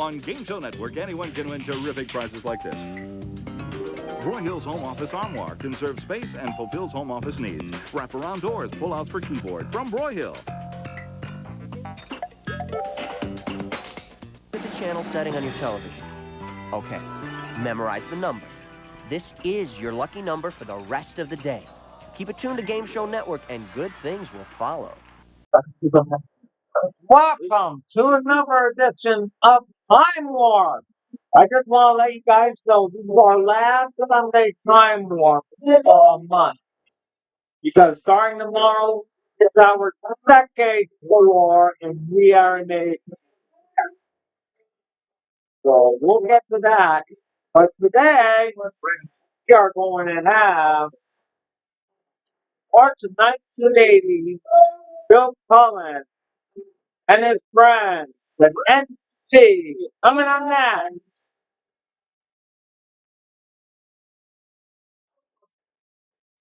On Game Show Network, anyone can win terrific prizes like this. Broyhill's Home Office Armoire conserves space and fulfills home office needs. Wraparound doors, pull-outs for keyboard from Broyhill. Hit the channel setting on your television. Okay, memorize the number. This is your lucky number for the rest of the day. Keep it tuned to Game Show Network and good things will follow. Welcome to another edition of Time Wars. I just want to let you guys know this is our last Sunday Time Warp all month. Because starting tomorrow, it's our decade war, and we are in a... So we'll get to that. But today, we are going to have March of 1980, Bill Cullen and his friends at NBC. Coming on that.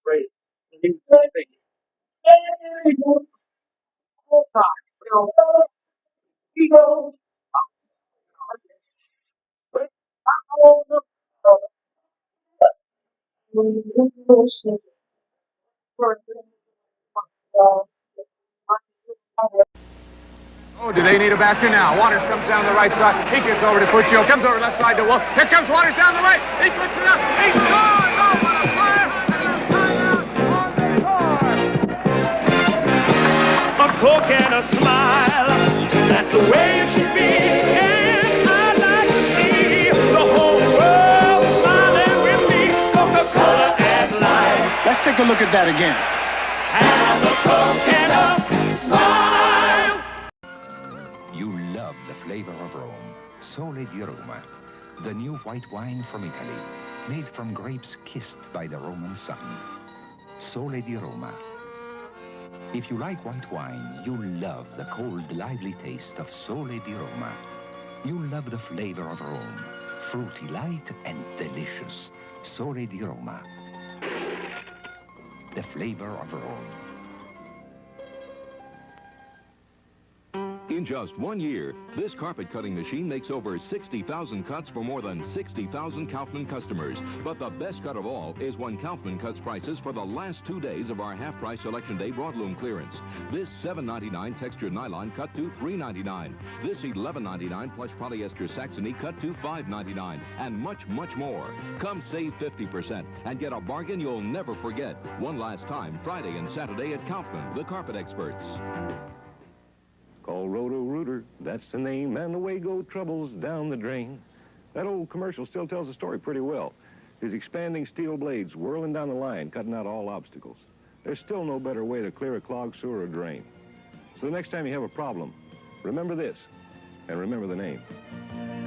Great. Oh, do they need a basket now? Waters comes down the right side. He gets over to Puccio. Comes over left side to Wolf. Here comes Waters down the right. He puts it up. He scores! Oh, what a play! And a timeout on the score! A Coke and a smile. That's the way it should be. And I'd like to see the whole world smiling with me. Coca-Cola adds life. Let's take a look at that again. And a Coke and a smile. You love the flavor of Rome. Sole di Roma, the new white wine from Italy, made from grapes kissed by the Roman sun. Sole di Roma. If you like white wine, you love the cold, lively taste of Sole di Roma. You love the flavor of Rome. Fruity, light, and delicious. Sole di Roma. The flavor of Rome. In just 1 year, this carpet cutting machine makes over 60,000 cuts for more than 60,000 Kaufman customers. But the best cut of all is when Kaufman cuts prices for the last 2 days of our half-price Election Day broadloom clearance. This $7.99 textured nylon cut to $3.99. This $11.99 plush polyester Saxony cut to $5.99. And much, much more. Come save 50% and get a bargain you'll never forget. One last time, Friday and Saturday at Kaufman, the carpet experts. Call Roto-Rooter, that's the name, and away go troubles down the drain. That old commercial still tells the story pretty well. His expanding steel blades whirling down the line, cutting out all obstacles. There's still no better way to clear a clogged sewer or drain. So the next time you have a problem, remember this, and remember the name.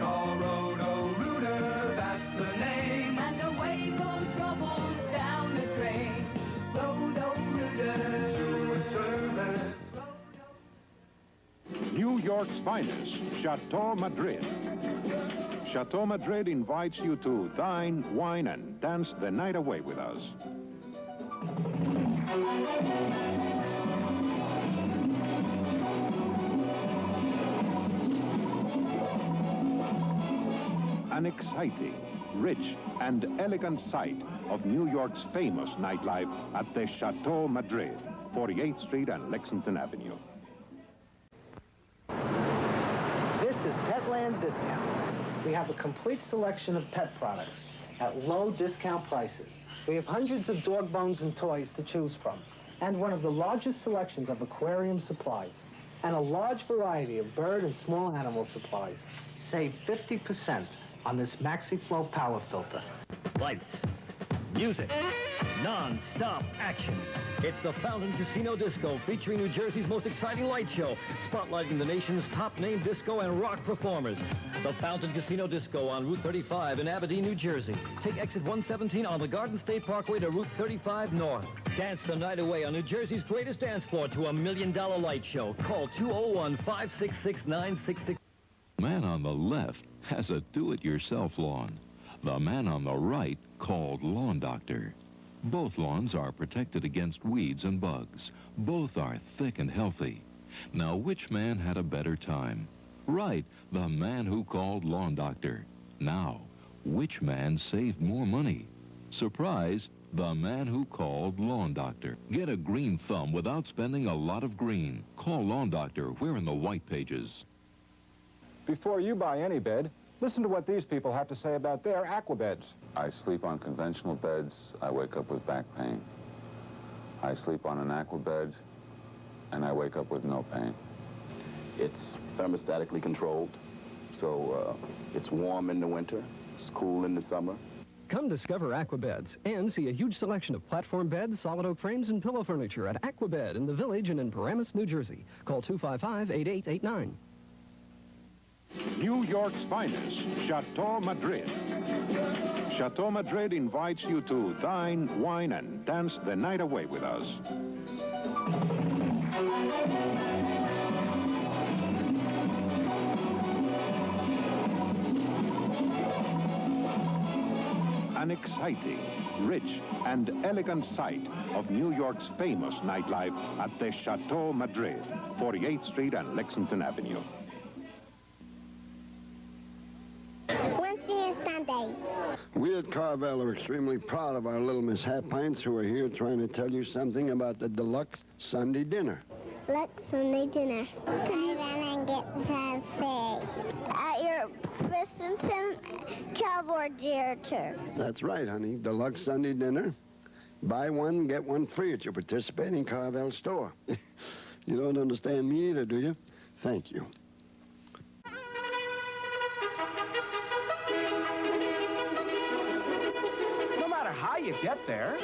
Call Roto-Rooter, that's the name. And away go troubles down the drain. Roto-Rooter, sewer service. New York's finest, Chateau Madrid. Chateau Madrid invites you to dine, wine, and dance the night away with us. An exciting, rich, and elegant sight of New York's famous nightlife at the Chateau Madrid, 48th Street and Lexington Avenue. This is Petland Discounts. We have a complete selection of pet products at low discount prices. We have hundreds of dog bones and toys to choose from, and one of the largest selections of aquarium supplies, and a large variety of bird and small animal supplies. Save 50% on this MaxiFlow power filter. Lights, music, non-stop action. It's the Fountain Casino Disco, featuring New Jersey's most exciting light show, spotlighting the nation's top name disco and rock performers. The Fountain Casino Disco on Route 35 in Aberdeen, New Jersey. Take exit 117 on the Garden State Parkway to Route 35 North. Dance the night away on New Jersey's greatest dance floor to $1 million light show. Call 201-566-966. Man on the left has a do-it-yourself lawn. The man on the right called Lawn Doctor. Both lawns are protected against weeds and bugs. Both are thick and healthy. Now, which man had a better time? Right, the man who called Lawn Doctor. Now, which man saved more money? Surprise, the man who called Lawn Doctor. Get a green thumb without spending a lot of green. Call Lawn Doctor. We're in the white pages. Before you buy any bed, listen to what these people have to say about their aquabeds. I sleep on conventional beds. I wake up with back pain. I sleep on an aquabed, and I wake up with no pain. It's thermostatically controlled, so it's warm in the winter, it's cool in the summer. Come discover Aquabeds and see a huge selection of platform beds, solid oak frames, and pillow furniture at Aquabed in the Village and in Paramus, New Jersey. Call 255-8889. New York's finest, Chateau Madrid. Chateau Madrid invites you to dine, wine, and dance the night away with us. An exciting, rich, and elegant sight of New York's famous nightlife at the Chateau Madrid, 48th Street and Lexington Avenue. Wednesday and Sunday. We at Carvel are extremely proud of our little Miss Half-Pints who are here trying to tell you something about the deluxe Sunday dinner. Let's Sunday dinner. Come down and get some fish at your Christensen Cowboy Theater. That's right, honey. Deluxe Sunday dinner. Buy one, get one free at your participating Carvel store. You don't understand me either, do you? Thank you. No matter how you get there.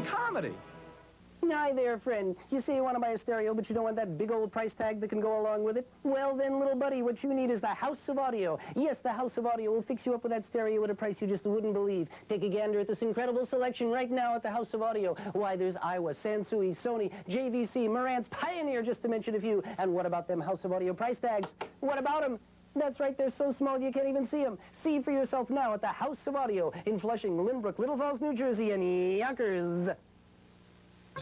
Comedy. Hi there, friend. You say you want to buy a stereo, but you don't want that big old price tag that can go along with it? Well, then, little buddy, what you need is the House of Audio. Yes, the House of Audio will fix you up with that stereo at a price you just wouldn't believe. Take a gander at this incredible selection right now at the House of Audio. Why, there's Iowa, Sansui, Sony, JVC, Marantz, Pioneer, just to mention a few. And what about them House of Audio price tags? What about them? That's right, they're so small you can't even see them. See for yourself now at the House of Audio in Flushing, Lynbrook, Little Falls, New Jersey, and Yonkers.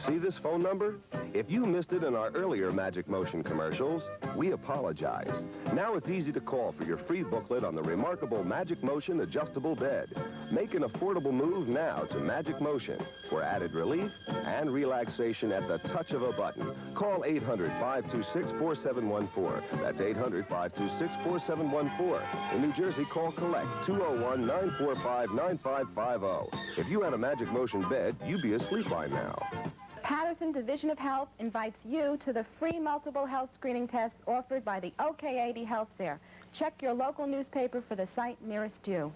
See this phone number? If you missed it in our earlier Magic Motion commercials, we apologize. Now it's easy to call for your free booklet on the remarkable Magic Motion adjustable bed. Make an affordable move now to Magic Motion for added relief and relaxation at the touch of a button. Call 800-526-4714. That's 800-526-4714. In New Jersey, call Collect 201-945-9550. If you had a Magic Motion bed, you'd be asleep by now. Patterson Division of Health invites you to the free multiple health screening test offered by the OK80 Health Fair. Check your local newspaper for the site nearest you.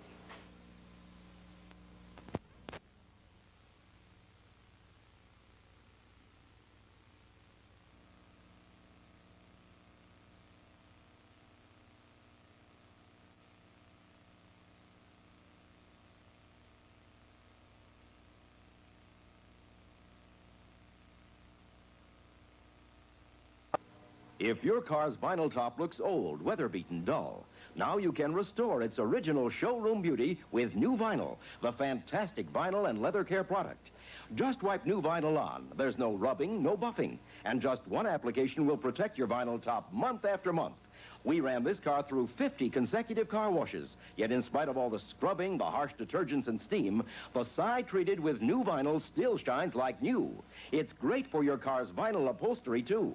If your car's vinyl top looks old, weather-beaten, dull, now you can restore its original showroom beauty with new vinyl, the fantastic vinyl and leather care product. Just wipe new vinyl on. There's no rubbing, no buffing, and just one application will protect your vinyl top month after month. We ran this car through 50 consecutive car washes, yet in spite of all the scrubbing, the harsh detergents, and steam, the side treated with new vinyl still shines like new. It's great for your car's vinyl upholstery, too.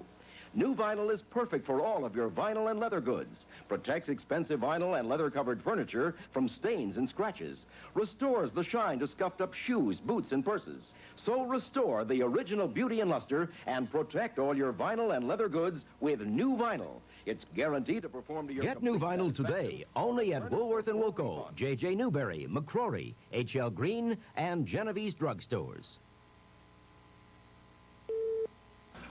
New vinyl is perfect for all of your vinyl and leather goods. Protects expensive vinyl and leather-covered furniture from stains and scratches. Restores the shine to scuffed-up shoes, boots, and purses. So restore the original beauty and luster and protect all your vinyl and leather goods with new vinyl. It's guaranteed to perform to your... Get new vinyl today, only at Woolworth and Wilco, J.J. Newberry, McCrory, H.L. Green, and Genevieve's drugstores.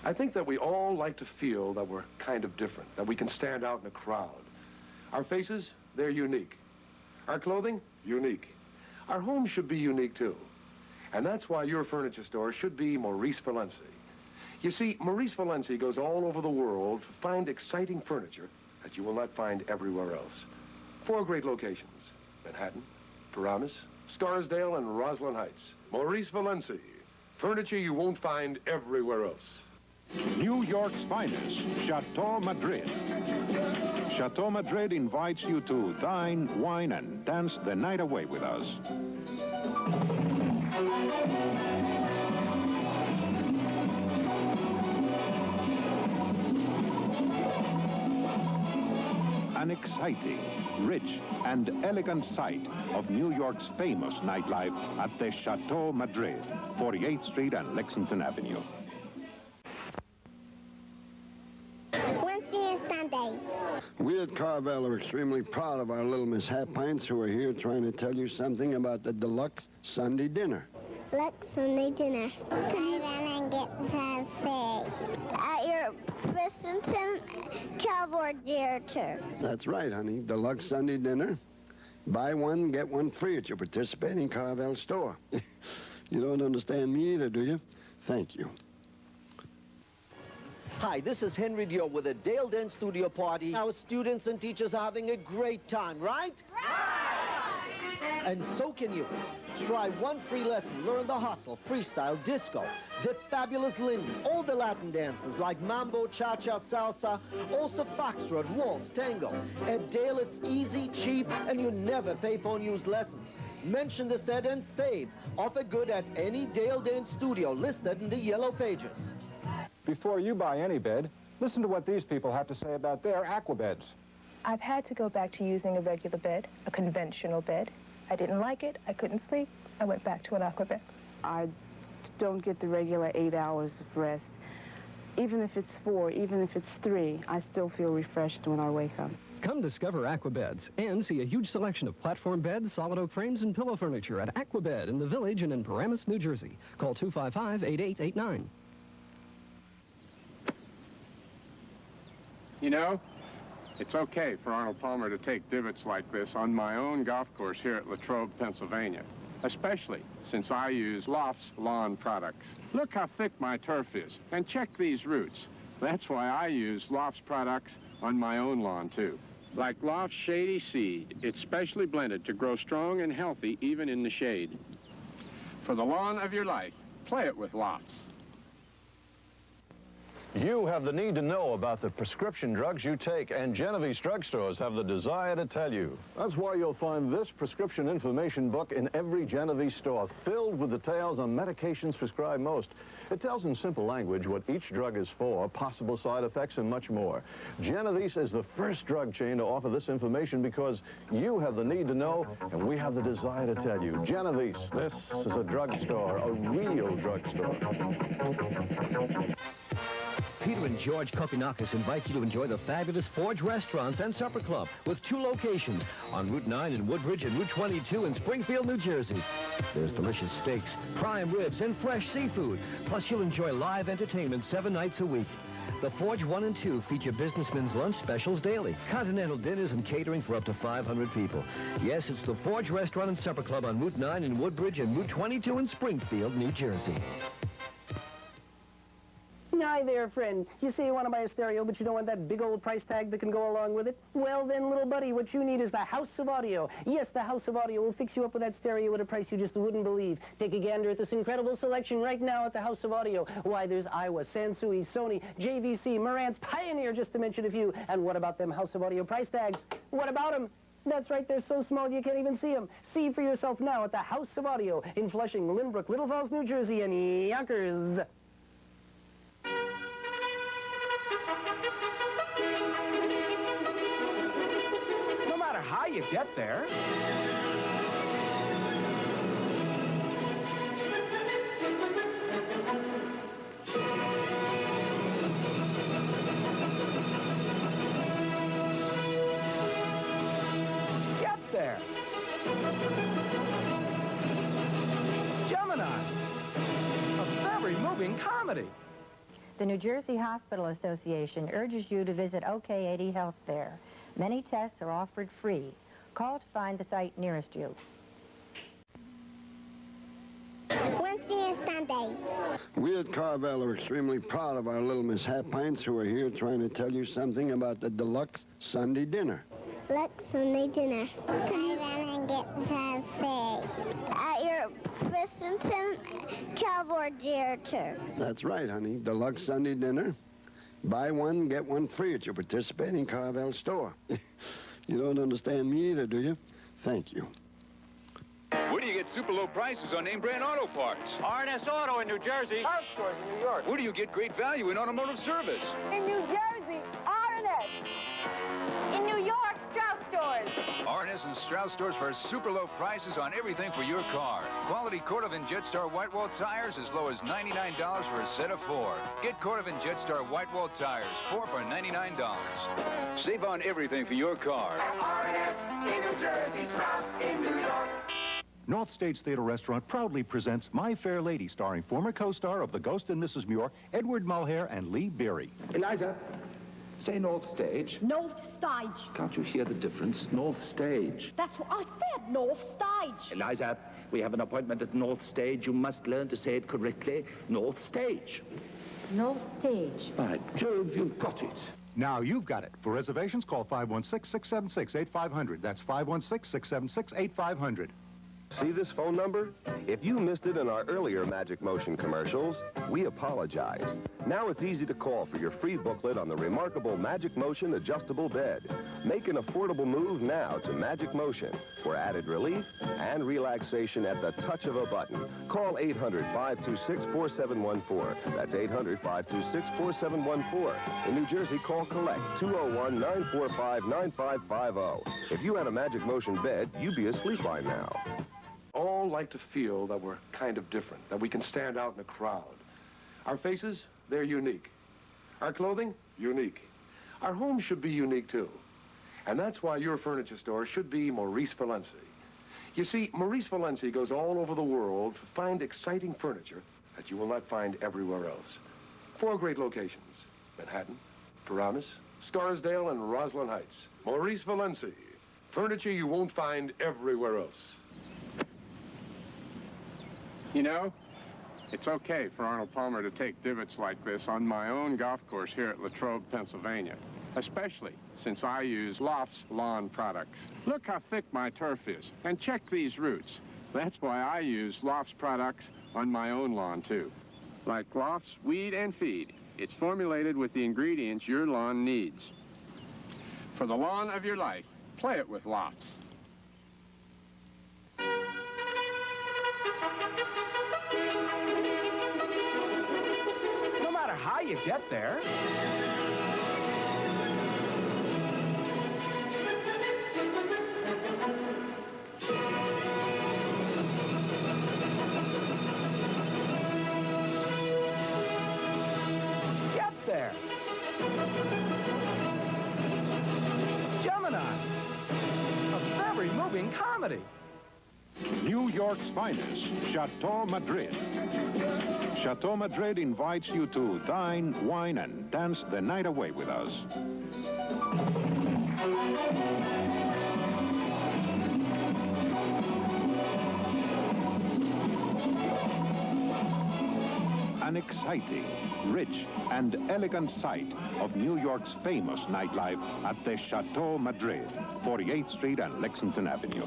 I think that we all like to feel that we're kind of different, that we can stand out in a crowd. Our faces, they're unique. Our clothing, unique. Our home should be unique, too. And that's why your furniture store should be Maurice Valenci. You see, Maurice Valenci goes all over the world to find exciting furniture that you will not find everywhere else. 4 great locations: Manhattan, Paramus, Scarsdale, and Roslyn Heights. Maurice Valenci. Furniture you won't find everywhere else. New York's finest, Chateau Madrid. Chateau Madrid invites you to dine, wine, and dance the night away with us. An exciting, rich, and elegant sight of New York's famous nightlife at the Chateau Madrid, 48th Street and Lexington Avenue. Wednesday and Sunday. We at Carvel are extremely proud of our little Miss Half Pints who are here trying to tell you something about the deluxe Sunday dinner. Look, Sunday dinner. Come down and get buffet at your Christensen Cowboy Theater. That's right, honey. Deluxe Sunday dinner. Buy one, get one free at your participating Carvel store. You don't understand me either, do you? Thank you. Hi, this is Henry Dior with a Dale Den Studio Party. Our students and teachers are having a great time, right? Right! And so can you. Try one free lesson. Learn the hustle, freestyle, disco, the fabulous Lindy, all the Latin dances like mambo, cha-cha, salsa, also foxtrot, waltz, tango. At Dale, it's easy, cheap, and you never pay for unused lessons. Mention the set and save. Offer good at any Dale Den studio listed in the yellow pages. Before you buy any bed, listen to what these people have to say about their Aquabeds. I've had to go back to using a regular bed, a conventional bed. I didn't like it. I couldn't sleep. I went back to an Aquabed. I don't get the regular 8 hours of rest. Even if it's 4, even if it's 3, I still feel refreshed when I wake up. Come discover Aquabeds and see a huge selection of platform beds, solid oak frames, and pillow furniture at Aquabed in the Village and in Paramus, New Jersey. Call 255-8889. You know, it's okay for Arnold Palmer to take divots like this on my own golf course here at Latrobe, Pennsylvania, especially since I use Loft's lawn products. Look how thick my turf is, and check these roots. That's why I use Loft's products on my own lawn, too. Like Loft's Shady Seed, it's specially blended to grow strong and healthy even in the shade. For the lawn of your life, play it with Loft's. You have the need to know about the prescription drugs you take, and Genevieve's drugstores have the desire to tell you. That's why you'll find this prescription information book in every Genevieve store, filled with details on medications prescribed most. It tells in simple language what each drug is for, possible side effects, and much more. Genevieve is the first drug chain to offer this information because you have the need to know, and we have the desire to tell you. Genevieve, this is a drugstore, a real drugstore. Peter and George Kopinakis invite you to enjoy the fabulous Forge Restaurant and Supper Club with 2 locations on Route 9 in Woodbridge and Route 22 in Springfield, New Jersey. There's delicious steaks, prime ribs, and fresh seafood. Plus, you'll enjoy live entertainment 7 nights a week. The Forge 1 and 2 feature businessmen's lunch specials daily, continental dinners, and catering for up to 500 people. Yes, it's the Forge Restaurant and Supper Club on Route 9 in Woodbridge and Route 22 in Springfield, New Jersey. Hi there, friend. You say you want to buy a stereo, but you don't want that big old price tag that can go along with it? Well, then, little buddy, what you need is the House of Audio. Yes, the House of Audio will fix you up with that stereo at a price you just wouldn't believe. Take a gander at this incredible selection right now at the House of Audio. Why, there's Iowa, Sansui, Sony, JVC, Marantz, Pioneer, just to mention a few. And what about them House of Audio price tags? What about them? That's right, they're so small you can't even see them. See for yourself now at the House of Audio in Flushing, Lynbrook, Little Falls, New Jersey, and Yonkers. No matter how you get there. Get there. Gemini. A very moving comedy. The New Jersey Hospital Association urges you to visit OK80 Health Fair. Many tests are offered free. Call to find the site nearest you. Wednesday and Sunday. We at Carvel are extremely proud of our little Miss Half-Pints who are here trying to tell you something about the deluxe Sunday dinner. Look, Sunday dinner. Come down and get some fish at your Christensen Cowboy Theater. That's right, honey. Deluxe Sunday dinner. Buy one, get one free at your participating Carvel store. You don't understand me either, do you? Thank you. Where do you get super low prices on name brand auto parts? R&S Auto in New Jersey. Car stores in New York. Where do you get great value in automotive service? In New Jersey, R&S. In New York, Strauss stores. R&S and Strauss stores for super low prices on everything for your car. Quality Cordovan Jetstar white wall tires as low as $99 for a set of 4. Get Cordovan Jetstar white wall tires, 4 for $99. Save on everything for your car. R&S in New Jersey, Strauss in New York. North Stage Theater Restaurant proudly presents My Fair Lady, starring former co-star of The Ghost and Mrs. Muir, Edward Mulhare and Lee Beery. Eliza, say North Stage. North Stage. Can't you hear the difference? North Stage. That's what I said, North Stage. Eliza, we have an appointment at North Stage. You must learn to say it correctly. North Stage. North Stage. By Jove, you've got it. Now you've got it. For reservations, call 516-676-8500. That's 516-676-8500. See this phone number? If you missed it in our earlier Magic Motion commercials, we apologize. Now it's easy to call for your free booklet on the remarkable Magic Motion adjustable bed. Make an affordable move now to Magic Motion for added relief and relaxation at the touch of a button. Call 800-526-4714. That's 800-526-4714. In New Jersey, call Collect 201-945-9550. If you had a Magic Motion bed, you'd be asleep by now. All like to feel that we're kind of different, that we can stand out in a crowd. Our faces, they're unique. Our clothing, unique. Our homes should be unique, too. And that's why your furniture store should be Maurice Valenci. You see, Maurice Valenci goes all over the world to find exciting furniture that you will not find everywhere else. 4 great locations: Manhattan, Paramus, Scarsdale, and Roslyn Heights. Maurice Valenci. Furniture you won't find everywhere else. You know, it's okay for Arnold Palmer to take divots like this on my own golf course here at Latrobe, Pennsylvania, especially since I use Loft's lawn products. Look how thick my turf is, and check these roots. That's why I use Loft's products on my own lawn, too. Like Loft's Weed and Feed, it's formulated with the ingredients your lawn needs. For the lawn of your life, play it with Loft's. No matter how you get there. Get there. Gemini. A very moving comedy. New York's finest, Chateau Madrid. Chateau Madrid invites you to dine, wine, and dance the night away with us. An exciting, rich, and elegant sight of New York's famous nightlife at the Chateau Madrid, 48th Street and Lexington Avenue.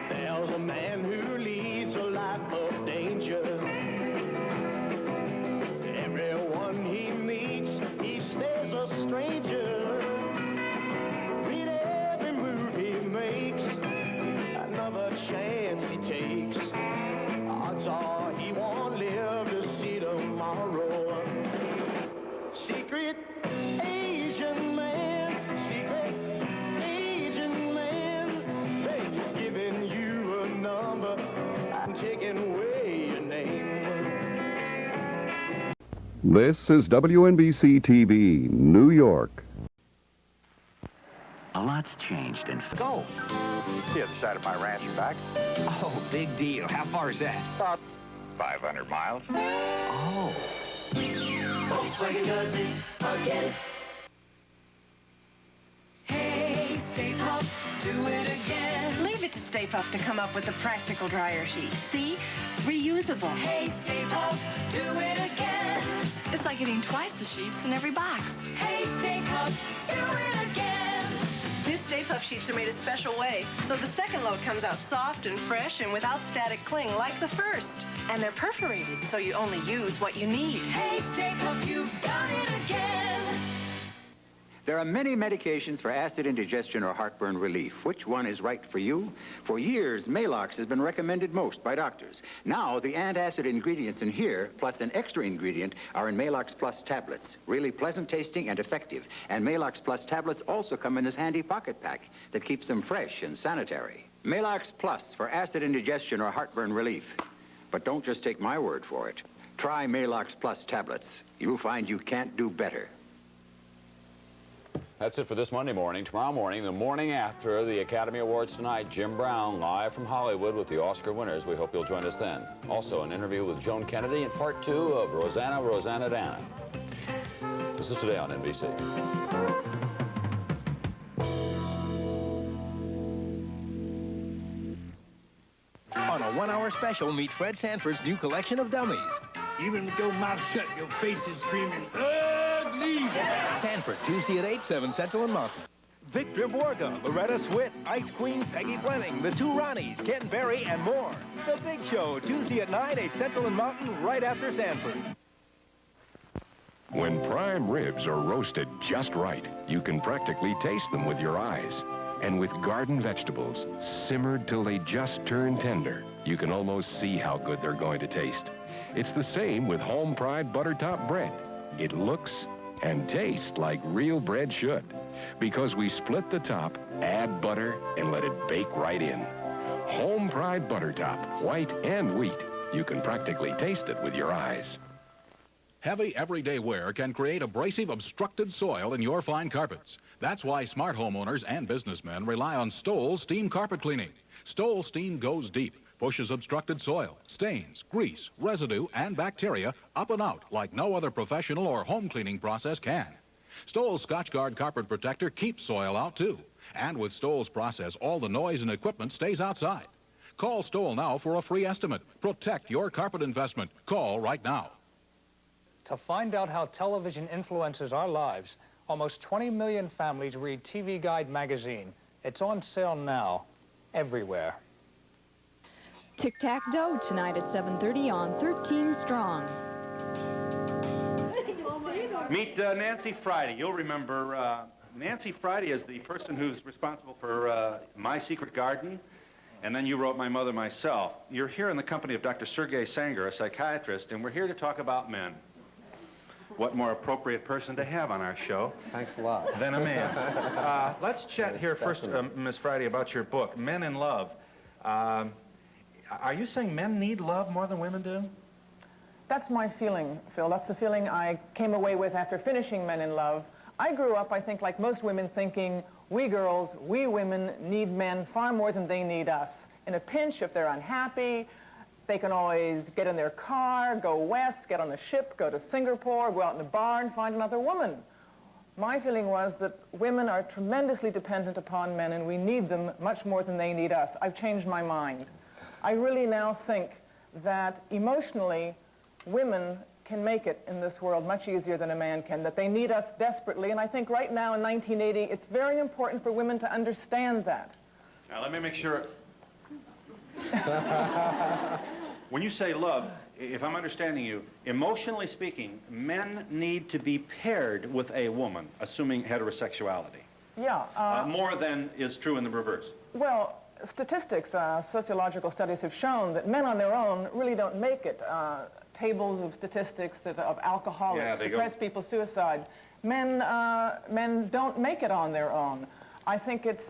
There's a man who leads a life of danger. Everyone he meets, he stays a stranger. Read every move he makes, another chance he takes. Odds are he won't live to see tomorrow. Secret Asian man, secret Asian man, they're giving you a number and taking away your name. This is WNBC TV, New York. A lot's changed in... Go. The other side of my ranch and back. Oh, big deal. How far is that? About 500 miles. Oh. Volkswagen does it again. Hey, stay puft do it again. Leave it to Stay Puft to come up with the practical dryer sheet. See? Reusable. Hey, Stay Puft, do it again. It's like getting twice the sheets in every box. Hey, Stay Puft, do it again. New Stay Puft sheets are made a special way, so the second load comes out soft and fresh and without static cling like the first. And they're perforated, so you only use what you need. Hey, Stay Puft, you've done it again. There are many medications for acid indigestion or heartburn relief. Which one is right for you? For years, Maalox has been recommended most by doctors. Now, the antacid ingredients in here, plus an extra ingredient, are in Maalox Plus tablets. Really pleasant tasting and effective. And Maalox Plus tablets also come in this handy pocket pack that keeps them fresh and sanitary. Maalox Plus for acid indigestion or heartburn relief. But don't just take my word for it. Try Maalox Plus tablets. You'll find you can't do better. That's it for this Monday morning. Tomorrow morning, the morning after the Academy Awards tonight, Jim Brown live from Hollywood with the Oscar winners. We hope you'll join us then. Also, an interview with Joan Kennedy in part 2 of Rosanna, Rosanna Dana. This is Today on NBC. On a one-hour special, meet Fred Sanford's new collection of dummies. Even with your mouth shut, your face is screaming, ugly! Sanford, Tuesday at 8, 7 Central and Mountain. Victor Borga, Loretta Swit, Ice Queen, Peggy Fleming, the two Ronnies, Ken Berry, and more. The Big Show, Tuesday at 9, 8 Central and Mountain, right after Sanford. When prime ribs are roasted just right, you can practically taste them with your eyes. And with garden vegetables, simmered till they just turn tender, you can almost see how good they're going to taste. It's the same with Home Pride Butter Top bread. It looks and tastes like real bread should, because we split the top, add butter, and let it bake right in. Home Pride Butter Top, white and wheat. You can practically taste it with your eyes. Heavy everyday wear can create abrasive, obstructed soil in your fine carpets. That's why smart homeowners and businessmen rely on Stoll Steam Carpet Cleaning. Stoll Steam goes deep, pushes obstructed soil, stains, grease, residue, and bacteria up and out like no other professional or home cleaning process can. Stoll's Scotchgard Carpet Protector keeps soil out, too. And with Stoll's process, all the noise and equipment stays outside. Call Stoll now for a free estimate. Protect your carpet investment. Call right now. To find out how television influences our lives, almost 20 million families read TV Guide magazine. It's on sale now, everywhere. Tic-Tac-Doe tonight at 7:30 on 13 Strong. Meet Nancy Friday. You'll remember Nancy Friday is the person who's responsible for My Secret Garden, and then you wrote My Mother, Myself. You're here in the company of Dr. Sergei Sanger, a psychiatrist, and we're here to talk about men. What more appropriate person to have on our show? Thanks a lot. Than a man. Let's chat here first, Ms. Friday, about your book, Men in Love. Are you saying men need love more than women do? That's my feeling, Phil. That's the feeling I came away with after finishing Men in Love. I grew up, I think, like most women, thinking we girls, we women need men far more than they need us. In a pinch, if they're unhappy, they can always get in their car, go west, get on the ship, go to Singapore, go out in the bar and find another woman. My feeling was that women are tremendously dependent upon men and we need them much more than they need us. I've changed my mind. I really now think that emotionally, women can make it in this world much easier than a man can, that they need us desperately. And I think right now in 1980, it's very important for women to understand that. Now, let me make sure. When you say love, if I'm understanding you, emotionally speaking, men need to be paired with a woman, assuming heterosexuality. Yeah. More than is true in the reverse. Well, statistics, sociological studies have shown that men on their own really don't make it. Tables of statistics of alcoholics, depressed people, suicide. Men don't make it on their own. I think it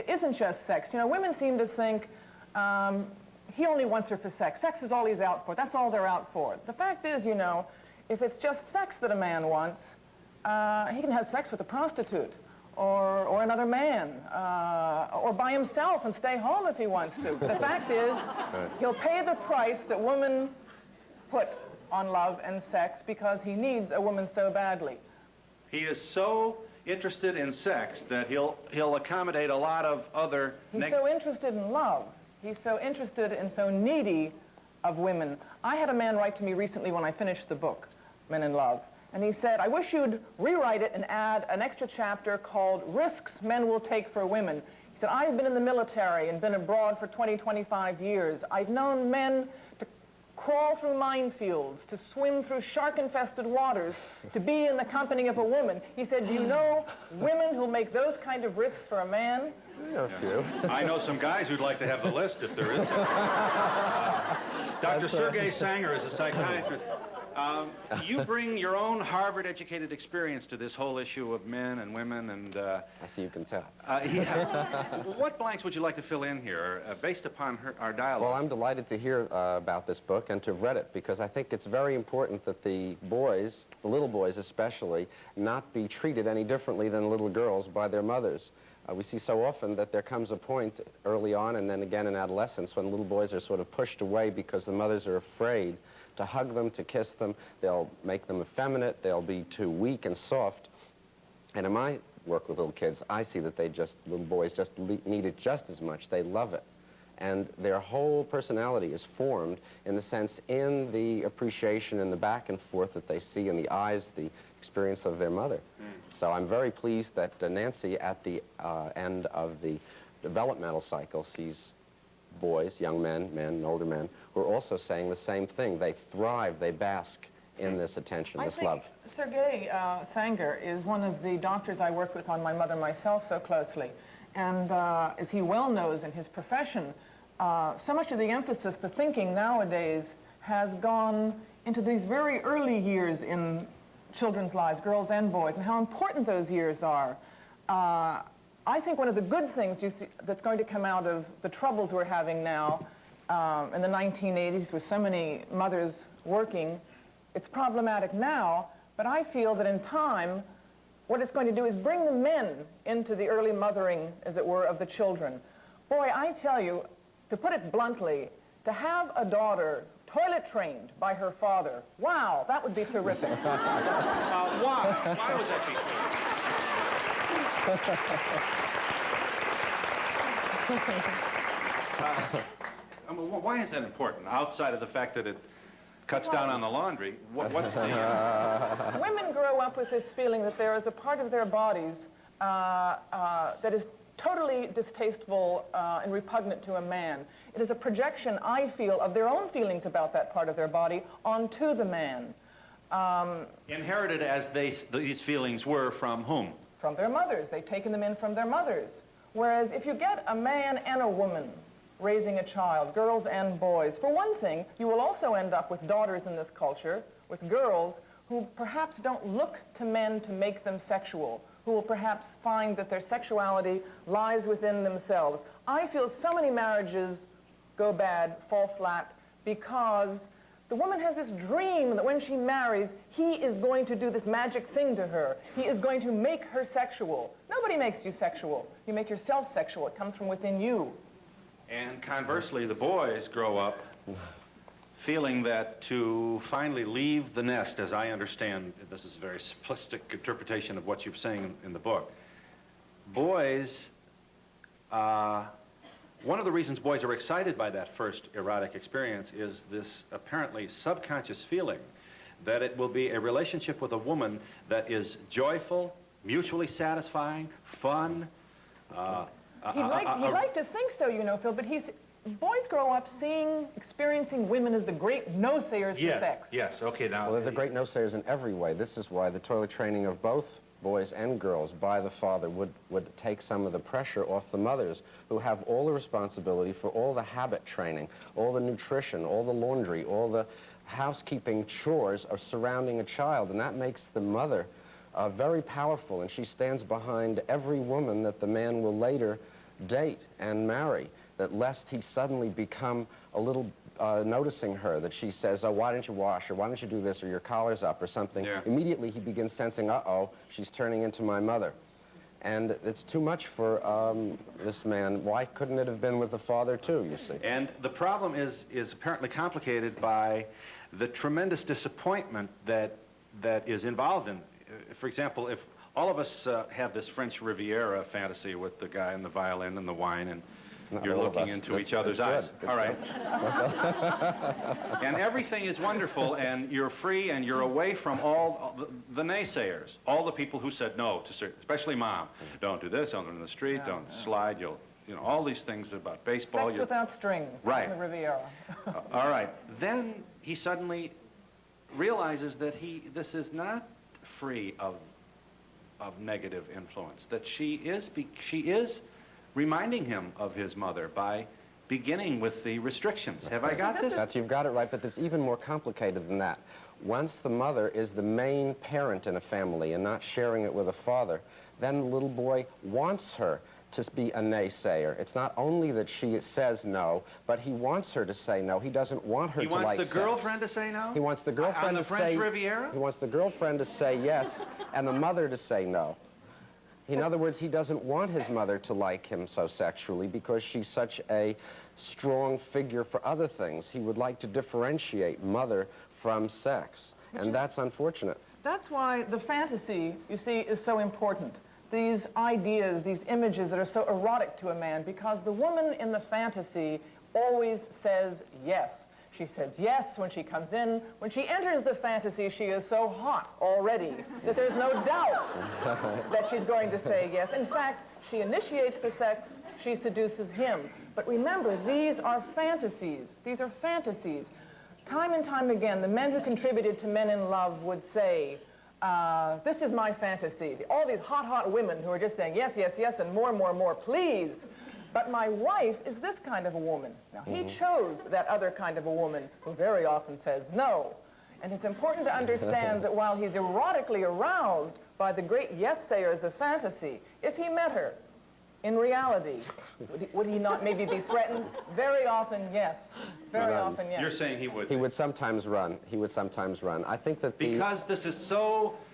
isn't just sex. You know, women seem to think he only wants her for sex. Sex is all he's out for. That's all they're out for. The fact is, you know, if it's just sex that a man wants, he can have sex with a prostitute or another man or by himself and stay home if he wants to. The fact is, he'll pay the price that women put on love and sex because he needs a woman so badly. He is so interested in sex that he'll accommodate a lot of other... He's so interested in love. He's so interested and so needy of women. I had a man write to me recently when I finished the book, Men in Love, and he said, I wish you'd rewrite it and add an extra chapter called Risks Men Will Take for Women. He said, I've been in the military and been abroad for 20, 25 years. I've known men to crawl through minefields, to swim through shark-infested waters, to be in the company of a woman. He said, do you know women who make those kind of risks for a man? A few. I know some guys who'd like to have the list if there is. Dr. Sergei Sanger is a psychiatrist. You bring your own Harvard-educated experience to this whole issue of men and women, and... I see you can tell. Yeah. What blanks would you like to fill in here, based upon our dialogue? Well, I'm delighted to hear about this book and to have read it, because I think it's very important that the boys, the little boys especially, not be treated any differently than little girls by their mothers. We see so often that there comes a point early on and then again in adolescence when little boys are sort of pushed away because the mothers are afraid to hug them, to kiss them. They'll make them effeminate. They'll be too weak and soft. And in my work with little kids, I see that little boys just need it just as much. They love it. And their whole personality is formed in the sense, in the appreciation and the back and forth that they see in the eyes, the experience of their mother. So I'm very pleased that Nancy, at the end of the developmental cycle, sees boys, young men, older men, who are also saying the same thing. They thrive, they bask in this attention, this love. Sergei Sanger is one of the doctors I worked with on my mother myself so closely. And as he well knows in his profession, so much of the emphasis, the thinking nowadays, has gone into these very early years in children's lives, girls and boys, and how important those years are. I think one of the good things that's going to come out of the troubles we're having now in the 1980s with so many mothers working, it's problematic now, but I feel that in time, what it's going to do is bring the men into the early mothering, as it were, of the children. Boy, I tell you, to put it bluntly, to have a daughter toilet trained by her father, wow, that would be terrific. Why? Why would that be terrific? Why is that important, outside of the fact that it cuts down on the laundry? What's the... Women grow up with this feeling that there is a part of their bodies that is totally distasteful and repugnant to a man. It is a projection, I feel, of their own feelings about that part of their body onto the man. Inherited as these feelings were from whom? From their mothers. They've taken them in from their mothers. Whereas if you get a man and a woman raising a child, girls and boys, for one thing, you will also end up with daughters in this culture, with girls who perhaps don't look to men to make them sexual, who will perhaps find that their sexuality lies within themselves. I feel so many marriages go bad, fall flat, because the woman has this dream that when she marries, he is going to do this magic thing to her. He is going to make her sexual. Nobody makes you sexual. You make yourself sexual. It comes from within you. And conversely, the boys grow up feeling that to finally leave the nest, as I understand, this is a very simplistic interpretation of what you're saying in the book, boys, one of the reasons boys are excited by that first erotic experience is this apparently subconscious feeling that it will be a relationship with a woman that is joyful, mutually satisfying, fun. He'd like to think so, you know, Phil, but boys grow up experiencing women as the great no-sayers for sex. Yes, okay, now... Well, they're the great no-sayers in every way. This is why the toilet training of both boys and girls by the father would take some of the pressure off the mothers, who have all the responsibility for all the habit training, all the nutrition, all the laundry, all the housekeeping chores of surrounding a child, and that makes the mother very powerful, and she stands behind every woman that the man will later date and marry, that lest he suddenly become a little noticing her, that she says, oh, why didn't you wash, or why didn't you do this, or your collar's up, or something. Yeah. Immediately he begins sensing, uh-oh, she's turning into my mother. And it's too much for this man. Why couldn't it have been with the father, too, you see? And the problem is apparently complicated by the tremendous disappointment that is involved in. For example, if all of us have this French Riviera fantasy with the guy and the violin and the wine, and you're looking into each other's eyes. All right. And everything is wonderful, and you're free, and you're away from all the naysayers, all the people who said no to certain, especially Mom. Don't do this, don't go in the street, don't slide, you know, all these things about baseball. Sex without strings. Right. On the Riviera. All right. Then he suddenly realizes that this is not free of negative influence, that she is reminding him of his mother by beginning with the restrictions. Have I got this? You've got it right, but it's even more complicated than that. Once the mother is the main parent in a family and not sharing it with a father, then the little boy wants her to be a naysayer. It's not only that she says no, but he wants her to say no. He doesn't want her to like sex. He wants the girlfriend to say no? He wants the girlfriend to say... On the French Riviera? He wants the girlfriend to say yes and the mother to say no. In other words, he doesn't want his mother to like him so sexually because she's such a strong figure for other things. He would like to differentiate mother from sex, and that's unfortunate. That's why the fantasy, you see, is so important. These ideas, these images that are so erotic to a man, because the woman in the fantasy always says yes. She says yes when she comes in. When she enters the fantasy, she is so hot already that there's no doubt that she's going to say yes. In fact, she initiates the sex, she seduces him. But remember, these are fantasies. These are fantasies. Time and time again, the men who contributed to Men in Love would say, this is my fantasy. All these hot, hot women who are just saying yes, yes, yes, and more, please. But my wife is this kind of a woman. Now, he chose that other kind of a woman who very often says no. And it's important to understand that while he's erotically aroused by the great yes-sayers of fantasy, if he met her in reality, would he not maybe be threatened? Very often, yes. Very often, yes. You're saying he would? He would sometimes run. He would sometimes run. I think that because this is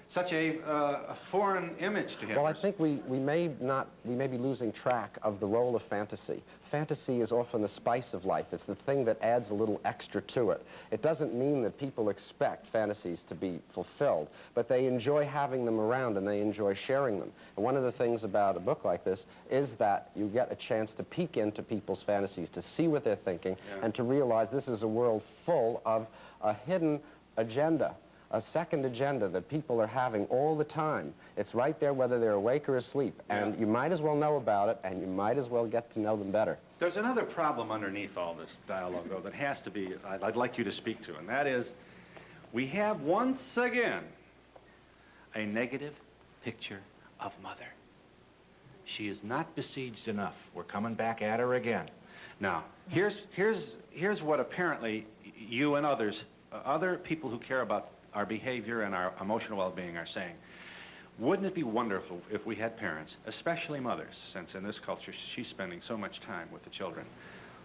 such a foreign image to him. Well, I think we may be losing track of the role of fantasy. Fantasy is often the spice of life. It's the thing that adds a little extra to it. It doesn't mean that people expect fantasies to be fulfilled, but they enjoy having them around and they enjoy sharing them. And one of the things about a book like this is that you get a chance to peek into people's fantasies, to see what they're thinking, and to realize this is a world full of a hidden agenda. A second agenda that people are having all the time. It's right there whether they're awake or asleep, and you might as well know about it, and you might as well get to know them better. There's another problem underneath all this dialogue, though, that has to be, I'd like you to speak to, and that is, we have once again a negative picture of Mother. She is not besieged enough. We're coming back at her again. Now, here's what apparently you and others, other people who care about our behavior and our emotional well-being are saying. Wouldn't it be wonderful if we had parents, especially mothers, since in this culture she's spending so much time with the children,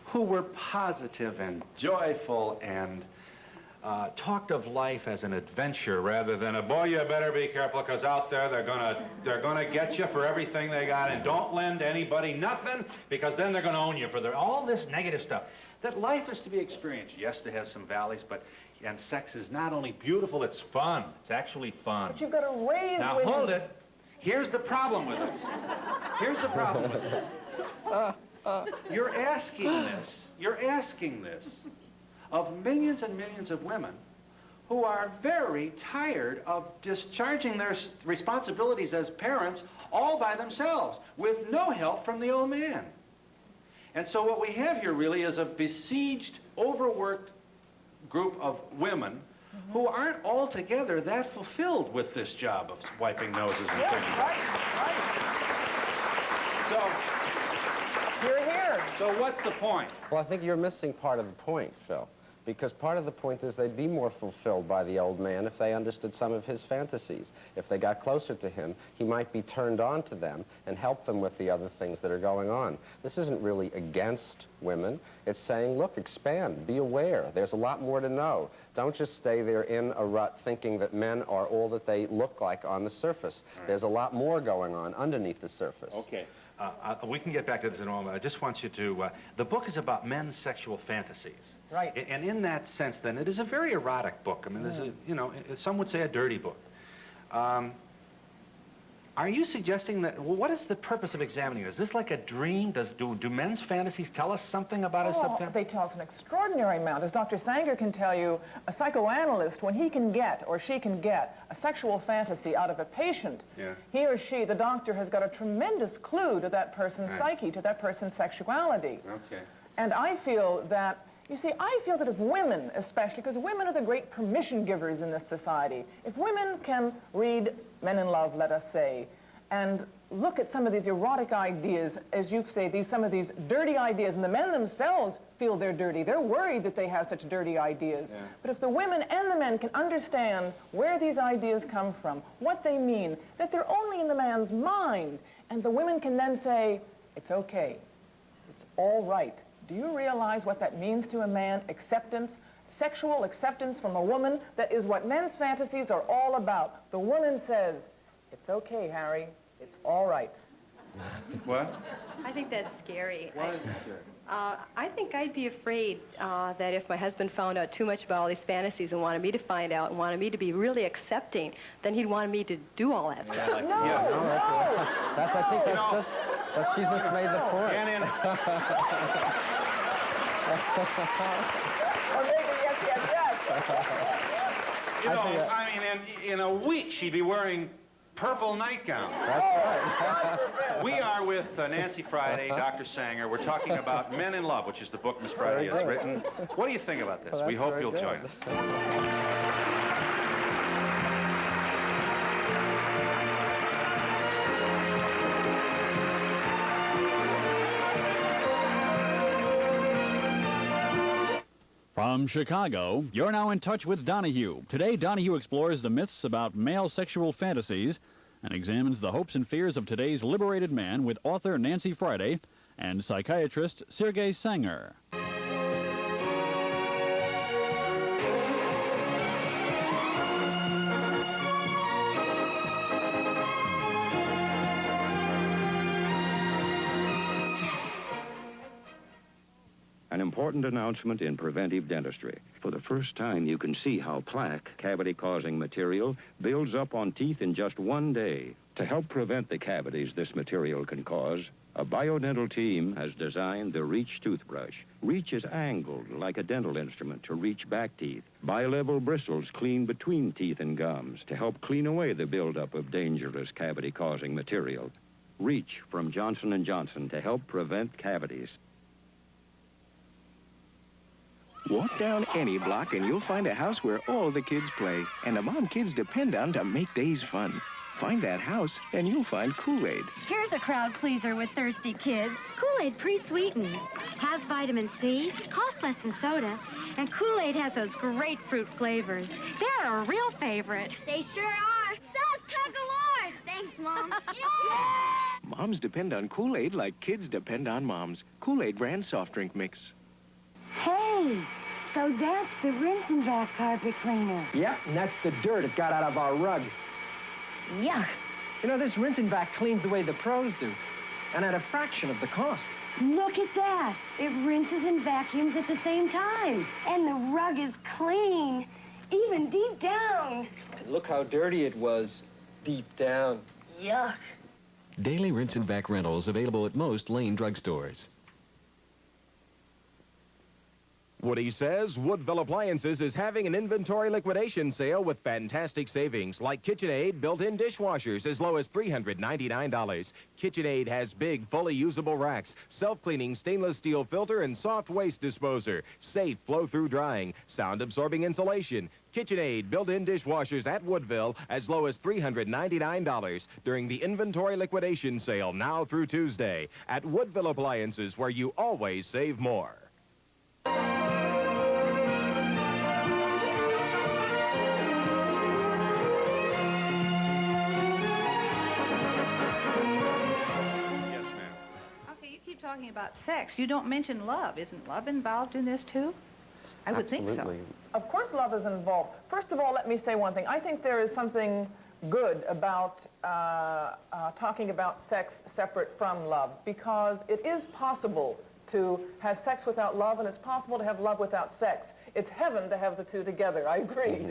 who were positive and joyful and talked of life as an adventure rather than a, boy, you better be careful because out there they're gonna get you for everything they got, and don't lend anybody nothing because then they're gonna own you for all this negative stuff. That life is to be experienced. Yes, it has some valleys, and sex is not only beautiful, it's fun. It's actually fun. But you've got to raise Now, women. hold it. Here's the problem with this. Here's the problem with this. You're asking this of millions and millions of women who are very tired of discharging their responsibilities as parents all by themselves with no help from the old man. And so what we have here really is a besieged, overworked group of women who aren't altogether that fulfilled with this job of wiping noses and cleaning. Right. So, you're here. So what's the point? Well, I think you're missing part of the point, Phil. Because part of the point is they'd be more fulfilled by the old man if they understood some of his fantasies. If they got closer to him, he might be turned on to them and help them with the other things that are going on. This isn't really against women. It's saying, look, expand, be aware. There's a lot more to know. Don't just stay there in a rut thinking that men are all that they look like on the surface. Right. There's a lot more going on underneath the surface. Okay. We can get back to this in a moment. I just want you to, the book is about men's sexual fantasies. Right. And in that sense, then, it is a very erotic book. I mean, there's a, you know, some would say a dirty book. Are you suggesting that, well, what is the purpose of examining it? Is this like a dream? Do men's fantasies tell us something about his subconscious? They tell us an extraordinary amount. As Dr. Sanger can tell you, a psychoanalyst, when he can get, or she can get, a sexual fantasy out of a patient, he or she, the doctor, has got a tremendous clue to that person's psyche, to that person's sexuality. Okay. And I feel that, you see, I feel that if women, especially, because women are the great permission givers in this society, if women can read Men in Love, let us say, and look at some of these erotic ideas, as you say, some of these dirty ideas, and the men themselves feel they're dirty. They're worried that they have such dirty ideas. But if the women and the men can understand where these ideas come from, what they mean, that they're only in the man's mind, and the women can then say, it's okay, it's all right. Do you realize what that means to a man? Acceptance, sexual acceptance from a woman. That is what men's fantasies are all about. The woman says, it's okay, Harry, it's all right. What? I think that's scary. Why is it scary? I think I'd be afraid that if my husband found out too much about all these fantasies and wanted me to find out and wanted me to be really accepting, then he'd want me to do all that stuff. I think she's just made the point. Or maybe yes. You know, I mean, in a week she'd be wearing purple nightgown. That's right. We are with Nancy Friday, Dr. Sanger. We're talking about Men in Love, which is the book Miss Friday has written. What do you think about this? We hope you'll join us. From Chicago, you're now in touch with Donahue. Today, Donahue explores the myths about male sexual fantasies and examines the hopes and fears of today's liberated man with author Nancy Friday and psychiatrist Sergei Sanger. An important announcement in preventive dentistry. For the first time, you can see how plaque, cavity-causing material, builds up on teeth in just one day. To help prevent the cavities this material can cause, a biodental team has designed the Reach toothbrush. Reach is angled like a dental instrument to reach back teeth. Bi-level bristles clean between teeth and gums to help clean away the buildup of dangerous cavity-causing material. Reach from Johnson & Johnson to help prevent cavities. Walk down any block and you'll find a house where all the kids play and a mom kids depend on to make days fun. Find that house and you'll find Kool-Aid. Here's a crowd pleaser with thirsty kids. Kool-Aid pre-sweetened. Has vitamin C, costs less than soda, and Kool-Aid has those grapefruit flavors. They're a real favorite. They sure are. Sauce galore. Thanks, Mom. Moms depend on Kool-Aid like kids depend on moms. Kool-Aid brand soft drink mix. Hey, so that's the rinse and vac carpet cleaner. Yep, and that's the dirt it got out of our rug. Yuck. You know, this rinse and vac cleans the way the pros do, and at a fraction of the cost. Look at that. It rinses and vacuums at the same time. And the rug is clean, even deep down. And look how dirty it was deep down. Yuck. Daily rinse and vac rentals available at most Lane drugstores. Woody says Woodville Appliances is having an inventory liquidation sale with fantastic savings, like KitchenAid built-in dishwashers as low as $399. KitchenAid has big, fully usable racks, self-cleaning stainless steel filter, and soft waste disposer, safe flow-through drying, sound-absorbing insulation. KitchenAid built-in dishwashers at Woodville as low as $399 during the inventory liquidation sale now through Tuesday at Woodville Appliances, where you always save more. Talking about sex, you don't mention love. Isn't love involved in this too? I would think so. Of course love is involved. First of all, let me say one thing. I think there is something good about talking about sex separate from love, because it is possible to have sex without love, and it's possible to have love without sex. It's heaven to have the two together, I agree.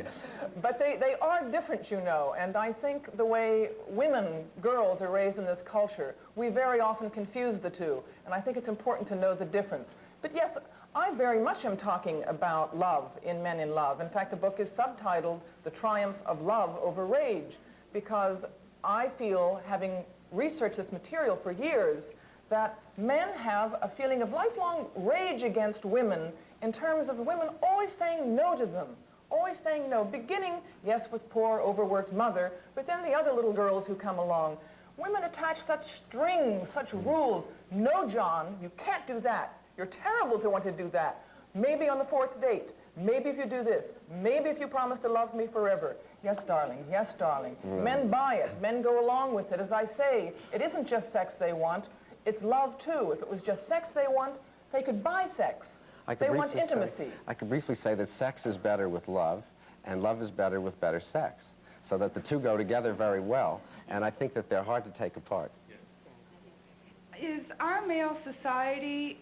But they are different, you know, and I think the way women, girls, are raised in this culture, we very often confuse the two, and I think it's important to know the difference. But yes, I very much am talking about love in Men in Love. In fact, the book is subtitled The Triumph of Love Over Rage, because I feel, having researched this material for years, that men have a feeling of lifelong rage against women in terms of women always saying no to them, always saying no, beginning, yes, with poor, overworked mother, but then the other little girls who come along. Women attach such strings, such rules. No, John, you can't do that. You're terrible to want to do that. Maybe on the 4th date. Maybe if you do this. Maybe if you promise to love me forever. Yes, darling. Yes, darling. Men buy it. Men go along with it. As I say, it isn't just sex they want. It's love, too. If it was just sex they want, they could buy sex. They want intimacy. I could briefly say that sex is better with love, and love is better with better sex, so that the two go together very well, and I think that they're hard to take apart. Is our male society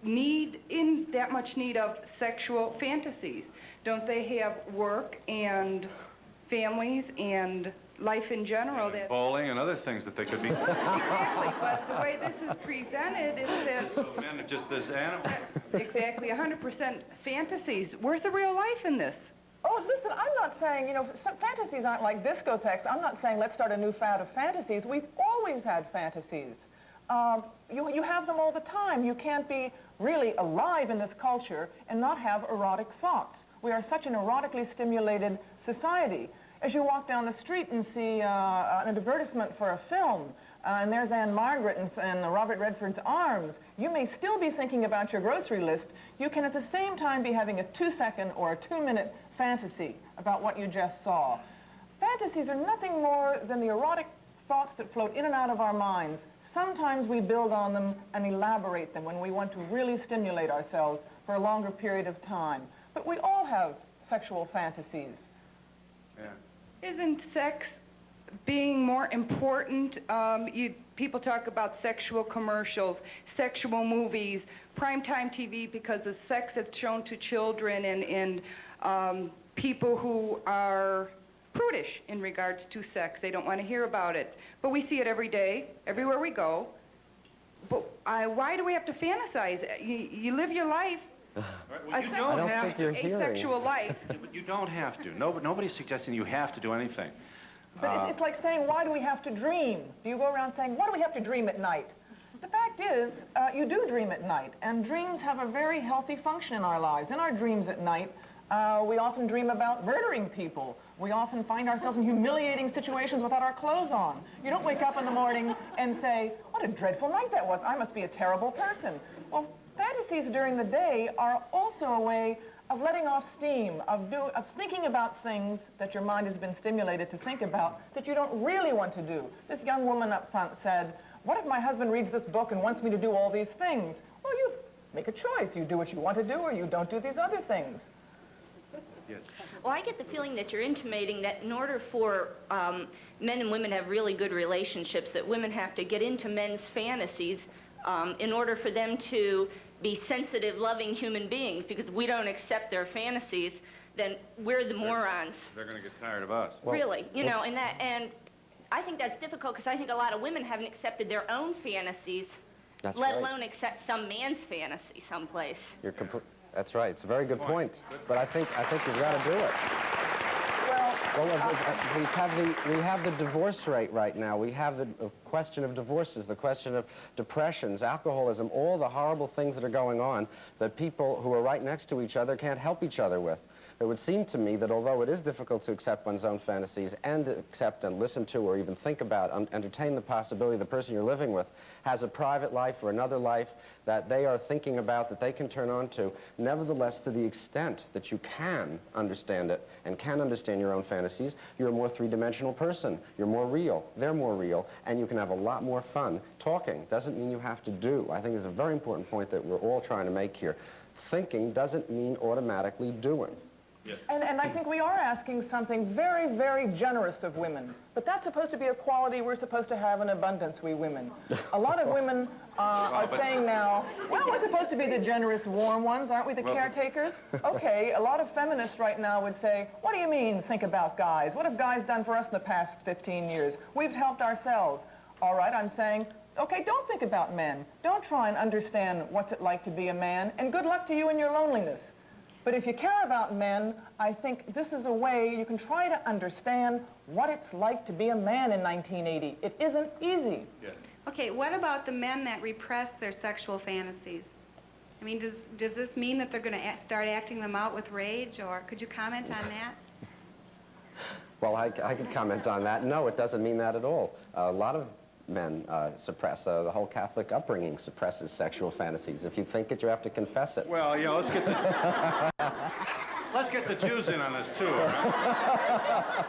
in that much need of sexual fantasies? Don't they have work and families and life in general? That bowling and other things that they could be. Exactly, but the way this is presented is that Men are just this animal. exactly 100% fantasies. Where's the real life in this? Oh, listen, I'm not saying, you know, fantasies aren't like discotheques. I'm not saying let's start a new fad of fantasies. We've always had fantasies. You have them all the time. You can't be really alive in this culture and not have erotic thoughts. We are such an erotically stimulated society. As you walk down the street and see an advertisement for a film, and there's Anne Margaret and Robert Redford's arms, you may still be thinking about your grocery list. You can at the same time be having a 2-second or a 2-minute fantasy about what you just saw. Fantasies are nothing more than the erotic thoughts that float in and out of our minds. Sometimes we build on them and elaborate them when we want to really stimulate ourselves for a longer period of time. But we all have sexual fantasies. Yeah. Isn't sex being more important? People talk about sexual commercials, sexual movies, primetime TV because of sex that's shown to children and people who are prudish in regards to sex. They don't want to hear about it. But we see it every day, everywhere we go. But why do we have to fantasize? You live your life. Well, you don't have to. Asexual life. But you don't have to. Nobody's suggesting you have to do anything. But it's like saying, why do we have to dream? Do you go around saying, why do we have to dream at night? The fact is, you do dream at night, and dreams have a very healthy function in our lives. In our dreams at night, we often dream about murdering people. We often find ourselves in humiliating situations without our clothes on. You don't wake up in the morning and say, what a dreadful night that was. I must be a terrible person. Well, fantasies during the day are also a way of letting off steam, of thinking about things that your mind has been stimulated to think about that you don't really want to do. This young woman up front said, what if my husband reads this book and wants me to do all these things? Well, you make a choice. You do what you want to do or you don't do these other things. Yes. Well, I get the feeling that you're intimating that in order for men and women to have really good relationships, that women have to get into men's fantasies in order for them to be sensitive, loving human beings, because we don't accept their fantasies, then we're the morons. They're going to get tired of us. Really, you know, and I think that's difficult because I think a lot of women haven't accepted their own fantasies, let alone accept some man's fantasy someplace. That's right. It's a very good point. But I think you've got to do it. Well, we have the divorce rate right now. We have the question of divorces, the question of depressions, alcoholism, all the horrible things that are going on that people who are right next to each other can't help each other with. It would seem to me that although it is difficult to accept one's own fantasies and accept and listen to or even think about, entertain the possibility the person you're living with has a private life or another life that they are thinking about, that they can turn on to, nevertheless, to the extent that you can understand it and can understand your own fantasies, you're a more three-dimensional person. You're more real. They're more real. And you can have a lot more fun. Talking doesn't mean you have to do. I think it's a very important point that we're all trying to make here. Thinking doesn't mean automatically doing. Yes. And I think we are asking something very, very generous of women. But that's supposed to be a quality we're supposed to have in abundance, we women. A lot of women are saying now, well, we're supposed to be the generous, warm ones, aren't we, the caretakers? Okay, a lot of feminists right now would say, what do you mean, think about guys? What have guys done for us in the past 15 years? We've helped ourselves. All right, I'm saying, okay, don't think about men. Don't try and understand what's it like to be a man, and good luck to you in your loneliness. But if you care about men, I think this is a way you can try to understand what it's like to be a man in 1980. It isn't easy. Yeah. Okay, what about the men that repress their sexual fantasies? I mean, does this mean that they're going to start acting them out with rage, or could you comment on that? Well, I could comment on that. No, it doesn't mean that at all. A lot of men suppress. The whole Catholic upbringing suppresses sexual fantasies. If you think it, you have to confess it. Well, yeah, let's get the Jews in on this, too, right?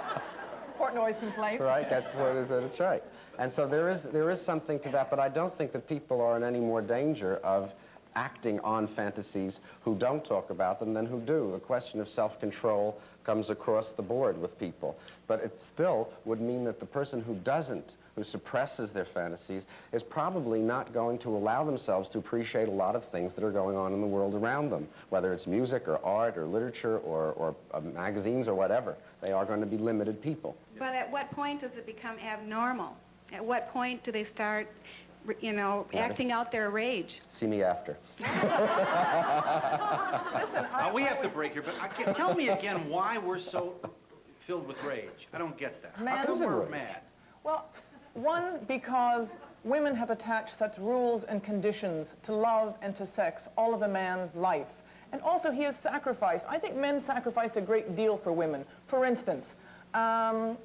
Portnoy's complaint. Right, that's what it is. That's right. And so there is something to that, but I don't think that people are in any more danger of acting on fantasies who don't talk about them than who do. The question of self-control comes across the board with people. But it still would mean that the person who doesn't, who suppresses their fantasies, is probably not going to allow themselves to appreciate a lot of things that are going on in the world around them, whether it's music or art or literature or magazines or whatever. They are going to be limited people. But at what point does it become abnormal? At what point do they start, you know, acting out their rage? See me after. Listen, we have to break here, but tell me again why we're so filled with rage. I don't get that. How come we're mad? Well, one, because women have attached such rules and conditions to love and to sex all of a man's life. And also, he has sacrificed. I think men sacrifice a great deal for women. For instance,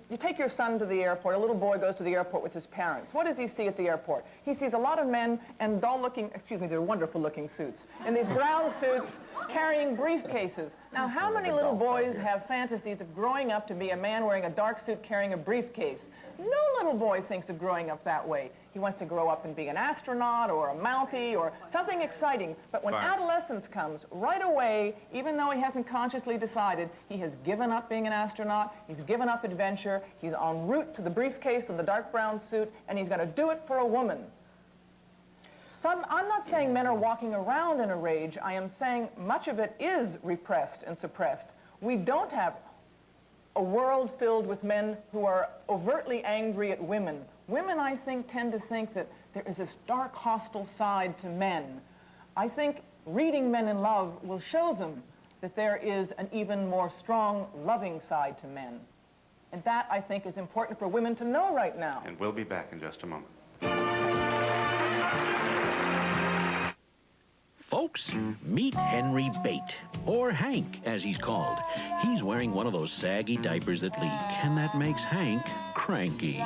you take your son to the airport. A little boy goes to the airport with his parents. What does he see at the airport? He sees a lot of men in dull-looking, they're wonderful-looking suits, in these brown suits carrying briefcases. Now, how many little boys have fantasies of growing up to be a man wearing a dark suit carrying a briefcase? No little boy thinks of growing up that way. He wants to grow up and be an astronaut or a Mountie or something exciting. But when adolescence comes, right away, even though he hasn't consciously decided, he has given up being an astronaut, he's given up adventure, he's en route to the briefcase and the dark brown suit, and he's going to do it for a woman. I'm not saying men are walking around in a rage. I am saying much of it is repressed and suppressed. We don't have a world filled with men who are overtly angry at women. Women, I think, tend to think that there is this dark, hostile side to men. I think reading Men in Love will show them that there is an even more strong, loving side to men. And that, I think, is important for women to know right now. And we'll be back in just a moment. Folks, meet Henry Bate, or Hank, as he's called. He's wearing one of those saggy diapers that leak, and that makes Hank cranky.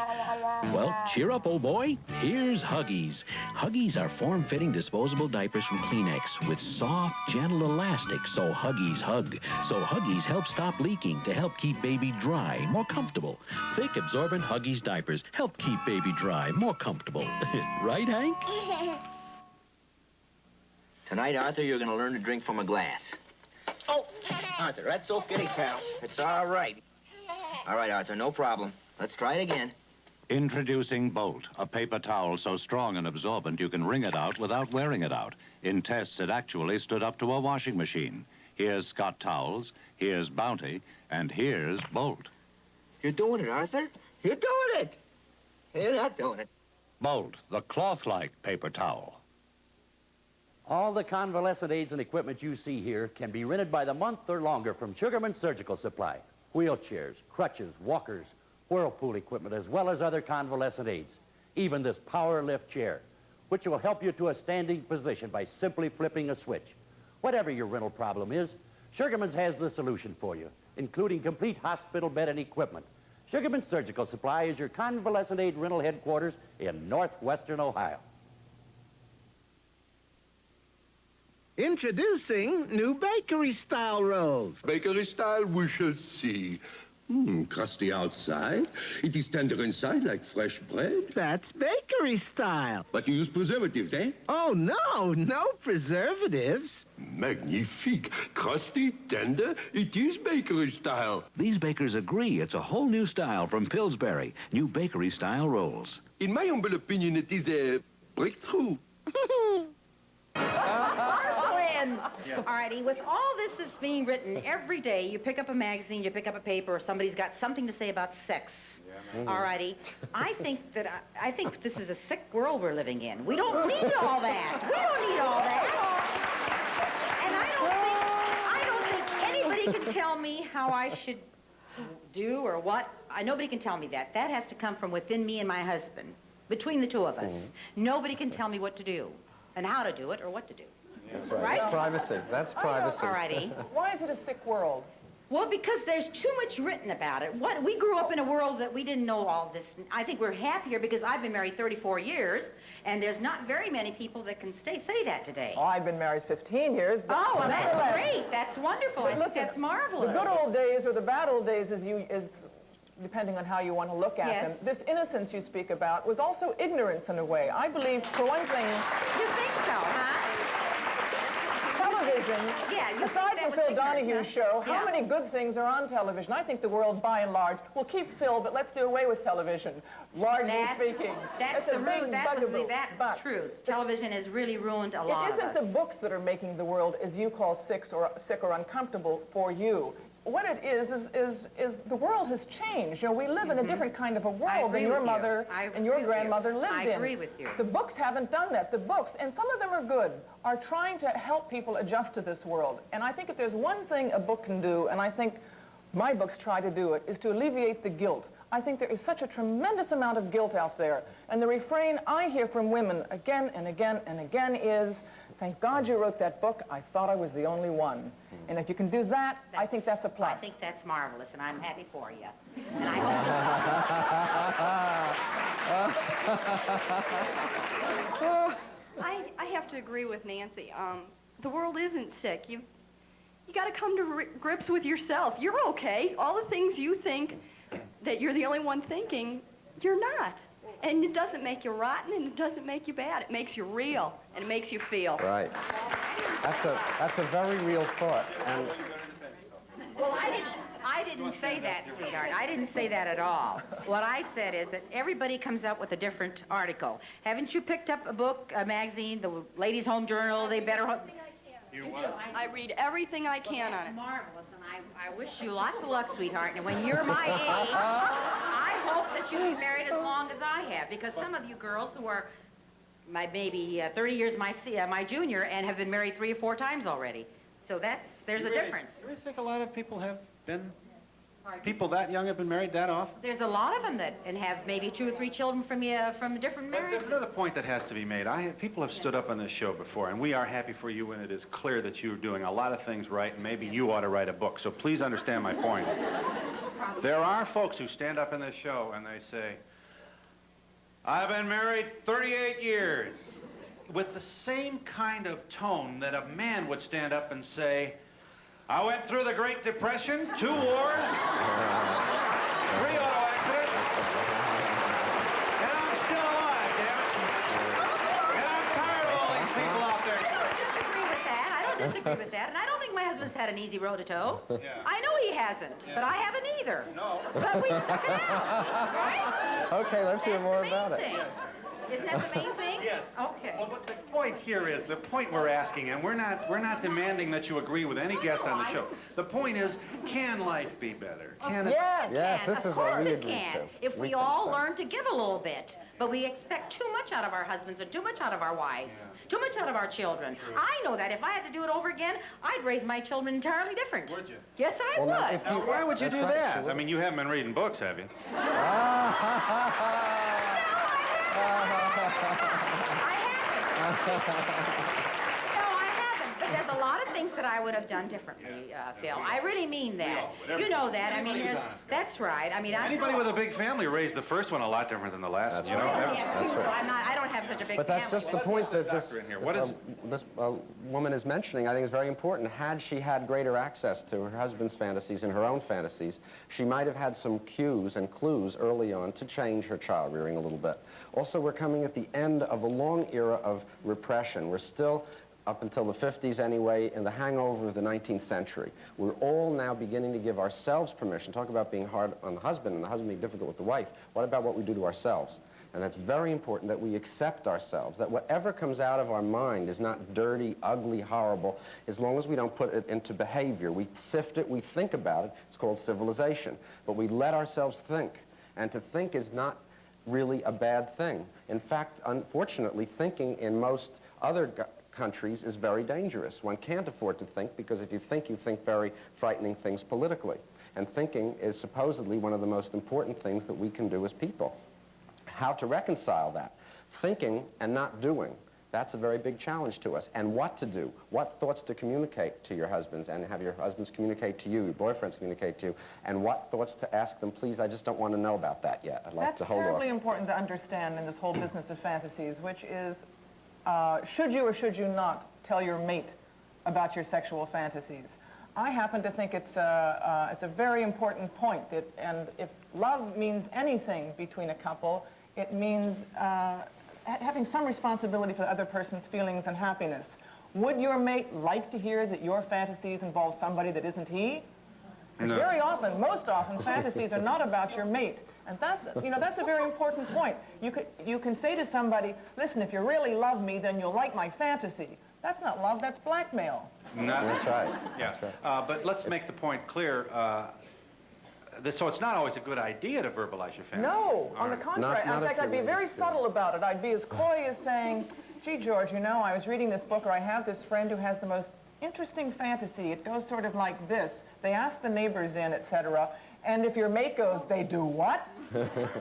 Well, cheer up, old boy. Here's Huggies. Huggies are form-fitting disposable diapers from Kleenex with soft, gentle elastic, so Huggies hug. So Huggies help stop leaking to help keep baby dry, more comfortable. Thick, absorbent Huggies diapers help keep baby dry, more comfortable. Right, Hank? Tonight, Arthur, you're going to learn to drink from a glass. Oh, Arthur, that's okay, pal. It's all right. All right, Arthur, no problem. Let's try it again. Introducing Bolt, a paper towel so strong and absorbent you can wring it out without wearing it out. In tests, it actually stood up to a washing machine. Here's Scott Towels, here's Bounty, and here's Bolt. You're doing it, Arthur. You're doing it. You're not doing it. Bolt, the cloth-like paper towel. All the convalescent aids and equipment you see here can be rented by the month or longer from Sugarman Surgical Supply. Wheelchairs, crutches, walkers, whirlpool equipment, as well as other convalescent aids. Even this power lift chair, which will help you to a standing position by simply flipping a switch. Whatever your rental problem is, Sugarman's has the solution for you, including complete hospital bed and equipment. Sugarman Surgical Supply is your convalescent aid rental headquarters in northwestern Ohio. Introducing new bakery-style rolls. Bakery style, we shall see. Crusty outside. It is tender inside like fresh bread. That's bakery style. But you use preservatives, eh? Oh, no preservatives. Magnifique. Crusty, tender, it is bakery style. These bakers agree it's a whole new style from Pillsbury. New bakery-style rolls. In my humble opinion, it is a breakthrough. All righty, with all this that's being written every day, you pick up a magazine, you pick up a paper, somebody's got something to say about sex. All righty, I think this is a sick world we're living in. We don't need all that. We don't need all that. And I don't think anybody can tell me how I should do or what. Nobody can tell me that. That has to come from within me and my husband, between the two of us. Nobody can tell me what to do and how to do it or what to do. That's right. That's privacy. That's privacy. All righty. Why is it a sick world? Well, because there's too much written about it. We grew up in a world that we didn't know all this. I think we're happier because I've been married 34 years, and there's not very many people that can say that today. Oh, I've been married 15 years. But oh, well, that's great. That's wonderful. But listen, that's marvelous. The good old days or the bad old days is depending on how you want to look at them. This innocence you speak about was also ignorance in a way. I believe, for one thing... You think so, huh? Television, aside from Phil Donahue's show, how many good things are on television? I think the world, by and large, will keep Phil, but let's do away with television, largely speaking. That's a big bugaboo. That's true. Television has really ruined a lot of us. It isn't the books that are making the world, as you call, sick or uncomfortable for you. What it is the world has changed. You know, we live in a different kind of a world than your mother and your grandmother lived in. I agree with you. The books haven't done that. The books, and some of them are good, are trying to help people adjust to this world. And I think if there's one thing a book can do, and I think my books try to do it, is to alleviate the guilt. I think there is such a tremendous amount of guilt out there. And the refrain I hear from women again and again and again is, thank God you wrote that book. I thought I was the only one. And if you can do that, I think that's a plus. I think that's marvelous, and I'm happy for you. And I have to agree with Nancy. The world isn't sick. You got to come to grips with yourself. You're okay. All the things you think that you're the only one thinking, you're not. And it doesn't make you rotten, and it doesn't make you bad. It makes you real, and it makes you feel. Right. That's a very real thought. And well, I didn't say that, sweetheart. I didn't say that at all. What I said is that everybody comes up with a different article. Haven't you picked up a book, a magazine, the Ladies' Home Journal, They Better... I read everything I can on it. Marvelous, and I wish you lots of luck, sweetheart. And when you're my age, I hope that you be married as long as I have, because some of you girls who are maybe 30 years my junior and have been married 3 or 4 times already. So there's a difference. Do you think a lot of people have been... People that young have been married that often? There's a lot of them that have maybe 2 or 3 children from different marriages. There's another point that has to be made. People have stood up on this show before, and we are happy for you when it is clear that you're doing a lot of things right, and maybe you ought to write a book. So please understand my point. There are folks who stand up in this show and they say, I've been married 38 years, with the same kind of tone that a man would stand up and say, I went through the Great Depression, 2 wars, 3 auto accidents, and I'm still alive, damn it. And I'm tired of all these people out there. I don't disagree with that. I don't disagree with that. And I don't think my husband's had an easy road to toe. Yeah. I know he hasn't, but I haven't either. No. But we stuck it out, right? Okay, let's hear more about it. Isn't that the main thing? Yes. Okay. Well, but the point here is, the point we're asking, and we're not demanding that you agree with any guest on the show. The point is, can life be better? Can it? Yes, this is what we agreed to. If we all learn to give a little bit, but we expect too much out of our husbands or too much out of our wives, too much out of our children. I know that if I had to do it over again, I'd raise my children entirely different. Would you? Yes, I would. Now, why would you do that? I mean, you haven't been reading books, have you? No, I haven't. But there's a lot of things that I would have done differently, Phil. I really mean that. You know that. I mean, that's right. I mean, Anybody with a big family raised the first one a lot different than the last. That's you know? right. That's right. I don't have such a big But that's family. just the point that this woman is mentioning, I think, is very important. Had she had greater access to her husband's fantasies and her own fantasies, she might have had some cues and clues early on to change her child rearing a little bit. Also, we're coming at the end of a long era of repression. We're still, up until the 50s anyway, in the hangover of the 19th century. We're all now beginning to give ourselves permission. Talk about being hard on the husband and the husband being difficult with the wife. What about what we do to ourselves? And that's very important that we accept ourselves, that whatever comes out of our mind is not dirty, ugly, horrible, as long as we don't put it into behavior. We sift it, we think about it. It's called civilization. But we let ourselves think. And to think is not really a bad thing. In fact, unfortunately, thinking in most other countries is very dangerous. One can't afford to think because if you think very frightening things politically. And thinking is supposedly one of the most important things that we can do as people. How to reconcile that? Thinking and not doing. That's a very big challenge to us. And what to do, what thoughts to communicate to your husbands and have your husbands communicate to you, your boyfriends communicate to you, and what thoughts to ask them, please, I just don't want to know about that yet. I'd like to hold off. That's terribly important to understand in this whole business of fantasies, which is, should you or should you not tell your mate about your sexual fantasies? I happen to think it's a very important point, and if love means anything between a couple, it means having some responsibility for the other person's feelings and happiness. Would your mate like to hear that your fantasies involve somebody that isn't he? Because very often, most often, fantasies are not about your mate. And that's, that's a very important point. You can say to somebody, listen, if you really love me, then you'll like my fantasy. That's not love, that's blackmail. That's right. Yeah. That's right. But let's make the point clear. So it's not always a good idea to verbalize your fantasy. No, on the contrary. In fact, I'd be very subtle about it. I'd be as coy as saying, gee, George, I was reading this book, or I have this friend who has the most interesting fantasy. It goes sort of like this. They ask the neighbors in, etc., and if your mate goes, they do what?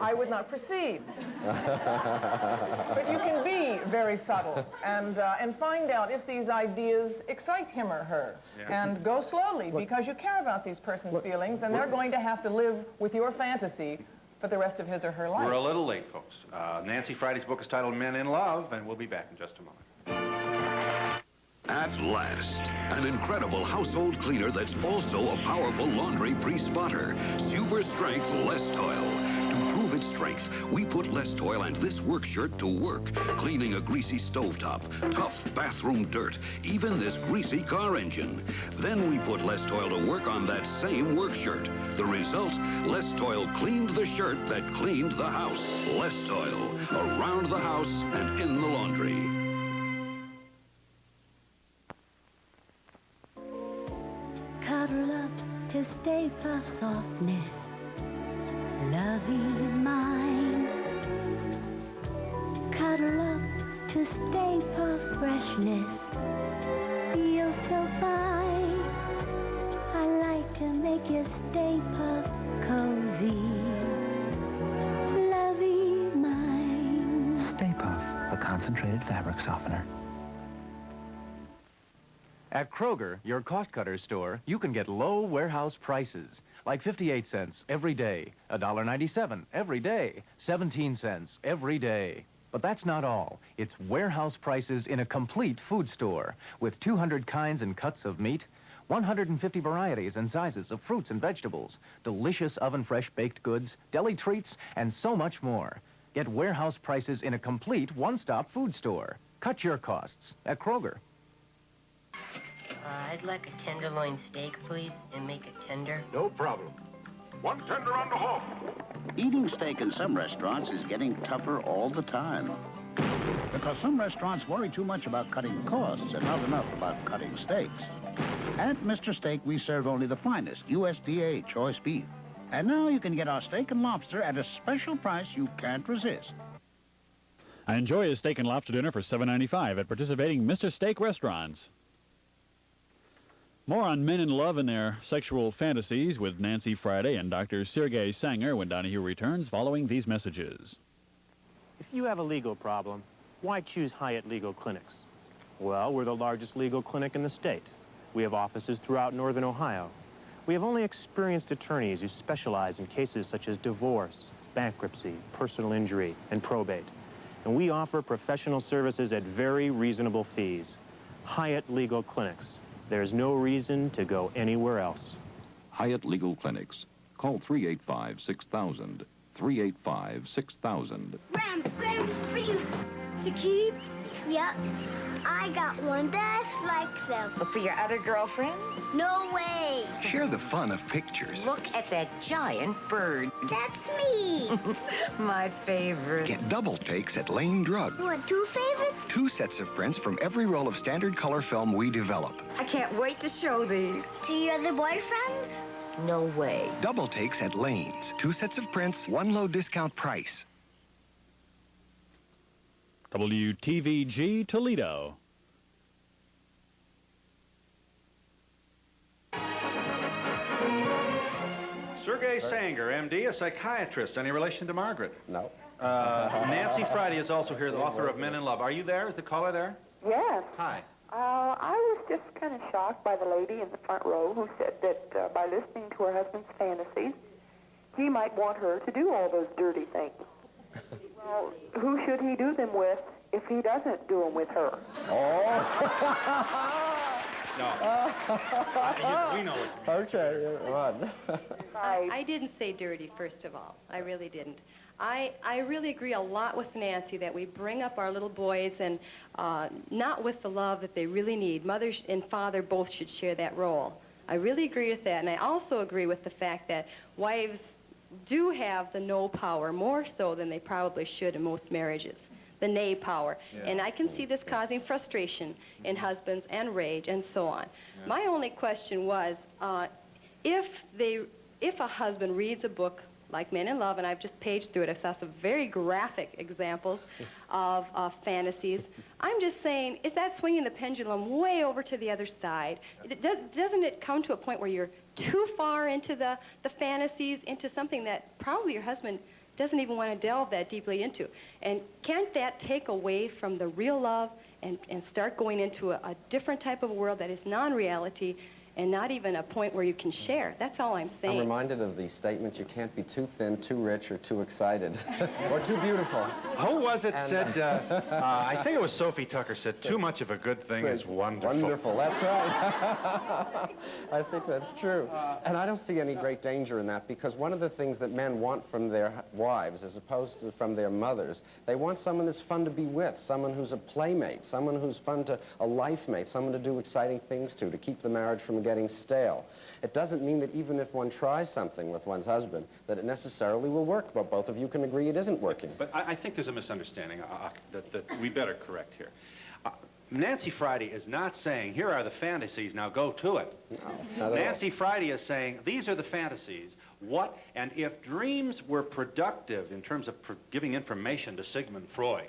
I would not proceed. But you can be very subtle and find out if these ideas excite him or her. Yeah. And go slowly, because you care about these person's feelings, and they're going to have to live with your fantasy for the rest of his or her life. We're a little late, folks. Nancy Friday's book is titled Men in Love, and we'll be back in just a moment. At last, an incredible household cleaner that's also a powerful laundry pre-spotter. Super strength less toil. To prove its strength, we put less toil and this work shirt to work, cleaning a greasy stovetop, tough bathroom dirt, even this greasy car engine. Then we put less toil to work on that same work shirt. The result, less toil cleaned the shirt that cleaned the house. Less toil around the house and in the laundry. Cuddle up to Stay Puft softness, lovey mine. Cuddle up to Stay Puft freshness, feel so fine. I like to make you Stay Puft cozy, lovey mine. Stay Puft, the concentrated fabric softener. At Kroger, your cost-cutter store, you can get low warehouse prices, like 58 cents every day, $1.97 every day, 17 cents every day. But that's not all. It's warehouse prices in a complete food store, with 200 kinds and cuts of meat, 150 varieties and sizes of fruits and vegetables, delicious oven-fresh baked goods, deli treats, and so much more. Get warehouse prices in a complete one-stop food store. Cut your costs at Kroger. I'd like a tenderloin steak, please, and make it tender. No problem. One tender on the hook. Eating steak in some restaurants is getting tougher all the time. Because some restaurants worry too much about cutting costs and not enough about cutting steaks. At Mr. Steak, we serve only the finest USDA choice beef. And now you can get our steak and lobster at a special price you can't resist. Enjoy a steak and lobster dinner for $7.95 at participating Mr. Steak restaurants. More on men in love and their sexual fantasies with Nancy Friday and Dr. Sergei Sanger when Donahue returns following these messages. If you have a legal problem, why choose Hyatt Legal Clinics? Well, we're the largest legal clinic in the state. We have offices throughout northern Ohio. We have only experienced attorneys who specialize in cases such as divorce, bankruptcy, personal injury, and probate. And we offer professional services at very reasonable fees. Hyatt Legal Clinics. There's no reason to go anywhere else. Hyatt Legal Clinics. Call 385-6000. 385-6000. Ram, for you to keep? Yep. I got one just like them. For your other girlfriends? No way. Share the fun of pictures. Look at that giant bird. That's me. My favorite. Get double takes at Lane Drug. You want two favorites? 2 sets of prints from every roll of standard color film we develop. I can't wait to show these. To your other boyfriends? No way. Double takes at Lane's. 2 sets of prints, 1 low discount price. WTVG Toledo. Sergei Sanger, MD, a psychiatrist. Any relation to Margaret? No. Nancy Friday is also here, the author of Men in Love. Are you there? Is the caller there? Yes. Hi. I was just kind of shocked by the lady in the front row who said that by listening to her husband's fantasies, he might want her to do all those dirty things. Well, who should he do them with if he doesn't do them with her? No. We know it. Okay, run. I didn't say dirty, first of all. I really didn't. I really agree a lot with Nancy that we bring up our little boys and not with the love that they really need. Mother and father both should share that role. I really agree with that. And I also agree with the fact that wives do have the no power, more so than they probably should in most marriages. The nay power. Yeah. And I can see this causing frustration in husbands and rage and so on. Yeah. My only question was, if a husband reads a book like Men in Love, and I've just paged through it, I saw some very graphic examples of fantasies. I'm just saying, is that swinging the pendulum way over to the other side? Doesn't it come to a point where you're too far into the fantasies, into something that probably your husband doesn't even want to delve that deeply into? And can't that take away from the real love and start going into a different type of world that is non-reality and not even a point where you can share? That's all I'm saying. I'm reminded of the statement, you can't be too thin, too rich, or too excited, or too beautiful. Who was it said, I think it was Sophie Tucker said, too much of a good thing is wonderful. Wonderful, that's right. I think that's true. And I don't see any great danger in that, because one of the things that men want from their wives, as opposed to from their mothers, they want someone that's fun to be with, someone who's a playmate, someone who's fun to, a life mate, someone to do exciting things to keep the marriage from getting stale. It doesn't mean that even if one tries something with one's husband, that it necessarily will work, but both of you can agree it isn't working. But I think there's a misunderstanding that we better correct here. Nancy Friday is not saying, here are the fantasies, now go to it. No, Nancy Friday is saying, these are the fantasies. What, and if dreams were productive in terms of giving information to Sigmund Freud,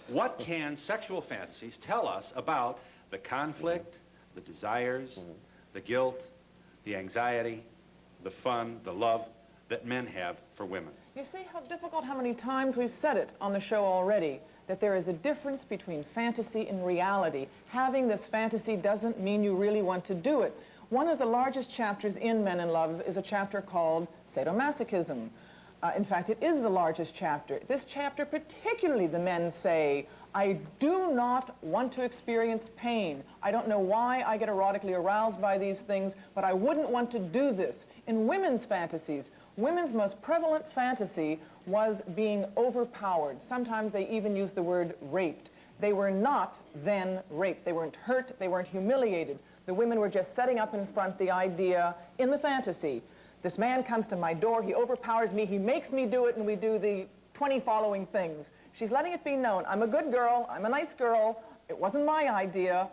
what can sexual fantasies tell us about the conflict, the desires, the guilt, the anxiety, the fun, the love that men have for women? You see how many times we've said it on the show already, that there is a difference between fantasy and reality. Having this fantasy doesn't mean you really want to do it. One of the largest chapters in Men in Love is a chapter called Sadomasochism. In fact, it is the largest chapter. This chapter, particularly, the men say, I do not want to experience pain. I don't know why I get erotically aroused by these things, but I wouldn't want to do this. In women's fantasies, women's most prevalent fantasy was being overpowered. Sometimes they even used the word raped. They were not then raped. They weren't hurt. They weren't humiliated. The women were just setting up in front the idea in the fantasy. This man comes to my door, he overpowers me, he makes me do it, and we do the 20 following things. She's letting it be known, I'm a good girl, I'm a nice girl, it wasn't my idea.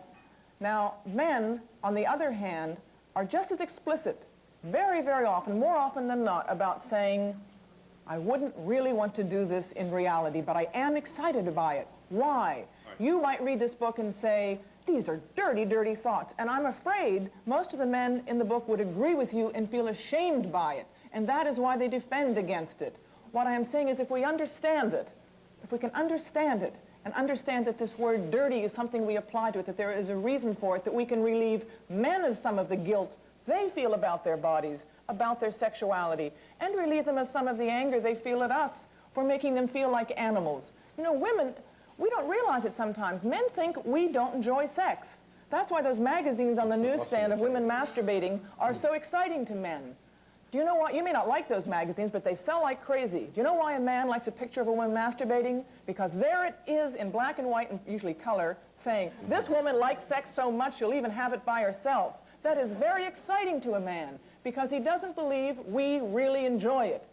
Now, men, on the other hand, are just as explicit, very, very often, more often than not, about saying, I wouldn't really want to do this in reality, but I am excited by it. Why? You might read this book and say, these are dirty, dirty thoughts. And I'm afraid most of the men in the book would agree with you and feel ashamed by it. And that is why they defend against it. What I am saying is if we understand it, if we can understand it and understand that this word dirty is something we apply to it, that there is a reason for it, that we can relieve men of some of the guilt they feel about their bodies, about their sexuality, and relieve them of some of the anger they feel at us for making them feel like animals. You know, women, we don't realize it sometimes. Men think we don't enjoy sex. That's why those magazines on the newsstand of women masturbating are so exciting to men. Do you know what? You may not like those magazines, but they sell like crazy. Do you know why a man likes a picture of a woman masturbating? Because there it is in black and white, and usually color, saying, this woman likes sex so much she'll even have it by herself. That is very exciting to a man, because he doesn't believe we really enjoy it.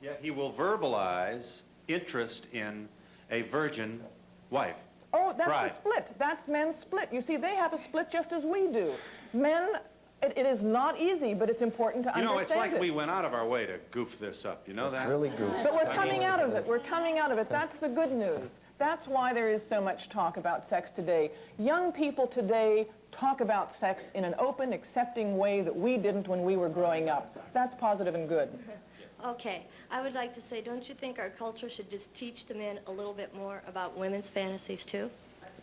Yet he will verbalize interest in a virgin wife. Oh, that's Bride. the split. That's men's split. You see, they have a split just as we do. Men, it is not easy, but it's important to understand it. You know, it's like we went out of our way to goof this up. You know that? It's really goofy. But we're coming out of it. We're coming out of it. That's the good news. That's why there is so much talk about sex today. Young people today talk about sex in an open, accepting way that we didn't when we were growing up. That's positive and good. Okay, I would like to say, don't you think our culture should just teach the men a little bit more about women's fantasies, too?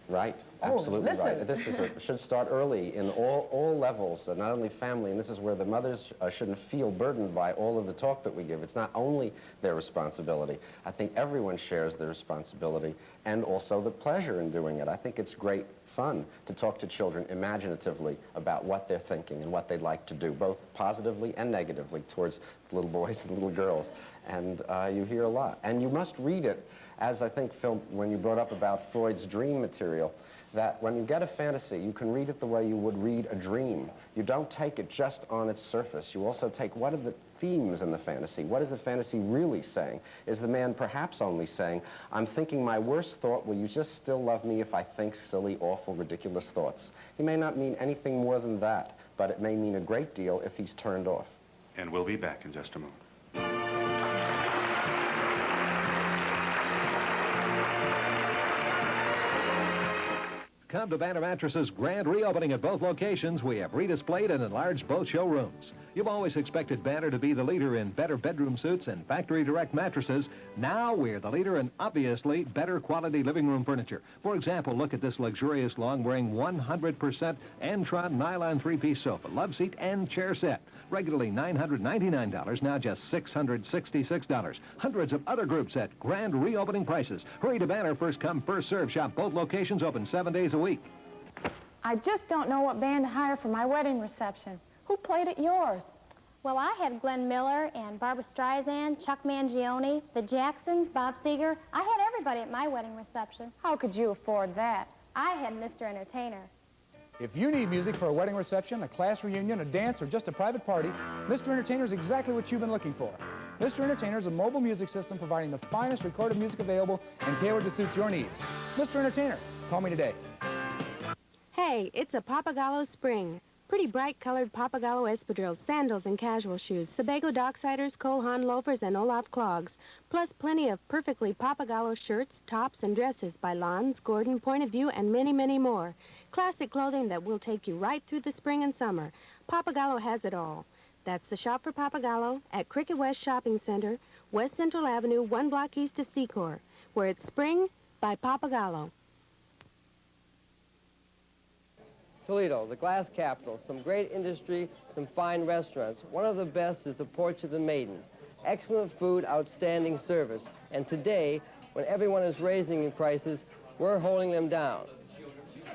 Right, Oh, absolutely listen. right. This should start early in all levels, not only family, and this is where the mothers shouldn't feel burdened by all of the talk that we give. It's not only their responsibility. I think everyone shares the responsibility and also the pleasure in doing it. I think it's great fun to talk to children imaginatively about what they're thinking and what they'd like to do, both positively and negatively towards little boys and little girls. And you hear a lot. And you must read it, as I think, Phil, when you brought up about Freud's dream material, that when you get a fantasy, you can read it the way you would read a dream. You don't take it just on its surface. You also take, what are the themes in the fantasy? What is the fantasy really saying? Is the man perhaps only saying, I'm thinking my worst thought, will you just still love me if I think silly, awful, ridiculous thoughts? He may not mean anything more than that, but it may mean a great deal if he's turned off. And we'll be back in just a moment. Come to Banner Mattresses' grand reopening at both locations. We have redisplayed and enlarged both showrooms. You've always expected Banner to be the leader in better bedroom suits and factory direct mattresses. Now we're the leader in obviously better quality living room furniture. For example, look at this luxurious long-wearing 100% Antron nylon three-piece sofa, love seat, and chair set. Regularly $999, now just $666. Hundreds of other groups at grand reopening prices. Hurry to Banner, first come, first serve. Shop both locations, open 7 days a week. I just don't know what band to hire for my wedding reception. Who played at yours? Well, I had Glenn Miller and Barbara Streisand, Chuck Mangione, the Jacksons, Bob Seger. I had everybody at my wedding reception. How could you afford that? I had Mr. Entertainer. If you need music for a wedding reception, a class reunion, a dance, or just a private party, Mr. Entertainer is exactly what you've been looking for. Mr. Entertainer is a mobile music system providing the finest recorded music available and tailored to suit your needs. Mr. Entertainer, call me today. Hey, it's a Papagallo Spring. Pretty bright-colored Papagallo espadrilles, sandals, and casual shoes, Sebago Docksiders, Cole Haan loafers, and Olaf clogs. Plus plenty of perfectly Papagallo shirts, tops, and dresses by Lons, Gordon, Point of View, and many, many more. Classic clothing that will take you right through the spring and summer. Papagallo has it all. That's the shop for Papagallo at Cricket West Shopping Center, West Central Avenue, 1 block east of Secor, where it's spring by Papagallo. Toledo, the glass capital, some great industry, some fine restaurants. One of the best is the Porch of the Maidens. Excellent food, outstanding service. And today, when everyone is raising in prices, we're holding them down.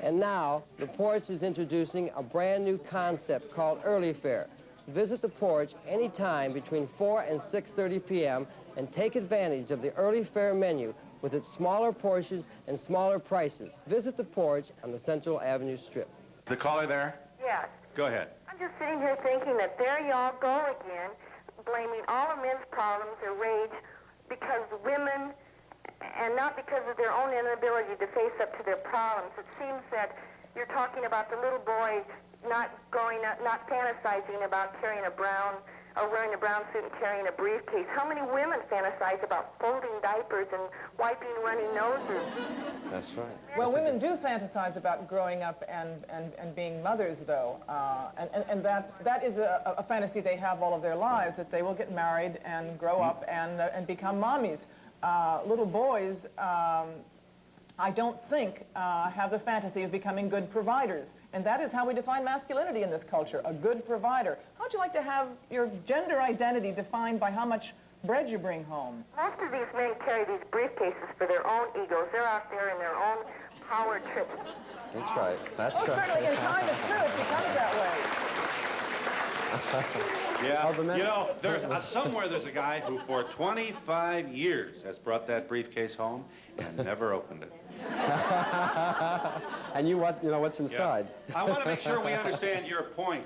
And now, the Porch is introducing a brand new concept called Early Fare. Visit the Porch anytime between 4 and 6:30 p.m. and take advantage of the Early Fare menu with its smaller portions and smaller prices. Visit the Porch on the Central Avenue Strip. The caller there? Yes. Go ahead. I'm just sitting here thinking that there y'all go again, blaming all of men's problems or rage because women, and not because of their own inability to face up to their problems. It seems that you're talking about the little boy not fantasizing about carrying a brown, or wearing a brown suit and carrying a briefcase. How many women fantasize about folding diapers and wiping runny noses? That's right. Well, women do fantasize about growing up and being mothers, though. And that is a fantasy they have all of their lives, that they will get married and grow up and become mommies. Little boys I don't think, have the fantasy of becoming good providers. And that is how we define masculinity in this culture, a good provider. How'd you like to have your gender identity defined by how much bread you bring home? Most of these men carry these briefcases for their own egos. They're out there in their own power trips. That's right. That's Oh, true. certainly in time it's true. It becomes that way. Yeah, you know, somewhere there's a guy who for 25 years has brought that briefcase home and never opened it. And you know what's inside. Yeah. I want to make sure we understand your point.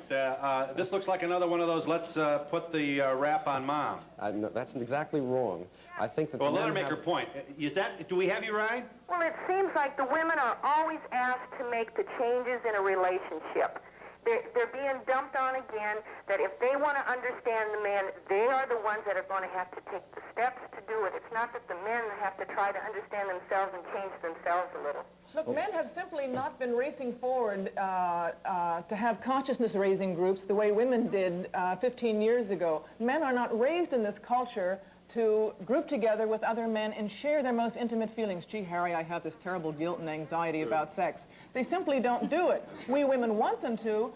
This looks like another one of those, let's put the rap on Mom. No, that's exactly wrong. I think that well, let her make her point. Do we have you right? Well, it seems like the women are always asked to make the changes in a relationship. They're being dumped on again, that if they want to understand the man, they are the ones that are going to have to take the steps to do it. It's not that the men have to try to understand themselves and change themselves a little. Look, men have simply not been racing forward to have consciousness-raising groups the way women did 15 years ago. Men are not raised in this culture to group together with other men and share their most intimate feelings. Gee, Harry, I have this terrible guilt and anxiety about sex. They simply don't do it. We women want them to.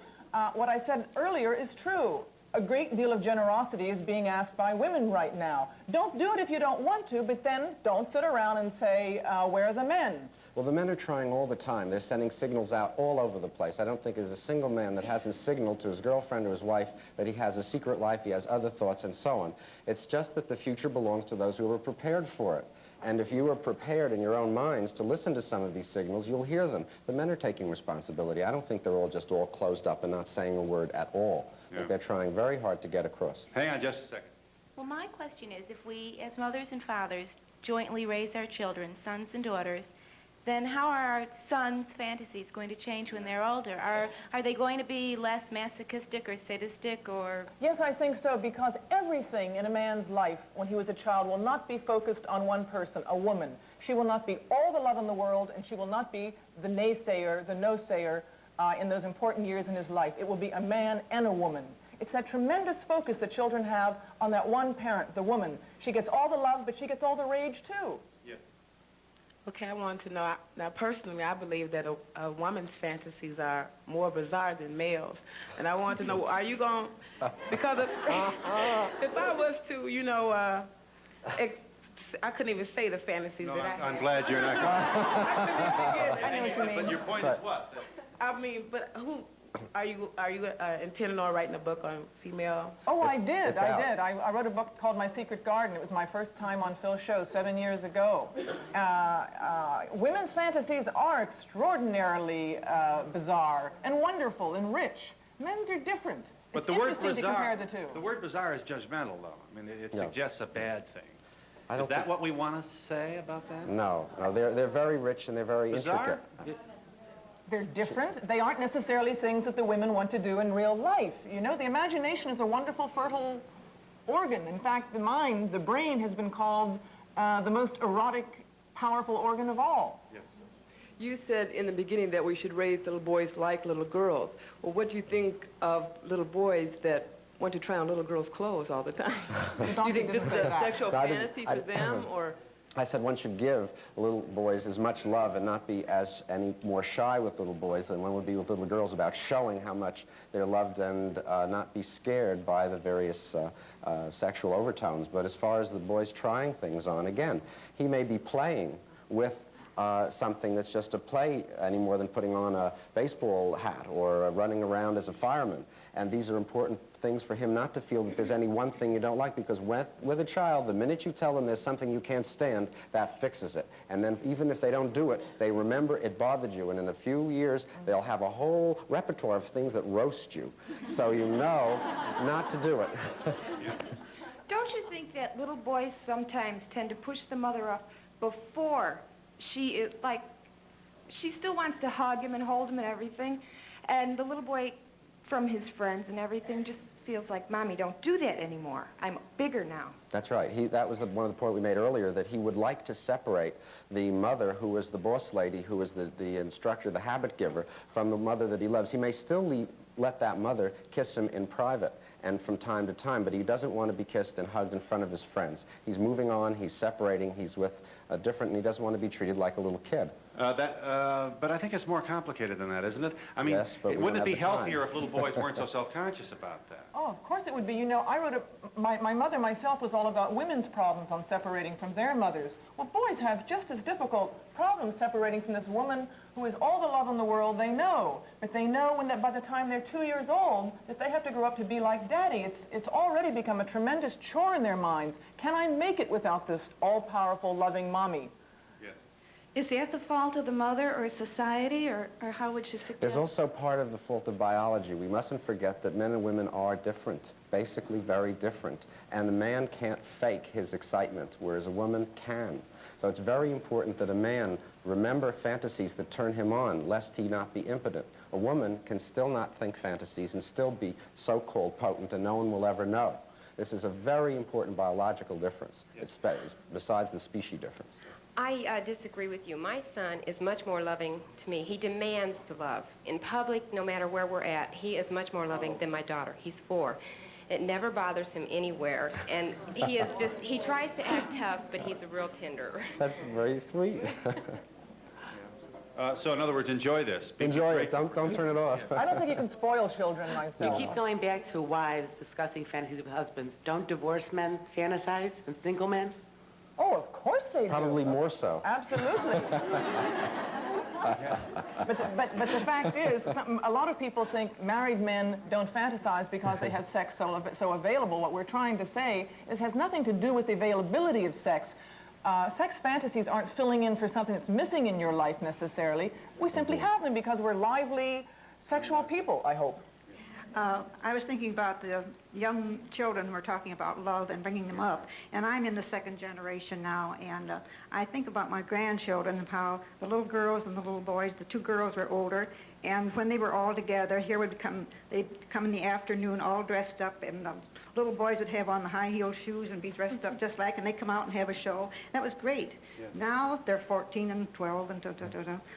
What I said earlier is true. A great deal of generosity is being asked by women right now. Don't do it if you don't want to, but then don't sit around and say, where are the men? Well, the men are trying all the time. They're sending signals out all over the place. I don't think there's a single man that hasn't signaled to his girlfriend or his wife that he has a secret life, he has other thoughts, and so on. It's just that the future belongs to those who are prepared for it. And if you are prepared in your own minds to listen to some of these signals, you'll hear them. The men are taking responsibility. I don't think they're just all closed up and not saying a word at all. I think they're trying very hard to get across. Hang on just a second. Well, my question is, if we, as mothers and fathers, jointly raise our children, sons and daughters, then how are our sons' fantasies going to change when they're older? Are they going to be less masochistic or sadistic or... Yes, I think so, because everything in a man's life when he was a child will not be focused on one person, a woman. She will not be all the love in the world, and she will not be the naysayer, the no-sayer in those important years in his life. It will be a man and a woman. It's that tremendous focus that children have on that one parent, the woman. She gets all the love, but she gets all the rage, too. Okay, I want to know, now personally, I believe that a woman's fantasies are more bizarre than males. And I want to know, are you going, because if I was to, you know, I couldn't even say the fantasies that I have. I'm glad you're not going. I know what you mean. But your point is what? I mean, but who, are you intending on writing a book on female? Oh, I did. I wrote a book called My Secret Garden. It was my first time on Phil's show 7 years ago. Women's fantasies are extraordinarily bizarre and wonderful and rich. Men's are different. But it's the word interesting to compare the two. The word bizarre is judgmental, though. I mean, it suggests a bad thing. I don't Is that what we want to say about that? No, they're very rich and they're very bizarre? intricate. They're different. They aren't necessarily things that the women want to do in real life. You know, the imagination is a wonderful, fertile organ. In fact, the mind, the brain, has been called the most erotic, powerful organ of all. Yes. You said in the beginning that we should raise little boys like little girls. Well, what do you think of little boys that want to try on little girls' clothes all the time? Do you think this is a sexual fantasy for them, or...? I said one should give little boys as much love and not be any more shy with little boys than one would be with little girls about showing how much they're loved and not be scared by the various sexual overtones. But as far as the boys trying things on, again, he may be playing with something that's just a play any more than putting on a baseball hat or running around as a fireman. And these are important things for him not to feel that there's any one thing you don't like, because with a child, the minute you tell them there's something you can't stand, that fixes it. And then even if they don't do it, they remember it bothered you, and in a few years, they'll have a whole repertoire of things that roast you. So you know not to do it. Don't you think that little boys sometimes tend to push the mother off before she is, like, she still wants to hug him and hold him and everything, and the little boy from his friends and everything just feels like, Mommy, don't do that anymore. I'm bigger now. That's right. That was one of the points we made earlier, that he would like to separate the mother who is the boss lady, who is the instructor, the habit giver, from the mother that he loves. He may still let that mother kiss him in private and from time to time, but he doesn't want to be kissed and hugged in front of his friends. He's moving on, he's separating, he's with a different, and he doesn't want to be treated like a little kid. But I think it's more complicated than that, isn't it? I mean, Yes, but we wouldn't don't it be have the time. healthier if little boys weren't so self-conscious about that? Oh, of course it would be. You know, I wrote my mother myself was all about women's problems on separating from their mothers. Well, boys have just as difficult problems separating from this woman who is all the love in the world they know. But they know when that by the time they're 2 years old that they have to grow up to be like daddy. It's already become a tremendous chore in their minds. Can I make it without this all-powerful, loving mommy? Is that the fault of the mother or society, or how would you suggest? There's also part of the fault of biology. We mustn't forget that men and women are different, basically very different. And a man can't fake his excitement, whereas a woman can. So it's very important that a man remember fantasies that turn him on, lest he not be impotent. A woman can still not think fantasies and still be so-called potent, and no one will ever know. This is a very important biological difference, besides the species difference. I disagree with you. My son is much more loving to me. He demands the love. In public, no matter where we're at, he is much more loving than my daughter. He's 4. It never bothers him anywhere. And he is just, he tries to act tough, but he's a real tender. That's very sweet. So in other words, enjoy this. Enjoy it. Don't turn it off. I don't think you can spoil children myself. You keep going back to wives discussing fantasies with husbands. Don't divorced men fantasize and single men? Oh, of course they do. Probably more so. Absolutely. But the fact is, a lot of people think married men don't fantasize because they have sex so available. What we're trying to say is it has nothing to do with the availability of sex. Sex fantasies aren't filling in for something that's missing in your life necessarily. We simply have them because we're lively, sexual people, I hope. I was thinking about the young children who are talking about love and bringing them up. And I'm in the 2nd generation now, and I think about my grandchildren and how the little girls and the little boys, the 2 girls were older, and when they were all together, they'd come in the afternoon all dressed up, and the little boys would have on the high-heeled shoes and be dressed up just like, and they'd come out and have a show. That was great. Yeah. Now they're 14 and 12 and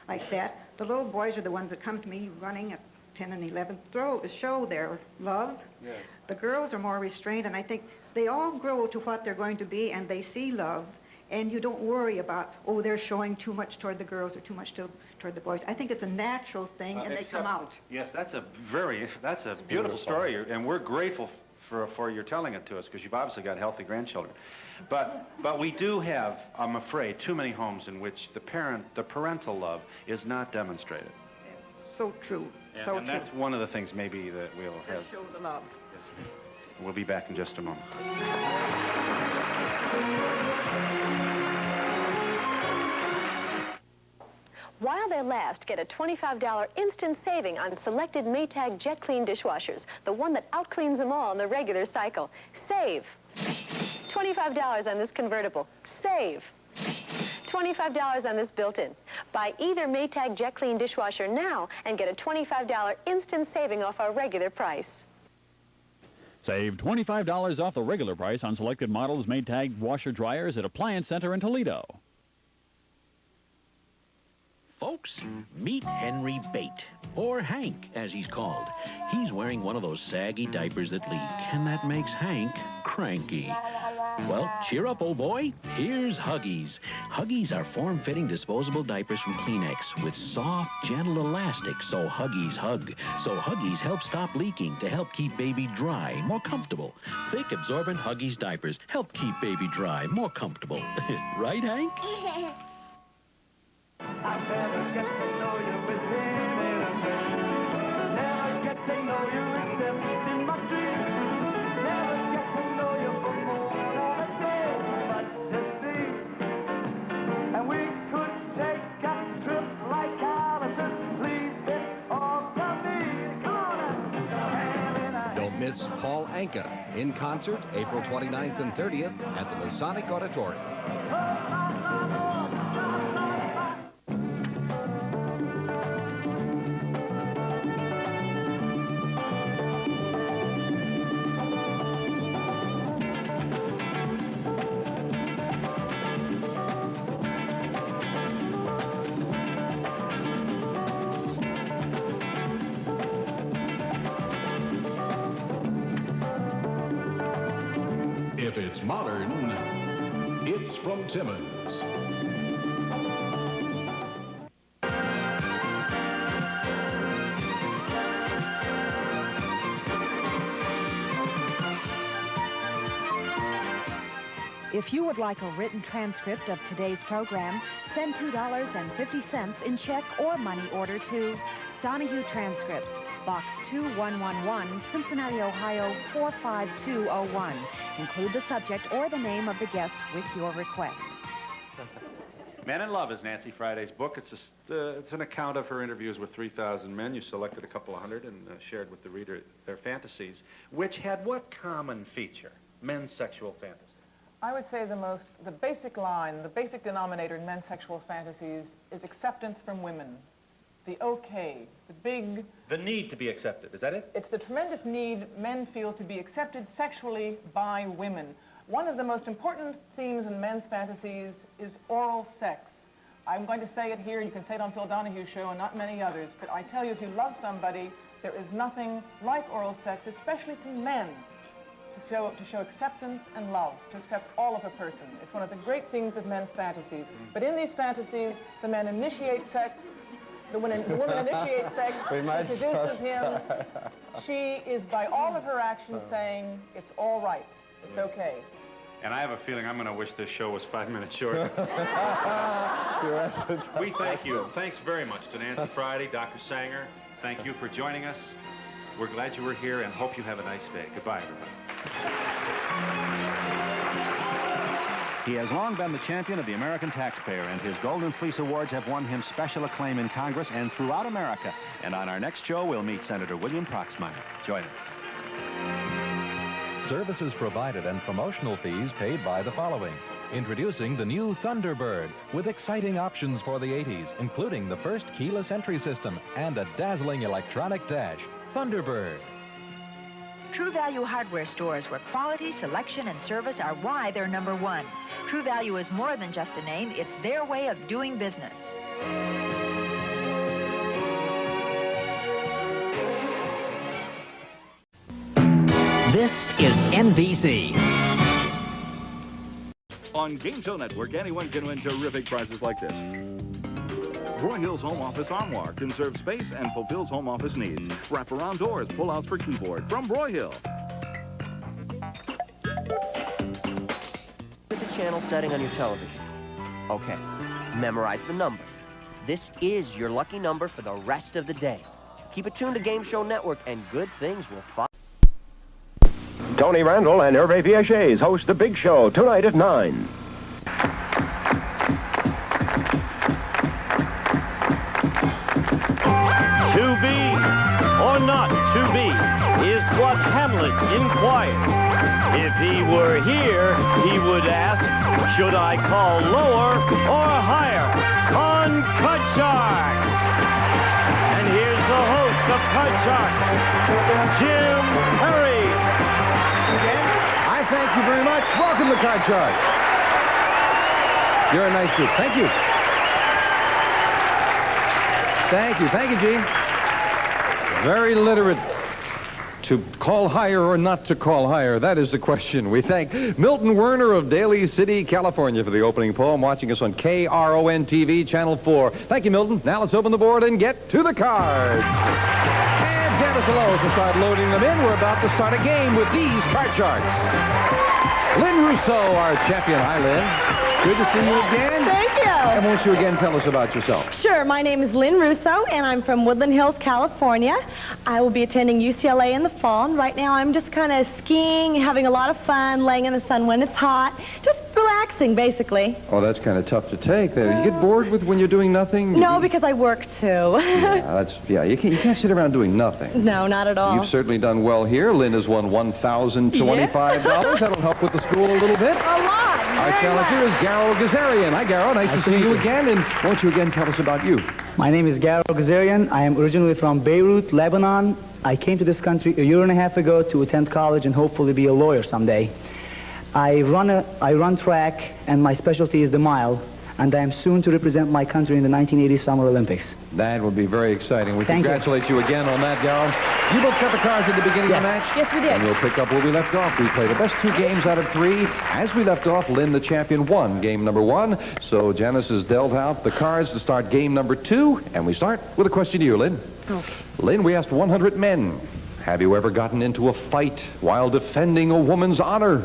like that. The little boys are the ones that come to me running at 10 and 11th show their love. Yeah. The girls are more restrained, and I think they all grow to what they're going to be, and they see love, and you don't worry about, oh, they're showing too much toward the girls or too much toward the boys. I think it's a natural thing, and they come out. Yes, that's a beautiful story, and we're grateful for your telling it to us, because you've obviously got healthy grandchildren. But we do have, I'm afraid, too many homes in which the parental love is not demonstrated. So true. And that's one of the things maybe that we'll have. Show the love. Yes. We'll be back in just a moment. While they last, get a $25 instant saving on selected Maytag Jet Clean dishwashers, the one that outcleans them all in the regular cycle. Save $25 on this convertible. Save $25 on this built-in. Buy either Maytag Jet Clean dishwasher now and get a $25 instant saving off our regular price. Save $25 off the regular price on selected models Maytag washer dryers at Appliance Center in Toledo. Folks, meet Henry Bate, or Hank, as he's called. He's wearing one of those saggy diapers that leak, and that makes Hank cranky. Well, cheer up, old boy. Here's Huggies. Huggies are form-fitting disposable diapers from Kleenex with soft, gentle elastic, so Huggies hug. So Huggies help stop leaking to help keep baby dry, more comfortable. Thick, absorbent Huggies diapers help keep baby dry, more comfortable. Right, Hank? I better get to know you within a bit. Never get to know you except in my dreams. Never get to know you for more than a day, but to see. And we could take a trip like Allison. Please it all to me. Come on. Don't miss Paul Anka in concert April 29th and 30th at the Masonic Auditorium. If it's modern, it's from Timmons. If you would like a written transcript of today's program, send $2.50 in check or money order to Donahue Transcripts, Box 2111, Cincinnati, Ohio 45201. Include the subject or the name of the guest with your request. Man in Love is Nancy Friday's book. It's an account of her interviews with 3,000 men. You selected a couple of hundred and shared with the reader their fantasies, which had what common feature? Men's sexual fantasy. I would say the basic line, the basic denominator in men's sexual fantasies is acceptance from women. The okay, the need to be accepted, is that it? It's the tremendous need men feel to be accepted sexually by women. One of the most important themes in men's fantasies is oral sex. I'm going to say it here, you can say it on Phil Donahue's show and not many others, but I tell you, if you love somebody, there is nothing like oral sex, especially to men, to show acceptance and love, to accept all of a person. It's one of the great themes of men's fantasies. But in these fantasies, the man initiates sex, the woman initiates sex, seduces him. She is, by all of her actions, saying, it's all right, it's okay. And I have a feeling I'm going to wish this show was 5 minutes shorter. We thank you. Thanks very much to Nancy Friday, Dr. Sanger. Thank you for joining us. We're glad you were here and hope you have a nice day. Goodbye, everybody. He has long been the champion of the American taxpayer, and his Golden Fleece Awards have won him special acclaim in Congress and throughout America. And on our next show, we'll meet Senator William Proxmire. Join us. Services provided and promotional fees paid by the following. Introducing the new Thunderbird with exciting options for the 80s, including the first keyless entry system and a dazzling electronic dash. Thunderbird. True Value hardware stores where quality, selection, and service are why they're #1. True Value is more than just a name, it's their way of doing business. This is NBC. On Game Show Network, anyone can win terrific prizes like this. Broyhill's Home Office Armoire conserves space and fulfills home office needs. Wraparound doors, pull-outs for keyboard from Broyhill. Put the channel setting on your television. Okay, memorize the number. This is your lucky number for the rest of the day. Keep it tuned to Game Show Network and good things will follow. Tony Randall and Hervé Villachez host The Big Show tonight at 9. To be or not to be is what Hamlet inquired. If he were here, he would ask, should I call lower or higher on Cut Shark? And here's the host of Cut Shark, Jim Perry. I thank you very much. Welcome to Cut Shark. You're a nice group. Thank you. Thank you. Thank you, Gene. Very literate. To call higher or not to call higher, that is the question. We thank Milton Werner of Daly City, California for the opening poem, watching us on KRON-TV, Channel 4. Thank you, Milton. Now let's open the board and get to the cards. And Janice Lowe's will start loading them in. We're about to start a game with these card sharks. Lynn Russo, our champion. Hi, Lynn. Good to see you again. Thank you. And won't you again tell us about yourself? Sure. My name is Lynn Russo, and I'm from Woodland Hills, California. I will be attending UCLA in the fall, and right now I'm just kind of skiing, having a lot of fun, laying in the sun when it's hot, just relaxing, basically. Oh, that's kind of tough to take. You get bored with when you're doing nothing? No, because I work too. You can't sit around doing nothing. No, not at all. You've certainly done well here. Lynn has won $1,025. Yes. That'll help with the school a little bit. A lot. Our challenger is Garo Gazarian. Hi, Garo. Nice to see you again. And won't you again tell us about you? My name is Garo Gazarian. I am originally from Beirut, Lebanon. I came to this country a year and a half ago to attend college and hopefully be a lawyer someday. I run track, and my specialty is the mile, and I am soon to represent my country in the 1980 Summer Olympics. That will be very exciting. We Thank congratulate you again on that, Garo. You both got the cards at the beginning of the match? Yes, we did. And we'll pick up where we left off. We played the best 2 games out of 3. As we left off, Lynn, the champion, won game number 1. So Janice has dealt out the cards to start game number 2. And we start with a question to you, Lynn. Okay. Lynn, we asked 100 men, have you ever gotten into a fight while defending a woman's honor?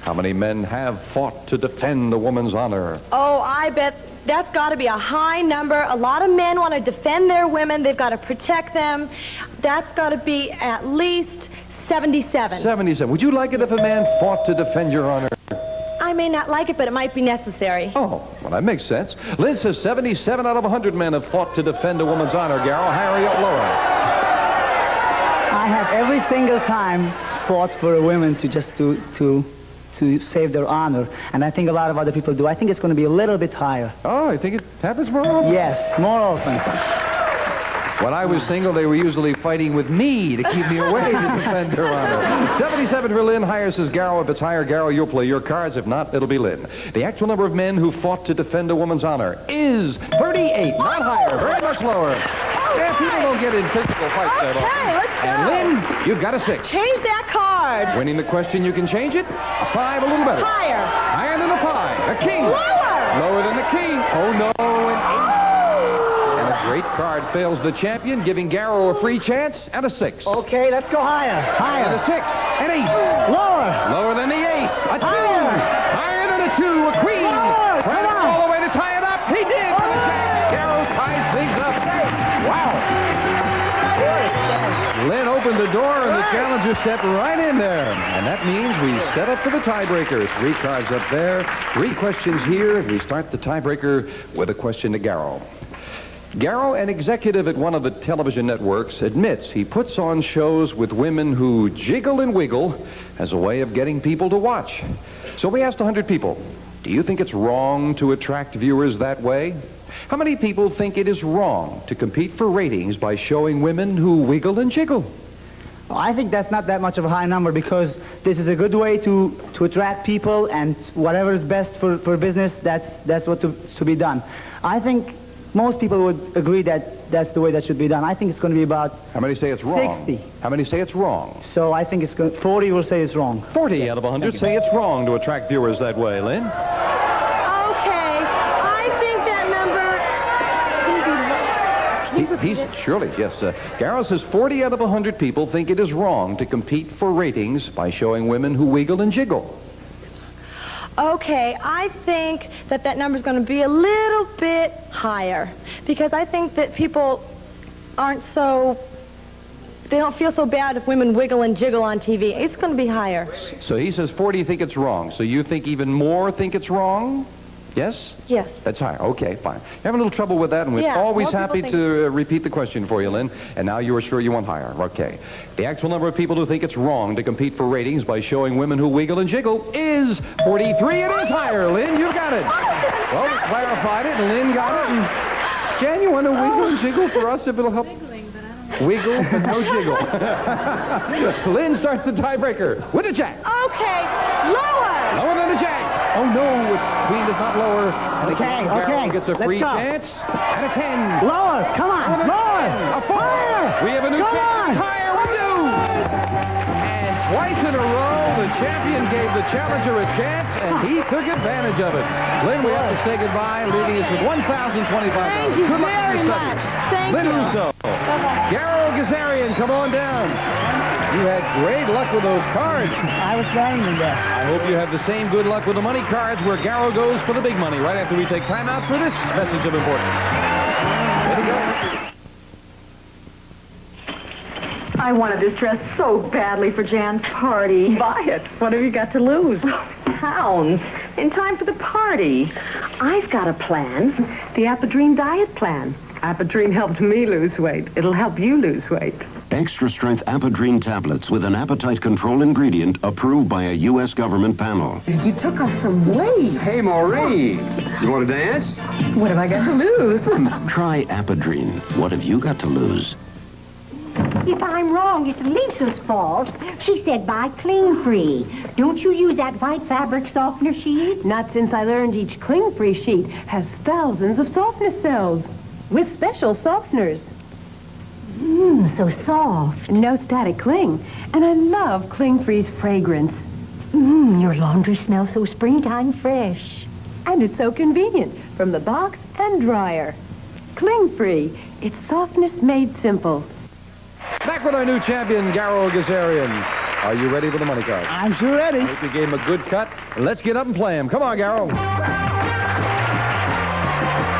How many men have fought to defend a woman's honor? Oh, I bet that's got to be a high number. A lot of men want to defend their women. They've got to protect them. That's got to be at least 77. 77. Would you like it if a man fought to defend your honor? I may not like it, but it might be necessary. Oh, well, that makes sense. Liz says 77 out of 100 men have fought to defend a woman's honor. Garrow, higher or lower? I have every single time fought for a woman to just to save their honor, and I think a lot of other people do. I think it's going to be a little bit higher. Oh, I think it happens more often? Yes, more often. When I was single, they were usually fighting with me to keep me away to defend their honor. 77 for Lynn. Higher says Garrow. If it's higher, Garrow, you'll play your cards. If not, it'll be Lynn. The actual number of men who fought to defend a woman's honor is 38. Not higher, very much lower. Yeah, people don't get in physical fights that often. Okay, let's go. And Lynn, you've got a 6. Change that card. Winning the question, you can change it. A 5, a little better. Higher. Higher than a 5. A king. Lower. Lower than the king. Oh, no, an 8. And a great card fails the champion, giving Garrow a free chance and a 6. Okay, let's go higher. Higher. And a 6. An ace. Lower. Lower than the ace. A 2. Higher. Higher than a 2. A queen. Lower. Come Right on. all the way to tie it up. He did for the jack. Garrow ties things up. Wow. Lynn opened the door, and the challenger set right in there. And that means we set up for the tiebreaker. 3 cards up there, 3 questions here. We start the tiebreaker with a question to Garrow. Garrow, an executive at one of the television networks, admits he puts on shows with women who jiggle and wiggle as a way of getting people to watch. So we asked 100 people, do you think it's wrong to attract viewers that way? How many people think it is wrong to compete for ratings by showing women who wiggle and jiggle? Well, I think that's not that much of a high number, because this is a good way to attract people, and whatever is best for business, that's what to be done. I think most people would agree that that's the way that should be done. I think it's going to be about... How many say it's wrong? 60. How many say it's wrong? So I think it's going 40 will say it's wrong. 40 out of 100 say it's wrong to attract viewers that way. Lynn? Surely, yes. Garrow says 40 out of 100 people think it is wrong to compete for ratings by showing women who wiggle and jiggle. Okay, I think that number's going to be a little bit higher, because I think that people aren't so... They don't feel so bad if women wiggle and jiggle on TV. It's going to be higher. So he says 40 think it's wrong. So you think even more think it's wrong? Yes? Yes. That's higher. Okay, fine. Having a little trouble with that, and we're Yeah, always more happy people to repeat the question for you, Lynn. And now you are sure you want higher. Okay. The actual number of people who think it's wrong to compete for ratings by showing women who wiggle and jiggle is 43. It is higher, Lynn. You got it. Well, we clarified it, and Lynn got it. And Jan, you want to wiggle and jiggle for us if it'll help? Wiggle, but no jiggle. Lynn starts the tiebreaker with a jack. Okay, lower. Lower than a jack. Oh, no, queen is not lower. And Okay, Garrow okay. gets a free chance. And a 10. Lower, come on, lower. A 4. We have a new champion. Higher, we do. And twice in a row, the champion gave the challenger a chance, and he took advantage of it. Lynn, we have to say goodbye, leaving us with $1,025. Thank you Good luck very with your much. studies. Thank Lynn you. Russo. Garrow Gazarian, come on down. You had great luck with those cards. I was playing in there. I hope you have the same good luck with the money cards, where Garrow goes for the big money right after we take time out for this message of importance. There you go. I wanted this dress so badly for Jan's party. Buy it. What have you got to lose? Pounds. In time for the party. I've got a plan. The Apodrine diet plan. Apodrine helped me lose weight. It'll help you lose weight. Extra-strength Apodrine tablets with an appetite control ingredient approved by a U.S. government panel. You took off some weight. Hey, Maureen. You want to dance? What have I got to lose? Try Apodrine. What have you got to lose? If I'm wrong, it's Lisa's fault. She said buy Cling Free. Don't you use that white fabric softener sheet? Not since I learned each Cling Free sheet has thousands of softness cells with special softeners. So soft. No static cling. And I love Cling Free's fragrance. Your laundry smells so springtime fresh. And it's so convenient from the box and dryer. Cling Free. It's softness made simple. Back with our new champion, Garrow Gazarian. Are you ready for the money card? I'm sure ready. I hope you gave him a good cut. Let's get up and play him. Come on, Garrow.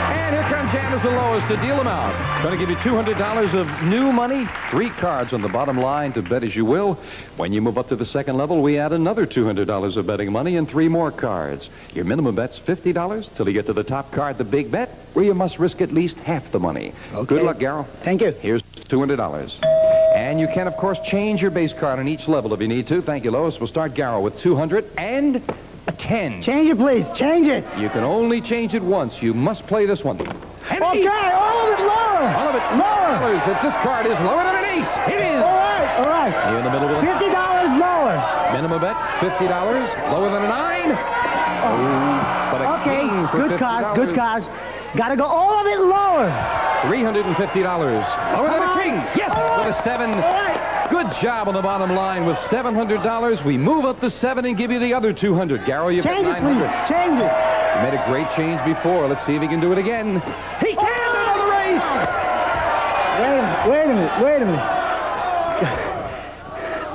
And here comes Janice and Lois to deal them out. Going to give you $200 of new money. 3 cards on the bottom line to bet as you will. When you move up to the second level, we add another $200 of betting money and 3 more cards. Your minimum bet's $50 till you get to the top card, the big bet, where you must risk at least half the money. Okay. Good luck, Garrow. Thank you. Here's $200. And you can, of course, change your base card on each level if you need to. Thank you, Lois. We'll start Garrow with 200 and a 10. Change it, please. Change it. You can only change it once. You must play this one. Okay, all of it lower. All of it lower. If this card is lower than an ace, it is. All right. You're in the middle of it. $50 lower. Minimum bet, $50. Lower than a 9. But a king for good $50. card, good cards. Gotta go all of it lower. $350. Lower than a king. Yes, with a 7. Good job on the bottom line with $700. We move up to 7 and give you the other 200. Garrow, you've got 900. Change it, please. Change it. You made a great change before. Let's see if he can do it again. He can! Another race! Wait a minute.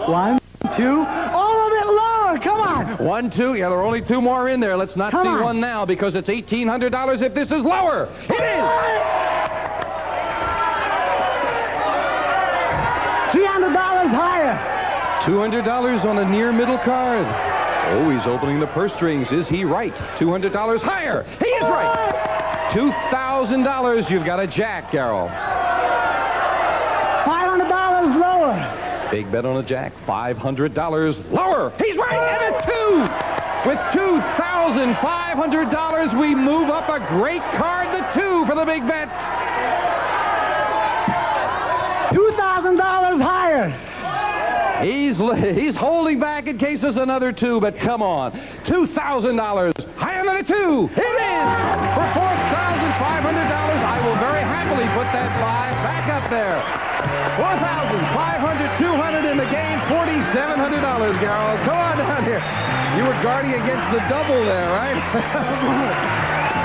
1, 2, all of it lower. Come on. 1, 2. Yeah, there are only 2 more in there. Let's not see one now because it's $1,800 if this is lower. It is! $300 higher. $200 on a near middle card. Oh, he's opening the purse strings. Is he right? $200 higher. He is right. $2,000. You've got a jack, Garrow. $500 lower. Big bet on a jack. $500 lower. He's right. And a 2. With $2,500, we move up a great card, the 2 for the big bet. $2,000 higher. He's holding back in case there's another 2, but come on. $2,000 higher than a 2. It is for $4,500. I will very happily put that live back up there. 4,500, 200 in the game, $4,700, Garrow. Come on down here. You were guarding against the double there, right?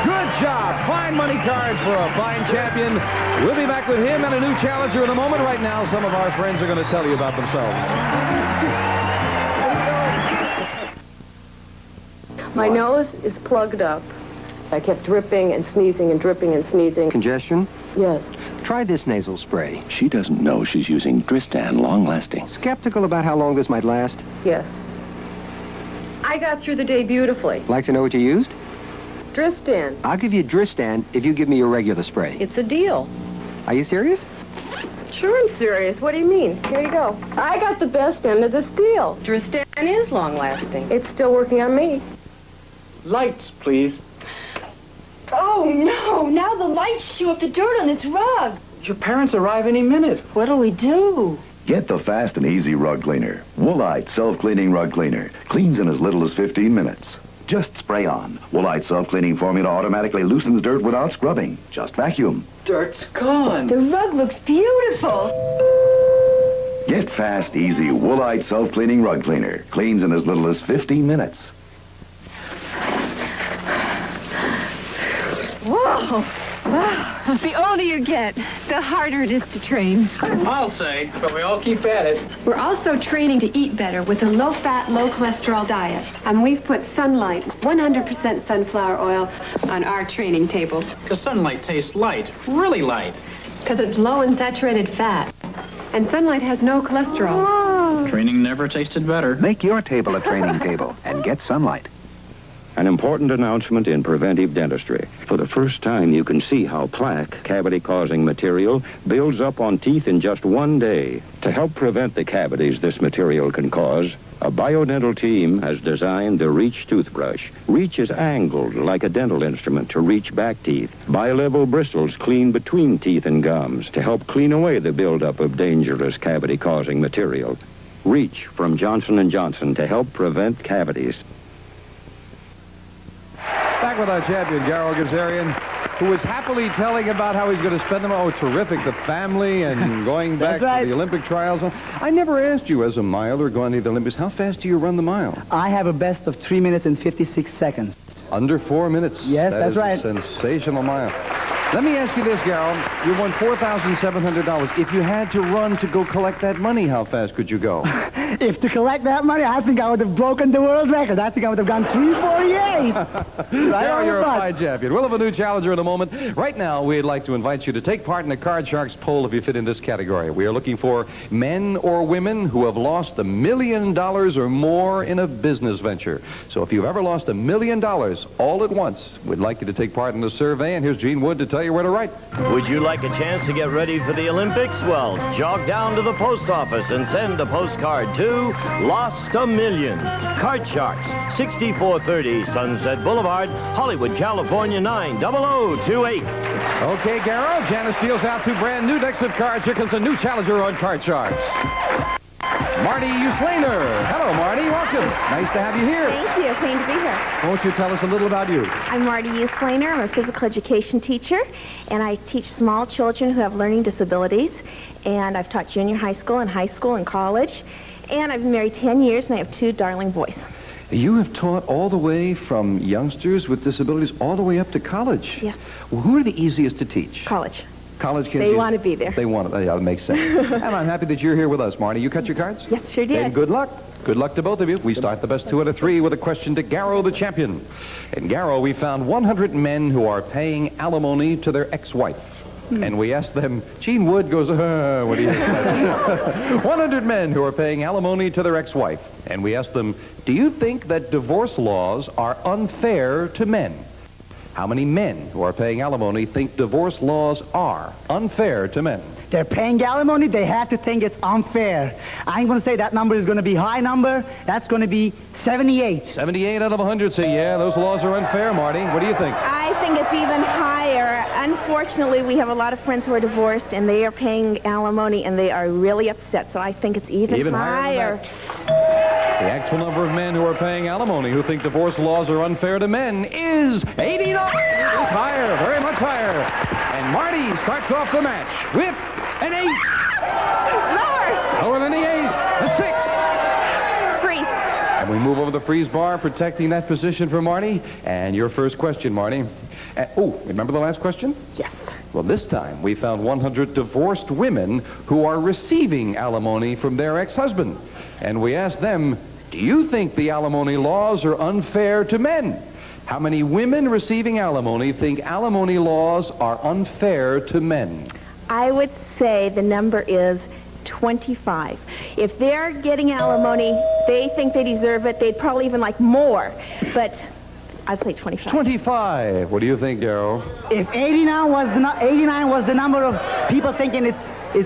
Good job. Fine money cards for a fine champion. We'll be back with him and a new challenger in a moment. Right now, some of our friends are going to tell you about themselves. My nose is plugged up. I kept dripping and sneezing and dripping and sneezing. Congestion? Yes. Try this nasal spray. She doesn't know she's using Dristan long-lasting. Skeptical about how long this might last? Yes. I got through the day beautifully. Like to know what you used? Dristan. I'll give you Dristan if you give me your regular spray. It's a deal. Are you serious? Sure I'm serious. What do you mean? Here you go. I got the best end of this deal. Dristan is long-lasting. It's still working on me. Lights, please. Oh, no. Now the lights chew up the dirt on this rug. Your parents arrive any minute. What'll we do? Get the fast and easy rug cleaner. Woolite self-cleaning rug cleaner. Cleans in as little as 15 minutes. Just spray on. Woolite self-cleaning formula automatically loosens dirt without scrubbing. Just vacuum. Dirt's gone. The rug looks beautiful. Get fast, easy Woolite self-cleaning rug cleaner. Cleans in as little as 15 minutes. Whoa! Wow. The older you get, the harder it is to train. I'll say, but we all keep at it. We're also training to eat better with a low-fat, low-cholesterol diet. And we've put Sunlight, 100% sunflower oil, on our training table. Because Sunlight tastes light, really light. Because it's low in saturated fat. And Sunlight has no cholesterol. Training never tasted better. Make your table a training table and get Sunlight. An important announcement in preventive dentistry. For the first time, you can see how plaque, cavity-causing material, builds up on teeth in just one day. To help prevent the cavities this material can cause, a biodental team has designed the Reach toothbrush. Reach is angled like a dental instrument to reach back teeth. Bi-level bristles clean between teeth and gums to help clean away the buildup of dangerous cavity-causing material. Reach from Johnson & Johnson to help prevent cavities. Back with our champion, Garrow Gazarian, who was happily telling about how he's going to spend them. Oh, terrific, the family and going back to the Olympic trials. I never asked you as a miler going to the Olympics, how fast do you run the mile? I have a best of 3 minutes and 56 seconds. Under 4 minutes. Yes, that's right. A sensational mile. Let me ask you this, Garrel. You won $4,700. If you had to run to go collect that money, how fast could you go? If to collect that money, I think I would have broken the world record. I think I would have gone 3:48. Garrel, you're a fine champion. We'll have a new challenger in a moment. Right now, we'd like to invite you to take part in the Card Sharks poll if you fit in this category. We are looking for men or women who have lost $1 million or more in a business venture. So if you've ever lost $1 million all at once, we'd like you to take part in the survey. And here's Gene Wood to tell you where to write. Would you like a chance to get ready for the Olympics? Well, jog down to the post office and send a postcard to Lost $1 Million. Card Sharks, 6430 Sunset Boulevard, Hollywood, California, 90028. Okay, Garrel, Janice deals out 2 brand new decks of cards. Here comes a new challenger on Card Sharks. Marty Uslainer. Hello, Marty. Welcome. Nice to have you here. Thank you. Pain to be here. Won't you tell us a little about you? I'm Marty Uslainer. I'm a physical education teacher, and I teach small children who have learning disabilities. And I've taught junior high school and college. And I've been married 10 years, and I have 2 darling boys. You have taught all the way from youngsters with disabilities all the way up to college. Yes. Well, who are the easiest to teach? College. College kids? They want to be there. They want it. Yeah, that makes sense. And I'm happy that you're here with us, Marty. You cut your cards? Yes, sure did. And good luck. Good luck to both of you. We start the best 2 out of 3 with a question to Garrow, the champion. In Garrow, we found 100 men who are paying alimony to their ex-wife. And we asked them, Gene Wood goes, what do you think? 100 men who are paying alimony to their ex-wife. And we asked them, do you think that divorce laws are unfair to men? How many men who are paying alimony think divorce laws are unfair to men? They're paying alimony, they have to think it's unfair. I'm going to say that number is going to be a high number. That's going to be 78. 78 out of 100 say, yeah, those laws are unfair, Marty. What do you think? I think it's even higher. Unfortunately, we have a lot of friends who are divorced, and they are paying alimony, and they are really upset. So I think it's even higher. The actual number of men who are paying alimony who think divorce laws are unfair to men is 89. It's higher, very much higher. And Marty starts off the match with an 8. Lower than the ace. A 6. Freeze. And we move over the freeze bar, protecting that position for Marty. And your first question, Marty. Remember the last question? Yes. Well, this time we found 100 divorced women who are receiving alimony from their ex-husband. And we asked them, do you think the alimony laws are unfair to men? How many women receiving alimony think alimony laws are unfair to men? I would say the number is 25. If they're getting alimony, they think they deserve it. They'd probably even like more. But I'd say 25. 25. What do you think, Darryl? If 89 was the number of people thinking it's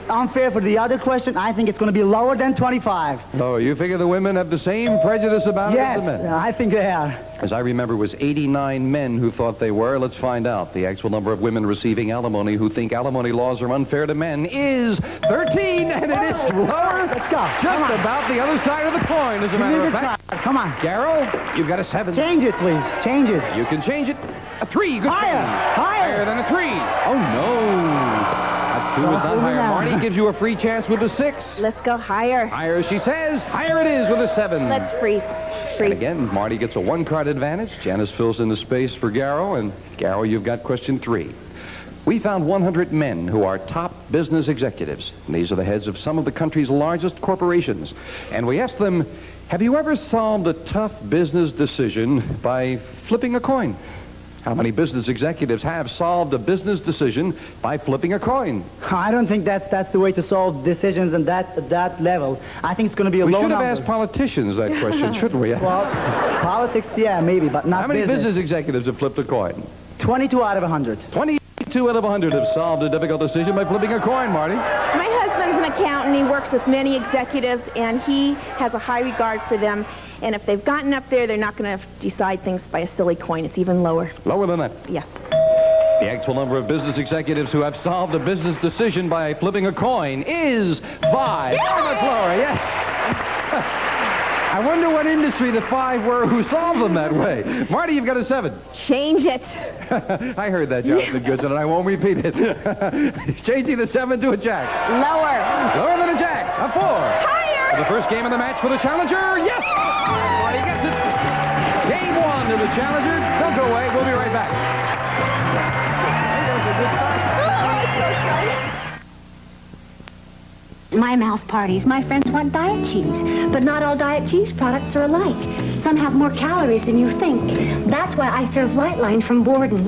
unfair for the other question, I think it's going to be lower than 25. Oh, you figure the women have the same prejudice about it as the men? Yes, I think they are. As I remember, it was 89 men who thought they were. Let's find out. The actual number of women receiving alimony who think alimony laws are unfair to men is 13, and it is lower. Let's go. Just about the other side of the coin, as a matter of fact. Come on. Darryl, you've got a 7. Change it, please. Change it. You can change it. A 3. Good higher. Higher than a 3. Oh, no. That 2 is not higher. Marty gives you a free chance with a 6. Let's go higher. Higher, she says. Higher it is with a 7. Let's freeze. And again, Marty gets a 1-card advantage. Janice fills in the space for Garrow. And Garrow, you've got question 3. We found 100 men who are top business executives. And these are the heads of some of the country's largest corporations. And we asked them, have you ever solved a tough business decision by flipping a coin? How many business executives have solved a business decision by flipping a coin? I don't think that's the way to solve decisions at that level. I think it's going to be a low number. We should have asked politicians that question, shouldn't we? Well, politics, yeah, maybe, but not How many business executives have flipped a coin? 22 out of 100. 22 out of 100 have solved a difficult decision by flipping a coin, Marty. My husband's an accountant. He works with many executives, and he has a high regard for them. And if they've gotten up there, they're not going to decide things by a silly coin. It's even lower. Lower than that? Yes. The actual number of business executives who have solved a business decision by flipping a coin is 5. Yes! Lower, yes. I wonder what industry the 5 were who solved them that way. Marty, you've got a 7. Change it. I heard that, Jonathan Goodson, and I won't repeat it. Changing the 7 to a jack. Lower. Lower than a jack. A 4. Higher. The first game of the match for the challenger. Yes! Marty gets it. Game 1 to the challenger. Don't go away. We'll be right back. my mouse parties, my friends want diet cheese. But not all diet cheese products are alike. Some have more calories than you think. That's why I serve Lightline from Borden.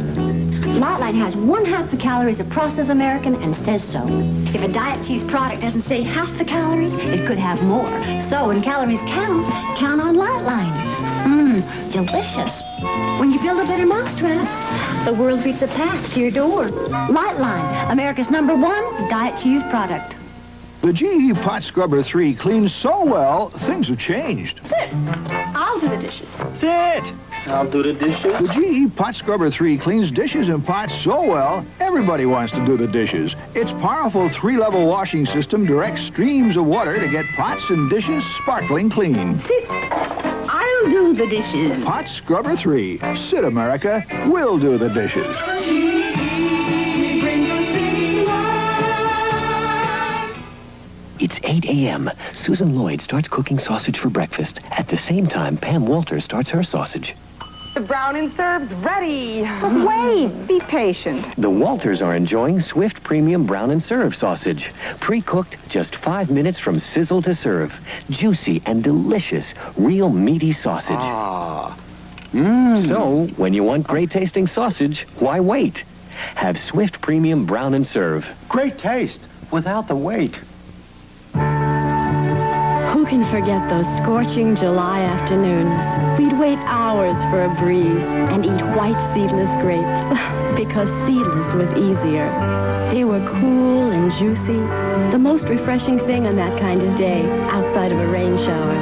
Lightline has 1/2 the calories of processed American and says so. If a diet cheese product doesn't say half the calories, it could have more. So when calories count on Lightline. Delicious. When you build a better mousetrap, the world beats a path to your door. Lightline, America's #1 diet cheese product. The GE Pot Scrubber 3 cleans so well, things have changed. Sit. I'll do the dishes. Sit! I'll do the dishes. The GE Pot Scrubber 3 cleans dishes and pots so well, everybody wants to do the dishes. Its powerful 3-level washing system directs streams of water to get pots and dishes sparkling clean. Sit. I'll do the dishes. Pot Scrubber 3. Sit, America. We'll do the dishes. It's 8 a.m. Susan Lloyd starts cooking sausage for breakfast. At the same time, Pam Walters starts her sausage. The brown and serve's ready. Wait, be patient. The Walters are enjoying Swift Premium Brown and Serve sausage. Pre-cooked, just 5 minutes from sizzle to serve. Juicy and delicious, real meaty sausage. So, when you want great-tasting sausage, why wait? Have Swift Premium Brown and Serve. Great taste, without the wait. Who can forget those scorching July afternoons? We'd wait hours for a breeze and eat white seedless grapes because seedless was easier. They were cool and juicy, the most refreshing thing on that kind of day outside of a rain shower.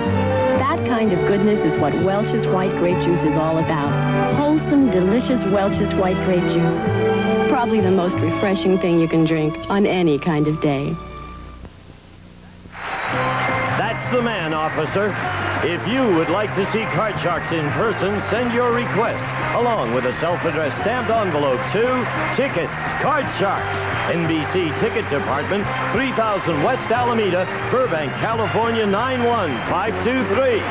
That kind of goodness is what Welch's White Grape Juice is all about. Wholesome, delicious Welch's White Grape Juice. Probably the most refreshing thing you can drink on any kind of day. That's the man, officer. If you would like to see Card Sharks in person, send your request, along with a self-addressed stamped envelope to Tickets, Card Sharks, NBC Ticket Department, 3000 West Alameda, Burbank, California, 91523.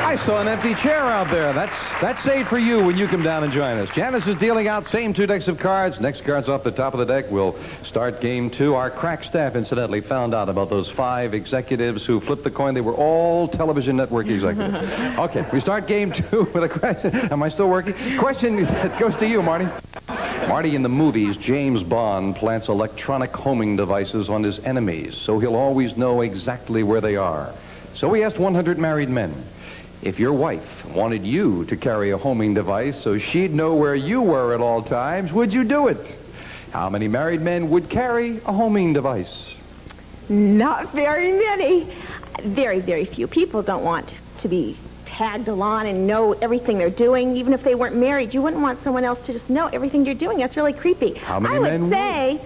I saw an empty chair out there. That's saved for you when you come down and join us. Janice is dealing out same 2 decks of cards. Next card's off the top of the deck. We'll start game 2. Our crack staff, incidentally, found out about those 5 executives who flipped the coin. They were all television network executives. Okay, we start game 2 with a question. Am I still working? Question that goes to you, Marty. Marty, in the movies, James Bond plants electronic homing devices on his enemies, so he'll always know exactly where they are. So he asked 100 married men, if your wife wanted you to carry a homing device so she'd know where you were at all times, would you do it? How many married men would carry a homing device? Not very many. Very, very few people don't want to be tagged along and know everything they're doing. Even if they weren't married, you wouldn't want someone else to just know everything you're doing. That's really creepy. How many I would men say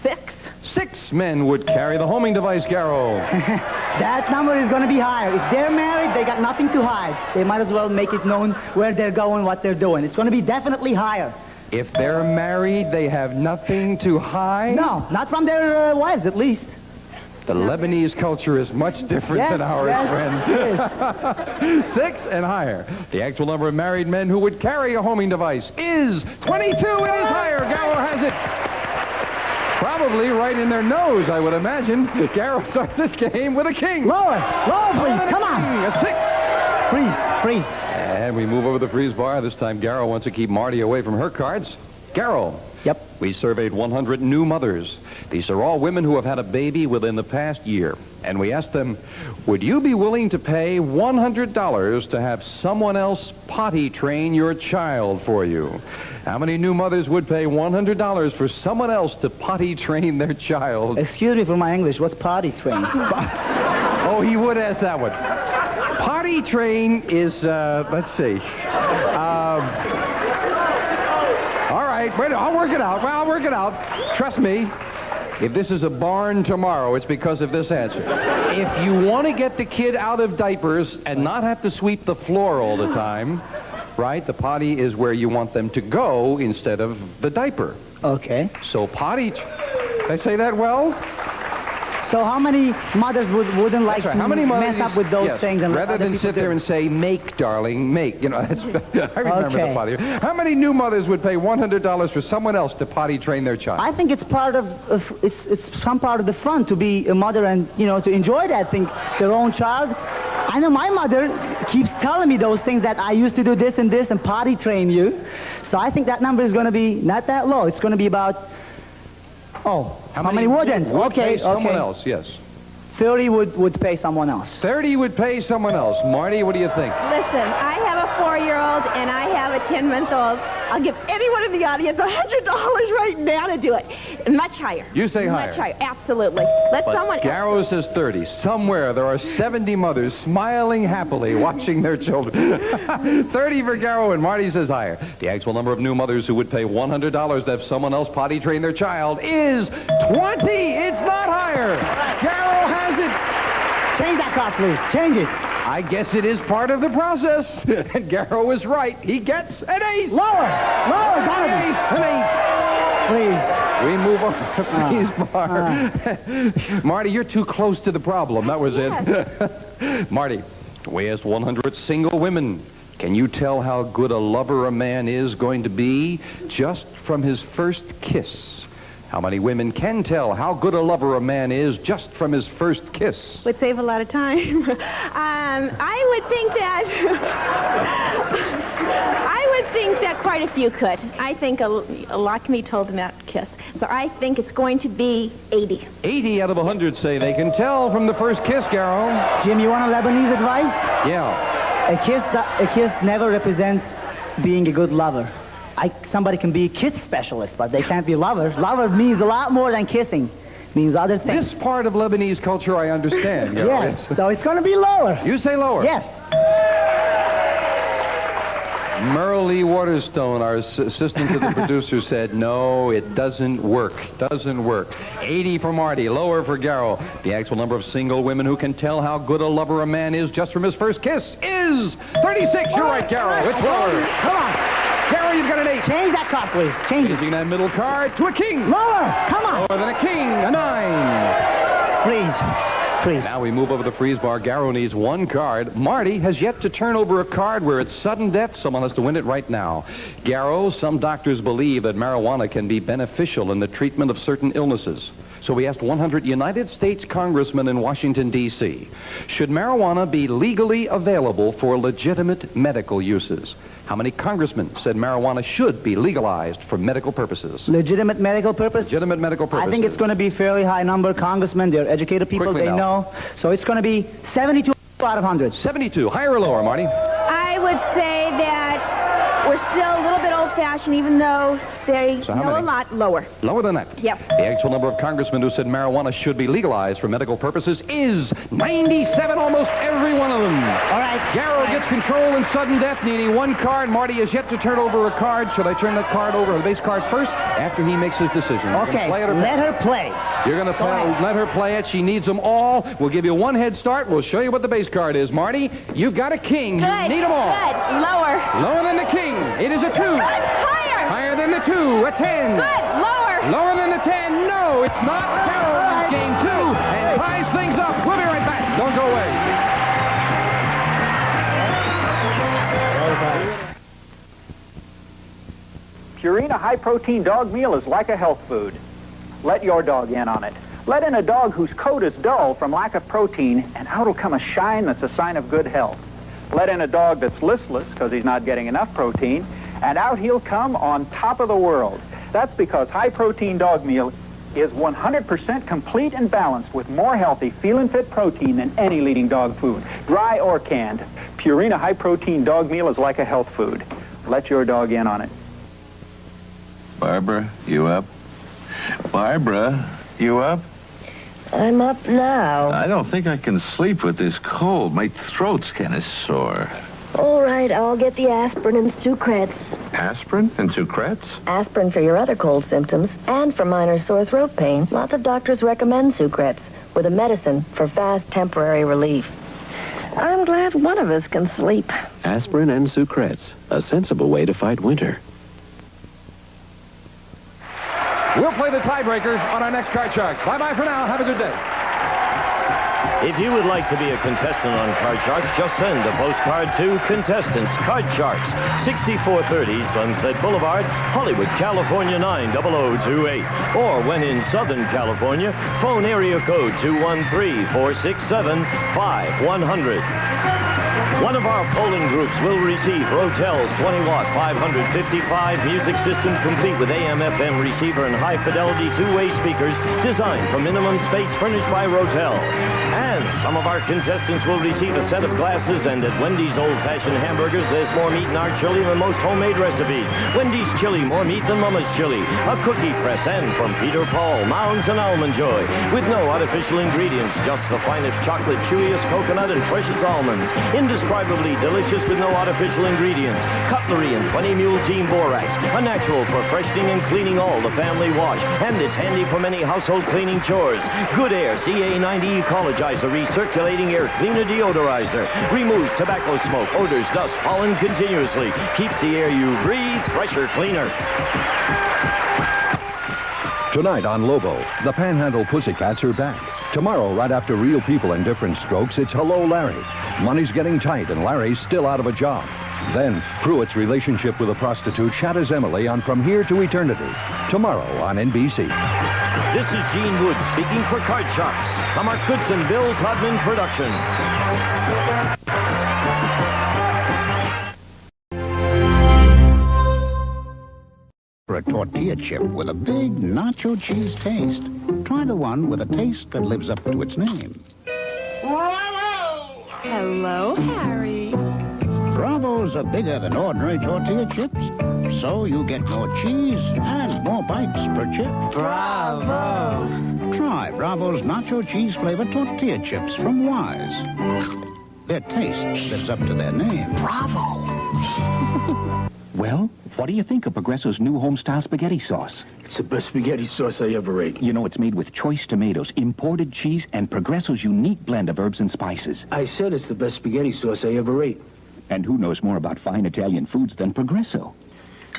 6. 6 men would carry the homing device, Garrow. That number is going to be higher. If they're married, they got nothing to hide. They might as well make it known where they're going, what they're doing. It's going to be definitely higher. If they're married, they have nothing to hide? No, not from their wives, at least. The Lebanese culture is much different than ours, friend. 6 and higher. The actual number of married men who would carry a homing device is 22. It is higher. Garrow has it. Probably right in their nose, I would imagine. Garrow starts this game with a king. Lower, please. Come on. A 6. Freeze. And we move over the freeze bar. This time, Garrow wants to keep Marty away from her cards. Garrow. Yep. We surveyed 100 new mothers. These are all women who have had a baby within the past year. And we asked them, would you be willing to pay $100 to have someone else potty train your child for you? How many new mothers would pay $100 for someone else to potty train their child? Excuse me for my English. What's potty train? Oh, he would ask that one. Potty train is, let's see. All right, wait, I'll work it out. Well, I'll work it out. Trust me. If this is a barn tomorrow, it's because of this answer. If you want to get the kid out of diapers and not have to sweep the floor all the time, right, the potty is where you want them to go instead of the diaper. Okay. So potty... Did I say that well? So how many mothers wouldn't like How many mothers mess up with those things? And rather than sit there and say, make, darling, make. You know, I remember the potty. How many new mothers would pay $100 for someone else to potty train their child? I think it's part of it's some part of the fun to be a mother and, you know, to enjoy that thing, their own child. I know my mother keeps telling me those things, that I used to do this and this and potty train you. So I think that number is going to be not that low. It's going to be about, how many wouldn't? Pay someone else, yes. 30 would pay someone else. 30 would pay someone else. Marty, what do you think? Listen, I have a 4-year-old and I have a 10-month-old. I'll give anyone in the audience $100 right now to do it. Much higher. You say higher. Much higher, absolutely. Let someone else. Garrow says 30. Somewhere there are 70 mothers smiling happily watching their children. 30 for Garrow, and Marty says higher. The actual number of new mothers who would pay $100 to have someone else potty train their child is 20. It's not higher. Garrow has it. Change that card, please. Change it. I guess it is part of the process. And Garrow is right. He gets an ace. Lower, an ace. Please. We move on to the freeze bar. Marty, you're too close to the problem. That was it. Marty, we asked 100 single women. Can you tell how good a lover a man is going to be just from his first kiss? How many women can tell how good a lover a man is just from his first kiss? Would save a lot of time. I would think that quite a few could. I think a lot can be told in that kiss. So I think it's going to be 80. 80 out of 100 say they can tell from the first kiss, Garrow. Jim, you want a Lebanese advice? Yeah. A kiss never represents being a good lover. Somebody can be a kiss specialist, but they can't be a lover. Lover means a lot more than kissing. It means other things. This part of Lebanese culture I understand. Yes, so it's going to be lower. You say lower? Yes. Merle Lee Waterstone, our assistant to the producer, said, no, it doesn't work. Doesn't work. 80 for Marty, lower for Garrow. The actual number of single women who can tell how good a lover a man is just from his first kiss is 36. You're right, Garrow. It's lower. Come on. Garrow, you've got an 8. Change that card, please. Change it. Changing that middle card to a king. Lower. Come on. Lower than a king. A 9. Freeze. Now we move over the freeze bar. Garrow needs one card. Marty has yet to turn over a card where it's sudden death. Someone has to win it right now. Garrow, some doctors believe that marijuana can be beneficial in the treatment of certain illnesses. So we asked 100 United States congressmen in Washington, D.C., should marijuana be legally available for legitimate medical uses? How many congressmen said marijuana should be legalized for medical purposes? Legitimate medical purpose? Legitimate medical purposes. I think it's going to be fairly high number. Congressmen, they're educated people. Quickly they now. know. So it's going to be 72 out of 100. 72. Higher or lower, Marty? I would say that we're still a little bit old-fashioned, even though they know a lot. Lower. Lower than that? Yep. The actual number of congressmen who said marijuana should be legalized for medical purposes is 97, almost every one of them. All right. Garrow gets control in sudden death, needing one card. Marty has yet to turn over a card. Should I turn the card over, the base card first, after he makes his decision? Okay, let her play. You're going to let her play it. She needs them all. We'll give you one head start. We'll show you what the base card is. Marty, you've got a king. Good. You need them all. Good. Lower. Lower than the king. It is a 2. Good. Higher. Higher than the 2. A 10. Good. Lower. Lower than the 10. No, it's not. Garrow game 2 and ties things up. We'll be right back. Don't go away. Purina high-protein dog meal is like a health food. Let your dog in on it. Let in a dog whose coat is dull from lack of protein, and out will come a shine that's a sign of good health. Let in a dog that's listless because he's not getting enough protein, and out he'll come on top of the world. That's because high-protein dog meal is 100% complete and balanced with more healthy, feel-and-fit protein than any leading dog food, dry or canned. Purina high-protein dog meal is like a health food. Let your dog in on it. Barbara, you up? Barbara, you up? I'm up now. I don't think I can sleep with this cold. My throat's kind of sore. All right, I'll get the aspirin and Sucrets. Aspirin and Sucrets? Aspirin for your other cold symptoms and for minor sore throat pain. Lots of doctors recommend Sucrets with a medicine for fast temporary relief. I'm glad one of us can sleep. Aspirin and Sucrets, a sensible way to fight winter. We'll play the tiebreaker on our next Card Shark. Bye-bye for now. Have a good day. If you would like to be a contestant on Card Sharks, just send a postcard to Contestants, Card Sharks, 6430 Sunset Boulevard, Hollywood, California 90028. Or when in Southern California, phone area code 213-467-5100. One of our polling groups will receive Rotel's 20-watt 555 music system complete with AM/FM receiver and high-fidelity two-way speakers designed for minimum space furnished by Rotel. And some of our contestants will receive a set of glasses, and at Wendy's old-fashioned hamburgers, there's more meat in our chili than most homemade recipes. Wendy's chili, more meat than Mama's chili. A cookie press, and from Peter Paul, Mounds and Almond Joy. With no artificial ingredients, just the finest chocolate, chewiest coconut, and freshest almonds. Indescribably delicious with no artificial ingredients. Cutlery and 20 Mule Team Borax. A natural for freshening and cleaning all the family wash. And it's handy for many household cleaning chores. Good Air CA90 Ecologizer Recirculating Air Cleaner Deodorizer. Removes tobacco smoke, odors, dust, pollen continuously. Keeps the air you breathe fresher, cleaner. Tonight on Lobo, the Panhandle Pussycats are back. Tomorrow, right after Real People and Different Strokes, it's Hello, Larry. Money's getting tight, and Larry's still out of a job. Then, Pruitt's relationship with a prostitute shatters Emily on From Here to Eternity. Tomorrow on NBC. This is Gene Wood speaking for Card Sharks. A Mark Goodson, Bill Todman production. For a tortilla chip with a big nacho cheese taste. Try the one with a taste that lives up to its name. Hello, Harry. Bravos are bigger than ordinary tortilla chips, so you get more cheese and more bites per chip. Bravo. Try Bravo's nacho cheese flavored tortilla chips from Wise. Their taste lives up to their name. Bravo! Well, what do you think of Progresso's new home-style spaghetti sauce? It's the best spaghetti sauce I ever ate. You know, it's made with choice tomatoes, imported cheese, and Progresso's unique blend of herbs and spices. I said it's the best spaghetti sauce I ever ate. And who knows more about fine Italian foods than Progresso?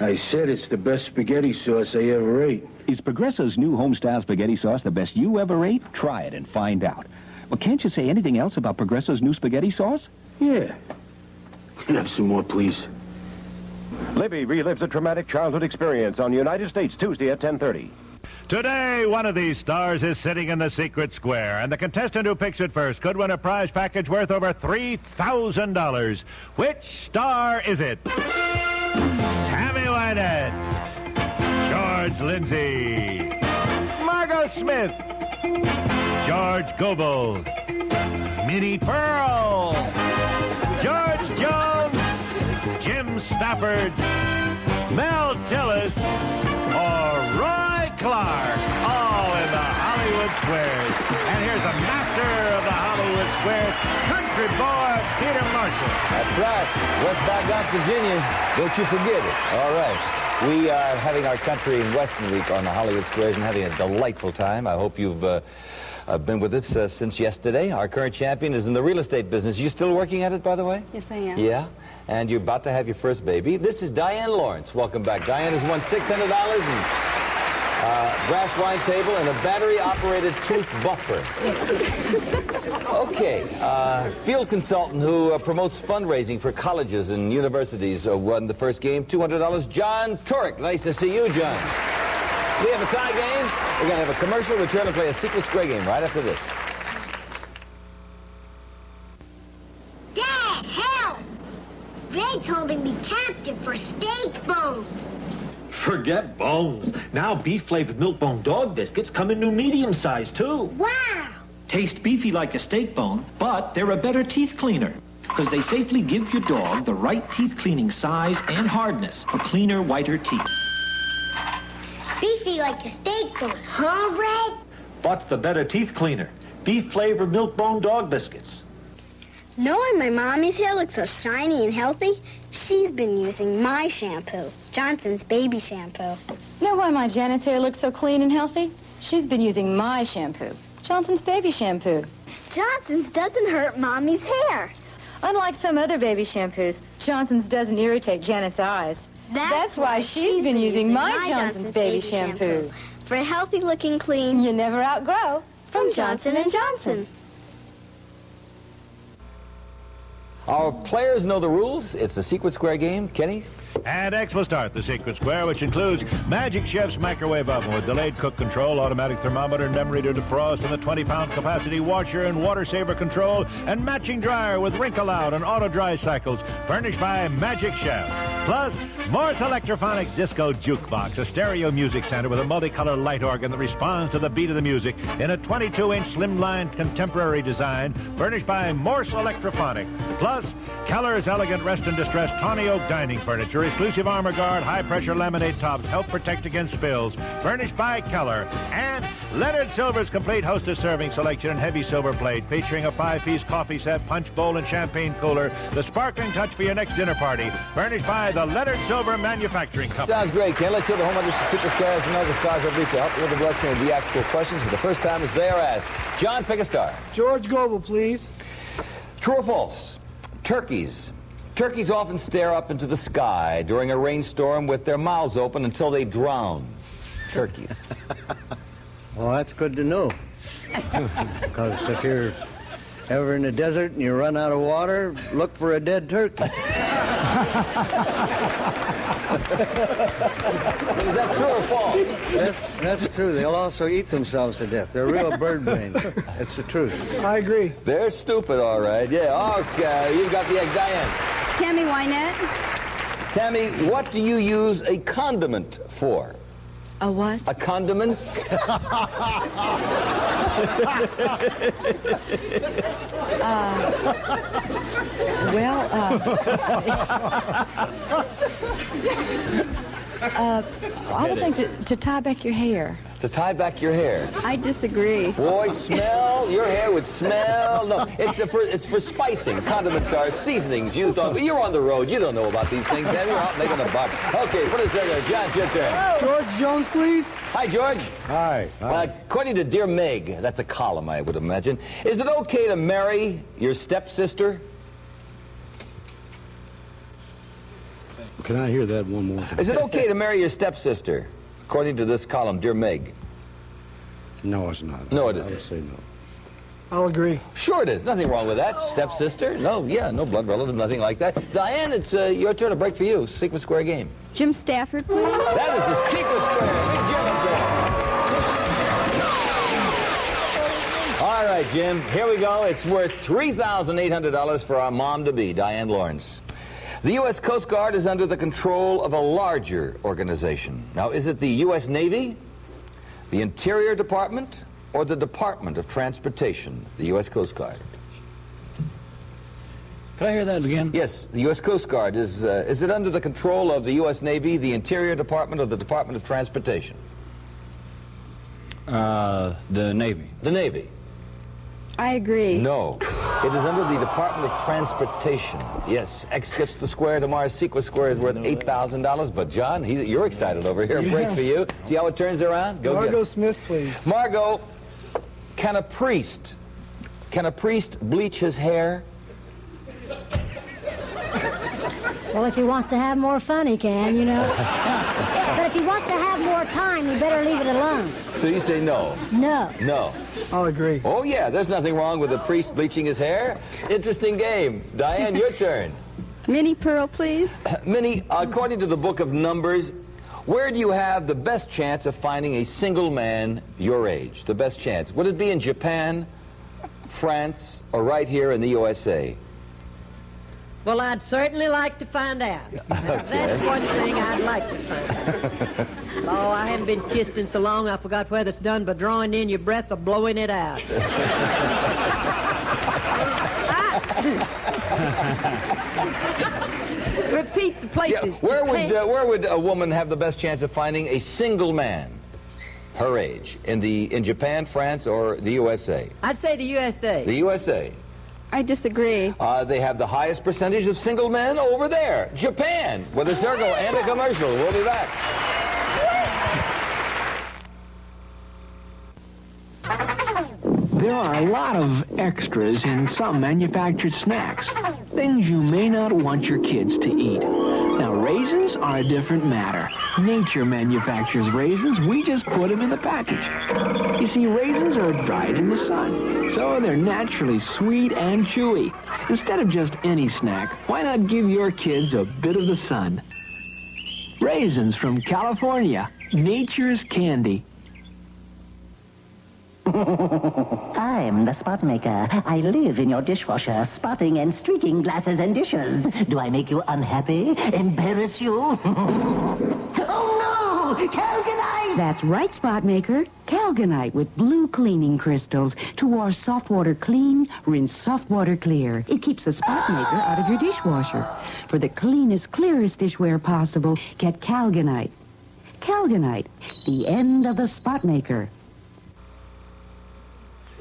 I said it's the best spaghetti sauce I ever ate. Is Progresso's new home-style spaghetti sauce the best you ever ate? Try it and find out. Well, can't you say anything else about Progresso's new spaghetti sauce? Yeah. Can I have some more, please? Libby relives a traumatic childhood experience on United States Tuesday at 10:30. Today, one of these stars is sitting in the secret square, and the contestant who picks it first could win a prize package worth over $3,000. Which star is it? Tammy Wynette, George Lindsay, Margot Smith, George Goebel, Minnie Pearl, George Jones, Jim Stafford, Mel Tillis, or Roy Clark, all in the Hollywood Squares. And here's a master of the Hollywood Squares, country boy Peter Marshall. That's right. West Bagont, Virginia. Don't you forget it. All right. We are having our Country and Western Week on the Hollywood Squares and having a delightful time. I hope you've been with us since yesterday. Our current champion is in the real estate business. You still working at it, by the way? Yes, I am. Yeah? And you're about to have your first baby. This is Diane Lawrence. Welcome back. Diane has won $600 and brass wine table and a battery-operated tooth buffer. Okay. Field consultant who promotes fundraising for colleges and universities won the first game, $200. John Turek. Nice to see you, John. We have a tie game. We're going to have a commercial. Return and play a secret square game right after this. Dad, help! Greg's holding me captive for steak bones. Forget bones. Now beef-flavored milk-bone dog biscuits come in new medium size, too. Wow! Taste beefy like a steak bone, but they're a better teeth cleaner. Because they safely give your dog the right teeth cleaning size and hardness for cleaner, whiter teeth. Beefy like a steak bone, huh, Red? But the better teeth cleaner. Beef-flavored milk-bone dog biscuits. Knowing my mommy's hair looks so shiny and healthy, she's been using my shampoo, Johnson's baby shampoo. Know why my Janet's hair looks so clean and healthy? She's been using my shampoo, Johnson's baby shampoo. Johnson's doesn't hurt mommy's hair. Unlike some other baby shampoos, Johnson's doesn't irritate Janet's eyes. That's why she's been using my Johnson's baby shampoo. For a healthy-looking clean you never outgrow from Johnson & Johnson. Our players know the rules. It's the Secret Square game. Kenny? And X will start the Secret Square, which includes Magic Chef's microwave oven with delayed cook control, automatic thermometer, memory to defrost, and the 20-pound capacity washer and water saver control, and matching dryer with wrinkle out and auto dry cycles, furnished by Magic Chef. Plus, Morse Electrophonics Disco Jukebox, a stereo music center with a multicolor light organ that responds to the beat of the music in a 22-inch slimline contemporary design, furnished by Morse Electrophonics. Plus, Keller's elegant rest and distress tawny oak dining furniture, exclusive armor guard, high-pressure laminate tops, help protect against spills, furnished by Keller. And Leonard Silver's complete hostess serving selection and heavy silver plate, featuring a 5-piece coffee set, punch bowl, and champagne cooler, the sparkling touch for your next dinner party, furnished by the Leonard Silver Manufacturing Company. Sounds great, Ken. Let's show the home of the Secret Square. As you know, the stars are briefed to help with the blessing of the actual questions for the first time as they are asked. John, pick a star. George Goebel, please. True or false? Turkeys. Turkeys often stare up into the sky during a rainstorm with their mouths open until they drown. Turkeys. Well, that's good to know. Because if you're ever in the desert and you run out of water, look for a dead turkey. Is that true or false? That's true. They'll also eat themselves to death. They're real bird brains. It's the truth. I agree. They're stupid, all right. Yeah, okay. You've got the egg. Diane. Tammy Wynette. Tammy, what do you use a condiment for? A what? A condiment? I would think to tie back your hair. To tie back your hair. I disagree. Boy, smell. Your hair would smell. No, it's for spicing. Condiments are seasonings used on... You're on the road. You don't know about these things, man. You're out making a buck. Okay, put us there. John, it's your turn. George Jones, please. Hi, George. Hi. According to Dear Meg, that's a column, I would imagine, is it okay to marry your stepsister? Can I hear that one more time? Is it okay to marry your stepsister? According to this column, Dear Meg. No, it's not. No, it I isn't. would say no. I'll agree. Sure it is. Nothing wrong with that. Stepsister? No, yeah, no blood relative, nothing like that. Diane, it's your turn to break for you. Secret Square game. Jim Stafford, please. That is the Secret Square. Big Jim up there. All right, Jim, here we go. It's worth $3,800 for our mom-to-be, Diane Lawrence. The U.S. Coast Guard is under the control of a larger organization. Now, is it the U.S. Navy, the Interior Department, or the Department of Transportation, the U.S. Coast Guard? Can I hear that again? Yes, the U.S. Coast Guard. Is it under the control of the U.S. Navy, the Interior Department, or the Department of Transportation? The Navy. The Navy. I agree. No. It is under the Department of Transportation. Yes. X gets the square. Tomorrow's Secret Square is worth $8,000. But, John, you're excited over here. Yes. Break for you. See how it turns around? Go Margot Smith, please. Margot, can a priest bleach his hair? Well, if he wants to have more fun, he can, you know. But if he wants to have more time, he better leave it alone. So you say no? No. No. I'll agree. Oh, yeah, there's nothing wrong with a priest bleaching his hair. Interesting game. Diane, your turn. Minnie Pearl, please. Minnie, according to the book of Numbers, where do you have the best chance of finding a single man your age? The best chance. Would it be in Japan, France, or right here in the USA? Well, I'd certainly like to find out. That's one thing I'd like to find out. Oh, I haven't been kissed in so long I forgot whether it's done by drawing in your breath or blowing it out. Repeat the places. Yeah, where would a woman have the best chance of finding a single man her age? In Japan, France, or the USA? I'd say the USA. The USA. I disagree. They have the highest percentage of single men over there. Japan, with a circle and a commercial. We'll be back. There are a lot of extras in some manufactured snacks. Things you may not want your kids to eat. Now, raisins Raisins are a different matter. Nature manufactures raisins. We just put them in the package. You see, raisins are dried in the sun, so they're naturally sweet and chewy. Instead of just any snack, why not give your kids a bit of the sun? Raisins from California. Nature's candy. I'm the spot maker. I live in your dishwasher, spotting and streaking glasses and dishes. Do I make you unhappy? Embarrass you? Oh, no! Calgonite! That's right, spot maker. Calgonite with blue cleaning crystals to wash soft water clean, rinse soft water clear. It keeps the spot maker out of your dishwasher. For the cleanest, clearest dishware possible, get Calgonite. Calgonite, the end of the spot maker.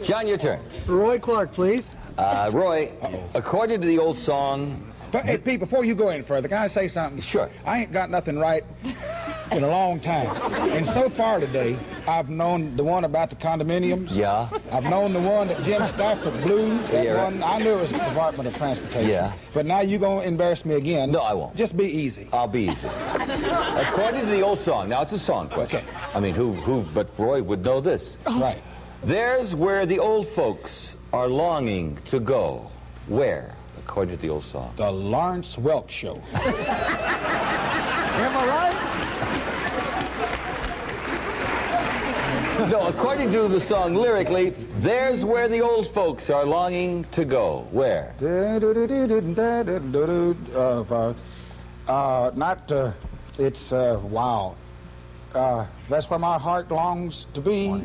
John, your turn. Roy Clark, please. Roy, according to the old song... But, hey, Pete, before you go any further, can I say something? Sure. I ain't got nothing right in a long time. And so far today, I've known the one about the condominiums. Yeah. I've known the one that Jim Stafford blew. That one, I knew it was the Department of Transportation. Yeah. But now you're going to embarrass me again. No, I won't. Just be easy. I'll be easy. According to the old song, now it's a song question. Okay. I mean, but Roy would know this. Right. There's where the old folks are longing to go. Where, according to the old song? The Lawrence Welk Show. Am I right? No, according to the song lyrically, there's where the old folks are longing to go. Where? Wow. That's where my heart longs to be.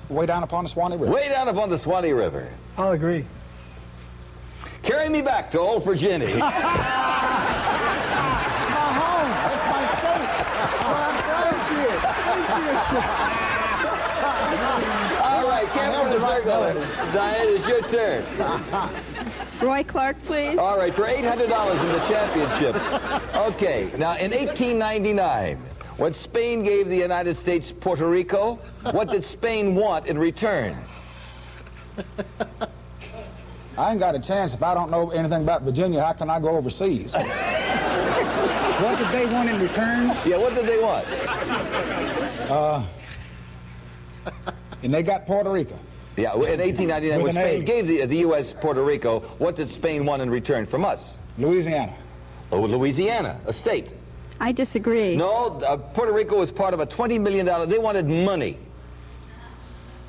Way down upon the Swanee River. Way down upon the Swanee River. I'll agree. Carry me back to old Virginia. My home. That's my state. All right, Cameron the circle. Diane, it's your turn. Roy Clark, please. All right, for $800 in the championship. Okay, now in 1899, when Spain gave the United States Puerto Rico, what did Spain want in return? I ain't got a chance. If I don't know anything about Virginia, how can I go overseas? What did they want in return? Yeah, what did they want? And they got Puerto Rico. Yeah, in 1899, when Spain gave the U.S. Puerto Rico, what did Spain want in return from us? Louisiana. Oh, Louisiana, a state. I disagree. No, Puerto Rico was part of a $20 million... They wanted money.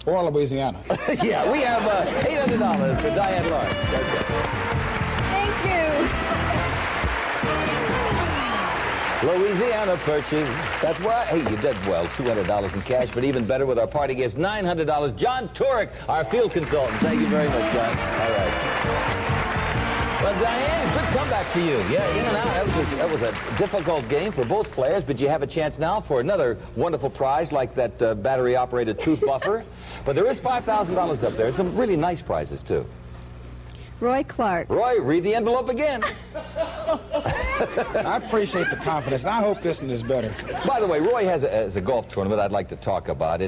Or Louisiana. Yeah, we have $800 for Diane Lawrence. Okay. Thank you. Louisiana Purchase. That's right. Hey, you did well. $200 in cash, but even better with our party gifts, $900. John Turek, our field consultant. Thank you very much, John. All right. Well, Diane, good comeback for you. Yeah, in and out. That was a difficult game for both players, but you have a chance now for another wonderful prize like that battery-operated tooth buffer. But there is $5,000 up there. And some really nice prizes, too. Roy Clark. Roy, read the envelope again. I appreciate the confidence. I hope this one is better. By the way, Roy has a golf tournament I'd like to talk about.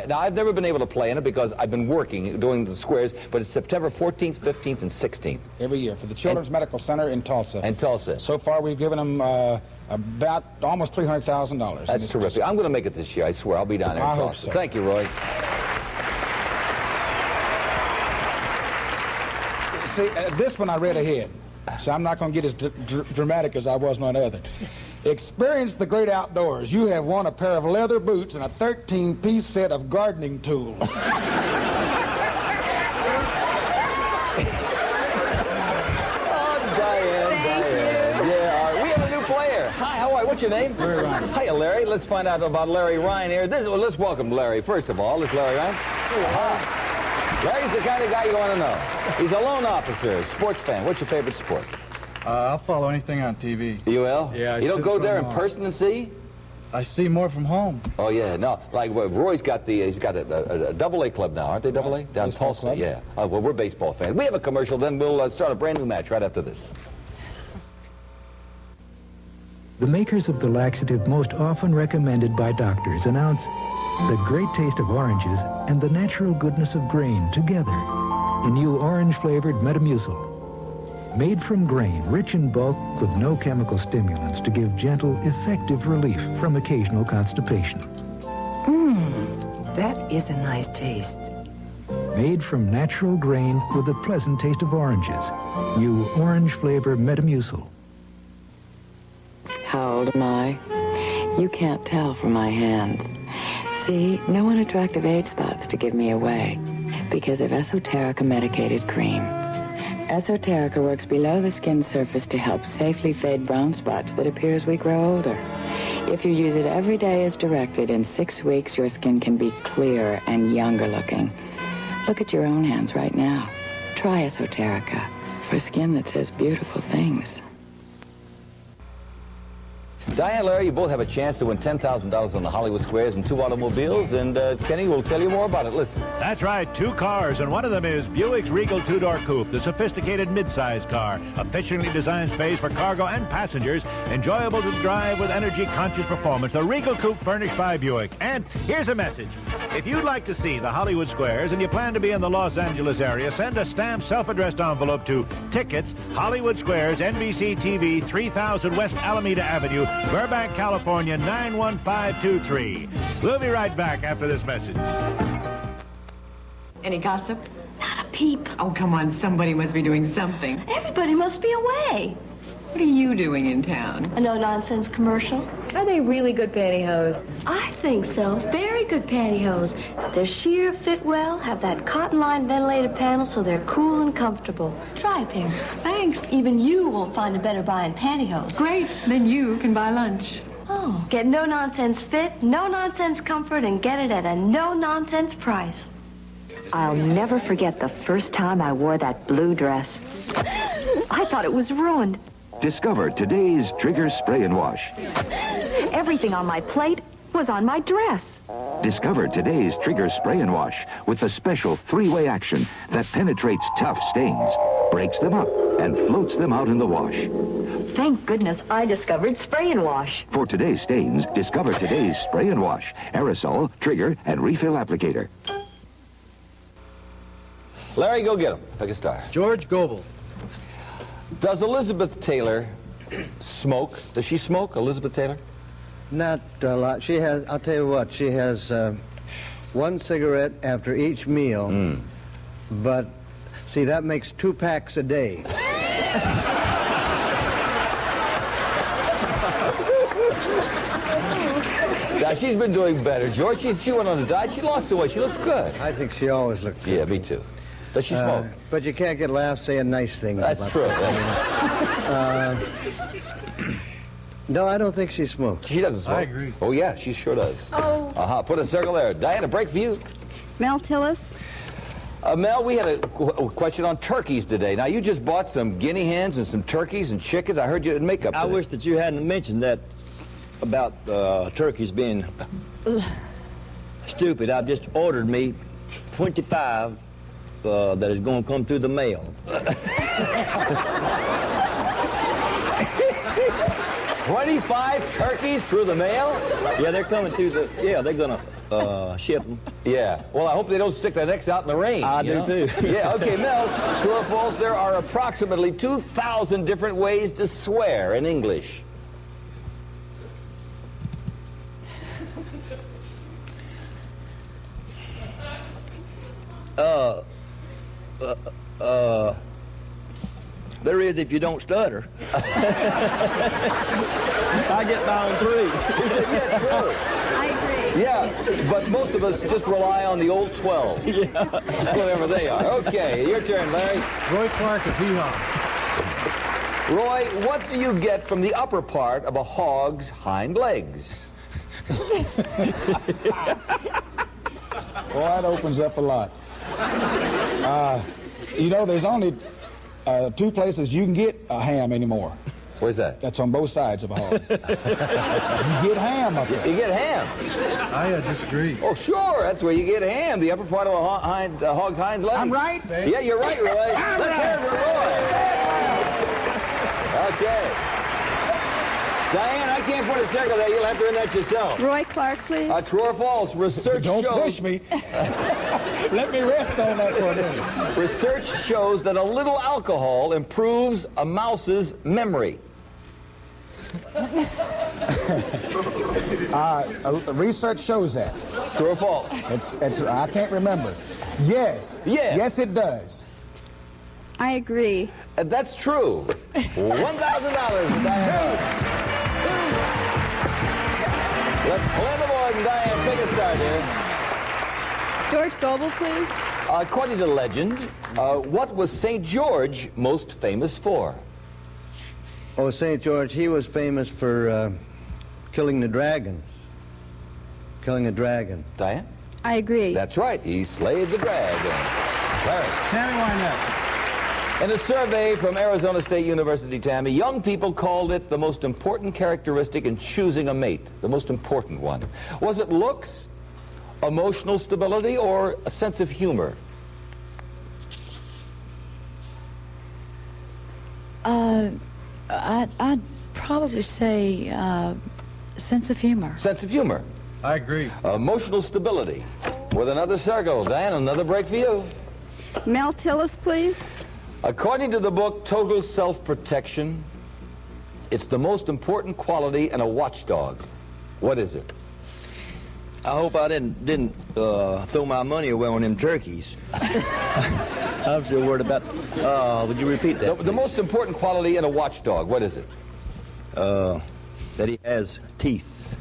Now, I've never been able to play in it because I've been working, doing the squares, but it's September 14th, 15th, and 16th. Every year for the Children's Medical Center in Tulsa. And Tulsa. So far, we've given them about almost $300,000. That's terrific. I'm going to make it this year, I swear. I'll be down there in I Tulsa. hope so. Thank you, Roy. See, this one I read ahead, so I'm not going to get as dramatic as I was on the other. Experience the great outdoors. You have won a pair of leather boots and a 13-piece set of gardening tools. Oh, Diane. Yeah, all right. We have a new player. Hi, how are you? What's your name? Larry Ryan. Hiya, Larry. Let's find out about Larry Ryan here. Let's welcome Larry, first of all. This is Larry Ryan. Hi. Larry's the kind of guy you want to know. He's a loan officer, a sports fan. What's your favorite sport? I'll follow anything on TV. You will? Yeah. You don't go there in person and see? I see more from home. Oh yeah, no. Like Roy's got he's got a AA club now, aren't they? AA down Tulsa. Club? Yeah. Well, we're baseball fans. We have a commercial. Then we'll start a brand new match right after this. The makers of the laxative most often recommended by doctors announce the great taste of oranges and the natural goodness of grain together in new orange-flavored Metamucil. Made from grain, rich in bulk, with no chemical stimulants to give gentle, effective relief from occasional constipation. That is a nice taste. Made from natural grain with a pleasant taste of oranges. New orange flavor Metamucil. How old am I? You can't tell from my hands. See, no unattractive age spots to give me away because of Esoterica medicated cream. Esoterica works below the skin surface to help safely fade brown spots that appear as we grow older. If you use it every day as directed, in 6 weeks your skin can be clearer and younger looking. Look at your own hands right now. Try Esoterica for skin that says beautiful things. Diane, Larry, you both have a chance to win $10,000 on the Hollywood Squares and 2 automobiles, and Kenny will tell you more about it. Listen. That's right, 2 cars, and one of them is Buick's Regal 2-door coupe, the sophisticated mid-size car, efficiently designed space for cargo and passengers, enjoyable to drive with energy-conscious performance. The Regal coupe furnished by Buick. And here's a message. If you'd like to see the Hollywood Squares and you plan to be in the Los Angeles area, send a stamped self-addressed envelope to Tickets, Hollywood Squares, NBC TV, 3000 West Alameda Avenue, Burbank, California, 91523. We'll be right back after this message. Any gossip? Not a peep. Oh, come on. Somebody must be doing something. Everybody must be away. What are you doing in town? A no-nonsense commercial. Are they really good pantyhose? I think so. Very good pantyhose. They're sheer, fit well, have that cotton-lined ventilated panel so they're cool and comfortable. Try a pair. Thanks. Even you won't find a better buy in pantyhose. Great. Then you can buy lunch. Oh, get no-nonsense fit, no-nonsense comfort, and get it at a no-nonsense price. I'll never forget the first time I wore that blue dress. I thought it was ruined. Discover today's Trigger Spray and Wash. Everything on my plate was on my dress. Discover today's Trigger Spray and Wash with the special 3-way action that penetrates tough stains, breaks them up, and floats them out in the wash. Thank goodness I discovered Spray and Wash. For today's stains, discover today's Spray and Wash. Aerosol, trigger, and refill applicator. Larry, go get him. Pick a star. George Goebel. Does Elizabeth Taylor smoke? Does she smoke, Elizabeth Taylor? Not a lot. She has, I'll tell you what, she has 1 cigarette after each meal. But, see, that makes 2 packs a day. Now, she's been doing better, George. She went on the diet. She lost the weight. She looks good. I think she always looks good. Yeah, me too. Does she smoke? But you can't get laughs saying nice things That's about true. that. No, I don't think she smokes. She doesn't smoke. I agree. Oh, yeah, she sure does. Oh. Put a circle there. Diane, a break for you. Mel Tillis? Mel, we had a question on turkeys today. Now, you just bought some guinea hens and some turkeys and chickens. I heard you didn't make up I wish that you hadn't mentioned that about turkeys being stupid. I've just ordered me 25 that is going to come through the mail. 25 turkeys through the mail? Yeah, they're coming through the... Yeah, they're going to ship them. Yeah. Well, I hope they don't stick their necks out in the rain. I do, too. Yeah, okay, Mel, true or false, there are approximately 2,000 different ways to swear in English. There is if you don't stutter. I get by on 3. He said, yeah, true. I agree. Yeah, but most of us just rely on the old 12. Yeah. Whatever they are. Okay, your turn, Larry. Roy Clark of Hee-Haw. Roy, what do you get from the upper part of a hog's hind legs? Well, that opens up a lot. You know, there's only 2 places you can get a ham anymore. Where's that? That's on both sides of a hog. You get ham up there. You get ham. I disagree. Oh, sure. That's where you get ham, the upper part of a hog's hind leg. I'm right. Yeah, you're right, Roy. Let's hear it for Roy. Okay. Diane, I can't put a circle there. You'll have to earn that yourself. Roy Clark, please. True or false? Research Don't shows... push me. Let me rest on that for a minute. Research shows that a little alcohol improves a mouse's memory. Research shows that. True or false? I can't remember. Yes. Yes. Yes, it does. I agree. That's true. $1,000 to Diane. Let's play the board and Diane, take a start here. George Goebel, please. According to legend, what was St. George most famous for? Oh, St. George, he was famous for killing the dragons. Killing a dragon. Diane? I agree. That's right. He slayed the dragon. Larry? Tammy Wynette. In a survey from Arizona State University, Tammy, young people called it the most important characteristic in choosing a mate, the most important one. Was it looks, emotional stability, or a sense of humor? I'd probably say sense of humor. Sense of humor. I agree. Emotional stability. With another circle. Diane, another break for you. Mel Tillis, please. According to the book Total Self-Protection, it's the most important quality in a watchdog. What is it? I hope I didn't throw my money away on them turkeys. I'm still worried about... would you repeat that, The most important quality in a watchdog, what is it? That he has teeth.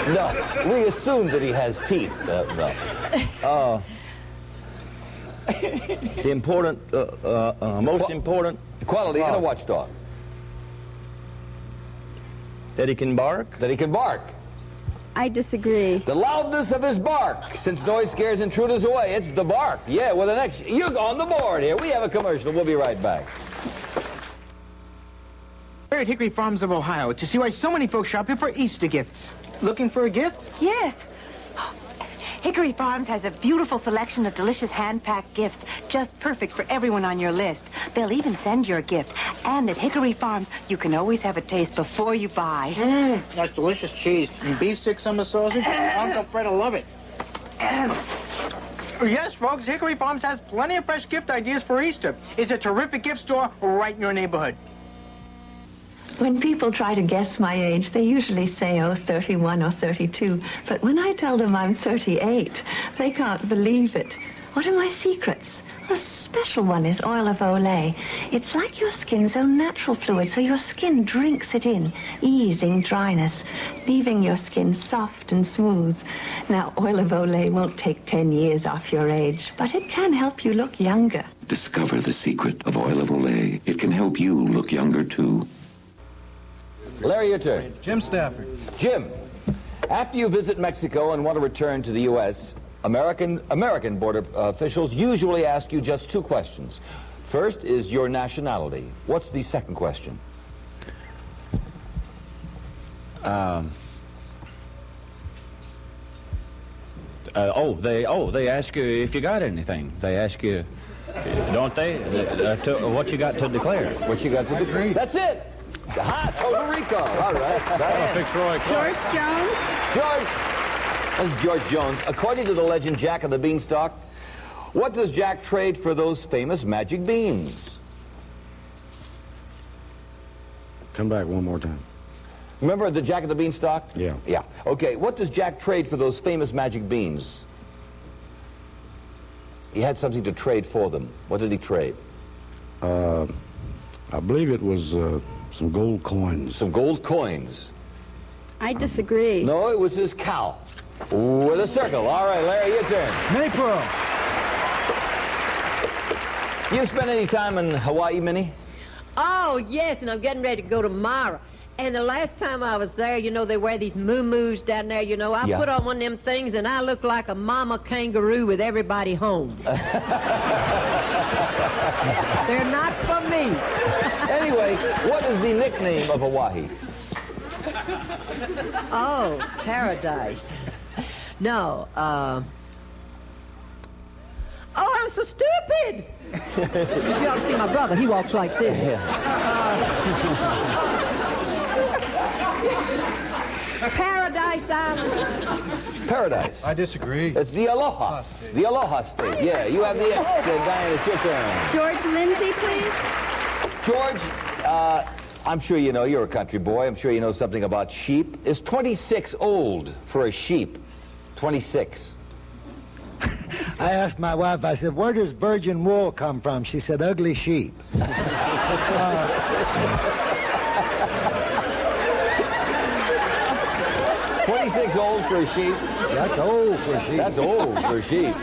No, we assume that he has teeth. No. The important, most important quality in a watchdog. That he can bark? That he can bark. I disagree. The loudness of his bark. Since noise scares intruders away, it's the bark. Yeah, well, the next... You're on the board here. We have a commercial. We'll be right back. We're at Hickory Farms of Ohio to see why so many folks shop here for Easter gifts. Looking for a gift? Yes. Hickory Farms has a beautiful selection of delicious hand-packed gifts, just perfect for everyone on your list. They'll even send your gift. And at Hickory Farms, you can always have a taste before you buy. That's delicious cheese. And beef stick summer sausage. Uncle Fred will love it. Yes, folks, Hickory Farms has plenty of fresh gift ideas for Easter. It's a terrific gift store right in your neighborhood. When people try to guess my age, they usually say, oh, 31 or 32. But when I tell them I'm 38, they can't believe it. What are my secrets? The special one is oil of Olay. It's like your skin's own natural fluid, so your skin drinks it in, easing dryness, leaving your skin soft and smooth. Now, oil of Olay won't take 10 years off your age, but it can help you look younger. Discover the secret of oil of Olay. It can help you look younger, too. Larry, your turn. Jim Stafford. Jim, after you visit Mexico and want to return to the U.S., American border officials usually ask you just two questions. First is your nationality. What's the second question? They ask you if you got anything. They ask you, don't they? What you got to declare? What you got to declare? That's it. Total recall. All right. That'll fix Roy Clark. George Jones. George. This is George Jones. According to the legend Jack of the Beanstalk, what does Jack trade for those famous magic beans? Come back one more time. Remember the Jack of the Beanstalk? Yeah. Yeah. Okay, what does Jack trade for those famous magic beans? He had something to trade for them. What did he trade? I believe it was some gold coins. Some gold coins. I disagree. No, it was his cow. With a circle. All right, Larry, your turn. Minnie Pearl. You spent any time in Hawaii, Minnie? Oh, yes, and I'm getting ready to go tomorrow. And the last time I was there, you know, they wear these moo-moos down there, you know. I put on one of them things, and I look like a mama kangaroo with everybody home. They're not for me. Anyway, what is the nickname of Hawaii? Oh, paradise. No, oh, I'm so stupid! Did you ever see my brother? He walks like this. Paradise Island. Paradise. I disagree. It's the Aloha. The Aloha State. Yeah, you have the X. Diane, it's your turn. George Lindsay, please. George, I'm sure you know, you're a country boy. I'm sure you know something about sheep. Is 26 old for a sheep? 26. I asked my wife, I said, where does virgin wool come from? She said, ugly sheep. 26 old for a sheep? That's old for a sheep. That's old for a sheep.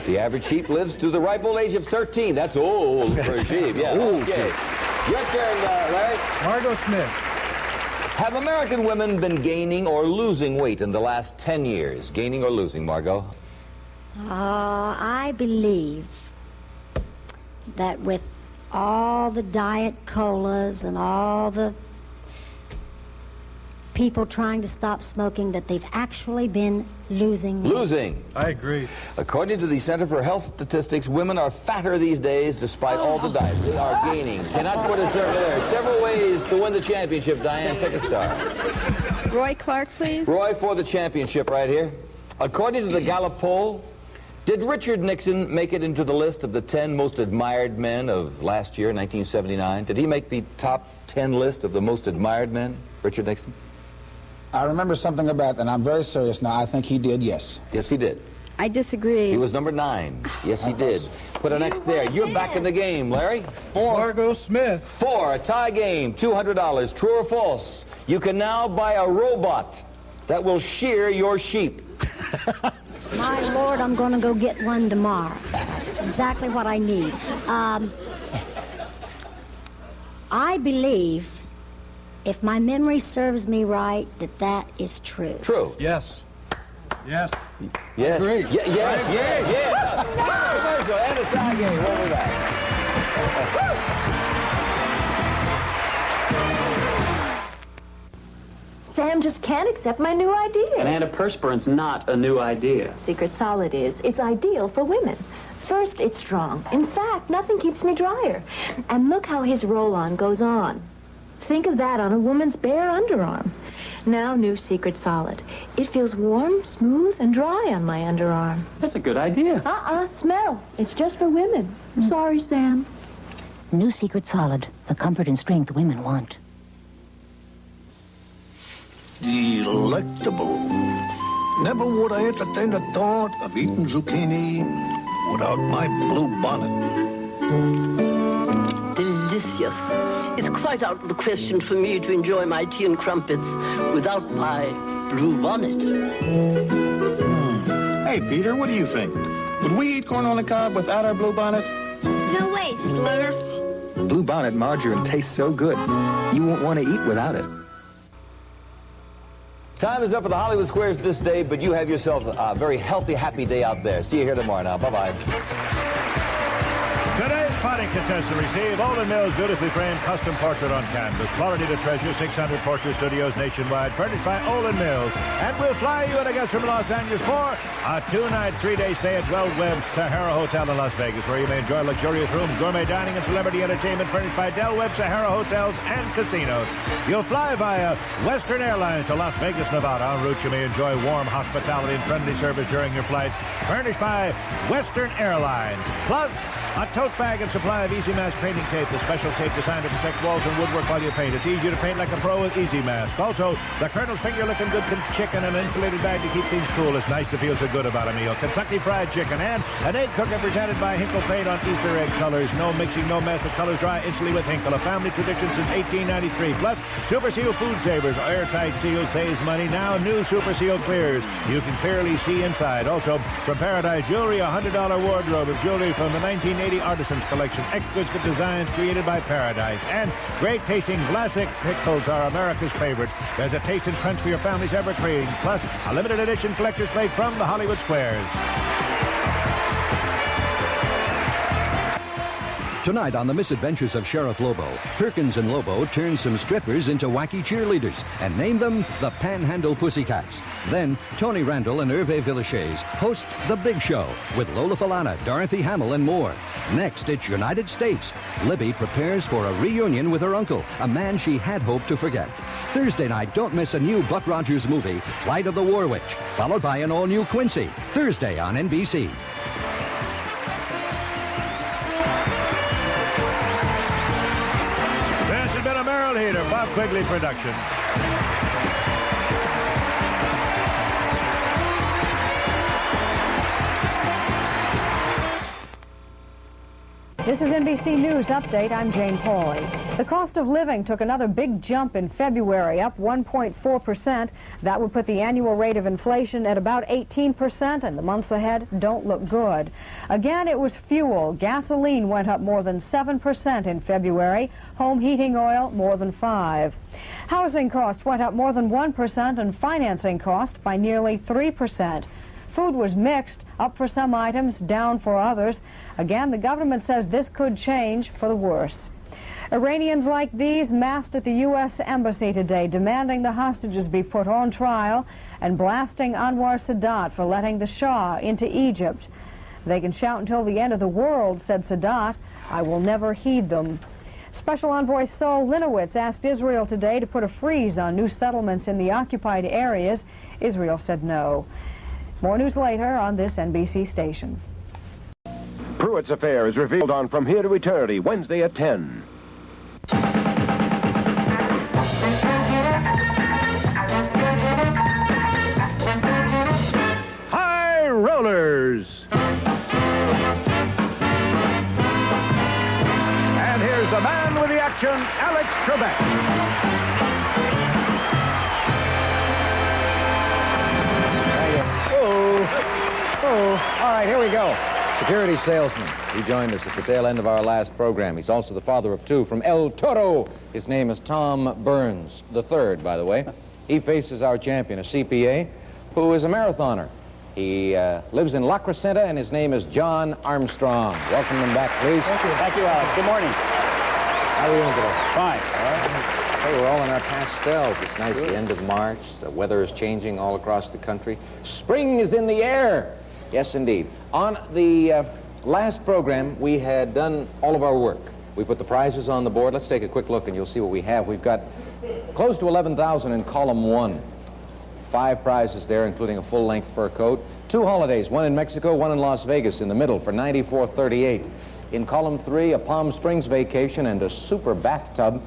The average sheep lives to the ripe old age of 13. That's old for a sheep. Yeah, okay. Your turn, Larry. Margot Smith. Have American women been gaining or losing weight in the last 10 years? Gaining or losing, Margot? I believe that with all the diet colas and all the people trying to stop smoking, that they've actually been losing weight. Losing. I agree. According to the Center for Health Statistics, women are fatter these days despite all the diet. They are gaining. Cannot put a circle there. Several ways to win the championship. Diane, pick a star. Roy Clark, please. Roy for the championship right here. According to the Gallup poll, did Richard Nixon make it into the list of the 10 most admired men of last year, 1979? Did he make the top 10 list of the most admired men, Richard Nixon? I remember something about that, and I'm very serious now. I think he did, yes. Yes, he did. I disagree. He was number 9. Yes, he did. Put an X there. You're back in the game, Larry. 4. Margot Smith. 4, a tie game, $200. True or false? You can now buy a robot that will shear your sheep. My Lord, I'm going to go get one tomorrow. That's exactly what I need. I believe, if my memory serves me right, that is true. True. Yes. Yes. Yes. Agree. Yes, yes. Commercial and a tie game. We'll be back. Sam just can't accept my new idea. An antiperspirant's not a new idea. Secret Solid is. It's ideal for women. First, it's strong. In fact, nothing keeps me drier. And look how his roll-on goes on. Think of that on a woman's bare underarm. Now, new Secret Solid. It feels warm, smooth, and dry on my underarm. That's a good idea. Smell. It's just for women. Sorry, Sam. New Secret Solid, the comfort and strength women want. Delectable. Never would I entertain the thought of eating zucchini without my blue bonnet. Delicious. It's quite out of the question for me to enjoy my tea and crumpets without my blue bonnet. Hey, Peter, what do you think? Would we eat corn on the cob without our blue bonnet? No way, Slugger. Blue bonnet margarine tastes so good, you won't want to eat without it. Time is up for the Hollywood Squares this day, but you have yourself a very healthy, happy day out there. See you here tomorrow now. Bye-bye. Today's potting contestant receive Olin Mills' beautifully framed custom portrait on canvas. Quality to treasure, 600 portrait studios nationwide, furnished by Olin Mills. And we'll fly you and a guest from Los Angeles for a 2-night, 3-day stay at Well Webb's Sahara Hotel in Las Vegas, where you may enjoy luxurious rooms, gourmet dining, and celebrity entertainment furnished by Del Webb Sahara Hotels and Casinos. You'll fly via Western Airlines to Las Vegas, Nevada. En route, you may enjoy warm hospitality and friendly service during your flight, furnished by Western Airlines. Plus, a tote bag and supply of Easy Mask painting tape, the special tape designed to protect walls and woodwork while you paint. It's easy to paint like a pro with Easy Mask. Also, the Colonel's finger-looking good chicken and an insulated bag to keep things cool. It's nice to feel so good about a meal. Kentucky Fried Chicken and an egg cooker presented by Hinkle Paint on Easter egg colors. No mixing, no mess. The colors dry instantly with Hinkle. A family tradition since 1893. Plus, Super Seal Food Savers. Airtight seal saves money. Now, new Super Seal Clears. You can clearly see inside. Also, from Paradise Jewelry, a $100 wardrobe of jewelry from the 1980 Artisans Collection. Exquisite designs created by Paradise. And great tasting classic pickles are America's favorite. There's a taste and crunch for your family's ever craving. Plus, a limited edition collector's plate from the Hollywood Squares. Tonight on The Misadventures of Sheriff Lobo, Perkins and Lobo turn some strippers into wacky cheerleaders and name them the Panhandle Pussycats. Then, Tony Randall and Hervé Villechaize host The Big Show with Lola Falana, Dorothy Hamill, and more. Next, it's United States. Libby prepares for a reunion with her uncle, a man she had hoped to forget. Thursday night, don't miss a new Buck Rogers movie, Flight of the War Witch, followed by an all-new Quincy, Thursday on NBC. This has been a Merrill Heater, Bob Quigley production. This is NBC News Update. I'm Jane Pauley. The cost of living took another big jump in February, up 1.4%. That would put the annual rate of inflation at about 18%, and the months ahead don't look good. Again, it was fuel. Gasoline went up more than 7% in February. Home heating oil, more than 5%. Housing costs went up more than 1%, and financing costs by nearly 3%. Food was mixed, up for some items, down for others. Again, the government says this could change for the worse. Iranians like these massed at the U.S. Embassy today, demanding the hostages be put on trial and blasting Anwar Sadat for letting the Shah into Egypt. They can shout until the end of the world, said Sadat. I will never heed them. Special Envoy Saul Linowitz asked Israel today to put a freeze on new settlements in the occupied areas. Israel said no. More news later on this NBC station. Pruitt's Affair is revealed on From Here to Eternity, Wednesday at 10. High Rollers. And here's the man with the action, Alex Trebek. All right, here we go. Security salesman. He joined us at the tail end of our last program. He's also the father of two from El Toro. His name is Tom Burns, the third, by the way. He faces our champion, a CPA, who is a marathoner. He lives in La Crescenta, and his name is John Armstrong. Welcome him back, please. Thank you. Thank you, Alex. Good morning. How are you doing today? Fine. All right. Hey, we're all in our pastels. It's nice, the end of March. The weather is changing all across the country. Spring is in the air. Yes, indeed. On the last program, we had done all of our work. We put the prizes on the board. Let's take a quick look, and you'll see what we have. We've got close to 11,000 in column 1. 5 prizes there, including a full-length fur coat. 2 holidays, one in Mexico, one in Las Vegas in the middle for $94.38. In column 3, a Palm Springs vacation and a super bathtub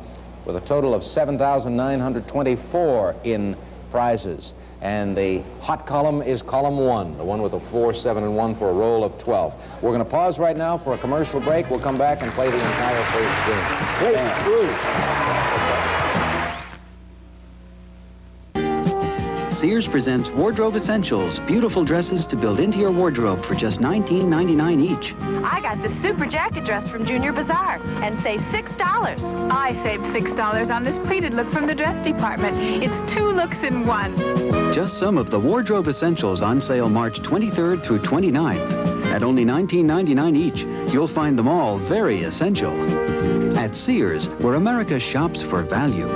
with a total of $7,924 in prizes. And the hot column is column 1, the one with a 4, 7, and 1 for a roll of 12. We're going to pause right now for a commercial break. We'll come back and play the entire first game. Straight through. Sears presents Wardrobe Essentials, beautiful dresses to build into your wardrobe for just $19.99 each. I got this super jacket dress from Junior Bazaar and saved $6. I saved $6 on this pleated look from the dress department. It's 2 looks in 1. Just some of the Wardrobe Essentials on sale March 23rd through 29th. At only $19.99 each, you'll find them all very essential. At Sears, where America shops for value.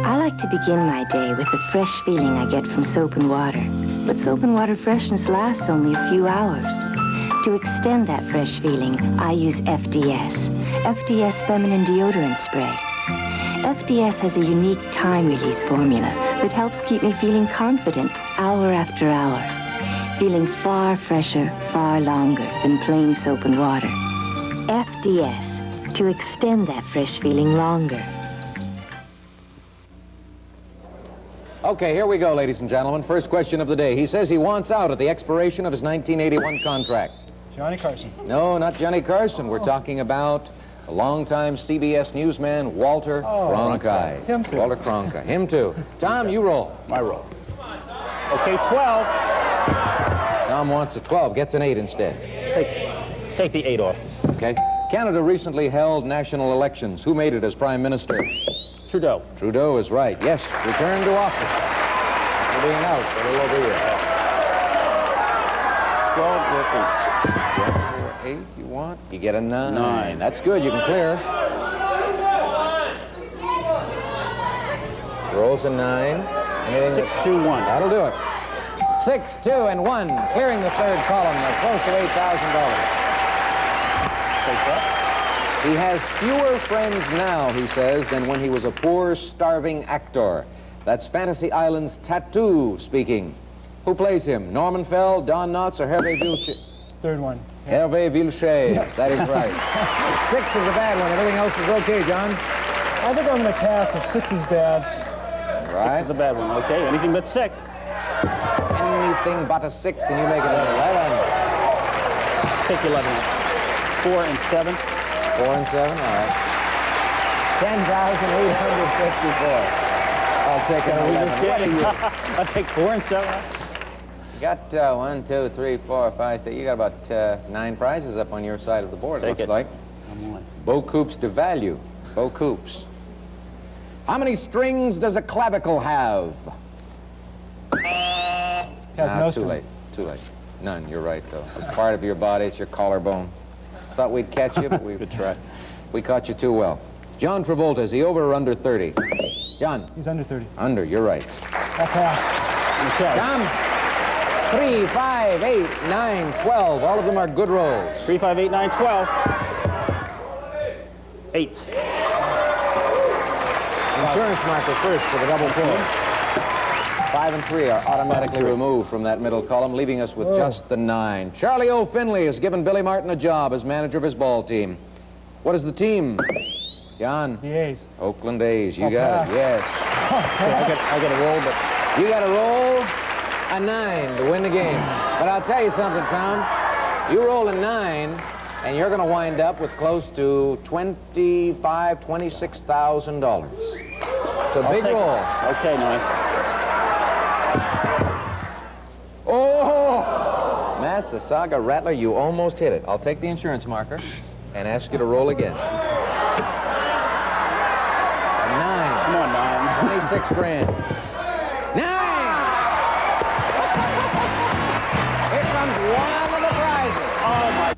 I like to begin my day with the fresh feeling I get from soap and water. But soap and water freshness lasts only a few hours. To extend that fresh feeling, I use FDS. FDS Feminine Deodorant Spray. FDS has a unique time-release formula that helps keep me feeling confident hour after hour. Feeling far fresher, far longer than plain soap and water. FDS, to extend that fresh feeling longer. Okay, here we go, ladies and gentlemen. First question of the day. He says he wants out at the expiration of his 1981 contract. Johnny Carson. No, not Johnny Carson. We're talking about a longtime CBS newsman, Walter Cronkite. Him too. Walter Cronkite. Him too. Tom, you roll. My roll. Okay, 12. Tom wants a 12, gets an 8 instead. Take the 8 off. Okay. Canada recently held national elections. Who made it as Prime Minister? Trudeau. Trudeau is right. Yes, return to office. After being out for a little over a year. 12 or 8. 12 or 8 you want? You get a 9. 9. That's good. You can clear. Rolls a 9. 6, 2, 1. That'll do it. 6, 2, and 1. Clearing the third column. They're close to $8,000. Take that. He has fewer friends now, he says, than when he was a poor, starving actor. That's Fantasy Island's Tattoo speaking. Who plays him? Norman Fell, Don Knotts, or Hervé Vilche? Third one. Hervé Vilche. Yes. That is right. 6 is a bad one. Everything else is okay, John. I think I'm going to pass if 6 is bad. Right. 6 is the bad one. Okay, anything but 6. Anything but a 6, and you make it right on. Take 11. 4 and 7. 4 and 7, all right. 10,854. I'll take it. We just getting. I'll take 4 and 7. You got 1, 2, 3, 4, 5, 6. You got about 9 prizes up on your side of the board, Take looks it. like. I'm on. Beaucoups de value. Beaucoups. How many strings does a clavicle have? Has no Too strings. late. Too late. None. You're right, though. It's part of your body. It's your collarbone. Thought we'd catch you, but Good try. we caught you too well. John Travolta, is he over or under 30? John. He's under 30. Under. You're right. I'll pass. Okay. John. 3, 5, 8, 9, 12. All of them are good rolls. 3, 5, 8, 9, 12. 8. Insurance marker first for the double points. 5 and 3 are automatically removed from that middle column, leaving us with just the 9. Charlie O. Finley has given Billy Martin a job as manager of his ball team. What is the team? John. The A's. Oakland A's. You I'll got pass. it. Yes. Okay, I got a roll, but You got to roll a 9 to win the game. But I'll tell you something, Tom. You roll a 9, and you're going to wind up with close to $26,000. It's a big roll. Okay, 9. Oh! Massasauga Rattler, you almost hit it. I'll take the insurance marker and ask you to roll again. A 9. Come on, 9. 26 grand. 9! Here comes one of the prizes. Oh, my.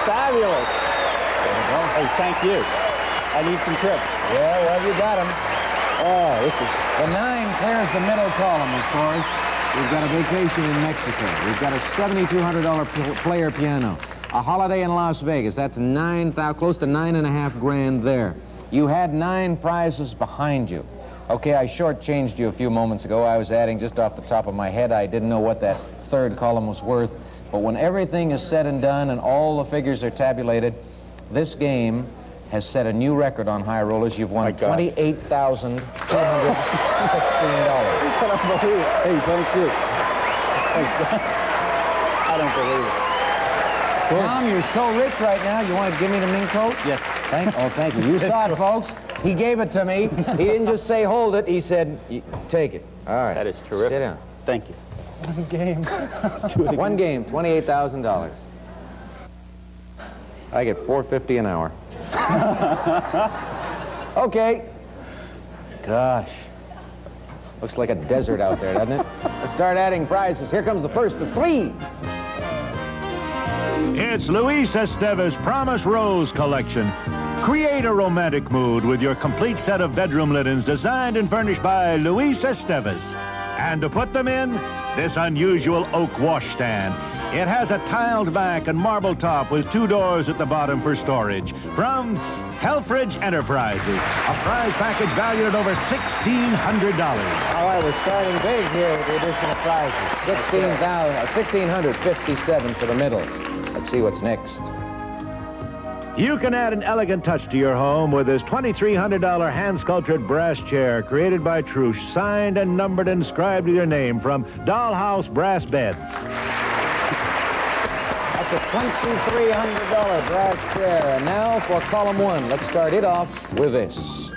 Fabulous. Hey, thank you. I need some trips. Yeah, well, you got him. Oh, this is... The 9 clears the middle column, of course. We've got a vacation in Mexico. We've got a $7,200 player piano. A holiday in Las Vegas. That's close to 9.5 grand there. You had 9 prizes behind you. Okay, I shortchanged you a few moments ago. I was adding just off the top of my head. I didn't know what that third column was worth. But when everything is said and done and all the figures are tabulated, this game has set a new record on high rollers. You've won $28,216. I don't believe it. Hey, thank you. Thanks. I don't believe it. Tom, you're so rich right now. You want to give me the mink coat? Yes. Thank you. You saw it, folks. He gave it to me. He didn't just say hold it. He said, take it. All right. That is terrific. Sit down. Thank you. One game. Let's do it again. One game, $28,000. I get $4.50 an hour. Okay. Gosh. Looks like a desert out there, doesn't it? Let's start adding prizes. Here comes the first of 3. It's Luis Esteves' Promise Rose collection. Create a romantic mood with your complete set of bedroom linens designed and furnished by Luis Esteves. And to put them in, this unusual oak washstand. It has a tiled back and marble top with 2 doors at the bottom for storage. From Helfrich Enterprises, a prize package valued at over $1,600. All right, we're starting big here with the additional prizes. $1,657 for the middle. Let's see what's next. You can add an elegant touch to your home with this $2,300 hand-sculptured brass chair created by Trouche, signed and numbered and inscribed with your name from Dollhouse Brass Beds. That's a $2,300 brass chair. And now for column 1. Let's start it off with this.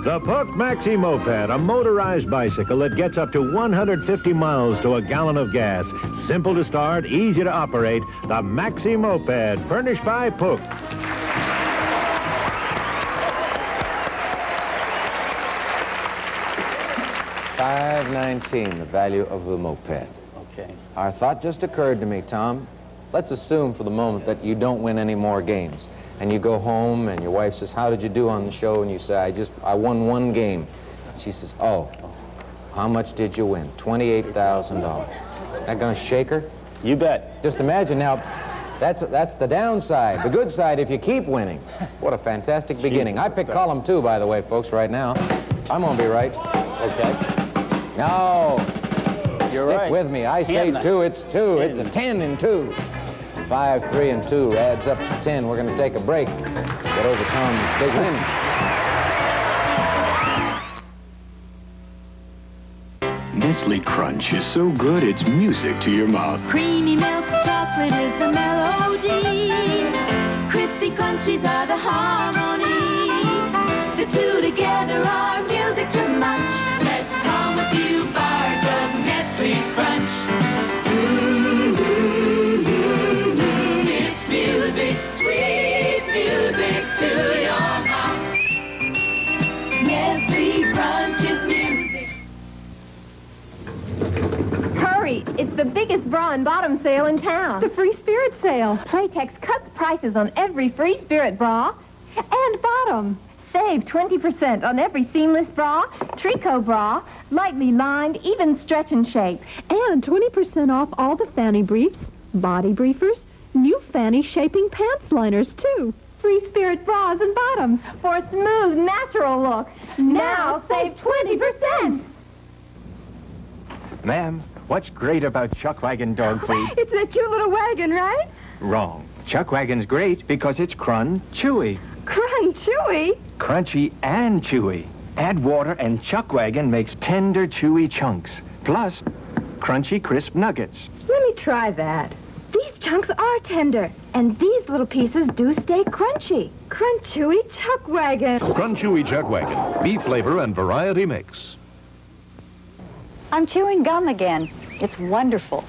The Puck Maxi Moped, a motorized bicycle that gets up to 150 miles to a gallon of gas. Simple to start, easy to operate. The Maxi Moped, furnished by Puck. $5.19, the value of the moped. Okay. Our thought just occurred to me, Tom. Let's assume for the moment that you don't win any more games. And you go home and your wife says, how did you do on the show? And you say, I won 1 game. She says, oh, how much did you win? $28,000. That gonna shake her? You bet. Just imagine now, That's the downside. The good side, if you keep winning. What a fantastic beginning. I picked column 2, by the way, folks, right now. I'm going to be right. Okay. No. You're Stick right. with me. I say 2, it's 2. It's a 10 in 2. 5, 3, and 2 adds up to 10. We're going to take a break. Get over Tom's big win. Nestle Crunch is so good it's music to your mouth. Creamy milk chocolate is the melody. Crispy crunchies are the harmony. The two together are music to munch. Let's hum a few bars of Nestle Crunch. It's music, sweet music to your mouth. Nestle Crunch is music. Hurry! It's the biggest bra and bottom sale in town. The free spirit sale. Playtex cuts prices on every free spirit bra and bottom. Save 20% on every seamless bra, tricot bra, lightly lined, even stretch and shape. And 20% off all the fanny briefs, body briefers, new fanny shaping pants liners, too. Free spirit bras and bottoms for a smooth, natural look. Now save 20%. Ma'am, what's great about Chuck Wagon dog food? It's that cute little wagon, right? Wrong. Chuck Wagon's great because it's chewy. Chewy? Crunchy and chewy. Add water and Chuck Wagon makes tender, chewy chunks. Plus, crunchy, crisp nuggets. Let me try that. These chunks are tender, and these little pieces do stay crunchy. Crunchewy Chuck Wagon. Crunchewy Chuck Wagon. Beef flavor and variety mix. I'm chewing gum again. It's wonderful.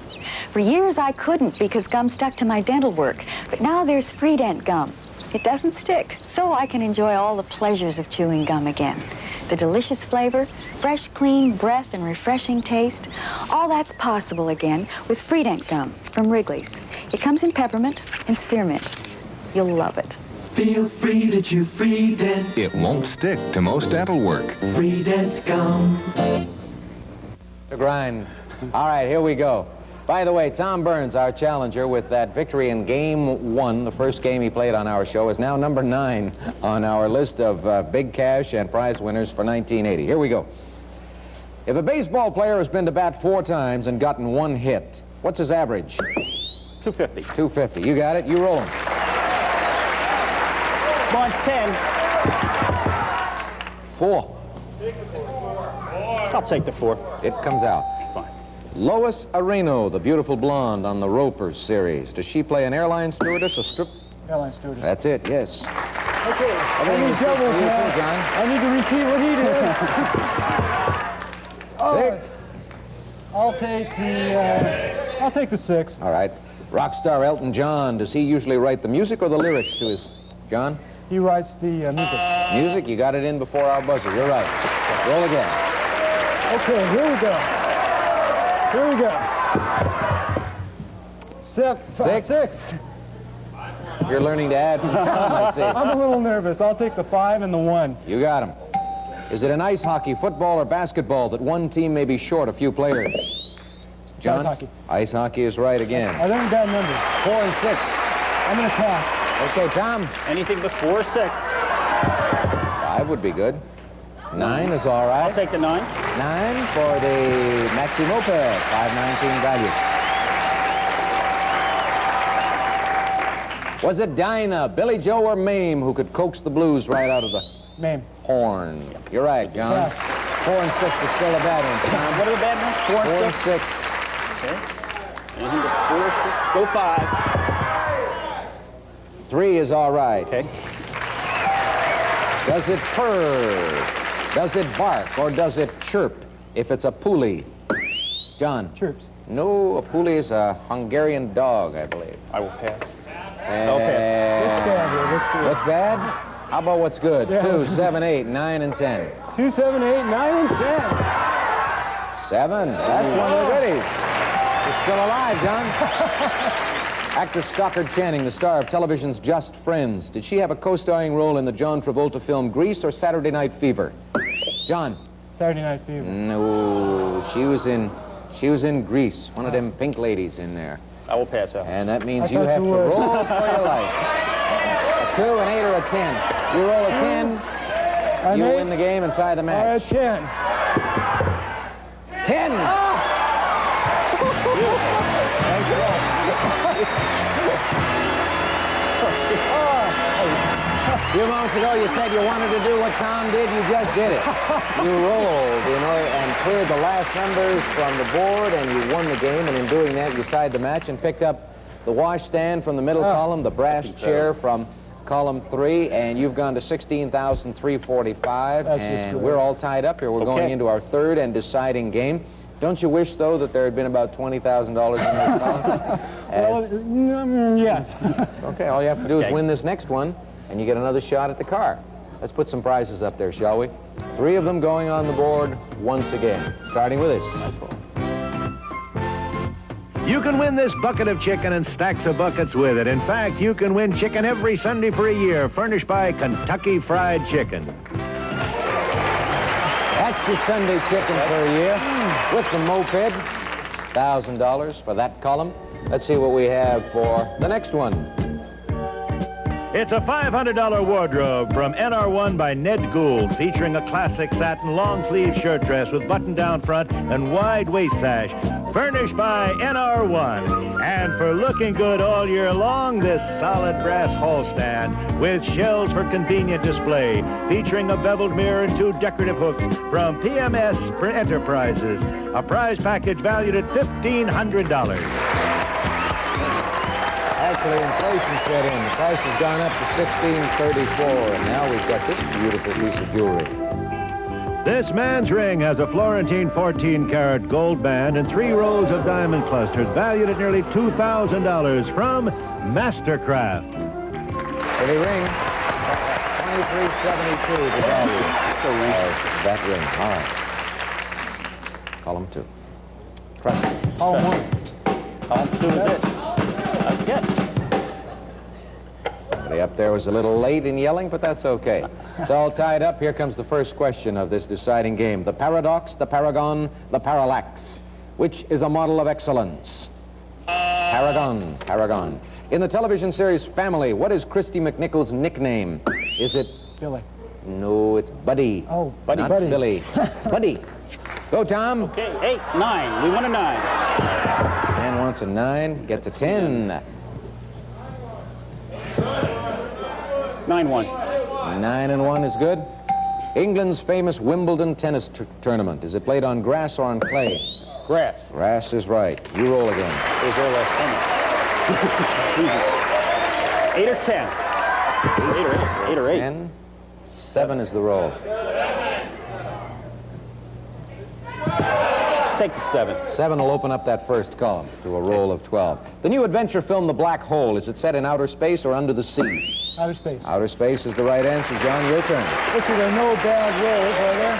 For years I couldn't because gum stuck to my dental work, but now there's Freedent gum. It doesn't stick, so I can enjoy all the pleasures of chewing gum again. The delicious flavor, fresh, clean breath, and refreshing taste, all that's possible again with Freedent gum from Wrigley's. It comes in peppermint and spearmint. You'll love it. Feel free to chew Freedent. It won't stick to most dental work. Freedent gum. The grind. All right, here we go. By the way, Tom Burns, our challenger, with that victory in Game 1, the first game he played on our show, is now number 9 on our list of big cash and prize winners for 1980. Here we go. If a baseball player has been to bat 4 times and gotten 1 hit, what's his average? 250. 250. You got it. You roll him. Come on, 10. 4. I'll take the 4. It comes out. Fine. Lois Areno, the beautiful blonde on the Ropers series. Does she play an airline stewardess or strip? Airline stewardess. That's it, yes. Okay, I I need doubles now. John. I need to repeat what he did. 6. I'll take the 6. All right. Rock star Elton John, does he usually write the music or the lyrics to his... John? He writes the music. Music, you got it in before our buzzer. You're right. Roll again. Okay, here we go. Here we go. 6. You're learning to add from Tom, I see. I'm a little nervous. I'll take the 5 and the 1. You got him. Is it in ice hockey, football, or basketball that one team may be short a few players? John? Ice hockey. Ice hockey is right again. Are there any bad numbers? 4 and 6. I'm going to pass. Okay, Tom. Anything before 6. 5 would be good. 9 is all right. I'll take the 9. 9 for the Maxi Moped, 519 value. Was it Dinah, Billy Joe, or Mame who could coax the blues right out of the Mame horn? You're right, John. Yes. 4 and 6 is still a bad one, Tom. What are the bad ones? 4 and 6. Okay. Anything before 6? Let's go 5. 3 is all right. Okay. Does it purr? Does it bark or does it chirp if it's a pulley? John? Chirps. No, a pulley is a Hungarian dog, I believe. I will pass. I'll pass. What's bad here? Let's see. What's bad? How about what's good? Yeah. 2, 7, 8, 9, and 10. 2, 7, 8, 9, and 10. 7. That's one of the goodies. You're still alive, John. Actress Stockard Channing, the star of television's Just Friends. Did she have a co-starring role in the John Travolta film Grease or Saturday Night Fever? John? Saturday Night Fever. No, she was in Grease. One of them pink ladies in there. I will pass out. And that means you have to roll for your life. A 2, an 8, or a 10. You roll a 10, you win the game and tie the match. 10. 10! A few moments ago, you said you wanted to do what Tom did. You just did it. You rolled, you know, and cleared the last numbers from the board, and you won the game. And in doing that, you tied the match and picked up the washstand from the middle column, the brass chair from column 3, and you've gone to $16,345. And we're all tied up here. We're going into our third and deciding game. Don't you wish, though, that there had been about $20,000 in this column? Well, yes. Okay, all you have to do is win this next one, and you get another shot at the car. Let's put some prizes up there, shall we? 3 of them going on the board once again, starting with this. Nice roll. You can win this bucket of chicken and stacks of buckets with it. In fact, you can win chicken every Sunday for a year, furnished by Kentucky Fried Chicken. That's your Sunday chicken for a year with the moped. $1,000 for that column. Let's see what we have for the next one. It's a $500 wardrobe from NR1 by Ned Gould, featuring a classic satin long-sleeve shirt dress with button-down front and wide waist sash, furnished by NR1. And for looking good all year long, this solid brass hall stand with shelves for convenient display, featuring a beveled mirror and 2 decorative hooks from PMS Enterprises. A prize package valued at $1,500. Actually, inflation set in. The price has gone up to $16.34, and now we've got this beautiful piece of jewelry. This man's ring has a Florentine 14-karat gold band and 3 rows of diamond clusters, valued at nearly $2,000 from Mastercraft. Pretty ring. $23.72 the value of that ring. All right. Column 2. Crush it. Column 1. Column 2 is it. Yes. Somebody up there was a little late in yelling, but that's okay. It's all tied up. Here comes the first question of this deciding game. The paradox, the paragon, the parallax. Which is a model of excellence? Paragon, paragon. In the television series Family, what is Christy McNichol's nickname? Is it... Billy. No, it's Buddy. Oh, Buddy. Not Buddy. Billy. Buddy. Go, Tom. Okay, 8, 9. We want a 9. Man wants a 9, gets a 10. 9-1. 9-1 is good. England's famous Wimbledon tennis tournament. Is it played on grass or on clay? Grass. Grass is right. You roll again. It was there last summer. 8 or 10. 8 or 8. 10. 7 is the roll. Take the 7. 7 will open up that first column to a roll of 12. The new adventure film, The Black Hole, is it set in outer space or under the sea? Outer space. Outer space is the right answer, John. Your turn. Listen, there are no bad rolls, are there?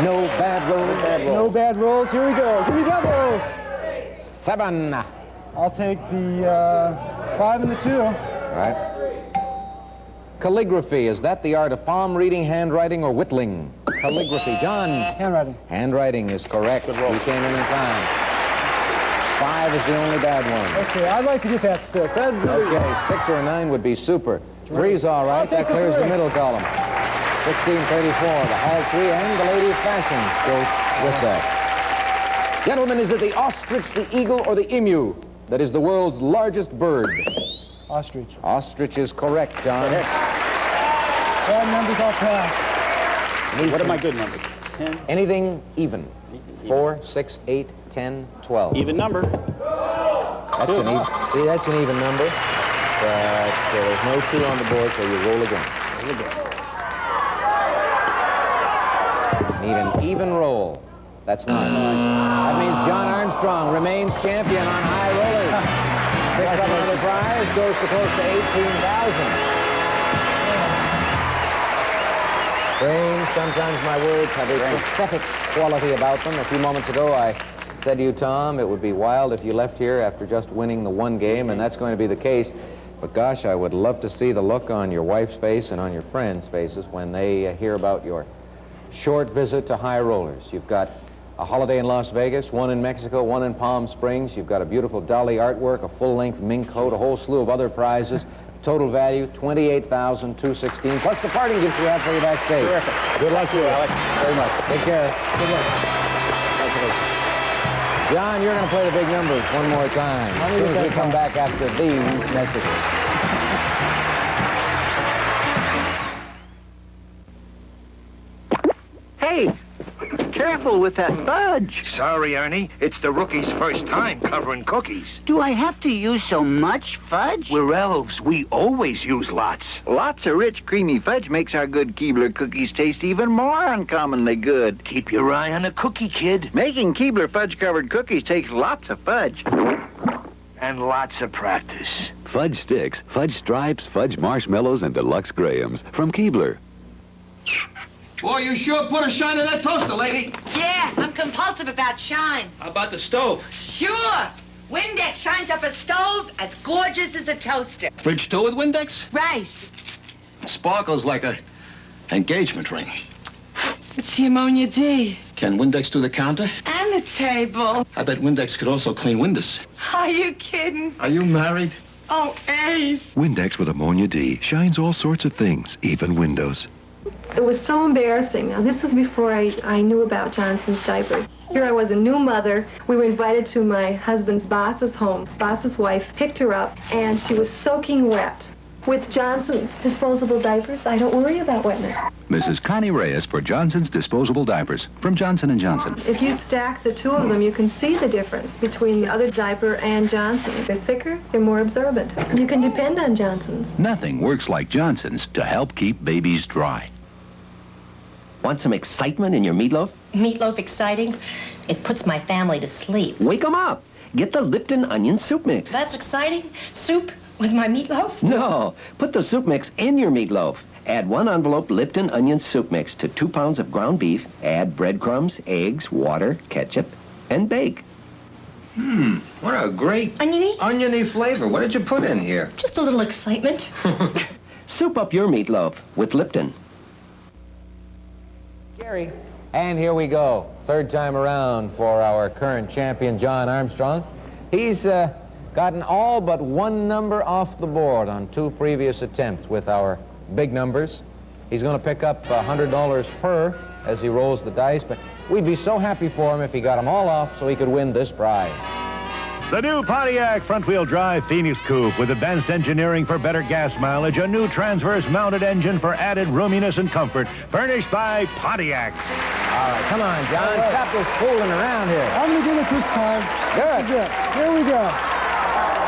No bad rolls. No bad rolls. Here we go. Give me doubles. 7. I'll take the 5 and the 2. All right. Calligraphy, is that the art of palm reading, handwriting, or whittling? Calligraphy. John. Handwriting. Handwriting is correct. You came in time. 5 is the only bad one. Okay, I'd like to get that 6. Okay, 6 or a 9 would be super. 3's all right. That clears the middle column. 1634. The hall tree and the ladies' fashions go with that. Gentlemen, is it the ostrich, the eagle, or the emu that is the world's largest bird? Ostrich. Ostrich is correct, John. Bad numbers, I'll pass. What are my good numbers? 10. Anything even. 4, 6, 8, 10, 12. Even number. That's an even number. But there's no 2 on the board, so you roll again. Need an even roll. That's 9. That means John Armstrong remains champion on high rollers. Picks up another prize, goes to close to $18,000. Strange, sometimes my words have a prophetic quality about them. A few moments ago, I said to you, Tom, it would be wild if you left here after just winning the 1 game, and that's going to be the case. But gosh, I would love to see the look on your wife's face and on your friends' faces when they hear about your short visit to high rollers. You've got a holiday in Las Vegas, one in Mexico, one in Palm Springs. You've got a beautiful Dolly artwork, a full-length mink coat, a whole slew of other prizes. Total value, $28,216, plus the parting gifts we have for you backstage. Terrific. Good luck to you, Alex. Very much. Take care. Good luck. John, you're going to play the big numbers one more time as soon as we come back after these messages. Hey, careful with that fudge. Sorry, Ernie. It's the rookie's first time covering cookies. Do I have to use so much fudge? We're elves. We always use lots. Lots of rich, creamy fudge makes our good Keebler cookies taste even more uncommonly good. Keep your eye on the cookie, kid. Making Keebler fudge-covered cookies takes lots of fudge. And lots of practice. Fudge sticks, fudge stripes, fudge marshmallows, and deluxe grahams from Keebler. Boy, you sure put a shine in that toaster, lady. Yeah, I'm compulsive about shine. How about the stove? Sure. Windex shines up a stove as gorgeous as a toaster. Fridge too with Windex? Right. Sparkles like a engagement ring. It's the ammonia D. Can Windex do the counter? And the table. I bet Windex could also clean windows. Are you kidding? Are you married? Oh, Ace. Windex with ammonia D shines all sorts of things, even windows. It was so embarrassing. Now, this was before I knew about Johnson's diapers. Here I was, a new mother. We were invited to my husband's boss's home. Boss's wife picked her up, and she was soaking wet. With Johnson's disposable diapers, I don't worry about wetness. Mrs. Connie Reyes for Johnson's disposable diapers from Johnson & Johnson. If you stack the two of them, you can see the difference between the other diaper and Johnson's. They're thicker, they're more absorbent. You can depend on Johnson's. Nothing works like Johnson's to help keep babies dry. Want some excitement in your meatloaf? Meatloaf exciting? It puts my family to sleep. Wake 'em up. Get the Lipton Onion Soup Mix. That's exciting? Soup with my meatloaf? No, put the soup mix in your meatloaf. Add 1 envelope Lipton Onion Soup Mix to 2 pounds of ground beef. Add breadcrumbs, eggs, water, ketchup, and bake. What a great oniony flavor. What did you put in here? Just a little excitement. Soup up your meatloaf with Lipton. Gary. And here we go. Third time around for our current champion, John Armstrong. He's gotten all but one number off the board on 2 previous attempts with our big numbers. He's going to pick up $100 per as he rolls the dice, but we'd be so happy for him if he got them all off so he could win this prize. The new Pontiac front-wheel drive Phoenix Coupe with advanced engineering for better gas mileage, a new transverse-mounted engine for added roominess and comfort, furnished by Pontiac. All right, come on, John. Stop this fooling around here. I'm going to get it this time. Good. This is it. Here we go.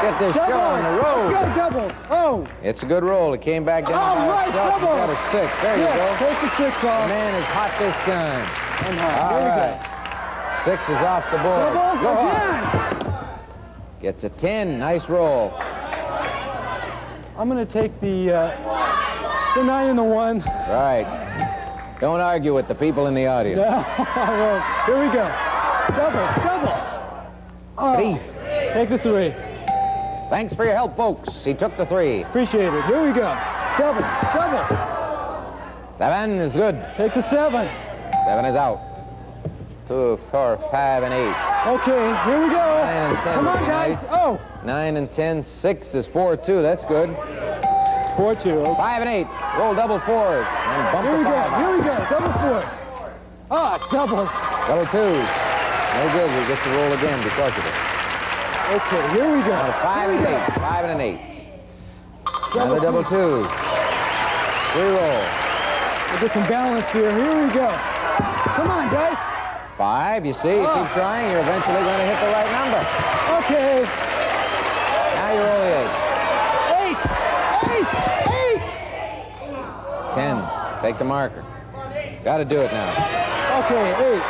Get this show on the road. Let's go, doubles. Oh. It's a good roll. It came back down by right, itself. You got a doubles. 6. There you go. Take the 6 off. The man is hot this time. I'm hot. All Here right. we go. 6 is off the board. Doubles Go again. on. Gets a 10. Nice roll. I'm going to take the 9 and the 1. Right. Don't argue with the people in the audience. No, I won't. Here we go. Doubles. Oh. 3. Take the 3. Thanks for your help, folks. He took the 3. Appreciate it. Here we go. Doubles. 7 is good. Take the 7. 7 is out. 2, 4, 5, and 8. Okay, here we go. 9 and 10. Come on, guys. Nice. Oh. 9 and 10. 6 is 4-2. That's good. 4-2. Okay. 5 and 8. Roll double 4s. And bump Here we the 5 go. out. Here we go. Double 4s. Doubles. Double 2s. No good. We get to roll again because of it. Okay, here we go. Now 5 and 8. 5 and an 8. Another double 2s. 3 roll. We'll get some balance here. Here we go. Come on, guys. 5. You see, you keep trying, you're eventually going to hit the right number. Okay. Now you roll the 8. 10. Take the marker. Got to do it now. Okay, 8.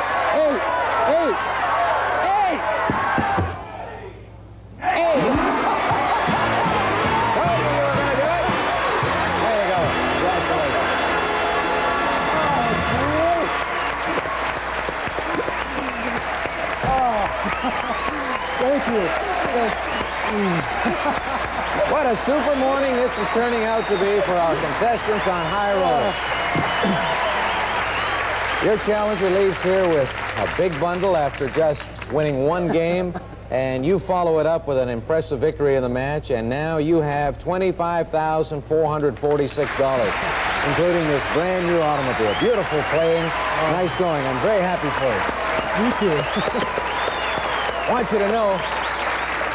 Thank you. What a super morning this is turning out to be for our contestants on High Rollers. Your challenger leaves here with a big bundle after just winning one game, and you follow it up with an impressive victory in the match, and now you have $25,446, including this brand new automobile. Beautiful playing, nice going. I'm very happy for you. You too. I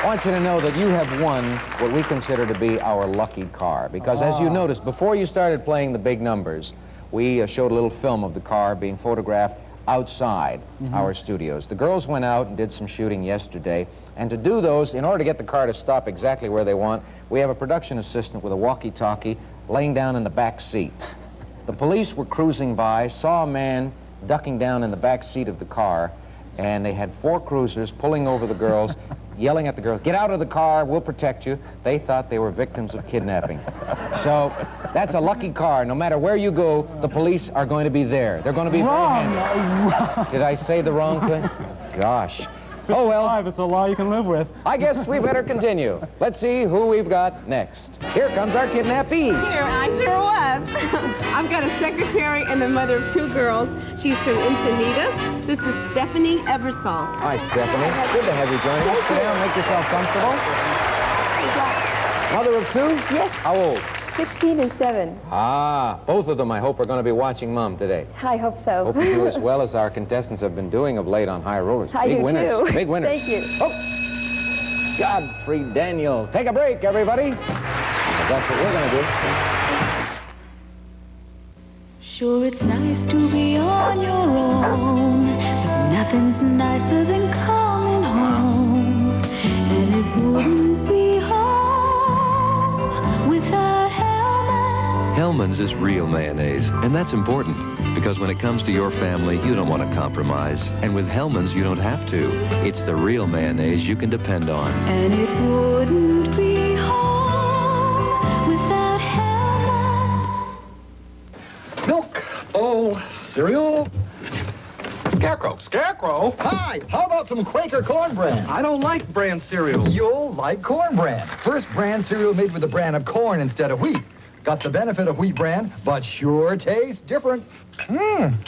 want you to know that you have won what we consider to be our lucky car, because as you noticed, before you started playing the big numbers, we showed a little film of the car being photographed outside our studios. The girls went out and did some shooting yesterday, and to do those, in order to get the car to stop exactly where they want, we have a production assistant with a walkie-talkie laying down in the back seat. The police were cruising by, saw a man ducking down in the back seat of the car, and they had 4 cruisers pulling over the girls, yelling at the girls, "Get out of the car, we'll protect you." They thought they were victims of kidnapping. So that's a lucky car. No matter where you go, the police are going to be there. They're going to be very handy. Did I say the wrong thing? Gosh. Oh, well. It's a law you can live with. I guess we better continue. Let's see who we've got next. Here comes our kidnappee. Here, I sure was. I've got a secretary and the mother of 2 girls. She's from Encinitas. This is Stephanie Eversole. Hi, Stephanie. Good to have you join us. Sit down, make yourself comfortable. Mother of 2? Yes. How old? 16 and 7. Ah, both of them, I hope, are going to be watching Mom today. I hope so. Hope you do as well as our contestants have been doing of late on High Rollers. I Big do winners. too. Big winners. Thank you. Oh, Godfrey Daniel. Take a break, everybody. Because that's what we're going to do. Sure, it's nice to be on your own, but nothing's nicer than coming home. And it wouldn't be home without Hellmann's. Hellmann's is real mayonnaise, and that's important because when it comes to your family, you don't want to compromise. And with Hellmann's, you don't have to. It's the real mayonnaise you can depend on. And it wouldn't be home without Hellmann's. Milk, bowl, cereal. Scarecrow. Scarecrow? Hi, how about some Quaker cornbread? I don't like bran cereal. You'll like cornbread. First bran cereal made with a bran of corn instead of wheat. Got the benefit of wheat bran, but sure tastes different.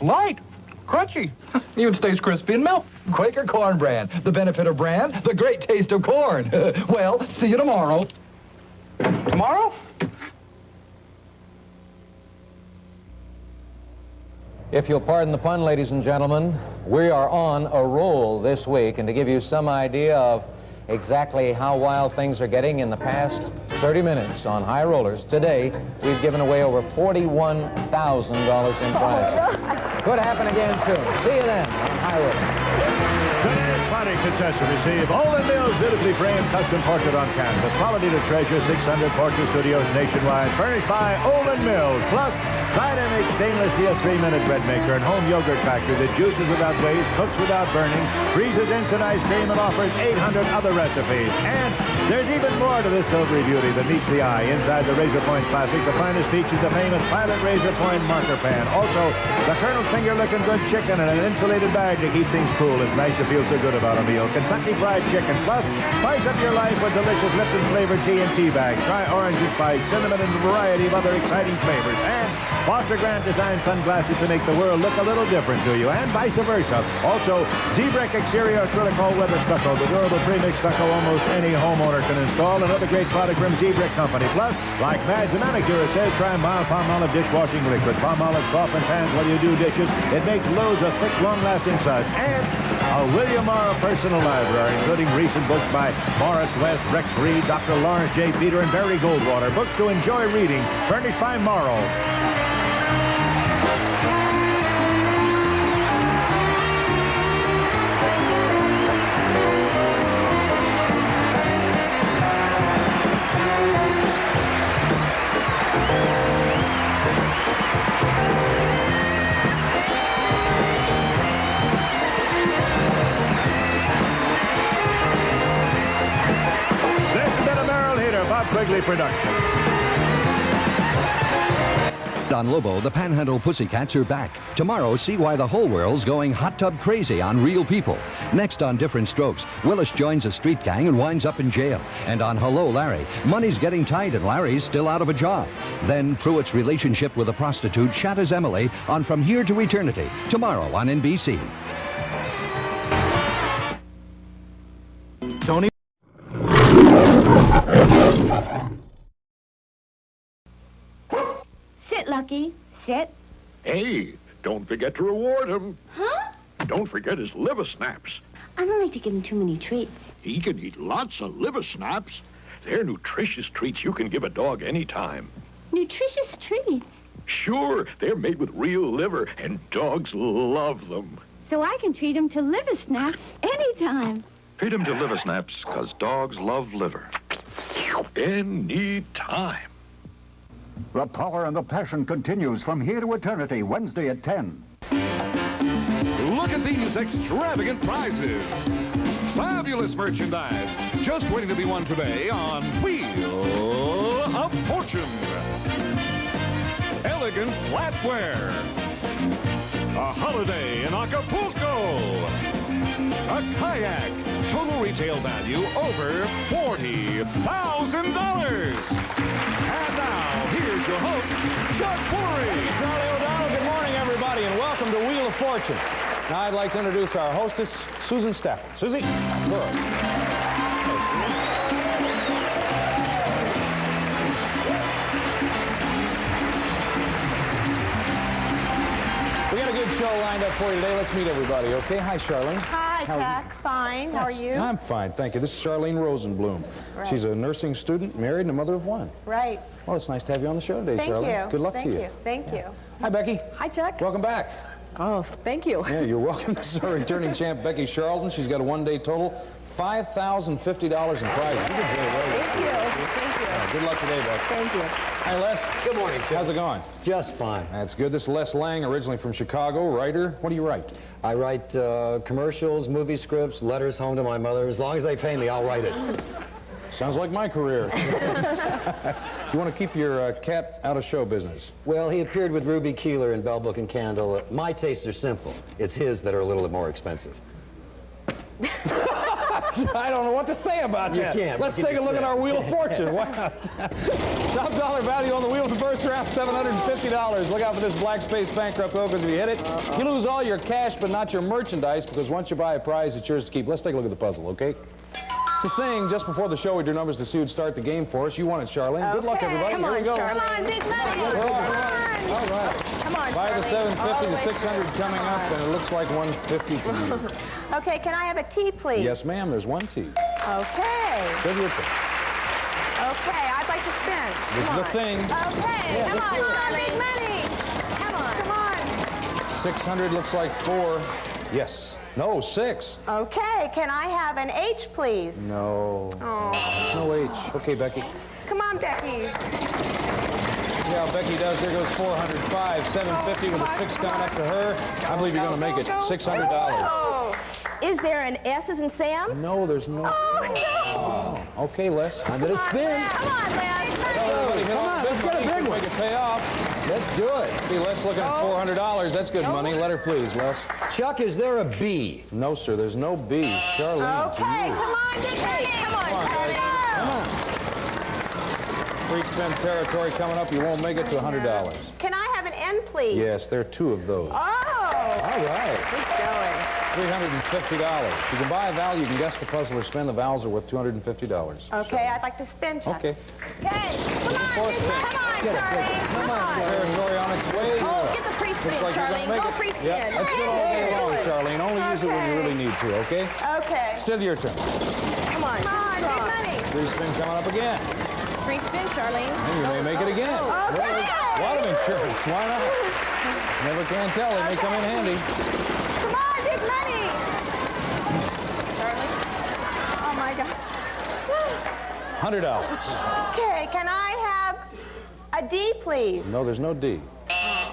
Light, crunchy, even stays crispy in milk. Quaker cornbread, the benefit of bran, the great taste of corn. Well, see you tomorrow. Tomorrow? If you'll pardon the pun, ladies and gentlemen, we are on a roll this week, and to give you some idea of exactly how wild things are getting in the past 30 minutes on High Rollers, today we've given away over $41,000 in prizes. Could happen again soon. See you then on High Rollers. Today's party contestant receive Olin Mills' beautifully framed custom portrait on canvas. Quality to treasure, 600 portrait studios nationwide, furnished by Olin Mills. Plus, dynamic stainless steel 3-minute bread maker and home yogurt factory that juices without waste, cooks without burning, freezes instant ice cream, and offers 800 other recipes. And there's even more to this silvery beauty that meets the eye. Inside the Razor Point Classic, the finest features the famous Pilot Razor Point marker pan. Also, the Colonel's Finger looking good chicken in an insulated bag to keep things cool. It's nice to feel so good about a meal. Kentucky Fried Chicken. Plus, spice up your life with delicious Lipton flavored tea and tea bags. Try orange and spice, cinnamon, and a variety of other exciting flavors. And Foster Grant designed sunglasses to make the world look a little different to you, and vice versa. Also, Z-Brick exterior acrylic all-weather stucco, the durable premix stucco almost any homeowner can install. Another great product from Z-Brick Company. Plus, like Mad's Manicure says, try mild Palmolive dishwashing liquid. Palmolive softens hands while you do dishes. It makes loads of thick, long-lasting suds. And a William Morrow personal library, including recent books by Morris West, Rex Reed, Dr. Lawrence J. Peter, and Barry Goldwater. Books to enjoy reading, furnished by Morrow. Quigley production. on Lobo, the Panhandle Pussycats are back. Tomorrow, see why the whole world's going hot tub crazy on Real People. Next on Different Strokes, Willis joins a street gang and winds up in jail. And on Hello, Larry, money's getting tight and Larry's still out of a job. Then Pruitt's relationship with a prostitute shatters Emily on From Here to Eternity, tomorrow on NBC. Tony? Sit, Lucky. Sit. Hey, don't forget to reward him. Huh? Don't forget his liver snaps. I don't like to give him too many treats. He can eat lots of liver snaps. They're nutritious treats you can give a dog anytime. Nutritious treats? Sure, they're made with real liver, and dogs love them. So I can treat him to liver snaps anytime. Treat him to liver snaps, because dogs love liver. Anytime. The power and the passion continues From Here to Eternity, Wednesday at 10. Look at these extravagant prizes. Fabulous merchandise. Just waiting to be won today on Wheel of Fortune. Elegant flatware. A holiday in Acapulco. A kayak. Total retail value over $40,000. And now, here's your host, Chuck Corey. Charlie O'Donnell, good morning, everybody, and welcome to Wheel of Fortune. Now, I'd like to introduce our hostess, Susan Stafford. Susie, good. We got a good show lined up for you today. Let's meet everybody, okay? Hi, Charlene. Hi, Chuck. Fine. How are you? I'm fine, thank you. This is Charlene Rosenblum. Right. She's a nursing student, married, and a mother of one. Right. Well, it's nice to have you on the show today, Thank Charlene. you. Good luck to you. Thank you. Hi, Becky. Hi, Chuck. Welcome back. Oh, thank you. Yeah, you're welcome. This is our returning champ, Becky Charlton. She's got a one-day total, $5,050 in prizes. You did very well. Thank you. Good luck today, Becky. Thank you. Hi, Les. Good morning, Chuck. How's it going? Just fine. That's good. This is Les Lang, originally from Chicago, writer. What do you write? I write commercials, movie scripts, letters home to my mother. As long as they pay me, I'll write it. Sounds like my career. You want to keep your cat out of show business? Well, he appeared with Ruby Keeler in Bell Book and Candle. My tastes are simple. It's his that are a little bit more expensive. I don't know what to say about that. You can't. Let's take a look at our Wheel of Fortune. Wow. Top dollar value on the wheel for first round, $750. Look out for this black space bankrupt bill, because if you hit it, you lose all your cash but not your merchandise, because once you buy a prize, it's yours to keep. Let's take a look at the puzzle, okay? It's a thing. Just before the show, we do numbers to see who'd start the game for us. You won it, Charlene. Good luck, everybody. Come on, Here we go. Charlene. Come on, big money. All right. Come on, Buy the Charlene. 750 to 600 coming up, and it looks like 150 to you. Okay, can I have a tea, please? Yes, ma'am. There's one tea. Okay. Good with it. Okay, I'd like to spin. This is the thing. Okay, come on, big money. Come on. 600 looks like 4. Yes. No, 6. Okay, can I have an H, please? No. Oh. No H. Okay, Becky. Come on, Becky. Yeah, Becky does. There goes 405. 750 with a 6 coming up to her. I believe you're going to make it. $600. Oh. Is there an S as in Sam? No, there's no. Oh, no. Okay, Les. I'm going to spin. Come on, Les. Come on, let's get a big one. Make it pay off. Let's do it. See, Les looking at $400. That's good money. Let her please, Les. Chuck, is there a B? No, sir. There's no B. Charlene. Okay, come on, Dick. Come on, Charlene. Come on. Free spin territory coming up. You won't make it to $100. Can I have an N, please? Yes, there are 2 of those. Oh. All right. Keep going. $350. You can buy a vowel, you can guess the puzzle, or spin. The vowels are worth $250. Okay, I'd like to spin, Chuck. Okay. Okay, come on, Charlene. Come on. Territory on its way. Oh, get the free spin, Looks like you're Charlene. gonna make Go it. free spin. Yeah, that's good all day long, Charlene. Only use it when you really need to, okay? Okay. Still your turn. Come on. Come on, big money. Free spin coming up again. Free spin, Charlene. And you may make it again. Okay. A lot of insurance. Why not? Never can tell. They may come in handy. Come on, big money. Charlene. Oh, my God. $100. Okay, can I have a D, please? No, there's no D.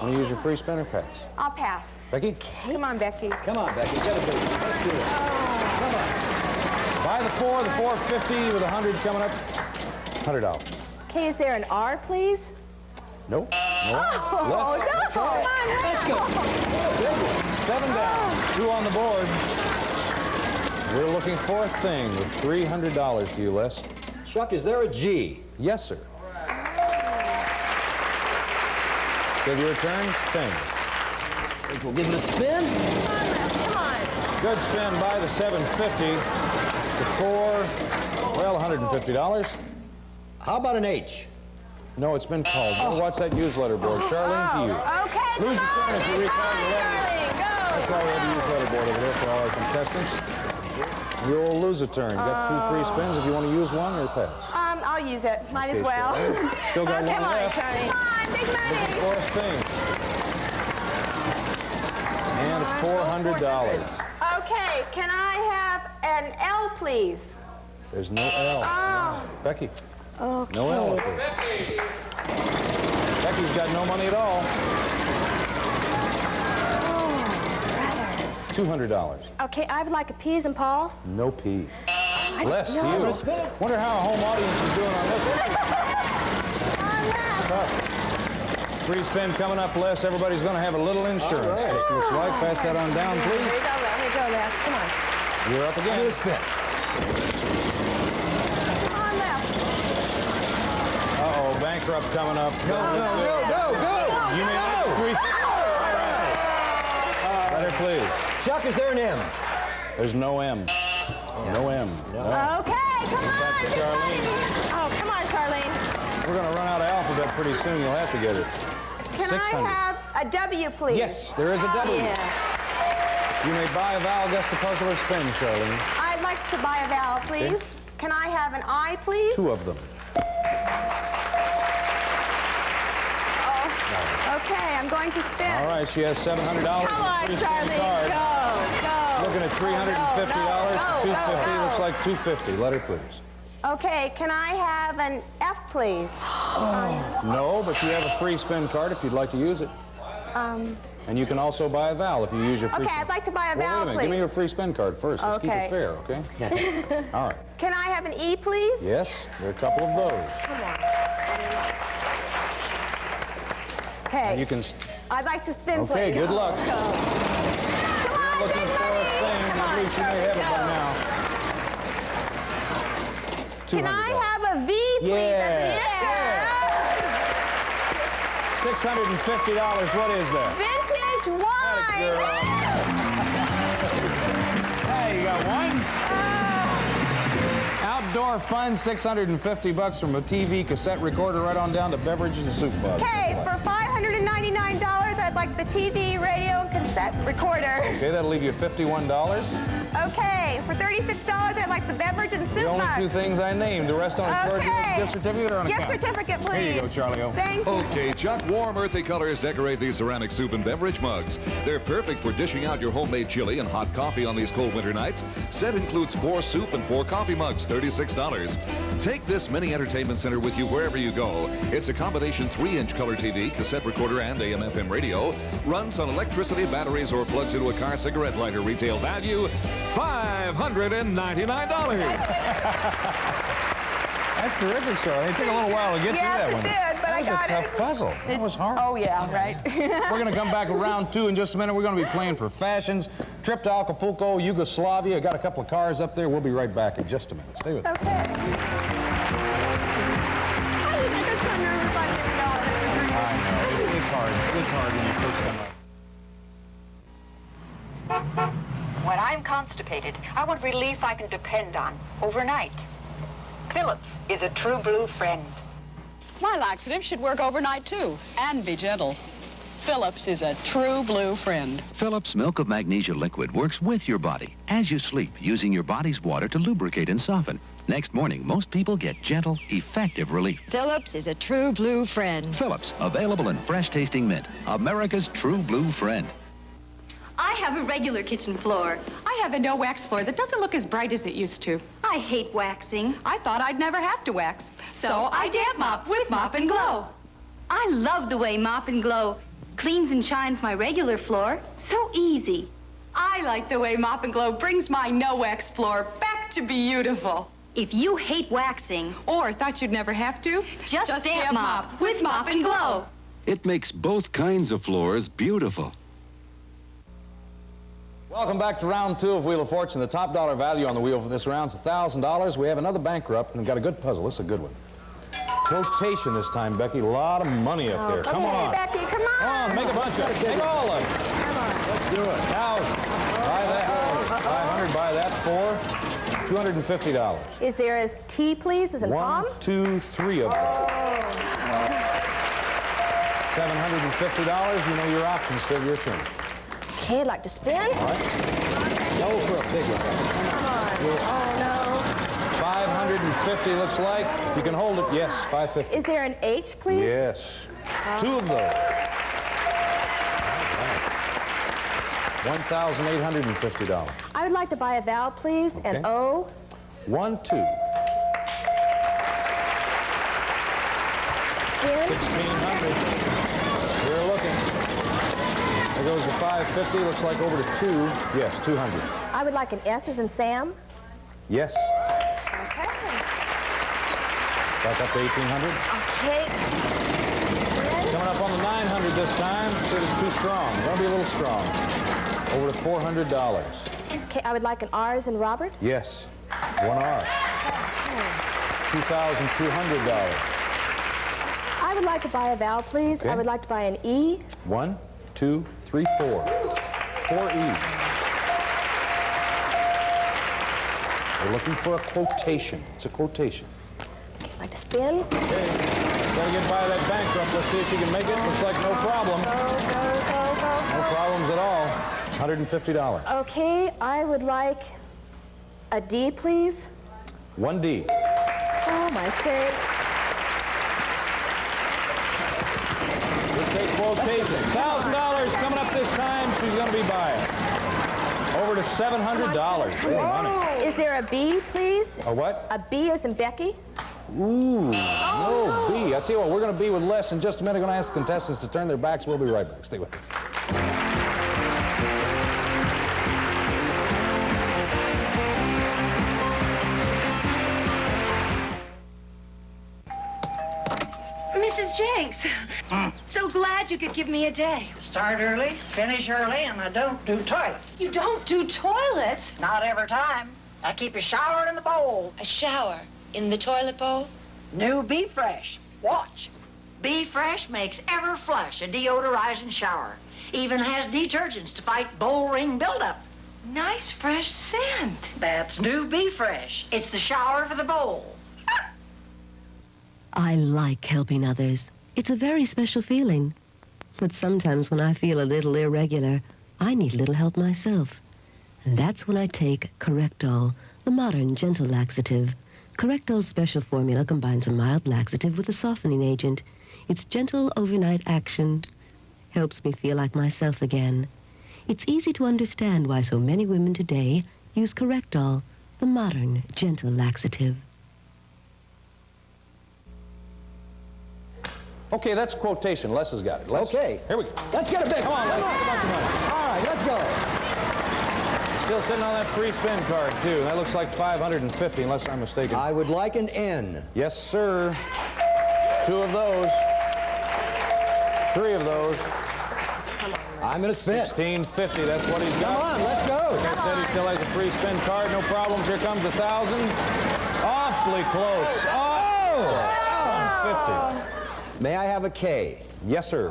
Want to use your free spin or pass? I'll pass. Becky? Come on, Becky. Come on, Becky. Get a big one. Let's do it. Come on. Buy the 4, the 450 with 100 coming up. $100. Okay, is there an R, please? Nope. No. Oh, Let's no. try it. Let's go. Big one. 7 down. 2 on the board. We're looking for a thing with $300 to you, Les. Chuck, is there a G? Yes, sir. Give your turn. Thing. We'll give it a spin. Come on. Good spin by the 750. The 4, well, $150. How about an H? No, it's been called. Go watch that use letter board. Charlene, to you. Okay, Lose come your turn on. if you recall the letters. Charlene, go. That's why we have a use letter board over there for all our contestants. You'll lose a turn. Got 2 free spins if you want to use one or pass. I'll use it. Might as well. Charlene. Still got one Come on, left. Charlie. Come on, big money. Looking for a spin. And $400. Okay, can I have an L, please? There's no L. Oh. Becky. Okay. No L. Becky. Becky's got no money at all. $200. Okay, I would like a peas and Paul. No P. Les, to know. you. Wonder how a home audience is doing on this one. Tough. Free spin coming up, Les. Everybody's going to have a little insurance. Right. Just looks like. Pass that on down, please. Here you go, Les. Come on. You're up again. Give it a spin. Come on, Les. Uh-oh, bankrupt coming up. Go. You may have 3. All right. Letter, please. Chuck, is there an M? There's no M. No M. No. Okay, come on. Back to Charlene. Oh, come on, Charlene. We're going to run out of alphabet pretty soon. You'll have to get it. Can 600. I have a W, please? Yes, there is a W. Yes. You may buy a vowel, guess the puzzle, or spin, Charlene. I'd like to buy a vowel, please. Okay. Can I have an I, please? 2 of them. Oh. Okay, I'm going to spin. All right, she has $700. Come on, Pretty spin Charlie. card. Go. Looking at $350. $250 looks like $250. Letter, please. Okay, can I have an F, please? No, but you have a free spin card if you'd like to use it. And you can also buy a vowel if you use your free Okay, spin. I'd like to buy a Well, vowel, wait a minute. please. Give me your free spin card first. Let's keep Okay. it fair, okay? All right. Can I have an E, please? Yes, there are a couple of those. Come on. Okay. And you can... I'd like to spin, please. Okay, good luck. Go. Come on, Looking big for a money. thing. Come At on, least you may have it by now. Can I $200. have a V, please? Yeah. $650. What is that? Vintage wine. Hey, you got one? Outdoor fun, $650 from a TV, cassette recorder, right on down to beverages and soup box. Okay, for $599, I'd like the TV, radio, and cassette recorder. Okay, that'll leave you $51. Okay, for $36, I'd like the beverage and soup The only box. 2 things I named. The rest on a card, Okay. gift certificate or on Gift account? certificate, please. Here you go, Charlie. Thank you. Okay, Chuck, warm, earthy colors decorate these ceramic soup and beverage mugs. They're perfect for dishing out your homemade chili and hot coffee on these cold winter nights. Set includes 4 soup and 4 coffee mugs, $36. Take this mini entertainment center with you wherever you go. It's a combination 3-inch color TV, cassette recorder, and AM/FM radio. Runs on electricity, batteries, or plugs into a car cigarette lighter. Retail value, $599. That's terrific, Charlie. It took a little while to get through that one. Yes, it did, but I got That was a tough puzzle. That was hard. Oh, yeah, right. We're going to come back with round 2 in just a minute. We're going to be playing for fashions, trip to Acapulco, Yugoslavia. Got a couple of cars up there. We'll be right back in just a minute. Stay with us. Okay. I get so nervous I didn't know it was real. I know. It's hard. It's hard when you first come up. When I'm constipated, I want relief I can depend on overnight. Phillips is a true blue friend. My laxative should work overnight, too, and be gentle. Phillips is a true blue friend. Phillips Milk of Magnesia Liquid works with your body as you sleep, using your body's water to lubricate and soften. Next morning, most people get gentle, effective relief. Phillips is a true blue friend. Phillips, available in fresh-tasting mint. America's true blue friend. I have a regular kitchen floor. I have a no-wax floor that doesn't look as bright as it used to. I hate waxing. I thought I'd never have to wax, so I damp mop with Mop and Glow. I love the way Mop and Glow cleans and shines my regular floor. So easy. I like the way Mop and Glow brings my no-wax floor back to beautiful. If you hate waxing, or thought you'd never have to, just damp mop with Mop and Glow. It makes both kinds of floors beautiful. Welcome back to round 2 of Wheel of Fortune. The top dollar value on the wheel for this round is $1,000. We have another bankrupt, and we've got a good puzzle. This is a good one. Quotation this time, Becky. A lot of money up there. Come on. Becky, come on. Come on, make a bunch of it. Make all of it. Come on. Let's do it. Now, buy that. 500, buy that for $250. Is there a T, please, as in Tom? 1, 2, 3 of them. $750. You know your options. Still your turn. Okay, I'd like to spin. All right. Go for a big one. Come on. Oh, no. 550 looks like. You can hold it. Yes, 550. Is there an H, please? Yes. 2 of those. $1,850. I would like to buy a vowel, please, Okay. and O. 1, 2. Spin. 1,600. We're looking. There goes the 550. Looks like over to 2. Yes, 200. I would like an S as in Sam. Yes. Okay. Back up to 1,800. Okay. Coming up on the 900 this time. Sure, it's too strong. Gonna be a little strong. Over to $400. Okay, I would like an R as in Robert. Yes. 1 R. $2,200. I would like to buy a vowel, please. Okay. I would like to buy an E. 1, 2, 3, 4. 4 E's. We're looking for a quotation. It's a quotation. Okay, I'd like to spin. Okay. Gotta get by that bankrupt. Let's see if you can make it. Looks like no problem. Go. No problems at all. $150. Okay, I would like a D, please. 1 D. Oh, my sakes. We'll take quotation. $1,000 coming up this time. She's going to be buying. Over to $700. Big money. Is there a B, please? A what? A B as in Becky? Ooh, no B. I tell you what, we're going to be with Les in just a minute. Going to ask the contestants to turn their backs. We'll be right back. Stay with us. Mrs. Jenks, so glad you could give me a day. Start early, finish early, and I don't do toilets. You don't do toilets? Not every time. I keep a shower in the bowl. A shower in the toilet bowl? New Be Fresh. Watch. Be Fresh makes ever flush a deodorizing shower. Even has detergents to fight bowl ring buildup. Nice fresh scent. That's New Be Fresh. It's the shower for the bowl. I like helping others. It's a very special feeling. But sometimes when I feel a little irregular, I need a little help myself. And that's when I take Correctol, the modern gentle laxative. Correctol's special formula combines a mild laxative with a softening agent. Its gentle overnight action helps me feel like myself again. It's easy to understand why so many women today use Correctol, the modern gentle laxative. Okay, that's a quotation. Les has got it. Les, Okay. Here we go. Let's get a big Come on, Les. Make a bunch of money. All right, let's go. Still sitting on that free spin card, too. That looks like 550, unless I'm mistaken. I would like an N. Yes, sir. 2 of those. 3 of those. I'm going to spin. 1650, that's what he's got. Come on, let's go. Like I said, he still has a free spin card. No problems. Here comes 1,000. Awfully close. Oh! 150. May I have a K? Yes, sir.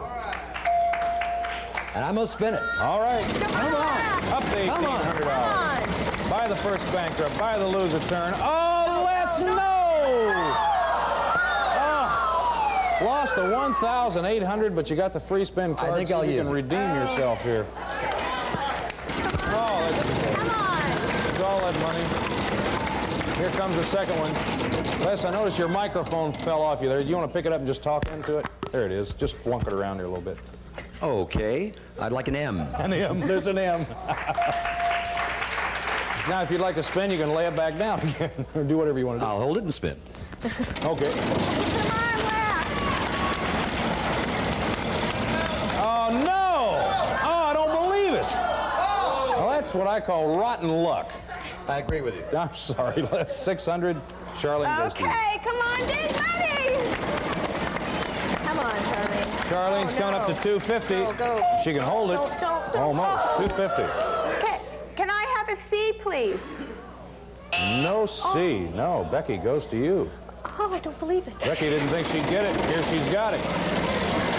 And I'm going to spin it. All right. Come on. Up to $1,800. Buy the first bankrupt. Buy the loser turn. Oh, Les, no! Oh, lost the $1,800, but you got the free spin card. I think so I'll you use can it. redeem yourself here. Oh, that's all that money. Here comes the second one. Les, I noticed your microphone fell off you there. Do you want to pick it up and just talk into it? There it is. Just flunk it around here a little bit. Okay. I'd like an M. An M. There's an M. Now, if you'd like to spin, you can lay it back down again or do whatever you want to do. I'll hold it and spin. Okay. Oh, no! Oh, I don't believe it. Well, that's what I call rotten luck. I agree with you. I'm sorry, Les. 600. Charlene goes to you. Okay, come on, big money. How on, Charlene. Charlene's coming up to 250. Go. She can hold it. Don't. Almost. 250. Can I have a C, please? No C. No, Becky goes to you. Oh, I don't believe it. Becky didn't think she'd get it. Here she's got it.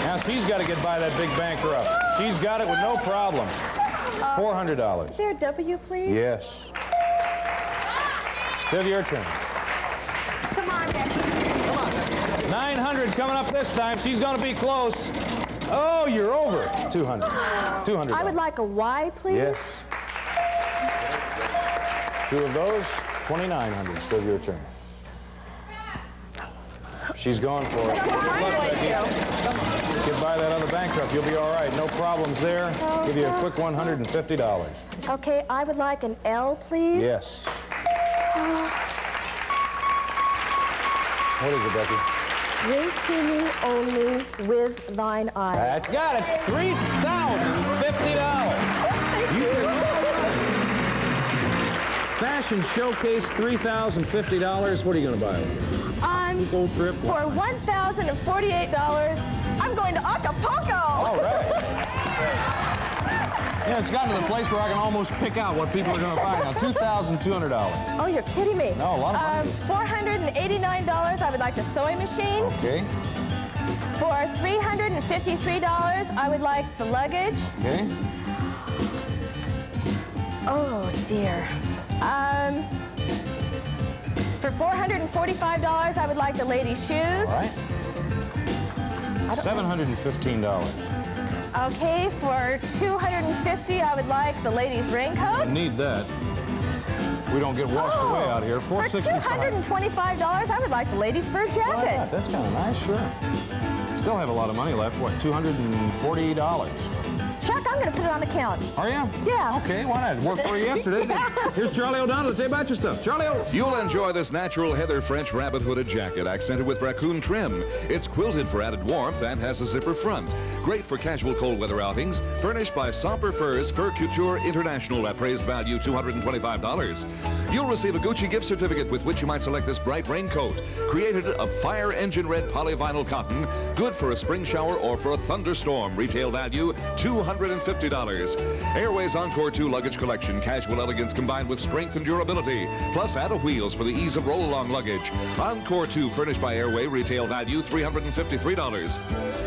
Now she's got to get by that big banker up. She's got it with no problem. $400. Is there a W, please? Yes. Still your turn. Come on, Becky. 900 coming up this time. She's going to be close. Oh, you're over. 200. $200. I would like a Y, please. Yes. 2 of those. 2,900. Still your turn. She's going for it. Good luck, Becky. Get by that other bankrupt. You'll be all right. No problems there. Give you a quick $150. Okay, I would like an L, please. Yes. What is it, Becky? Ring to me only with thine eyes. That's got it. $3,050. Fashion Showcase, $3,050. What are you going to buy? Full trip. For $1,048, I'm going to Acapulco. All right. Yeah, it's gotten to the place where I can almost pick out what people are going to buy now. $2,200. Oh, you're kidding me. No, a lot of money. $489, I would like the sewing machine. Okay. For $353, I would like the luggage. Okay. Oh, dear. For $445, I would like the ladies' shoes. All right. $715. Okay, for $250, I would like the ladies' raincoat. Need that. We don't get washed away out here. For $225, I would like the ladies' fur jacket. Why not? That's kind of nice, sure. Still have a lot of money left. What, $240? Chuck, I'm going to put it on the count. Are you? Yeah. Okay, why not? It worked for you yesterday. Here's Charlie O'Donnell to tell you about your stuff. Charlie O. You'll enjoy this natural heather French rabbit hooded jacket accented with raccoon trim. It's quilted for added warmth and has a zipper front. Great for casual cold weather outings. Furnished by Somper Furs Fur Couture International at appraised value $225. You'll receive a Gucci gift certificate with which you might select this bright raincoat. Created of fire engine red polyvinyl cotton. Good for a spring shower or for a thunderstorm. Retail value $250. Airways Encore 2 luggage collection. Casual elegance combined with strength and durability. Plus add wheels for the ease of roll-along luggage. Encore 2 furnished by Airway. Retail value $353.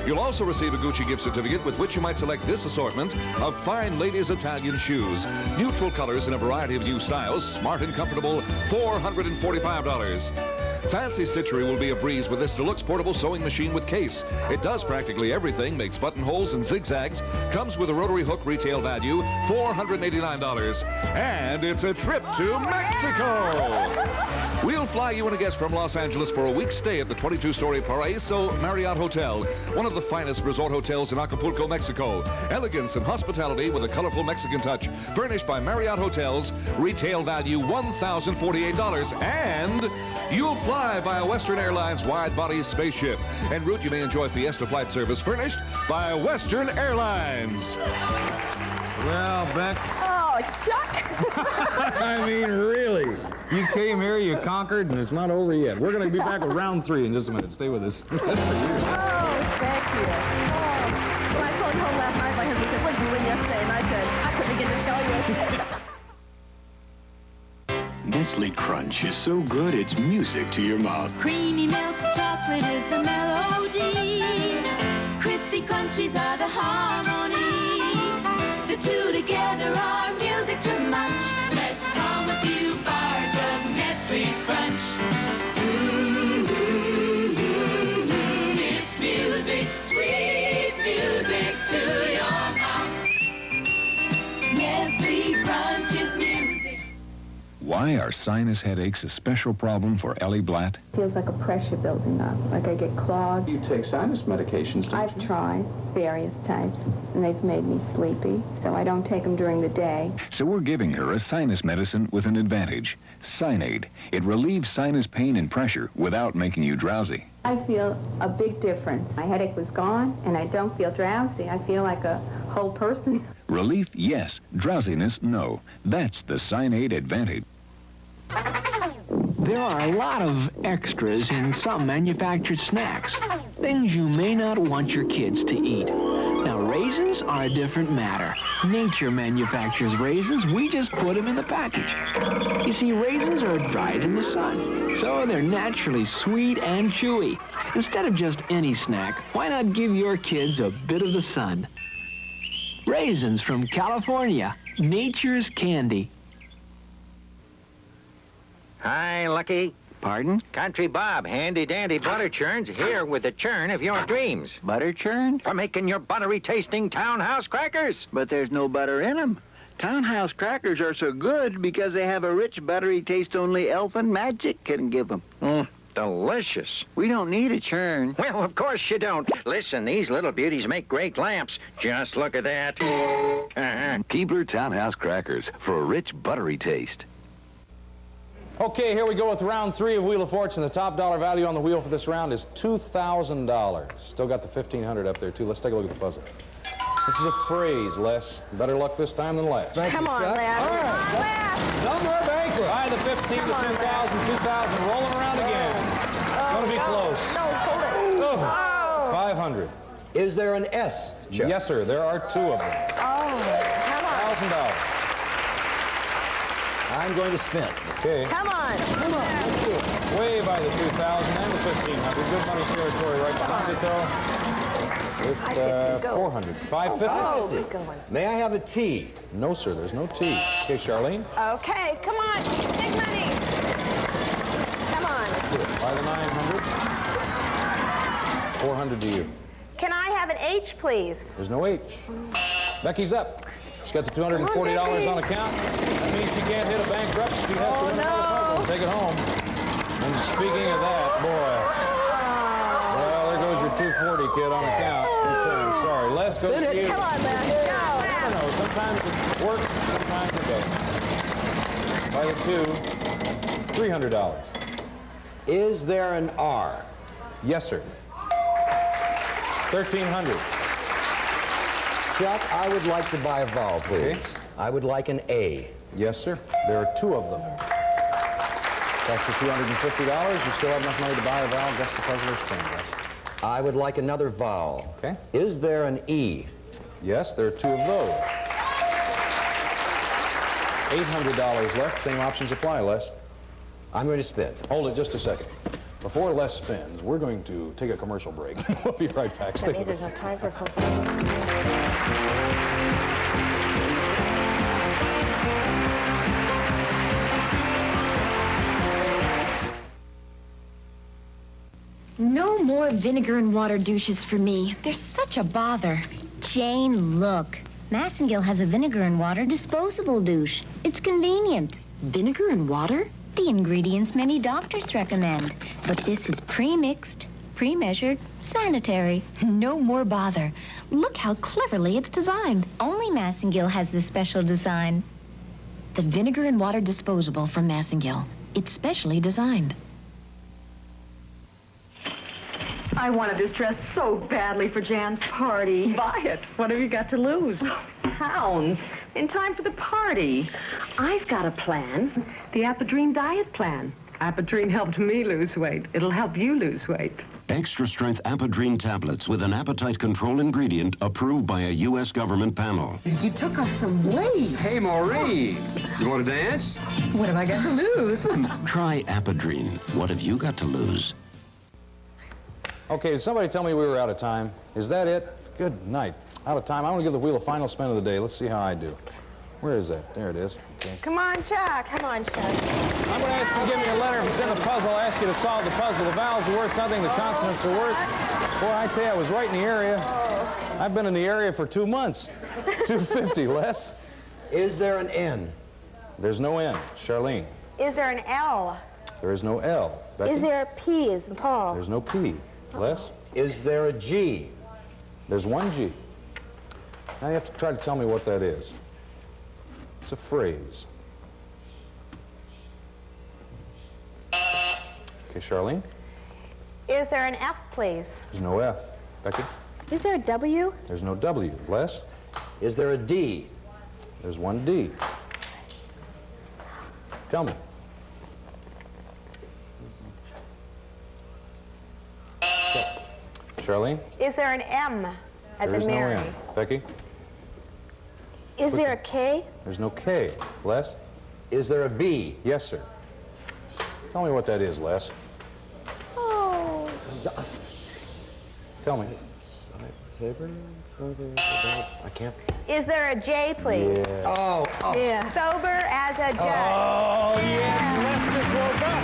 You'll also receive a Gucci gift certificate with which you might select this assortment of fine ladies' Italian shoes. Neutral colors in a variety of new styles. Smart and comfortable. $445. Fancy stitchery will be a breeze with this deluxe portable sewing machine with case. It does practically everything, makes buttonholes and zigzags, comes with a rotary hook, retail value $489, and it's a trip to Mexico. We'll fly you and a guest from Los Angeles for a week's stay at the 22-story Paraíso Marriott Hotel, one of the finest resort hotels in Acapulco, Mexico. Elegance and hospitality with a colorful Mexican touch, furnished by Marriott Hotels, retail value $1,048, and you'll fly by a Western Airlines wide-body spaceship. En route, you may enjoy Fiesta flight service furnished by Western Airlines. Well, Beck. Oh, Chuck. I mean, really. You came here, you conquered, and it's not over yet. We're going to be back with round 3 in just a minute. Stay with us. Oh, thank you. Oh. When I phoned home last night, my husband said, what did you win yesterday? And I said, I couldn't begin to tell you. Nestle Crunch is so good it's music to your mouth. Creamy milk chocolate is the melody. Crispy crunchies are the harmony. The two together are music to munch. Let's hum a few bars of Nestle Crunch. It's music, sweet music to your mouth. Nestle Crunch is music. Why are sinus headaches a special problem for Ellie Blatt? Feels like a pressure building up, like I get clogged. You take sinus medications, don't I've tried various types, and they've made me sleepy, so I don't take them during the day. So we're giving her a sinus medicine with an advantage. Sinead. It relieves sinus pain and pressure without making you drowsy. I feel a big difference. My headache was gone, and I don't feel drowsy. I feel like a whole person. Relief, yes. Drowsiness, no. That's the Sinead advantage. There are a lot of extras in some manufactured snacks. things you may not want your kids to eat. Now, raisins are a different matter. Nature manufactures raisins. We just put them in the package. You see, raisins are dried in the sun, so they're naturally sweet and chewy. Instead of just any snack, why not give your kids a bit of the sun? Raisins from California, nature's candy. Hi, Lucky. Pardon? Country Bob, handy-dandy butter churns, here with the churn of your dreams. Butter churn? For making your buttery-tasting Townhouse crackers. But there's no butter in them. Townhouse crackers are so good because they have a rich, buttery taste only elfin magic can give them. Delicious. We don't need a churn. Well, of course you don't. Listen, these little beauties make great lamps. Just look at that. Keebler Townhouse crackers for a rich, buttery taste. Okay, here we go with round 3 of Wheel of Fortune. The top dollar value on the wheel for this round is $2,000. Still got the $1,500 up there, too. Let's take a look at the puzzle. This is a phrase, Les. Better luck this time than last. Come on, Les. All right. No more bankrupt. By the 15 to 2,000, 2,000, rolling around again. Gonna be close. No, hold it. Oh. 500. Is there an S, Chuck? Yes, sir. There are 2 of them. Oh, come on. $1,000. I'm going to spin. Okay. Come on. Come on, let's do it. Way by the 2,000 and the 1,500. Good money territory right behind it, though. With 400. 550. Oh, keep going. May I have a T? No, sir. There's no T. Okay, Charlene. Okay, come on. Big money. Come on. By the 900. 400 to you. Can I have an H, please? There's no H. Becky's up. She's got the $240 on account. That means she can't hit a bankrupt. She has to win another puzzle and take it home. And speaking of that, boy. Well, there goes your 240, kid, on account. Return. Sorry. Les goes to you. Come on, Les. Go. I don't know. Sometimes it works, sometimes it doesn't. By the 2, $300. Is there an R? Yes, sir. 1,300. Chuck, I would like to buy a vowel, please. Okay. I would like an A. Yes, sir. There are 2 of them. Cost you $250. You still have enough money to buy a vowel. Guess the puzzle or spin, guys. I would like another vowel. Okay. Is there an E? Yes, there are 2 of those. $800 left. Same options apply, Les. I'm going to spin. Hold it just a second. Before Les spins, we're going to take a commercial break. We'll be right back. That means there's no time for fun. No more vinegar and water douches for me. They're such a bother. Jane, look. Massengill has a vinegar and water disposable douche. It's convenient. Vinegar and water? The ingredients many doctors recommend. But this is pre-mixed, pre-measured, sanitary. No more bother. Look how cleverly it's designed. Only Massengill has this special design. The vinegar and water disposable from Massengill. It's specially designed. I wanted this dress so badly for Jan's party. Buy it. What have you got to lose? Pounds. In time for the party. I've got a plan. The Apodrine diet plan. Apodrine helped me lose weight. It'll help you lose weight. Extra strength Apodrine tablets with an appetite control ingredient approved by a U.S. government panel. You took off some weight. Hey, Maureen. You want to dance? What have I got to lose? Try Apodrine. What have you got to lose? Okay, did somebody tell me we were out of time? Is that it? Good night. Out of time. I want to give the wheel a final spin of the day. Let's see how I do. Where is that? There it is. Okay. Come on, Chuck. Come on, Chuck. I'm going to ask you to give me a letter. If it's in the puzzle, I'll ask you to solve the puzzle. The vowels are worth nothing. The consonants are worth. Boy, I tell you, I was right in the area. I've been in the area for 2 months. 250, Les. Is there an N? There's no N. Charlene. Is there an L? There is no L. Becky? Is there a P as in Paul? There's no P. Les? Is there a G? There's 1 G. Now you have to try to tell me what that is. It's a phrase. Okay, Charlene? Is there an F, please? There's no F. Becky? Is there a W? There's no W. Les? Is there a D? There's 1 D. Tell me. So, Charlene? Is there an M as There in is no Mary? M. Becky? Is there a K? There's no K. Les? Is there a B? Yes, sir. Tell me what that is, Les. Oh. Tell me. Zebra? I can't. Is there a J, please? Yeah. Oh. Yeah. Sober as a judge. Oh, yes. Les just woke up.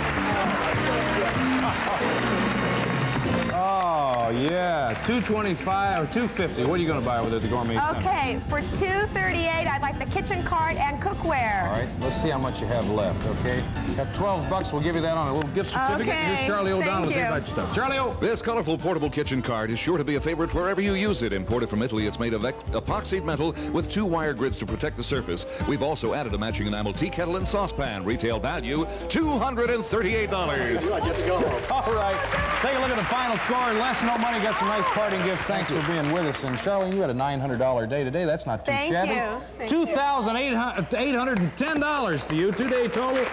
Oh, yeah. $2.25 or $2.50. What are you going to buy with it at the Gourmet Center? Okay, for $2.38, I'd like the kitchen cart and cookware. All right, let's see how much you have left, okay? Got $12. We'll give you that on a little gift certificate. Okay, Here's Charlie O'Donnell with thank the you. invite stuff. Charlie O! This colorful portable kitchen cart is sure to be a favorite wherever you use it. Imported from Italy, it's made of epoxied metal with 2 wire grids to protect the surface. We've also added a matching enamel tea kettle and saucepan. Retail value, $238. Get to go home. All right, take a look at the final score. Les, no money, got some nice parting gifts. Thanks for being with us. And Charlene, you had a $900 day today. That's not too shabby. Thank you. $2,810 to you. 2-day total,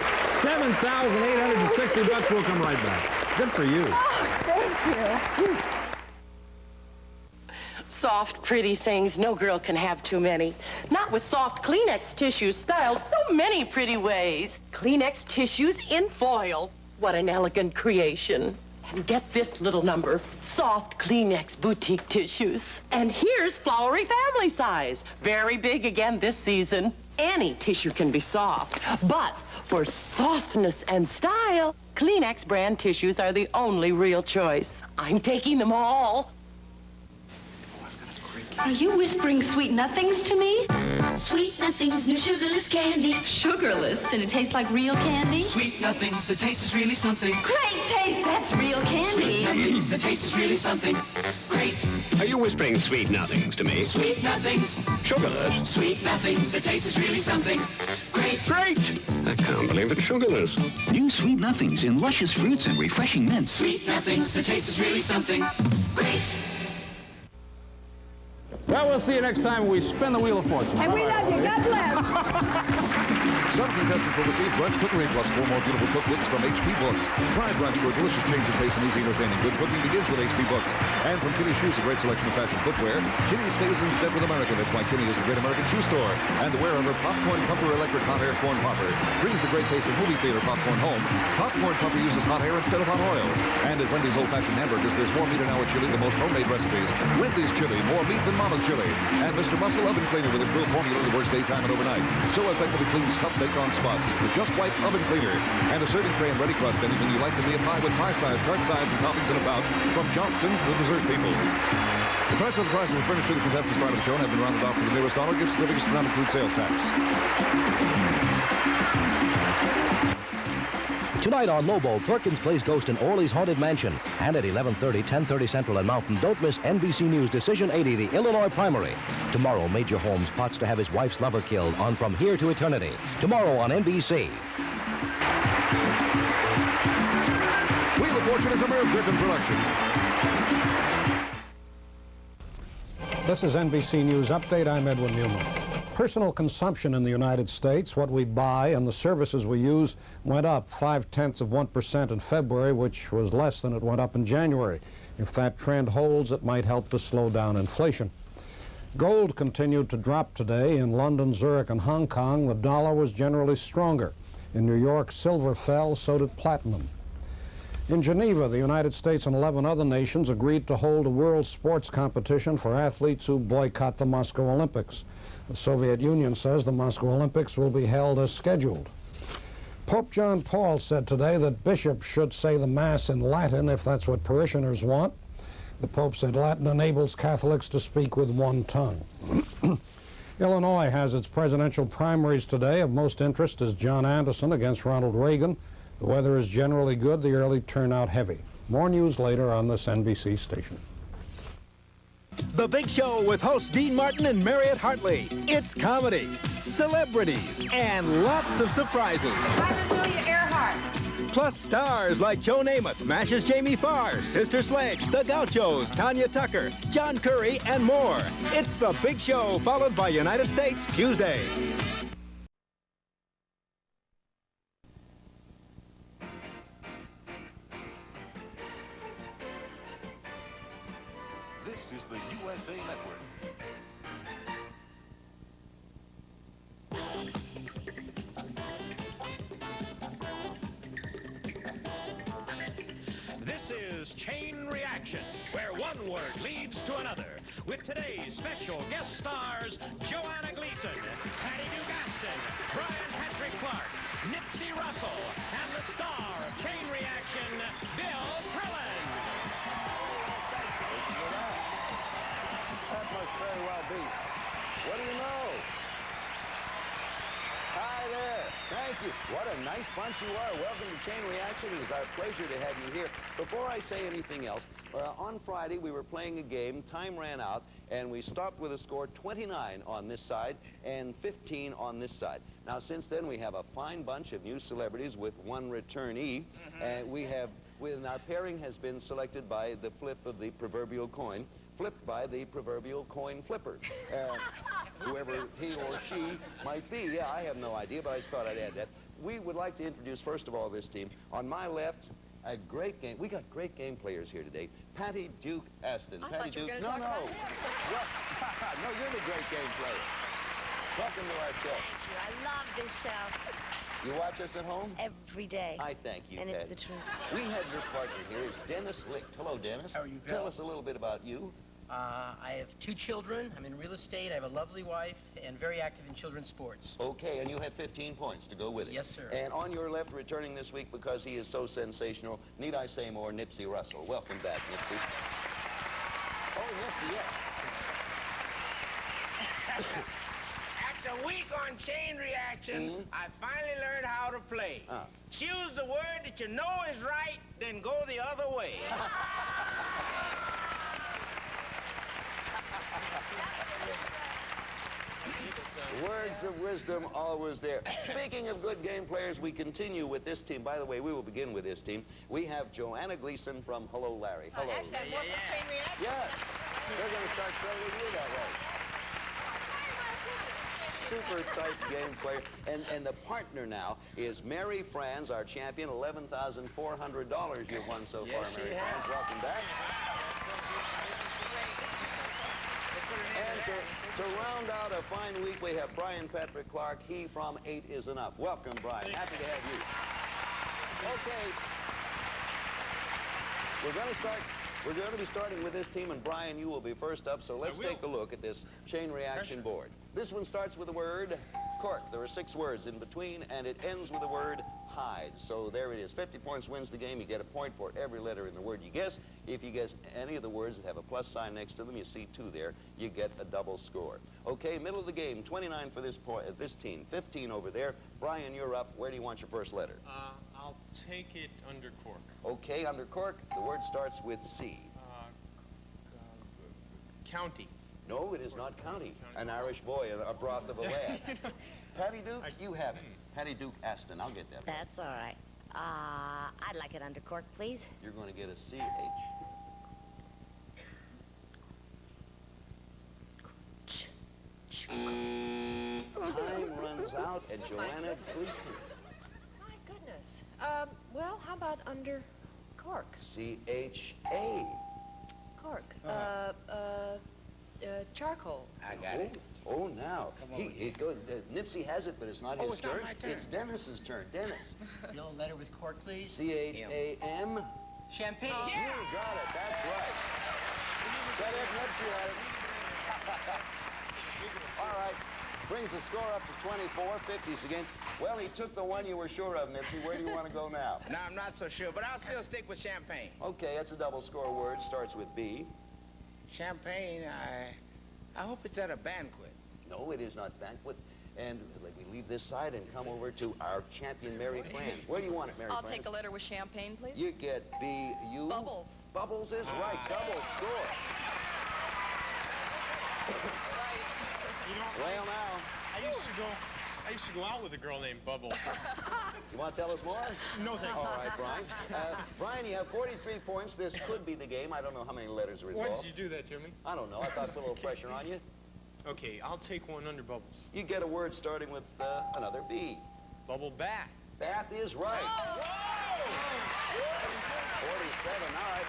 $7,860. We'll come right back. Good for you. Oh, thank you. Soft, pretty things. No girl can have too many. Not with soft Kleenex tissues styled so many pretty ways. Kleenex tissues in foil. What an elegant creation. And get this little number, soft Kleenex boutique tissues. And here's flowery family size. Very big again this season. Any tissue can be soft, but for softness and style, Kleenex brand tissues are the only real choice. I'm taking them all. Are you whispering sweet nothings to me? Sweet nothings, new sugarless candy. Sugarless, and it tastes like real candy? Sweet nothings, the taste is really something. Great taste, that's real candy. Sweet nothings, the taste is really something. Great. Are you whispering sweet nothings to me? Sweet nothings. Sugarless. Sweet nothings, the taste is really something. Great. Great! I can't believe it's sugarless. New sweet nothings in luscious fruits and refreshing mints. Sweet nothings, the taste is really something. Great. Well, we'll see you next time when we spin the Wheel of Fortune. And we love you. God bless. Some contestants will receive brunch cookery plus 4 more beautiful cookbooks from HP Books. Try brunch for a delicious change of pace and easy entertaining. Good cooking begins with HP Books. And from Kinney Shoes, a great selection of fashion footwear. Kinney stays in step with America. That's why Kinney is the great American shoe store. And the wearer of Popcorn Pumper Electric Hot Air Corn Popper brings the great taste of movie theater popcorn home. Popcorn Pumper uses hot air instead of hot oil. And at Wendy's old-fashioned hamburgers, there's more meat in our chili, the most homemade recipes. Wendy's chili, more meat than Mama's chili. And Mr. Muscle Oven Cleaner with a grill formula that works daytime and overnight. So effectively cleans tough baked on spots. It's the Just White Oven Cleaner. And a serving tray and ready crust. Anything you like to be a pie with pie size, tart size, and toppings in a pouch. From Johnston's, the dessert people. The price of the prices were furnished to the contestants part of the show and have been rounded off to the nearest dollar. Gift certificates do not include sales tax. Tonight on Lobo, Perkins plays Ghost in Orly's Haunted Mansion. And at 11:30, 10:30 Central and Mountain, don't miss NBC News Decision 80, the Illinois primary. Tomorrow, Major Holmes plots to have his wife's lover killed on From Here to Eternity. Tomorrow on NBC. Wheel of Fortune is a Merv Griffin production. This is NBC News Update. I'm Edwin Newman. Personal consumption in the United States, what we buy and the services we use, went up 0.5% in February, which was less than it went up in January. If that trend holds, it might help to slow down inflation. Gold continued to drop today. In London, Zurich, and Hong Kong, the dollar was generally stronger. In New York, silver fell, so did platinum. In Geneva, the United States and 11 other nations agreed to hold a world sports competition for athletes who boycott the Moscow Olympics. The Soviet Union says the Moscow Olympics will be held as scheduled. Pope John Paul said today that bishops should say the Mass in Latin if that's what parishioners want. The Pope said Latin enables Catholics to speak with one tongue. Illinois has its presidential primaries today. Of most interest is John Anderson against Ronald Reagan. The weather is generally good, the early turnout heavy. More news later on this NBC station. The Big Show with hosts Dean Martin and Mariette Hartley. It's comedy, celebrities, and lots of surprises. Amelia Earhart. Plus stars like Joe Namath, MASH's Jamie Farr, Sister Sledge, The Gauchos, Tanya Tucker, John Curry, and more. It's The Big Show, followed by United States Tuesday. This is the USA Network. This is Chain Reaction, where one word leads to another. With today's special guest stars, Joanna Gleason, Patty Duke Aston, Brian Patrick Clark, Nipsey Russell, and the star of Chain Reaction, Bill Cullen. That must very well be. What do you know? Hi there. Thank you. What a nice bunch you are. Welcome to Chain Reaction. It is our pleasure to have you here. Before I say anything else, on Friday we were playing a game. Time ran out, and we stopped with a score 29 on this side and 15 on this side. Now, since then, we have a fine bunch of new celebrities with one returnee. And we have, our pairing has been selected by the flip of the proverbial coin, flipped by the proverbial coin flipper. Whoever he or she might be. Yeah, I have no idea, but I just thought I'd add that. We would like to introduce, first of all, this team. On my left, a great game. We got great game players here today. Patty Duke Aston. Patty Duke. No. Well, no, you're the great game player. Welcome to our show. Thank you. I love this show. You watch us at home? Every day. I thank you, And Patty. it's the truth. We have your partner here. Is Dennis Licht. Hello, Dennis. How are you, Bill? Tell us a little bit about you. I have 2 children. I'm in real estate. I have a lovely wife and very active in children's sports. Okay, and you have 15 points to go with it. Yes, sir. And on your left, returning this week because he is so sensational, need I say more, Nipsey Russell. Welcome back, Nipsey. Oh, Nipsey, yes. After a week on Chain Reaction, I finally learned how to play. Choose the word that you know is right, then go the other way. Words of wisdom always there. Speaking of good game players, we continue with this team. By the way, we will begin with this team. We have Joanna Gleason from Hello, Larry. Hello. Actually, I work for Chain Reaction. Yes. They're going to start playing with you that way. Super tight game player. And the partner now is Mary Franz, our champion. $11,400 you've won so far, Mary Franz. Welcome back. And to round out a fine week, we have Brian Patrick Clark. He from 8 is Enough. Welcome, Brian. Happy to have you. Okay. We're going to be starting with this team, and Brian, you will be first up. So let's take a look at this chain reaction board. This one starts with the word cork. There are 6 words in between, and it ends with the word hide. So there it is. 50 points wins the game. You get a point for every letter in the word you guess. If you guess any of the words that have a plus sign next to them, you see 2 there, you get a double score. Okay, middle of the game, 29 for this team, 15 over there. Brian, you're up. Where do you want your first letter? I'll take it under cork. Okay, under cork, the word starts with C. County. No, it is not county. An Irish boy, a broth of a lad. Patty Duke, you have it. Patty Duke Aston, I'll get that. That's all right. I'd like it under cork, please. You're going to get a CH. Time runs out at Joanna Gleason. My goodness. Well, how about under cork? C-H-A. Cork. Charcoal. I got it. Oh, now. Nipsey has it, but it's not his turn. Not my turn. It's Dennis's turn. Dennis. Middle letter with cork, please. C-H-A-M. Champagne. You got it. That's right. That Nipsey had it. All right. Brings the score up to 24, 50s again. Well, he took the one you were sure of, Nipsey. Where do you want to go now? No, I'm not so sure, but I'll still stick with champagne. Okay, that's a double score word. Starts with B. Champagne, I hope it's at a banquet. No, it is not banquet. And let me leave this side and come over to our champion, Mary Franz. Where do you want it, Mary Franz? I'll take a letter with champagne, please. You get B-U. Bubbles. Bubbles is right. Double score. You know, Well, now. I used to go out with a girl named Bubble. You want to tell us more? No, thank you. All right, Brian. Brian, you have 43 points. This could be the game. I don't know how many letters are involved. Why did you do that to me? I don't know. I thought I put a little pressure on you. Okay, I'll take one under Bubbles. You get a word starting with another B. Bubble bath. Bath is right. Whoa! 47, all right.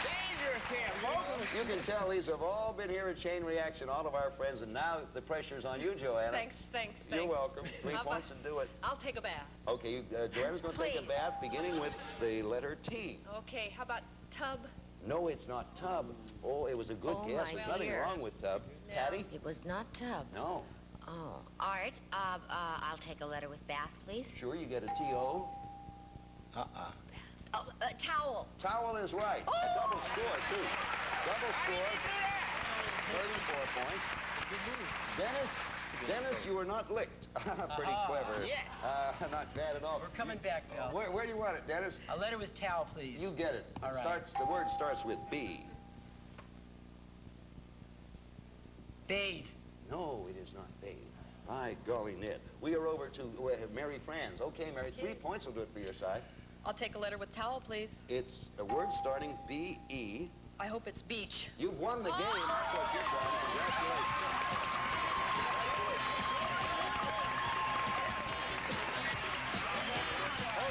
Dangerous here, folks. You can tell these have all been here at Chain Reaction, all of our friends, and now the pressure's on you, Joanna. Thanks. You're welcome. 3 points to do it. I'll take a bath. Okay, Joanna's going to take a bath, beginning with the letter T. Okay, how about tub? No, it's not tub. Oh, it was a good guess. There's nothing wrong with tub. No. Patty? It was not tub. No. Oh, Art, I'll take a letter with bath, please. Sure, you get a T-O. Oh, towel. Towel is right. Oh! A double score, too. Double score. 34 points. Dennis, you were not licked. Pretty clever. Yes. Not bad at all. We're coming back, Bill. Where do you want it, Dennis? A letter with towel, please. You get it. All right. The word starts with B. Bathe. No, it is not bathe. By golly, Ned. We are over to Mary Franz. Okay, Mary, 3 points will do it for your side. I'll take a letter with towel, please. It's a word starting B-E. I hope it's beach. You've won the game. That's what you've done. Congratulations. Okay.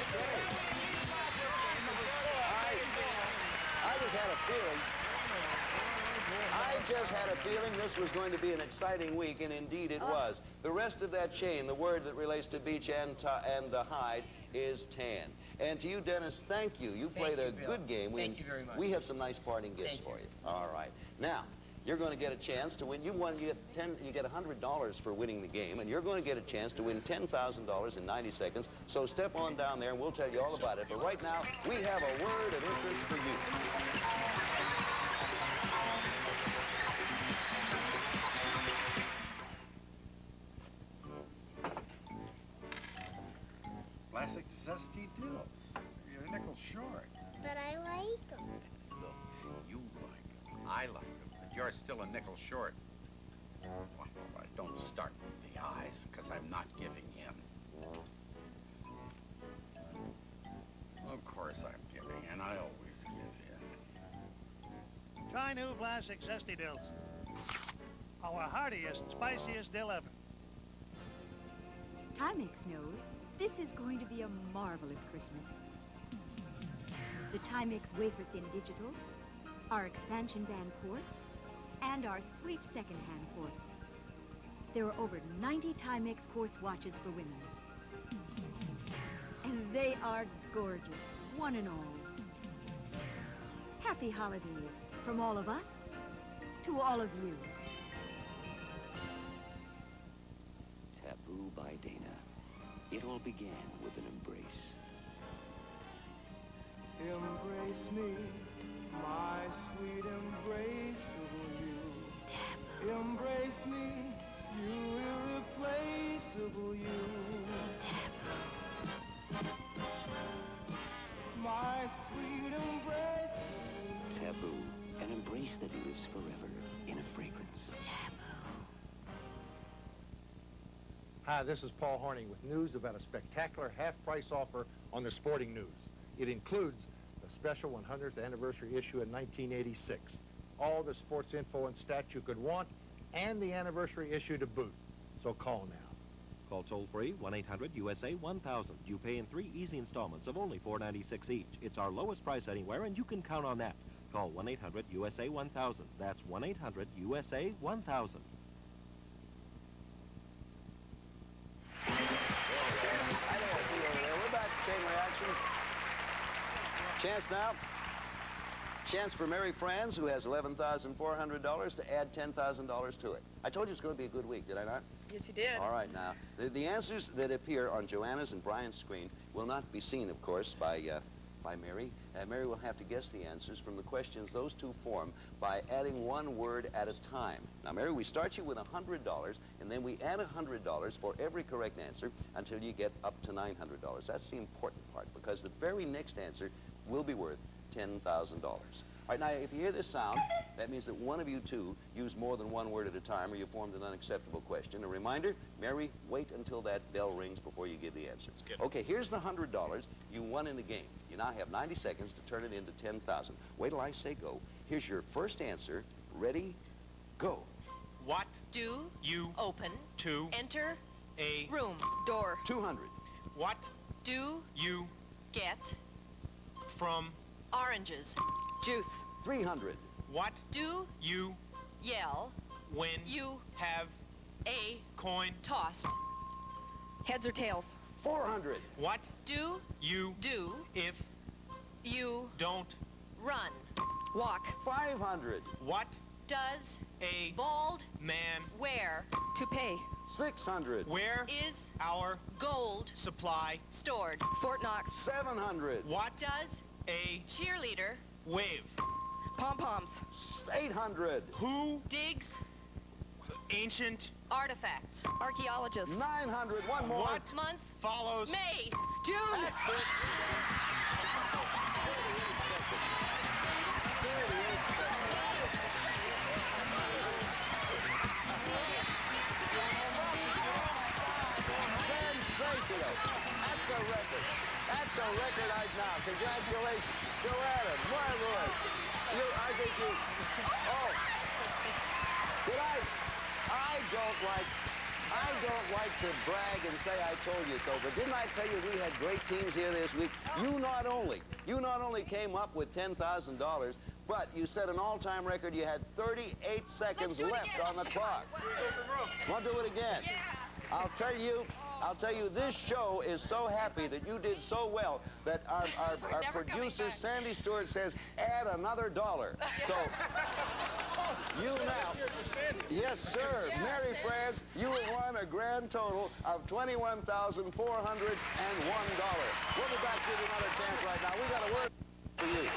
I just had a feeling this was going to be an exciting week, and indeed it was. The rest of that chain, the word that relates to beach and hide, is tan. And to you, Dennis, thank you. You played a good game. Thank you very much. We have some nice parting gifts for you. All right. Now, you're going to get a chance to win. You get $100 for winning the game, and you're going to get a chance to win $10,000 in 90 seconds. So step on down there, and we'll tell you all about it. But right now, we have a word of interest for you. Classic zesty dills. You're a nickel short. But I like them. Look, you like them. I like them. But you're still a nickel short. Well, don't start with the eyes, because I'm not giving in. Of course I'm giving in. I always give in. Try new Classic Zesty Dills. Our heartiest, spiciest dill ever. Timex knows this is going to be a marvelous Christmas. The Timex Wafer Thin Digital, our expansion band quartz, and our sweet second-hand quartz. There are over 90 Timex quartz watches for women. And they are gorgeous, one and all. Happy holidays from all of us to all of you. Taboo by Dana. It all began with an embrace. Embrace me, my sweet embraceable you. Taboo. Embrace me, you irreplaceable you. Taboo. My sweet embrace. Taboo. An embrace that lives forever in a fragrance. Hi, this is Paul Horning with news about a spectacular half-price offer on the Sporting News. It includes the special 100th anniversary issue in 1986, all the sports info and stats you could want, and the anniversary issue to boot. So call now. Call toll-free 1-800-USA-1000. You pay in 3 easy installments of only $4.96 each. It's our lowest price anywhere, and you can count on that. Call 1-800-USA-1000. That's 1-800-USA-1000. We're back to Chain Reaction. Chance now. Chance for Mary Franz, who has $11,400 to add $10,000 to it. I told you it's going to be a good week, did I not? Yes, you did. All right, now, the answers that appear on Joanna's and Brian's screen will not be seen, of course, by Mary. Mary will have to guess the answers from the questions those two form by adding one word at a time. Now, Mary, we start you with $100, and then we add $100 for every correct answer until you get up to $900. That's the important part, because the very next answer will be worth $10,000. All right, now, if you hear this sound, that means that one of you two used more than one word at a time, or you formed an unacceptable question. A reminder, Mary, wait until that bell rings before you give the answer. Okay, here's the $100 you won in the game. You now have 90 seconds to turn it into $10,000. Wait till I say go. Here's your first answer. Ready? Go. What do you open to enter a room door? 200. What Do you get from oranges juice? 300. What Do you yell when you have a coin tossed? Heads or tails? 400. What Do you do if you don't run? Walk. 500. what Does a bald man wear to pay? 600. where Is our gold supply stored? Fort Knox. 700. what Does a cheerleader wave pom-poms 800. who digs ancient artifacts? Archaeologists. 900. One more. what Month? follows May. June. That's it. 38 seconds. Sensational. That's a record. That's a record right now. Congratulations. Joanna, marvelous. I think you... Oh. Did I don't like to brag and say I told you so, but didn't I tell you we had great teams here this week? You not only came up with $10,000, but you set an all-time record. You had 38 seconds left on the clock. Want to do it again? Yeah. I'll tell you, this show is so happy that you did so well that our producer, Sandy Stewart, says, add another $1. So, you now, yes, sir. Mary France, you have won a grand total of $21,401. We'll be back to give you another chance right now. We got a word for you.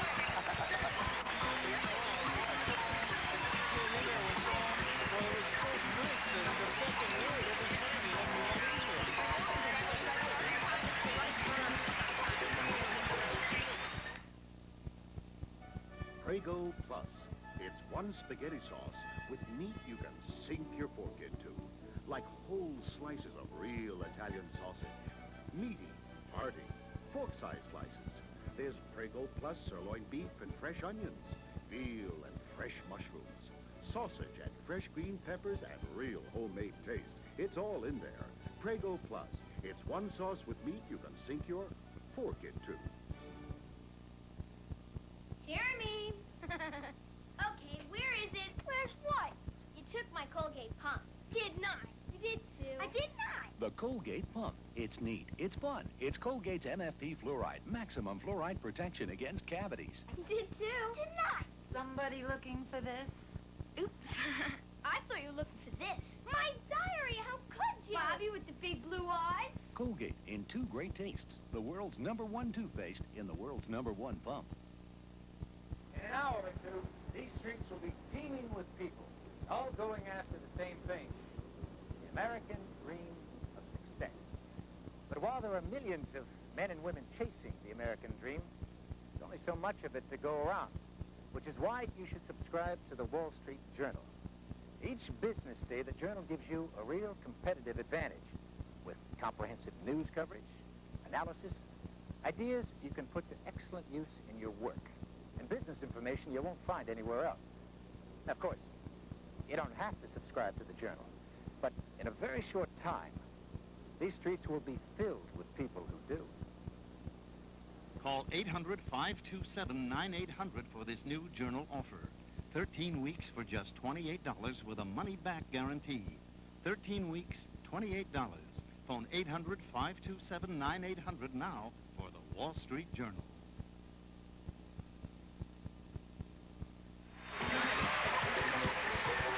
Prego Plus. It's one spaghetti sauce with meat you can sink your fork into. Like whole slices of real Italian sausage. Meaty, hearty, fork-sized slices. There's Prego Plus sirloin beef and fresh onions. Veal and fresh mushrooms. Sausage and fresh green peppers and real homemade taste. It's all in there. Prego Plus. It's one sauce with meat you can sink your fork into. Jeremy! Okay, where is it? Where's what? You took my Colgate pump. Did not. You did too. I did not. The Colgate Pump. It's neat. It's fun. It's Colgate's MFP fluoride. Maximum fluoride protection against cavities. You did too. Did not. Somebody looking for this? Oops. I thought you were looking for this. My diary, how could you? Bobby with the big blue eyes. Colgate in 2 great tastes. The world's #1 toothpaste in the world's #1 pump. In an hour or two, these streets will be teeming with people, all going after the same thing, the American dream of success. But while there are millions of men and women chasing the American dream, there's only so much of it to go around, which is why you should subscribe to the Wall Street Journal. Each business day, the Journal gives you a real competitive advantage with comprehensive news coverage, analysis, ideas you can put to excellent use in your work, and business information you won't find anywhere else. Now, of course, you don't have to subscribe to the Journal, but in a very short time, these streets will be filled with people who do. Call 800-527-9800 for this new Journal offer. 13 weeks for just $28 with a money-back guarantee. 13 weeks, $28. Phone 800-527-9800 now for the Wall Street Journal.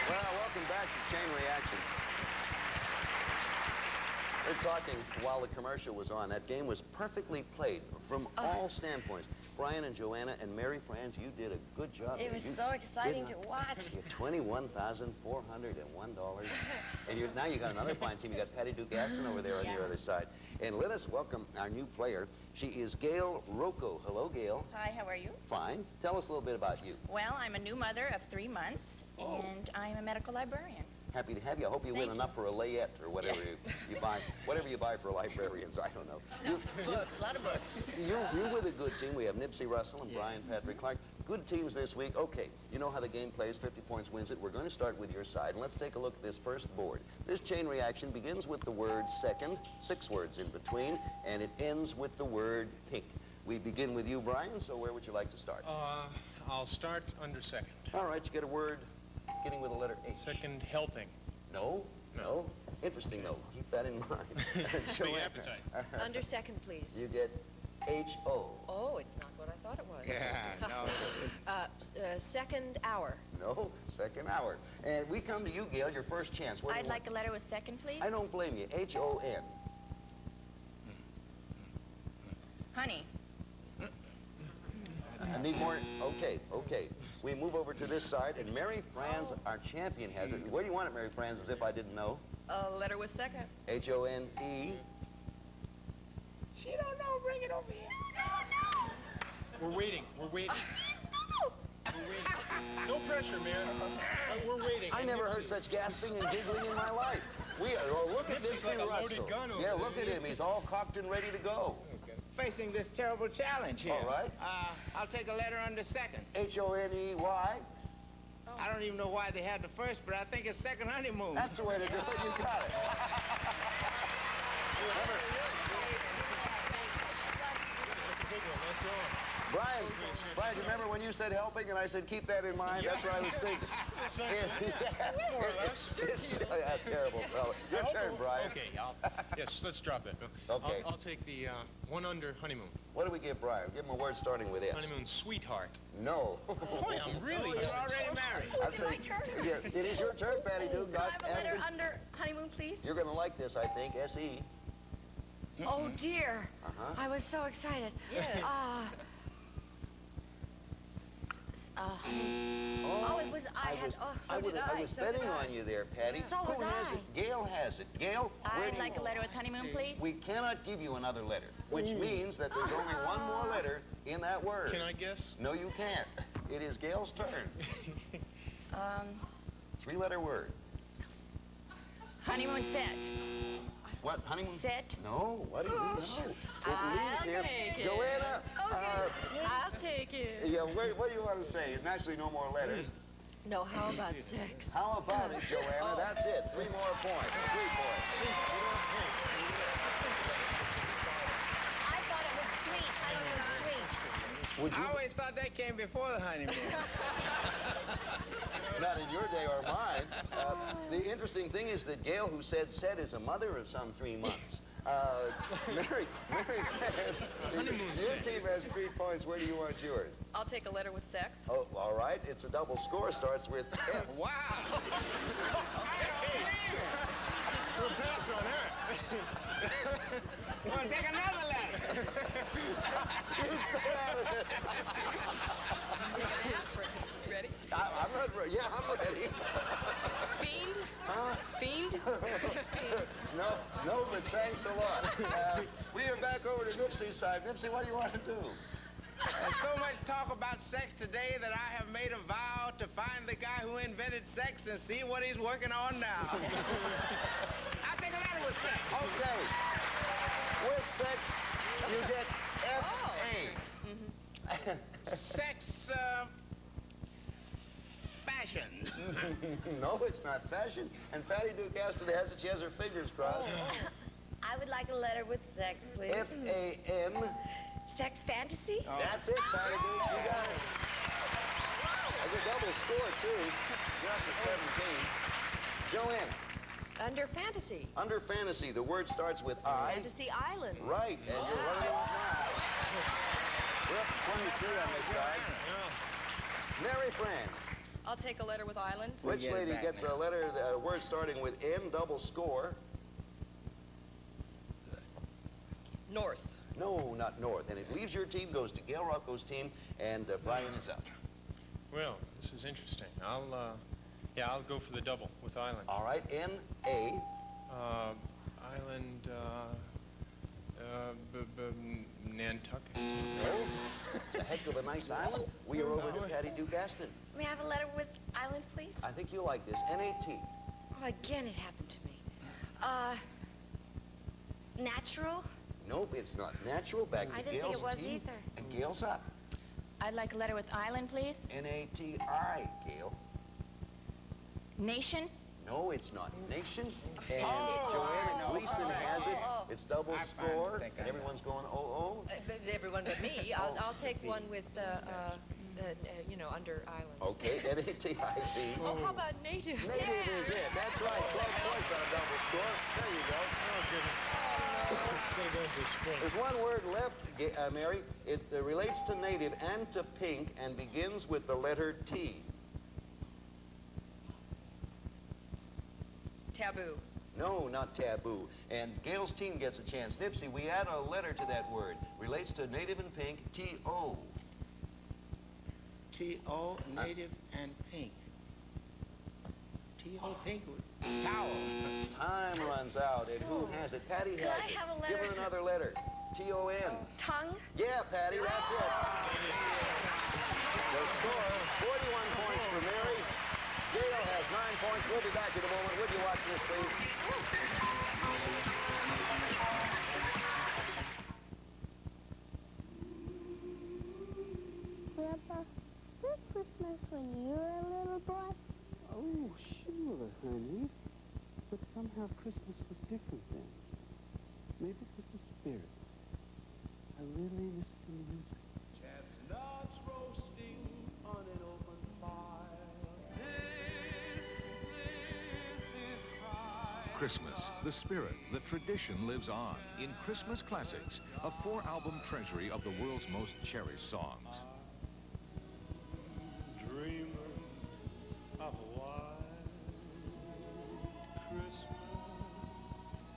Well, welcome back to Chain Reaction. We're talking while the commercial was on. That game was perfectly played from all standpoints. Brian and Joanna and Mary Franz, you did a good job. It was so exciting to watch. You're $21,401. And now you got another fine team. You got Patty Duke Aston over there on your other side. And let us welcome our new player. She is Gail Rocco. Hello, Gail. Hi, how are you? Fine. Tell us a little bit about you. Well, I'm a new mother of 3 months, and I'm a medical librarian. Happy to have you. I hope you win enough for a layette or whatever you buy. Whatever you buy for librarians, I don't know. Books, a lot of books. You're with a good team. We have Nipsey Russell and Brian Patrick Clark. Good teams this week. Okay, you know how the game plays. 50 points wins it. We're going to start with your side, and let's take a look at this first board. This chain reaction begins with the word second, 6 words in between, and it ends with the word pink. We begin with you, Brian, so where would you like to start? I'll start under second. All right, you get a word beginning with the letter H. Second helping. No. Interesting, though. Keep that in mind. Big appetite. Under second, please. You get H-O. Oh, it's not what I thought it was. Yeah, no. Second hour. No, second hour. And we come to you, Gail, your first chance. What do I'd you like a letter with second, please. I don't blame you. H-O-N. Honey. I need more. Okay. We move over to this side, and Mary Franz, our champion, has it. Where do you want it, Mary Franz, as if I didn't know? A letter with second. H-O-N-E. She don't know. Bring it over here. We're waiting. No pressure, man. We're waiting. I never heard such gasping and giggling in my life. We are. Oh, look at this like a Russell. loaded gun over Yeah, there. look at him. He's all cocked and ready to go. Facing this terrible challenge here. All right. I'll take a letter under second. H-O-N-E-Y. I don't even know why they had the first, but I think it's second honeymoon. That's the way to do it. You got it. Brian, do you remember when you said helping and I said keep that in mind? That's what I was thinking. More or less. Terrible fellow. Your turn, Brian. Okay, yes, let's drop it. Okay. I'll take the one under honeymoon. What do we give Brian? Give him a word starting with S. Honeymoon sweetheart. No. Boy, I'm really... You're already married. I say, yeah, it is your turn, Patty Duke. Can I have a letter under honeymoon, please? You're going to like this, I think. S-E. Oh, dear. Uh-huh. I was so excited. Yes. It was, I was betting on you there, Patty. So Who was has I. it? Gail has it. Gail, where I'd do like you... a letter with honeymoon, please. We cannot give you another letter, which means that there's only one more letter in that word. Can I guess? No, you can't. It is Gail's turn. Three-letter word. Honeymoon set. What? Honeymoon? Set. No. What do you know? I'll here. take it. Joanna. I'll take it. Yeah. What do you want to say? Naturally, no more letters. No, how about sex? How about it, Joanna? That's it. 3 more points. 3 points. I thought it was sweet. Honeymoon sweet. Would you? I always thought that came before the honeymoon. Not in your day or mine. The interesting thing is that Gail, who said is a mother of some 3 months. Mary, your team has 3 points. Where do you want yours? I'll take a letter with sex. Oh, all right. It's a double score. Starts with F. Wow. We'll pass on her. Well, take another letter. You stay out of it. Take an aspirin. Ready? I'm not ready. Yeah, I'm ready. Fiend? Huh? Fiend? No, but thanks a lot. We are back over to Nipsey's side. Nipsey, what do you want to do? There's so much talk about sex today that I have made a vow to find the guy who invented sex and see what he's working on now. I'll take a letter with sex. Okay. With sex, you get F-A. Sex, fashion. No, it's not fashion. And Patty Duke Aston has it. She has her fingers crossed. I would like a letter with sex, please. F-A-M. Sex fantasy? Oh. That's it, Patty Duke. You got it. That's a double score, too. You're up to 17. Joanne. Under fantasy. Under fantasy, the word starts with I. Fantasy Island. Right, and you're running off now. We're up to 23 on this side. Mary Franz. I'll take a letter with island. Which lady gets a letter, a word starting with N, double score? North. No, not North. And it leaves your team, goes to Gail Rocco's team, and Brian is out. Well, this is interesting. I'll go for the double with island. All right, N-A. Island, Nantucket. No? It's a heck of a nice island. We are over to Patty Duke Aston. May I have a letter with island, please? I think you'll like this. N-A-T. Oh, again, it happened to me. Natural? Nope, it's not natural. Back to I didn't Gail's think it was team. either. And Gail's up. I'd like a letter with island, please. N-A-T-I, Gail. Nation? No, it's not nation. And Oh, Joanna I know. Gleason has it. It's double I score. think I And everyone's going, oh, Everyone but me. I'll take one with, under island. Okay, N-A-T-I-V. Oh, how about native? Native is it. That's right. 12 points on a double score. There you go. There's one word left, Mary. It relates to native and to pink and begins with the letter T. Taboo. No, not taboo. And Gail's team gets a chance. Nipsey, we add a letter to that word. Relates to native and pink, T-O. T-O, native and pink. T-O, pink. Towel. Time runs out, and who has it? Patty has Could I it. have a Give letter? her another letter. T-O-N. Tongue? Yeah, Patty, that's it. The score, 41 points for Mary. Gail has 9 points. We'll be back in a moment. Would you watch this, please? Grandpa, was Christmas when you were a little boy? Oh, sure, honey. But somehow Christmas was different then. Maybe it was the spirit. I really miss the music. Chestnuts roasting on an open fire. This is Christ. Christmas, the spirit, the tradition lives on in Christmas Classics, a 4-album treasury of the world's most cherished songs. Dreaming of a white Christmas.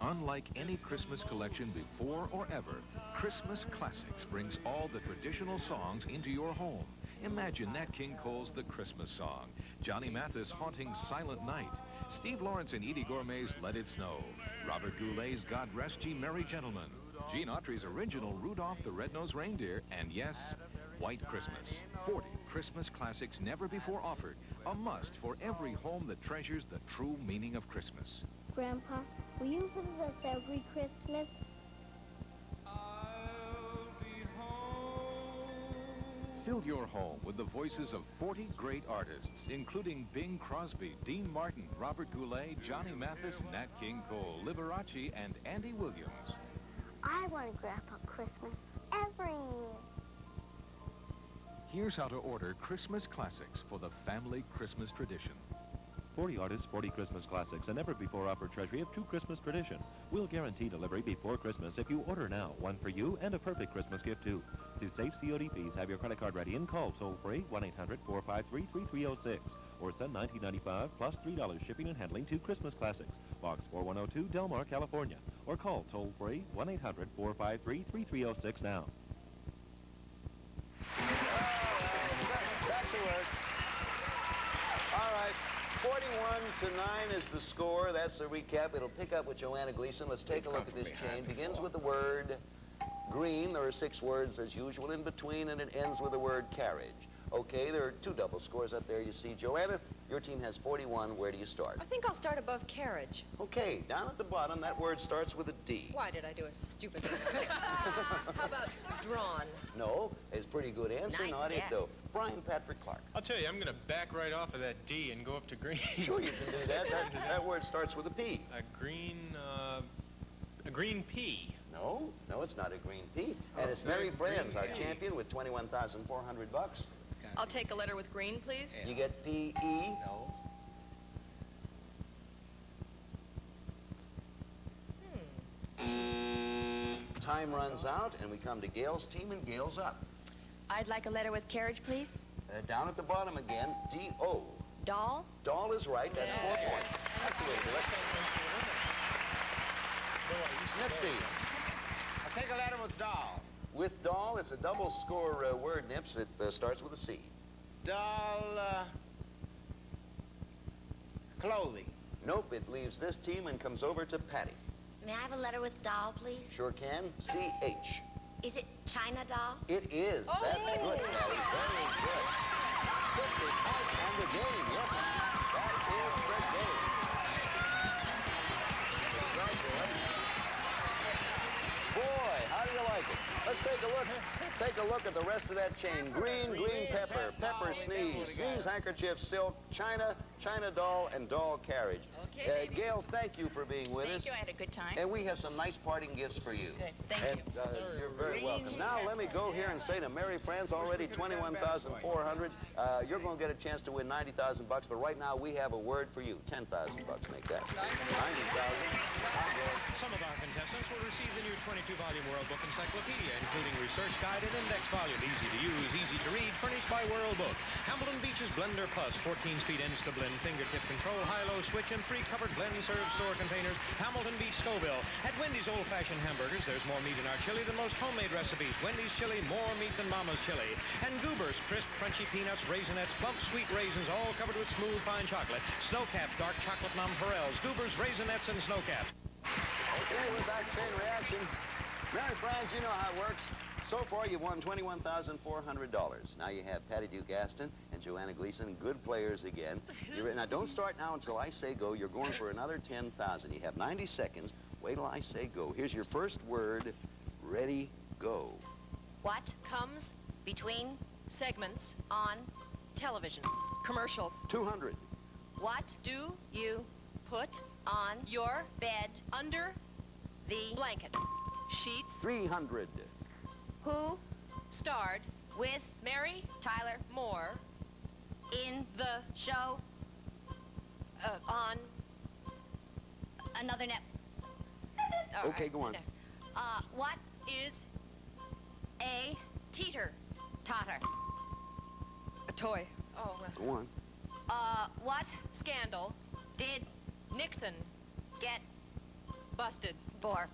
Unlike any Christmas collection before or ever, Christmas Classics brings all the traditional songs into your home. Imagine Nat King Cole's The Christmas Song, Johnny Mathis' Haunting Silent Night, Steve Lawrence and Edie Gourmet's Let It Snow, Robert Goulet's God Rest Ye Merry Gentlemen, Gene Autry's original Rudolph the Red-Nosed Reindeer, and yes, White Christmas. 40 Christmas classics never before offered, a must for every home that treasures the true meaning of Christmas. Grandpa, will you visit us every Christmas? Fill your home with the voices of 40 great artists, including Bing Crosby, Dean Martin, Robert Goulet, Johnny Mathis, Nat King Cole, Liberace, and Andy Williams. I want a Grandpa Christmas every year. Here's how to order Christmas classics for the family Christmas tradition. 40 artists, 40 Christmas classics, a never-before-offered treasury of 2 Christmas tradition. We'll guarantee delivery before Christmas if you order now. One for you and a perfect Christmas gift, too. To save COD fees, have your credit card ready and call toll-free 1-800-453-3306 or send $19.95 plus $3 shipping and handling to Christmas Classics, Box 4102, Del Mar, California. Or call toll-free 1-800-453-3306 now. Back to work. All right. 41-9 is the score. That's the recap. It'll pick up with Joanna Gleason. Let's take a look at this chain. Begins with the word green. There are 6 words as usual in between, and it ends with the word carriage. Okay, there are 2 double scores up there, you see. Joanna, your team has 41. Where do you start? I think I'll start above carriage. Okay, down at the bottom, that word starts with a D. Why did I do a stupid thing? How about drawn? No, it's a pretty good answer. Nice Not it, guess. though. Brian Patrick Clark. I'll tell you, I'm going to back right off of that D and go up to green. Sure you can do that. That word starts with a P. A green pea. No, it's not a green pea. And Oh, it's so Mary green Friends, our pea. champion, with $21,400. I'll take a letter with green, please. You get P-E. No. Time runs out, and we come to Gail's team, and Gail's up. I'd like a letter with carriage, please. Down at the bottom again, D-O. Doll? Doll is right. That's 4 points. That's the way to do it. Nipsey. I'll take a letter with doll. With doll, it's a double score word, Nips. It starts with a C. Doll, clothing. Nope, it leaves this team and comes over to Patty. May I have a letter with doll, please? Sure can. C-H. Is it China doll? It is. Oh. That's good, Patty. Very good. 50 points and the game. Yes, that is the game. Boy, how do you like it? Let's take a look. Take a look at the rest of that chain. Green, green pepper, pepper sneeze, sneeze handkerchief, silk, China, China doll, and doll carriage. Okay, baby. Gail, thank you for being with us. Thank you. I had a good time. And we have some nice parting gifts for you. Good. Thank you. You're very welcome. Now, let me go here and say to Mary Fran's already $21,400. You're going to get a chance to win $90,000, but right now we have a word for you. $10,000. Make that. $90,000. Some of our contestants will receive the new 22-volume World Book Encyclopedia, including research guide and index volume. Easy to use, easy to read, furnished by World Book. Hamilton Beach's Blender Plus, 14-speed Insta-Blend, fingertip control, high-low switch, and 3 covered blend serve store containers. Hamilton Beach Scoville. At Wendy's old-fashioned hamburgers, there's more meat in our chili than most homemade recipes. Wendy's chili, more meat than Mama's chili. And Goobers, crisp, crunchy peanuts, raisinets, plump, sweet raisins, all covered with smooth, fine chocolate. Snowcaps, dark chocolate nonpareils. Goobers, raisinets, and Snowcaps. Okay, we're back. Chain reaction. Mary Fran's, you know how it works. So far, you've won $21,400. Now you have Patty Duke Aston and Joanna Gleason, good players again. Now, don't start now until I say go. You're going for another $10,000. You have 90 seconds. Wait till I say go. Here's your first word. Ready, go. What comes between segments on television? Commercials. 200. What do you put on your bed under the blanket? Sheets. 300. Who starred with Mary Tyler Moore in the show on Another net. Okay, go on. What is a teeter-totter? A toy. Oh, Go on. what scandal did Nixon get busted for?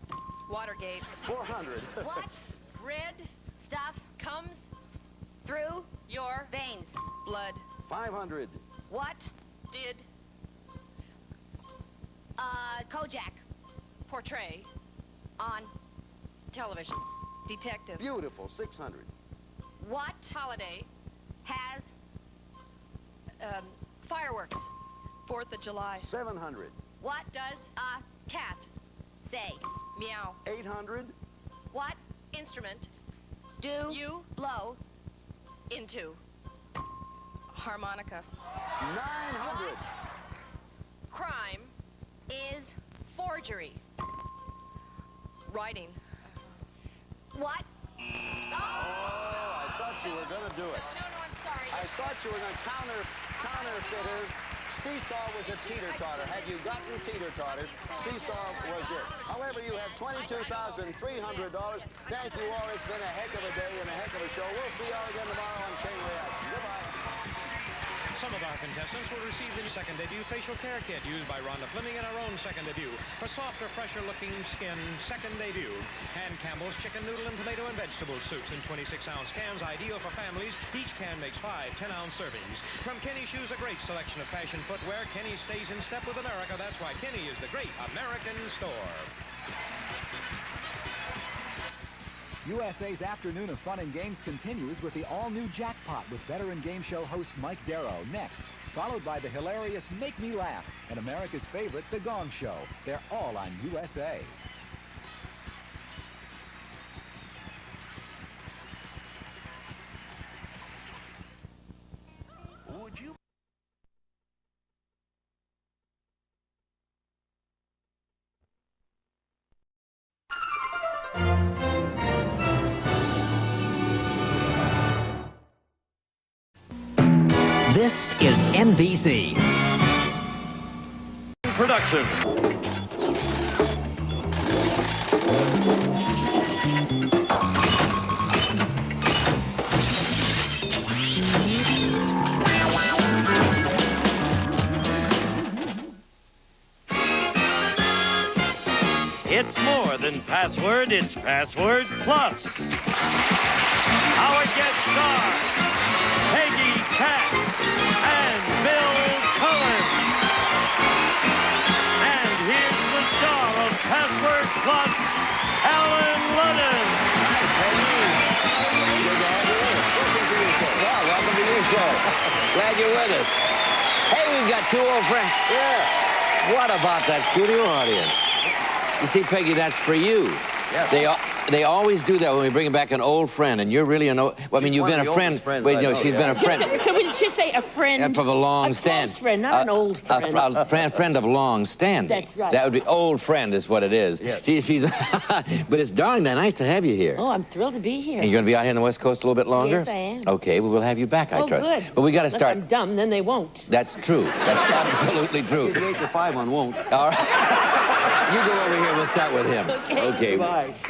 Watergate. 400. What red stuff comes through your veins? Blood. 500. What did Kojak. portray on television? Detective. Beautiful. 600. What holiday has fireworks? 4th of July. 700. What does a cat Say. meow? 800. What instrument Do. you Blow. into? Harmonica. 900. What crime Is. forgery? Writing. What? Oh, I thought you were going to do it. No, I'm sorry. I thought you were going to counterfeit her. Seesaw was a teeter-totter. Had you gotten teeter-totter, Seesaw was it. However, you have $22,300. Thank you all. It's been a heck of a day and a heck of a show. We'll see y'all again tomorrow on Chain Reaction. Goodbye. Some of our contestants will receive the second debut facial care kit used by Rhonda Fleming in our own second debut. For softer, fresher-looking skin, second debut. And Campbell's chicken noodle and tomato and vegetable soups in 26-ounce cans, ideal for families. Each can makes 5 10-ounce servings. From Kenny Shoes, a great selection of fashion footwear. Kenny stays in step with America. That's why Kenny is the great American store. USA's afternoon of fun and games continues with the all-new Jackpot with veteran game show host Mike Darrow next, followed by the hilarious Make Me Laugh and America's favorite, The Gong Show. They're all on USA. Would you... This is NBC. Production. It's more than password, it's Password Plus. Our guest stars, Peggy Katz and Bill Cullen. And here's the star of Password Plus, Alan Ludden. Hi, Peggy. Good to have you with us. Welcome to your show. Well, welcome to your show. Glad you're with us. Hey, we've got 2 old friends. Yeah. What about that studio audience? You see, Peggy, that's for you. Yes. they always do that when we bring back an old friend, and you're really an old... Well, I mean, you've been a friend. Wait, no, she's been a friend. Can we just say a friend? Of a long stand. A close friend, not an old friend. A friend of long standing. That's right. That would be old friend is what it is. Yes. She's but it's darn nice to have you here. Oh, I'm thrilled to be here. And you're going to be out here on the West Coast a little bit longer? Yes, I am. Okay, well, we'll have you back, I trust. Good. But we got to Unless start... I'm dumb, then they won't. That's true. That's absolutely true. 8 to 5 on won't. All right. You go over here. We'll start with him. Okay.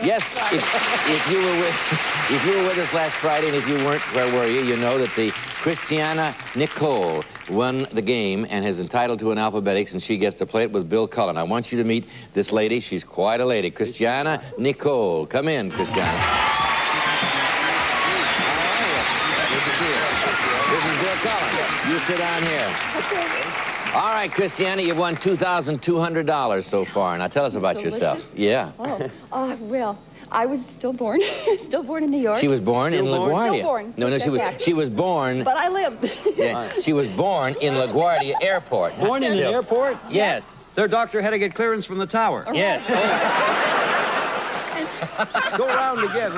Yes. If you were with us last Friday, and if you weren't, where were you? You know that the Christiana Nicole won the game and is entitled to an alphabetics, and she gets to play it with Bill Cullen. I want you to meet this lady. She's quite a lady. Christiana Nicole. Come in, Christiana. This is Bill Cullen. You sit down here. All right, Christiana, you've won $2,200 so far. Now tell us about yourself. Yeah. Well, I was stillborn. Stillborn in New York. She was born in LaGuardia. Stillborn. No, she was born. But I lived. Yeah, she was born in LaGuardia Airport. Born in an airport? Yes. Their doctor had to get clearance from the tower. Yes. Go around again.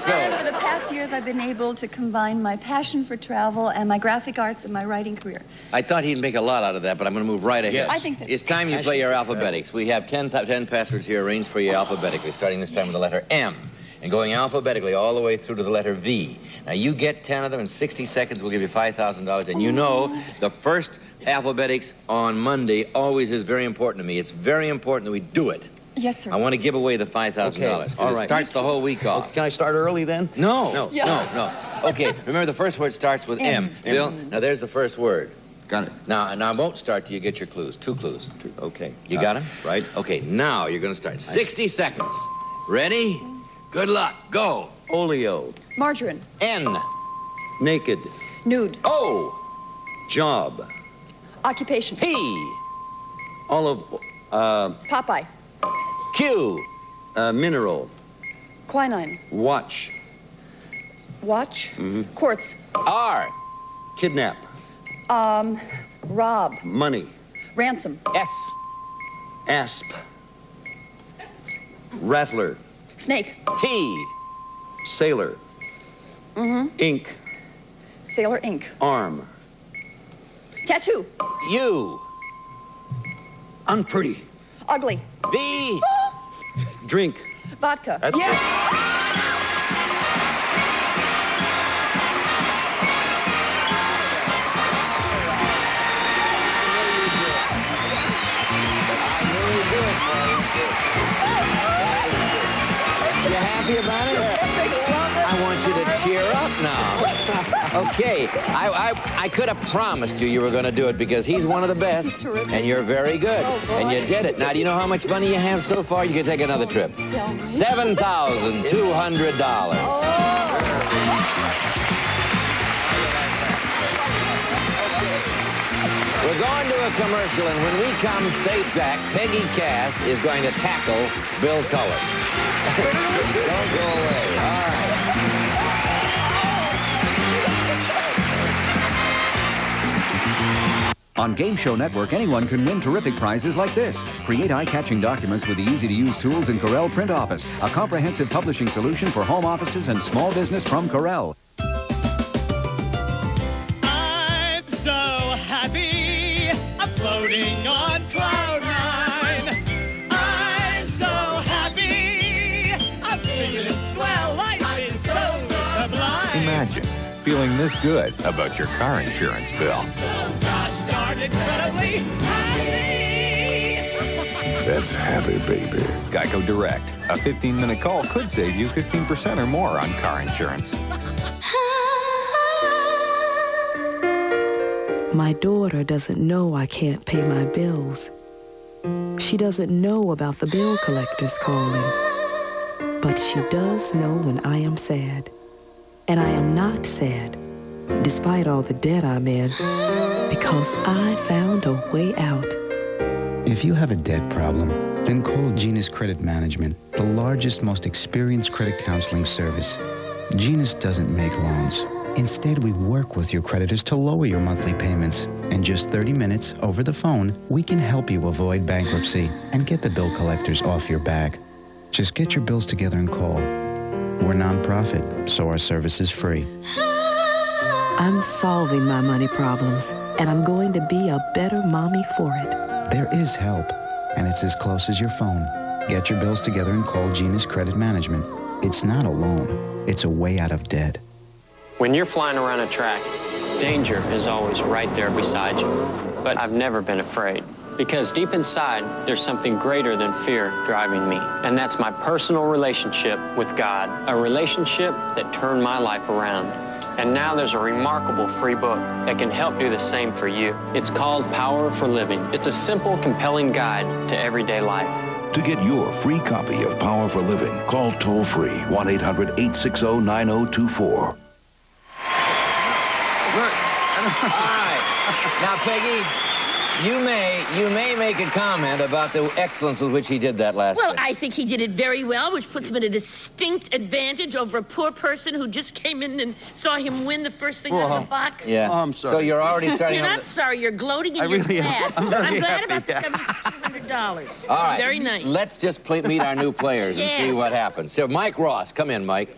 And for the past years, I've been able to combine my passion for travel and my graphic arts and my writing career. I thought he'd make a lot out of that, but I'm going to move right ahead. Yes. I think that... It's time you play your alphabetics. We have 10 passwords here arranged for you alphabetically, starting this time with the letter M, and going alphabetically all the way through to the letter V. Now, you get 10 of them in 60 seconds. We'll give you $5,000. And you know the first alphabetics on Monday always is very important to me. It's very important that we do it. Yes, sir. I want to give away the $5,000. Okay. All right. It starts the whole week off. Can I start early then? No. Yeah. No. Okay, remember the first word starts with M. Bill, now there's the first word. Got it. Now I won't start till you get your clues. 2 clues. Okay. You got them? Right. Okay, now you're going to start. 60 seconds. Ready? Good luck. Go. Oleo. Margarine. N. Naked. Nude. O. Job. Occupation. P. Olive. Popeye. Q. Mineral. Quinine. Watch. Watch. Mm-hmm. Quartz. R. Kidnap. Rob. Money. Ransom. S. Asp. Rattler. Snake. T. Sailor. Mm-hmm. Ink. Sailor ink. Arm. Tattoo. U. Unpretty. Ugly. V. Drink. Vodka. That's yeah. You happy about it? I want you to cheer up now. Okay, I could have promised you were going to do it because he's one of the best, and you're very good, and you did it. Now, do you know how much money you have so far? You can take another trip. $7,200. We're going to a commercial, and when we come straight back, Peggy Cass is going to tackle Bill Cullen. Don't go away. All right. On Game Show Network, anyone can win terrific prizes like this. Create eye-catching documents with the easy-to-use tools in Corel Print Office, a comprehensive publishing solution for home offices and small business from Corel. I'm so happy, I'm floating on cloud nine. I'm so happy, I'm feeling swell, life is so sublime. Imagine feeling this good about your car insurance bill. So gosh darn incredibly happy. That's happy, baby. Geico Direct. A 15-minute call could save you 15% or more on car insurance. My daughter doesn't know I can't pay my bills. She doesn't know about the bill collectors calling. But she does know when I am sad. And I am not sad, despite all the debt I'm in, because I found a way out. If you have a debt problem, then call Genus Credit Management, the largest, most experienced credit counseling service. Genus doesn't make loans. Instead, we work with your creditors to lower your monthly payments. In just 30 minutes, over the phone, we can help you avoid bankruptcy and get the bill collectors off your back. Just get your bills together and call. We're nonprofit, so our service is free. I'm solving my money problems, and I'm going to be a better mommy for it. There is help, and it's as close as your phone. Get your bills together and call Gina's Credit Management. It's not a loan. It's a way out of debt. When you're flying around a track, danger is always right there beside you. But I've never been afraid. Because deep inside, there's something greater than fear driving me. And that's my personal relationship with God. A relationship that turned my life around. And now there's a remarkable free book that can help do the same for you. It's called Power for Living. It's a simple, compelling guide to everyday life. To get your free copy of Power for Living, call toll-free 1-800-860-9024. All right. Now, Peggy, you may make a comment about the excellence with which he did that last Well, bit. I think he did it very well, which puts him at a distinct advantage over a poor person who just came in and saw him win the first thing out of the box. Yeah. Oh, I'm sorry. So you're already starting You're on not sorry. You're gloating and I you're really am. glad. I'm very glad happy, about yeah. the $200. All right. Very nice. Let's just meet our new players and see Yes. what happens. So, Mike Ross, come in, Mike.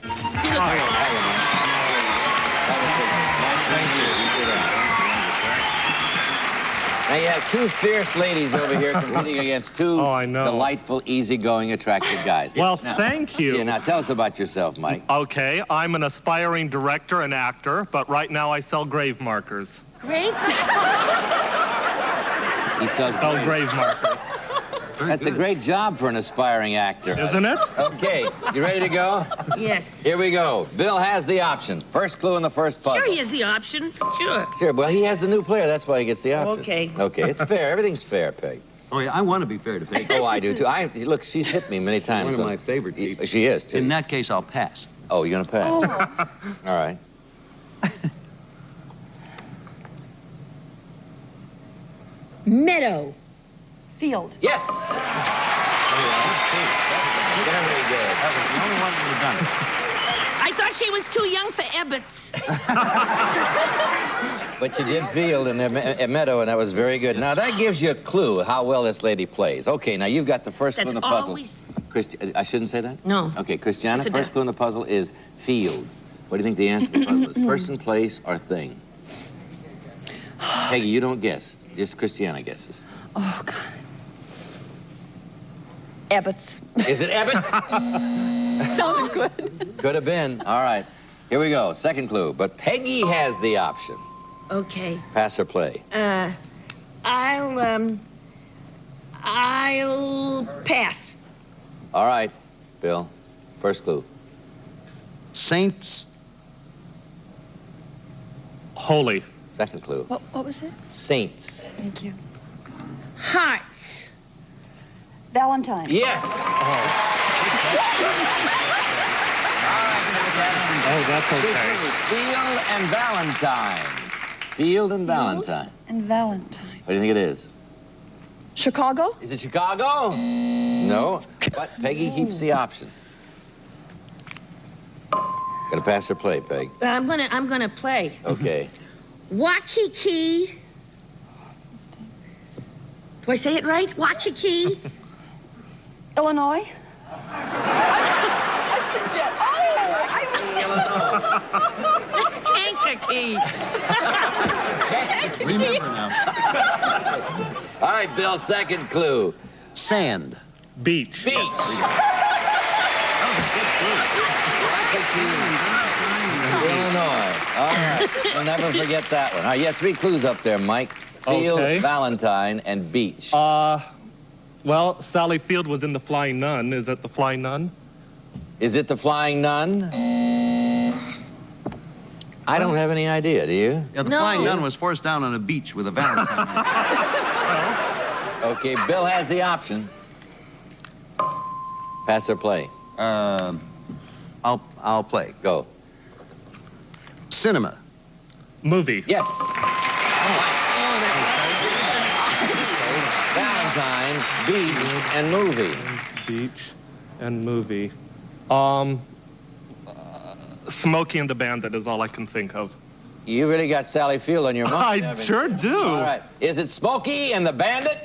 Now, you have two fierce ladies over here competing against two delightful, easygoing, attractive guys. Well, Now- thank you. Yeah, now tell us about yourself, Mike. Okay, I'm an aspiring director and actor, but right now I sell grave markers. Great. He sells grave markers. That's a great job for an aspiring actor. Isn't it? Okay, you ready to go? Yes. Here we go. Bill has the option. First clue in the first puzzle. Sure, he has the option. Sure. Sure, well, he has the new player. That's why he gets the option. Okay. Okay, it's fair. Everything's fair, Peg. Oh, yeah, I want to be fair to Peg. Oh, I do, too. Look, she's hit me many times. One of my favorite people. She is, too. In that case, I'll pass. Oh, you're going to pass? All right. Meadow. Field. Yes. Very good. That was the only one that would have done it. I thought she was too young for Ebbets. But you did field in a meadow, and that was very good. Now, that gives you a clue how well this lady plays. Okay, now you've got the first clue in the puzzle. Always... I shouldn't say that? No. Okay, Christiana, Sit first down. clue in the puzzle is field. What do you think the answer to the puzzle is? Person, place, or thing? Peggy, you don't guess. Just Christiana guesses. Oh, God. Ebbets. Is it Ebbets? Sounded good. Could have been. All right. Here we go. Second clue. But Peggy has the option. Okay. Pass or play? I'll pass. All right, Bill. First clue. Saints. Holy. Second clue. What was it? Saints. Thank you. Hearts. Valentine. Yes. Oh, that's okay. Field and Valentine. Field and Valentine. And Valentine. What do you think it is? Chicago? Is it Chicago? No, but Peggy keeps the option. Gonna pass or play, Peg? I'm gonna play. Okay. Wachiki. Do I say it right? Wachiki. Illinois? That's Kankakee. Remember now. All right, Bill, second clue. Sand. Beach. Beach. Illinois. All right. We'll never forget that one. All right, you have three clues up there, Mike. Field, Okay. Valentine, and beach. Well, Sally Field was in The Flying Nun. Is it The Flying Nun? Is it the Flying Nun? I don't have any idea, do you? Yeah, the Flying Nun was forced down on a beach with a Valentine. Okay, Bill has the option. Pass or play? I'll play. Go. Cinema. Movie. Yes. Valentine, beach, and movie. Beach and movie. Smokey and the Bandit is all I can think of. You really got Sally Field on your mind. I sure do. All right. Is it Smokey and the Bandit?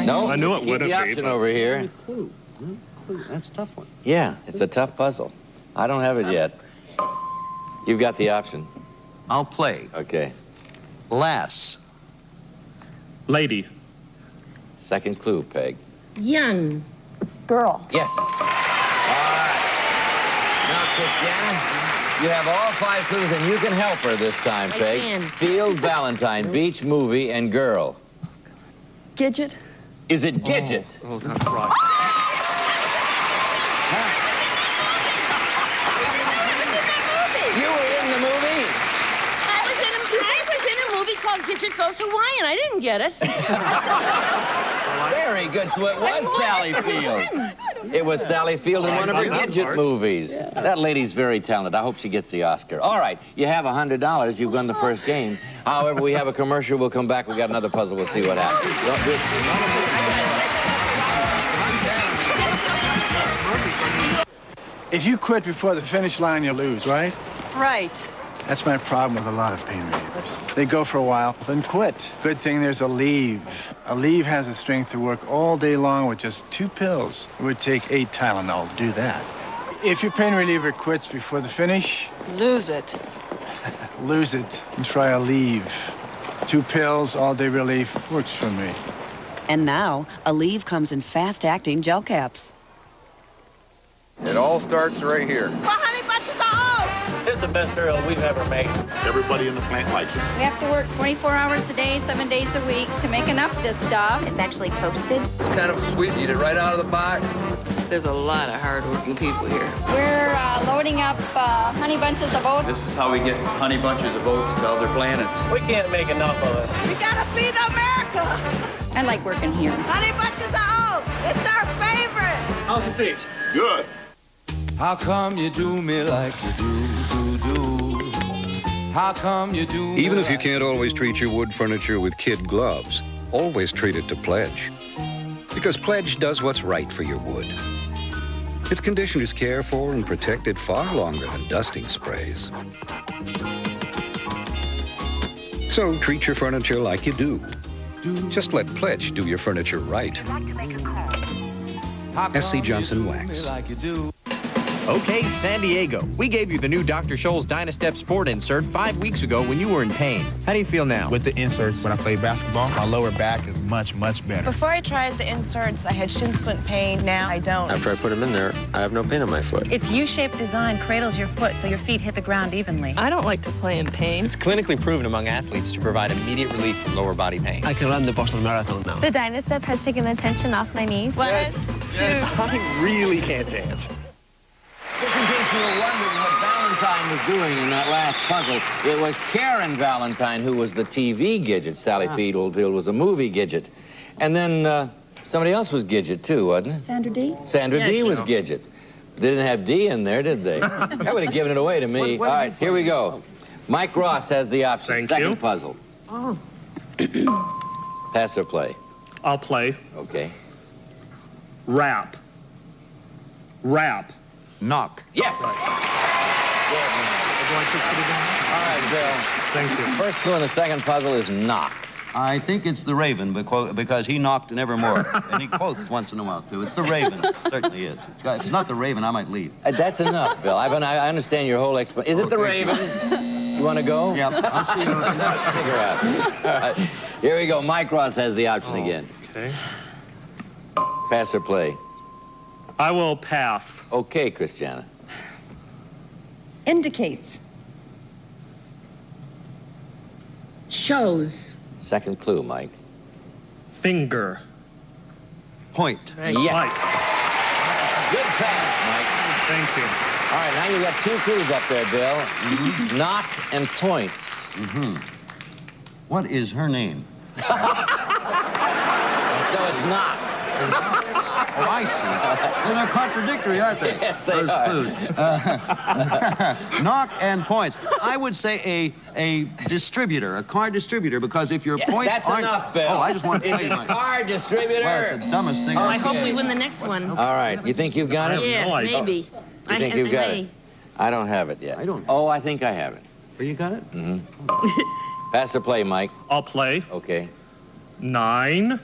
No. I knew it Keep wouldn't the be, option but- over here. That's a tough one. Yeah, it's a tough puzzle. I don't have it yet. You've got the option. I'll play. Okay. Lass. Lady. Second clue, Peg. Young. Girl. Yes. All right. Now, Christiana, you have all 5 clues, and you can help her this time, I Peg. can. Field, Valentine, beach, movie, and girl. Gidget. Is it Gidget? Oh, that's right. You were in the movie? I was in a movie called Gidget Goes Hawaiian. I didn't get it. Very good. So it was Sally Field. It was Sally Field in one of her Gidget movies. That lady's very talented. I hope she gets the Oscar. All right, you have $100. You've won the first game. However, we have a commercial. We'll come back. We got another puzzle. We'll see what happens. If you quit before the finish line, you lose, right? Right. That's my problem with a lot of pain relievers. They go for a while, then quit. Good thing there's Aleve. Aleve has the strength to work all day long with just 2 pills. It would take 8 Tylenol to do that. If your pain reliever quits before the finish, Lose it. lose it and try Aleve. 2 pills, all-day relief, works for me. And now, Aleve comes in fast-acting gel caps. It all starts right here. For Honey Bunches of Oats. This is the best cereal we've ever made. Everybody in the plant likes it. We have to work 24 hours a day, 7 days a week to make enough of this stuff. It's actually toasted. It's kind of sweet. You eat it right out of the box. There's a lot of hard-working people here. We're loading up Honey Bunches of Oats. This is how we get honey bunches of oats to other planets. We can't make enough of it. We gotta feed America. I like working here. Honey Bunches of Oats. It's our favorite. How's the fish? Good. How come you do me like you do? How come you do Even if you can't always treat your wood furniture with kid gloves, always treat it to Pledge. Because Pledge does what's right for your wood. Its conditioners care for and protect it far longer than dusting sprays. So treat your furniture like you do. Just let Pledge do your furniture right. S.C. Johnson Wax. Okay, San Diego. We gave you the new Dr. Scholl's Dynastep Sport insert 5 weeks ago when you were in pain. How do you feel now? With the inserts, when I play basketball, my lower back is much, much better. Before I tried the inserts, I had shin splint pain. Now I don't. After I put them in there, I have no pain in my foot. Its U-shaped design cradles your foot so your feet hit the ground evenly. I don't like to play in pain. It's clinically proven among athletes to provide immediate relief from lower body pain. I can run the Boston Marathon now. The Dynastep has taken the tension off my knees. Yes. I really can't dance. Just in case you were wondering what Valentine was doing in that last puzzle, it was Karen Valentine who was the TV Gidget. Sally Field was a movie Gidget. And then somebody else was Gidget, too, wasn't it? Sandra D? Sandra D was Gidget. They didn't have D in there, did they? That would have given it away to me. All right, here we go. Mike Ross has the option. Second puzzle. Oh. Pass or play? I'll play. Okay. Rap. Rap. Knock. Yes. All right, Bill. Thank you. First clue in the second puzzle is knock. I think it's the Raven because he knocked nevermore. And he quotes once in a while, too. It's the Raven. It certainly is. If it's not the Raven, I might leave. That's enough, Bill. I understand your whole explanation. Is it the Raven? You want to go? Yeah. I'll see you. Figure out. All right. Here we go. Mike Ross has the option again. Okay. Pass or play? I will pass. Okay, Christiana. Indicates. Shows. Second clue, Mike. Finger. Point. Yes. Mike. Good pass, Mike. Thank you. All right, now you got 2 clues up there, Bill. Knock and points. What is her name? So it's knock. Oh, I see. Well, they're contradictory, aren't they? Yes, they Those are. clues. Knock and points. I would say a distributor, a car distributor, because if your points That's aren't... enough, Bill. Oh, I just want to It's play a my... car distributor. Well, it's the dumbest thing Oh, I've I hope we win the next one. All right, you think you've got it? Yeah, no idea. maybe. You think you've got it? I don't have it yet. I don't. Oh, I think I have it. Oh, you got it? Mm-hmm. Pass or play, Mike? I'll play. Okay. 9.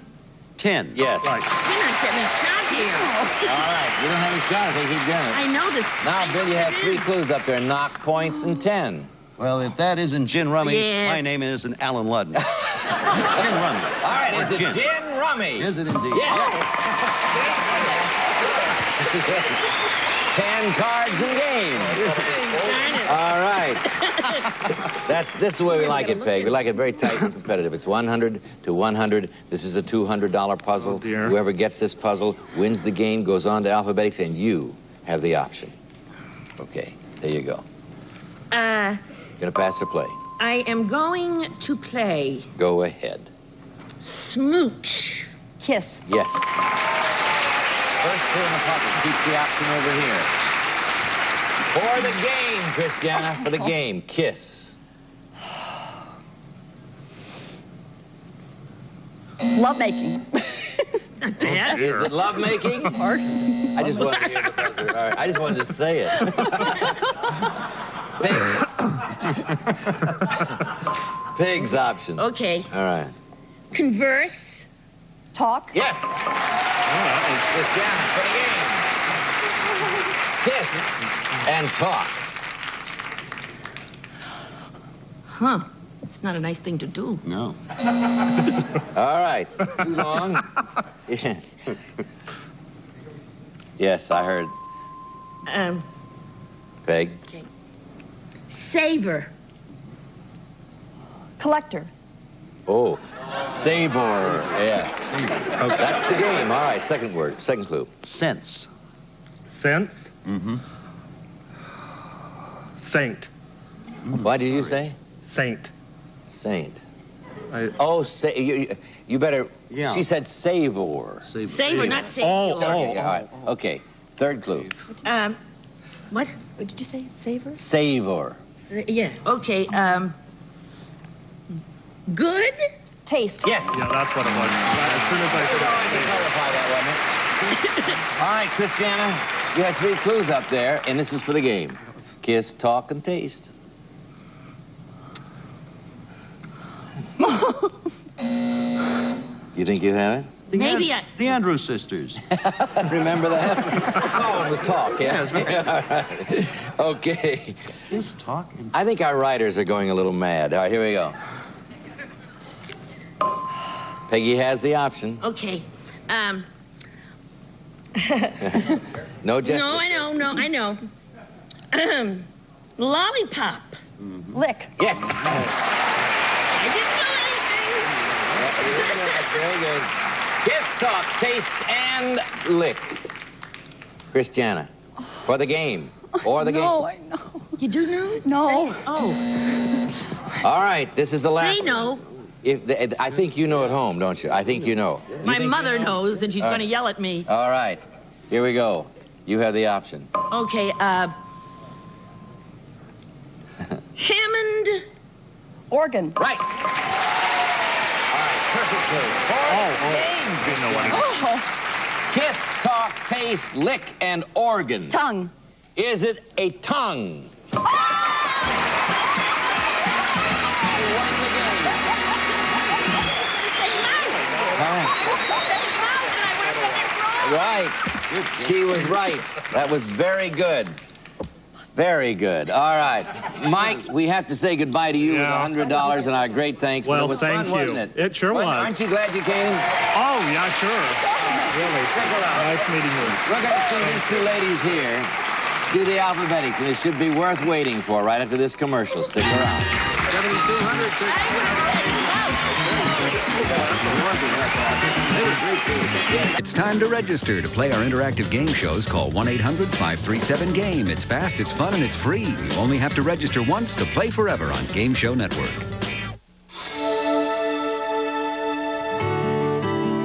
10. Yes. Right. You're not getting a shot here. All right, you don't have a shot if they keep doing it. I know this. Now, Bill, you have 3 clues up there. Knock, points, and 10. Well, if that isn't gin rummy, Yes. my name isn't Alan Ludden. Gin rummy. All right, Or it's a gin rummy. Is it indeed? Yeah. 10 cards in the game. All right. This is the way we like it, Peg. We like it very tight and competitive. It's 100 to 100. This is a $200 puzzle. Oh, dear. Whoever gets this puzzle wins the game, goes on to alphabetics, and you have the option. Okay, there you go. Gonna pass or play? I am going to play Go ahead. Smooch. Kiss. Yes. First clue in the puzzle. Keep the option over here. For the game, Christiana. For the game. Kiss. Lovemaking. Is it lovemaking? I just wanted to hear the buzzer. All right. I just wanted to say it. Pig's option. Okay. All right. Converse. Talk. Yes. Christiana, for the game. Kiss and talk. Huh. It's not a nice thing to do. No. All right. Too long? Yeah. Yes, I heard. Peg. Okay. Savor. Collector. Oh, savor. Yeah. Okay. That's the game. All right, second word, second clue. Sense. Sense. Mm-hmm. Saint. What did you say? Saint. Saint. You better. Yeah. She said savor. Savor, not savor. All right. Okay. Third clue. What? What did you say? Savor? Savor. Yeah. Okay. Good. Taste. Yes. Yeah, that's what it was. As soon as I said Clarify that, wasn't it? All right, Christiana. You had 3 clues up there, and this is for the game. Kiss, talk, and taste. You think you have it? Maybe The Andrews sisters. Remember that? Oh, it was talk, yeah. Yes, right. All right. Okay. This talk. I think our writers are going a little mad. All right, here we go. Peggy has the option. Okay. No gesture. No, I know. Lollipop. Mm-hmm. Lick. Yes. I didn't know anything. Very good. Kiss, talk, taste, and lick. Christiana, for the game. For the game. No, I know. You do know? No. Oh. All right, this is the last. They know. I think you know at home, don't you? I think you know. My mother knows, and she's All going to right. yell at me. All right, here we go. You have the option. Okay, Hammond. Organ. Right. All right, perfect clue. Didn't know what it was. Oh. Kiss, talk, taste, lick, and organ. Tongue. Is it a tongue? Right. She was right. That was very good. Very good. All right. Mike, we have to say goodbye to you with $100 and our great thanks. Well, but it was thank fun, you. wasn't it? It sure was. Aren't you glad you came? Oh, yeah, sure. Really. Stick around. Nice meeting you. We're going to see these 2 ladies here do the alphabetics, and it should be worth waiting for right after this commercial. Stick around. 7,200. It's time to register to play our interactive game shows. Call 1-800-537-GAME. It's fast, it's fun, and it's free. You only have to register once to play forever on Game Show Network.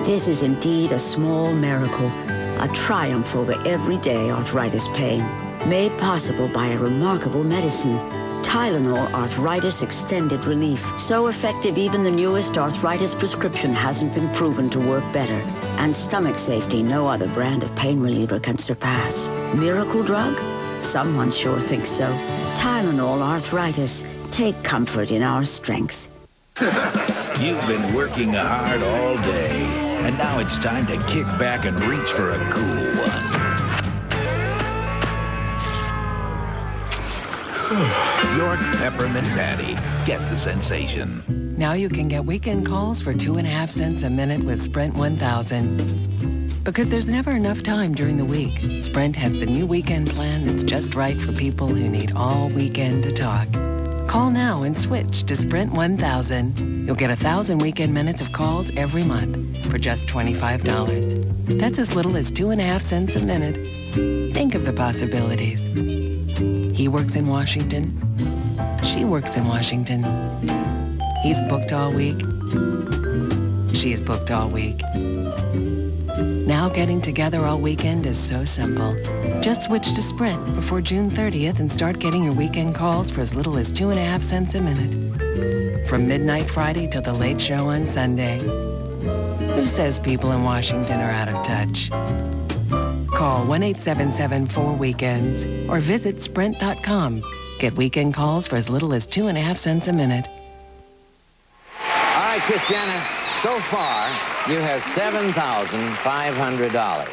This is indeed a small miracle, a triumph over everyday arthritis pain, made possible by a remarkable medicine. Tylenol Arthritis Extended Relief. So effective, even the newest arthritis prescription hasn't been proven to work better. And stomach safety, no other brand of pain reliever can surpass. Miracle drug? Someone sure thinks so. Tylenol Arthritis. Take comfort in our strength. You've been working hard all day. And now it's time to kick back and reach for a cool one. York Peppermint Patty. Get the sensation. Now you can get weekend calls for 2.5 cents a minute with Sprint 1000. Because there's never enough time during the week, Sprint has the new weekend plan that's just right for people who need all weekend to talk. Call now and switch to Sprint 1000. You'll get 1,000 weekend minutes of calls every month for just $25. That's as little as 2.5 cents a minute. Think of the possibilities. He works in Washington. She works in Washington. He's booked all week. She's booked all week. Now getting together all weekend is so simple. Just switch to Sprint before June 30th and start getting your weekend calls for as little as 2.5 cents a minute. From midnight Friday till the late show on Sunday. Who says people in Washington are out of touch? Call 1-877-4-WEEKENDS or visit Sprint.com. Get weekend calls for as little as 2.5 cents a minute. All right, Christiana, so far you have $7,500.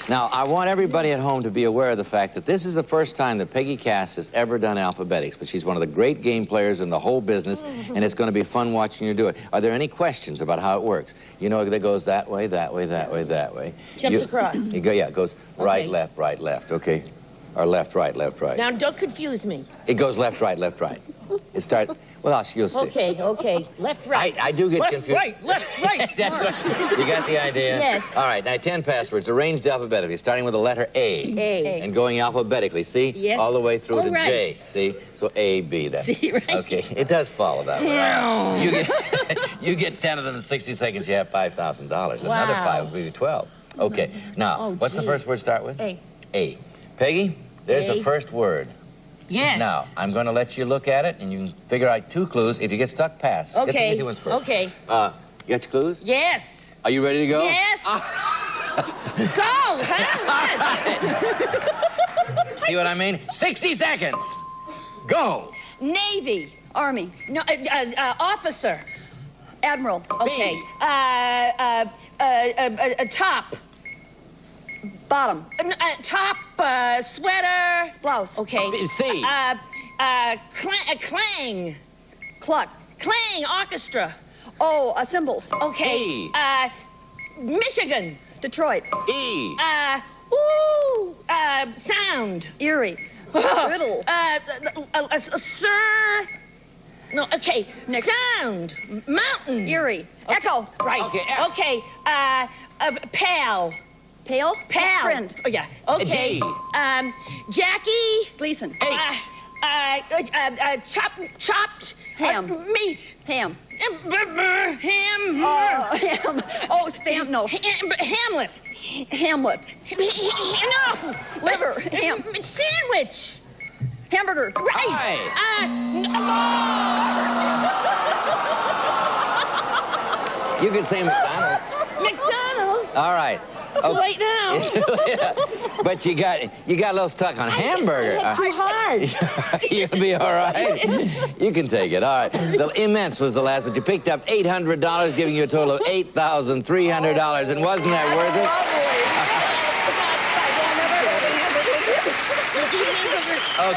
Now, I want everybody at home to be aware of the fact that this is the first time that Peggy Cass has ever done alphabetics, but she's one of the great game players in the whole business, and it's going to be fun watching you do it. Are there any questions about how it works? You know, it goes that way, that way, that way, that way. Jumps across. You go, yeah, it goes right, left, okay? Or left, right, left, right. Now, don't confuse me. It goes left, right, left, right. It starts, well, you'll see. Okay. Left, right. I do get confused. Left, right. That's right. You got the idea? Yes. All right, now 10 passwords arranged alphabetically, starting with the letter A. And going alphabetically, see? Yes. All the way through to right. J, see? So A, B, that's See, right? Okay, it does follow that way. No. You get 10 of them in 60 seconds, you have $5,000. Wow. Another 5 will be 12. Okay, now, what's the first word start with? A. A. Peggy, there's the first word. Yes. Now, I'm going to let you look at it, and you can figure out 2 clues. If you get stuck, pass. Get the easy ones first. Okay. You got your clues? Yes. Are you ready to go? Yes. Go. See what I mean? 60 seconds. Go. Navy. Army. No, officer. Admiral. Okay. Top. Bottom. Top, sweater. Blouse. Okay. C. Clang. Cluck. Clang, orchestra. Oh, cymbals. Okay. E. Michigan. Detroit. E. Sound. Erie. Riddle. Sir. No, okay. Next. Sound. Mountain. Erie. Echo. Right. Okay. Okay. Pal. Pale. Pal. Friend. Oh, yeah. Okay. D. Jackie. Gleason. Chopped. Ham. Meat. Ham. Ham. Ham. Oh, spam. No. Hamlet. Hamlet. No. Liver. Ham. Sandwich. Hamburger. Right. You could say McDonald's. McDonald's. All right. Right now. Yeah. But you got a little stuck on hamburger. Too hard. You'll be all right. You can take it. All right. The immense was the last, but you picked up $800, giving you a total of $8,300. And wasn't that worth it?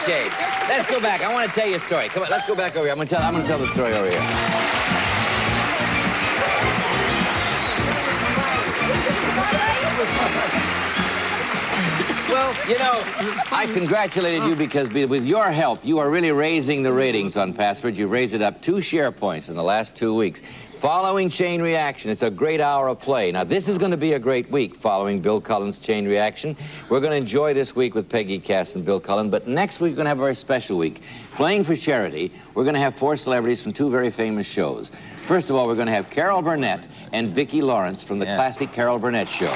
Okay. Let's go back. I want to tell you a story. Come on. Let's go back over here. I'm going to tell the story over here. Well, you know, I congratulated you because with your help, you are really raising the ratings on Password. You've raised it up 2 share points in the last 2 weeks. Following Chain Reaction, it's a great hour of play. Now, this is going to be a great week following Bill Cullen's Chain Reaction. We're going to enjoy this week with Peggy Cass and Bill Cullen, but next week we're going to have a very special week. Playing for charity, we're going to have 4 celebrities from 2 very famous shows. First of all, we're going to have Carol Burnett and Vicki Lawrence from the classic Carol Burnett show.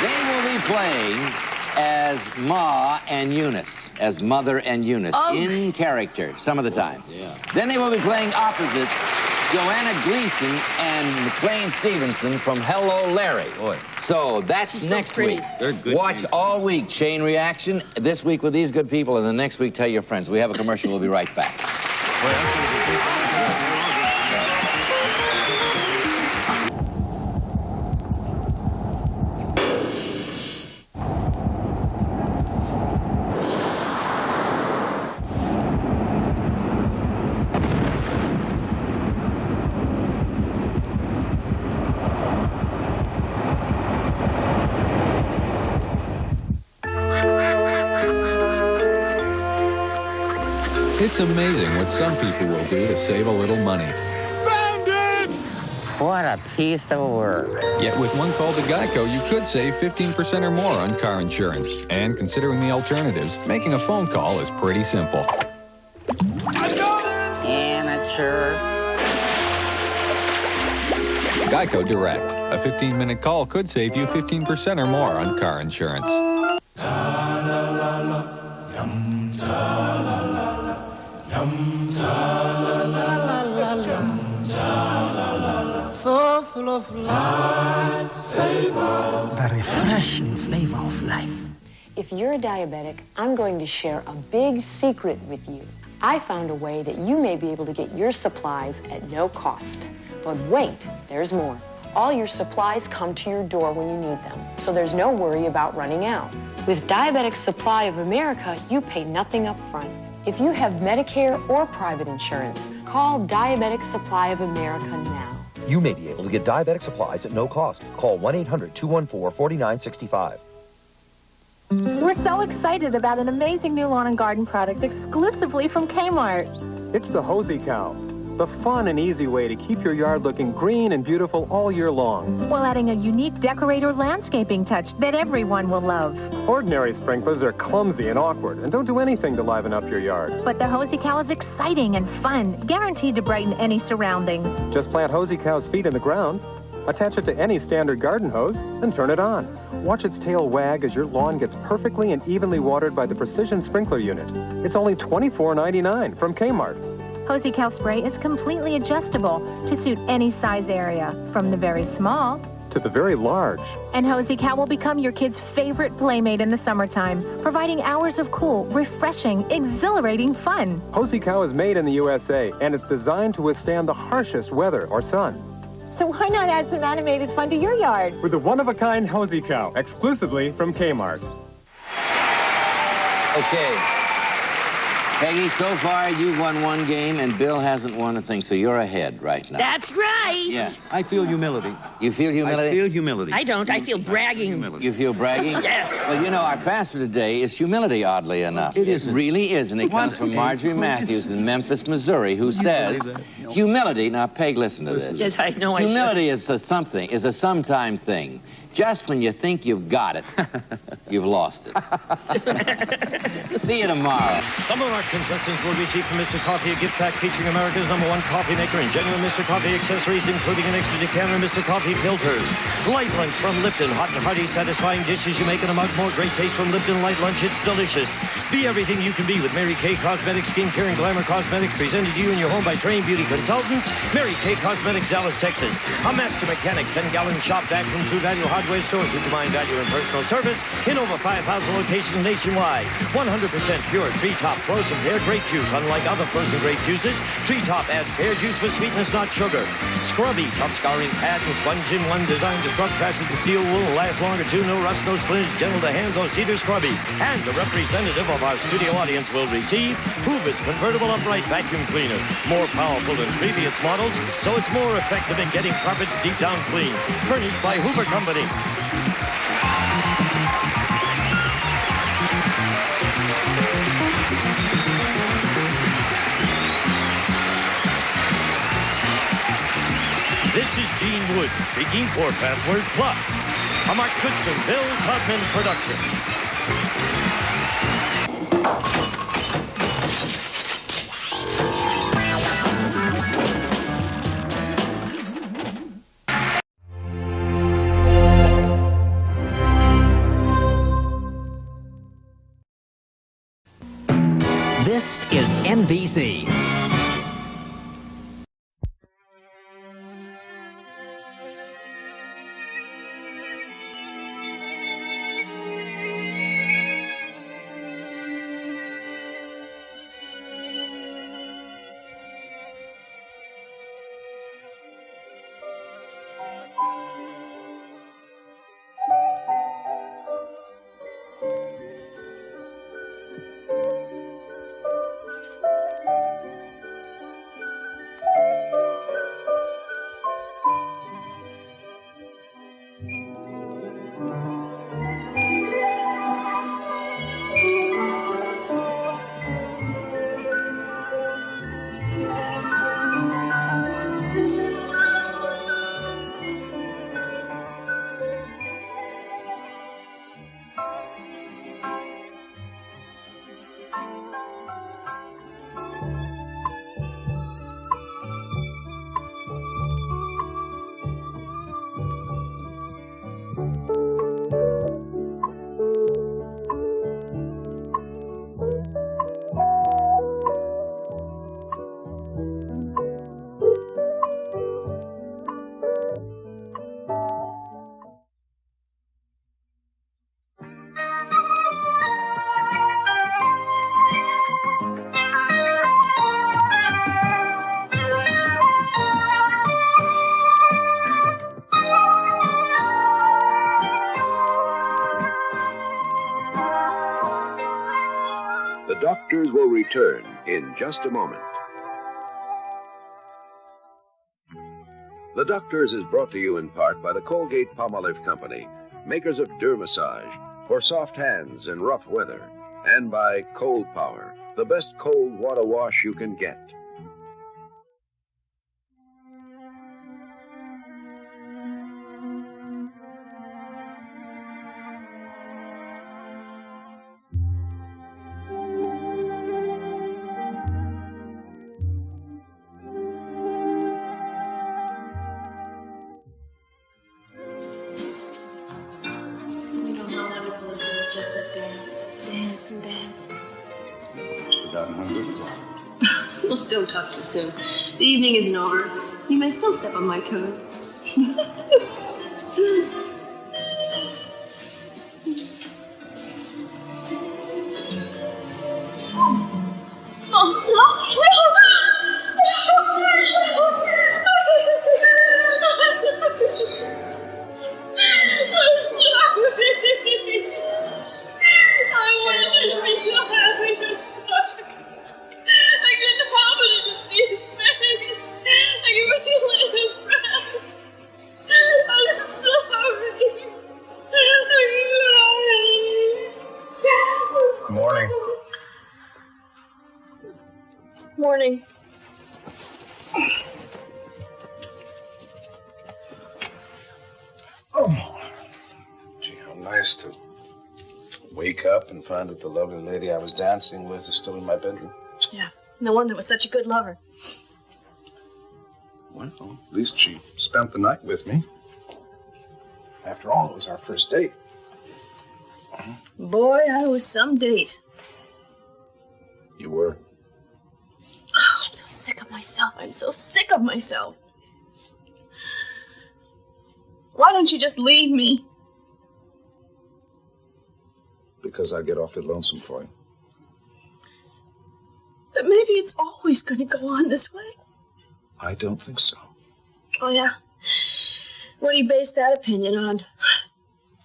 They will be playing as Ma and Eunice, as Mother and Eunice, in character some of the time. Then they will be playing opposites Joanna Gleason and McLean Stevenson from Hello, Larry. Boy. So that's next week. They're good. Watch all week Chain Reaction. This week with these good people, and the next week tell your friends. We have a commercial. We'll be right back. It's amazing what some people will do to save a little money. Found it! What a piece of work. Yet with one call to Geico, you could save 15% or more on car insurance. And considering the alternatives, making a phone call is pretty simple. I got it! Amateur. Geico Direct. A 15-minute call could save you 15% or more on car insurance. So full of life, savors. The refreshing flavor of life. If you're a diabetic, I'm going to share a big secret with you. I found a way that you may be able to get your supplies at no cost. But wait, there's more. All your supplies come to your door when you need them, so there's no worry about running out. With Diabetic Supply of America, you pay nothing up front. If you have Medicare or private insurance, call Diabetic Supply of America now. You may be able to get diabetic supplies at no cost. Call 1-800-214-4965. We're so excited about an amazing new lawn and garden product exclusively from Kmart. It's the Hosey Cow, the fun and easy way to keep your yard looking green and beautiful all year long. While adding a unique decorator landscaping touch that everyone will love. Ordinary sprinklers are clumsy and awkward and don't do anything to liven up your yard. But the Hosey Cow is exciting and fun, guaranteed to brighten any surroundings. Just plant Hosey Cow's feet in the ground, attach it to any standard garden hose, and turn it on. Watch its tail wag as your lawn gets perfectly and evenly watered by the Precision Sprinkler Unit. It's only $24.99 from Kmart. Hosey Cow spray is completely adjustable to suit any size area, from the very small to the very large. And Hosey Cow will become your kid's favorite playmate in the summertime, providing hours of cool, refreshing, exhilarating fun. Hosey Cow is made in the USA, and it's designed to withstand the harshest weather or sun. So why not add some animated fun to your yard? With a one-of-a-kind Hosey Cow, exclusively from Kmart. Okay. Peggy, so far you've won one game and Bill hasn't won a thing, so you're ahead right now. That's right. Yeah. I feel humility. You feel humility? I feel humility. I don't. I feel bragging. You feel bragging? Yes. Well, you know, our pastor today is humility, oddly enough. It isn't. Really is, and it comes from Marjorie Matthews in Memphis, Missouri, who says, humility, now, Peg, listen to this. Yes, I know. Humility is a sometime thing. Just when you think you've got it, you've lost it. See you tomorrow. Some of our contestants will receive from Mr. Coffee a gift pack featuring America's #1 coffee maker and genuine Mr. Coffee accessories, including an extra decanter Mr. Coffee filters. Light lunch from Lipton. Hot and hearty, satisfying dishes you make in a mug. More great taste from Lipton Light Lunch. It's delicious. Be everything you can be with Mary Kay Cosmetics, Skincare, and Glamour Cosmetics. Presented to you in your home by trained beauty consultants. Mary Kay Cosmetics, Dallas, Texas. A master mechanic, 10-gallon shop vac from True Value Hardware stores who combine value and personal service in over 5,000 locations nationwide. 100% pure Treetop frozen pear grape juice. Unlike other frozen grape juices, Treetop adds pear juice with sweetness, not sugar. Scrubby, tough scouring pad and sponge in one, designed to scrub faster than steel wool, last longer too, no rust, no splinters, gentle to hands, or cedar scrubby. And the representative of our studio audience will receive Hoover's convertible upright vacuum cleaner. More powerful than previous models, so it's more effective in getting carpets deep down clean. Furnished by Hoover Company. This is Gene Wood speaking for Password Plus, a Mark Goodson, Bill Todman production. This is NBC. return in just a moment. The Doctors is brought to you in part by the Colgate-Palmolive Company, makers of Dermassage for soft hands in rough weather, and by Cold Power, the best cold water wash you can get. Don't talk too soon. The evening isn't over. You may still step on my toes. Morning. Oh, gee, how nice to wake up and find that the lovely lady I was dancing with is still in my bedroom. Yeah, no wonder was such a good lover. Well, at least she spent the night with me. After all, it was our first date. Boy, I was some date. You were? Oh, I'm so sick of myself. I'm so sick of myself. Why don't you just leave me? Because I get awfully lonesome for you. But maybe it's always going to go on this way. I don't think so. Oh, yeah? What do you base that opinion on?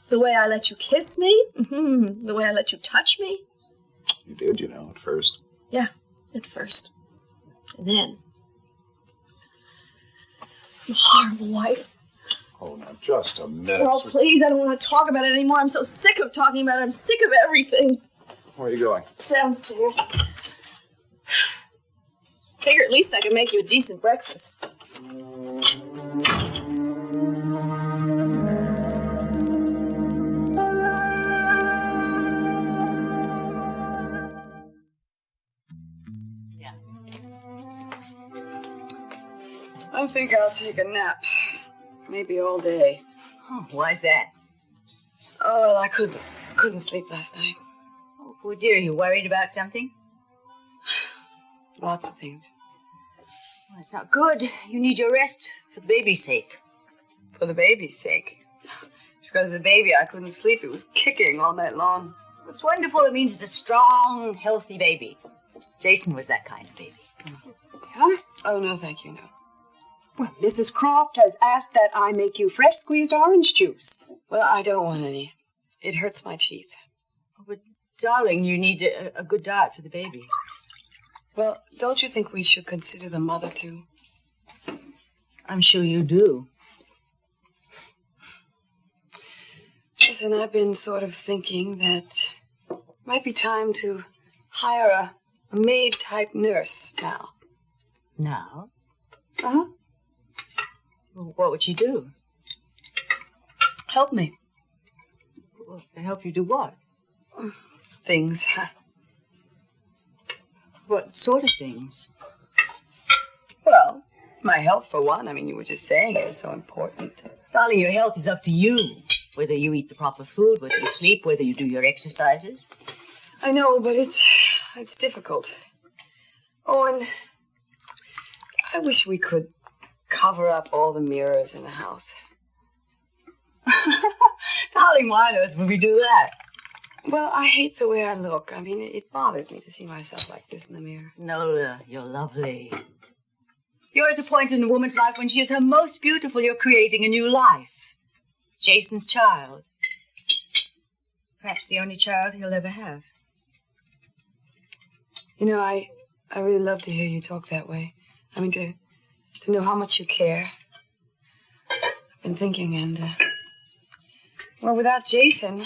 The way I let you kiss me? Mm-hmm. The way I let you touch me? You did, at first. Yeah, at first. And then, I'm a horrible wife. Oh, now, just a minute. Oh, please, I don't want to talk about it anymore. I'm so sick of talking about it. I'm sick of everything. Where are you going? Downstairs. Figure at least I could make you a decent breakfast. I think I'll take a nap. Maybe all day. Oh, why's that? Oh, well, I couldn't sleep last night. Oh, poor dear, you worried about something? Lots of things. Well, it's not good. You need your rest for the baby's sake. For the baby's sake? It's because of the baby I couldn't sleep. It was kicking all night long. It's wonderful. It means it's a strong, healthy baby. Jason was that kind of baby. Yeah? Oh, no, thank you, no. Well, Mrs. Croft has asked that I make you fresh squeezed orange juice. Well, I don't want any. It hurts my teeth. Oh, but, darling, you need a good diet for the baby. Well, don't you think we should consider the mother, too? I'm sure you do. Listen, I've been sort of thinking that it might be time to hire a maid-type nurse now. Now? Uh-huh. Well, what would she do? Help me. Well, help you do what? Things. What sort of things? Well, my health, for one. I mean, you were just saying it was so important. Darling, your health is up to you. Whether you eat the proper food, whether you sleep, whether you do your exercises. I know, but it's difficult. Oh, and I wish we could cover up all the mirrors in the house. Darling, why on earth would we do that? Well, I hate the way I look. I mean, it bothers me to see myself like this in the mirror. No, you're lovely. You're at the point in a woman's life when she is her most beautiful. You're creating a new life. Jason's child. Perhaps the only child he'll ever have. You know, I really love to hear you talk that way. I mean, to know how much you care. I've been thinking, and, well, without Jason,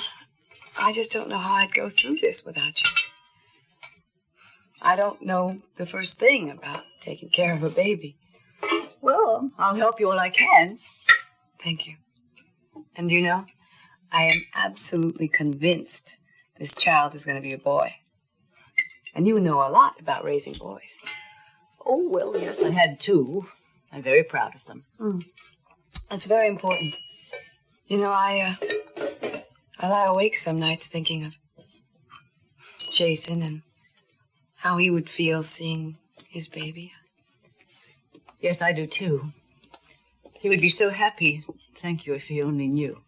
I just don't know how I'd go through this without you. I don't know the first thing about taking care of a baby. Well, I'll help you all I can. Thank you. And you know, I am absolutely convinced this child is going to be a boy. And you know a lot about raising boys. Oh, well, yes, I had 2. I'm very proud of them. That's very important. You know, I lie awake some nights thinking of Jason and how he would feel seeing his baby. Yes, I do, too. He would be so happy. Thank you, if he only knew.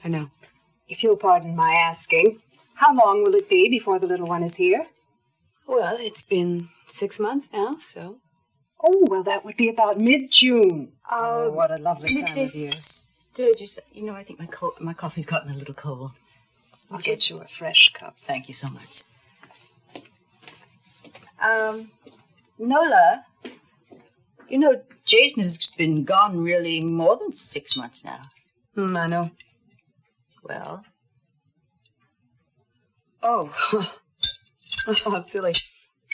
I know. If you'll pardon my asking, how long will it be before the little one is here? Well, it's been 6 months now, so. Oh, well, that would be about mid-June. Oh, what a lovely time of year. Mrs. Sturgis, you know, I think my coffee's gotten a little cold. I'll get you a fresh cup. Thank you so much. Nola, you know, Jason has been gone really more than 6 months now. I know. Well? Oh. Oh, silly.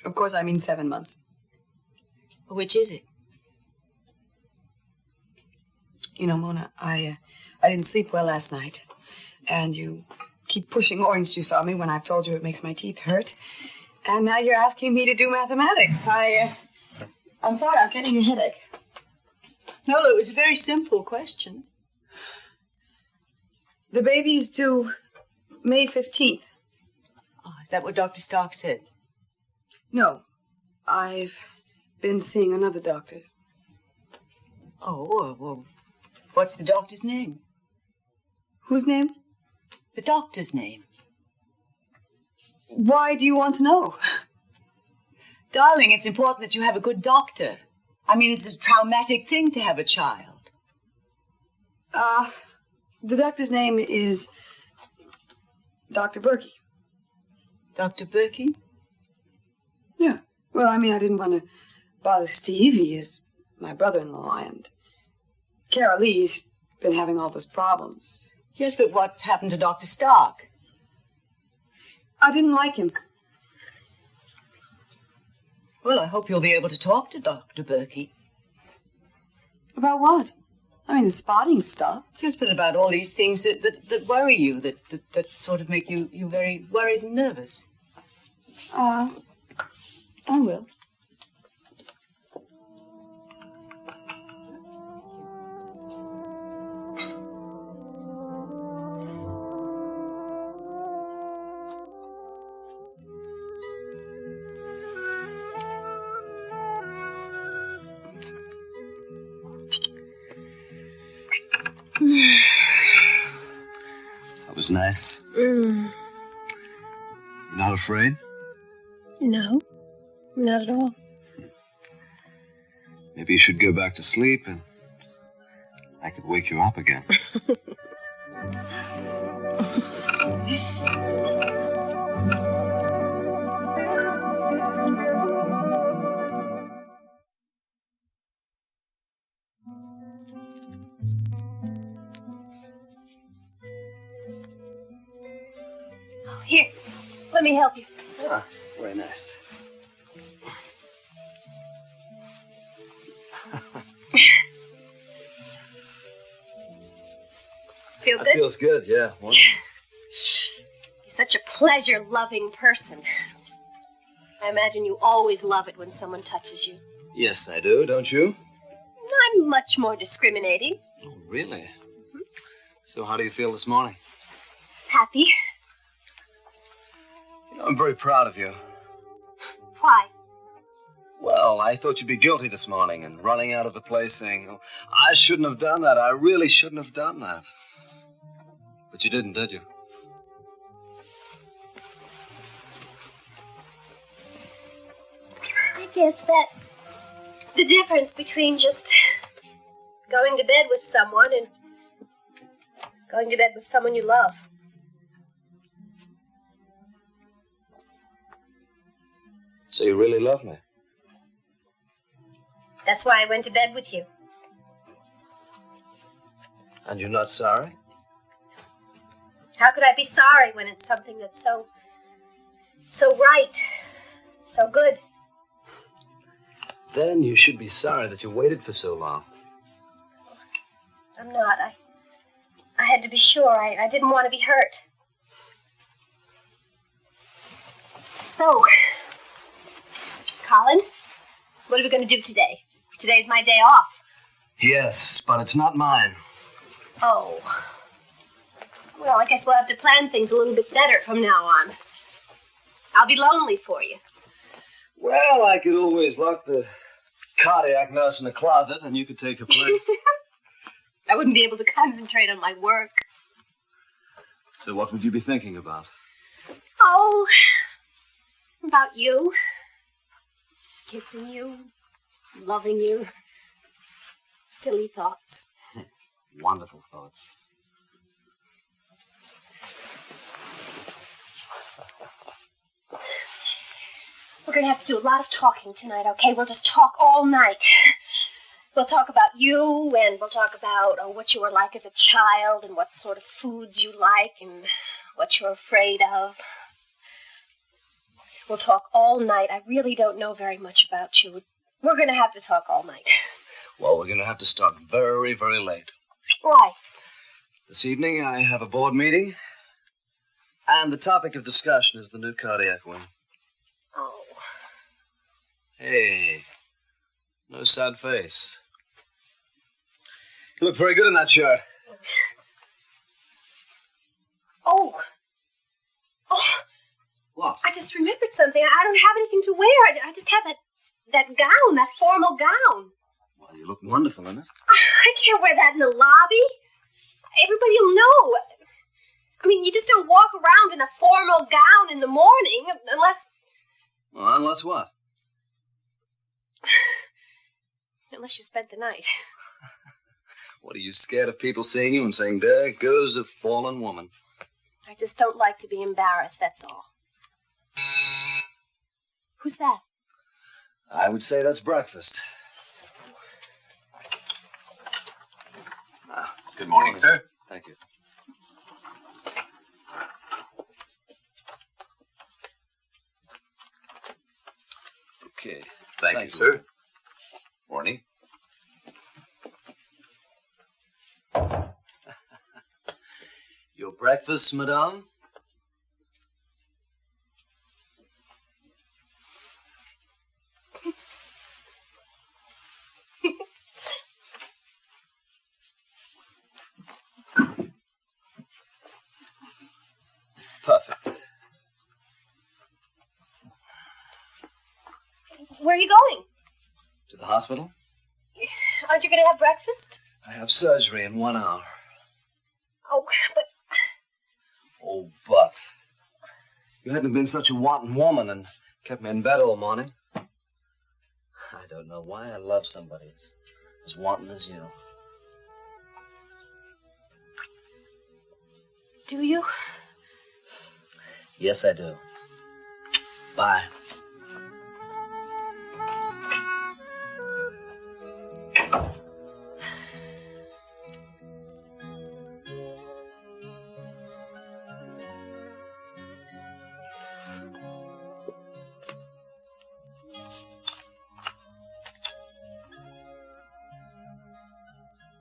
Of course, I mean 7 months. Which is it? You know, Mona, I didn't sleep well last night. And you keep pushing orange juice on me when I've told you it makes my teeth hurt. And now you're asking me to do mathematics. I'm sorry, I'm getting a headache. Nola, it was a very simple question. The baby's due May 15th. Oh, is that what Dr. Stark said? No. I've been seeing another doctor. Oh, well, what's the doctor's name? Whose name? The doctor's name. Why do you want to know? Darling, it's important that you have a good doctor. I mean, it's a traumatic thing to have a child. The doctor's name is Dr. Berkey. Dr. Berkey? Yeah. Well, I mean, I didn't want to bother Steve. He is my brother-in-law, and Carol Lee's been having all those problems. Yes, but what's happened to Dr. Stark? I didn't like him. Well, I hope you'll be able to talk to Dr. Berkey. About what? I mean, the spotting stuff. Just been about all these things that worry you, that sort of make you very worried and nervous. I will. That was nice. You're not afraid? No, not at all. Maybe you should go back to sleep and I could wake you up again. Here, let me help you. Ah, very nice. Feel good? That feels good, yeah. Wonderful. You're such a pleasure-loving person. I imagine you always love it when someone touches you. Yes, I do, don't you? I'm much more discriminating. Oh, really? Mm-hmm. So how do you feel this morning? Happy. You know, I'm very proud of you. Why? Well, I thought you'd be guilty this morning and running out of the place saying, oh, I shouldn't have done that. I really shouldn't have done that. But you didn't, did you? I guess that's the difference between just going to bed with someone and going to bed with someone you love. So you really love me? That's why I went to bed with you. And you're not sorry? How could I be sorry when it's something that's so right, so good? Then you should be sorry that you waited for so long. I'm not. I had to be sure. I didn't want to be hurt. So, Colin, what are we going to do today? Today's my day off. Yes, but it's not mine. Oh. Well, I guess we'll have to plan things a little bit better from now on. I'll be lonely for you. Well, I could always lock the cardiac nurse in a closet and you could take her place. I wouldn't be able to concentrate on my work. So what would you be thinking about? Oh, about you. Kissing you, loving you. Silly thoughts. Wonderful thoughts. We're going to have to do a lot of talking tonight, okay? We'll just talk all night. We'll talk about you, and we'll talk about what you were like as a child, and what sort of foods you like, and what you're afraid of. We'll talk all night. I really don't know very much about you. We're going to have to talk all night. Well, we're going to have to start very, very late. Why? This evening I have a board meeting, and the topic of discussion is the new cardiac wing. Oh. Hey, no sad face. You look very good in that shirt. Oh. What? I just remembered something. I don't have anything to wear. I just have that gown, that formal gown. Well, you look wonderful in it. I can't wear that in the lobby. Everybody will know. I mean, you just don't walk around in a formal gown in the morning unless... Well, unless what? Unless you spent the night. What, are you scared of people seeing you and saying, there goes a fallen woman? I just don't like to be embarrassed, that's all. Who's that? I would say that's breakfast. Good morning, sir. Thank you. Okay. Thank you, sir. Morning. Your breakfast, madame? Perfect. Where are you going? To the hospital? Aren't you going to have breakfast? I have surgery in 1 hour. Oh, but... Oh, but... You hadn't been such a wanton woman and kept me in bed all morning. I don't know why I love somebody as wanton as you. Do you? Yes, I do. Bye.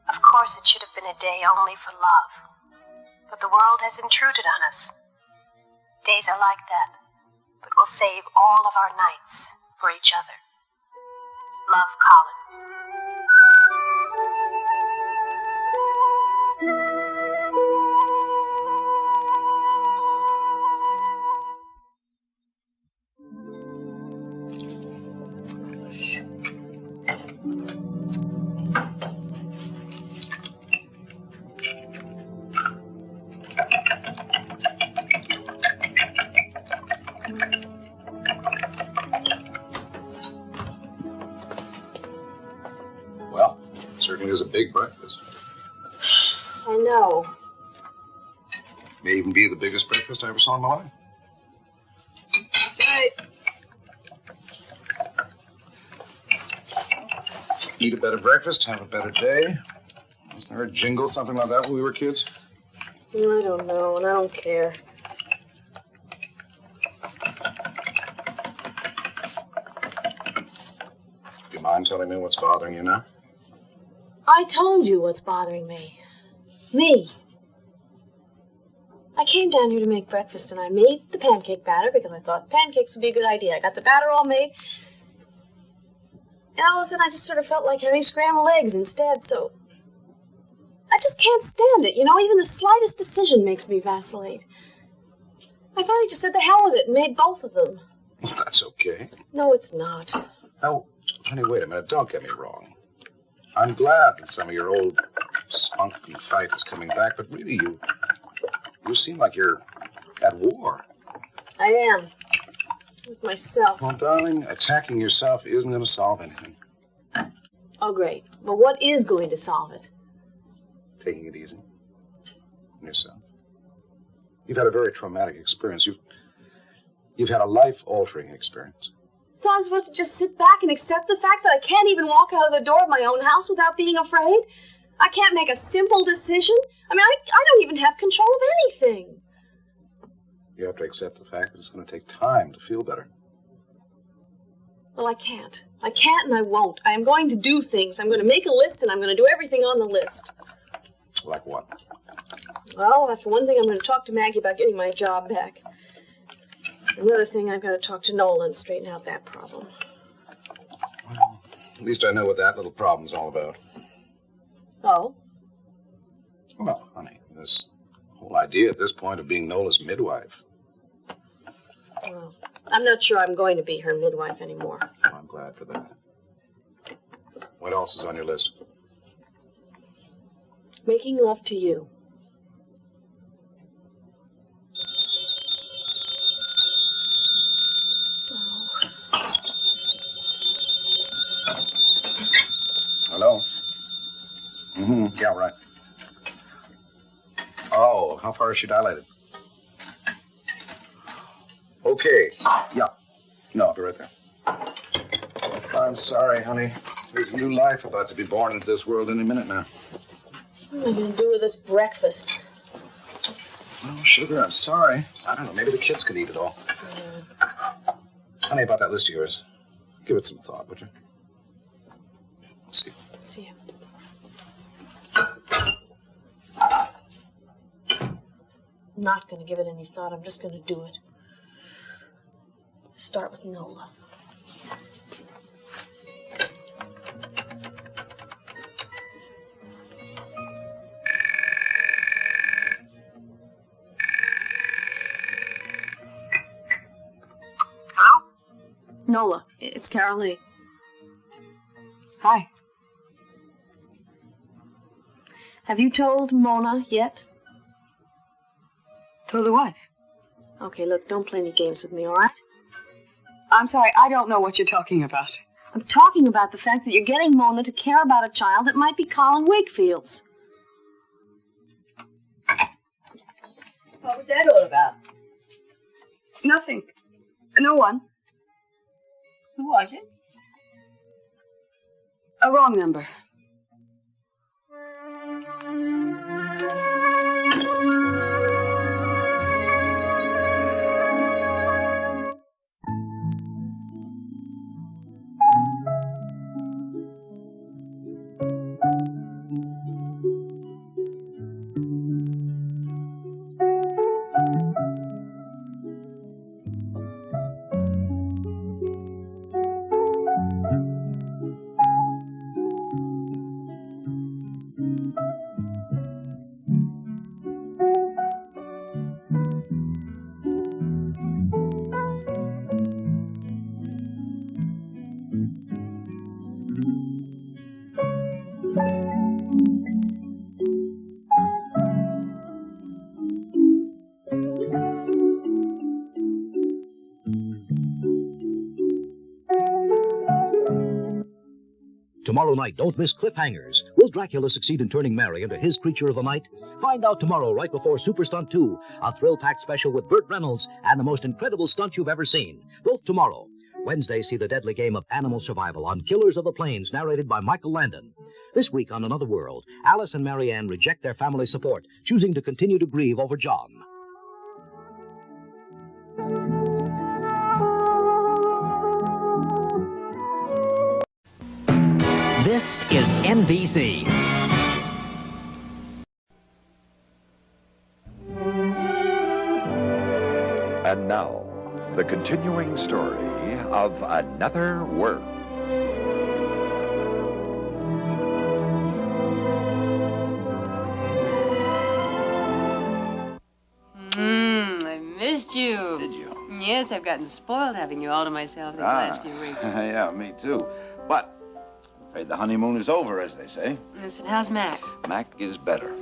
Of course, it should have been a day only for love. But the world has intruded on us. Days are like that, but we'll save all of our nights for each other. Love, Colin. Well, certainly is a big breakfast. I know. May even be the biggest breakfast I ever saw in my life. That's right. Eat a better breakfast, have a better day. Wasn't there a jingle, something like that when we were kids? I don't know, and I don't care. Do you mind telling me what's bothering you now? I told you what's bothering me. Me. I came down here to make breakfast, and I made the pancake batter because I thought pancakes would be a good idea. I got the batter all made, and all of a sudden I just sort of felt like having scrambled eggs instead, so I just can't stand it. You know, even the slightest decision makes me vacillate. I finally just said the hell with it and made both of them. That's okay. No, it's not. Oh, honey, wait a minute. Don't get me wrong. I'm glad that some of your old spunk and fight is coming back, but really, you seem like you're at war. I am. With myself. Well, darling, attacking yourself isn't going to solve anything. Oh, great. But what is going to solve it? Taking it easy on yourself. You've had a very traumatic experience. You've had a life-altering experience. So I'm supposed to just sit back and accept the fact that I can't even walk out of the door of my own house without being afraid? I can't make a simple decision? I mean, I don't even have control of anything. You have to accept the fact that it's going to take time to feel better. Well, I can't. I can't and I won't. I am going to do things. I'm going to make a list and I'm going to do everything on the list. Like what? Well, for one thing, I'm going to talk to Maggie about getting my job back. Another thing, I've got to talk to Nola and straighten out that problem. Well, at least I know what that little problem's all about. Oh? Well, honey, this whole idea at this point of being Nola's midwife. Well, I'm not sure I'm going to be her midwife anymore. Well, I'm glad for that. What else is on your list? Making love to you. Hello? Yeah, right. Oh, how far is she dilated? Okay. Yeah. No, I'll be right there. I'm sorry, honey. There's a new life about to be born into this world any minute now. What am I going to do with this breakfast? Well, sugar, I'm sorry. I don't know. Maybe the kids could eat it all. Honey, about that list of yours. Give it some thought, would you? See you. See you. I'm not going to give it any thought. I'm just going to do it. Start with Nola. Hello? Nola, it's Carol Lee. Hi. Have you told Mona yet? Told her what? Okay, look, don't play any games with me, all right? I'm sorry, I don't know what you're talking about. I'm talking about the fact that you're getting Mona to care about a child that might be Colin Wakefield's. What was that all about? Nothing. No one. Who was it? A wrong number. Tomorrow night, don't miss Cliffhangers. Will Dracula succeed in turning Mary into his creature of the night? Find out tomorrow, right before Super Stunt 2, a thrill-packed special with Burt Reynolds and the most incredible stunt you've ever seen. Both tomorrow. Wednesday, see the deadly game of animal survival on Killers of the Plains, narrated by Michael Landon. This week on Another World, Alice and Marianne reject their family support, choosing to continue to grieve over John. This is NBC. And now, the continuing story of Another World. I missed you. Did you? Yes, I've gotten spoiled having you all to myself these last few weeks. Yeah, me too. But I'm afraid the honeymoon is over, as they say. Listen, how's Mac? Mac is better.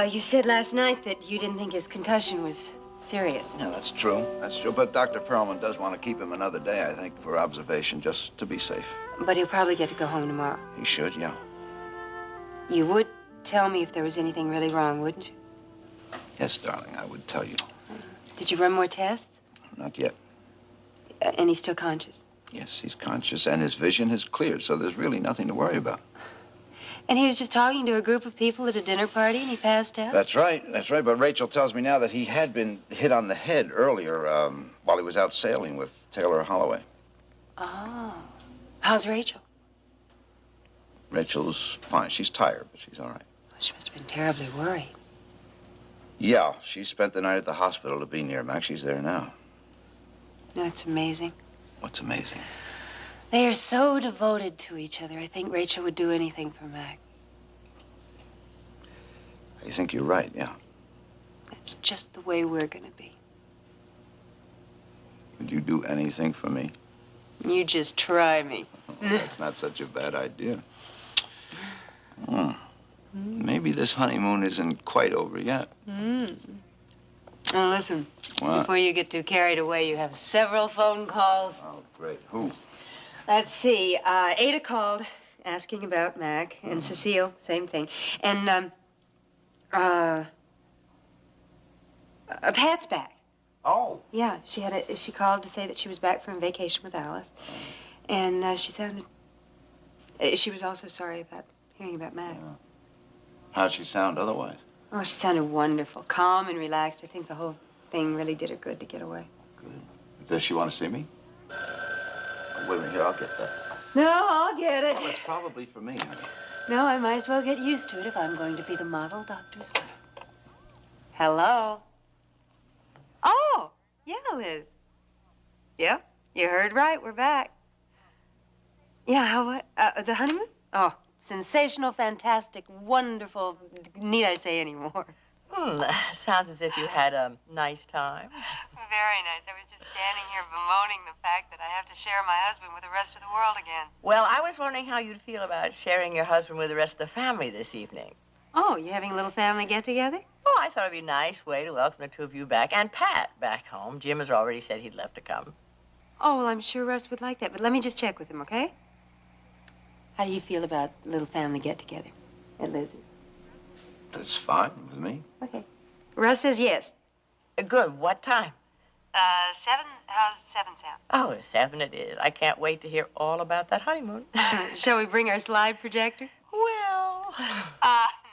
You said last night that you didn't think his concussion was serious. Yeah, that's true. That's true. But Dr. Perlman does want to keep him another day, I think, for observation, just to be safe. But he'll probably get to go home tomorrow. He should, yeah. You would tell me if there was anything really wrong, wouldn't you? Yes, darling, I would tell you. Did you run more tests? Not yet. And he's still conscious? Yes, he's conscious, and his vision has cleared, so there's really nothing to worry about. And he was just talking to a group of people at a dinner party and he passed out? That's right. But Rachel tells me now that he had been hit on the head earlier while he was out sailing with Taylor Holloway. Oh. How's Rachel? Rachel's fine. She's tired, but she's all right. She must have been terribly worried. Yeah, she spent the night at the hospital to be near Mac. She's there now. That's amazing. What's amazing? They are so devoted to each other. I think Rachel would do anything for Mac. I think you're right, yeah. That's just the way we're going to be. Would you do anything for me? You just try me. That's not such a bad idea. Maybe this honeymoon isn't quite over yet. Now listen, What? before you get too carried away, you have several phone calls. Oh, great. Who? Let's see. Ada called asking about Mac, and Cecile, same thing. And, Pat's back. Oh. Yeah, she called to say that she was back from vacation with Alice. And she was also sorry about hearing about Mac. How'd she sound otherwise? Oh, she sounded wonderful, calm and relaxed. I think the whole thing really did her good to get away. Does she want to see me? Wait a minute, here, I'll get that. No, I'll get it. Well, it's probably for me, honey. No, I might as well get used to it if I'm going to be the model doctor's wife. Hello? Oh, yeah, Liz. Yeah, you heard right. We're back. Yeah, what? The honeymoon? Oh, sensational, fantastic, wonderful. Need I say any more? Sounds as if you had a nice time. Very nice. I was just standing here bemoaning the fact that I have to share my husband with the rest of the world again. Well, I was wondering how you'd feel about sharing your husband with the rest of the family this evening. Oh, you having a little family get-together? Oh, I thought it'd be a nice way to welcome the two of you back. And Pat back home. Jim has already said he'd love to come. Oh, well, I'm sure Russ would like that, but let me just check with him, okay? How do you feel about a little family get-together at Lizzie's? That's fine with me. Okay. Russ says yes. Good. What time? 7? How's 7 sound? Oh, 7 it is. I can't wait to hear all about that honeymoon. Shall we bring our slide projector? Well...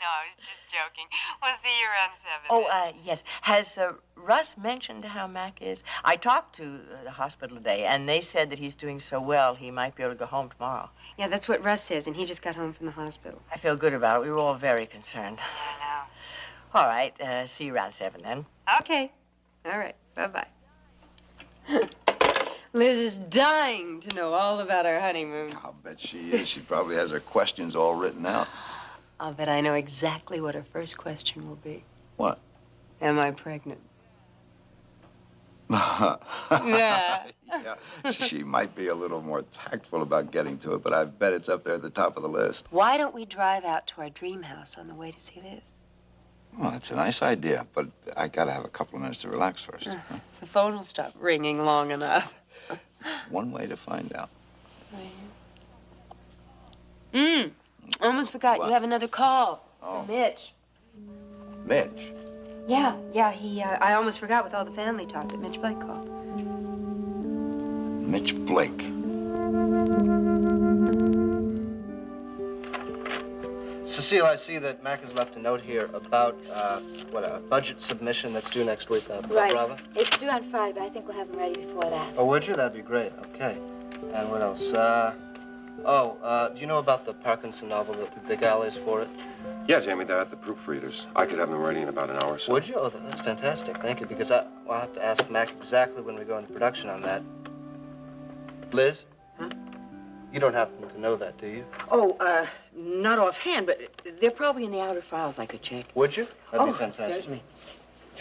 No, I was just joking. We'll see you around 7. Oh, yes. Has Russ mentioned how Mac is? I talked to the hospital today, and they said that he's doing so well he might be able to go home tomorrow. Yeah, that's what Russ says, and he just got home from the hospital. I feel good about it. We were all very concerned. I know. All right. See you around 7 then. Okay. All right. Bye-bye. Liz is dying to know all about our honeymoon. I'll bet she is. She probably has her questions all written out. I'll bet I know exactly what her first question will be. What? Am I pregnant? Yeah. Yeah. She might be a little more tactful about getting to it, but I bet it's up there at the top of the list. Why don't we drive out to our dream house on the way to see Liz? Well, that's a nice idea, but I gotta have a couple of minutes to relax first. The phone will stop ringing long enough. One way to find out. Almost forgot. What? You have another call. Oh. From Mitch. Mitch? Yeah, I almost forgot with all the family talk that Mitch Blake called. Mitch Blake. Cecile, I see that Mac has left a note here about, a budget submission that's due next week. Right. Bravo? It's due on Friday, but I think we'll have them ready before that. Oh, would you? That'd be great. Okay. And what else? Do you know about the Parkinson novel, the galleys for it? Yeah, Jamie, they're at the proofreaders. I could have them ready in about an hour or so. Would you? Oh, that's fantastic. Thank you, because I'll have to ask Mac exactly when we go into production on that. Liz? You don't happen to know that, do you? Oh, not offhand, but they're probably in the outer files I could check. Would you? That'd be fantastic. Certainly.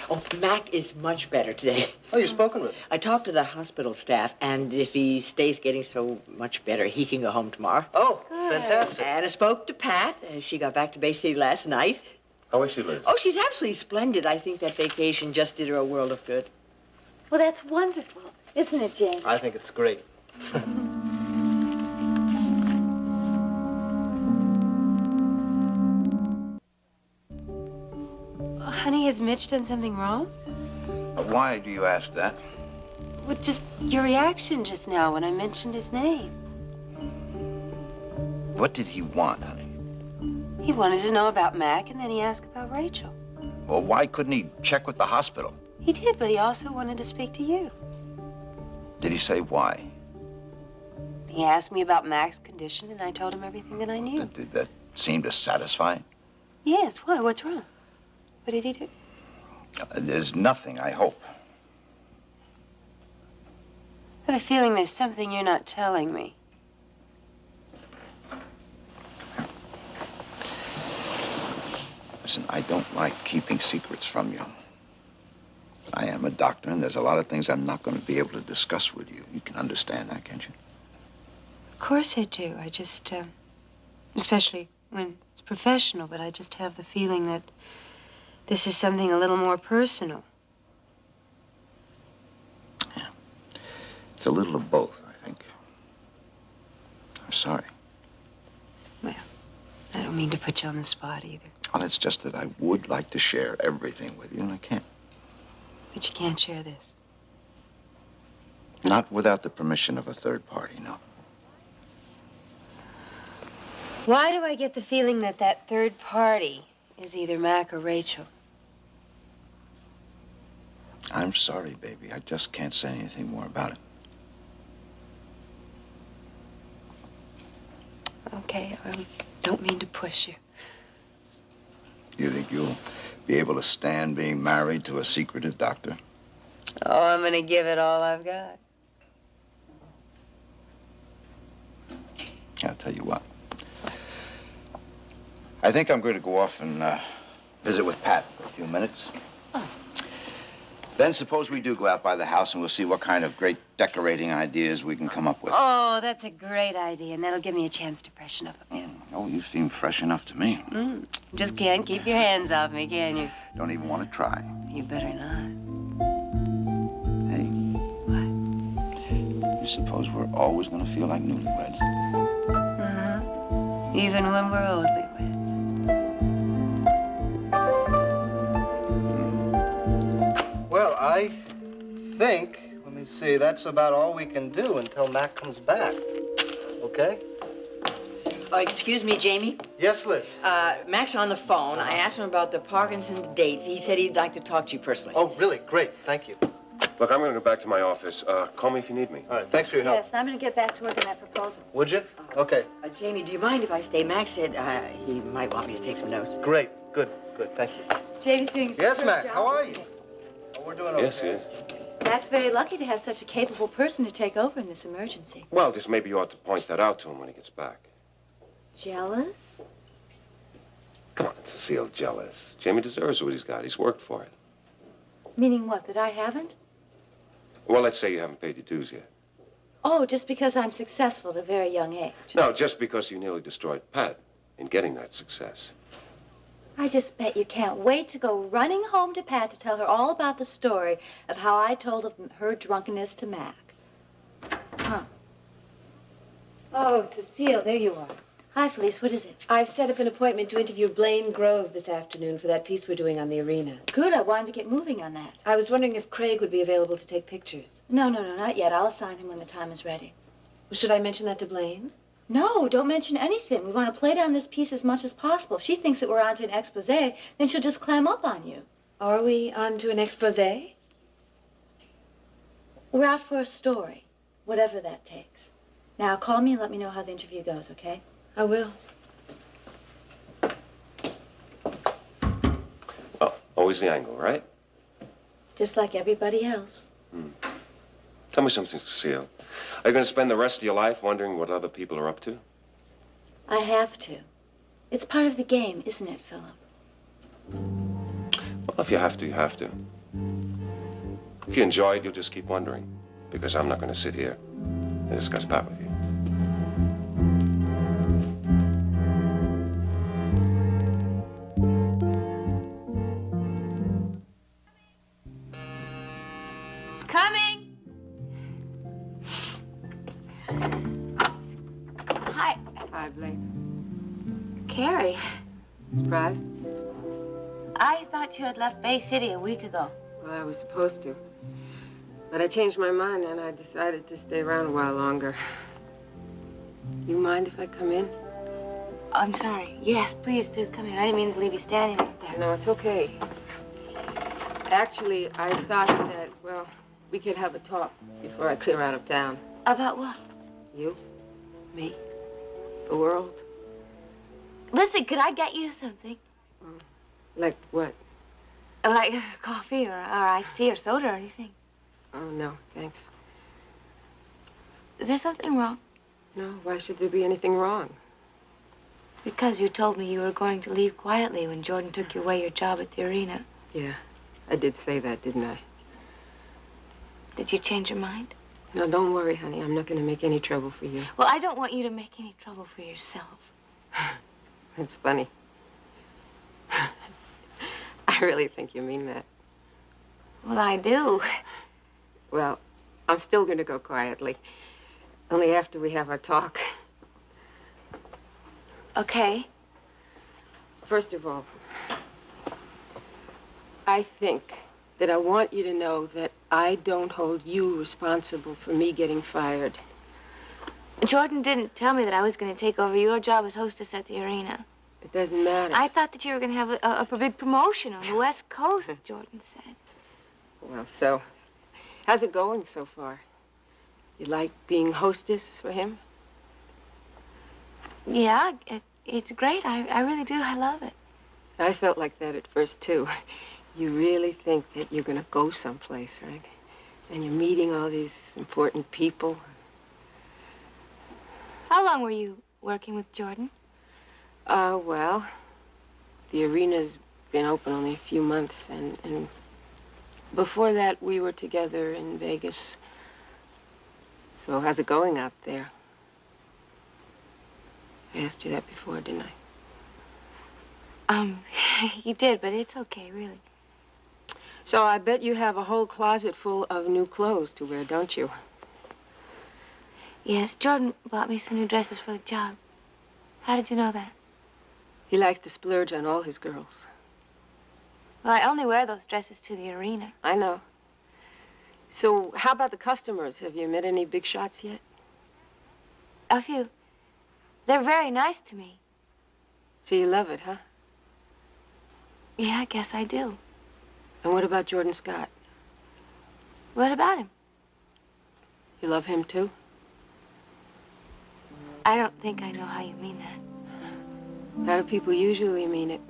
Oh, Mac is much better today. Oh, you've spoken with him? I talked to the hospital staff, and if he stays getting so much better, he can go home tomorrow. Oh, fantastic. And I spoke to Pat. She got back to Bay City last night. How is she, Liz? Oh, she's absolutely splendid. I think that vacation just did her a world of good. Well, that's wonderful, isn't it, Jane? I think it's great. Honey, has Mitch done something wrong? Why do you ask that? Well, just your reaction just now when I mentioned his name. What did he want, honey? He wanted to know about Mac, and then he asked about Rachel. Well, why couldn't he check with the hospital? He did, but he also wanted to speak to you. Did he say why? He asked me about Mac's condition, and I told him everything that I knew. Did that seem to satisfy him? Yes, why? What's wrong? What did he do? There's nothing, I hope. I have a feeling there's something you're not telling me. Listen, I don't like keeping secrets from you. I am a doctor, and there's a lot of things I'm not going to be able to discuss with you. You can understand that, can't you? Of course I do. I just, especially when it's professional, but I just have the feeling that this is something a little more personal. Yeah. It's a little of both, I think. I'm sorry. Well, I don't mean to put you on the spot either. Well, it's just that I would like to share everything with you, and I can't. But you can't share this. Not without the permission of a third party, no. Why do I get the feeling that that third party is either Mac or Rachel? I'm sorry, baby. I just can't say anything more about it. Okay, I don't mean to push you. You think you'll be able to stand being married to a secretive doctor? Oh, I'm gonna give it all I've got. I'll tell you what. I think I'm going to go off and visit with Pat for a few minutes. Oh. Then suppose we do go out by the house and we'll see what kind of great decorating ideas we can come up with. Oh, that's a great idea, and that'll give me a chance to freshen up a bit. Oh, you seem fresh enough to me. Just can't keep your hands off me, can you? Don't even want to try. You better not. Hey. What? You suppose we're always going to feel like newlyweds? Even when we're oldly wed. Well, I think, let me see, that's about all we can do until Mac comes back. Okay? Oh, excuse me, Jamie. Yes, Liz? Mac's on the phone. I asked him about the Parkinson dates. He said he'd like to talk to you personally. Oh, really? Great. Thank you. Look, I'm going to go back to my office. Call me if you need me. All right. Thanks for your help. Yes, I'm going to get back to work on that proposal. Would you? Okay. Jamie, do you mind if I stay? Mac said he might want me to take some notes. Great. Good. Good. Thank you. Jamie's doing a Yes, superb Mac. job. How are you? Oh, we're doing okay. Yes, yes. Mac's very lucky to have such a capable person to take over in this emergency. Well, just maybe you ought to point that out to him when he gets back. Jealous? Come on, Cecile, jealous. Jamie deserves what he's got. He's worked for it. Meaning what, that I haven't? Well, let's say you haven't paid your dues yet. Oh, just because I'm successful at a very young age. No, just because you nearly destroyed Pat in getting that success. I just bet you can't wait to go running home to Pat to tell her all about the story of how I told of her drunkenness to Mac. Huh. Oh, Cecile, there you are. Hi, Felice. What is it? I've set up an appointment to interview Blaine Grove this afternoon for that piece we're doing on the arena. Good. I wanted to get moving on that. I was wondering if Craig would be available to take pictures. No, not yet. I'll assign him when the time is ready. Should I mention that to Blaine? No, don't mention anything. We want to play down this piece as much as possible. If she thinks that we're onto an expose, then she'll just clam up on you. Are we on to an expose? We're out for a story, whatever that takes. Now, call me and let me know how the interview goes, okay? I will. Oh, always the angle, right? Just like everybody else. Tell me something, Cecile. Are you going to spend the rest of your life wondering what other people are up to? I have to. It's part of the game, isn't it, Philip? Well, if you have to, you have to. If you enjoy it, you'll just keep wondering. Because I'm not going to sit here and discuss that with you. Coming! Hi. Hi, Blaine. Carrie. Surprised? I thought you had left Bay City a week ago. Well, I was supposed to. But I changed my mind and I decided to stay around a while longer. You mind if I come in? I'm sorry. Yes, please do come in. I didn't mean to leave you standing out there. No, it's okay. Actually, I thought that, well, we could have a talk before I clear out of town. About what? You, me, the world. Listen, could I get you something? Like what? Like coffee or iced tea or soda or anything. Oh, no, thanks. Is there something wrong? No, why should there be anything wrong? Because you told me you were going to leave quietly when Jordan took away your job at the arena. Yeah, I did say that, didn't I? Did you change your mind? No, don't worry, honey. I'm not going to make any trouble for you. Well, I don't want you to make any trouble for yourself. That's funny. I really think you mean that. Well, I do. Well, I'm still going to go quietly. Only after we have our talk. Okay. First of all, I think that I want you to know that I don't hold you responsible for me getting fired. Jordan didn't tell me that I was going to take over your job as hostess at the arena. It doesn't matter. I thought that you were going to have a big promotion on the West Coast, Jordan said. Well, so, how's it going so far? You like being hostess for him? Yeah, it's great. I really do. I love it. I felt like that at first, too. You really think that you're going to go someplace, right? And you're meeting all these important people. How long were you working with Jordan? Well, the arena's been open only a few months, and before that, we were together in Vegas. So how's it going out there? I asked you that before, didn't I? You did, but it's okay, really. So I bet you have a whole closet full of new clothes to wear, don't you? Yes, Jordan bought me some new dresses for the job. How did you know that? He likes to splurge on all his girls. Well, I only wear those dresses to the arena. I know. So how about the customers? Have you met any big shots yet? A few. They're very nice to me. So you love it, huh? Yeah, I guess I do. And what about Jordan Scott? What about him? You love him, too? I don't think I know how you mean that. How do people usually mean it?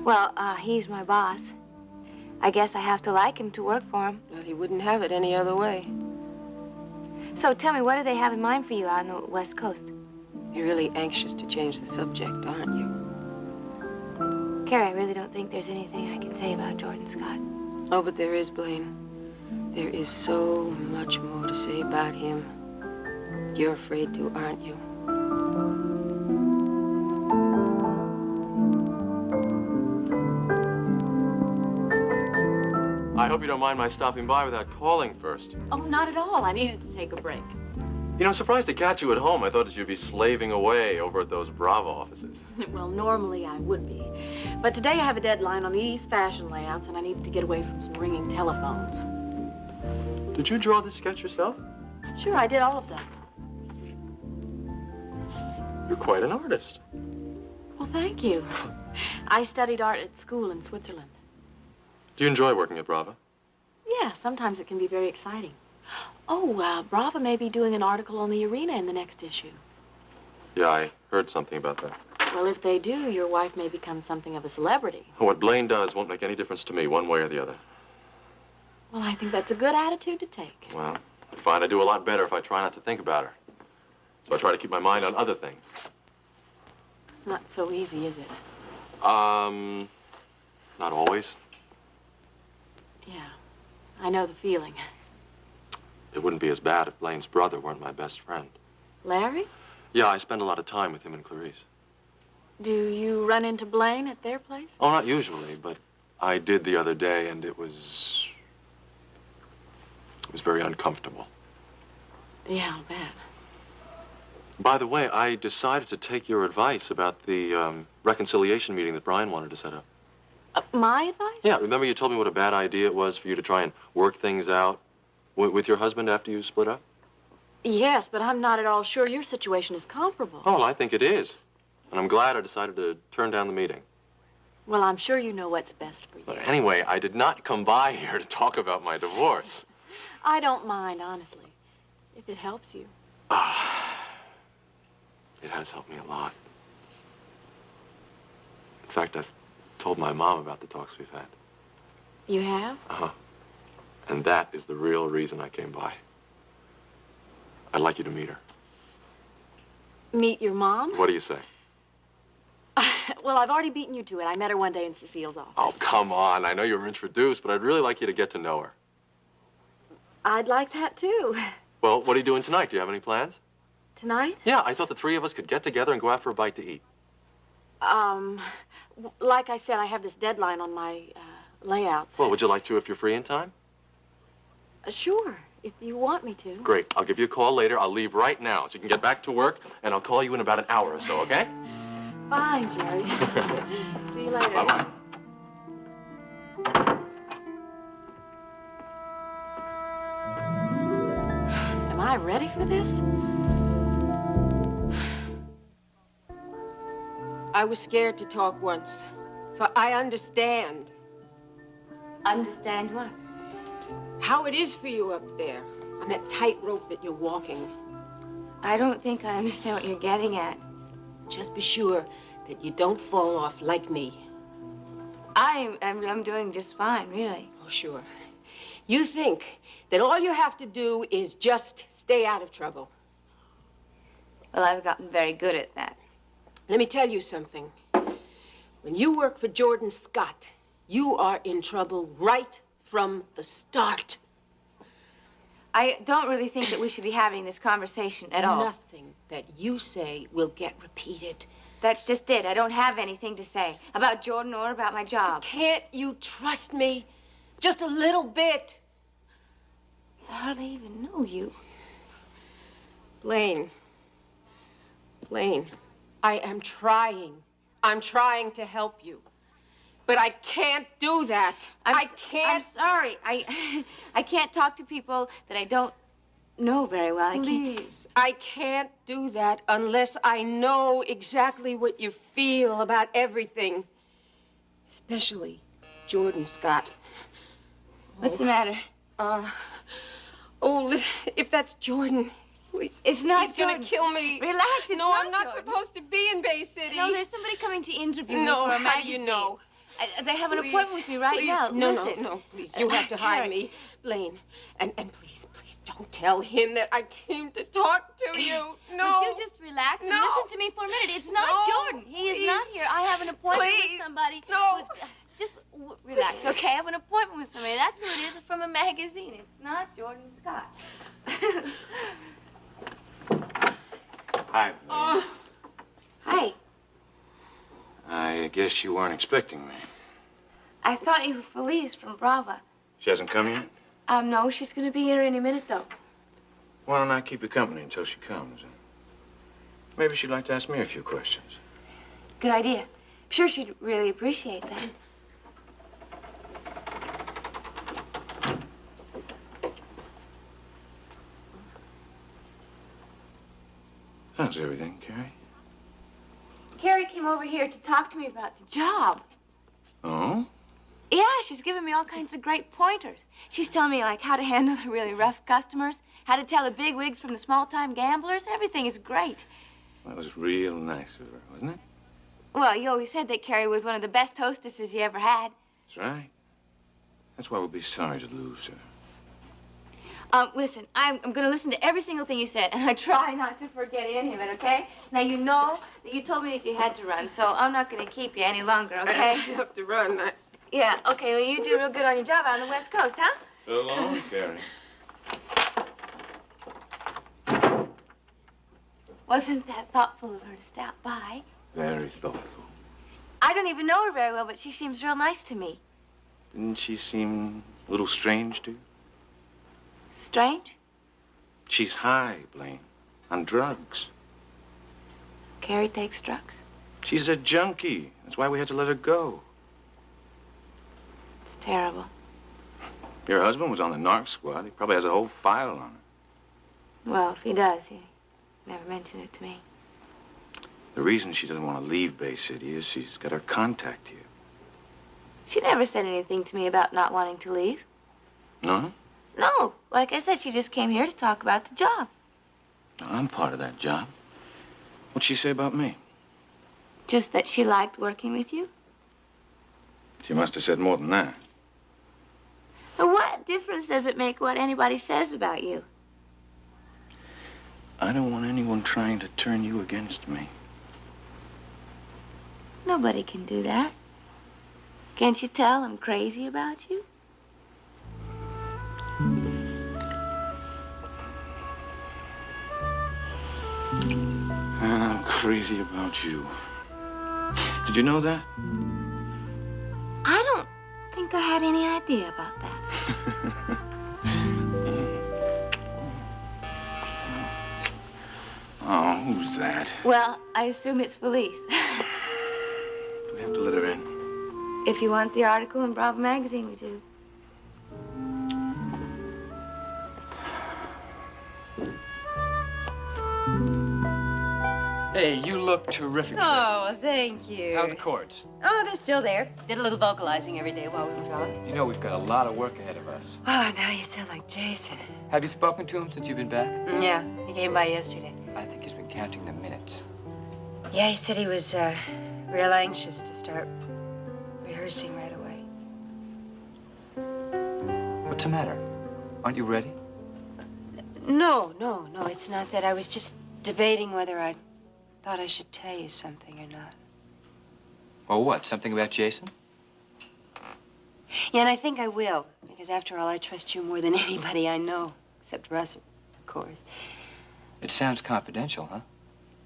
Well, he's my boss. I guess I have to like him to work for him. Well, he wouldn't have it any other way. So tell me, what do they have in mind for you out on the West Coast? You're really anxious to change the subject, aren't you? Carrie, I really don't think there's anything I can say about Jordan Scott. Oh, but there is, Blaine. There is so much more to say about him. You're afraid to, aren't you? I hope you don't mind my stopping by without calling first. Oh, not at all. I needed to take a break. You know, I'm surprised to catch you at home. I thought that you'd be slaving away over at those Bravo offices. Well, normally I would be. But today I have a deadline on the East fashion layouts, and I need to get away from some ringing telephones. Did you draw this sketch yourself? Sure, I did all of those. You're quite an artist. Well, thank you. I studied art at school in Switzerland. Do you enjoy working at Bravo? Yeah, sometimes it can be very exciting. Oh, Brava may be doing an article on the arena in the next issue. Yeah, I heard something about that. Well, if they do, your wife may become something of a celebrity. What Blaine does won't make any difference to me, one way or the other. Well, I think that's a good attitude to take. Well, I find I do a lot better if I try not to think about her. So I try to keep my mind on other things. It's not so easy, is it? Not always. Yeah, I know the feeling. It wouldn't be as bad if Blaine's brother weren't my best friend. Larry? Yeah, I spend a lot of time with him and Clarice. Do you run into Blaine at their place? Oh, not usually, but I did the other day, and it was very uncomfortable. Yeah, I'll bet. By the way, I decided to take your advice about the reconciliation meeting that Brian wanted to set up. My advice? Yeah, remember you told me what a bad idea it was for you to try and work things out with your husband after you split up? Yes, but I'm not at all sure your situation is comparable. Oh, well, I think it is. And I'm glad I decided to turn down the meeting. Well, I'm sure you know what's best for you. But anyway, I did not come by here to talk about my divorce. I don't mind, honestly, if it helps you. It has helped me a lot. In fact, I've told my mom about the talks we've had. You have? Uh-huh. And that is the real reason I came by. I'd like you to meet her. Meet your mom? What do you say? Well, I've already beaten you to it. I met her one day in Cecile's office. Oh, come on. I know you were introduced, but I'd really like you to get to know her. I'd like that, too. Well, what are you doing tonight? Do you have any plans? Tonight? Yeah, I thought the three of us could get together and go out for a bite to eat. Like I said, I have this deadline on my layouts. Well, would you like to if you're free in time? Sure, if you want me to. Great. I'll give you a call later. I'll leave right now so you can get back to work, and I'll call you in about an hour or so, okay? Fine, Jerry. See you later. Bye-bye. Am I ready for this? I was scared to talk once, so I understand. Understand what? How it is for you up there on that tightrope that you're walking. I don't think I understand what you're getting at. Just be sure that you don't fall off like me. I'm doing just fine, really. Oh, sure. You think that all you have to do is just stay out of trouble. Well, I've gotten very good at that. Let me tell you something. When you work for Jordan Scott, you are in trouble right from the start. I don't really think that we should be having this conversation at all. Nothing that you say will get repeated. That's just it. I don't have anything to say about Jordan or about my job. Can't you trust me? Just a little bit. I hardly even know you. Blaine, I am trying. I'm trying to help you. But I can't do that. I can't. I'm sorry. I can't talk to people that I don't know very well. Please. I can't do that unless I know exactly what you feel about everything. Especially Jordan Scott. What's the matter? If that's Jordan, please. It's not He's Jordan. Gonna kill me. Relax, it's no, not I'm not Jordan. supposed to be in Bay City. No, there's somebody coming to interview me No, for a how magazine. do you know? They have an Please, appointment with me right please. now. No, Listen. no, please. You have to hide me, Blaine. And please, don't tell him that I came to talk to you. No. Would you just relax and listen to me for a minute? It's not Jordan. He is not here. I have an appointment with somebody. No. Just relax, okay? I have an appointment with somebody. That's who it is. It's from a magazine. It's not Jordan Scott. Hi. Hi. I guess you weren't expecting me. I thought you were Felice from Brava. She hasn't come yet? No, she's gonna be here any minute, though. Why don't I keep you company until she comes? And maybe she'd like to ask me a few questions. Good idea. I'm sure she'd really appreciate that. How's everything, Carrie? Carrie came over here to talk to me about the job. Oh? Yeah, she's giving me all kinds of great pointers. She's telling me, like, how to handle the really rough customers, how to tell the bigwigs from the small-time gamblers. Everything is great. That was real nice of her, wasn't it? Well, you always said that Carrie was one of the best hostesses you ever had. That's right. That's why we'll be sorry to lose her. Listen, I'm going to listen to every single thing you said, and I try not to forget any of it, okay? Now, you know that you told me that you had to run, so I'm not going to keep you any longer, okay? I have to run. Yeah, okay, well, you do real good on your job out on the West Coast, huh? So long, Carrie. Wasn't that thoughtful of her to stop by? Very thoughtful. I don't even know her very well, but she seems real nice to me. Didn't she seem a little strange to you? Strange? She's high, Blaine, on drugs. Carrie takes drugs? She's a junkie. That's why we had to let her go. It's terrible. Your husband was on the narc squad. He probably has a whole file on her. Well, if he does, he never mentioned it to me. The reason she doesn't want to leave Bay City is she's got her contact here. She never said anything to me about not wanting to leave. No? No, like I said, she just came here to talk about the job. I'm part of that job. What'd she say about me? Just that she liked working with you. She must have said more than that. And what difference does it make what anybody says about you? I don't want anyone trying to turn you against me. Nobody can do that. Can't you tell I'm crazy about you? And I'm crazy about you. Did you know that? I don't think I had any idea about that. Oh, who's that? Well, I assume it's Felice. Do we have to let her in? If you want the article in Bravo magazine, we do. Hey, you look terrific. Oh, thank you. How are the chords? Oh, they're still there. Did a little vocalizing every day while we were gone. You know we've got a lot of work ahead of us. Oh, now you sound like Jason. Have you spoken to him since you've been back? Yeah, he came by yesterday. I think he's been counting the minutes. Yeah, he said he was real anxious to start rehearsing right away. What's the matter? Aren't you ready? No, it's not that. I was just debating whether I thought I should tell you something or not. Or what? Something about Jason? Yeah, and I think I will, because after all, I trust you more than anybody I know, except Russ, of course. It sounds confidential, huh?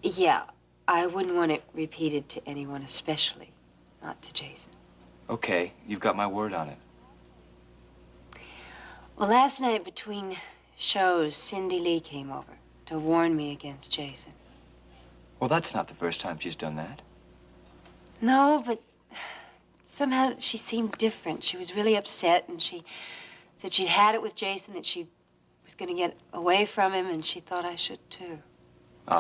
Yeah, I wouldn't want it repeated to anyone, especially not to Jason. Okay, you've got my word on it. Well, last night between shows, Cindy Lee came over to warn me against Jason. Well, that's not the first time she's done that. No, but somehow she seemed different. She was really upset, and she said she'd had it with Jason, that she was going to get away from him, and she thought I should, too.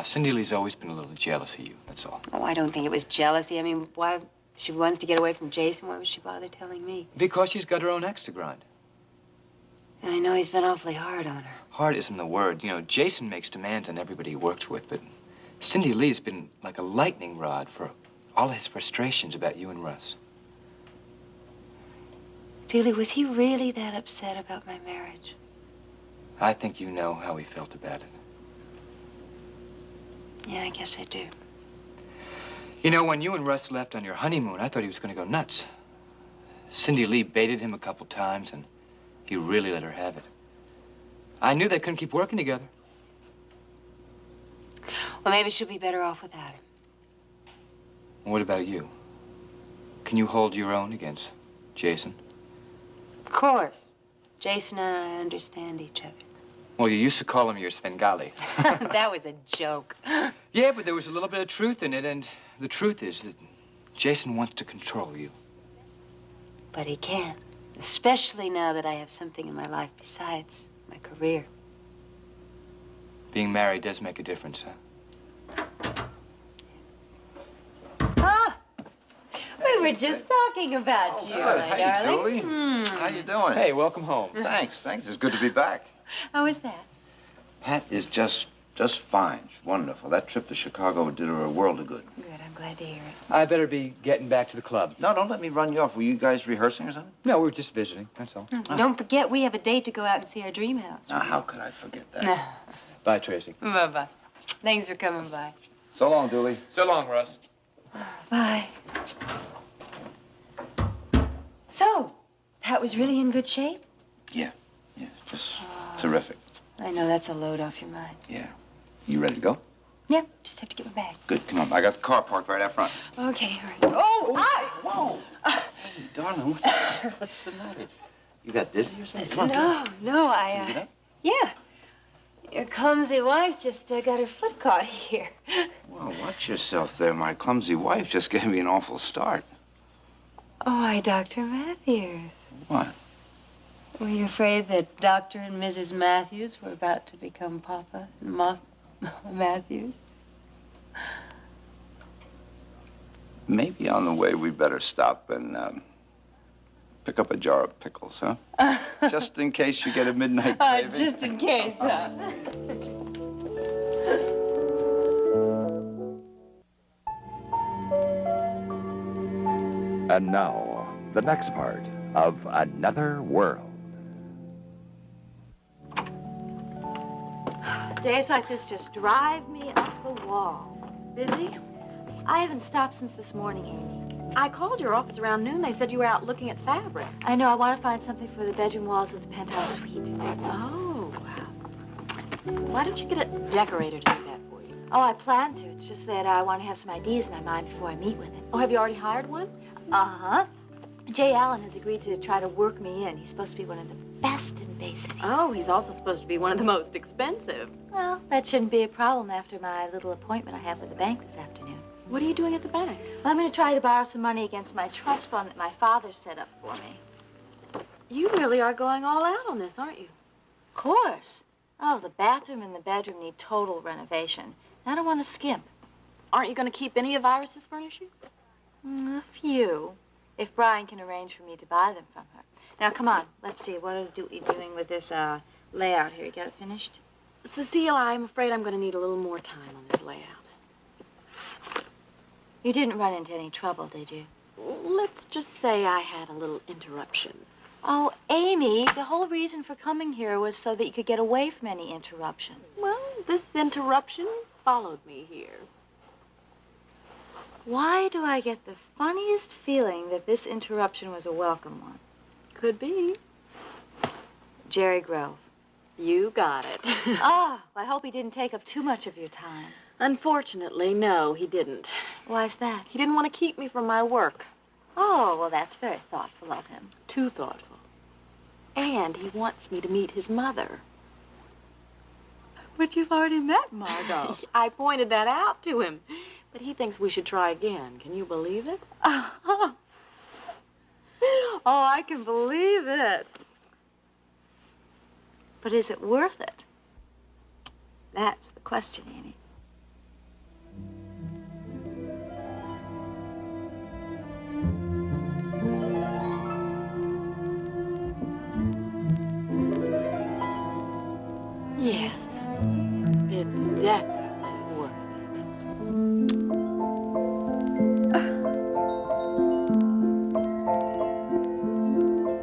Cindy Lee's always been a little jealous of you, that's all. Oh, I don't think it was jealousy. I mean, why, if she wants to get away from Jason, why would she bother telling me? Because she's got her own axe to grind. And I know he's been awfully hard on her. Hard isn't the word. You know, Jason makes demands on everybody he works with, but Cindy Lee's been like a lightning rod for all his frustrations about you and Russ. Julie, was he really that upset about my marriage? I think you know how he felt about it. Yeah, I guess I do. You know, when you and Russ left on your honeymoon, I thought he was going to go nuts. Cindy Lee baited him a couple times, and he really let her have it. I knew they couldn't keep working together. Well, maybe she'll be better off without him. What about you? Can you hold your own against Jason? Of course. Jason and I understand each other. Well, you used to call him your Svengali. That was a joke. Yeah, but there was a little bit of truth in it, and the truth is that Jason wants to control you. But he can't. Especially now that I have something in my life besides my career. Being married does make a difference, huh? Ah! We were just talking about you, my Hey, darling. Julie. How you doing? Hey, welcome home. Thanks. It's good to be back. How was that? Pat is just fine. She's wonderful. That trip to Chicago did her a world of good. Good, I'm glad to hear it. I better be getting back to the club. No, don't let me run you off. Were you guys rehearsing or something? No, we were just visiting, that's all. Don't forget, we have a date to go out and see our dream house. Now, how could I forget that? Bye, Tracy. Bye-bye. Thanks for coming by. So long, Dooley. So long, Russ. Bye. So, Pat was really in good shape? Yeah, just terrific. I know that's a load off your mind. Yeah. You ready to go? Yeah, just have to get my bag. Good, come on. I got the car parked right out front. Okay, all right. Oh, hi! Whoa! Hey, darling, what's the matter? You got dizzy or something? Come on, No, Can you get up? yeah. Your clumsy wife just got her foot caught here. Well, watch yourself there. My clumsy wife just gave me an awful start. Oh, why, Dr. Matthews. What? Were you afraid that Dr. and Mrs. Matthews were about to become Papa and Mom Matthews? Maybe on the way we better stop and pick up a jar of pickles, huh? Just in case you get a midnight craving. Just in case, huh? And now, the next part of Another World. Days like this just drive me up the wall. Busy? I haven't stopped since this morning, Amy. I called your office around noon. They said you were out looking at fabrics. I know. I want to find something for the bedroom walls of the penthouse suite. Oh, wow. Why don't you get a decorator to do that for you? Oh, I plan to. It's just that I want to have some ideas in my mind before I meet with him. Oh, have you already hired one? Uh-huh. Jay Allen has agreed to try to work me in. He's supposed to be one of the best in Bay City. Oh, he's also supposed to be one of the most expensive. Well, that shouldn't be a problem after my little appointment I have with the bank this afternoon. What are you doing at the bank? Well, I'm going to try to borrow some money against my trust fund that my father set up for me. You really are going all out on this, aren't you? Of course. Oh, the bathroom and the bedroom need total renovation. I don't want to skimp. Aren't you going to keep any of Iris's furnishings? A few, if Brian can arrange for me to buy them from her. Now, come on. Let's see. What are you doing with this layout here? You got it finished? Cecile, I'm afraid I'm going to need a little more time on this layout. You didn't run into any trouble, did you? Let's just say I had a little interruption. Oh, Amy, the whole reason for coming here was so that you could get away from any interruptions. Well, this interruption followed me here. Why do I get the funniest feeling that this interruption was a welcome one? Could be. Jerry Grove. You got it. Ah, I hope he didn't take up too much of your time. Unfortunately, no, he didn't. Why's that? He didn't want to keep me from my work. Oh, well, that's very thoughtful of him. Too thoughtful. And he wants me to meet his mother. But you've already met Margot. I pointed that out to him. But he thinks we should try again. Can you believe it? Oh, I can believe it. But is it worth it? That's the question, Amy. Yes. It's definitely worth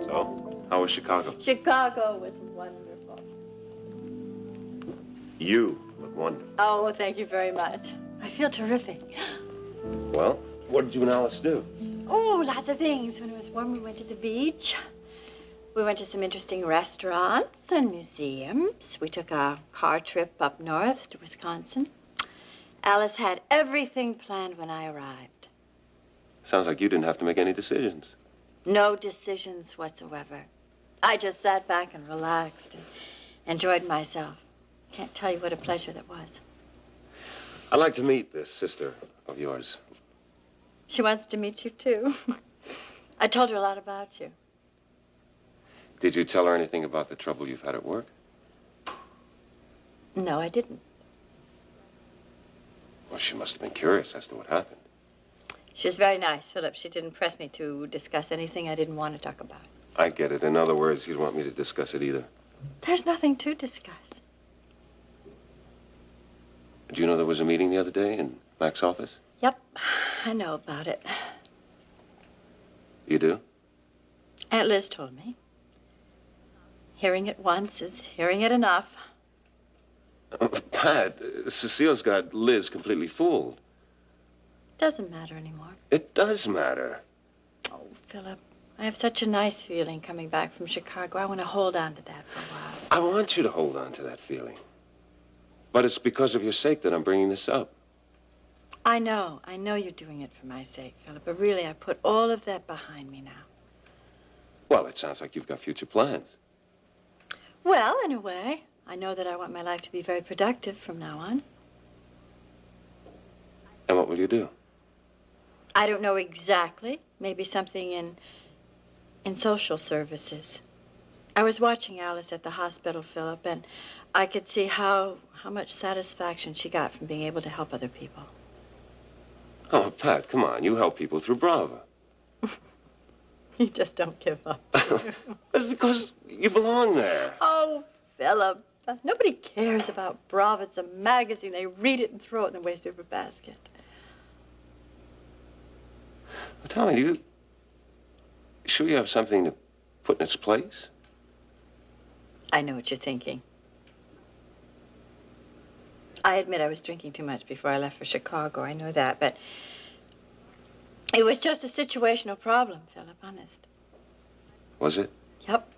So, how was Chicago? Chicago was wonderful. You look wonderful. Oh, thank you very much. I feel terrific. Well, what did you and Alice do? Oh, lots of things. When it was warm, we went to the beach. We went to some interesting restaurants and museums. We took a car trip up north to Wisconsin. Alice had everything planned when I arrived. Sounds like you didn't have to make any decisions. No decisions whatsoever. I just sat back and relaxed. Enjoyed myself. Can't tell you what a pleasure that was. I'd like to meet this sister of yours. She wants to meet you, too. I told her a lot about you. Did you tell her anything about the trouble you've had at work? No, I didn't. Well, she must have been curious as to what happened. She was very nice, Philip. She didn't press me to discuss anything I didn't want to talk about. I get it. In other words, you don't want me to discuss it either. There's nothing to discuss. Do you know there was a meeting the other day in Mac's office? Yep, I know about it. You do? Aunt Liz told me. Hearing it once is hearing it enough. Pat, Cecile's got Liz completely fooled. Doesn't matter anymore. It does matter. Oh, Philip, I have such a nice feeling coming back from Chicago. I want to hold on to that for a while. I want you to hold on to that feeling. But it's because of your sake that I'm bringing this up. I know you're doing it for my sake, Philip, but really I put all of that behind me now. Well, it sounds like you've got future plans. Well, in a way, I know that I want my life to be very productive from now on. And what will you do? I don't know exactly. Maybe something in social services. I was watching Alice at the hospital, Philip, and I could see how much satisfaction she got from being able to help other people. Oh, Pat, come on. You help people through Brava. You just don't give up. That's because you belong there. Oh, Philip, nobody cares about Bravo. It's a magazine. They read it and throw it in the waste paper basket. Well, Tommy, you sure you have something to put in its place? I know what you're thinking. I admit I was drinking too much before I left for Chicago. I know that, but it was just a situational problem, Philip, honest. Was it? Yep.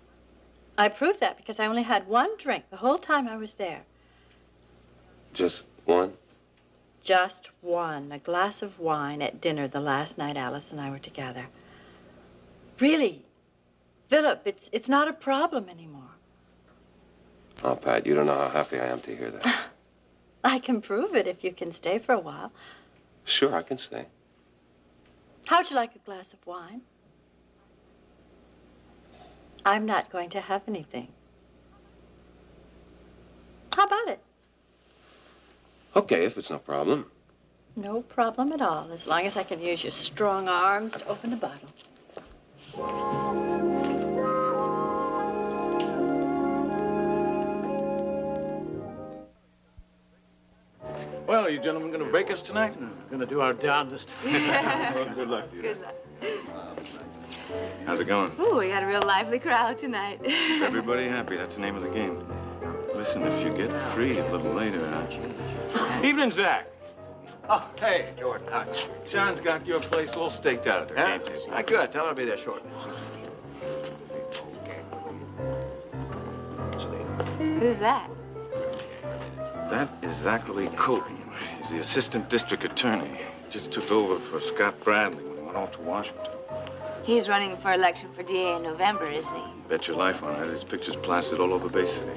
I proved that because I only had one drink the whole time I was there. Just one? Just one. A glass of wine at dinner the last night Alice and I were together. Really, Philip, it's not a problem anymore. Oh, Pat, you don't know how happy I am to hear that. I can prove it if you can stay for a while. Sure, I can stay. How'd you like a glass of wine? I'm not going to have anything. How about it? Okay, if it's no problem. No problem at all, as long as I can use your strong arms to open the bottle. Well, are you gentlemen going to break us tonight? Going to do our darndest. Well, good luck to you. Good luck. How's it going? Ooh, we got a real lively crowd tonight. Everybody happy. That's the name of the game. Listen, if you get free a little later, Evening, Zach. Oh, hey, Jordan. Hi. Sean's got your place all staked out at her game table. Good. Tell her I'll be there shortly. Who's that? That is Zachary Colton. He's the assistant district attorney. Just took over for Scott Bradley when he went off to Washington. He's running for election for DA in November, isn't he? Bet your life on it. His picture's plastered all over Bay City.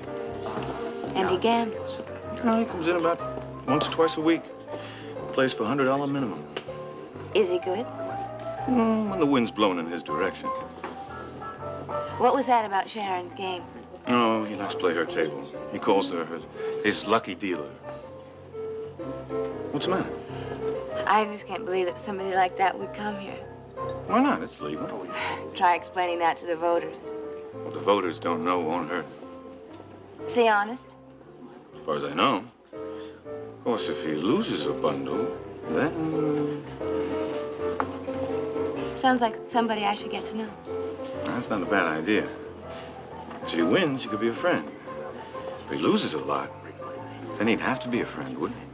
And he gambles. No, he comes in about once or twice a week. Plays for $100 minimum. Is he good? When the wind's blowing in his direction. What was that about Sharon's game? Oh, he likes to play her table. He calls her his lucky dealer. What's the matter? I just can't believe that somebody like that would come here. Why not? It's legal. Try explaining that to the voters. What the voters don't know won't hurt. Is he honest? As far as I know. Of course, if he loses a bundle, then... Sounds like somebody I should get to know. That's not a bad idea. If he wins, he could be a friend. If he loses a lot, then he'd have to be a friend, wouldn't he?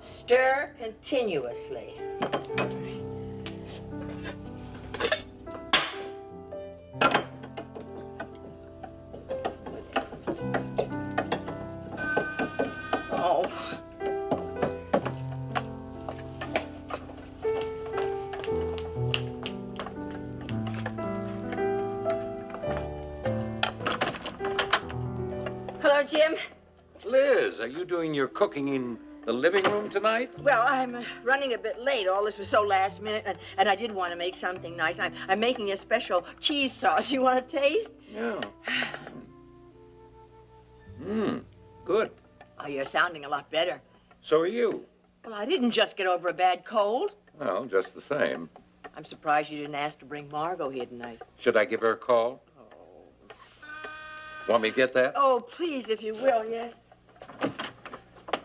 Stir continuously. are you doing your cooking in the living room tonight? Well, I'm running a bit late. All this was so last minute, and I did want to make something nice. I'm making a special cheese sauce. You want to taste? Yeah. Good. Oh, you're sounding a lot better. So are you. Well, I didn't just get over a bad cold. Well, just the same. I'm surprised you didn't ask to bring Margot here tonight. Should I give her a call? Want me to get that? Oh, please, if you will, yes.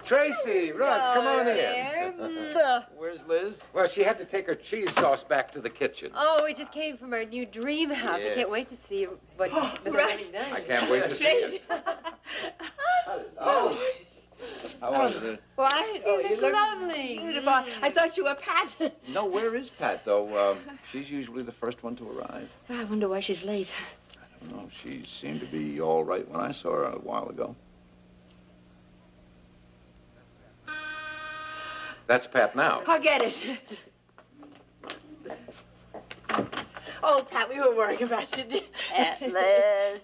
Tracy, Russ, come on in. There. Where's Liz? Well, she had to take her cheese sauce back to the kitchen. Oh, we just came from our new dream house. Yeah. I can't wait to see you. What the Russ. wedding done. I can't wait to see it. Oh. How was it? Why? Oh, you look lovely. beautiful. I thought you were Pat. No, where is Pat, though? She's usually the first one to arrive. I wonder why she's late. I don't know. She seemed to be all right when I saw her a while ago. That's Pat now. I'll get it. Oh, Pat, we were worrying about you. Liz.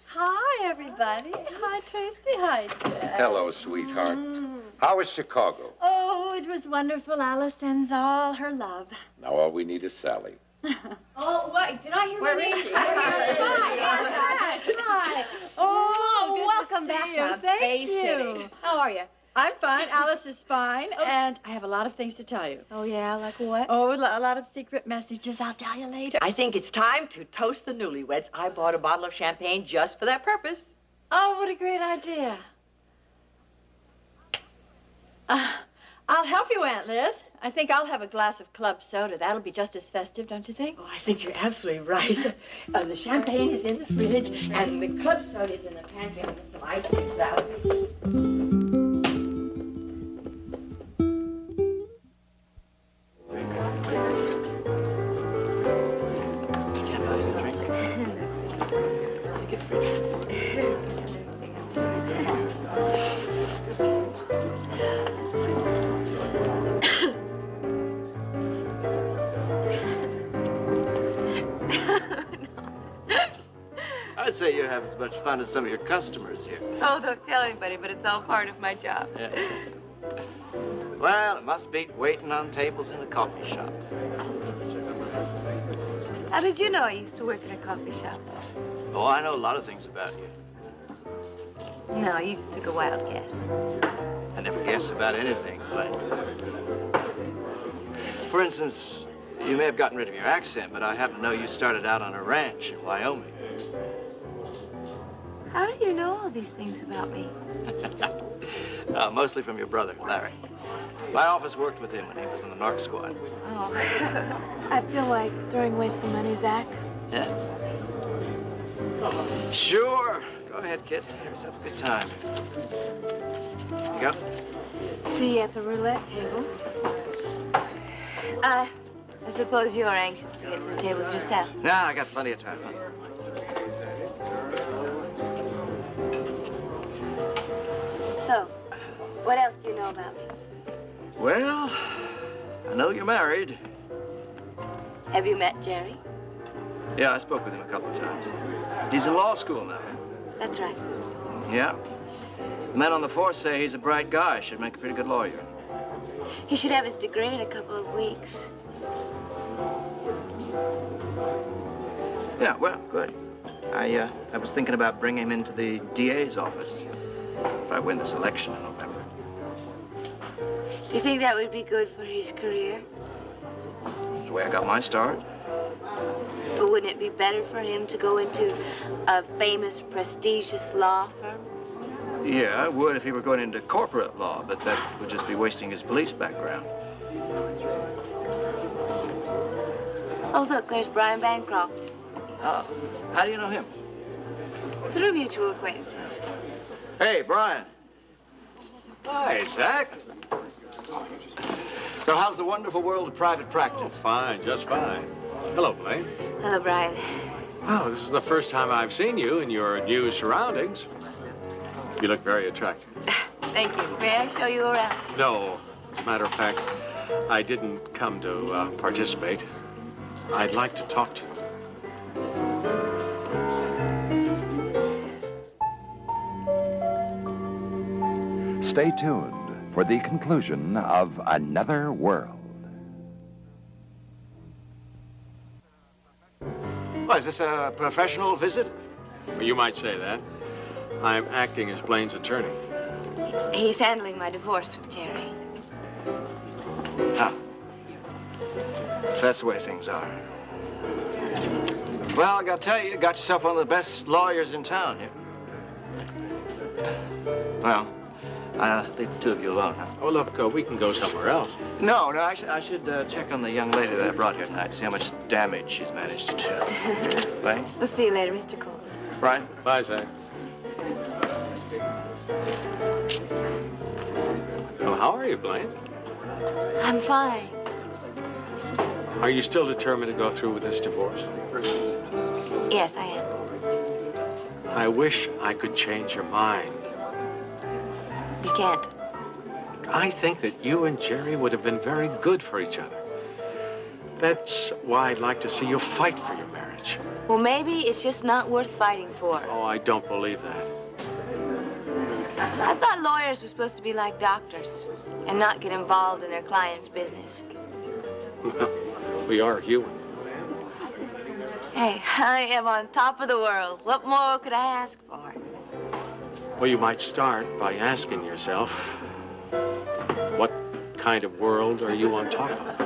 Hi, everybody. Hi, Tracy. Hi, Dad. Hello, sweetheart. How is Chicago? Oh, it was wonderful. Alice sends all her love. Now all we need is Sally. Oh, wait, did I hear Where her is name? she? Hi. Hi. Oh, welcome back to Thank Bay you. City. How are you? I'm fine. Alice is fine. And I have a lot of things to tell you. Oh, yeah, like what? Oh, a lot of secret messages. I'll tell you later. I think it's time to toast the newlyweds. I bought a bottle of champagne just for that purpose. Oh, what a great idea. I'll help you, Aunt Liz. I think I'll have a glass of club soda. That'll be just as festive, don't you think? Oh, I think you're absolutely right. The champagne is in the fridge, and the club soda is in the pantry. I'll get some ice cream out. I'd say you have as much fun as some of your customers here. Oh, don't tell anybody, but it's all part of my job. Yeah. Well, it must beat waiting on tables in a coffee shop. How did you know I used to work in a coffee shop? Oh, I know a lot of things about you. No, you just took a wild guess. I never guess about anything, but... For instance, you may have gotten rid of your accent, but I happen to know you started out on a ranch in Wyoming. How do you know all these things about me? Mostly from your brother, Larry. My office worked with him when he was in the narc squad. Oh. I feel like throwing away some money, Zach. Yeah? Sure. Go ahead, kid. Have yourself a good time. You go. See you at the roulette table. I suppose you're anxious to get to the tables yourself. Nah, I got plenty of time, huh? So, what else do you know about me? Well, I know you're married. Have you met Jerry? Yeah, I spoke with him a couple of times. He's in law school now. That's right. Yeah. The men on the force say he's a bright guy. Should make a pretty good lawyer. He should have his degree in a couple of weeks. Yeah, well, good. I was thinking about bringing him into the DA's office if I win this election in November. Do you think that would be good for his career? That's the way I got my start. But wouldn't it be better for him to go into a famous, prestigious law firm? Yeah, I would if he were going into corporate law, but that would just be wasting his police background. Oh, look, there's Brian Bancroft. Oh, how do you know him? Through mutual acquaintances. Hey, Brian. Hi, Zach. So how's the wonderful world of private practice? Fine, just fine. Hello, Blaine. Hello, Brian. Oh, this is the first time I've seen you in your new surroundings. You look very attractive. Thank you. May I show you around? No, as a matter of fact, I didn't come to participate. I'd like to talk to you. stay tuned for the conclusion of Another World. What, is this a professional visit? Well, you might say that. I'm acting as Blaine's attorney. He's handling my divorce from Jerry. Ah. So that's the way things are. Well, I gotta tell you, you got yourself one of the best lawyers in town here. Well, I'll leave the two of you alone, huh? Oh, look, we can go somewhere else. No, I should check on the young lady that I brought here tonight, see how much damage she's managed to do. Right? We'll see you later, Mr. Cole. Brian? Bye, Zach. Well, how are you, Blaine? I'm fine. Are you still determined to go through with this divorce? Yes, I am. I wish I could change your mind. You can't. I think that you and Jerry would have been very good for each other. That's why I'd like to see you fight for your marriage. Well, maybe it's just not worth fighting for. Oh, I don't believe that. I thought lawyers were supposed to be like doctors and not get involved in their clients' business. We are human. Hey, I am on top of the world. What more could I ask for? Well, you might start by asking yourself, what kind of world are you on top of?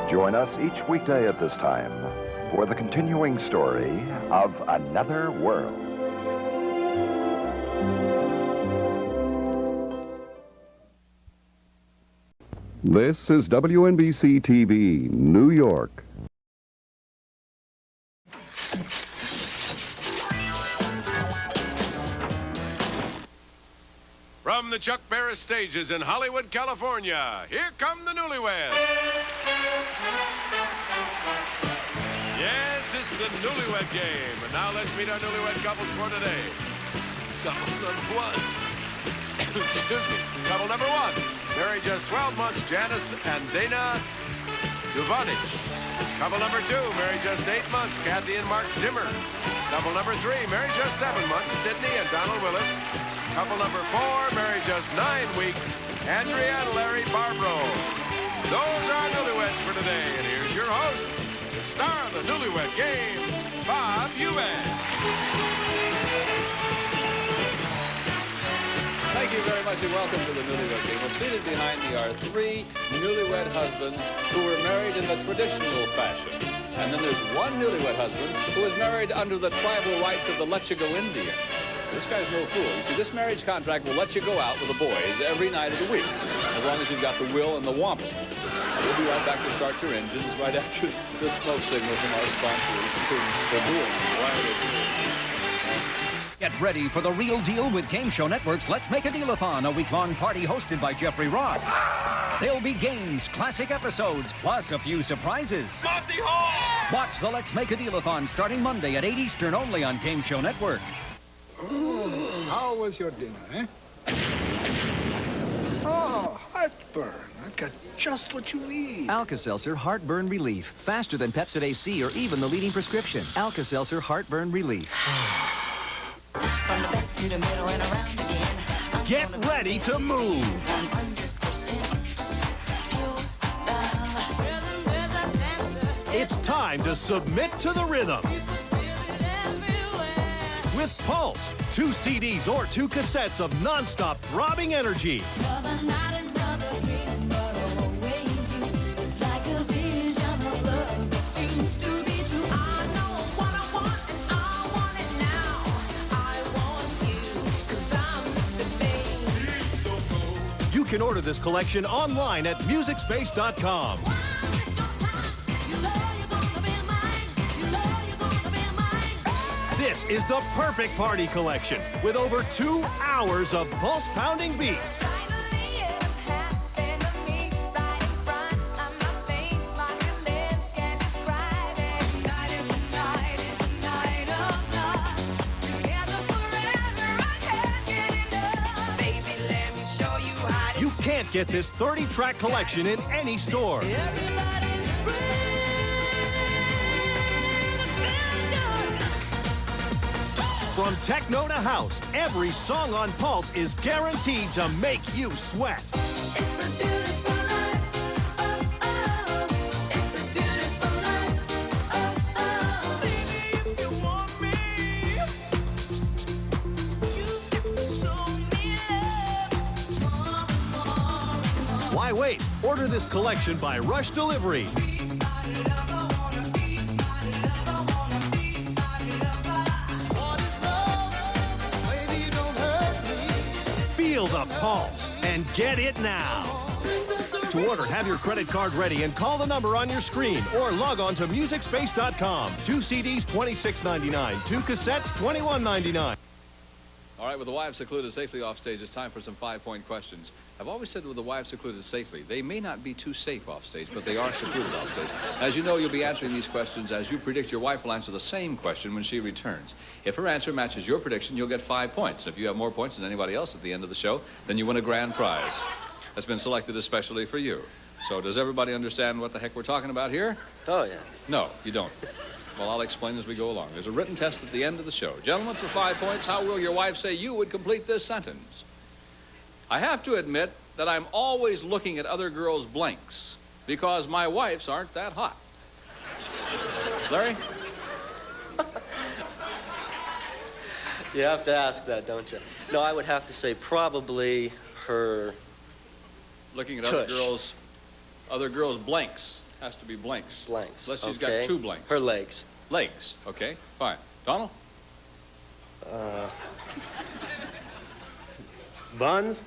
Join us each weekday at this time for the continuing story of Another World. This is WNBC TV, New York. From the Chuck Barris stages in Hollywood, California, here come the newlyweds. Yes, it's the newlywed game. And now let's meet our newlywed couples for today. Couple number one. Excuse me. Couple number one. Married just 12 months, Janice and Dana Duvanich. Couple number two, married just 8 months, Kathy and Mark Zimmer. Couple number three, married just 7 months, Sydney and Donald Willis. Couple number four, married just 9 weeks, Andrea and Larry Barbro. Those are our newlyweds for today, and here's your host, the star of the newlywed game, Bob Eubank. Thank you very much and welcome to the Newlywed Game. Well, seated behind me are 3 newlywed husbands who were married in the traditional fashion. And then there's one newlywed husband who was married under the tribal rights of the Let-You-Go Indians. This guy's no fool. You see, this marriage contract will let you go out with the boys every night of the week, as long as you've got the will and the wampum. We'll be right back to start your engines right after the smoke signal from our sponsors. They're doing right. Get ready for the real deal with Game Show Network's Let's Make a Deal-a-thon, a week-long party hosted by Jeffrey Ross. There'll be games, classic episodes, plus a few surprises. Monty Hall! Watch the Let's Make a Deal-a-thon starting Monday at 8 Eastern only on Game Show Network. How was your dinner, eh? Oh, heartburn. I've got just what you need. Alka-Seltzer Heartburn Relief. Faster than Pepcid AC or even the leading prescription. Alka-Seltzer Heartburn Relief. Get ready to move. It's time to submit to the rhythm. With Pulse, 2 CDs or 2 cassettes of nonstop throbbing energy. You can order this collection online at MusicSpace.com. This is the perfect party collection with over 2 hours of pulse-pounding beats. You can't get this 30-track collection in any store. From techno to house, every song on Pulse is guaranteed to make you sweat. Why wait? Order this collection by Rush Delivery. Feel the pulse and get it now. To order, have your credit card ready and call the number on your screen or log on to MusicSpace.com. 2 CDs, $26.99. 2 cassettes, $21.99. All right, with the wives secluded safely off stage, it's time for some 5-point questions. I've always said with the wives secluded safely, they may not be too safe off stage, but they are secluded off stage. As you know, you'll be answering these questions as you predict your wife will answer the same question when she returns. If her answer matches your prediction, you'll get 5 points. If you have more points than anybody else at the end of the show, then you win a grand prize. That's been selected especially for you. So does everybody understand what the heck we're talking about here? Oh, yeah. No, you don't. Well, I'll explain as we go along. There's a written test at the end of the show. Gentlemen, for 5 points, how will your wife say you would complete this sentence? I have to admit that I'm always looking at other girls' blanks because my wife's aren't that hot. Larry? You have to ask that, don't you? No, I would have to say probably her... Looking at tush. other girls' blanks. Has to be blanks. Blanks. Unless she's okay. got 2 blanks. Her legs. Legs. Okay, fine. Donald? Buns?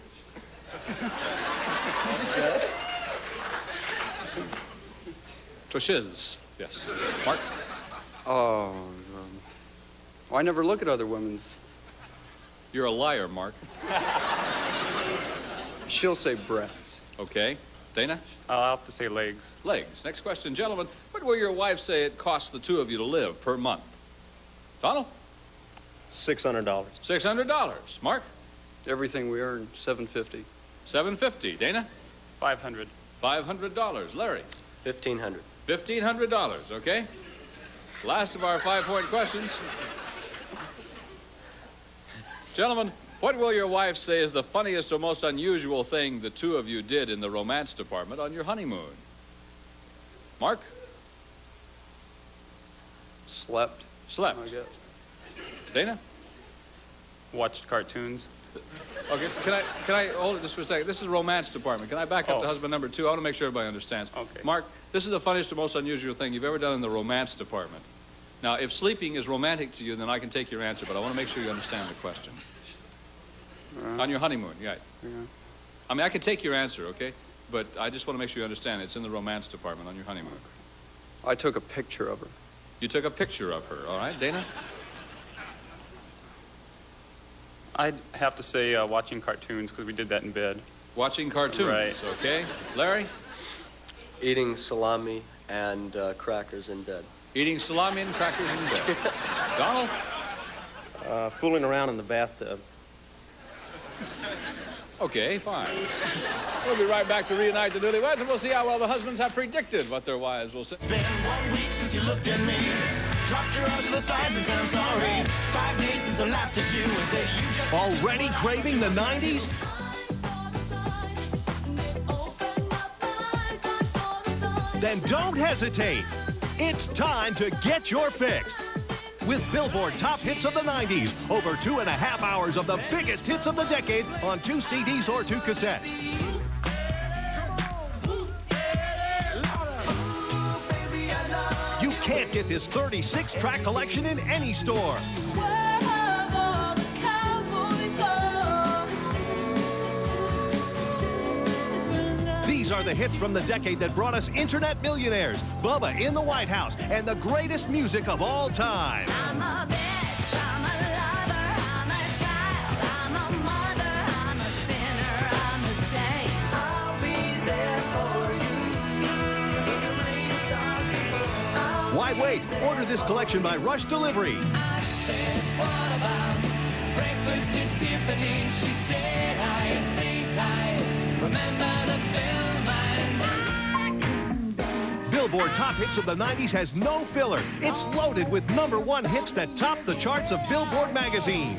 Tushes. Yes. Mark? Oh, I never look at other women's. You're a liar, Mark. She'll say breasts. Okay. Dana? I'll have to say legs. Legs. Next question, gentlemen. What will your wife say it costs the 2 of you to live per month? Donald? $600. $600. Mark? Everything we earn, $750. $750. Dana? $500. $500. Larry? $1,500. $1,500. Okay. Last of our 5-point questions. Gentlemen, what will your wife say is the funniest or most unusual thing the 2 of you did in the romance department on your honeymoon? Mark? Slept. Slept. I guess. Dana? Watched cartoons. Okay, can I hold it just for a second? This is romance department. Can I back up to husband number 2? I want to make sure everybody understands. Okay. Mark, this is the funniest or most unusual thing you've ever done in the romance department. Now, if sleeping is romantic to you, then I can take your answer, but I want to make sure you understand the question. On your honeymoon, yeah. I mean, I can take your answer, okay? But I just want to make sure you understand it's in the romance department on your honeymoon. I took a picture of her. You took a picture of her, all right? Dana? I'd have to say watching cartoons because we did that in bed. Watching cartoons, right. Okay. Larry? Eating salami and crackers in bed. Eating salami and crackers in bed. Donald? Fooling around in the bathtub. Okay, fine. We'll be right back to reunite the newlyweds, and we'll see how well the husbands have predicted what their wives will say. It's been 1 week since you looked at me. Dropped your arms to the sides and said I'm sorry. 5 days since I laughed at you and said you just... Already craving the 90s? Then don't hesitate. It's time to get your fix. With Billboard Top Hits of the 90s, over 2.5 hours of the biggest hits of the decade on 2 CDs or 2 cassettes. You can't get this 36-track collection in any store. These are the hits from the decade that brought us internet millionaires, Bubba in the White House, and the greatest music of all time. I'm a bitch, I'm a lover, I'm a child, I'm a mother, I'm a sinner, I'm a saint. I'll be there for you. Why wait? Order this collection by Rush Delivery. I said, what about breakfast at Tiffany? She said, I think I remember the film. Billboard Top Hits of the 90s has no filler. It's loaded with #1 hits that top the charts of Billboard magazine.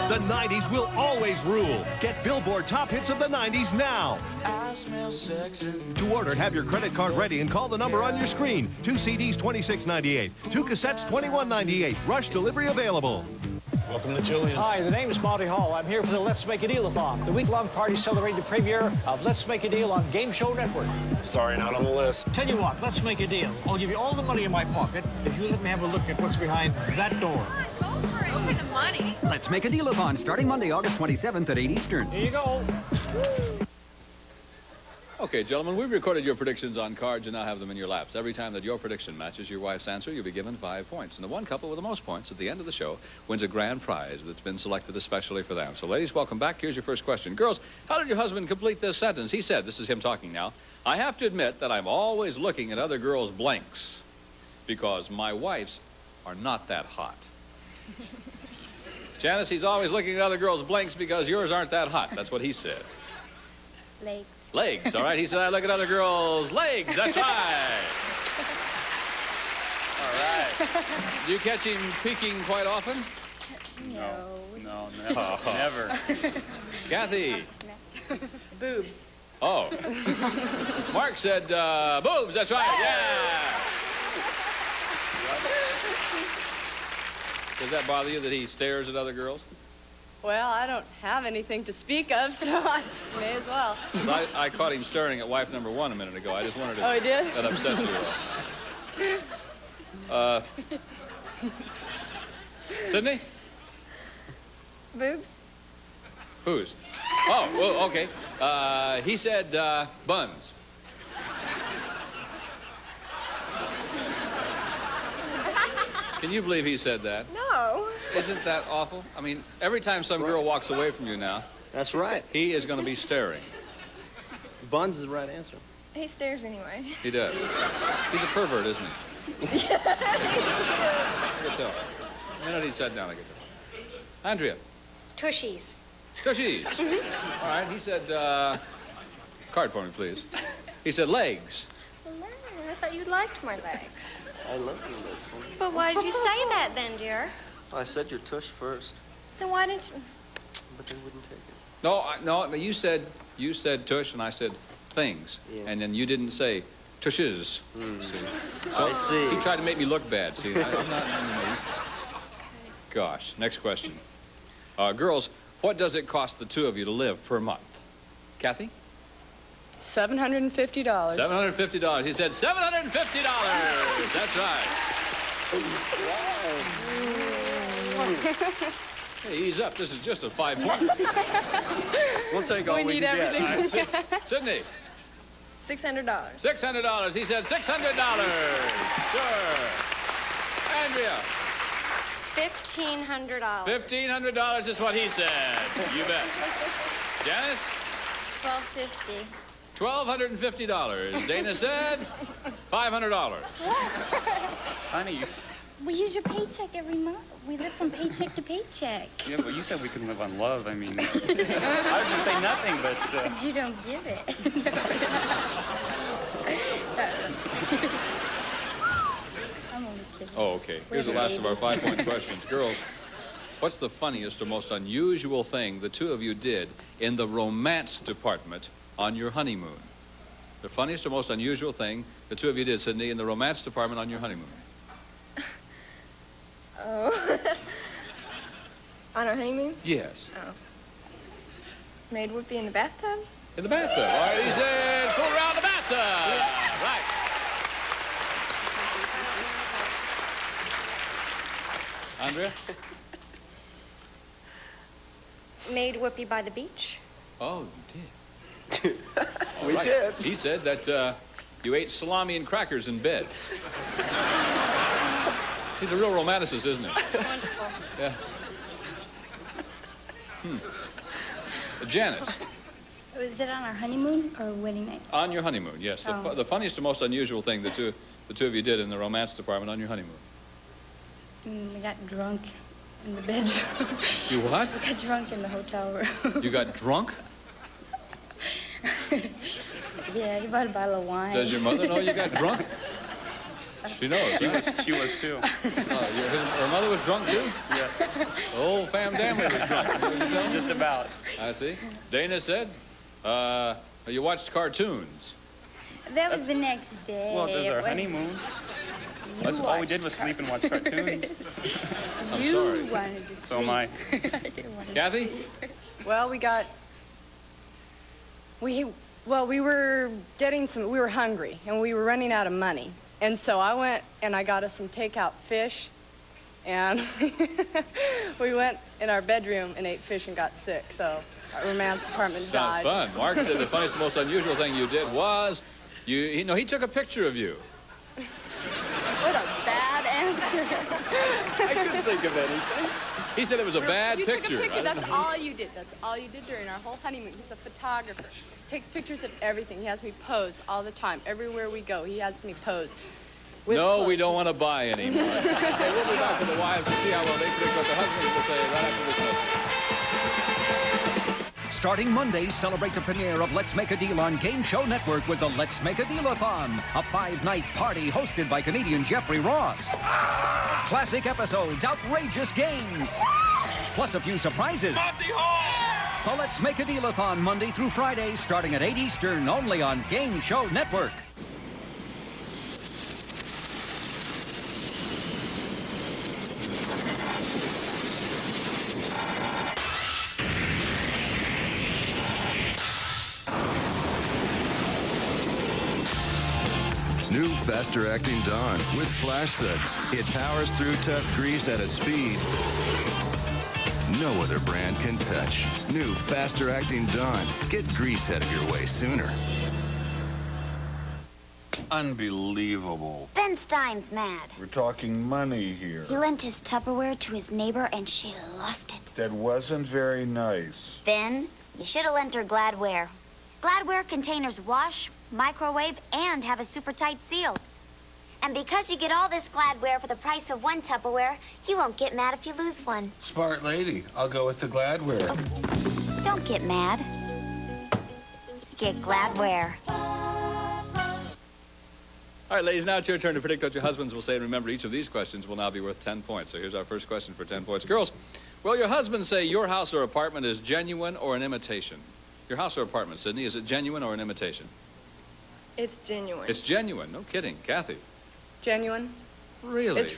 The 90s will always rule. Get Billboard Top Hits of the 90s now. I smell sexy. To order, have your credit card ready and call the number on your screen. 2 CDs, $26.98. 2 cassettes, $21.98. Rush delivery available. Welcome to Jillian's. Hi, the name is Monty Hall. I'm here for the Let's Make a Deal-a-thon, the week-long party celebrating the premiere of Let's Make a Deal on Game Show Network. Sorry, not on the list. Tell you what, let's make a deal. I'll give you all the money in my pocket if you let me have a look at what's behind that door. Go for the money. Let's Make a Deal-a-thon starting Monday, August 27th at 8 Eastern. Here you go. Okay, gentlemen, we've recorded your predictions on cards and now have them in your laps. Every time that your prediction matches your wife's answer, you'll be given 5 points. And the one couple with the most points at the end of the show wins a grand prize that's been selected especially for them. So, ladies, welcome back. Here's your first question. Girls, how did your husband complete this sentence? He said, this is him talking now, I have to admit that I'm always looking at other girls' blanks because my wife's are not that hot. Janice, he's always looking at other girls' blanks because yours aren't that hot. That's what he said. Legs. Legs, all right? He said, I look at other girls' legs. That's right. All right. Do you catch him peeking quite often? No. Never. Kathy. Boobs. Oh. Mark said, boobs. That's right. Yeah. Does that bother you that he stares at other girls? Well, I don't have anything to speak of, so I may as well. I caught him staring at wife number 1 a minute ago. I just wondered if Oh, he did? that upset you. Sydney? Boobs? Whose? Oh, well, okay. He said buns. Can you believe he said that? No. Isn't that awful? I mean, every time some girl walks away from you now, that's right. He is going to be staring. Buns is the right answer. He stares anyway. He does. He's a pervert, isn't he? I can tell. The minute he sat down, I could tell. Andrea. Tushies. Tushies. All right, he said, card for me, please. He said legs. Well, man, I thought you liked my legs. I love your legs. But why did you say that then, dear? I said your tush first, Then why didn't you? but they wouldn't take it. No, you said tush, and I said things. Yeah. And then you didn't say tushes. See? I see. He tried to make me look bad, see? I'm not, Gosh, next question. Girls, what does it cost the two of you to live per month? Kathy? $750. $750. He said $750. That's right. Hey, ease up. This is just a 5 point. We'll take all We we need can get. everything. All right, Sydney. $600. $600. He said $600. Sure. Andrea. $1,500. $1,500 is what he said. You bet. Janice? $1,250. $1,250. Dana said $500. Honey, We use your paycheck every month. We live from paycheck to paycheck. yeah, but you said we can live on love. I mean, I was going to say nothing, but... But you don't give it. I'm only kidding. Oh, okay. Here's the last of our 5-point questions. Girls, what's the funniest or most unusual thing the two of you did in the romance department on your honeymoon? The funniest or most unusual thing the two of you did, Sydney, in the romance department on your honeymoon? Oh. On our honeymoon? Yes. Oh. Made whoopee in the bathtub? In the bathtub. All right, he said, fool around the bathtub. Right. Andrea? Made whoopee by the beach? Oh, you did. We did. He said that you ate salami and crackers in bed. He's a real romanticist, isn't he? Wonderful. Yeah. Janice, Is it on our honeymoon or wedding night? on your honeymoon, yes. Oh. The funniest or most unusual thing the two of you did in the romance department on your honeymoon. We got drunk in the bedroom. You what? We got drunk in the hotel room. You got drunk? Yeah, he bought a bottle of wine. Does your mother know you got drunk? She knows, right? She was too. Her mother was drunk, too? Yeah. The whole family was drunk. Just about. I see. Dana said, you watched cartoons. That was the next day. Well, there's our When- honeymoon. You That's all we watched did was sleep and watch cartoons. I'm you sorry. wanted to So am I. sleep. I didn't want to Kathy? sleep. Well, we were we were hungry and we were running out of money. And so I went and I got us some takeout fish and we went in our bedroom and ate fish and got sick. So our romance department Sounds died. fun. Mark said the funniest, most unusual thing you did was he took a picture of you. What a bad answer. I couldn't think of anything. He said it was a bad You picture. took a picture. That's all you did. That's all you did during our whole honeymoon. He's a photographer. Takes pictures of everything. He has me pose all the time. Everywhere we go, he has me pose. with No, we clothes. don't want to buy anymore. Okay, we'll be back with the wives to see how well they predict what the husbands will say right after this message. Starting Monday, celebrate the premiere of Let's Make a Deal on Game Show Network with the Let's Make a Deal-a-thon, a 5-night party hosted by comedian Jeffrey Ross. Classic episodes, outrageous games, plus a few surprises. The Let's Make a Deal-a-thon Monday through Friday, starting at 8 Eastern, only on Game Show Network. New faster acting Dawn with flash sets. It powers through tough grease at a speed no other brand can touch. New faster acting Dawn. Get grease out of your way sooner. Unbelievable. Ben Stein's mad. We're talking money here. He lent his Tupperware to his neighbor and she lost it. That wasn't very nice. Ben, you should have lent her Gladware. Gladware containers wash, microwave, and have a super tight seal. And because you get all this Gladware for the price of one Tupperware, you won't get mad if you lose one. Smart lady. I'll go with the Gladware. Don't get mad. Get Gladware. All right, ladies, now it's your turn to predict what your husbands will say. And remember, each of these questions will now be worth 10 points. So here's our first question for 10 points. Girls, will your husband say your house or apartment is genuine or an imitation? Your house or apartment, Sydney, is it genuine or an imitation? It's genuine. It's genuine. No kidding. Kathy? Genuine. Really? It's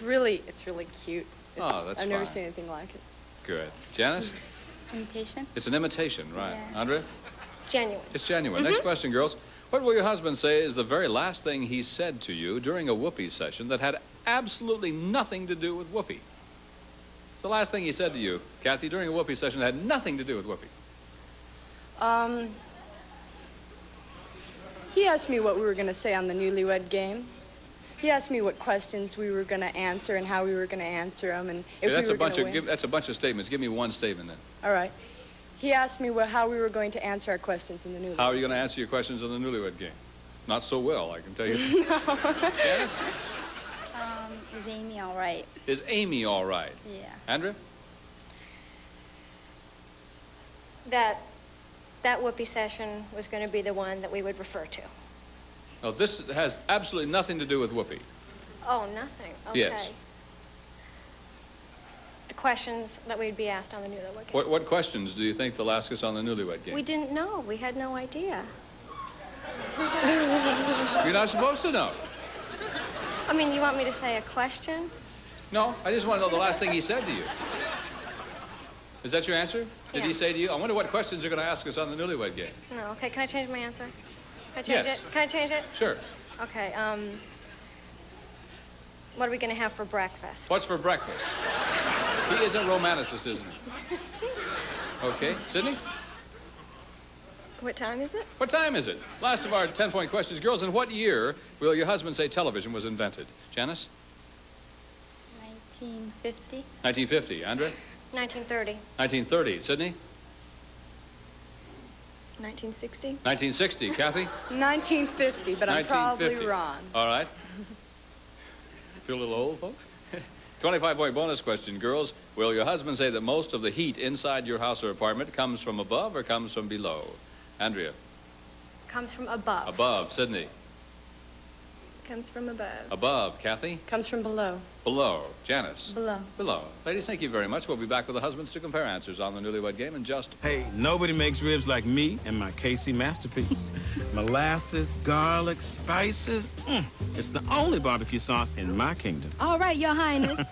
really cute. Oh, that's I've never fine. seen anything like it. Good. Janice? Imitation? It's an imitation, right. Yeah. Andrea? Genuine. It's genuine. Next question, girls. What will your husband say is the very last thing he said to you during a whoopee session that had absolutely nothing to do with whoopee? It's the last thing he said to you, Kathy, during a whoopee session that had nothing to do with whoopee. He asked me what we were going to say on the newlywed game. He asked me what questions we were going to answer and how we were going to answer them, and if that's we were going to win. That's a bunch of statements. Give me one statement then. All right. He asked me how we were going to answer our questions in the newlywed. How are you going to answer your questions in the newlywed game? Not so well, I can tell you. No. Janice? Is Amy all right? Is Amy all right? Yeah. Andrea? That whoopee session was going to be the one that we would refer to. No, this has absolutely nothing to do with Whoopi. Oh, nothing. Okay. Yes. The questions that we'd be asked on the newlywed game. What questions do you think they'll ask us on the newlywed game? We didn't know. We had no idea. You're not supposed to know. I mean, you want me to say a question? No, I just want to know the last thing he said to you. Is that your answer? Did he say to you, I wonder what questions you're going to ask us on the newlywed game? No. Okay, can I change my answer? Can I change Yes. it? Can I change it? Sure. Okay, what are we going to have for breakfast? What's for breakfast? He is a romanticist, isn't he? Okay. Sydney? What time is it? What time is it? Last of our 10-point questions. Girls, in what year will your husband say television was invented? Janice? 1950. 1950. Andrea? 1930. 1930. Sydney? 1960. 1960. Kathy? 1950, but I'm probably 1950. wrong. All right. Feel a little old, folks? 25-point bonus question. Girls, will your husband say that most of the heat inside your house or apartment comes from above or comes from below? Andrea? Comes from above. Above. Sydney? Comes from above. Above. Kathy? Comes from below. Below. Janice? Below. Below. Ladies, thank you very much. We'll be back with the husbands to compare answers on the newlywed game in just... Hey, nobody makes ribs like me and my KC masterpiece. Molasses, garlic, spices. It's the only barbecue sauce in my kingdom. All right, Your Highness.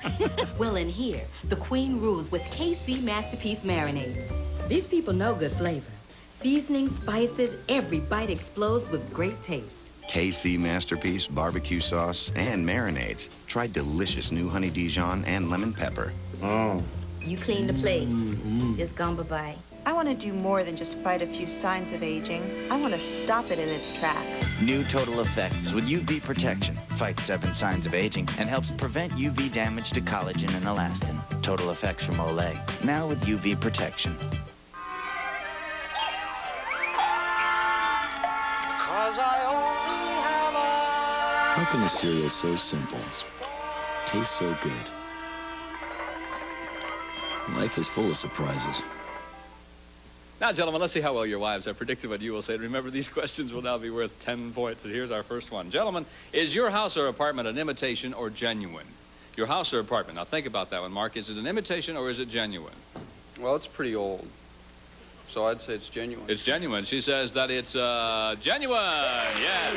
Well, in here, the queen rules with KC Masterpiece marinades. These people know good flavor. Seasoning, spices, every bite explodes with great taste. KC Masterpiece, barbecue sauce, and marinades. Try delicious new honey Dijon and lemon pepper. Oh. You clean the plate. It's gone bye-bye. I want to do more than just fight a few signs of aging. I want to stop it in its tracks. New Total Effects with UV protection. Fights 7 signs of aging and helps prevent UV damage to collagen and elastin. Total Effects from Olay. Now with UV protection. How can a cereal so simple taste so good? Life is full of surprises. Now, gentlemen, let's see how well your wives have predicted what you will say. Remember, these questions will now be worth 10 points. And here's our first one. Gentlemen, is your house or apartment an imitation or genuine? Your house or apartment. Now, think about that one, Mark. Is it an imitation or is it genuine? Well, it's pretty old, so I'd say it's genuine. It's genuine. She says that it's genuine. Yes.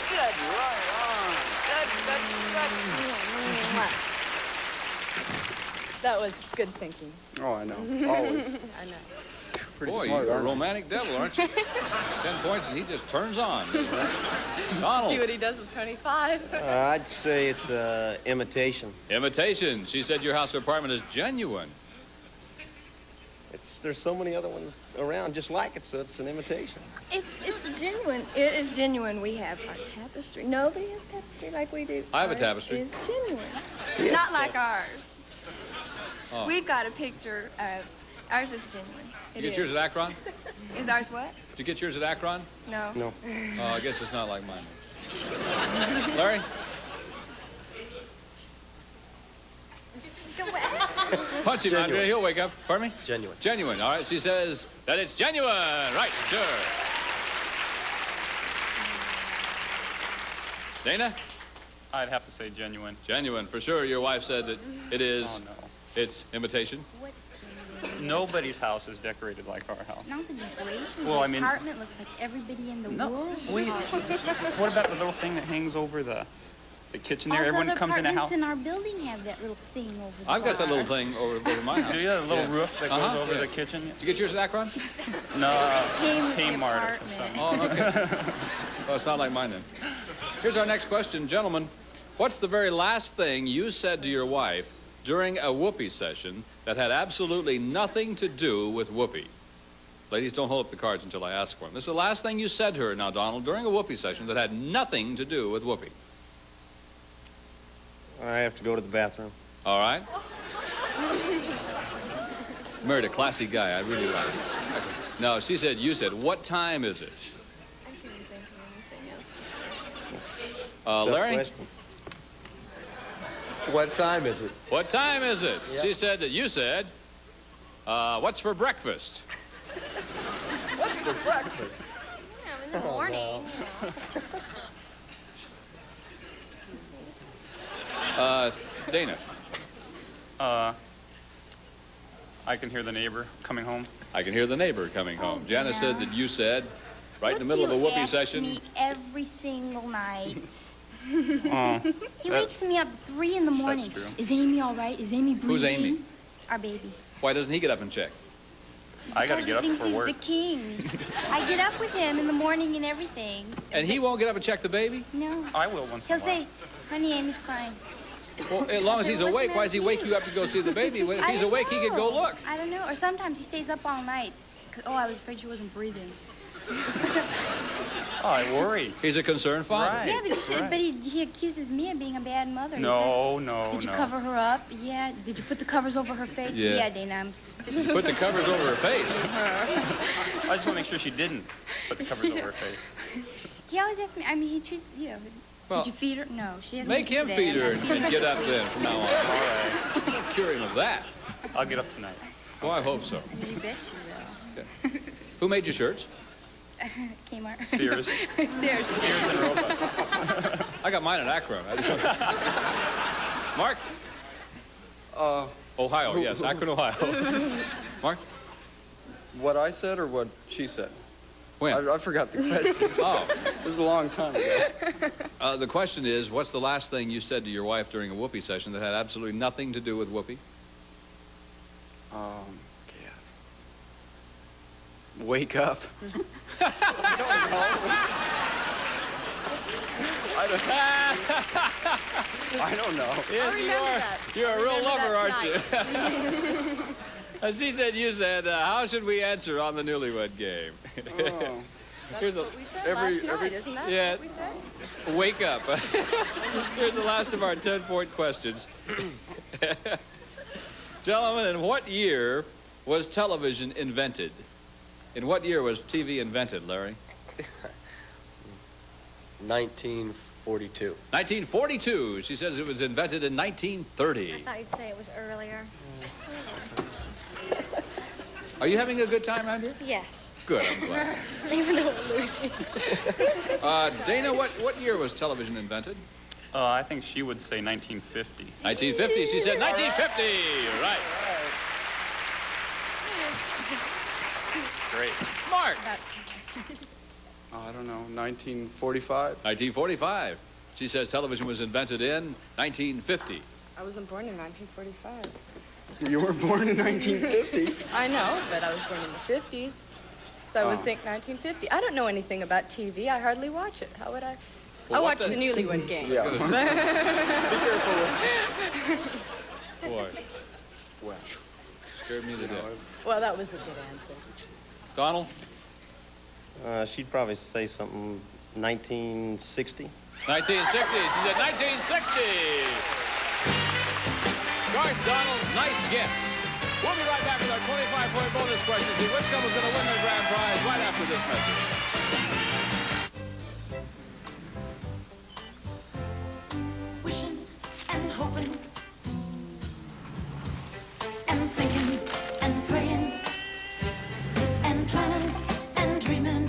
Good, right on. Good. That was good thinking. Oh, I know. Always. I know. Pretty Boy, smart, you're a aren't you? romantic devil, aren't you? 10 points and he just turns on. Donald. See what he does with 25. I'd say it's imitation. Imitation. She said your house or apartment is genuine. There's so many other ones around just like it, so it's an imitation. It's genuine. It is genuine. We have our tapestry. Nobody has tapestry like we do. I have a Ours tapestry. is genuine. Yeah. Not like ours. Oh. We've got a picture of... Ours is genuine. You get yours at Akron? Is ours what? Did you get yours at Akron? No. No. Oh, I guess it's not like mine. Larry? Punch him, Genuine. Andrea. He'll wake up. Pardon me? Genuine. Genuine. All right. She says that it's genuine. Right. Sure. Dana? I'd have to say genuine. Genuine. For sure. Your wife said that it is. Oh, no. It's imitation. Nobody's house is decorated like our house. Not the decoration. Well, the I mean- apartment looks like everybody in the world. Wait, what about the little thing that hangs over the kitchen there? All Everyone the comes in a apartments house. in our building have that little thing over the I've got that bar. little thing over my house. Do you have a little Yeah. roof that goes Uh-huh, over yeah. the kitchen? Did you get yours at Akron? No, Came Kmart or apartment. something. Oh, okay. Well, it's not like mine then. Here's our next question. Gentlemen, what's the very last thing you said to your wife during a whoopee session that had absolutely nothing to do with whoopee? Ladies, don't hold up the cards until I ask for them. This is the last thing you said to her now, Donald, during a whoopee session that had nothing to do with whoopee. I have to go to the bathroom. All right? Married a classy guy. I really like it. No, she said, you said, what time is it? I couldn't think of anything else. Larry? Question. What time is it? What time is it? Yep. She said that you said, what's for breakfast? What's for breakfast? Yeah, in the morning. Dana. I can hear the neighbor coming home. I can hear the neighbor coming home. Janice said that you said, right in the middle of a whoopee session. Me every single night. Oh, He wakes me up 3 in the morning. true. Is Amy all right? Is Amy breathing? Who's Amy? Our baby. Why doesn't he get up and check? I gotta Because get up he thinks for he's work. the king. I get up with him in the morning and everything. And he won't get up and check the baby? No. I will once in He'll a while. say, honey, Amy's crying. Well, as long as he's awake, why does he wake you up to go see the baby? If he's awake, he could go look. I don't know. Or sometimes he stays up all night. 'Cause, oh, I was afraid she wasn't breathing. Oh, I worry. He's a concerned father. Right. Yeah, but, he accuses me of being a bad mother. He No, said, no, Did you no. cover her up? Yeah. Did you put the covers over her face? Yeah. Dana. Put the covers over her face. I just want to make sure she didn't put the covers over her face. He always asks me. I mean, he treats Well, did you feed her? No, she hasn't. Make him today. feed her and get up then from now on. All right. Cure him of that. I'll get up tonight. Oh, I hope so. You bet you will. Who made your shirts? Kmart. Sears. Sears. Sears and Roebuck. I got mine in Akron. Mark? Ohio, yes. Akron, Ohio. Mark? What I said or what she said? When? I forgot the question. Oh. It was a long time ago. The question is, what's the last thing you said to your wife during a whoopee session that had absolutely nothing to do with whoopee? Wake up. I don't know. Yes, you are. You're a real lover, aren't you? As he said, you said, how should we answer on the newlywed game? Oh. Here's That's what we said last night, isn't that yeah. what we said? Wake up. Here's the last of our 10-point questions. Gentlemen, in what year was television invented? In what year was TV invented, Larry? 1942. 1942. She says it was invented in I 1930. thought you'd say it was earlier. Are you having a good time, Andrea? Yes. Good, I'm glad. Even though we're losing. Dana, what year was television invented? I think she would say 1950. 1950. She said 1950. Right. Great. Mark. I don't know. 1945. 1945. She says television was invented in 1950. I wasn't born in 1945. You were born in 1950. I know, but I was born in the 50s. So I would Oh. think 1950. I don't know anything about TV. I hardly watch it. How would I? Well, I what watch the Newlywed Game. Yeah. Boy. Well, scared me to death. Well, that was a good answer. Donald? She'd probably say something 1960. 1960. She said 1960. Gosh, Donald, nice guess. We'll be right back with our 25-point bonus question to see which couple's going to win the grand prize right after this message. Wishing and hoping and thinking and praying and planning and dreaming.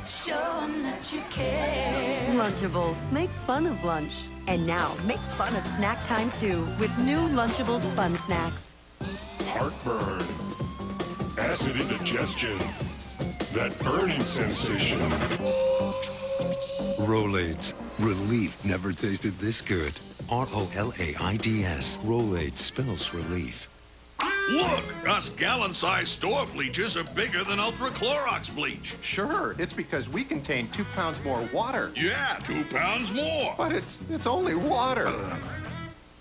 Showing that you care. Lunchables, make fun of lunch. And now, make fun of snack time too with new Lunchables Fun Snacks. Heartburn, acid indigestion, that burning sensation. Rolaids. Relief never tasted this good. R-O-L-A-I-D-S. Rolaids spells relief. Look, us gallon-sized store bleachers are bigger than Ultra Clorox bleach. Sure, it's because we contain 2 pounds more water. Yeah, 2 pounds more. But it's only water.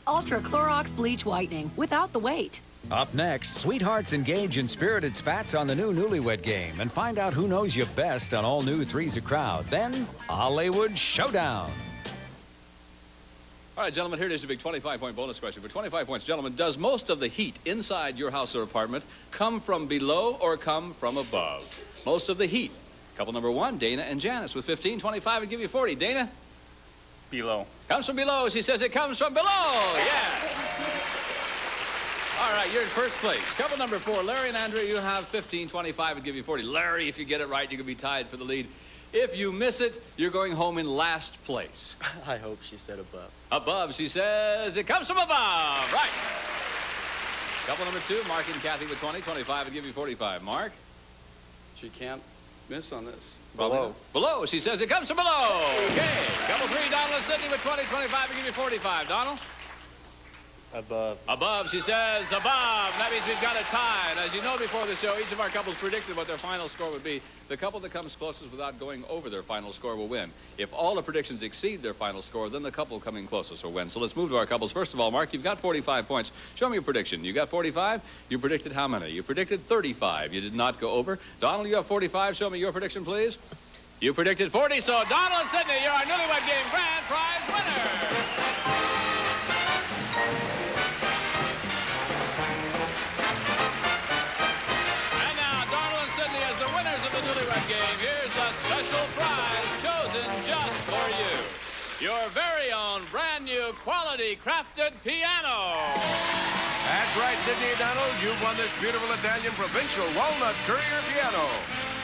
Ultra Clorox Bleach Whitening without the weight. Up next, sweethearts engage in spirited spats on the new Newlywed Game and find out who knows you best on all new Three's a Crowd. Then, Hollywood Showdown. All right, gentlemen, here it is, a big 25-point bonus question. For 25 points, gentlemen, does most of the heat inside your house or apartment come from below or come from above? Most of the heat. Couple number one, Dana and Janice with 15. 25 would give you 40. Dana? Below. Comes from below. She says it comes from below. Yes. All right, you're in first place. Couple number four, Larry and Andrea, you have 15. 25 would give you 40. Larry, if you get it right, you could be tied for the lead. If you miss it, you're going home in last place. I hope she said above. Above, she says, it comes from above. Right. Couple number two, Mark and Kathy with 20. 25 would give you 45. Mark? She can't miss on this. Below. Below, she says it comes from below. Okay. Couple three, Donald and Sidney with 20. 25 would give you 45. Donald? Above. Above, she says above. That means we've got a tie. And as you know, before the show, each of our couples predicted what their final score would be. The couple that comes closest without going over their final score will win. If all the predictions exceed their final score, then the couple coming closest will win. So let's move to our couples. First of all, Mark, you've got 45 points. Show me your prediction. You got 45. You predicted how many? You predicted 35. You did not go over. Donald, you have 45. Show me your prediction, please. You predicted 40. So Donald and Sidney, you're our Newlywed Game grand prize winner. Game. Here's the special prize chosen just for you. Your very own brand new quality crafted piano. That's right, Sidney Donald. You've won this beautiful Italian provincial walnut courier piano.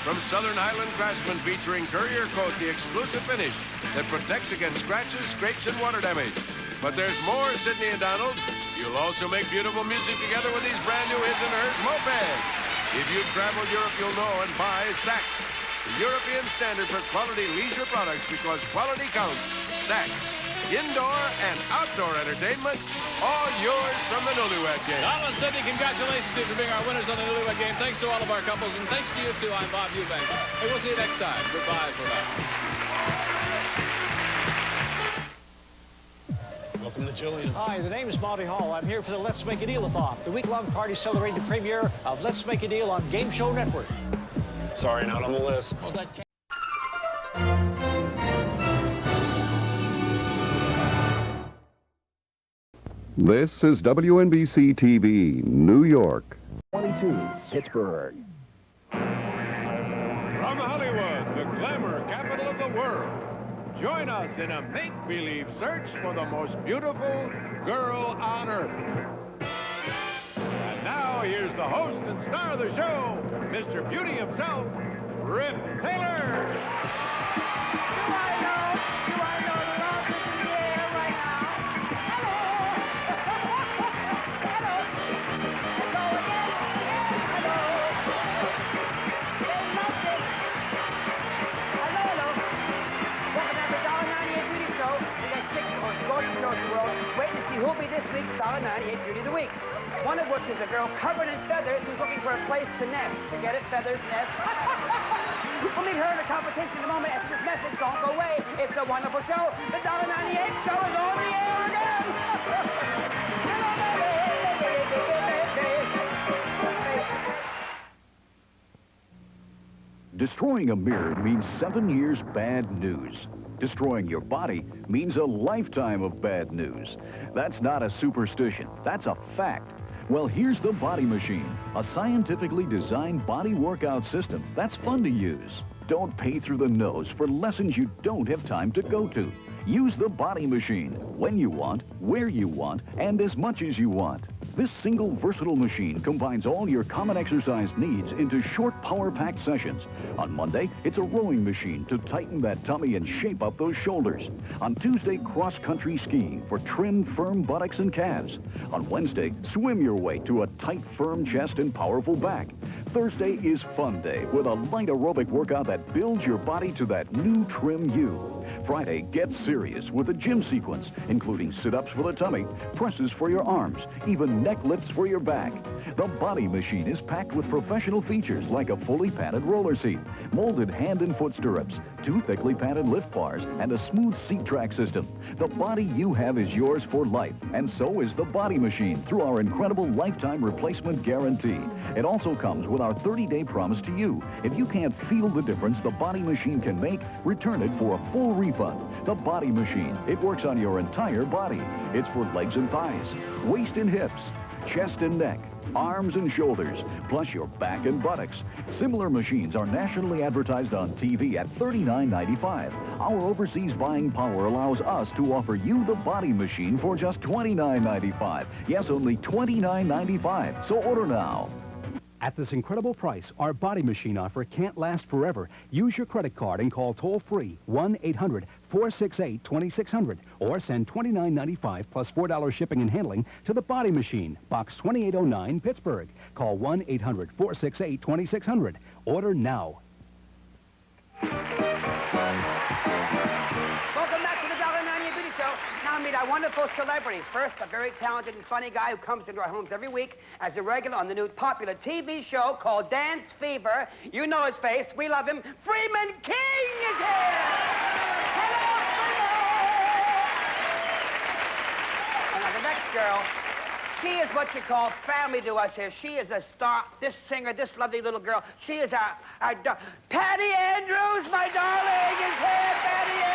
From Southern Highland Craftsman, featuring Courier Coat, the exclusive finish that protects against scratches, scrapes, and water damage. But there's more, Sidney and Donald. You'll also make beautiful music together with these brand new His and Hers mopeds. If you've traveled Europe, you'll know and buy Saks, the European standard for quality leisure products, because quality counts. Saks. Indoor and outdoor entertainment, all yours from the Newlywed Game. Donald and Sidney, congratulations to you for being our winners on the Newlywed Game. Thanks to all of our couples, and thanks to you, too. I'm Bob Eubanks. Hey, we'll see you next time. Goodbye for now. Welcome to Jillian's. Hi, the name is Monty Hall. I'm here for the Let's Make a Deal-a-thon, the week-long party celebrating the premiere of Let's Make a Deal on Game Show Network. Sorry, not on the list. Well, that can't... This is WNBC TV, New York. 22, Pittsburgh. From Hollywood, the glamour capital of the world, join us in a make-believe search for the most beautiful girl on earth. And now, here's the host and star of the show, Mr. Beauty himself, Rip Taylor. Do I know love is in the air right now? Hello. Hello. Hello again. Hello. They loved it. Hello. Welcome back to $1.98 Beauty Show. We got 6 most gorgeous girls in the world. Wait to see who'll be this week's $1.98 Beauty of the Week. One of which is a girl covered in feathers who's looking for a place to nest. You get it? Feathers, nest. We'll meet her in a competition in a moment after this message. Don't go away. It's a wonderful show. The $1.98 show is on the air again. Destroying a mirror means 7 years bad news. Destroying your body means a lifetime of bad news. That's not a superstition. That's a fact. Well, here's the Body Machine, a scientifically designed body workout system that's fun to use. Don't pay through the nose for lessons you don't have time to go to. Use the Body Machine when you want, where you want, and as much as you want. This single versatile machine combines all your common exercise needs into short power-packed sessions. On Monday, it's a rowing machine to tighten that tummy and shape up those shoulders. On Tuesday, cross-country skiing for trim, firm buttocks and calves. On Wednesday, swim your way to a tight, firm chest and powerful back. Thursday is Fun Day with a light aerobic workout that builds your body to that new trim you. Friday, get serious with a gym sequence, including sit-ups for the tummy, presses for your arms, even neck lifts for your back. The Body Machine is packed with professional features like a fully padded roller seat, molded hand and foot stirrups, 2 thickly padded lift bars, and a smooth seat track system. The body you have is yours for life, and so is the Body Machine through our incredible lifetime replacement guarantee. It also comes with our 30-day promise to you. If you can't feel the difference the Body Machine can make, return it for a full refund. The Body Machine. It works on your entire body. It's for legs and thighs, waist and hips, chest and neck, arms and shoulders, plus your back and buttocks. Similar machines are nationally advertised on TV at $39.95. Our overseas buying power allows us to offer you the Body Machine for just $29.95. Yes, only $29.95. So order now. At this incredible price, our Body Machine offer can't last forever. Use your credit card and call toll-free 1-800-468-2600 or send $29.95 plus $4 shipping and handling to the Body Machine, Box 2809, Pittsburgh. Call 1-800-468-2600. Order now. Welcome back to the $1.98 Beauty Show. Now meet our wonderful celebrities. First, a very talented and funny guy who comes into our homes every week as a regular on the new popular TV show called Dance Fever. You know his face. We love him. Freeman King is here! Hello, Freeman! And now the next girl, she is what you call family to us here. She is a star, this singer, this lovely little girl. She is our Patty Andrews, my darling, is here, Patty Andrews!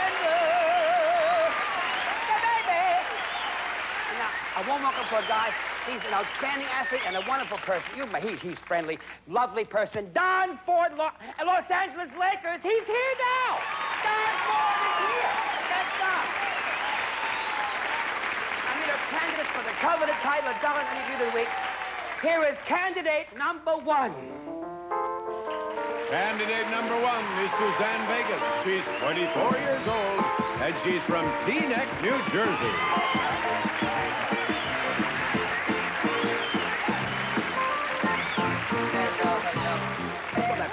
A warm welcome for a guy. He's an outstanding athlete and a wonderful person. He's friendly, lovely person. Don Ford, Los Angeles Lakers. He's here now. Don Ford is here. That's Don. I mean, our candidates for the coveted title of $1.98 Beauty of the Week. Here is candidate number 1. Candidate number 1 is Suzanne Vegas. She's 24 years old, and she's from Teaneck, New Jersey.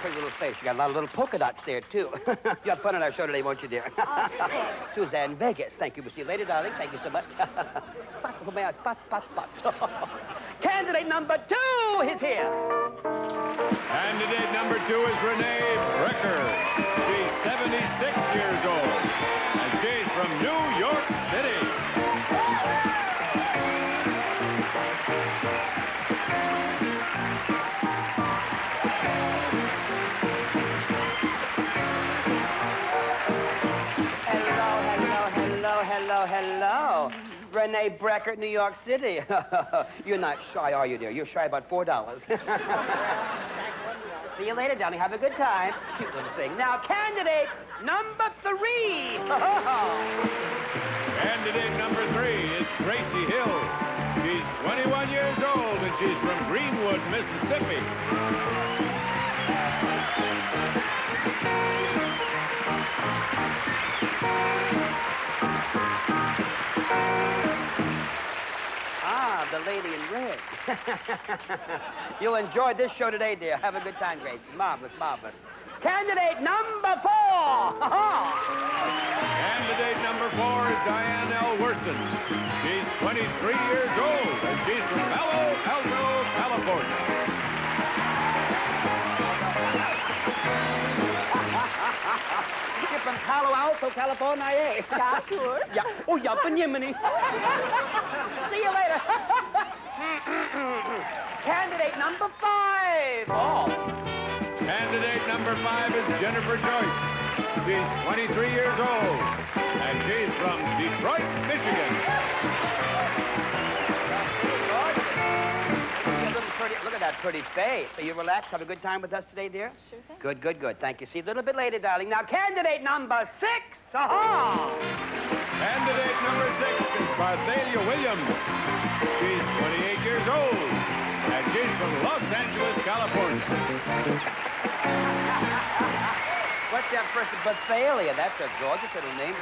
Pretty little face. You got a lot of little polka dots there, too. You have fun on our show today, won't you, dear? Suzanne Vegas. Thank you, Miss Lady Darling. Thank you so much. Spot. Candidate number 2 is here. Candidate number 2 is Renee Brecker. She's 76 years old, and she's from New York City. Hello. Renee Brecker, New York City. You're not shy, are you, dear? You're shy about $4. See you later, darling. Have a good time. Cute little thing. Now, candidate number 3. Candidate number 3 is Gracie Hill. She's 21 years old, and she's from Greenwood, Mississippi. The lady in red. You'll enjoy this show today, dear. Have a good time, Grace. Marvelous. Candidate number 4. Candidate number 4 is Diane L. Worson. She's 23 years old, and she's from Palo Alto, California. You're from Palo Alto, California, eh? Yeah, sure. Yeah. Oh, yeah, Yemeni. See you later. Candidate number 5. Oh. Candidate number 5 is Jennifer Joyce. She's 23 years old, and she's from Detroit, Michigan. Look at that pretty face. Are you relaxed? Have a good time with us today, dear? Sure thing. Good. Thank you. See you a little bit later, darling. Now, candidate number 6. Candidate number 6 is Barthalia Williams. She's 28 years old, and she's from Los Angeles, California. What's that first? Barthalia. That's a gorgeous little name.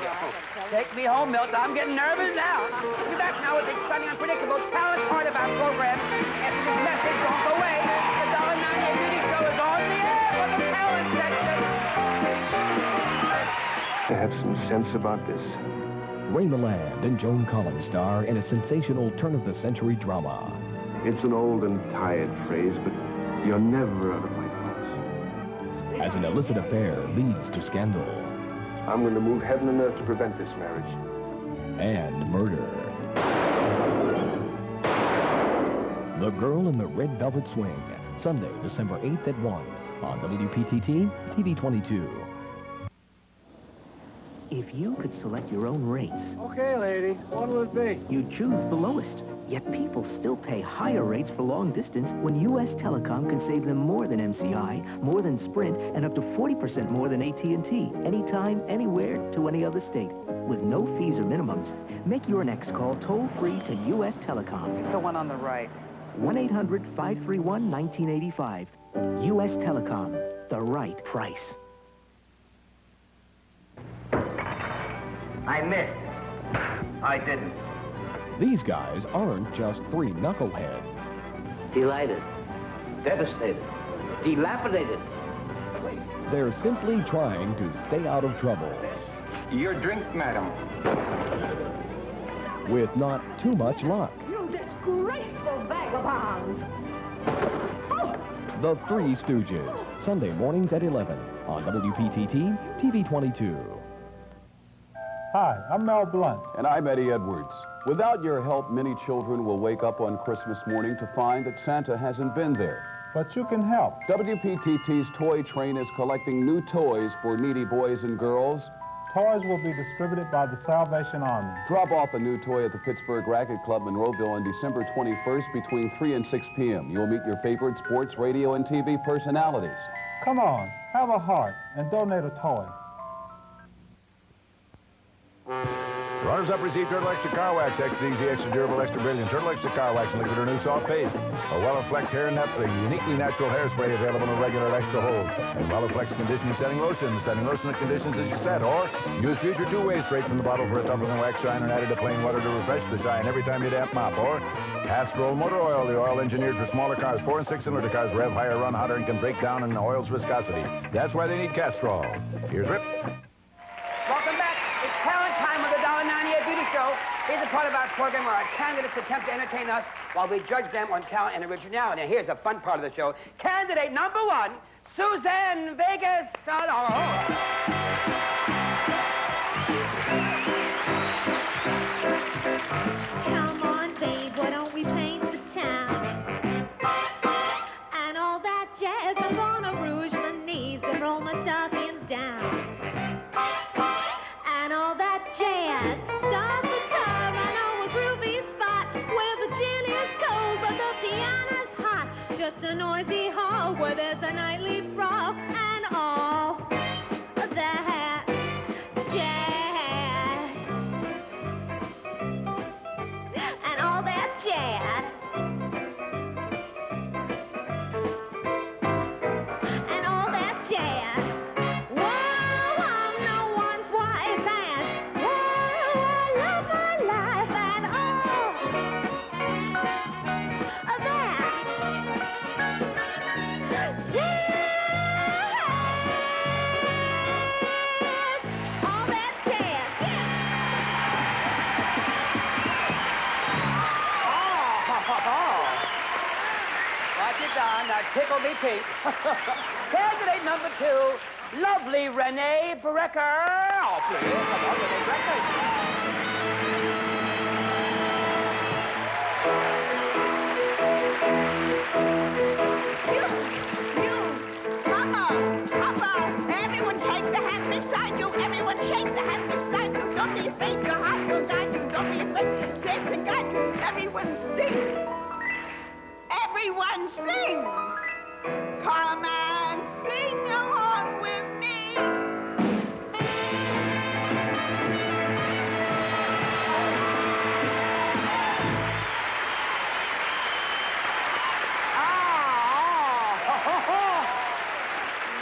Take me home, Milton. I'm getting nervous now. We'll be back now with the exciting, unpredictable talent part of our program. After this message, don't go away. The $1.98 Beauty Show is on the air for the talent section. Have some sense about this. Raymond Land and Joan Collins star in a sensational turn-of-the-century drama. It's an old and tired phrase, but you're never out of my thoughts. As an illicit affair leads to scandal. I'm going to move heaven and earth to prevent this marriage. And murder. The Girl in the Red Velvet Swing, Sunday, December 8th at 1 on WPTT TV 22. If you could select your own rates... Okay, lady. What will it be? You'd choose the lowest. Yet people still pay higher rates for long distance when U.S. Telecom can save them more than MCI, more than Sprint, and up to 40% more than AT&T. Anytime, anywhere, to any other state. With no fees or minimums. Make your next call toll-free to U.S. Telecom. The one on the right. 1-800-531-1985. U.S. Telecom. The right price. I missed. I didn't. These guys aren't just three knuckleheads. Delighted. Devastated. Dilapidated. They're simply trying to stay out of trouble. Your drink, madam. With not too much luck. You disgraceful vagabonds! The Three Stooges, Sunday mornings at 11 on WPTT TV 22. Hi, I'm Mel Blunt. And I'm Eddie Edwards. Without your help, many children will wake up on Christmas morning to find that Santa hasn't been there. But you can help. WPTT's Toy Train is collecting new toys for needy boys and girls. Toys will be distributed by the Salvation Army. Drop off a new toy at the Pittsburgh Racket Club, Monroeville on December 21st between 3 and 6 p.m. You'll meet your favorite sports, radio, and TV personalities. Come on, have a heart and donate a toy. Runners up receive Turtle Extra Car Wax, extra easy, extra durable, extra brilliant. Turtle Extra Car Wax, liquid or new soft paste. A Wellaflex hair net, the uniquely natural hairspray available in regular extra hold. And Wellaflex conditioning setting lotion that conditions as you set. Or use Future two-way straight from the bottle for a tougher than wax shine and added to plain water to refresh the shine every time you damp mop. Or Castrol Motor Oil, the oil engineered for smaller cars. 4- and 6-cylinder cars rev higher, run hotter, and can break down in oil's viscosity. That's why they need Castrol. Here's Rip. Welcome back. It's talent time of the $1.98 Beauty Show. Here's a part of our program where our candidates attempt to entertain us while we judge them on talent and originality. Now, here's a fun part of the show. Candidate number 1, Suzanne Vegas. Come on, babe, why don't we paint the town? And all that jazz, I'm gonna rouge my knees and roll my stockings down. And all that jazz, start the car, I know a groovy spot where the gin is cold but the piano's hot. Just a noisy hall where there's a nightly brawl and all that jazz. And all that jazz. And all that jazz. Whoa, I'm no one's wife and whoa, I love my life and all of that jazz. All that jazz. Watch it down. Now, tickle me pink. Candidate number 2, lovely Renee Brecker. Oh, please, come on, Renee Brecker. Papa, everyone take the hand beside you. Everyone shake the hand beside you. Don't be afraid, your heart will guide you. Don't be afraid, safe to guide you. Everyone sing. Everyone sing. Come and sing along with me.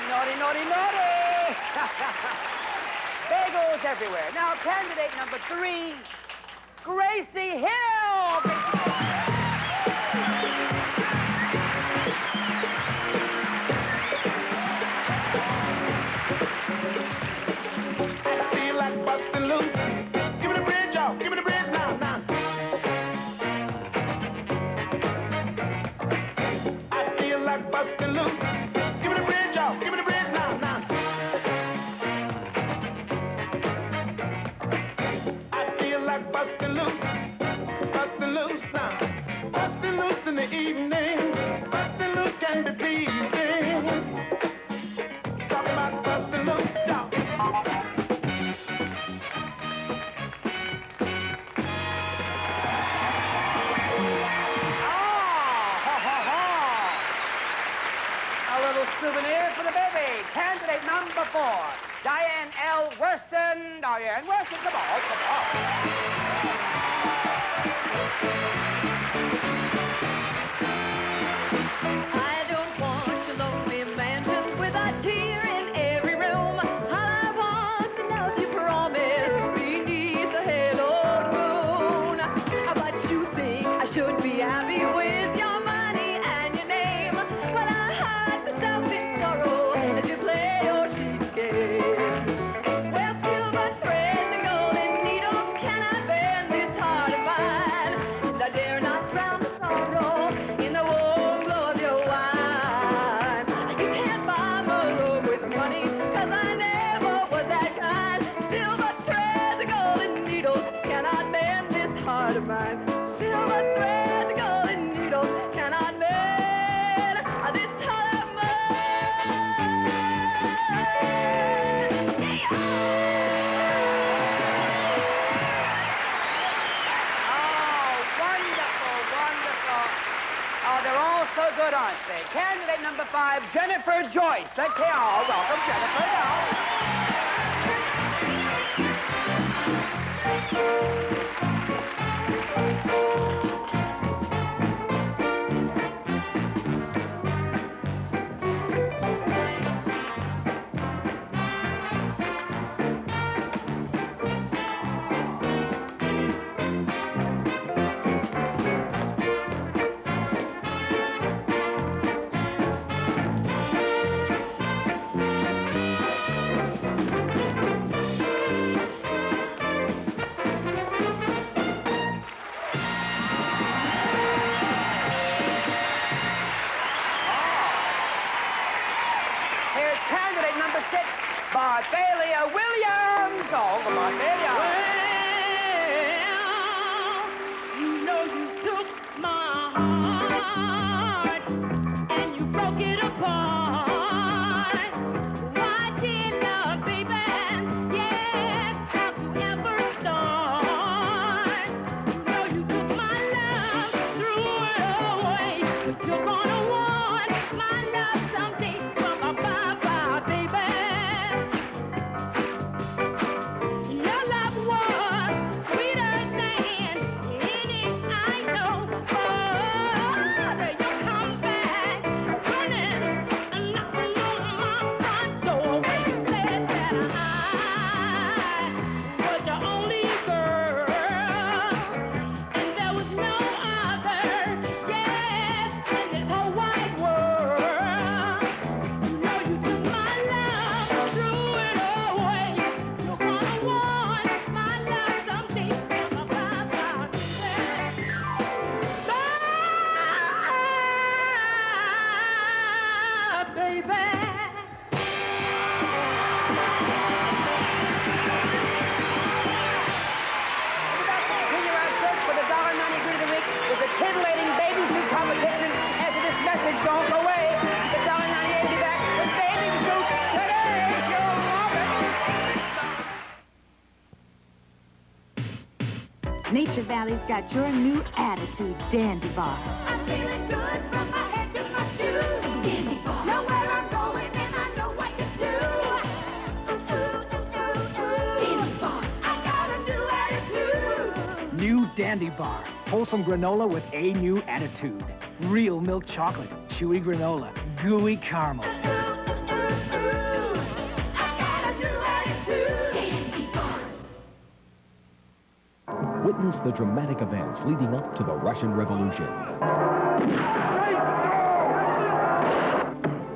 Naughty, naughty, naughty! Bagels everywhere. Now, candidate number 3, Gracie Hill! I feel like busting loose. Give me the bridge out. Give me the bridge now, now. I feel like busting loose. Give me the bridge out. Give me the bridge now, now. bustin' loose now. Bustin' loose in the evening. Bustin' loose can be pleasing. Talk about bustin' loose, y'all. A little souvenir for the baby. Candidate number 4, Diane L. Worston. Diane Worston, come on, come on. I don't want your lonely mansion with a tear in every room. All I want to love you, promise, beneath the haloed moon. But you think I should be happy with your money and your name? Well, I hide myself in sorrow as you play your cheap game. Well, silver threads and golden needles cannot bend this heart of mine. And I dare not drown the sorrow in the warm glow of your wine. You can't buy my love with money, 'cause I never was that kind. Silver threads and golden needles cannot bend this heart of mine. Silver threads and golden needles cannot mend this heart of Wonderful, wonderful. Oh, they're all so good, aren't they? Candidate number 5, Jennifer Joyce. Let's hear all. Welcome, Jennifer. Here's candidate number 6, Barthalia Williams. Oh, the Barthalia. You know you took my heart and you broke it apart. Why did love, baby? Yes, how to ever start? You know you took my love, threw it away. You're gonna want my love someday from a bye-bye, baby. Your love was sweeter than any I know. But you come back running and knocking on my front door. When you said that I was your only girl and there was no other, yes, in this whole wide world. You know you took my love, threw it away. You're gonna want my love someday. Bye-bye, baby. Continue our search for the $1.90 Good of the Week with a titillating baby food competition. After this message, don't go away. The $1.98 will be back with baby food today. Joe Robert. Nature Valley's got your new attitude, Dandy Bar. I'm feeling good from my head to my shoes. Dandy Bar. Know where I'm going and I know what to do. Dandy Bar. I got a new attitude. New Dandy Bar. Wholesome granola with a new attitude. Real milk chocolate, chewy granola, gooey caramel. I got a new attitude. Dandy Bar. Witness the dramatic events leading up to the Russian Revolution.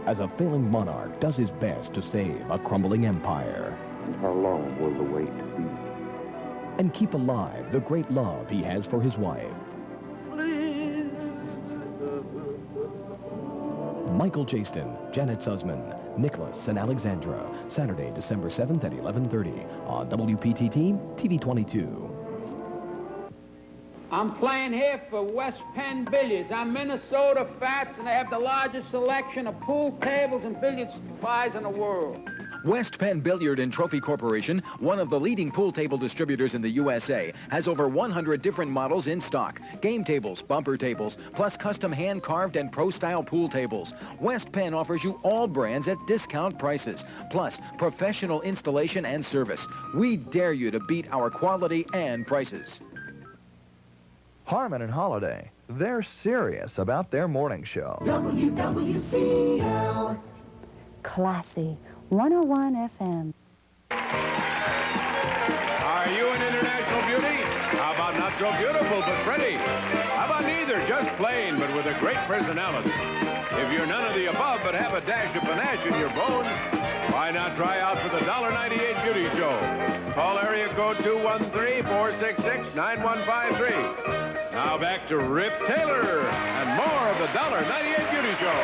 As a failing monarch does his best to save a crumbling empire. And how long will the wait be? And keep alive the great love he has for his wife. Michael Jaston, Janet Sussman, Nicholas and Alexandra. Saturday, December 7th at 11:30 on WPTT TV 22. I'm playing here for West Penn Billiards. I'm Minnesota Fats, and they have the largest selection of pool tables and billiard supplies in the world. West Penn Billiard and Trophy Corporation, one of the leading pool table distributors in the USA, has over 100 different models in stock. Game tables, bumper tables, plus custom hand-carved and pro-style pool tables. West Penn offers you all brands at discount prices, plus professional installation and service. We dare you to beat our quality and prices. Harmon and Holiday, they're serious about their morning show. WWCL. Classy 101 FM. Are you an international beauty? How about not so beautiful but pretty? How about neither, just plain but with a great personality? If you're none of the above but have a dash of panache in your bones, why not try out for the $1.98 Beauty Show? Call area code 213-466-9153. Now back to Rip Taylor and more of the $1.98 Beauty Show.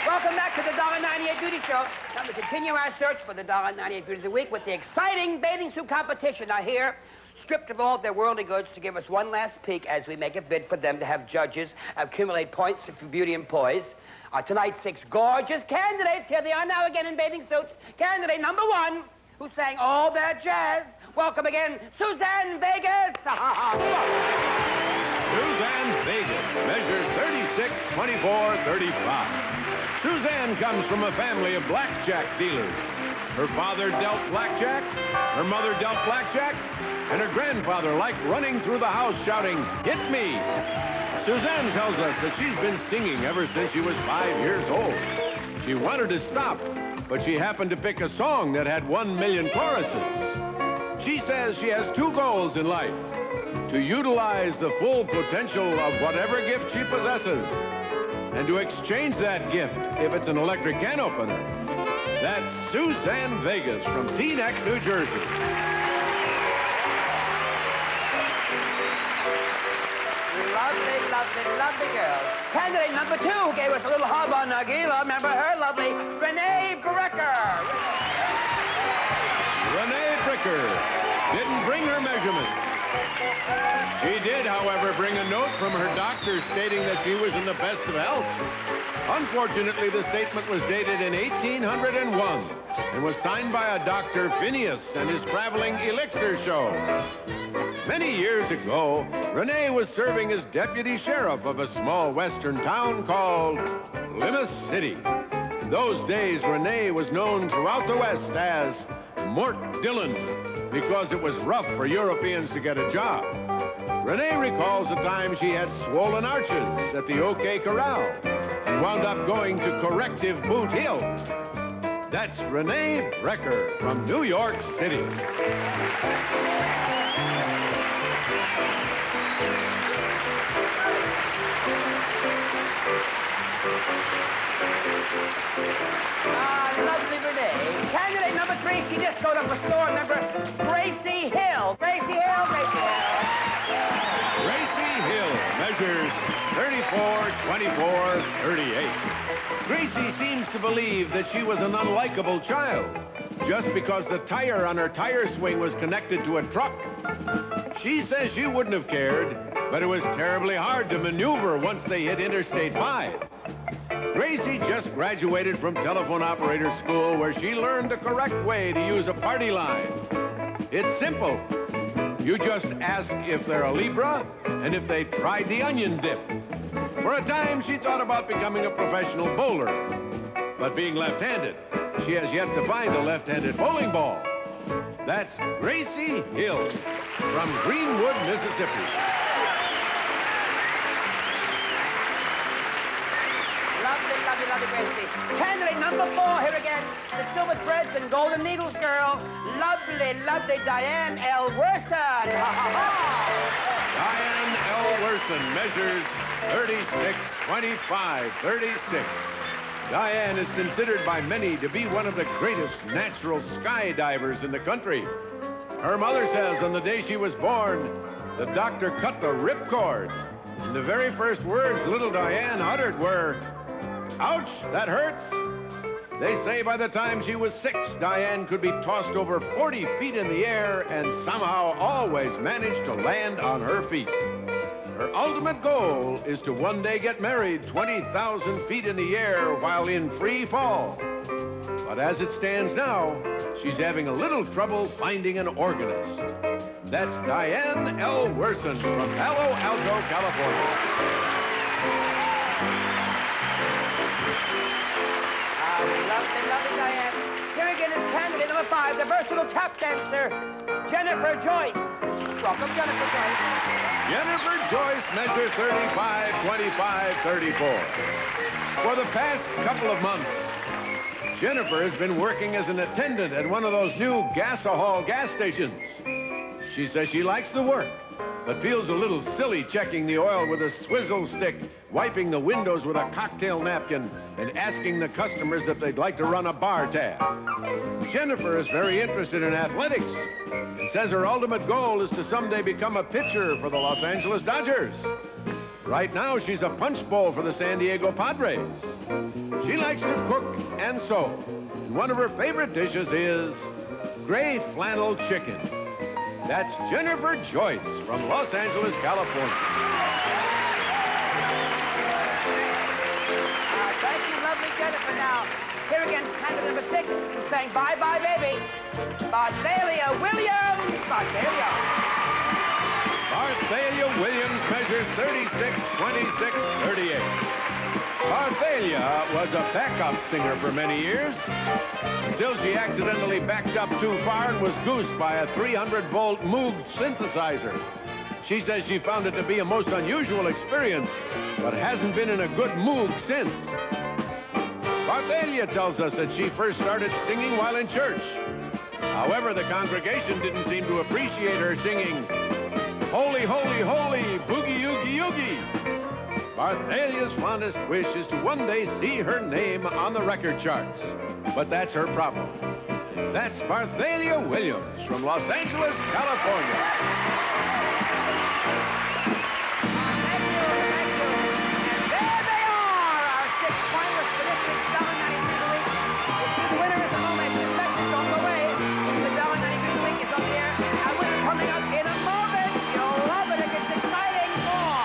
Welcome back to the $1.98 Beauty Show. Now we continue our search for the $1.98 Beauty of the Week with the exciting bathing suit competition. Now here, stripped of all their worldly goods to give us one last peek as we make a bid for them to have judges accumulate points for beauty and poise. Tonight's 6 gorgeous candidates. Here they are now again in bathing suits. Candidate number 1, who sang all that jazz. Welcome again, Suzanne Vegas. Suzanne Vegas measures 36, 24, 35. Suzanne comes from a family of blackjack dealers. Her father dealt blackjack, her mother dealt blackjack, and her grandfather liked running through the house shouting, "Hit me!" Suzanne tells us that she's been singing ever since she was 5 years old. She wanted to stop, but she happened to pick a song that had 1 million choruses. She says she has 2 goals in life: to utilize the full potential of whatever gift she possesses, and to exchange that gift if it's an electric can opener. That's Suzanne Vegas from Teaneck, New Jersey. Lovely, lovely, lovely girl. Candidate number 2 who gave us a little hub on Nagila. Remember her? Lovely Renee Bricker. Renee Bricker didn't bring her measurements. She did, however, bring a note from her doctor stating that she was in the best of health. Unfortunately, the statement was dated in 1801 and was signed by a Dr. Phineas and his traveling elixir show. Many years ago, Renee was serving as deputy sheriff of a small western town called Plymouth City. In those days, Renee was known throughout the West as Mort Dillon because it was rough for Europeans to get a job. Renee recalls a time she had swollen arches at the OK Corral and wound up going to Corrective Boot Hill. That's Renee Brecker from New York City. Lovely Renee. Candidate number 3, she just showed up a store. Remember, Gracie Hill. Gracie Hill, Gracie Hill. Gracie Hill measures 34, 24, 38. Gracie seems to believe that she was an unlikable child just because the tire on her tire swing was connected to a truck. She says she wouldn't have cared, but it was terribly hard to maneuver once they hit Interstate 5. Gracie just graduated from telephone operator school where she learned the correct way to use a party line. It's simple. You just ask if they're a Libra and if they tried the onion dip. For a time, she thought about becoming a professional bowler. But being left-handed, she has yet to find a left-handed bowling ball. That's Gracie Hill from Greenwood, Mississippi. Lovely, lovely, lovely Gracie. Candidate number 4, here again, the silver threads and golden needles girl. Lovely, lovely Diane L. Werson. Diane L. Werson measures 36, 25, 36. Diane is considered by many to be one of the greatest natural skydivers in the country. Her mother says on the day she was born, the doctor cut the ripcord. And the very first words little Diane uttered were, "Ouch, that hurts." They say by the time she was 6, Diane could be tossed over 40 feet in the air and somehow always managed to land on her feet. Her ultimate goal is to one day get married 20,000 feet in the air while in free fall. But as it stands now, she's having a little trouble finding an organist. That's Diane L. Werson from Palo Alto, California. Lovely Diane. Here again is candidate number 5, the versatile tap dancer, Jennifer Joyce. Welcome, Jennifer Joyce. Jennifer Joyce measures 35, 25, 34. For the past couple of months, Jennifer has been working as an attendant at one of those new gas-a-hall gas stations. She says she likes the work, but feels a little silly checking the oil with a swizzle stick, wiping the windows with a cocktail napkin, and asking the customers if they'd like to run a bar tab. Jennifer is very interested in athletics and says her ultimate goal is to someday become a pitcher for the Los Angeles Dodgers. Right now, she's a punch bowl for the San Diego Padres. She likes to cook and sew. And one of her favorite dishes is gray flannel chicken. That's Jennifer Joyce from Los Angeles, California. Thank you, lovely Jennifer. Now, here again, candidate number 6, saying bye-bye, baby. Barthalia Williams. Barthalia. Barthalia Williams measures 36, 26, 38. Barthalia was a backup singer for many years, until she accidentally backed up too far and was goosed by a 300-volt Moog synthesizer. She says she found it to be a most unusual experience, but hasn't been in a good mood since. Barthalia tells us that she first started singing while in church. However, the congregation didn't seem to appreciate her singing, "Holy, holy, holy, boogie, oogie, oogie." Barthalia's fondest wish is to one day see her name on the record charts. But that's her problem. That's Barthalia Williams from Los Angeles, California. There they are, our 6 finalists for this week's $1.92 the week. The winner is a moment. The seconds on the way. The $1.92 the week is up there. Our winner coming up in a moment. You'll love it. It gets exciting. More.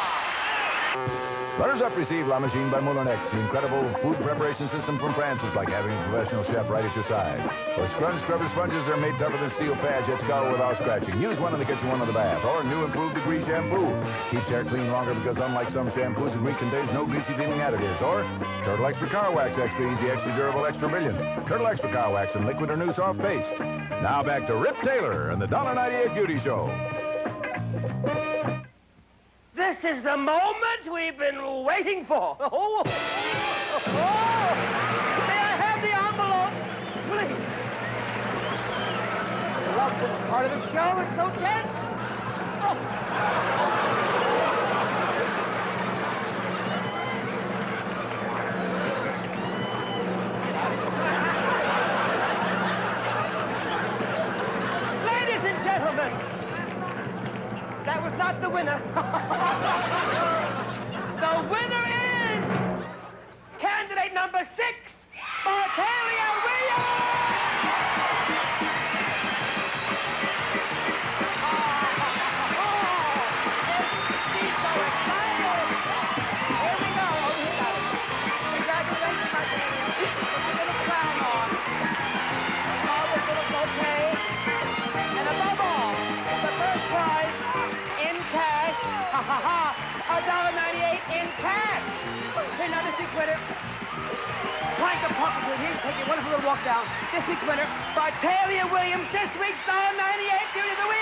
Runners up receive La Machine by Moulinex. The incredible food preparation system from France is like having a professional chef right at your side. Or scrubber sponges are made tougher than steel pads, yet scour without scratching. Use one in the kitchen, one in the bath. Or new improved degree shampoo. Keeps hair clean longer because unlike some shampoos, it contains no greasy feeling additives. Or Turtle Extra Car Wax, extra easy, extra durable, extra brilliant. Turtle Extra Car Wax in liquid or new soft paste. Now back to Rip Taylor and the $1.98 Beauty Show. This is the moment we've been waiting for. Oh. May I have the envelope, please? I love this part of the show. It's so tense. Ladies and gentlemen, that was not the winner. The winner is candidate number 6, Barthalia Williams. She's so excited. Here we go. Oh, he got it. Congratulations, Barthalia. Put your little crown on. Oh, this little bouquet. And above all, the first prize in cash. Ha ha ha. $1.98 in cash. Okay, now this week's winner. Plank of pumpkin here. Take a wonderful little walk down. This week's winner, Barthalia Williams. This week's $1.98 Beauty of the Week.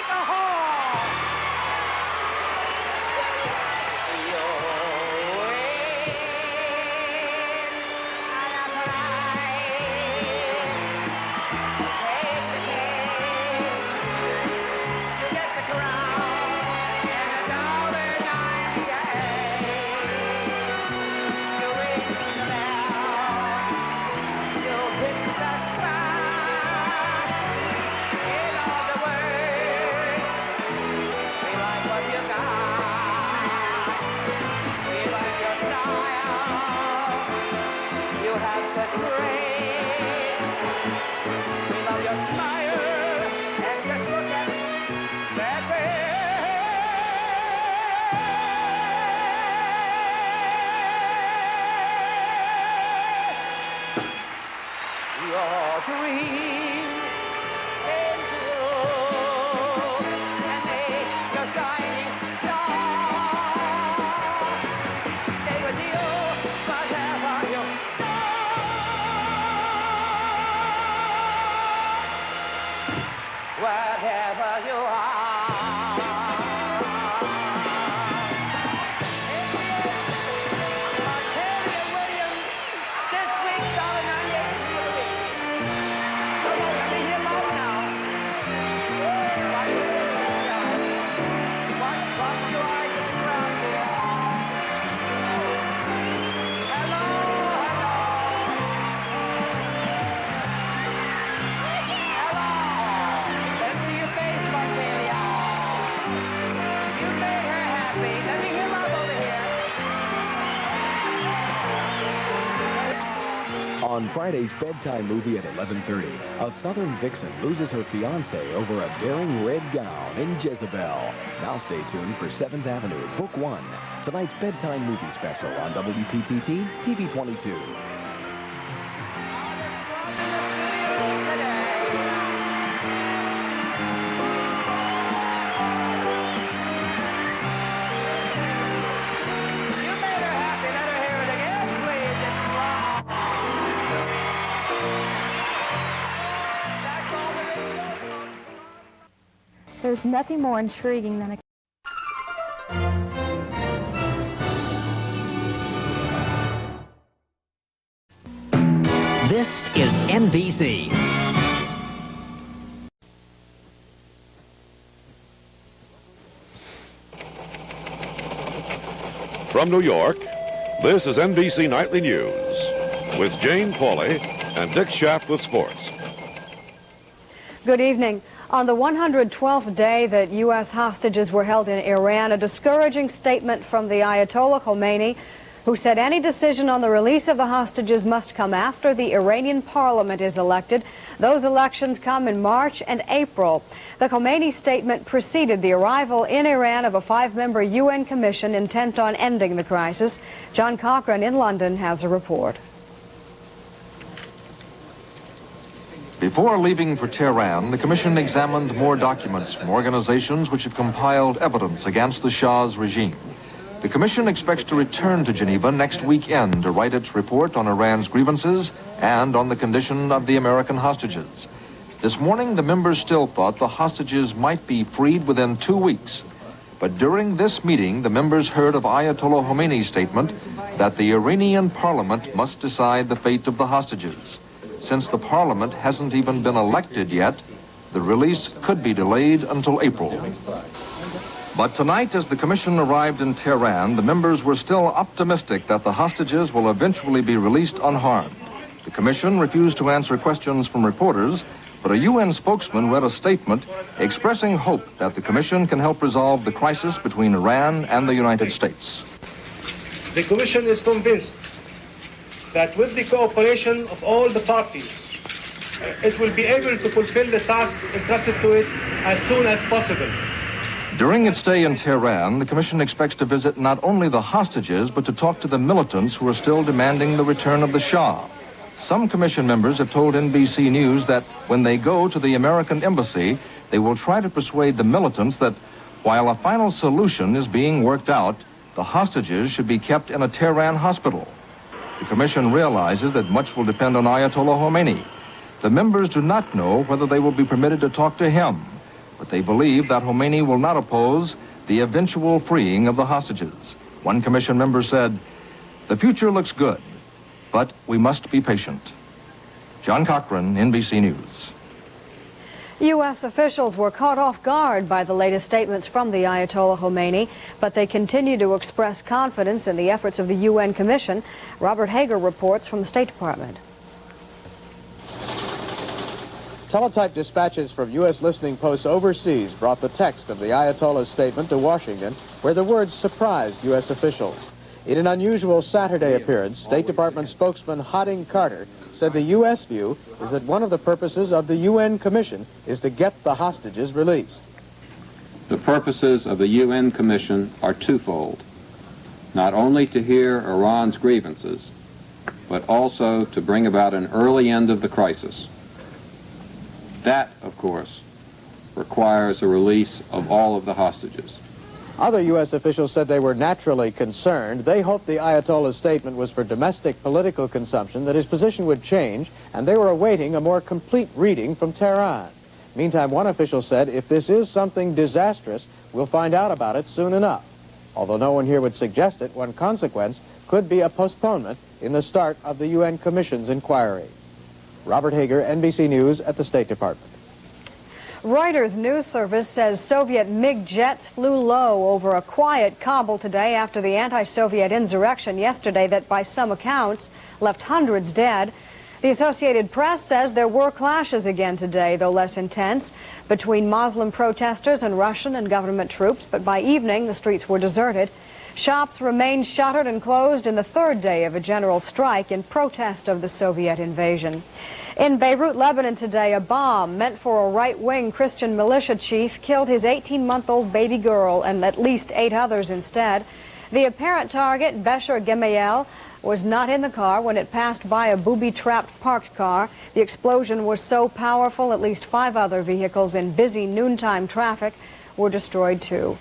In all the world. wherever you are. On Friday's bedtime movie at 11:30, a Southern vixen loses her fiancé over a daring red gown in Jezebel. Now stay tuned for 7th Avenue, Book 1, tonight's bedtime movie special on WPTT TV 22. There's nothing more intriguing than a... This is NBC. From New York, this is NBC Nightly News with Jane Pauley and Dick Schaff with sports. Good evening. On the 112th day that U.S. hostages were held in Iran, a discouraging statement from the Ayatollah Khomeini, who said any decision on the release of the hostages must come after the Iranian parliament is elected. Those elections come in March and April. The Khomeini statement preceded the arrival in Iran of a 5-member UN commission intent on ending the crisis. John Cochran in London has a report. Before leaving for Tehran, the Commission examined more documents from organizations which have compiled evidence against the Shah's regime. The Commission expects to return to Geneva next weekend to write its report on Iran's grievances and on the condition of the American hostages. This morning, the members still thought the hostages might be freed within 2 weeks. But during this meeting, the members heard of Ayatollah Khomeini's statement that the Iranian parliament must decide the fate of the hostages. Since the parliament hasn't even been elected yet, the release could be delayed until April. But tonight, as the commission arrived in Tehran, the members were still optimistic that the hostages will eventually be released unharmed. The commission refused to answer questions from reporters, but a UN spokesman read a statement expressing hope that the commission can help resolve the crisis between Iran and the United States. The commission is convinced that with the cooperation of all the parties, it will be able to fulfill the task entrusted to it as soon as possible. During its stay in Tehran, the Commission expects to visit not only the hostages, but to talk to the militants who are still demanding the return of the Shah. Some Commission members have told NBC News that when they go to the American embassy, they will try to persuade the militants that while a final solution is being worked out, the hostages should be kept in a Tehran hospital. The Commission realizes that much will depend on Ayatollah Khomeini. The members do not know whether they will be permitted to talk to him, but they believe that Khomeini will not oppose the eventual freeing of the hostages. One Commission member said, "The future looks good, but we must be patient." John Cochran, NBC News. U.S. officials were caught off guard by the latest statements from the Ayatollah Khomeini, but they continue to express confidence in the efforts of the UN Commission. Robert Hager reports from the State Department. Teletype dispatches from U.S. listening posts overseas brought the text of the Ayatollah's statement to Washington, where the words surprised U.S. officials. In an unusual Saturday appearance, State Department spokesman Harding Carter said the U.S. view is that one of the purposes of the UN Commission is to get the hostages released. The purposes of the UN Commission are twofold: not only to hear Iran's grievances, but also to bring about an early end of the crisis. That, of course, requires a release of all of the hostages. Other U.S. officials said they were naturally concerned. They hoped the Ayatollah's statement was for domestic political consumption, that his position would change, and they were awaiting a more complete reading from Tehran. Meantime, one official said if this is something disastrous, we'll find out about it soon enough. Although no one here would suggest it, one consequence could be a postponement in the start of the UN Commission's inquiry. Robert Hager, NBC News at the State Department. Reuters news service says Soviet MiG jets flew low over a quiet Kabul today after the anti-Soviet insurrection yesterday that, by some accounts, left hundreds dead. The Associated Press says there were clashes again today, though less intense, between Muslim protesters and Russian and government troops, but by evening the streets were deserted. Shops remained shuttered and closed in the third day of a general strike in protest of the Soviet invasion. In Beirut, Lebanon today, a bomb meant for a right-wing Christian militia chief killed his 18-month-old baby girl and at least 8 others instead. The apparent target, Besher Gemayel, was not in the car when it passed by a booby-trapped parked car. The explosion was so powerful, at least 5 other vehicles in busy noontime traffic were destroyed too.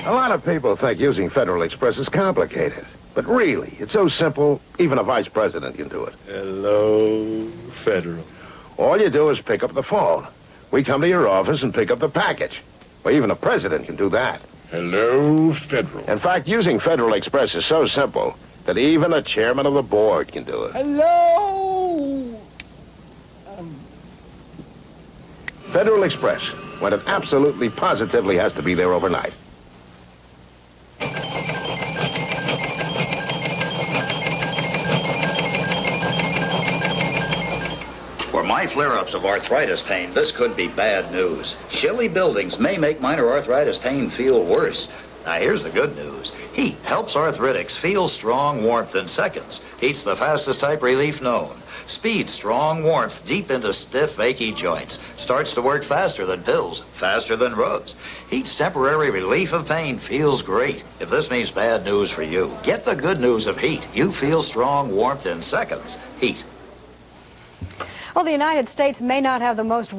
A lot of people think using Federal Express is complicated. But really, it's so simple, even a vice president can do it. Hello, Federal. All you do is pick up the phone. We come to your office and pick up the package. Well, even a president can do that. Hello, Federal. In fact, using Federal Express is so simple that even a chairman of the board can do it. Hello! Federal Express, when it absolutely positively has to be there overnight. For my flare-ups of arthritis pain, this could be bad news. Chilly buildings may make minor arthritis pain feel worse. Now, here's the good news. Heat helps arthritics feel strong warmth in seconds. Heat's the fastest type relief known. Speeds strong warmth deep into stiff, achy joints. Starts to work faster than pills, faster than rubs. Heat's temporary relief of pain feels great. If this means bad news for you, get the good news of Heat. You feel strong warmth in seconds. Heat. Well, the United States may not have the most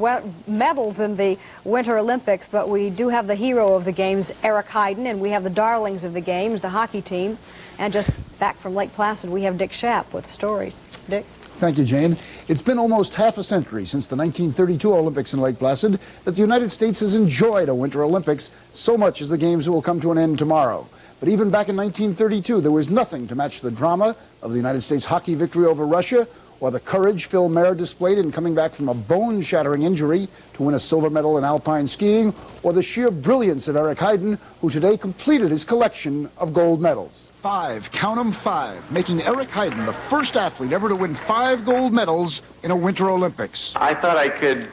medals in the Winter Olympics, but we do have the hero of the Games, Eric Heiden, and we have the darlings of the Games, the hockey team. And just back from Lake Placid, we have Dick Schaap with stories. Dick? Thank you, Jane. It's been almost half a century since the 1932 Olympics in Lake Placid that the United States has enjoyed a Winter Olympics, so much as the Games will come to an end tomorrow. But even back in 1932, there was nothing to match the drama of the United States hockey victory over Russia, or the courage Phil Mayer displayed in coming back from a bone-shattering injury to win a silver medal in alpine skiing, or the sheer brilliance of Eric Heiden, who today completed his collection of gold medals. 5, count 'em 5, making Eric Heiden the first athlete ever to win 5 gold medals in a Winter Olympics. I thought I could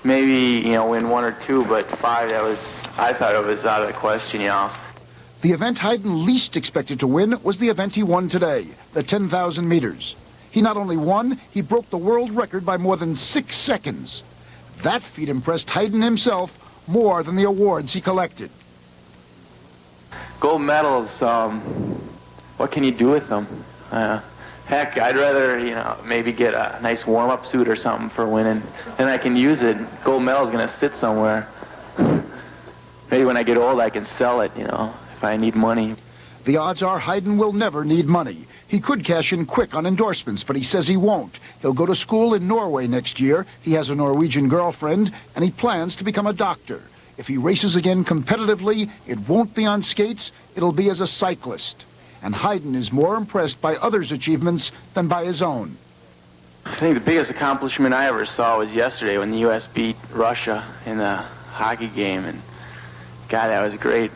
maybe, win 1 or 2, but 5, I thought it was out of the question, The event Heiden least expected to win was the event he won today, the 10,000 meters. He not only won, he broke the world record by more than 6 seconds. That feat impressed Heiden himself more than the awards he collected. Gold medals, what can you do with them? Heck, I'd rather, maybe get a nice warm-up suit or something for winning. Then I can use it. Gold medal's going to sit somewhere. Maybe when I get old, I can sell it, if I need money. The odds are Heiden will never need money. He could cash in quick on endorsements, but he says he won't. He'll go to school in Norway next year. He has a Norwegian girlfriend, and he plans to become a doctor. If he races again competitively, it won't be on skates, it'll be as a cyclist. And Heiden is more impressed by others' achievements than by his own. I think the biggest accomplishment I ever saw was yesterday when the U.S. beat Russia in the hockey game, and God, that was great.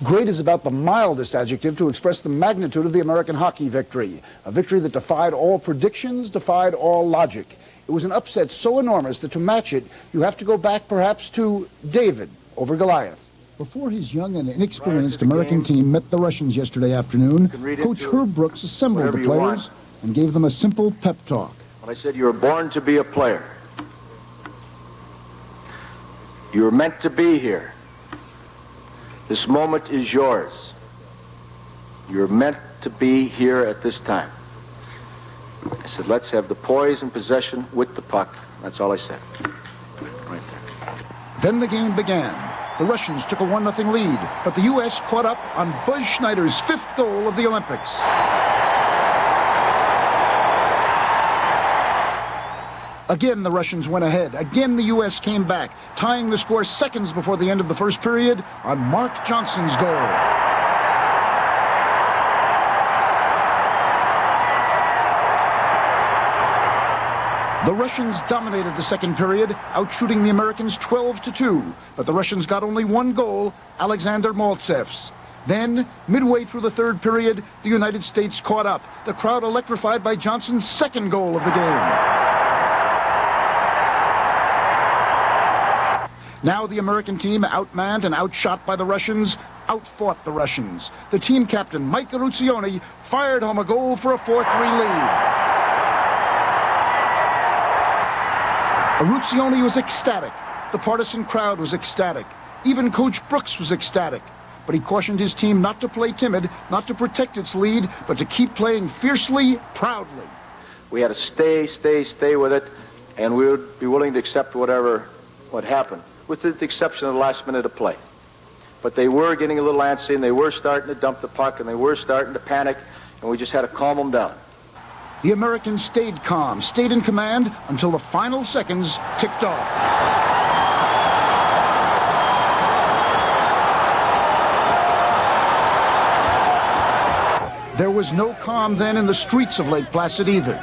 Great is about the mildest adjective to express the magnitude of the American hockey victory. A victory that defied all predictions, defied all logic. It was an upset so enormous that to match it, you have to go back perhaps to David over Goliath. Before his young and inexperienced American team met the Russians yesterday afternoon, Coach Herb Brooks assembled the players and gave them a simple pep talk. When I said you were born to be a player, you were meant to be here. This moment is yours. You're meant to be here at this time. I said, let's have the poise and possession with the puck. That's all I said. Right there. Then the game began. The Russians took a 1-0 lead, but the U.S. caught up on Buzz Schneider's 5th goal of the Olympics. Again, the Russians went ahead. Again, the U.S. came back, tying the score seconds before the end of the first period on Mark Johnson's goal. The Russians dominated the second period, outshooting the Americans 12-2, but the Russians got only one goal, Alexander Maltsev's. Then, midway through the third period, the United States caught up, the crowd electrified by Johnson's 2nd goal of the game. Now the American team, outmanned and outshot by the Russians, outfought the Russians. The team captain, Mike Ruzioni, fired home a goal for a 4-3 lead. Ruzioni was ecstatic. The partisan crowd was ecstatic. Even Coach Brooks was ecstatic. But he cautioned his team not to play timid, not to protect its lead, but to keep playing fiercely, proudly. We had to stay with it, and we would be willing to accept whatever would happen, with the exception of the last minute of play. But they were getting a little antsy, and they were starting to dump the puck, and they were starting to panic, and we just had to calm them down. The Americans stayed calm, stayed in command until the final seconds ticked off. There was no calm then in the streets of Lake Placid either.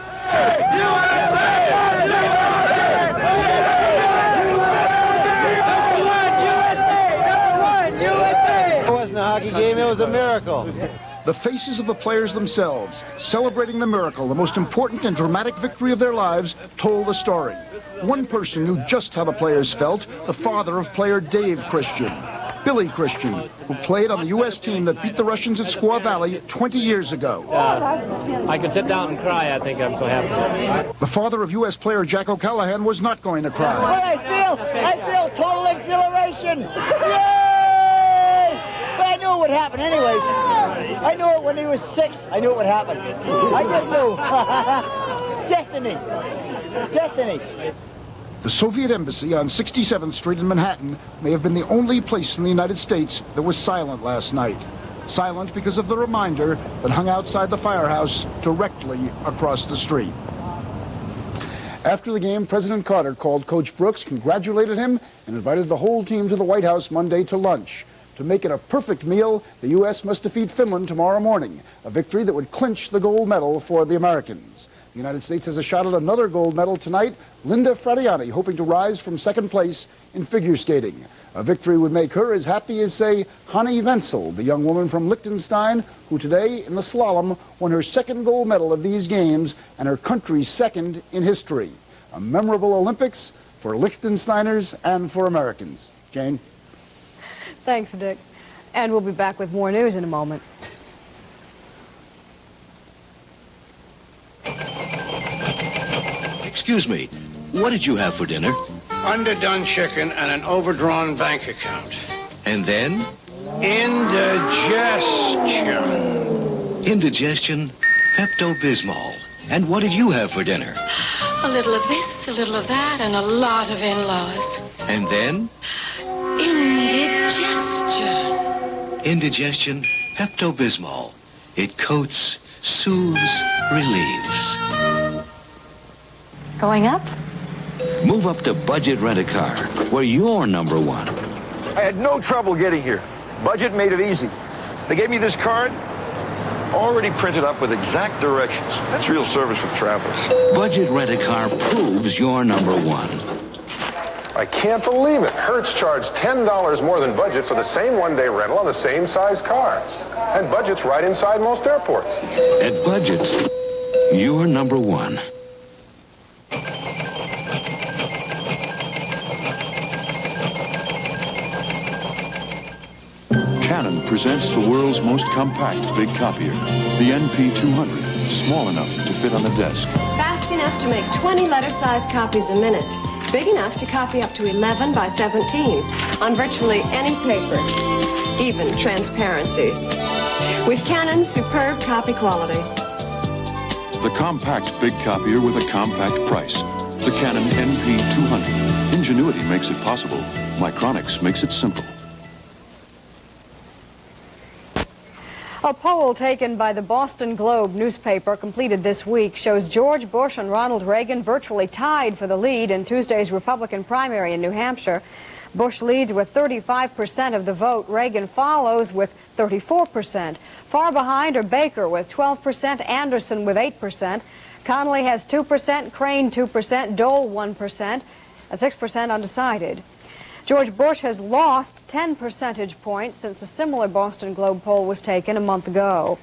It wasn't a hockey game, it was a miracle. The faces of the players themselves, celebrating the miracle, the most important and dramatic victory of their lives, told the story. One person knew just how the players felt, the father of player Dave Christian, Billy Christian, who played on the U.S. team that beat the Russians at Squaw Valley 20 years ago. I could sit down and cry, I think I'm so happy. The father of U.S. player Jack O'Callahan was not going to cry. What I feel total exhilaration. Yay! But I knew it would happen anyways. I knew it when he was 6. I knew it would happen. I just knew. Destiny. The Soviet embassy on 67th Street in Manhattan may have been the only place in the United States that was silent last night. Silent because of the reminder that hung outside the firehouse directly across the street. After the game, President Carter called Coach Brooks, congratulated him, and invited the whole team to the White House Monday to lunch. To make it a perfect meal, the U.S. must defeat Finland tomorrow morning, a victory that would clinch the gold medal for the Americans. The United States has a shot at another gold medal tonight, Linda Fradiani hoping to rise from 2nd place in figure skating. A victory would make her as happy as, say, Hanne Wenzel, the young woman from Liechtenstein, who today in the slalom won her 2nd gold medal of these games and her country's 2nd in history. A memorable Olympics for Liechtensteiners and for Americans. Jane? Thanks, Dick. And we'll be back with more news in a moment. Excuse me, what did you have for dinner? Underdone chicken and an overdrawn bank account. And then? Indigestion. Indigestion? Pepto-Bismol. And what did you have for dinner? A little of this, a little of that, and a lot of in-laws. And then? Indigestion. Indigestion, Pepto-Bismol. It coats, soothes, relieves. Going up? Move up to Budget Rent-A-Car, where you're number one. I had no trouble getting here. Budget made it easy. They gave me this card, already printed up with exact directions. That's real service for travelers. Budget Rent-A-Car proves you're number one. I can't believe it. Hertz charged $10 more than Budget for the same one-day rental on the same size car. And Budget's right inside most airports. At Budget, you're number one. Canon presents the world's most compact big copier, the NP200, small enough to fit on the desk. Fast enough to make 20 letter-sized copies a minute. Big enough to copy up to 11 by 17 on virtually any paper, even transparencies. With Canon's superb copy quality. The compact big copier with a compact price. The Canon NP200. Ingenuity makes it possible. Micronics makes it simple. A poll taken by the Boston Globe newspaper completed this week shows George Bush and Ronald Reagan virtually tied for the lead in Tuesday's Republican primary in New Hampshire. Bush leads with 35% of the vote. Reagan follows with 34%. Far behind are Baker with 12%, Anderson with 8%. Connolly has 2%, Crane 2%, Dole 1%, and 6% undecided. George Bush has lost 10 percentage points since a similar Boston Globe poll was taken a month ago.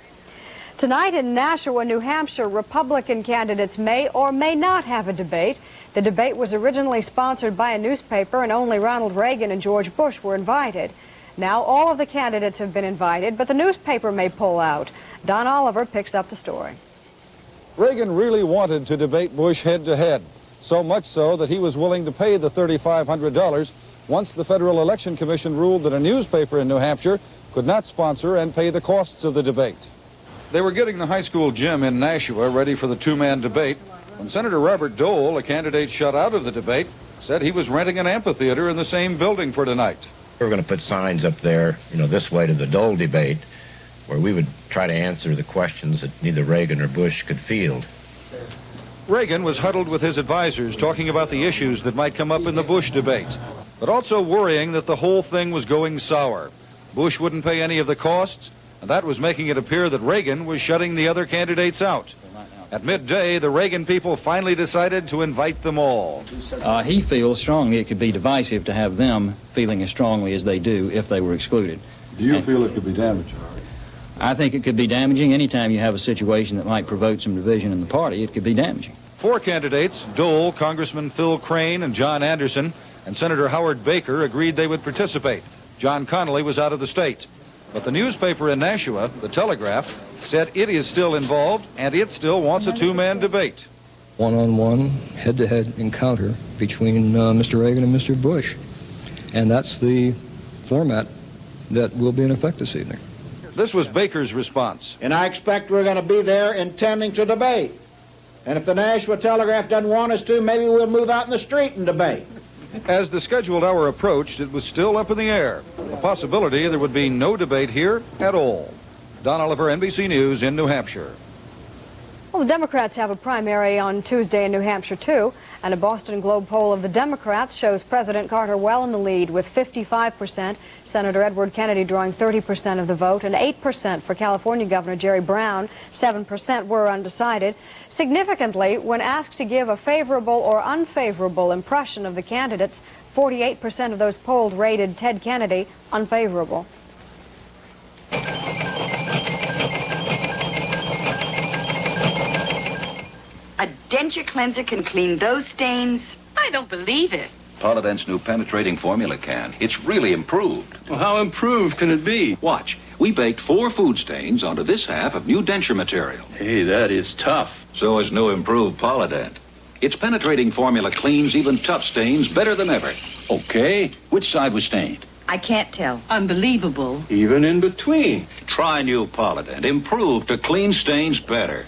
Tonight in Nashua, New Hampshire, Republican candidates may or may not have a debate. The debate was originally sponsored by a newspaper, and only Ronald Reagan and George Bush were invited. Now all of the candidates have been invited, but the newspaper may pull out. Don Oliver picks up the story. Reagan really wanted to debate Bush head-to-head, so much so that he was willing to pay the $3,500 once the Federal Election Commission ruled that a newspaper in New Hampshire could not sponsor and pay the costs of the debate. They were getting the high school gym in Nashua ready for the two-man debate when Senator Robert Dole, a candidate shut out of the debate, said he was renting an amphitheater in the same building for tonight. We were going to put signs up there, this way to the Dole debate, where we would try to answer the questions that neither Reagan or Bush could field. Reagan was huddled with his advisors talking about the issues that might come up in the Bush debate, but also worrying that the whole thing was going sour. Bush wouldn't pay any of the costs, and that was making it appear that Reagan was shutting the other candidates out. At midday, the Reagan people finally decided to invite them all. He feels strongly it could be divisive to have them feeling as strongly as they do if they were excluded. Do you feel it could be damaging? I think it could be damaging. Anytime you have a situation that might provoke some division in the party, it could be damaging. 4 candidates, Dole, Congressman Phil Crane, and John Anderson, and Senator Howard Baker agreed they would participate. John Connolly was out of the state. But the newspaper in Nashua, the Telegraph, said it is still involved and it still wants a two-man debate. One-on-one, head-to-head encounter between Mr. Reagan and Mr. Bush. And that's the format that will be in effect this evening. This was Baker's response. And I expect we're going to be there intending to debate. And if the Nashua Telegraph doesn't want us to, maybe we'll move out in the street and debate. As the scheduled hour approached, it was still up in the air. The possibility there would be no debate here at all. Don Oliver, NBC News in New Hampshire. Well, the Democrats have a primary on Tuesday in New Hampshire, too, and a Boston Globe poll of the Democrats shows President Carter well in the lead with 55%, Senator Edward Kennedy drawing 30% of the vote, and 8% for California Governor Jerry Brown. 7% were undecided. Significantly, when asked to give a favorable or unfavorable impression of the candidates, 48% of those polled rated Ted Kennedy unfavorable. A denture cleanser can clean those stains? I don't believe it. Polident's new penetrating formula can. It's really improved. Well, how improved can it be? Watch. We baked 4 food stains onto this half of new denture material. Hey, that is tough. So is new improved Polident. Its penetrating formula cleans even tough stains better than ever. Okay, which side was stained? I can't tell. Unbelievable. Even in between. Try new Polident. Improved to clean stains better.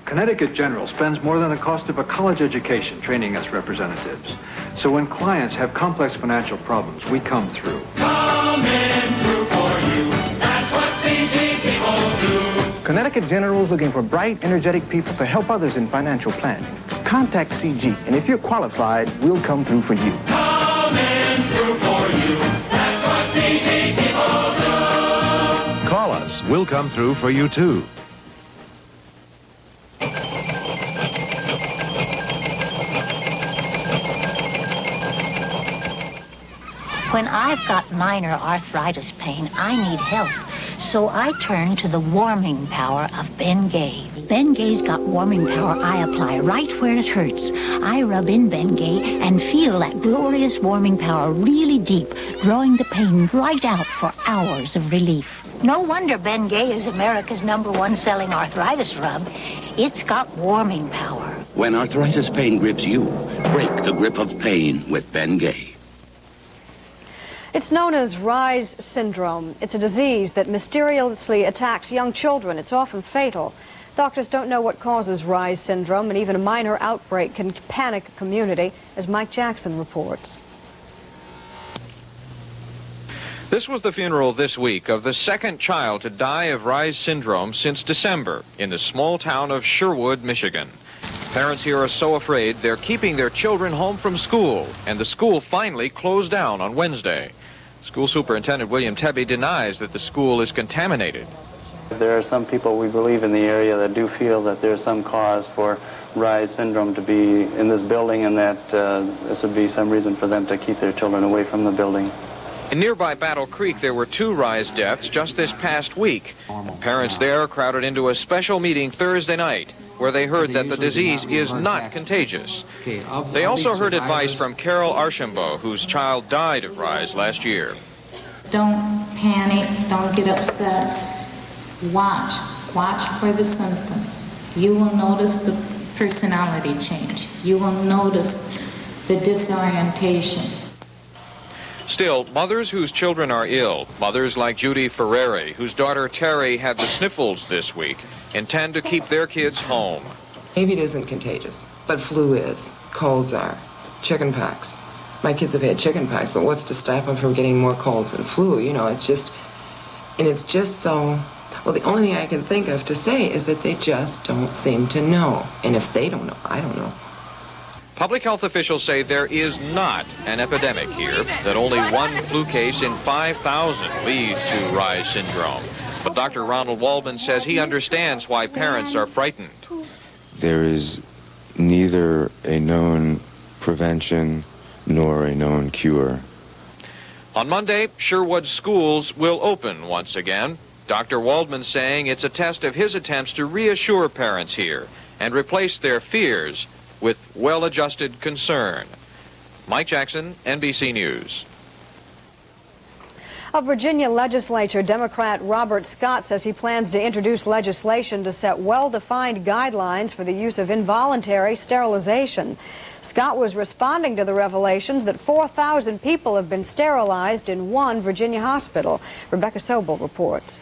Connecticut General spends more than the cost of a college education training us representatives. So when clients have complex financial problems, we come through. Coming through for you. That's what CG people do. Connecticut General is looking for bright, energetic people to help others in financial planning. Contact CG, and if you're qualified, we'll come through for you. Coming through for you. That's what CG people do. Call us. We'll come through for you, too. When I've got minor arthritis pain, I need help. So I turn to the warming power of Bengay. Bengay's got warming power I apply right where it hurts. I rub in Bengay and feel that glorious warming power really deep, drawing the pain right out for hours of relief. No wonder Bengay is America's #1 selling arthritis rub. It's got warming power. When arthritis pain grips you, break the grip of pain with Bengay. It's known as Reye's syndrome. It's a disease that mysteriously attacks young children. It's often fatal. Doctors don't know what causes Reye's syndrome, and even a minor outbreak can panic a community, as Mike Jackson reports. This was the funeral this week of the second child to die of Reye's syndrome since December in the small town of Sherwood, Michigan. Parents here are so afraid they're keeping their children home from school, and the school finally closed down on Wednesday. School Superintendent William Tebby denies that the school is contaminated. There are some people we believe in the area that do feel that there's some cause for Reye's syndrome to be in this building, and that this would be some reason for them to keep their children away from the building. In nearby Battle Creek, there were 2 Reye's deaths just this past week. Parents there crowded into a special meeting Thursday night where they heard that the disease is not contagious. They also heard advice from Carol Archambault, whose child died of Reye's last year. Don't panic, don't get upset. Watch for the symptoms. You will notice the personality change. You will notice the disorientation. Still, mothers whose children are ill, mothers like Judy Ferreri, whose daughter Terry had the sniffles this week, intend to keep their kids home. Maybe it isn't contagious, but flu is. Colds are. Chicken pox. My kids have had chicken pox, but what's to stop them from getting more colds and flu? You know, it's just so... Well, the only thing I can think of to say is that they just don't seem to know. And if they don't know, I don't know. Public health officials say there is not an epidemic here, that only 1 flu case in 5,000 leads to Reye's syndrome. But Dr. Ronald Waldman says he understands why parents are frightened. There is neither a known prevention nor a known cure. On Monday, Sherwood schools will open once again. Dr. Waldman saying it's a test of his attempts to reassure parents here and replace their fears with well-adjusted concern. Mike Jackson, NBC News. A Virginia legislature Democrat Robert Scott says he plans to introduce legislation to set well-defined guidelines for the use of involuntary sterilization. Scott was responding to the revelations that 4,000 people have been sterilized in one Virginia hospital. Rebecca Sobel reports.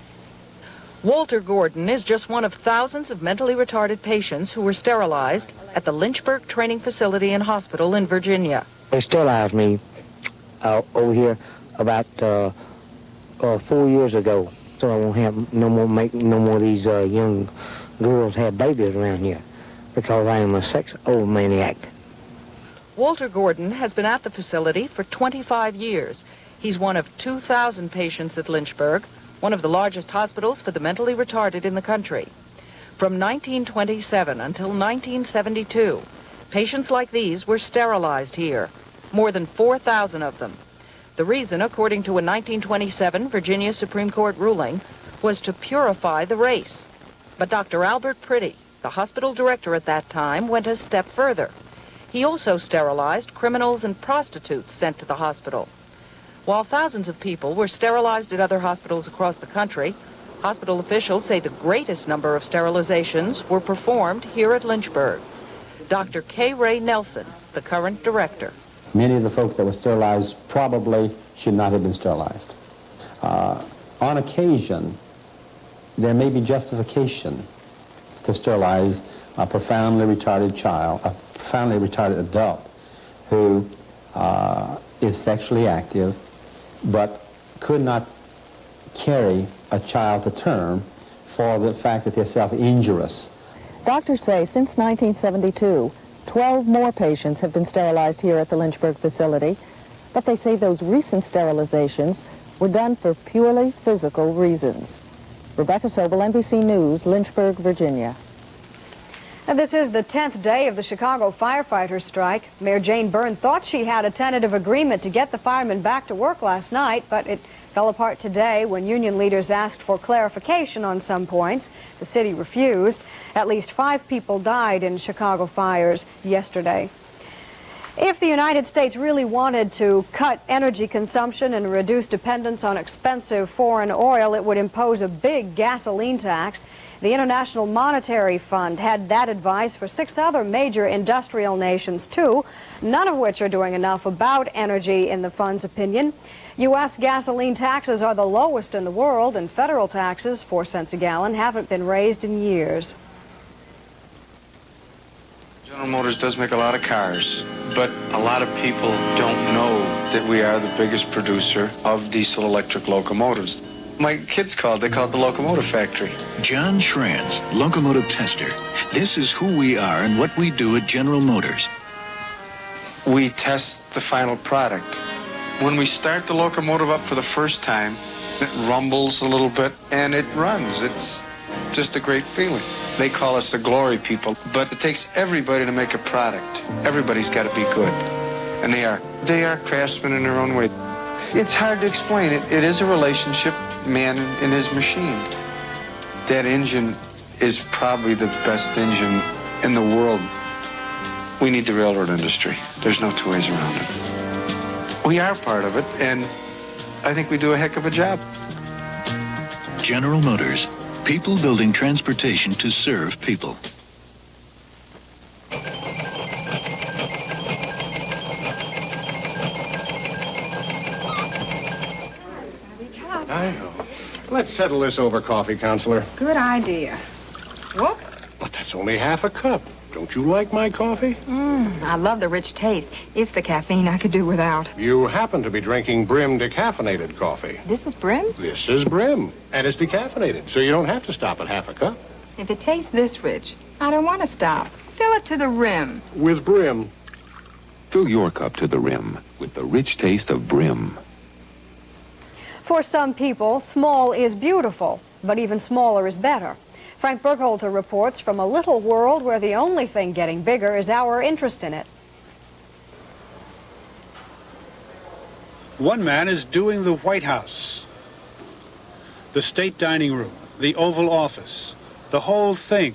Walter Gordon is just one of thousands of mentally retarded patients who were sterilized at the Lynchburg Training Facility and Hospital in Virginia. They sterilized me over here about 4 years ago, so I won't have no more of these young girls have babies around here, because I am a sex maniac. Walter Gordon has been at the facility for 25 years. He's one of 2,000 patients at Lynchburg, one of the largest hospitals for the mentally retarded in the country. From 1927 until 1972, patients like these were sterilized here, more than 4,000 of them. The reason, according to a 1927 Virginia Supreme Court ruling, was to purify the race. But Dr. Albert Priddy, the hospital director at that time, went a step further. He also sterilized criminals and prostitutes sent to the hospital. While thousands of people were sterilized at other hospitals across the country, hospital officials say the greatest number of sterilizations were performed here at Lynchburg. Dr. K. Ray Nelson, the current director. Many of the folks that were sterilized probably should not have been sterilized. On occasion, there may be justification to sterilize a profoundly retarded child, a profoundly retarded adult who is sexually active but could not carry a child to term for the fact that they're self-injurious. Doctors say since 1972, 12 more patients have been sterilized here at the Lynchburg facility, but they say those recent sterilizations were done for purely physical reasons. Rebecca Sobel, NBC News, Lynchburg, Virginia. And this is the 10th day of the Chicago firefighters' strike. Mayor Jane Byrne thought she had a tentative agreement to get the firemen back to work last night, but it fell apart today when union leaders asked for clarification on some points. The city refused. At least 5 people died in Chicago fires yesterday. If the United States really wanted to cut energy consumption and reduce dependence on expensive foreign oil, it would impose a big gasoline tax. The International Monetary Fund had that advice for 6 other major industrial nations, too, none of which are doing enough about energy, in the fund's opinion. U.S. gasoline taxes are the lowest in the world, and federal taxes, 4 cents a gallon, haven't been raised in years. General Motors does make a lot of cars, but a lot of people don't know that we are the biggest producer of diesel electric locomotives. My kids call it the locomotive factory. John Schranz, locomotive tester. This is who we are and what we do at General Motors. We test the final product. When we start the locomotive up for the first time, it rumbles a little bit and it runs. It's just a great feeling. They call us the glory people, but it takes everybody to make a product. Everybody's got to be good. And they are craftsmen in their own way. It's hard to explain. It is a relationship, man and his machine. That engine is probably the best engine in the world. We need the railroad industry. There's no two ways around it. We are part of it, and I think we do a heck of a job. General Motors. People building transportation to serve people. I know. Let's settle this over coffee, Counselor. Good idea. Whoop. But that's only half a cup. Don't you like my coffee? I love the rich taste. It's the caffeine I could do without. You happen to be drinking Brim decaffeinated coffee. This is Brim? This is Brim, and it's decaffeinated, so you don't have to stop at half a cup. If it tastes this rich, I don't want to stop. Fill it to the rim. With Brim. Fill your cup to the rim with the rich taste of Brim. For some people, small is beautiful, but even smaller is better. Frank Burkhalter reports from a little world where the only thing getting bigger is our interest in it. One man is doing the White House, the state dining room, the Oval Office, the whole thing.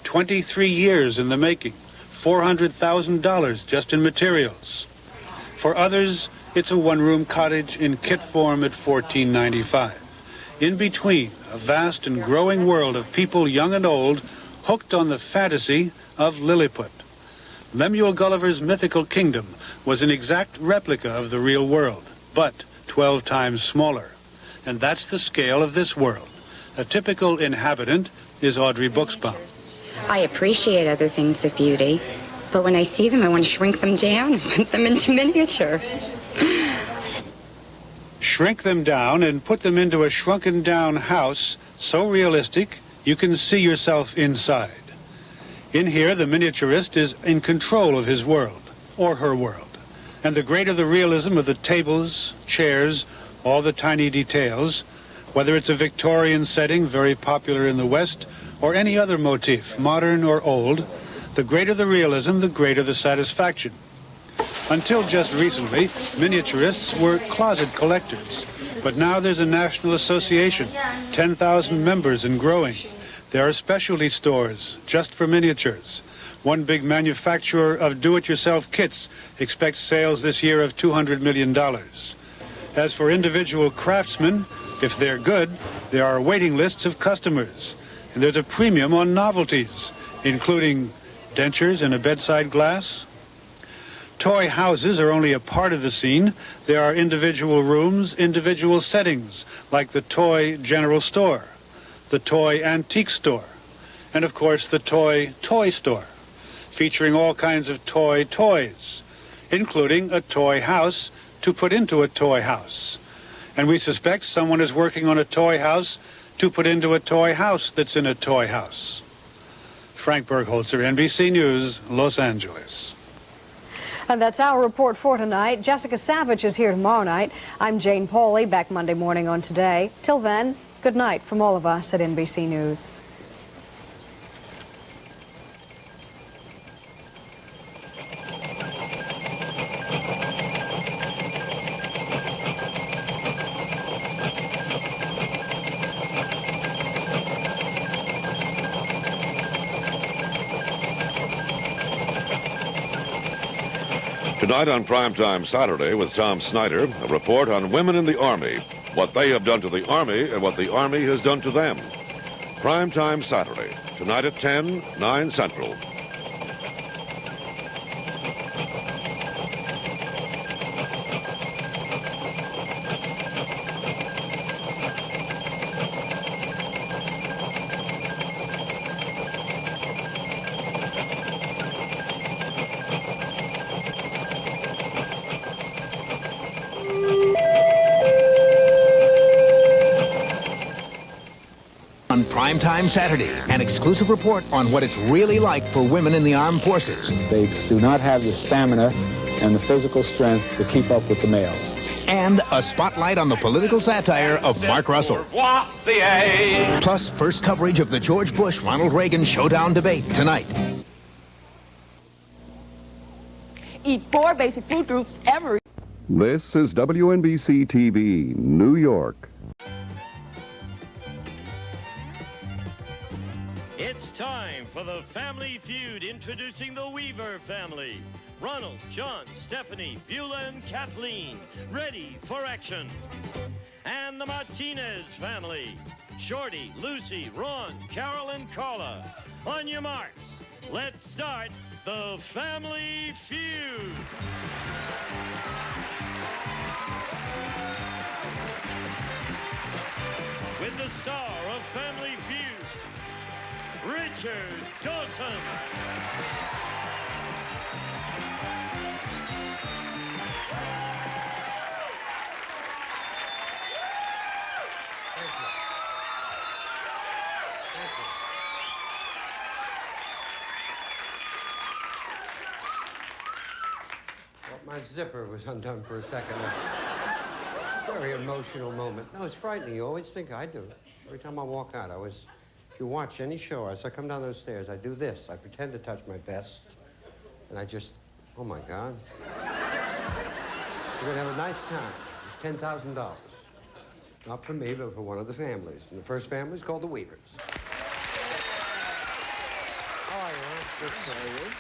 23 years in the making, $400,000 just in materials. For others, it's a one-room cottage in kit form at $14.95. In between, a vast and growing world of people young and old hooked on the fantasy of Lilliput. Lemuel Gulliver's mythical kingdom was an exact replica of the real world, but 12 times smaller. And that's the scale of this world. A typical inhabitant is Audrey Buxbaum. I appreciate other things of beauty, but when I see them, I want to shrink them down and put them into miniature. Shrink them down and put them into a shrunken down house so realistic you can see yourself inside. In here, the miniaturist is in control of his world, or her world. And the greater the realism of the tables, chairs, all the tiny details, whether it's a Victorian setting very popular in the West, or any other motif, modern or old, the greater the realism, the greater the satisfaction. Until just recently, miniaturists were closet collectors. But now there's a national association, 10,000 members and growing. There are specialty stores just for miniatures. One big manufacturer of do-it-yourself kits expects sales this year of $200 million. As for individual craftsmen, if they're good, there are waiting lists of customers. And there's a premium on novelties, including dentures and a bedside glass. Toy houses are only a part of the scene. There are individual rooms, individual settings, like the toy general store, the toy antique store, and of course the toy store, featuring all kinds of toys, including a toy house to put into a toy house. And we suspect someone is working on a toy house to put into a toy house that's in a toy house. Frank Burkhalter, NBC News, Los Angeles. And that's our report for tonight. Jessica Savage is here tomorrow night. I'm Jane Pauley, back Monday morning on Today. Till then, good night from all of us at NBC News. Tonight on Primetime Saturday with Tom Snyder, a report on women in the Army, what they have done to the Army and what the Army has done to them. Primetime Saturday, tonight at 10, 9 Central. Primetime Saturday, an exclusive report on what it's really like for women in the armed forces. They do not have the stamina and the physical strength to keep up with the males. And a spotlight on the political satire of Mark Russell. Plus, first coverage of the George Bush-Ronald Reagan showdown debate tonight. Eat 4 basic food groups every... This is WNBC TV, New York. It's time for the Family Feud, introducing the Weaver family. Ronald, John, Stephanie, Beulah, and Kathleen, ready for action. And the Martinez family. Shorty, Lucy, Ron, Carol, and Carla. On your marks, let's start the Family Feud. With the star of Family Feud, Richard Dawson. My zipper was undone for a second. Very emotional moment. No, it's frightening. You always think I do. Every time I walk out, if you watch any show, as I come down those stairs, I do this. I pretend to touch my vest, and I just, oh my God. We're gonna have a nice time. It's $10,000. Not for me, but for one of the families. And the first family is called the Weavers. How are you, man? Good to see you.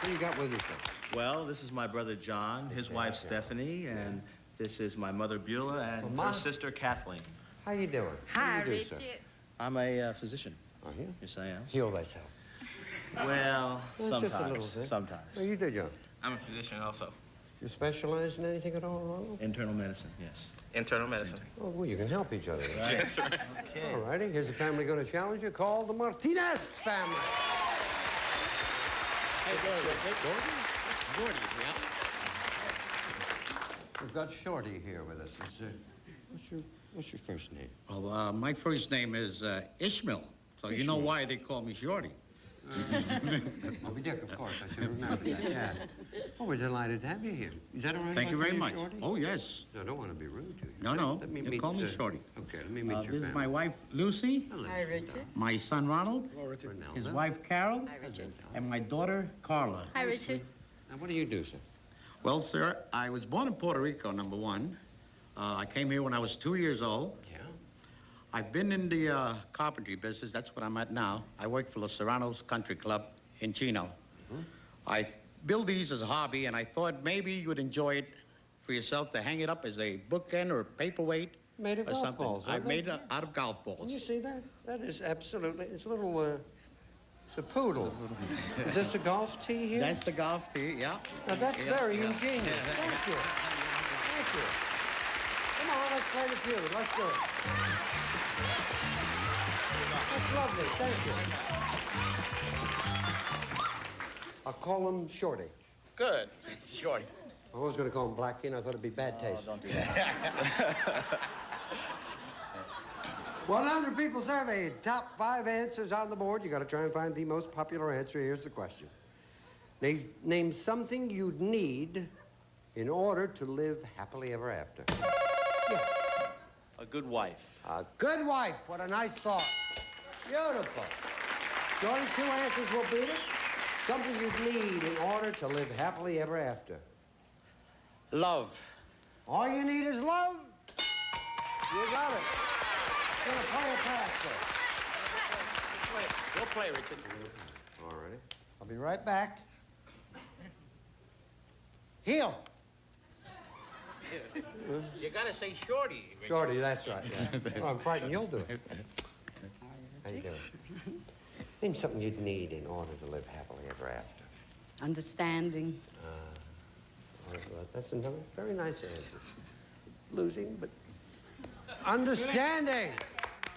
Who you got with you, sir? Well, this is my brother John, his wife Stephanie, and this is my mother Beulah and her sister Kathleen. How you doing? Hi, what do you do, Richard. sir? I'm a physician. Are you? Yes, I am. Heal thyself. Well, Well, it's just a little sometimes. bit. Sometimes. What do you do, John? I'm a physician also. You specialize in anything at all, Ronald? Internal medicine, yes. Internal medicine. Oh, well, you can help each other. Right. That's right. Okay. All righty, here's the family going to challenge you, called the Martinez family. We've got Shorty here with us. What's your first name? Well, my first name is Ishmael, so you know why they call me Shorty. Moby Dick, of course. I should remember that. Yeah. Oh, we're delighted to have you here. Is that all right? Thank if I you very call much. Shorty? Oh, yes. No, I don't want to be rude to you. No. Let me You meet, call me Shorty. Okay, let me meet your This family. is my wife, Lucy. Hi, Richard. My son, Ronald. Hello, Richard. His wife, Carol. Hi, Richard. And my daughter, Carla. Hi, Richard. Now, what do you do, sir? Well, sir, I was born in Puerto Rico, number one. I came here when I was 2 years old. Yeah. I've been in the carpentry business. That's what I'm at now. I work for Los Serranos Country Club in Chino. Mm-hmm. I build these as a hobby, and I thought maybe you would enjoy it for yourself to hang it up as a bookend or a paperweight. Made of or golf something. balls, I've aren't they? made it out of golf balls. Can you see that? That is absolutely, it's a little, it's a poodle. Is this a golf tee here? That's the golf tee, yeah. Now, that's Yeah, very yeah. ingenious. Thank you. Thank you. Come on, let's play the feud. Let's do it. That's lovely. Thank you. I'll call him Shorty. Good. Shorty. I was going to call him Blackie, and I thought it'd be bad taste. Don't do that. 100 people surveyed. Top 5 answers on the board. You got to try and find the most popular answer. Here's the question. Name something you'd need in order to live happily ever after. Yeah. A good wife. A good wife. What a nice thought. Beautiful. The only 2 answers will beat it. Something you'd need in order to live happily ever after. Love. All you need is love. You got it. Gonna play a pass, sir. Go play, Richard. All righty. I'll be right back. Heel. You gotta say Shorty, Richard. Shorty, that's right. Yeah. Oh, I'm frightened you'll do it. How you doing? Name something you'd need in order to live happily ever after. Understanding. That's another very nice answer. Losing, but understanding.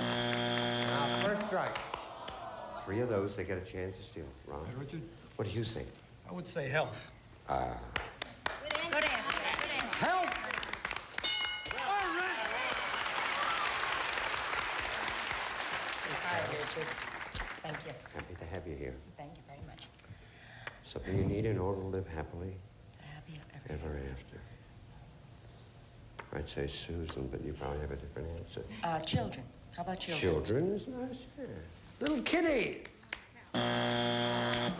Now, first strike. 3 of those, they get a chance to steal. Ron, Richard? what do you think? I would say health. Help! have you here. Thank you very much. Something you need in order to live happily Happy ever after. I'd say Susan, but you probably have a different answer. Children. How about children? Children is nice, yeah. Little kitties. That's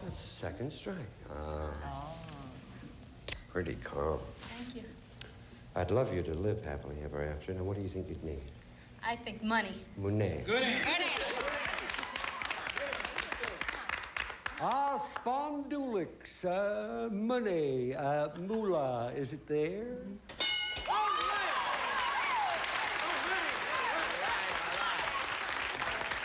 the second strike. Pretty calm. Thank you. I'd love you to live happily ever after. Now, what do you think you'd need? I think money. Money. Good answer. Spondulix, money, moolah, is it there?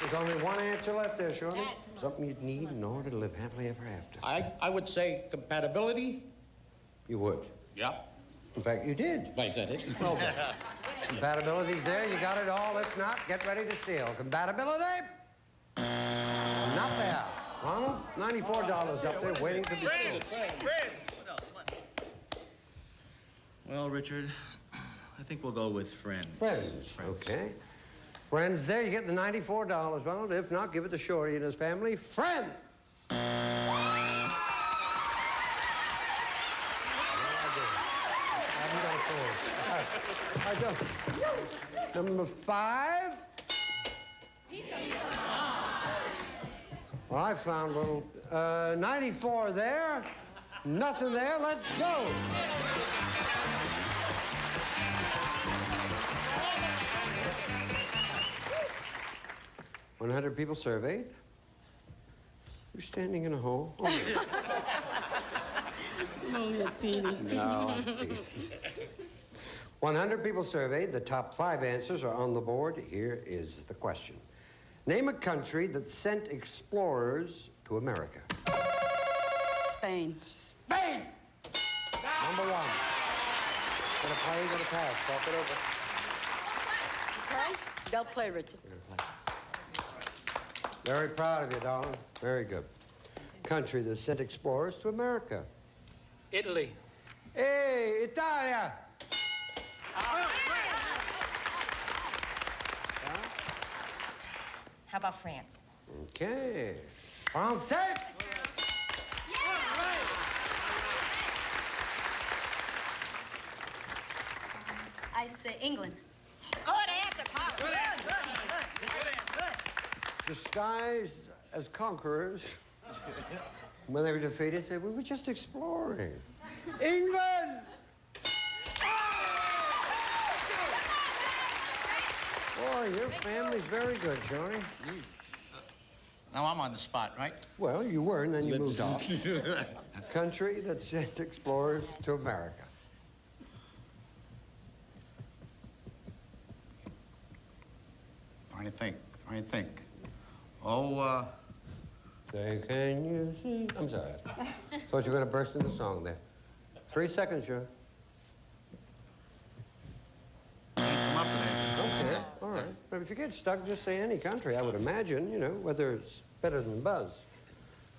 There's only one answer left there, Shorty. Something you'd need in order to live happily ever after. I would say compatibility. You would? Yeah. In fact, you did. I said it. Okay. Compatibility's there. You got it all. If not, get ready to steal. Compatibility? Not there. Ronald, $94 up there waiting to be filled. Friends. Well, Richard, I think we'll go with friends. Friends. Okay. Friends there, you get the $94, Ronald. If not, give it to Shorty and his family. Friends! I don't. Number 5. Well, I found a little 94 there. Nothing there. Let's go. $100 people surveyed. You're standing in a hole. Oh, Only a teeny. no, I'm teasing. 100 people surveyed. The top 5 answers are on the board. Here is the question. Name a country that sent explorers to America. Spain. Spain! Number 1. Gonna play, gonna pass. Talk it over. Okay? They'll play, Richard. Very proud of you, darling. Very good. Country that sent explorers to America. Italy. Hey, Italia! How about France? Okay. Français! I say England. Good answer, Pop. Good. Disguised as conquerors. When they were defeated, said, we were just exploring. England! Boy, your family's very good, Shawnee. Now I'm on the spot, right? Well, you were, and then you moved off. Country that sent explorers to America. Trying to think. Oh, Say, can you see? I'm sorry. Thought you were going to burst into song there. 3 seconds, Sean. come up with anything. Okay, all right. But if you get stuck, just say any country, I would imagine, you know, whether it's better than Buzz.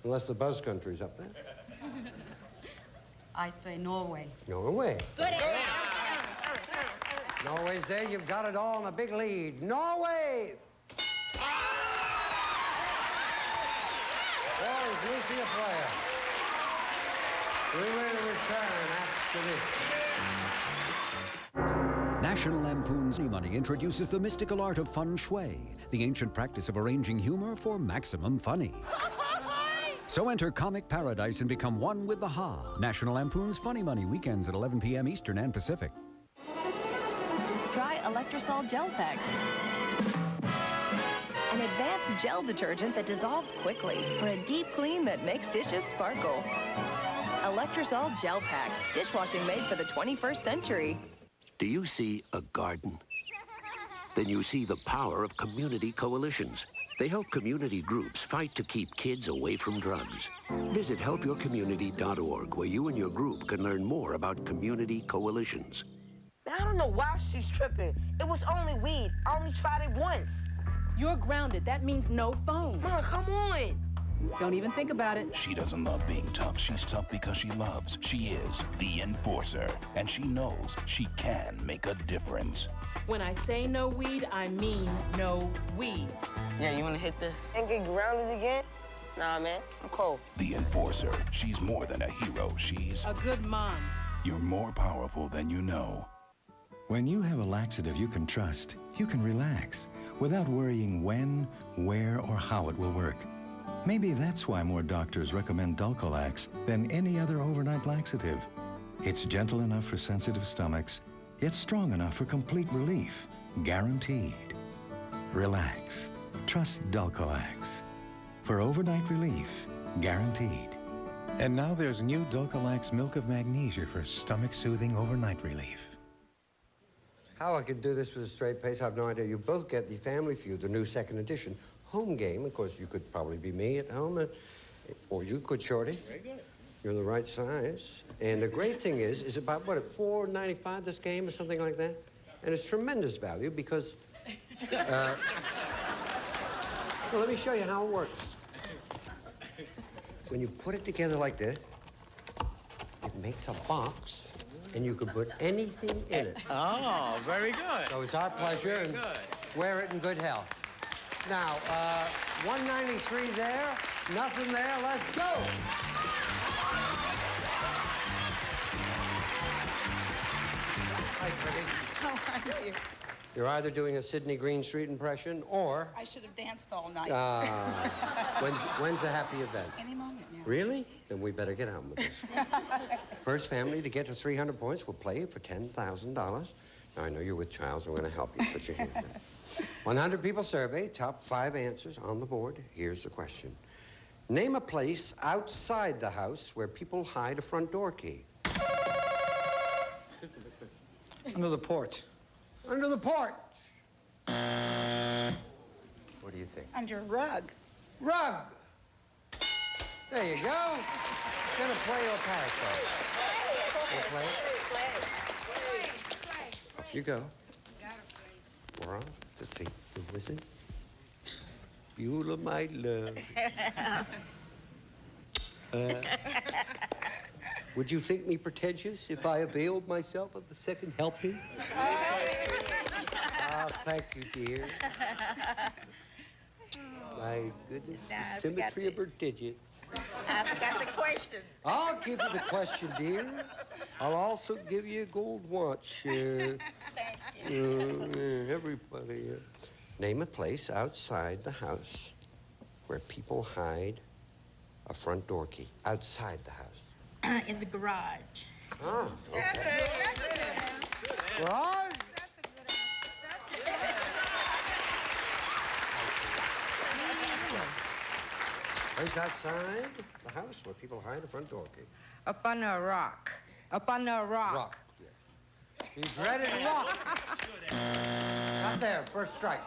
Unless the Buzz country's up there. I say Norway. Norway. Good answer. Norway's there. You've got it all in a big lead. Norway! Boys, losing a player. We will return after this. National Lampoon's Money introduces the mystical art of feng shui, the ancient practice of arranging humor for maximum funny. So enter comic paradise and become one with the Ha. National Lampoon's Funny Money, weekends at 11 p.m. Eastern and Pacific. Try Electrosol Gel Packs. An advanced gel detergent that dissolves quickly for a deep clean that makes dishes sparkle. Electrosol Gel Packs, dishwashing made for the 21st century. Do you see a garden? Then you see the power of community coalitions. They help community groups fight to keep kids away from drugs. Visit helpyourcommunity.org, where you and your group can learn more about community coalitions. I don't know why she's tripping. It was only weed. I only tried it once. You're grounded. That means no phone. Mom, come on. Don't even think about it. She doesn't love being tough. She's tough because she loves. She is the enforcer, and she knows she can make a difference. When I say no weed, I mean no weed. Yeah, you wanna hit this? And get grounded again? Nah, man, I'm cold. The Enforcer. She's more than a hero. She's a good mom. You're more powerful than you know. When you have a laxative you can trust, you can relax without worrying when, where, or how it will work. Maybe that's why more doctors recommend Dulcolax than any other overnight laxative. It's gentle enough for sensitive stomachs. It's strong enough for complete relief. Guaranteed. Relax. Trust Dulcolax. For overnight relief, guaranteed. And now there's new Dulcolax Milk of Magnesia for stomach-soothing overnight relief. How I could do this with a straight pace, I have no idea. You both get the Family Feud, the new second edition, home game. Of course, you could probably be me at home, or you could, Shorty. Very good. You're the right size. And the great thing is about, what, at $4.95 this game or something like that? And it's tremendous value because... well, let me show you how it works. When you put it together like this, it makes a box, and you can put anything in it. Oh, very good. So it's our pleasure, and wear it in good health. Now, 193 there, nothing there, let's go. Hi, pretty. How are you? You're either doing a Sidney Greenstreet impression, or... I should have danced all night. When's the happy event? Any moment now. Really? Then we better get on with this. First family to get to 300 points will play for $10,000. Now, I know you're with child, so I'm going to help you. Put your hand down. 100 people surveyed, top 5 answers on the board. Here's the question. Name a place outside the house where people hide a front door key. Under the porch. Under the porch. What do you think? Under a rug. Rug. There you go. Gonna play or pass, though? Play. Off you go. We're on to see. Who is it? Beulah, my love. Would you think me pretentious if I availed myself of a second helping? Oh, thank you, dear. My goodness, the symmetry of her digits. I forgot the question. I'll give you the question, dear. I'll also give you a gold watch. Thank you. Everybody. Name a place outside the house where people hide a front door key. Outside the house. In the garage. Ah, okay. That's a good one. Garage? Place outside the house where people hide a front door key. Up under a rock. Up under a rock. Rock, yes. He dreaded rock. Not there, first strike.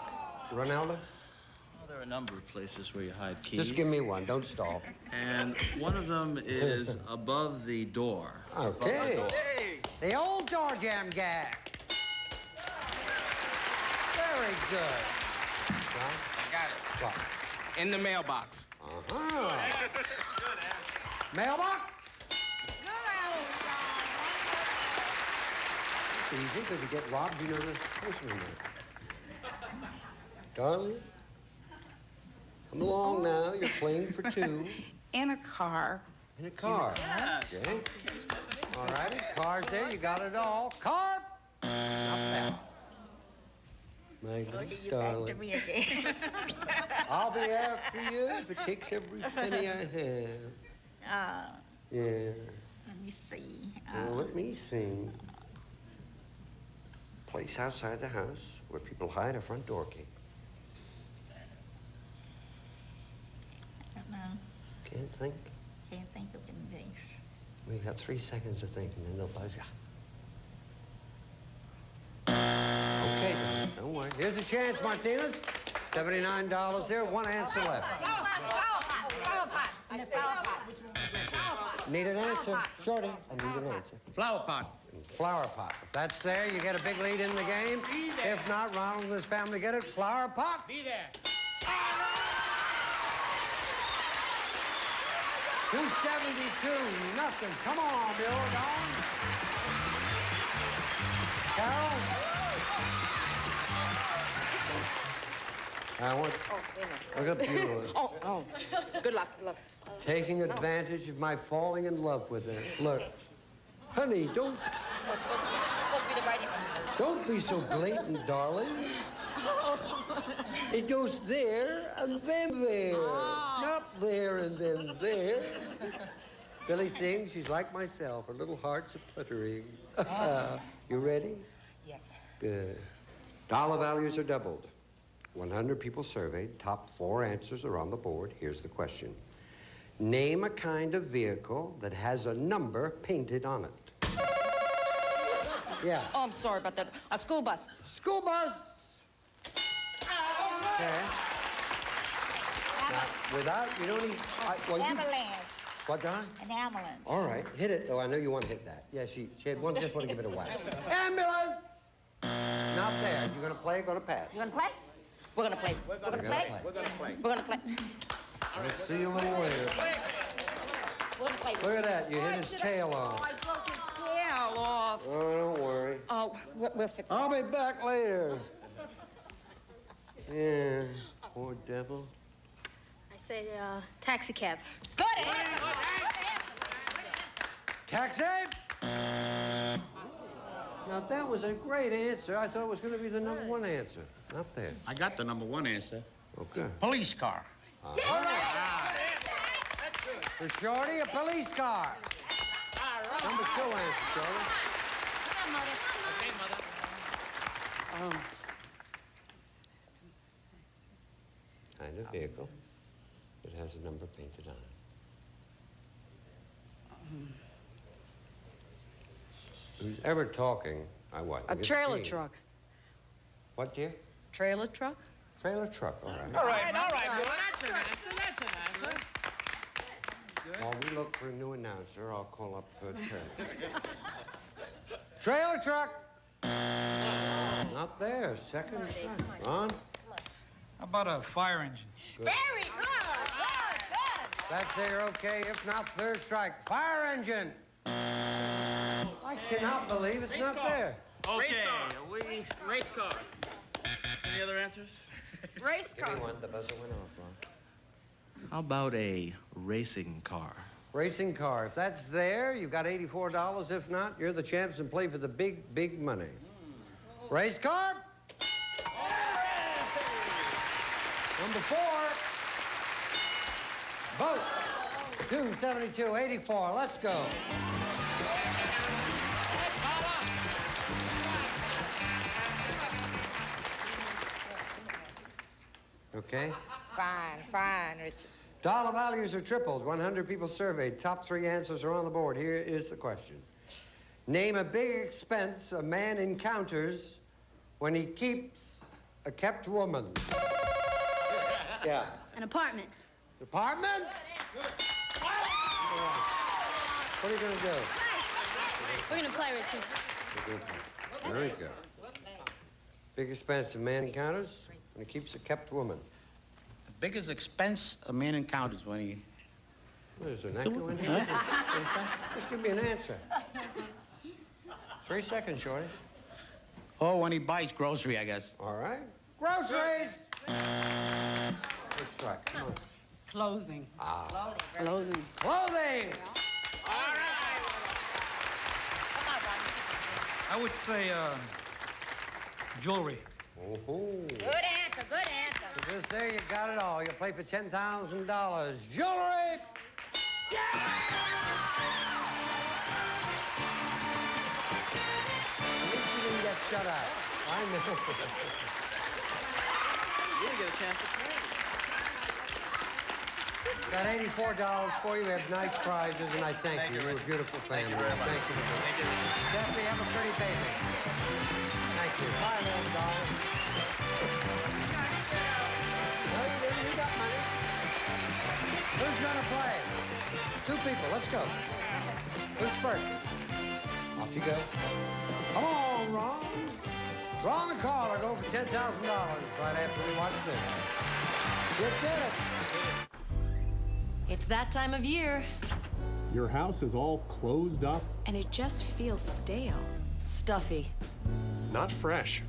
Ronaldo? Well, there are a number of places where you hide keys. Just give me one, don't stall. And one of them is above the door. Okay. Above the door. The old door jam gag. Very good. John? I got it. What? In the mailbox. Uh-huh. Mailbox? It's easy, because you get robbed, you know the postman there. Darling, come along now. You're playing for 2. In a car. In a car. Yes. Okay. All righty. Car's there. You got it all. Car. Not bad. My little darling. Back to me again. I'll be after you if it takes every penny I have. Yeah. Let me see. Well, let me see. Place outside the house where people hide a front door key. I don't know. Can't think? Can't think of anything. We got 3 seconds to think, and then they'll buzz you. Okay, don't worry. Here's a chance, Martinez. $79 there, 1 answer left. Flower pot. Need an answer? Shorty, I need an answer. Flower pot. Flower pot. If that's there, you get a big lead in the game. If not, Ronald and his family get it. Flower pot. Be there. 272, nothing. Come on, Bill, Don. Carol. I want... Oh, wait a minute. Look up, Beulah. Oh. Good luck, good luck. Taking advantage of my falling in love with her. Look. Honey, don't... It's supposed to be the right hand. Don't be so blatant, darling. It goes there and then there. Not there and then there. Silly thing, she's like myself. Her little heart's a puttering. You ready? Yes. Good. Dollar values are doubled. 100 people surveyed. Top 4 answers are on the board. Here's the question. Name a kind of vehicle that has a number painted on it. Yeah. Oh, I'm sorry about that. A school bus. School bus! Okay. Now, without, you don't need... Ambulance. What, Don? An ambulance. All right, hit it. Oh, I know you want to hit that. Yeah, she had one, just want to give it a whack. Ambulance! Not there. You gonna play, gonna pass? You gonna play? We're gonna play. We're gonna play. We're gonna play. We're gonna play. I'll see you a little later. We're gonna play. Look at that, you hit his tail off. I broke his tail off. Oh, don't worry. Oh, we'll fix it. I'll be back later. Yeah, poor devil. I say taxi cab. Good answer. Taxi! Now, that was a great answer. I thought it was going to be the number 1 answer. Not there. I got the number 1 answer. Okay. Police car. All right. For Shorty, a police car. Number 2 answer, Shorty. Come on, Mother. Okay, Mother. Kind of vehicle that has a number painted on it. Who's ever talking? I what? A trailer truck. What, dear? Trailer truck? Trailer truck, all right. All right. Well, that's an answer. That's an answer. While we look for a new announcer, I'll call up Trailer truck! Not there. Second strike. Ron? How about a fire engine? Good. Very good. That's there, okay. If not, third strike. Fire engine! I cannot believe it's not there. Okay, race car. Any other answers? Race Give car. me one. The buzzer went off, Ron. How about a racing car? Racing car. If that's there, you've got $84. If not, you're the champs and play for the big, big money. Race car. Number 4. Vote. 272, 84. Let's go. Okay. Fine, Richard. Dollar values are tripled. 100 people surveyed. Top 3 answers are on the board. Here is the question. Name a big expense a man encounters when he keeps a kept woman. Yeah. An apartment. Apartment? What are you going to do? We're gonna play, Richard. Very good. Big expense a man encounters when he keeps a kept woman. The biggest expense a man encounters when he... What is there, an echo in here? Just give me an answer. 3 seconds, Shorty. Oh, when he buys grocery, I guess. All right. Groceries! Good strike. Come on. Clothing. Clothing. Clothing! I would say jewelry. Good answer, good answer. Just there, you got it all. You play for $10,000. Jewelry! At least you didn't get shut out. I know. You didn't get a chance to play. Got $84 for you. We have nice prizes, and I thank you. You're a beautiful family. Thank you very much. Thank you. Definitely have a pretty baby. Thank you. Bye, little darling. No, you didn't. You got money. Who's gonna play? 2 people. Let's go. Who's first? Off you go. Come on, Ron. Ron and Carl are going for $10,000 right after we watch this. You did it. It's that time of year, Your house is all closed up. and it just feels stale. Stuffy. Not fresh.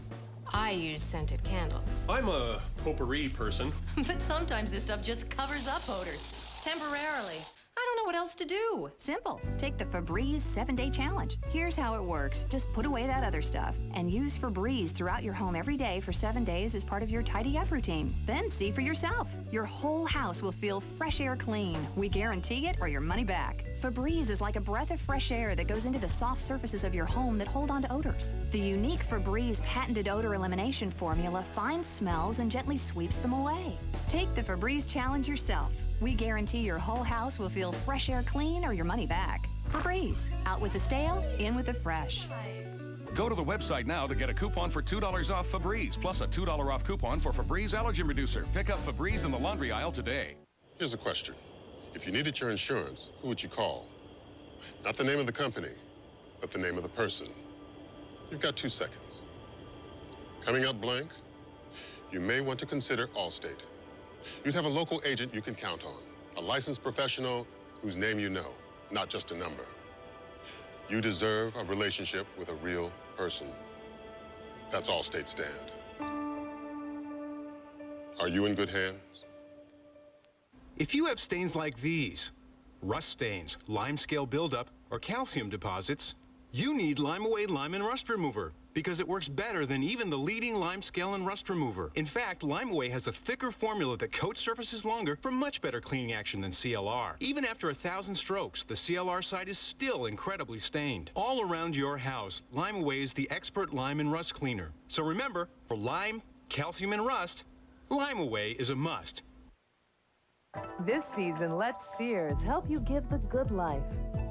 I use scented candles. I'm a potpourri person. But sometimes this stuff just covers up odors. Temporarily. I don't know what else to do. Simple. Take the Febreze 7-Day Challenge. Here's how it works. Just put away that other stuff and use Febreze throughout your home every day for 7 days as part of your tidy up routine. Then see for yourself. Your whole house will feel fresh air clean. We guarantee it or your money back. Febreze is like a breath of fresh air that goes into the soft surfaces of your home that hold on to odors. The unique Febreze patented odor elimination formula finds smells and gently sweeps them away. Take the Febreze Challenge yourself. We guarantee your whole house will feel fresh air clean or your money back. Febreze. Out with the stale, in with the fresh. Go to the website now to get a coupon for $2 off Febreze, plus a $2 off coupon for Febreze Allergen Reducer. Pick up Febreze in the laundry aisle today. Here's a question. If you needed your insurance, who would you call? Not the name of the company, but the name of the person. You've got 2 seconds. Coming up blank, you may want to consider Allstate. You'd have a local agent you can count on, a licensed professional whose name you know, not just a number. You deserve a relationship with a real person. That's Allstate stand. Are you in good hands? If you have stains like these, rust stains, lime scale buildup, or calcium deposits, you need Lime-A-Way Lime and Rust Remover because it works better than even the leading lime scale and rust remover. In fact, Lime-A-Way has a thicker formula that coats surfaces longer for much better cleaning action than CLR. Even after 1,000 strokes, the CLR side is still incredibly stained. All around your house, Lime-A-Way is the expert lime and rust cleaner. So remember, for lime, calcium, and rust, Lime-A-Way is a must. This season, let Sears help you give the good life.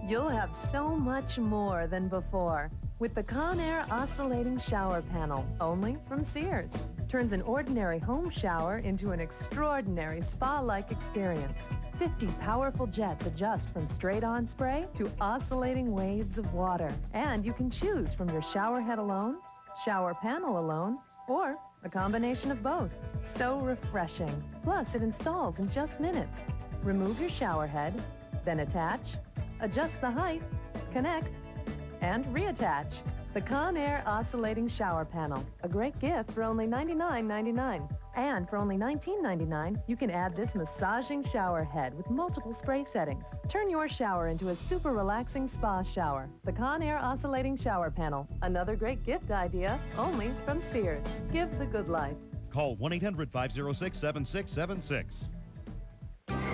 You'll have so much more than before with the Conair Oscillating Shower Panel, only from Sears. Turns an ordinary home shower into an extraordinary spa-like experience. 50 powerful jets adjust from straight-on spray to oscillating waves of water. And you can choose from your shower head alone, shower panel alone, or a combination of both. So refreshing. Plus, it installs in just minutes. Remove your shower head, then attach, adjust the height, connect, and reattach. The Conair Oscillating Shower Panel. A great gift for only $99.99. And for only $19.99, you can add this massaging shower head with multiple spray settings. Turn your shower into a super relaxing spa shower. The Conair Oscillating Shower Panel. Another great gift idea, only from Sears. Give the good life. Call 1-800-506-7676.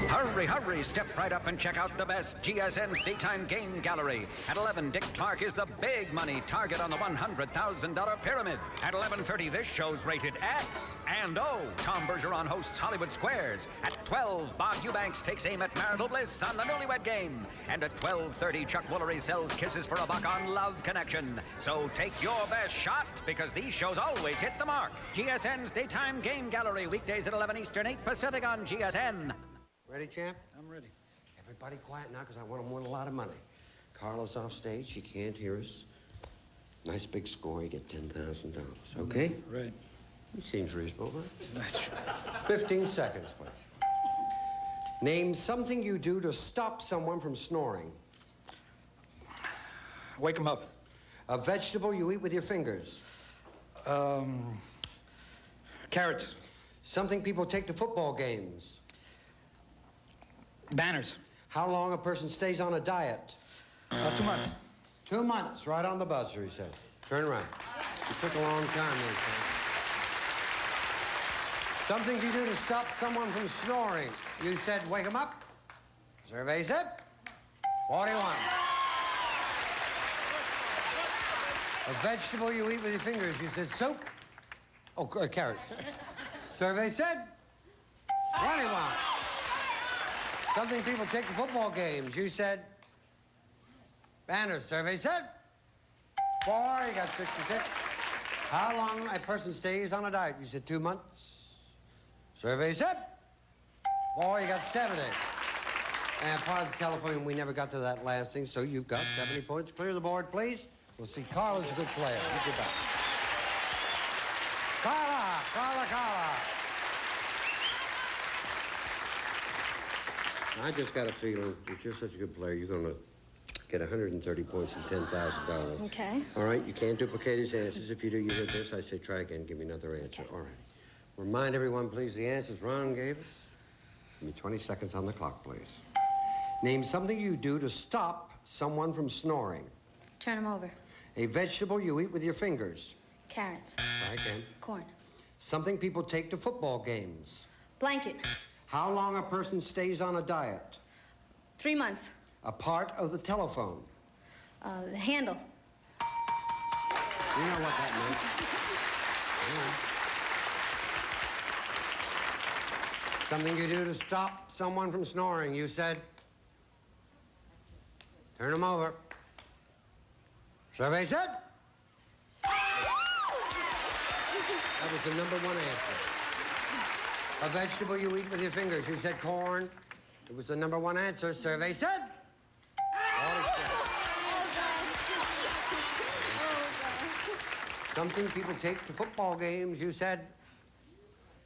Hurry, hurry, step right up and check out the best. GSN's Daytime Game Gallery. At 11, Dick Clark is the big money target on the $100,000 pyramid. At 11:30, this show's rated X and O. Tom Bergeron hosts Hollywood Squares. At 12, Bob Eubanks takes aim at marital bliss on the Newlywed Game. And at 12:30, Chuck Woolery sells kisses for a buck on Love Connection. So take your best shot, because these shows always hit the mark. GSN's Daytime Game Gallery, weekdays at 11 Eastern, 8 Pacific on GSN. Ready, champ? I'm ready. Everybody quiet now, because I want to win a lot of money. Carla's off stage. She can't hear us. Nice big score. You get $10,000. Okay? Right. He seems reasonable, right? 15 seconds, please. Name something you do to stop someone from snoring. Wake him up. A vegetable you eat with your fingers. Carrots. Something people take to football games. Banners. How long a person stays on a diet. 2 months. 2 months, right on the buzzer, he said. Turn around. It took a long time, there, son. Something you do to stop someone from snoring. You said, wake him up. Survey said, 41. A vegetable you eat with your fingers. You said soup. Oh, carrots. Survey said, 21. Something people take to football games. You said banners. Survey said 4. You got 66. How long a person stays on a diet? You said 2 months. Survey said 4. You got 70. And part of the telephone, we never got to that last thing, so you've got 70 points. Clear the board, please. We'll see. Carla's a good player. Get your back. Carla. I just got a feeling, if you're such a good player, you're going to get 130 points and $10,000. Okay. All right, you can't duplicate his answers. If you do, you hit this. I say try again, give me another answer. Okay. All right. Remind everyone, please, the answers Ron gave us. Give me 20 seconds on the clock, please. Name something you do to stop someone from snoring. Turn them over. A vegetable you eat with your fingers. Carrots. Try again. Corn. Something people take to football games. Blanket. How long a person stays on a diet. 3 months. A part of the telephone. The handle. You know what that means. Yeah. Something you do to stop someone from snoring. You said, turn them over. Survey said. That was the number one answer. A vegetable you eat with your fingers. You said corn. It was the number one answer. Survey said. Something people take to football games. You said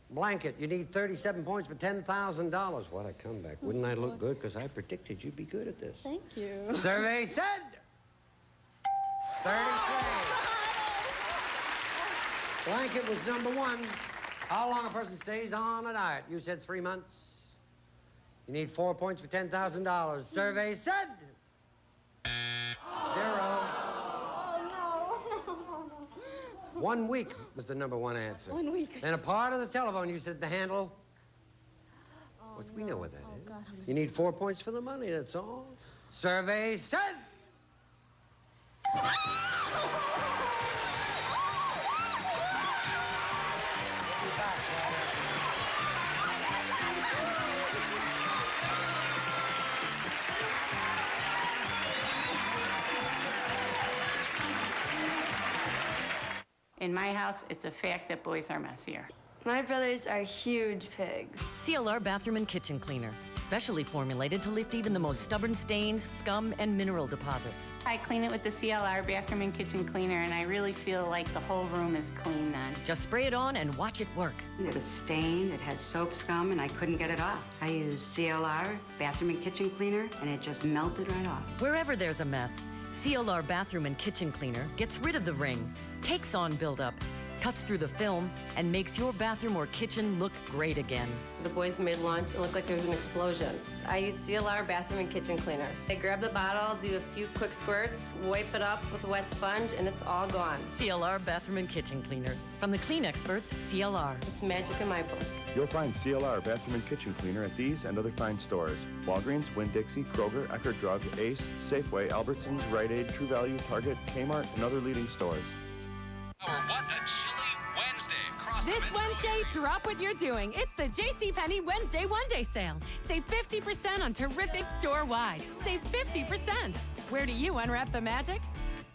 blanket. You need 37 points for $10,000. What a comeback. Wouldn't I look good? Because I predicted you'd be good at this. Thank you. Survey said 33. Blanket was number one. How long a person stays on a diet? You said 3 months. You need 4 points for $10,000. Survey said 0. 1 week was the number one answer. 1 week. And a part of the telephone, you said the handle. Which we know what that is. God, you need 4 points for the money, that's all. Survey said. In my house, it's a fact that boys are messier. My brothers are huge pigs. CLR Bathroom and Kitchen Cleaner, specially formulated to lift even the most stubborn stains, scum, and mineral deposits. I clean it with the CLR Bathroom and Kitchen Cleaner, and I really feel like the whole room is clean then. Just spray it on and watch it work. It was stained, it had soap scum, and I couldn't get it off. I used CLR Bathroom and Kitchen Cleaner, and it just melted right off. Wherever there's a mess, CLR Bathroom and Kitchen Cleaner gets rid of the ring, takes on buildup, cuts through the film, and makes your bathroom or kitchen look great again. The boys made lunch. It looked like there was an explosion. I use CLR Bathroom and Kitchen Cleaner. I grab the bottle, do a few quick squirts, wipe it up with a wet sponge, and it's all gone. CLR Bathroom and Kitchen Cleaner. From the clean experts, CLR. It's magic in my book. You'll find CLR Bathroom and Kitchen Cleaner at these and other fine stores. Walgreens, Winn-Dixie, Kroger, Eckerd Drug, Ace, Safeway, Albertsons, Rite Aid, True Value, Target, Kmart, and other leading stores. What a chilly Wednesday across This Wednesday, drop what you're doing. It's the JCPenney Wednesday one-day sale. Save 50% on terrific store-wide. Save 50%. Where do you unwrap the magic?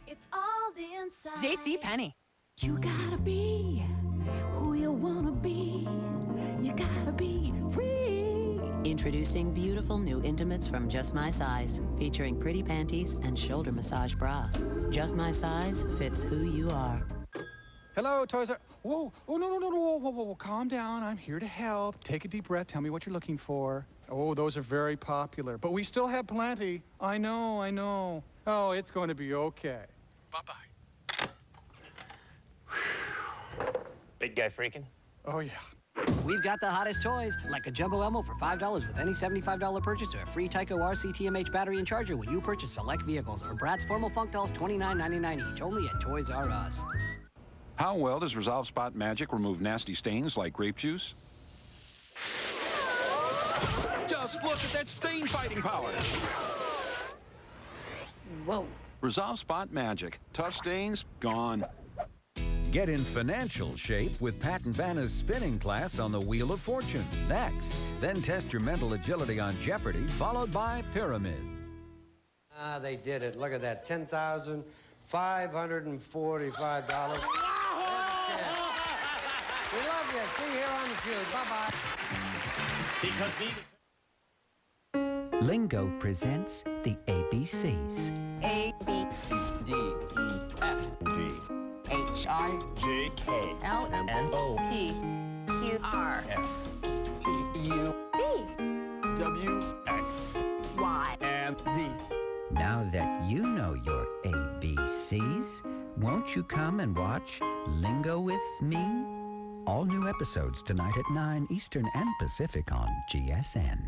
It's all inside. JCPenney. You gotta be who you wanna be. You gotta be free. Introducing beautiful new intimates from Just My Size, featuring pretty panties and shoulder massage bra. Just My Size fits who you are. Hello, Toys R... Whoa, oh, no, whoa, calm down. I'm here to help. Take a deep breath. Tell me what you're looking for. Oh, those are very popular, but we still have plenty. I know. Oh, it's going to be okay. Bye-bye. Big guy freaking? Oh, yeah. We've got the hottest toys, like a Jumbo Elmo for $5 with any $75 purchase, or a free Tyco RC TMH battery and charger when you purchase select vehicles, or Bratz Formal Funk Dolls $29.99 each, only at Toys R Us. How well does Resolve Spot Magic remove nasty stains like grape juice? Just look at that stain fighting power! Whoa. Resolve Spot Magic. Tough stains, gone. Get in financial shape with Pat and Vanna's spinning class on the Wheel of Fortune. Next, then test your mental agility on Jeopardy, followed by Pyramid. Ah, they did it. Look at that. $10,545. We love you. See you here on the Feud. Bye-bye. Lingo presents the ABCs. A, B, C, D, E, F, G, H, I, J, K, L, M, N, O, P, Q, R, S, T, U, V, W, X, Y, and Z. Now Now that you know your ABCs, won't you come and watch Lingo with Me? All new episodes tonight at 9 Eastern and Pacific on GSN.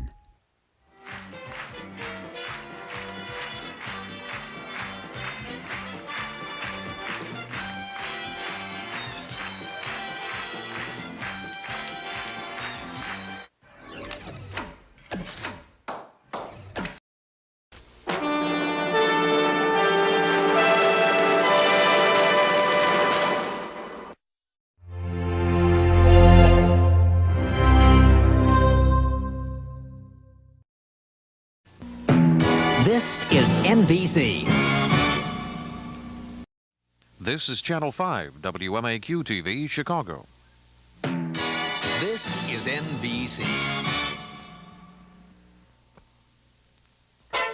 This is NBC. This is Channel 5, WMAQ TV, Chicago. This is NBC. Cut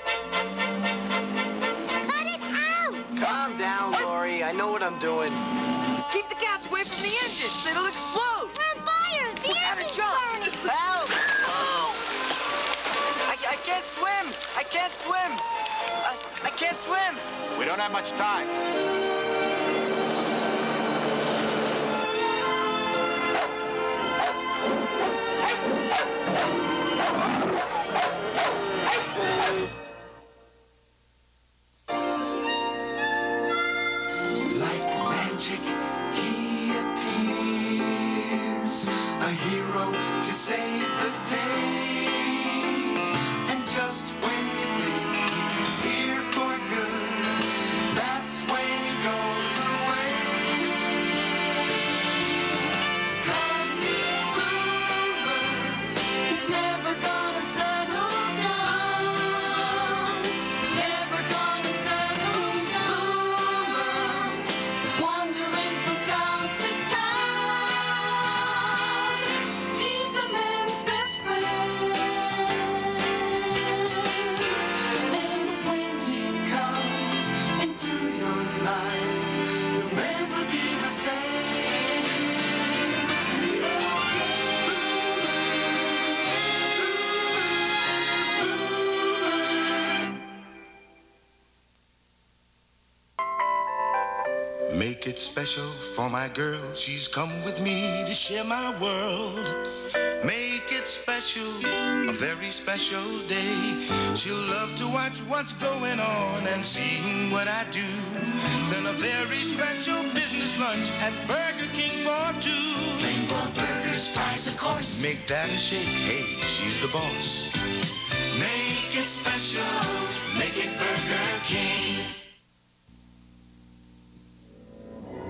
it out! Calm down, Lori. I know what I'm doing. Keep the gas away from the engine. It'll explode. We're on fire! The engine's burning! Help! Oh! I can't swim! I can't swim! I can't swim! We don't have much time. Like magic, he appears, a hero to save the day. And just when you think he's here for good, that's when he goes away. 'Cause he's Boomer, he's never gonna settle down. Never gonna settle, he's Boomer, wandering from town to town. He's a man's best friend. And when he comes into your life, you'll never be the same. Make it special for my girl. She's come with me to share my world. Make it special, a very special day. She'll love to watch what's going on and seeing what I do. Then a very special business lunch at Burger King for two. Flame broiled burgers, fries, of course. Make that a shake. Hey, she's the boss. Make it special. Make it Burger King.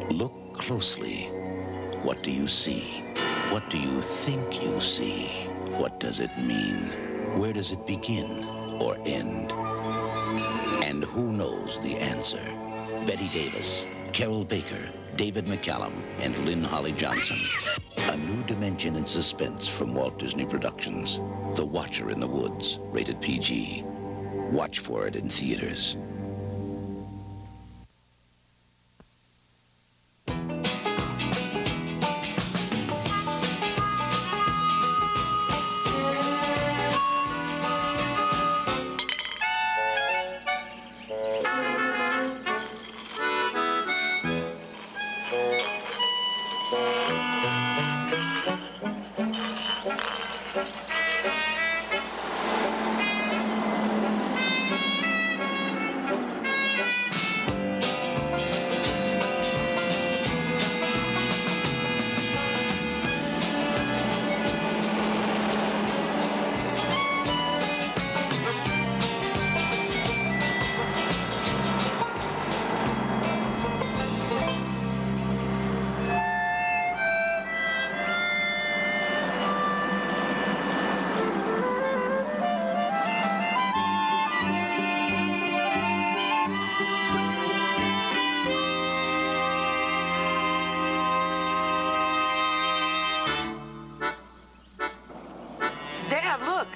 Look closely. What do you see? What do you think you see? What does it mean? Where does it begin or end? And who knows the answer? Betty Davis, Carol Baker, David McCallum, and Lynn Holly Johnson. A new dimension in suspense from Walt Disney Productions. The Watcher in the Woods, rated PG. Watch for it in theaters. Dad, look.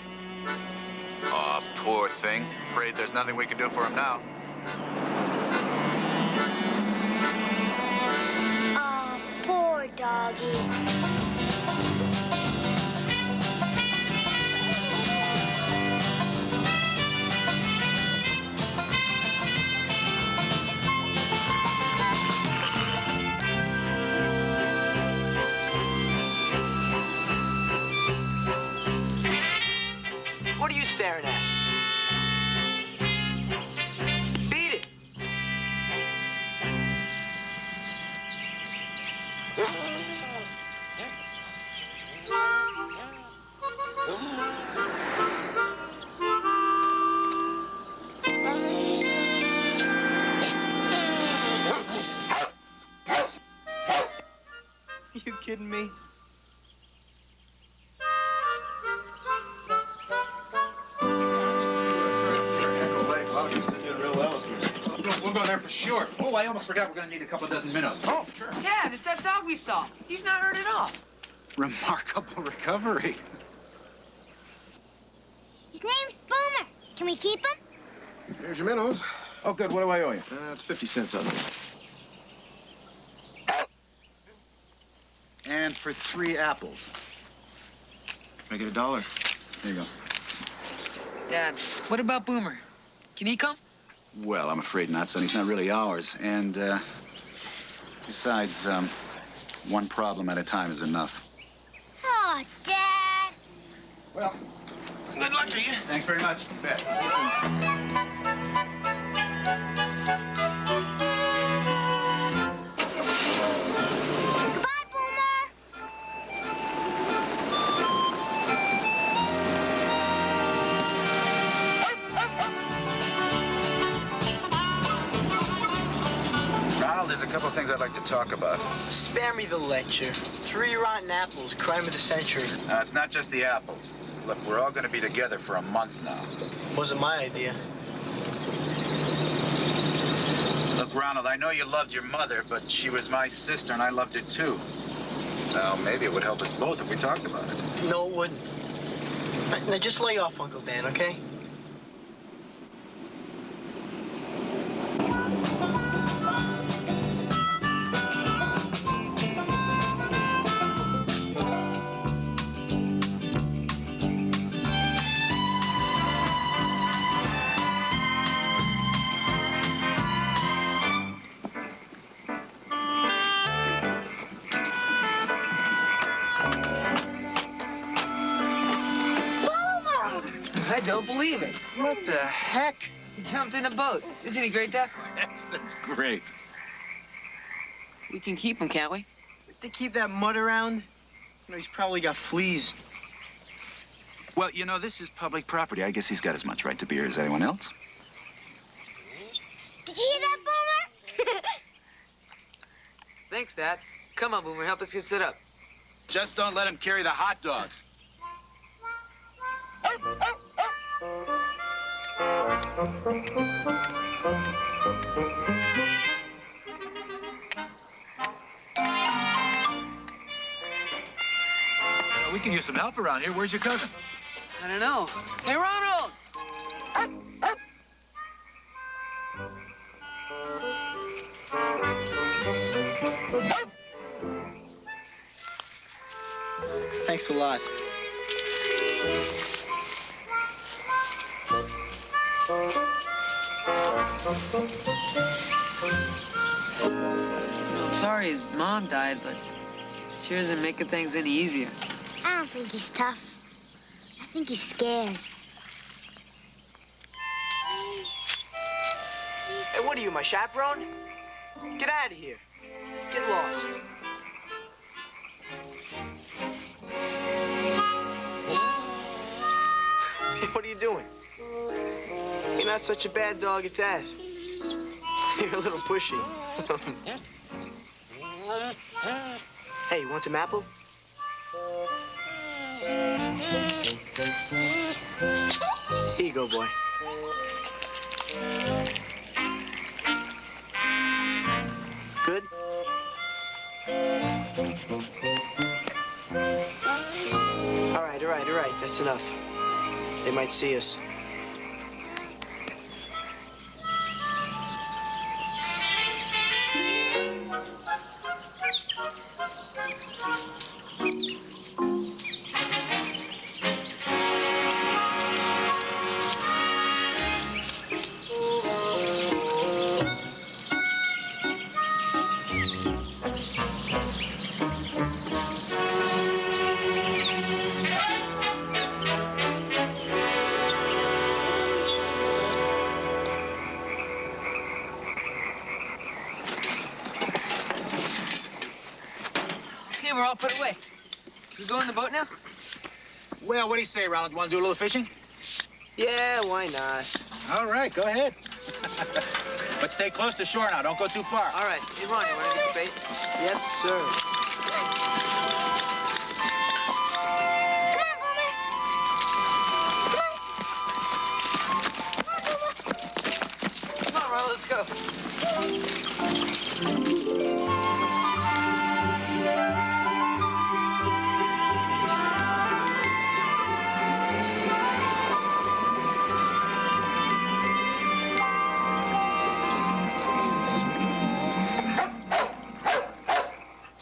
Aw, poor thing. Afraid there's nothing we can do for him now. Aw, poor doggy. What are you staring at? Beat it. Are you kidding me? We'll go there for sure. Oh, I almost forgot we're going to need a couple dozen minnows. Oh, sure. Dad, it's that dog we saw. He's not hurt at all. Remarkable recovery. His name's Boomer. Can we keep him? Here's your minnows. Oh, good. What do I owe you? It's 50 cents on them. And for 3 apples. Make it $1. There you go. Dad, what about Boomer? Can he come? Well, I'm afraid not, son. He's not really ours. And, besides, one problem at a time is enough. Oh, Dad. Well, good luck to you. Thanks very much. You bet. See you soon. There's a couple of things I'd like to talk about. Spare me the lecture. 3 rotten apples, crime of the century. It's not just the apples. Look, we're all going to be together for a month now. Wasn't my idea. Look, Ronald, I know you loved your mother, but she was my sister, and I loved her too. Now, maybe it would help us both if we talked about it. No, it wouldn't. Now, just lay off, Uncle Dan, okay? I don't believe it. What the heck? He jumped in a boat. Isn't he great, Dad? Yes, that's great. We can keep him, can't we? They keep that mud around? You know, he's probably got fleas. Well, you know, this is public property. I guess he's got as much right to be here as anyone else. Did you hear that, Boomer? Thanks, Dad. Come on, Boomer, help us get set up. Just don't let him carry the hot dogs. We can use some help around here. Where's your cousin? I don't know. Hey, Ronald! Thanks a lot. I'm sorry his mom died, but sure isn't making things any easier. I don't think he's tough. I think he's scared. Hey, what are you, my chaperone? Get out of here. Get lost. Hey, what are you doing? You're not such a bad dog at that. You're a little pushy. Hey, you want some apple? Here you go, boy. Good? All right. That's enough. They might see us. I'll put it away. We go in the boat now? Well, what do you say, Ronald? Want to do a little fishing? Yeah, why not? All right, go ahead. But stay close to shore now. Don't go too far. All right. Hey, Ron, you want to get the bait? Yes, sir. Come on, Ron, let's go.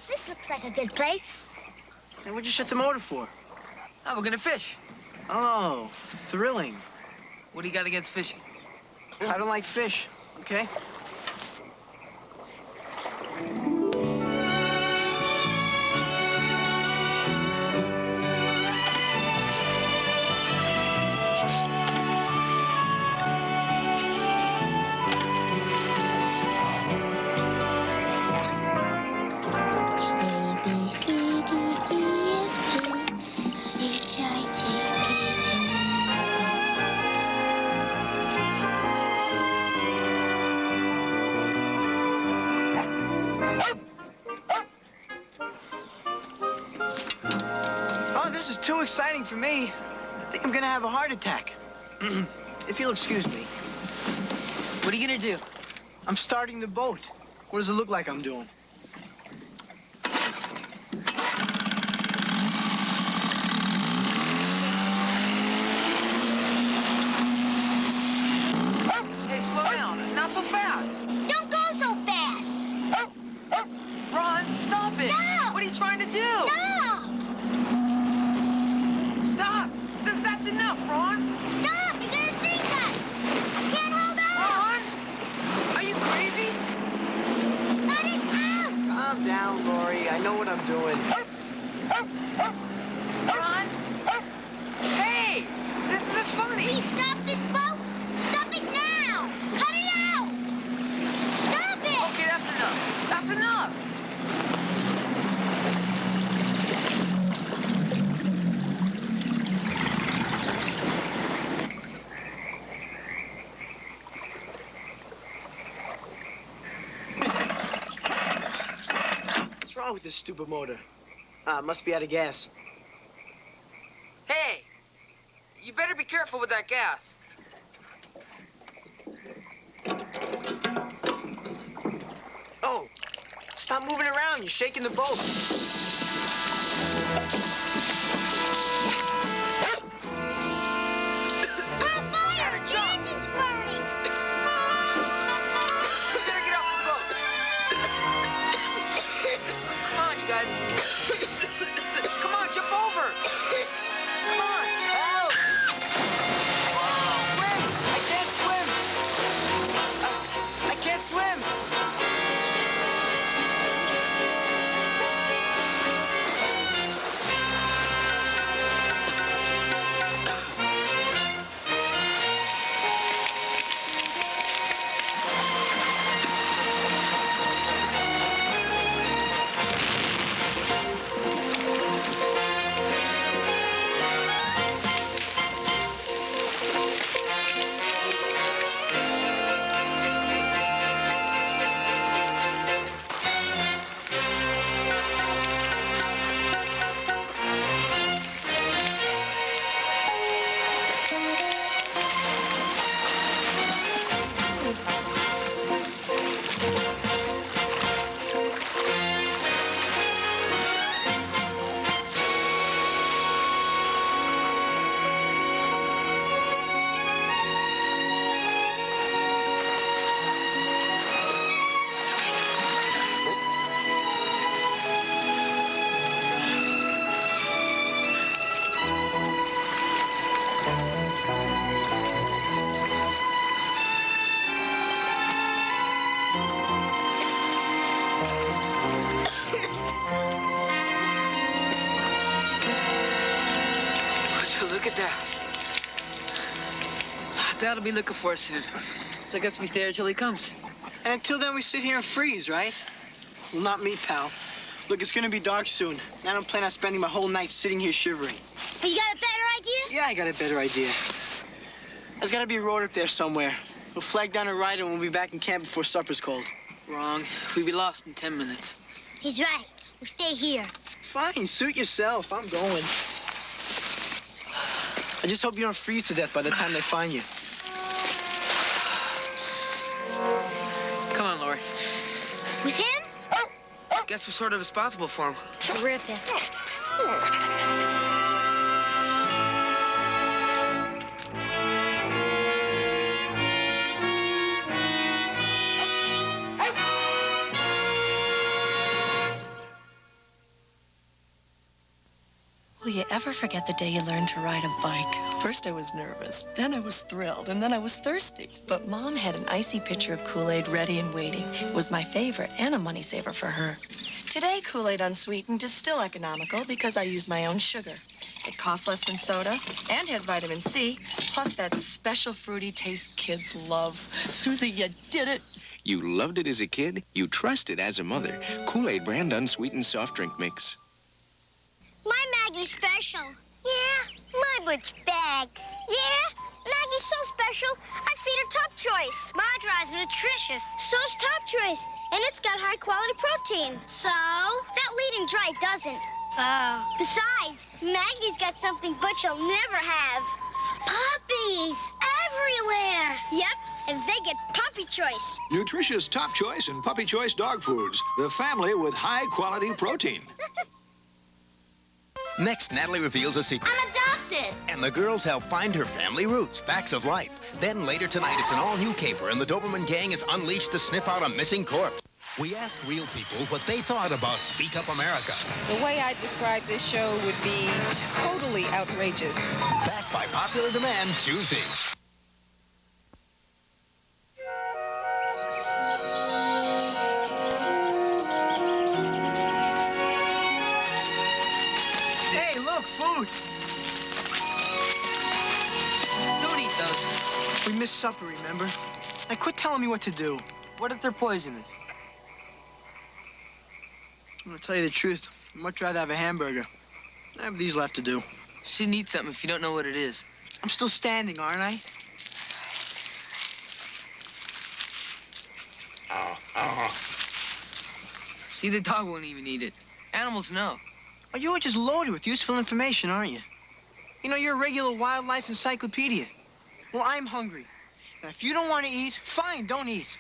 This looks like a good place. Hey, what'd you shut the motor for? Oh, we're gonna fish. Oh, thrilling. What do you got against fishing? I don't like fish, okay? Oh, this is too exciting for me. I think I'm gonna have a heart attack. If you'll excuse me. What are you gonna do? I'm starting the boat. What does it look like I'm doing? Hey, slow down. Not so fast. Don't go so fast. Ron, stop it. Stop. What are you trying to do? Stop. Stop. That's enough, Ron. Stop. You're gonna sink us. I can't hold on. Ron, are you crazy? Cut it out. Calm down, Lori. I know what I'm doing. Ron? Hey, this isn't funny. Please stop this boat. Stop it now. Cut it out. Stop it. Okay, that's enough. That's enough. What's wrong with this stupid motor? It must be out of gas. Hey, you better be careful with that gas. Oh, stop moving around. You're shaking the boat. We're on fire. The engine's burning. You better get off the boat. Come on, you guys. Come on, jump over. Come on. Help! Swim! I can't swim! I can't swim! Look at that. That'll be looking for us soon. So I guess we stay here till he comes. And until then, we sit here and freeze, right? Well, not me, pal. Look, it's gonna be dark soon. I don't plan on spending my whole night sitting here shivering. But you got a better idea? Yeah, I got a better idea. There's gotta be a road up there somewhere. We'll flag down a ride and we'll be back in camp before supper's cold. Wrong. We'll be lost in 10 minutes. He's right. We'll stay here. Fine, suit yourself. I'm going. I just hope you don't freeze to death by the time they find you. Come on, Lori. With him? Guess we're sort of responsible for him. Terrific. Will you ever forget the day you learned to ride a bike? First I was nervous, then I was thrilled, and then I was thirsty. But Mom had an icy pitcher of Kool-Aid ready and waiting. It was my favorite and a money saver for her. Today, Kool-Aid unsweetened is still economical because I use my own sugar. It costs less than soda and has vitamin C, plus that special fruity taste kids love. Susie, you did it. You loved it as a kid. You trust it as a mother. Kool-Aid brand unsweetened soft drink mix. My Maggie's special. Yeah, my butch bag. Yeah, Maggie's so special, I feed her Top Choice. Margarine's nutritious. So's Top Choice, and it's got high-quality protein. So? That leading dry doesn't. Oh. Besides, Maggie's got something Butch'll never have. Puppies! Everywhere! Yep, and they get Puppy Choice. Nutritious Top Choice and Puppy Choice dog foods. The family with high-quality protein. Next, Natalie reveals a secret. I'm adopted! And the girls help find her family roots, facts of life. Then later tonight, it's an all-new caper, and the Doberman gang is unleashed to sniff out a missing corpse. We asked real people what they thought about Speak Up America. The way I describe this show would be totally outrageous. Back by popular demand Tuesday. Hey, look, food. Don't eat those. We missed supper, remember? Now quit telling me what to do. What if they're poisonous? I'm gonna tell you the truth. I'd much rather have a hamburger. I have these left to do. You shouldn't eat something if you don't know what it is. I'm still standing, aren't I? See, the dog won't even eat it. Animals know. Oh, you're just loaded with useful information, aren't you? You know, you're a regular wildlife encyclopedia. Well, I'm hungry. Now, if you don't want to eat, fine, don't eat.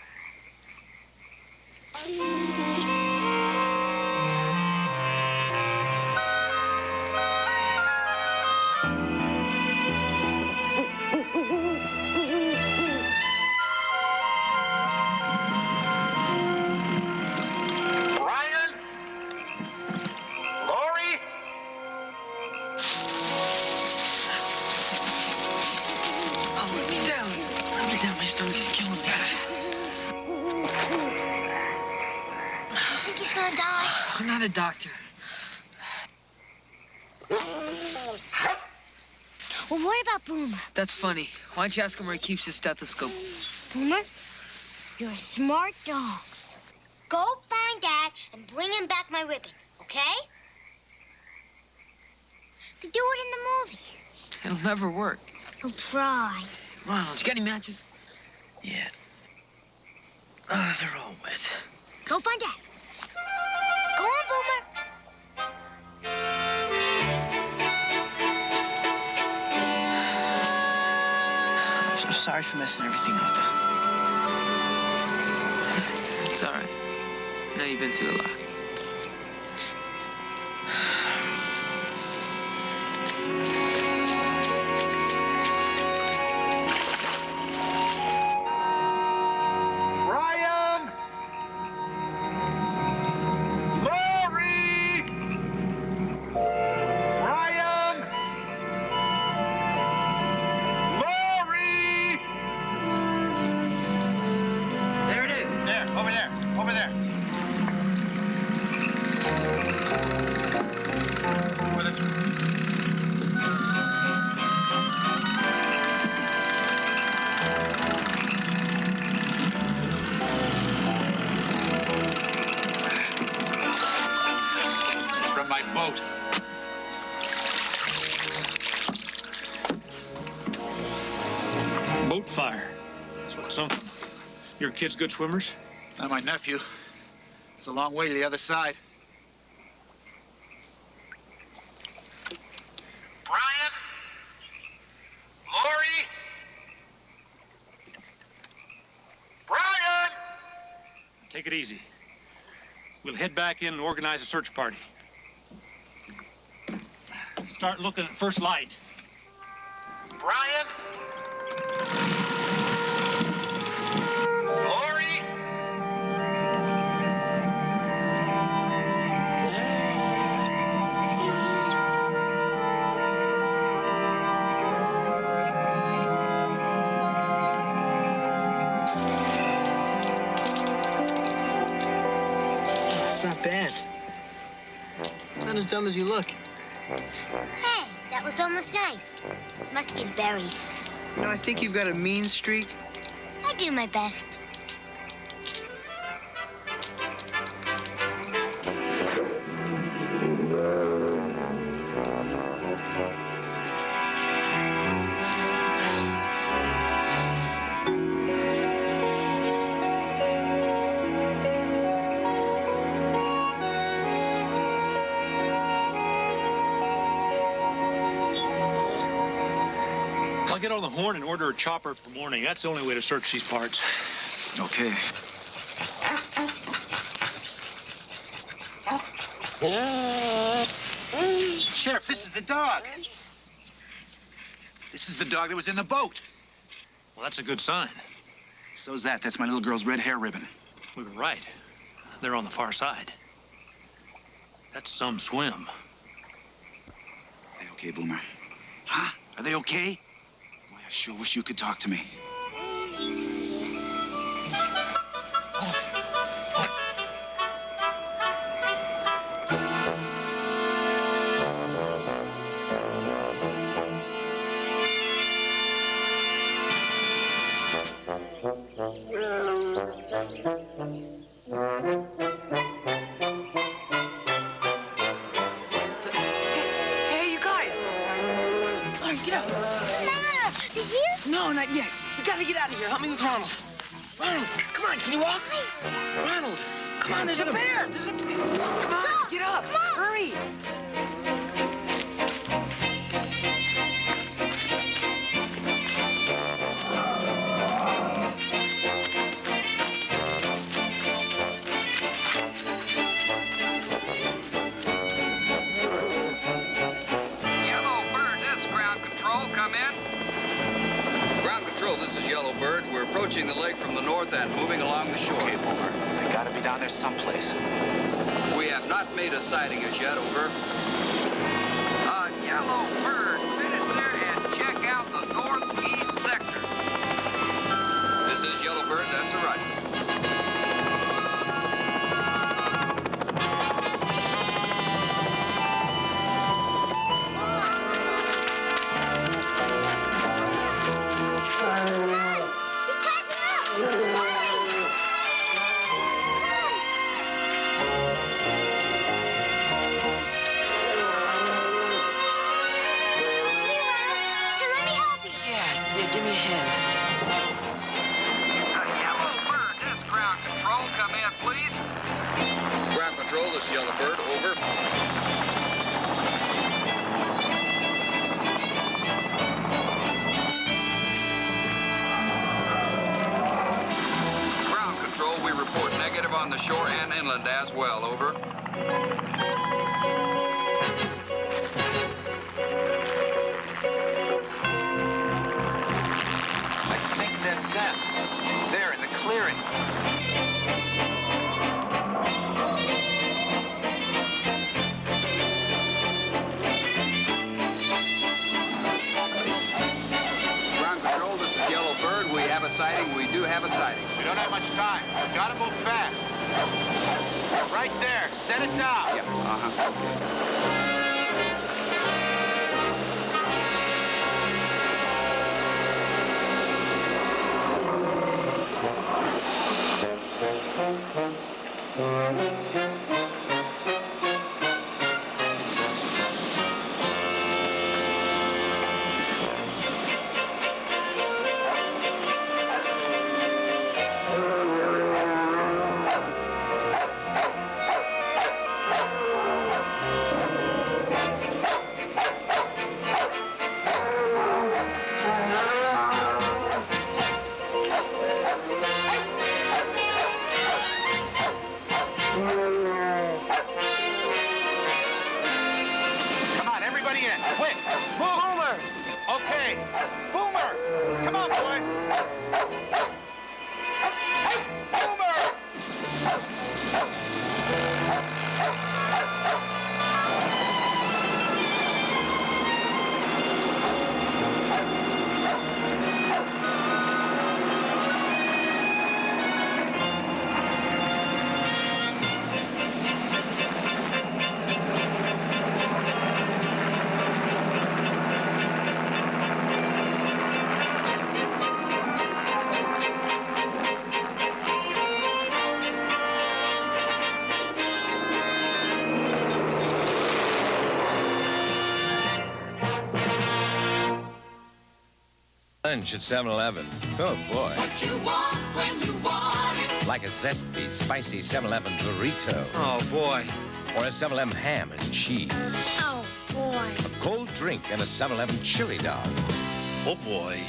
My stomach's killing me. You think he's gonna die? I'm not a doctor. Well, what about Boomer? That's funny. Why don't you ask him where he keeps his stethoscope? Boomer, you're a smart dog. Go find Dad and bring him back my ribbon, okay? They do it in the movies. It'll never work. He'll try. Ronald, you got any matches? Yeah. They're all wet. Go find Dad. Go on, Boomer. I'm sorry for messing everything up. It's all right. I know you've been through a lot. fire. That's what's something. Your kids good swimmers? Not my nephew. It's a long way to the other side. Brian? Lori? Brian! Take it easy. We'll head back in and organize a search party. Start looking at first light. Brian? Lori? It's not bad. Not as dumb as you look. Hey, that was almost nice. Must give berries. You know, I think you've got a mean streak. I do my best. I'll get on the horn and order a chopper for morning. That's the only way to search these parts. Okay. Sheriff, this is the dog. This is the dog that was in the boat. Well, that's a good sign. So's that. That's my little girl's red hair ribbon. We were right. They're on the far side. That's some swim. Are they okay, Boomer? Huh? Are they okay? Boy, I sure wish you could talk to me. Hey, you guys! All right, get out. Mama, you here? No, not yet. We gotta get out of here. Help me with Ronald. Ronald, come on, can you walk? Ronald, come on, there's a bear. There's a bear. Come on, get up. Hurry. Yellow Bird, this ground control, come in. Ground control, this is Yellow Bird. We're approaching the lake from the north and moving along the shore. Okay, Boomer. They gotta be down there someplace. We have not made a sighting as yet, over. Yellow Bird, finish there and check out the northeast sector. This is Yellow Bird, that's a roger. He's catching up! Hurry! Here, let me help you. Yeah, give me a hand. Yellow Bird, this ground control, come in, please. Ground control, this is Yellow Bird, over. Ground control, we report negative on the shore and inland as well, over. I think that's them. There in the clearing. Ground control, this is Yellow Bird. We have a sighting. We do have a sighting. We don't have much time. We've gotta move fast. Right there. Set it down. Yep, uh-huh. Lunch at 7-Eleven. Oh, boy. What you want when you want it. Like a zesty, spicy 7-Eleven burrito. Oh, boy. Or a 7-Eleven ham and cheese. Oh, boy. A cold drink and a 7-Eleven chili dog. Oh, boy.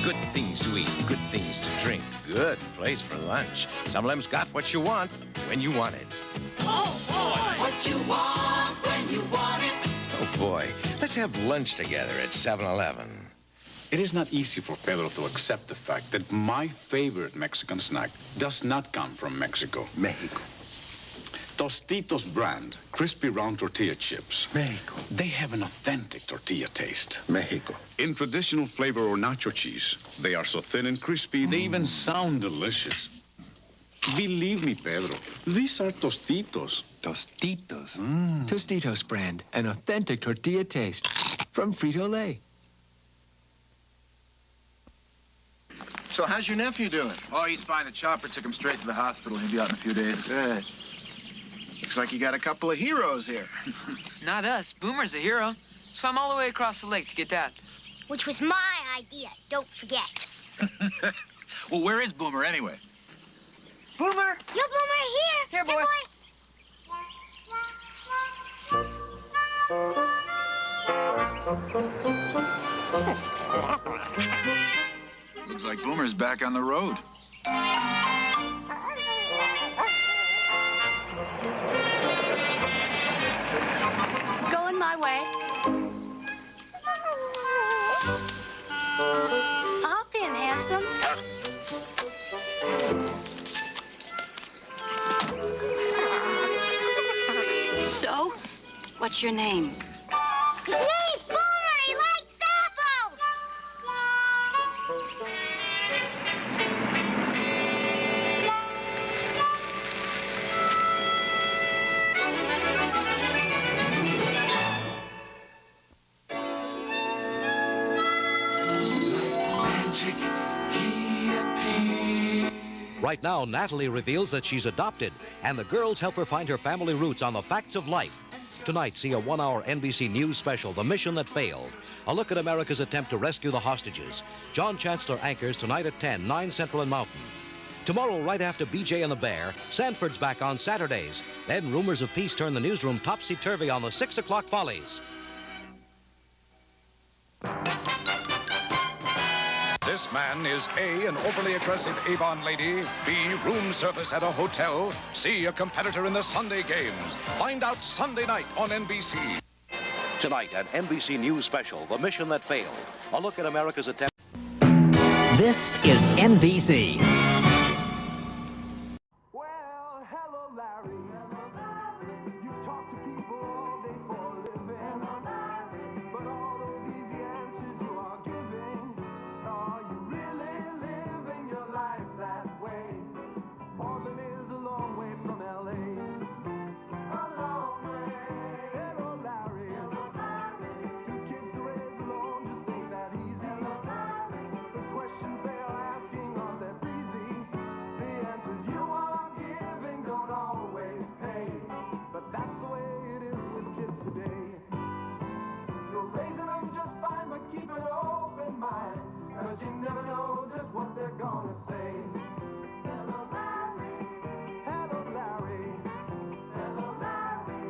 Good things to eat, good things to drink. Good place for lunch. 7-Eleven's got what you want when you want it. Oh, boy. What you want when you want it. Oh, boy. Let's have lunch together at 7-Eleven. It is not easy for Pedro to accept the fact that my favorite Mexican snack does not come from Mexico. Mexico. Tostitos brand, crispy round tortilla chips. Mexico. They have an authentic tortilla taste. Mexico. In traditional flavor or nacho cheese, they are so thin and crispy, they even sound delicious. Believe me, Pedro, these are Tostitos. Tostitos. Tostitos brand, an authentic tortilla taste from Frito-Lay. So how's your nephew doing? Oh, he's fine. The chopper took him straight to the hospital. He'll be out in a few days. Good. Looks like you got a couple of heroes here. Not us. Boomer's a hero. Swam all the way across the lake to get Dad. Which was my idea, don't forget. Well, where is Boomer anyway? Boomer! Yo, Boomer, here. Here, boy. Looks like Boomer's back on the road. Going my way. Hop in, handsome. So, what's your name? His name's Boomer. He likes apples. Magic, he appears. Right now, Natalie reveals that she's adopted, and the girls help her find her family roots on the facts of life. Tonight, see a one-hour NBC News special, The Mission That Failed. A look at America's attempt to rescue the hostages. John Chancellor anchors tonight at 10, 9 Central and Mountain. Tomorrow, right after BJ and the Bear, Sanford's back on Saturdays. Then rumors of peace turn the newsroom topsy-turvy on the 6 o'clock Follies. This man is A, an overly aggressive Avon lady, B, room service at a hotel, C, a competitor in the Sunday games. Find out Sunday night on NBC. Tonight, an NBC News special, The Mission That Failed. A look at America's attempt. This is NBC. Well, hello, Larry. You talk to people all day for a living. But all those easy answers you are giving, are you really living your life that way? Portland is a long way from LA. A long way. Hello, Larry. Two kids to raise alone just ain't that easy. The questions they are asking, are they breezy? The answers you are giving don't always pay. But that's the way it is with kids today. You're raising them just fine, but keep an open mind, 'cause you never know just what they're gonna say. Hello, Larry. Hello, Larry. Hello, Larry.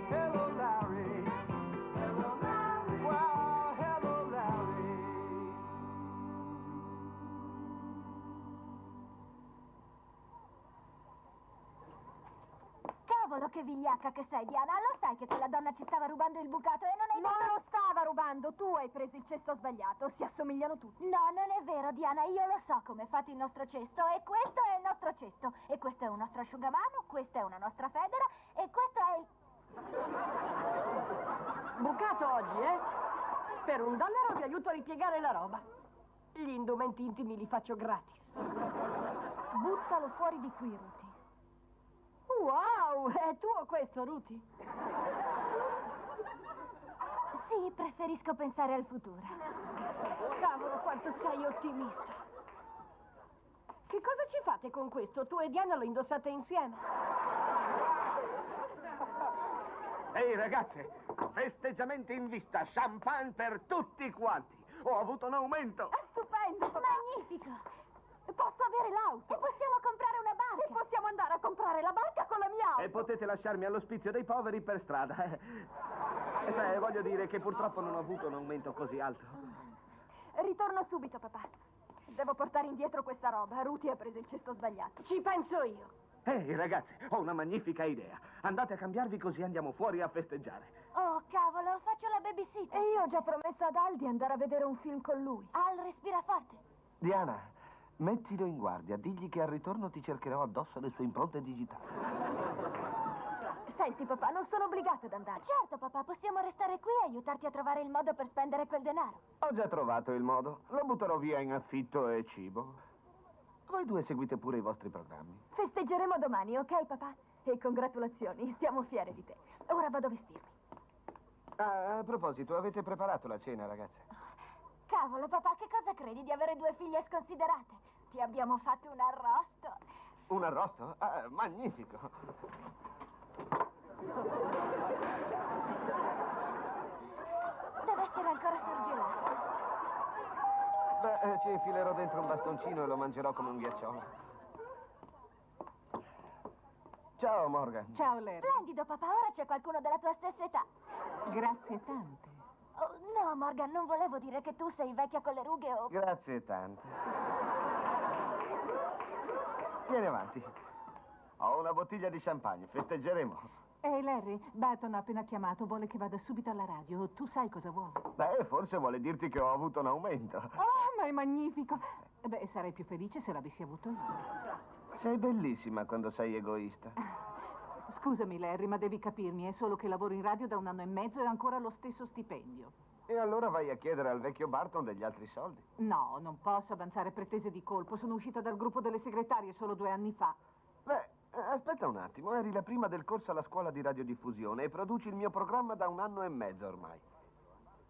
Hello, Larry. Hello, Larry. Wow, hello, Larry. Cavolo, che vigliacca che sei, Diana. Lo sai che quella donna ci stava rubando il bucato e non hai... Non lo stava rubando, tu hai preso il cesto sbagliato. Si assomigliano tutti. No, non è vero, Diana. Io lo so come è fatto il nostro cesto. E questo è il nostro cesto. E questo è un nostro asciugamano, questa è una nostra federa e questo è il... Bucato oggi, eh? Per $1 vi aiuto a ripiegare la roba. Gli indumenti intimi li faccio gratis. Buttalo fuori di qui, Ruti. Wow, è tuo questo, Ruti? Sì, preferisco pensare al futuro. Cavolo, quanto sei ottimista. Che cosa ci fate con questo? Tu e Diana lo indossate insieme. Ehi, ragazze, festeggiamenti in vista, champagne per tutti quanti. Ho avuto un aumento! È stupendo, papà! Magnifico! Posso avere l'auto? E possiamo comprare una barca? E possiamo andare a comprare la barca con la mia auto? E potete lasciarmi all'ospizio dei poveri per strada. Cioè, voglio dire che purtroppo non ho avuto un aumento così alto. Ritorno subito, papà. Devo portare indietro questa roba. Ruti ha preso il cesto sbagliato. Ci penso io. Ehi, ragazzi, ho una magnifica idea. Andate a cambiarvi così andiamo fuori a festeggiare. Oh, cavolo, faccio la babysitter. E io ho già promesso ad Al di andare a vedere un film con lui. Al, respira forte. Diana, mettilo in guardia. Digli che al ritorno ti cercherò addosso le sue impronte digitali. Senti, papà, non sono obbligata ad andare. Certo, papà, possiamo restare qui e aiutarti a trovare il modo per spendere quel denaro. Ho già trovato il modo. Lo butterò via in affitto e cibo. Voi due seguite pure i vostri programmi. Festeggeremo domani, ok, papà? E congratulazioni, siamo fieri di te. Ora vado a vestirmi. Ah, a proposito, avete preparato la cena, ragazze? Cavolo, papà, che cosa credi di avere due figlie sconsiderate? Ti abbiamo fatto un arrosto. Un arrosto? Ah, magnifico. Deve essere ancora sorgelato. Beh, ci infilerò dentro un bastoncino e lo mangerò come un ghiacciolo. Ciao, Morgan. Ciao, Larry. Splendido, papà, ora c'è qualcuno della tua stessa età. Grazie tante. Oh, no, Morgan, non volevo dire che tu sei vecchia con le rughe o... Grazie tante. Vieni avanti. Ho una bottiglia di champagne, festeggeremo. Ehi, Larry, Barton ha appena chiamato, vuole che vada subito alla radio. Tu sai cosa vuole? Beh, forse vuole dirti che ho avuto un aumento. Oh, ma è magnifico. Beh, sarei più felice se l'avessi avuto io. Sei bellissima quando sei egoista. Scusami, Larry, ma devi capirmi, è solo che lavoro in radio da 1 anno e mezzo e ho ancora lo stesso stipendio. E allora vai a chiedere al vecchio Barton degli altri soldi. No, non posso avanzare pretese di colpo. Sono uscita dal gruppo delle segretarie solo 2 anni fa. Beh, aspetta un attimo, eri la prima del corso alla scuola di radiodiffusione e produci il mio programma da 1 anno e mezzo ormai.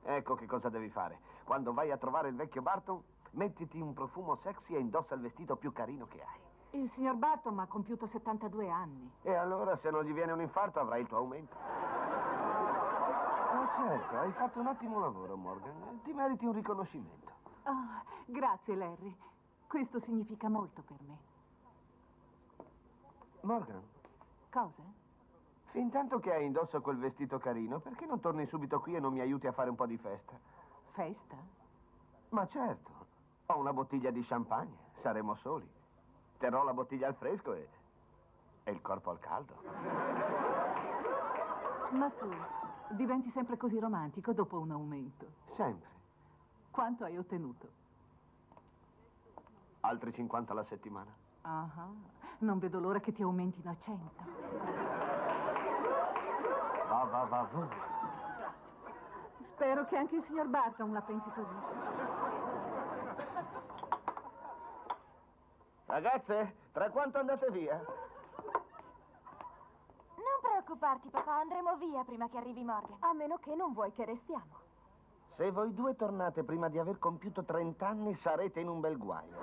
Ecco che cosa devi fare. Quando vai a trovare il vecchio Barton, mettiti un profumo sexy e indossa il vestito più carino che hai. Il signor Barton ha compiuto 72 anni. E allora, se non gli viene un infarto, avrai il tuo aumento. Ma certo, hai fatto un ottimo lavoro, Morgan. Ti meriti un riconoscimento. Oh, grazie, Larry. Questo significa molto per me. Morgan. Cosa? Fintanto che hai indosso quel vestito carino, perché non torni subito qui e non mi aiuti a fare un po' di festa? Festa? Ma certo. Ho una bottiglia di champagne. Saremo soli. Terrò la bottiglia al fresco e il corpo al caldo. Ma tu diventi sempre così romantico dopo un aumento. Sempre. Quanto hai ottenuto? Altri 50 alla settimana. Ah, non vedo l'ora che ti aumentino a 100. Va. Spero che anche il signor Barton la pensi così. Ragazze, tra quanto andate via? Non preoccuparti, papà, andremo via prima che arrivi Morgan. A meno che non vuoi che restiamo. Se voi due tornate prima di aver compiuto 30 anni, sarete in un bel guaio.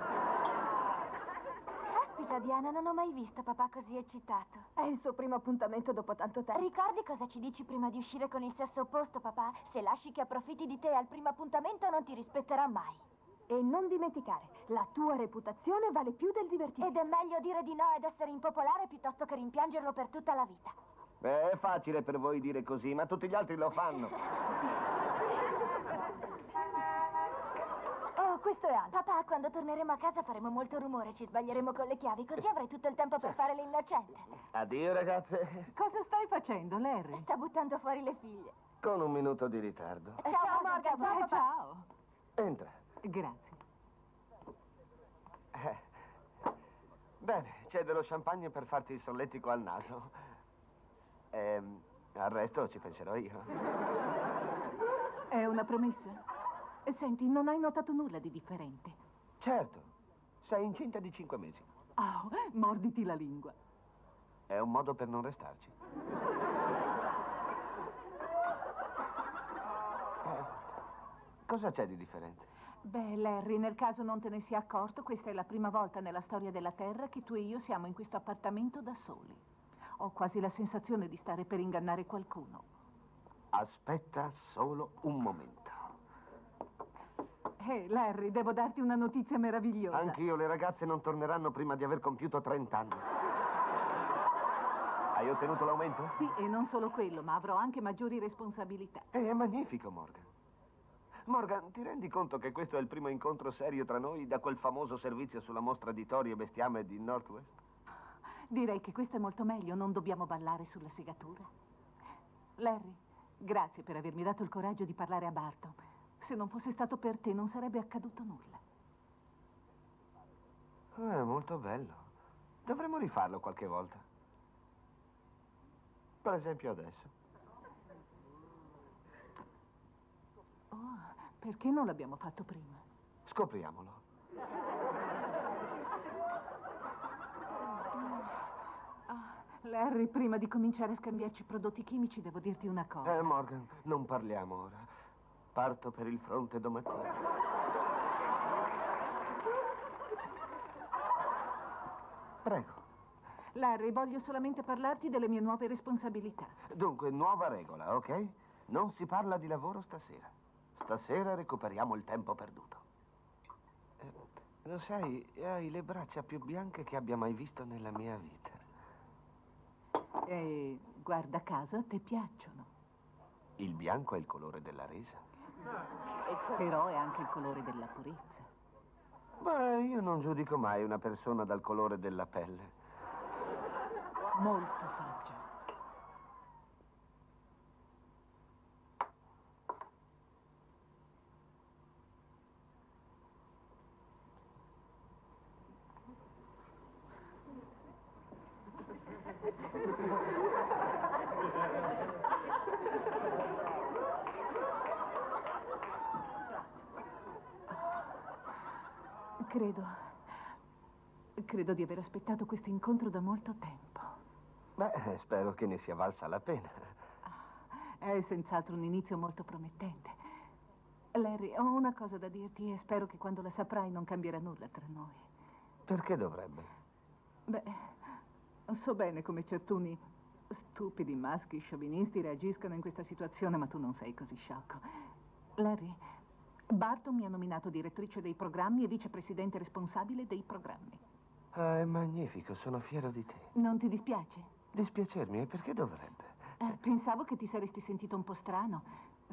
Caspita, Diana, non ho mai visto papà così eccitato. È il suo primo appuntamento dopo tanto tempo. Ricordi cosa ci dici prima di uscire con il sesso opposto, papà? Se lasci che approfitti di te al primo appuntamento, non ti rispetterà mai. E non dimenticare, la tua reputazione vale più del divertimento. Ed è meglio dire di no ed essere impopolare piuttosto che rimpiangerlo per tutta la vita. Beh, è facile per voi dire così, ma tutti gli altri lo fanno. Oh, questo è Al. Papà, quando torneremo a casa faremo molto rumore, ci sbaglieremo con le chiavi, così avrai tutto il tempo per fare l'innocente. Addio, ragazze. Cosa stai facendo, Larry? Sta buttando fuori le figlie. Con 1 minuto di ritardo. Ciao, Morgan. Ciao, papà. Ciao. Entra. Grazie. Bene, c'è dello champagne per farti il solletico al naso. Al resto ci penserò io. È una promessa? Senti, non hai notato nulla di differente? Certo, sei incinta di 5 mesi. Oh, morditi la lingua. È un modo per non restarci. Cosa c'è di differente? Beh, Larry, nel caso non te ne sia accorto, questa è la prima volta nella storia della Terra che tu e io siamo in questo appartamento da soli. Ho quasi la sensazione di stare per ingannare qualcuno. Aspetta solo un momento. Larry, devo darti una notizia meravigliosa. Anch'io, le ragazze non torneranno prima di aver compiuto 30 anni. Hai ottenuto l'aumento? Sì, e non solo quello, ma avrò anche maggiori responsabilità. È magnifico, Morgan. Morgan, ti rendi conto che questo è il primo incontro serio tra noi da quel famoso servizio sulla mostra di tori e bestiame di Northwest? Direi che questo è molto meglio, non dobbiamo ballare sulla segatura. Larry, grazie per avermi dato il coraggio di parlare a Barton. Se non fosse stato per te non sarebbe accaduto nulla. È molto bello. Dovremmo rifarlo qualche volta. Per esempio adesso. Oh, perché non l'abbiamo fatto prima? Scopriamolo. Larry, prima di cominciare a scambiarci prodotti chimici devo dirti una cosa. Morgan, non parliamo ora. Parto per il fronte domattina. Prego. Larry, voglio solamente parlarti delle mie nuove responsabilità. Dunque, nuova regola, ok? Non si parla di lavoro stasera. Stasera recuperiamo il tempo perduto. Lo sai, hai le braccia più bianche che abbia mai visto nella mia vita. E guarda caso, a te piacciono. Il bianco è il colore della resa. Però è anche il colore della purezza. Beh, io non giudico mai una persona dal colore della pelle. Molto saggia. Credo di aver aspettato questo incontro da molto tempo. Beh, spero che ne sia valsa la pena. È senz'altro un inizio molto promettente. Larry, ho una cosa da dirti e spero che quando la saprai non cambierà nulla tra noi. Perché dovrebbe? Beh, so bene come certuni stupidi maschi sciovinisti reagiscano in questa situazione, ma tu non sei così sciocco. Larry, Barton mi ha nominato direttrice dei programmi e vicepresidente responsabile dei programmi. È magnifico, sono fiero di te. Non ti dispiace? Dispiacermi? E perché dovrebbe? Pensavo che ti saresti sentito un po' strano.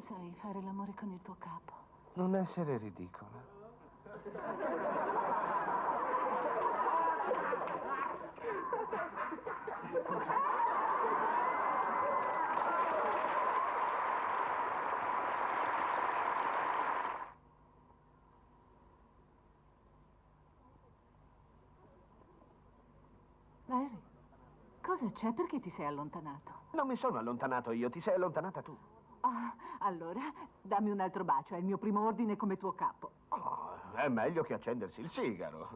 Sai, fare l'amore con il tuo capo. Non essere ridicola. Larry, cosa c'è? Perché ti sei allontanato? Non mi sono allontanato io, ti sei allontanata tu. Ah, allora, dammi un altro bacio, è il mio primo ordine come tuo capo. Oh, è meglio che accendersi il sigaro.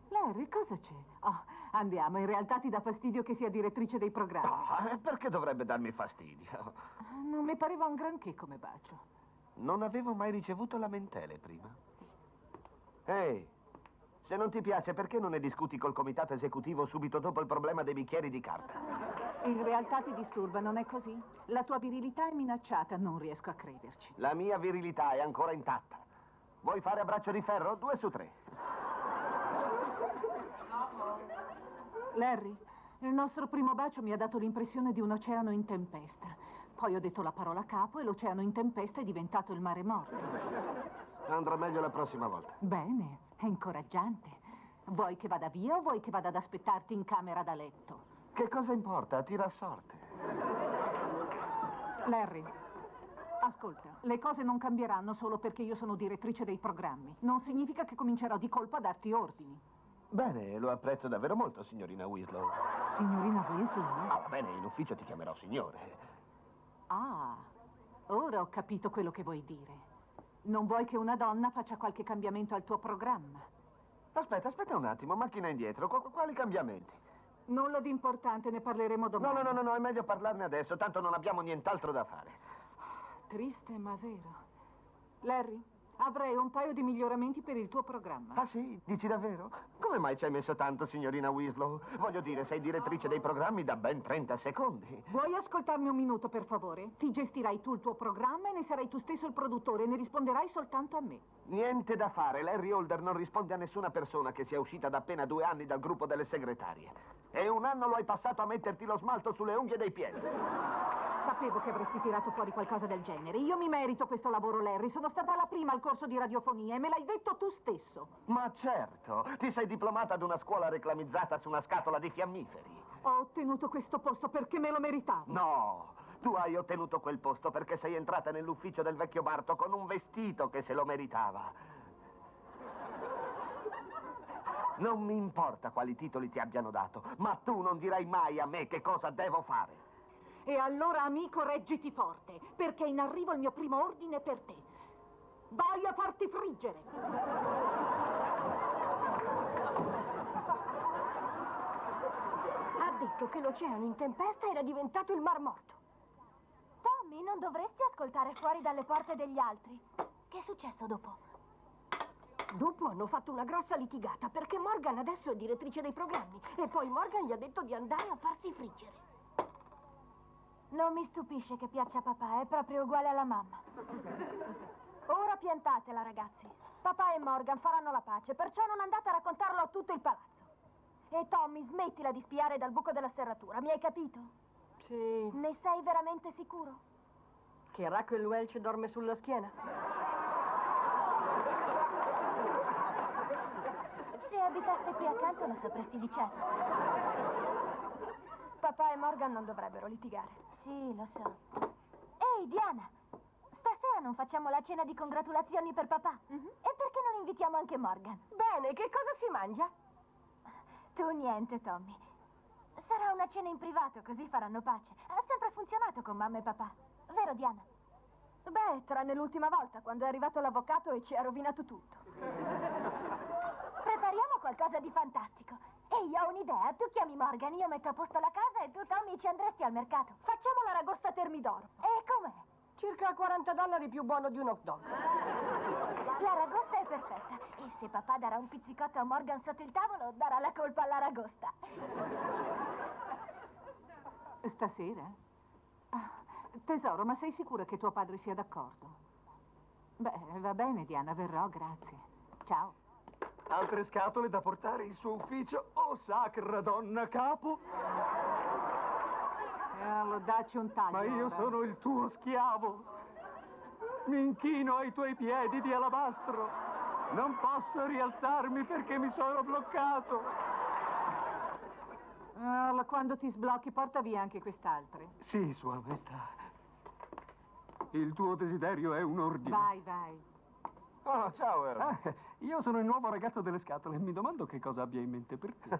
Larry, cosa c'è? Oh, andiamo, in realtà ti dà fastidio che sia direttrice dei programmi. Perché dovrebbe darmi fastidio? Non mi pareva un granché come bacio. Non avevo mai ricevuto lamentele prima. Ehi, se non ti piace, perché non ne discuti col comitato esecutivo subito dopo il problema dei bicchieri di carta? In realtà ti disturba, non è così? La tua virilità è minacciata, non riesco a crederci. La mia virilità è ancora intatta. Vuoi fare a braccio di ferro? 2 su 3. Larry, il nostro primo bacio mi ha dato l'impressione di un oceano in tempesta. Poi ho detto la parola capo e l'oceano in tempesta è diventato il mare morto. Andrà meglio la prossima volta. Bene, è incoraggiante. Vuoi che vada via o vuoi che vada ad aspettarti in camera da letto? Che cosa importa? Tira a sorte. Larry, ascolta, le cose non cambieranno solo perché io sono direttrice dei programmi. Non significa che comincerò di colpo a darti ordini. Bene, lo apprezzo davvero molto, signorina Winslow. Signorina Winslow? Ah, va bene, in ufficio ti chiamerò signore. Ah, ora ho capito quello che vuoi dire. Non vuoi che una donna faccia qualche cambiamento al tuo programma? Aspetta un attimo, macchina indietro. Quali cambiamenti? Nulla di importante, ne parleremo domani. No, è meglio parlarne adesso, tanto non abbiamo nient'altro da fare. Triste ma vero. Larry, Avrei un paio di miglioramenti per il tuo programma. Ah sì? Dici davvero? Come mai ci hai messo tanto, signorina Winslow? Voglio dire, sei direttrice dei programmi da ben 30 secondi. Vuoi ascoltarmi un minuto, per favore? Ti gestirai tu il tuo programma e ne sarai tu stesso il produttore e ne risponderai soltanto a me. Niente da fare. Larry Holder non risponde a nessuna persona che sia uscita da appena 2 anni dal gruppo delle segretarie. E 1 anno lo hai passato a metterti lo smalto sulle unghie dei piedi. Sapevo che avresti tirato fuori qualcosa del genere. Io mi merito questo lavoro, Larry. Sono stata la prima al corso di radiofonia e me l'hai detto tu stesso. Ma certo, ti sei diplomata ad una scuola reclamizzata su una scatola di fiammiferi. Ho ottenuto questo posto perché me lo meritavo. No, tu hai ottenuto quel posto perché sei entrata nell'ufficio del vecchio Barto con un vestito che se lo meritava. Non mi importa quali titoli ti abbiano dato, ma tu non dirai mai a me che cosa devo fare. E allora, amico, reggiti forte, perché è in arrivo il mio primo ordine per te. Vai a farti friggere! Ha detto che l'oceano in tempesta era diventato il Mar Morto. Tommy, non dovresti ascoltare fuori dalle porte degli altri. Che è successo dopo? Dopo hanno fatto una grossa litigata perché Morgan adesso è direttrice dei programmi e poi Morgan gli ha detto di andare a farsi friggere. Non mi stupisce che piaccia a papà, è proprio uguale alla mamma. Ora piantatela, ragazzi. Papà e Morgan faranno la pace, perciò non andate a raccontarlo a tutto il palazzo. E Tommy, smettila di spiare dal buco della serratura, mi hai capito? Sì. Ne sei veramente sicuro? Che Raquel Welch dorme sulla schiena? Se abitasse qui accanto lo sapresti di certo. Papà e Morgan non dovrebbero litigare. Sì, lo so. Ehi, Diana! Stasera non facciamo la cena di congratulazioni per papà? E perché non invitiamo anche Morgan? Bene, che cosa si mangia? Tu niente, Tommy. Sarà una cena in privato, così faranno pace. Ha sempre funzionato con mamma e papà. Vero, Diana? Beh, tranne l'ultima volta, quando è arrivato l'avvocato e ci ha rovinato tutto. Prepariamo qualcosa di fantastico. Ehi, ho un'idea. Tu chiami Morgan, io metto a posto la casa e tu, Tommy, ci andresti al mercato. Facciamo l'aragosta termidoro. E com'è? Circa $40 più buono di un hot dog. L'aragosta è perfetta. E se papà darà un pizzicotto a Morgan sotto il tavolo, darà la colpa all'aragosta. Stasera? Ah, tesoro, ma sei sicura che tuo padre sia d'accordo? Beh, va bene, Diana, verrò, grazie. Ciao. Altre scatole da portare in suo ufficio? Oh, sacra donna capo! Allora, dacci un taglio. Ma io ora. sono il tuo schiavo. Mi inchino ai tuoi piedi di alabastro. Non posso rialzarmi perché mi sono bloccato. Allora, quando ti sblocchi, porta via anche quest'altre. Sì, Sua Maestà. Il tuo desiderio è un ordine. Vai, vai. Oh, ciao, Earl. Io sono il nuovo ragazzo delle scatole e mi domando che cosa abbia in mente per te.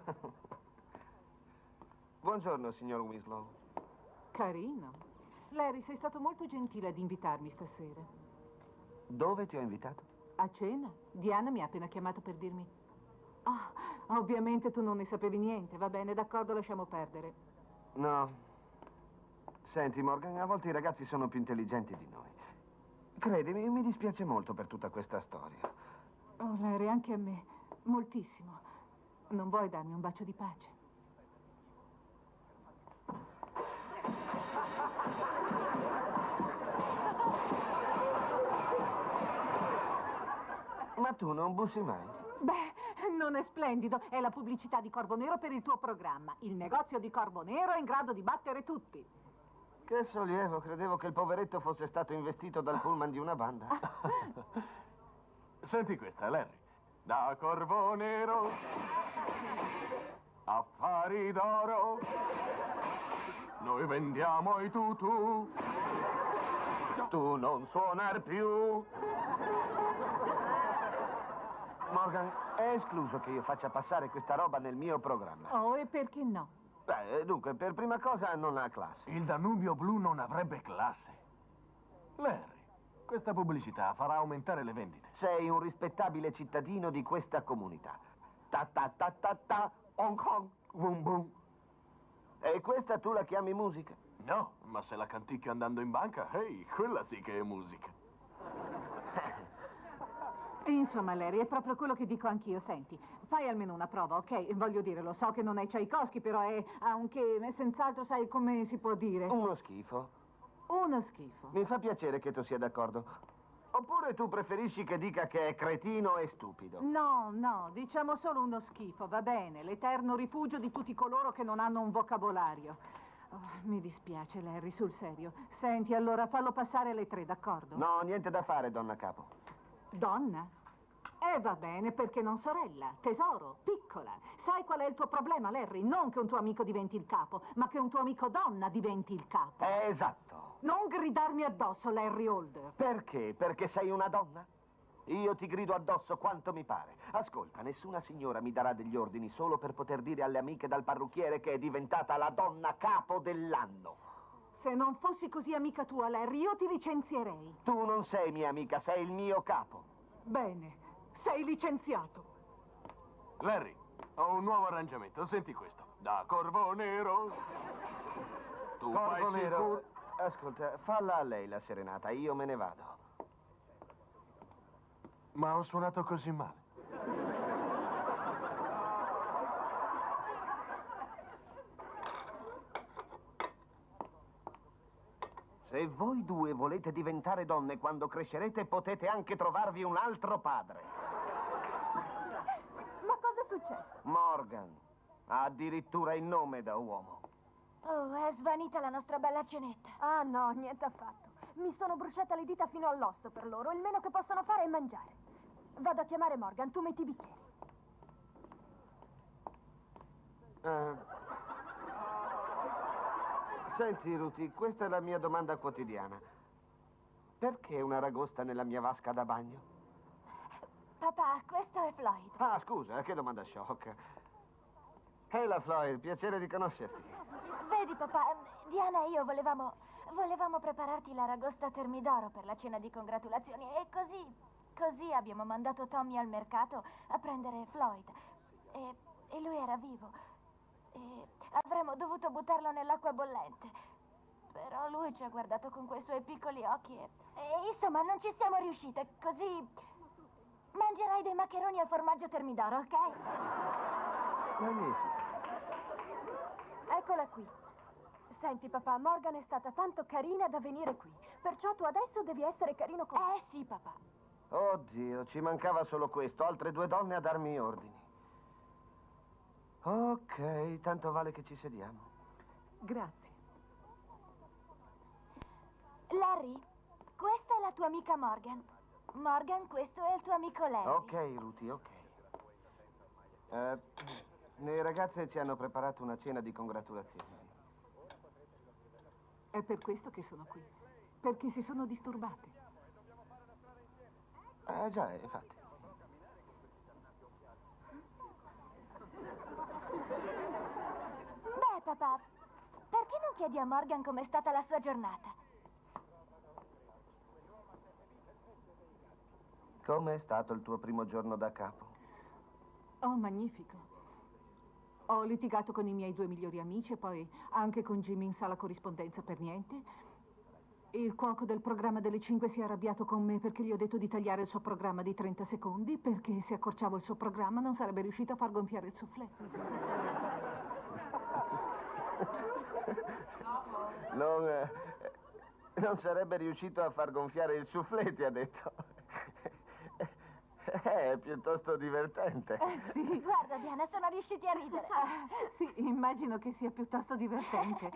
Buongiorno, signor Winslow. Carino. Larry, sei stato molto gentile ad invitarmi stasera. Dove ti ho invitato? A cena. Diana mi ha appena chiamato per dirmi... Ah, ovviamente tu non ne sapevi niente. Va bene, d'accordo, lasciamo perdere. No. Senti, Morgan, a volte i ragazzi sono più intelligenti di noi. Credimi, mi dispiace molto per tutta questa storia. Oh, Larry, anche a me. Moltissimo. Non vuoi darmi un bacio di pace? Ma tu non bussi mai? Beh, non è splendido. È la pubblicità di Corvo Nero per il tuo programma. Il negozio di Corvo Nero è in grado di battere tutti. Che sollievo, credevo che il poveretto fosse stato investito dal pullman di una banda. Senti questa, Larry. Da Corvo Nero, affari d'oro, noi vendiamo i tutù. Tu non suonar più. Morgan, è escluso che io faccia passare questa roba nel mio programma. Oh, e perché no? Beh, dunque, per prima cosa non ha classe. Il Danubio blu non avrebbe classe. Larry, questa pubblicità farà aumentare le vendite. Sei un rispettabile cittadino di questa comunità. Ta ta ta ta ta, Hong Kong, boom boom. E questa tu la chiami musica? No, ma se la canticchio andando in banca, ehi, quella sì che è musica. Insomma, Larry, è proprio quello che dico anch'io. Senti, fai almeno una prova, ok? Voglio dire, lo so che non è Tchaikovsky, però ha un che, senz'altro, sai come si può dire. Uno schifo. Uno schifo. Mi fa piacere che tu sia d'accordo. Oppure tu preferisci che dica che è cretino e stupido? No, no, diciamo solo uno schifo, va bene. L'eterno rifugio di tutti coloro che non hanno un vocabolario. Oh, mi dispiace, Larry, sul serio. Senti, allora fallo passare alle 3, d'accordo? No, niente da fare, donna capo. Donna? Va bene, perché non sorella? Tesoro, piccola. Sai qual è il tuo problema, Larry? Non che un tuo amico diventi il capo, ma che un tuo amico donna diventi il capo. Esatto. Non gridarmi addosso, Larry Holder. Perché? Perché sei una donna? Io ti grido addosso quanto mi pare. Ascolta, nessuna signora mi darà degli ordini solo per poter dire alle amiche dal parrucchiere che è diventata la donna capo dell'anno. Se non fossi così amica tua, Larry, io ti licenzierei. Tu non sei mia amica, sei il mio capo. Bene, sei licenziato. Larry, ho un nuovo arrangiamento, senti questo. Da Corvo Nero. Tu vai Corvo Nero. sicuro? Ascolta, falla a lei la serenata, io me ne vado. Ma ho suonato così male. Se voi due volete diventare donne quando crescerete, potete anche trovarvi un altro padre. Ma cosa è successo? Morgan ha addirittura il nome da uomo. Oh, è svanita la nostra bella cenetta. Ah, no, niente affatto. Mi sono bruciata le dita fino all'osso per loro. Il meno che possono fare è mangiare. Vado a chiamare Morgan, tu metti i bicchieri. Senti, Ruti, questa è la mia domanda quotidiana. Perché una ragosta nella mia vasca da bagno? Papà, questo è Floyd. Ah, scusa, che domanda sciocca. Ehi, la Floyd, piacere di conoscerti. Vedi, papà, Diana e io volevamo prepararti l'aragosta a termidoro per la cena di congratulazioni e così abbiamo mandato Tommy al mercato a prendere Floyd. E lui era vivo. E avremmo dovuto buttarlo nell'acqua bollente. Però lui ci ha guardato con quei suoi piccoli occhi e insomma non ci siamo riuscite. Così mangerai dei maccheroni al formaggio termidoro, ok? Magnifico. Eccola qui. Senti, papà, Morgan è stata tanto carina da venire qui. Perciò tu adesso devi essere carino con me. Sì, papà. Oddio, ci mancava solo questo. Altre 2 donne a darmi ordini. Ok, tanto vale che ci sediamo. Grazie. Larry, questa è la tua amica Morgan. Morgan, questo è il tuo amico Larry. Ok, Ruti, ok. Le ragazze ci hanno preparato una cena di congratulazioni. È per questo che sono qui. Perché si sono disturbate. Già, infatti. Beh, papà, perché non chiedi a Morgan com'è stata la sua giornata? Com'è stato il tuo primo giorno da capo? Oh, magnifico. Ho litigato con i miei 2 migliori amici e poi anche con Jimmy in sala corrispondenza per niente. Il cuoco del programma delle 5 si è arrabbiato con me perché gli ho detto di tagliare il suo programma di 30 secondi, perché se accorciavo il suo programma non sarebbe riuscito a far gonfiare il soufflé. Non sarebbe riuscito a far gonfiare il soufflé, ti ha detto. È piuttosto divertente. Sì. Guarda, Diana, sono riusciti a ridere. Sì, immagino che sia piuttosto divertente.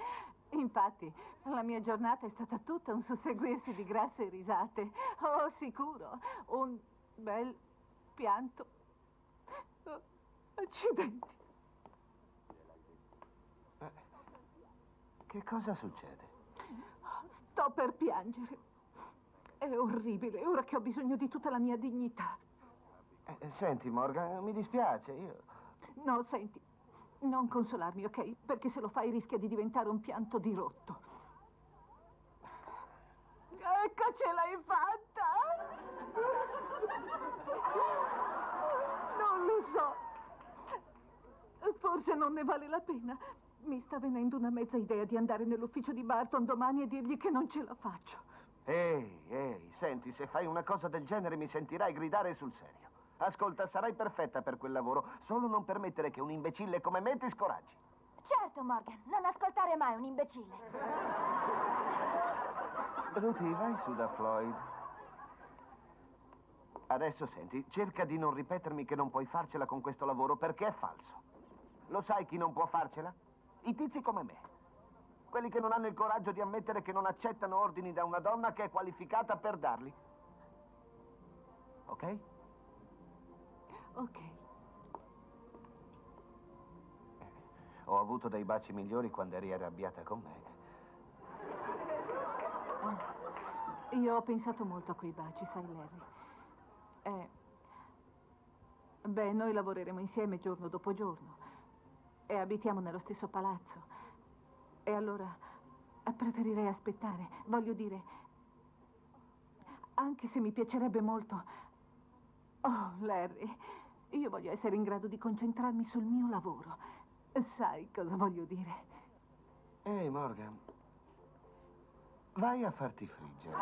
Infatti, la mia giornata è stata tutta un susseguirsi di grasse risate. Oh, sicuro, un bel pianto. Oh, accidenti. Che cosa succede? Sto per piangere. È orribile, ora che ho bisogno di tutta la mia dignità. Senti, Morgan, mi dispiace, io... No, senti, non consolarmi, ok? Perché se lo fai rischia di diventare un pianto dirotto. Ecco, ce l'hai fatta! Non lo so. Forse non ne vale la pena. Mi sta venendo una mezza idea di andare nell'ufficio di Barton domani e dirgli che non ce la faccio. Ehi, senti. Senti, se fai una cosa del genere mi sentirai gridare sul serio. Ascolta, sarai perfetta per quel lavoro, solo non permettere che un imbecille come me ti scoraggi. Certo, Morgan, non ascoltare mai un imbecille. Ruthie, vai su da Floyd. Adesso senti, cerca di non ripetermi che non puoi farcela con questo lavoro perché è falso. Lo sai chi non può farcela? I tizi come me. Quelli che non hanno il coraggio di ammettere che non accettano ordini da una donna che è qualificata per darli. Ok? Ok. Ho avuto dei baci migliori quando eri arrabbiata con me. Io ho pensato molto a quei baci, sai, Larry. Beh, noi lavoreremo insieme giorno dopo giorno e abitiamo nello stesso palazzo. E allora preferirei aspettare. Voglio dire, anche se mi piacerebbe molto. Oh, Larry, io voglio essere in grado di concentrarmi sul mio lavoro. Sai cosa voglio dire? Ehi, Morgan, vai a farti friggere.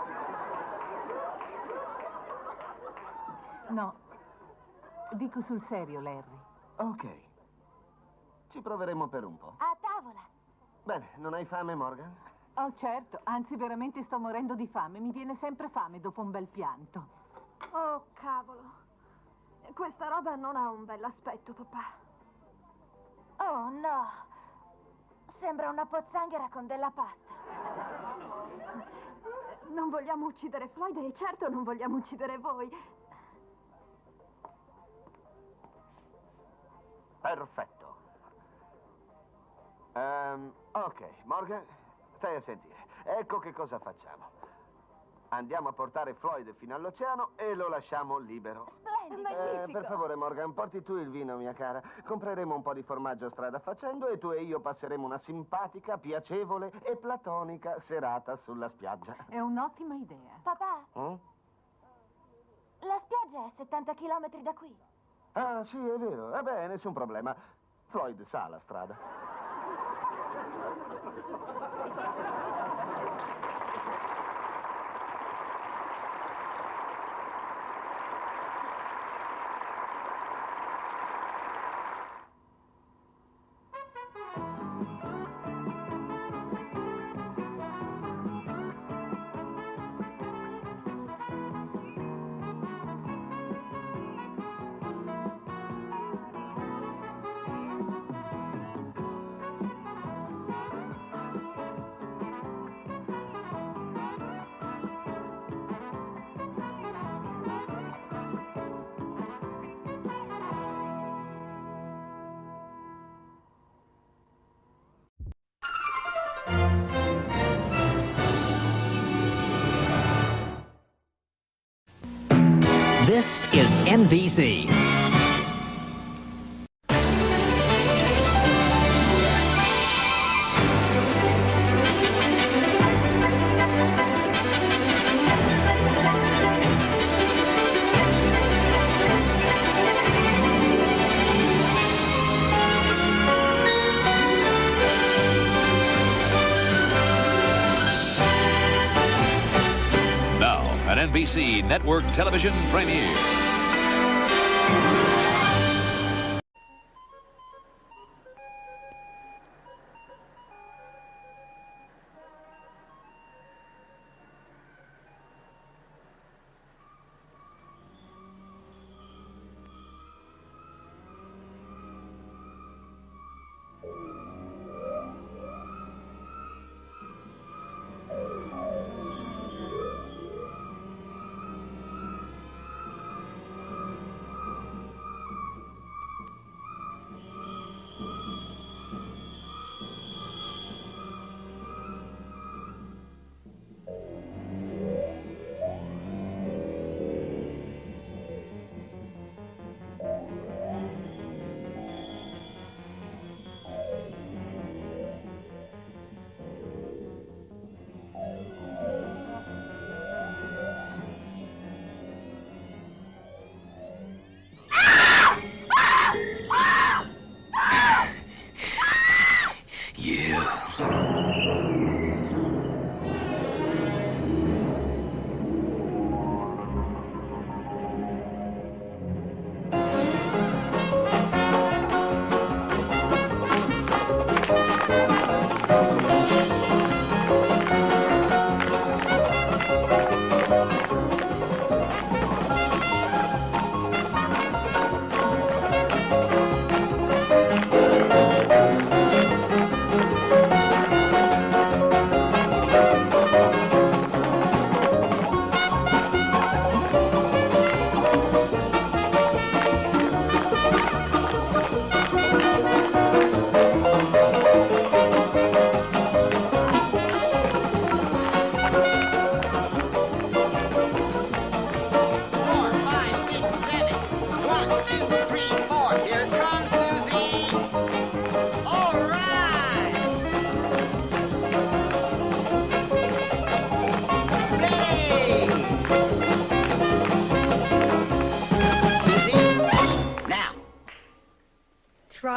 No, dico sul serio, Larry. Ok, ci proveremo per un po'. A tavola. Bene, non hai fame, Morgan? Oh, certo, anzi veramente sto morendo di fame. Mi viene sempre fame dopo un bel pianto. Oh, cavolo. Questa roba non ha un bell'aspetto, papà. Oh, no. Sembra una pozzanghera con della pasta. Non vogliamo uccidere Floyd e certo non vogliamo uccidere voi. Perfetto. Ok, Morgan, stai a sentire. Ecco che cosa facciamo. Andiamo a portare Floyd fino all'oceano e lo lasciamo libero. Splendido. Magnifico. Per favore, Morgan, porti tu il vino, mia cara. Compreremo un po' di formaggio strada facendo e tu e io passeremo una simpatica, piacevole e platonica serata sulla spiaggia. È un'ottima idea. Papà, Mm? la spiaggia è 70 chilometri da qui. Ah, sì, è vero. Vabbè, nessun problema. Floyd sa la strada. This is NBC. Now, an NBC network television premiere.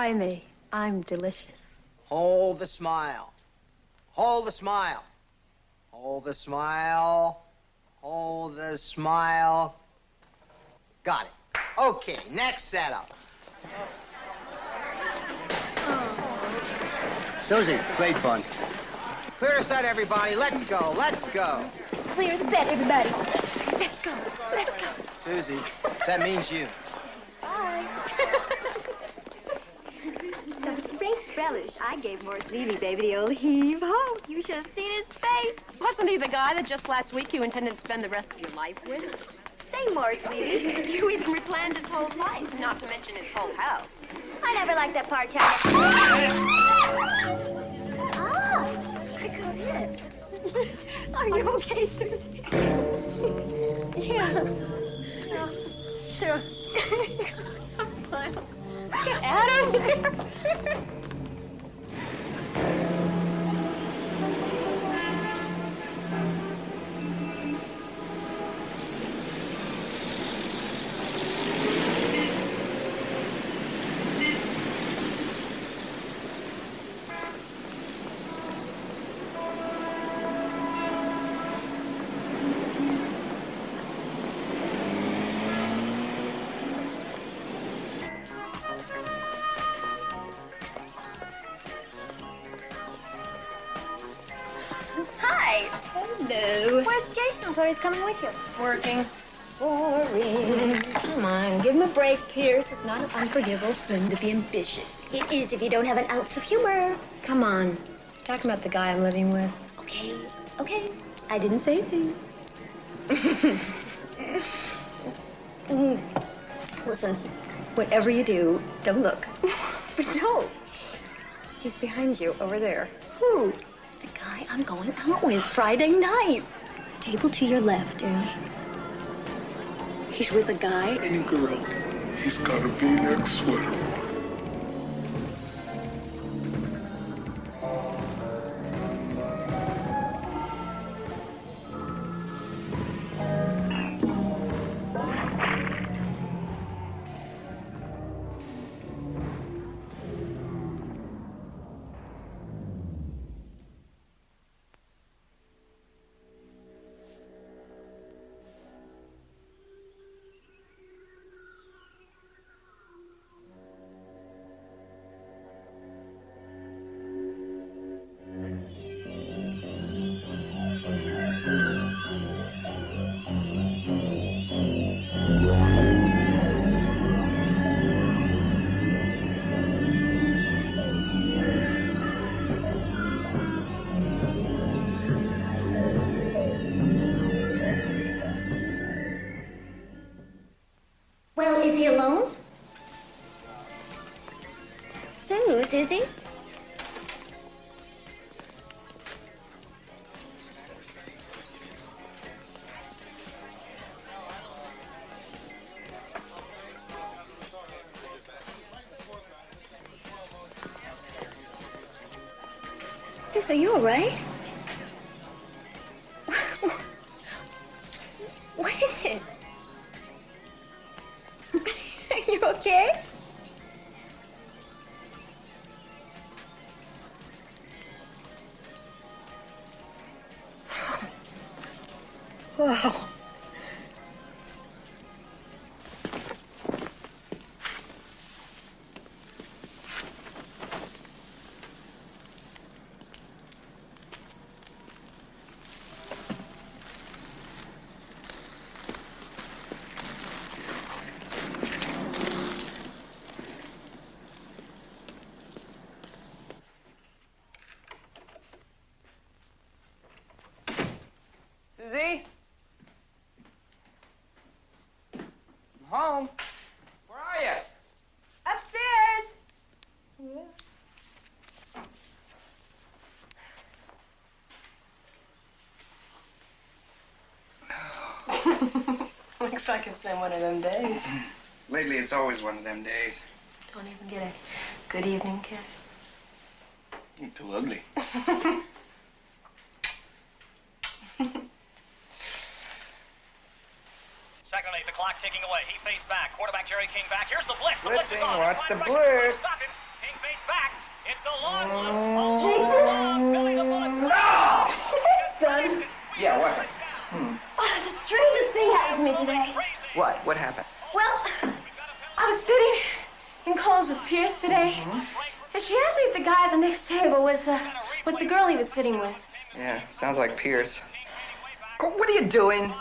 Try me. I'm delicious. Hold the smile. Hold the smile. Hold the smile. Hold the smile. Got it. Okay, next setup. Susie, great fun. Clear the set, everybody. Let's go. Let's go. Clear the set, everybody. Let's go. Let's go. Susie, that means you. Bye. Some great relish I gave Morris Levy, baby, the old heave-ho. You should have seen his face. Wasn't he the guy that just last week you intended to spend the rest of your life with? Say, Morris Levy. You even replanned his whole life, not to mention his whole house. I never liked that part-time. Ah, I got hit. Are you okay, Susie? Yeah. Oh, sure. Get out of here. Hi. Hello. Where's Jason? I thought he was coming with you. Working. Boring. Come on, give him a break, Pierce. It's not an unforgivable sin to be ambitious. It is if you don't have an ounce of humor. Come on. Talking about the guy I'm living with. Okay, okay. I didn't say anything. Listen, whatever you do, don't look. But don't. He's behind you, over there. Who? The guy I'm going out with Friday night. Table to your left, dear. He's with a guy and a girl. He's got a V-neck sweater on. Well, is he alone? Suze, is he? Suze, are you all right? What is it? Are you okay? Wow. Susie? I'm home. Where are you? Upstairs. Looks like it's been one of them days. Lately, it's always one of them days. Don't even get a good evening kiss. You're too ugly. Second eight, the clock ticking away. He fades back. Quarterback Jerry King back. Here's the blitz. The blitz is Blitzing, on. watch the Trying to rush it. blitz. Stop him. King fades back. It's a long one. Jason? Billy the Bullet. No! Son. Yeah, what? Oh, the strangest thing happened to me today. What? What happened? Well, I was sitting in calls with Pierce today, and she asked me if the guy at the next table was the girl he was sitting with. Yeah, sounds like Pierce. What are you doing?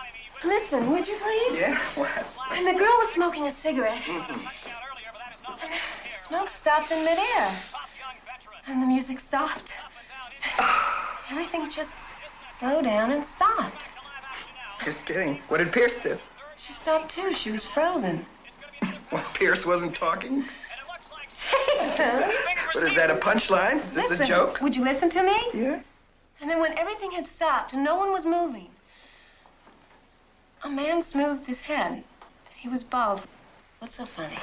Listen, would you please? Yeah, what? And the girl was smoking a cigarette. And the smoke stopped in midair. And the music stopped. Everything just slowed down and stopped. Just kidding. What did Pierce do? She stopped too. She was frozen. Well, Pierce wasn't talking. Jason! What, is that a punchline? Is this Listen, a joke? Would you listen to me? Yeah. And then when everything had stopped and no one was moving, a man smoothed his head. He was bald. What's so funny?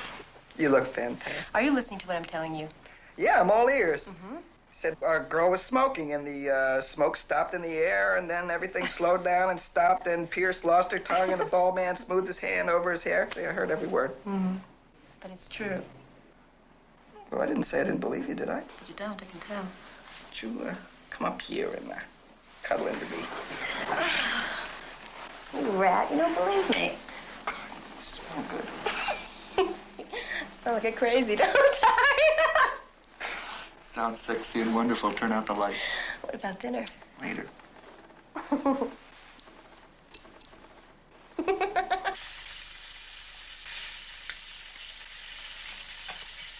You look fantastic. Are you listening to what I'm telling you? Yeah, I'm all ears. Said our girl was smoking, and the smoke stopped in the air, and then everything slowed down and stopped, and Pierce lost her tongue, and the bald man smoothed his hand over his hair. I heard every word. But it's true. Well, I didn't say I didn't believe you, did I? But you don't, I can tell. Would you come up here and cuddle into me? You rat, you don't believe me. You smell good. Sound like a crazy, don't I? Sounds sexy and wonderful. Turn out the light. What about dinner? Later.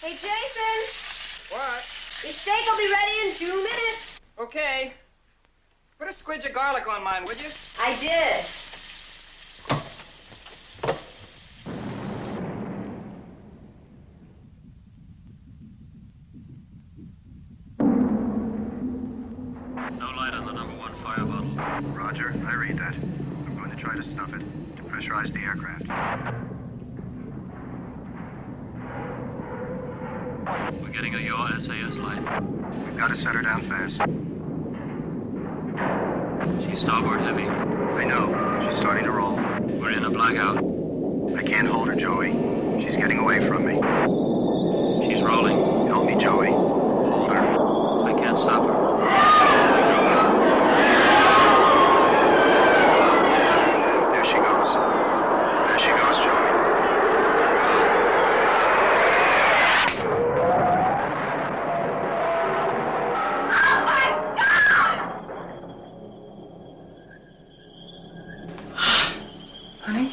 Hey, Jason! What? Your steak will be ready in 2 minutes. Okay. Put a squidge of garlic on mine, would you? I did. No light on the #1 fire bottle. Roger, I read that. I'm going to try to stuff it, to pressurize the aircraft. We're getting a yaw SAS light. We've got to set her down fast. She's starboard heavy. I know. She's starting to roll. We're in a blackout. I can't hold her, Joey. She's getting away from me. She's rolling. Help me, Joey. Hold her. I can't stop her. There she goes. There she goes, Joey. Honey?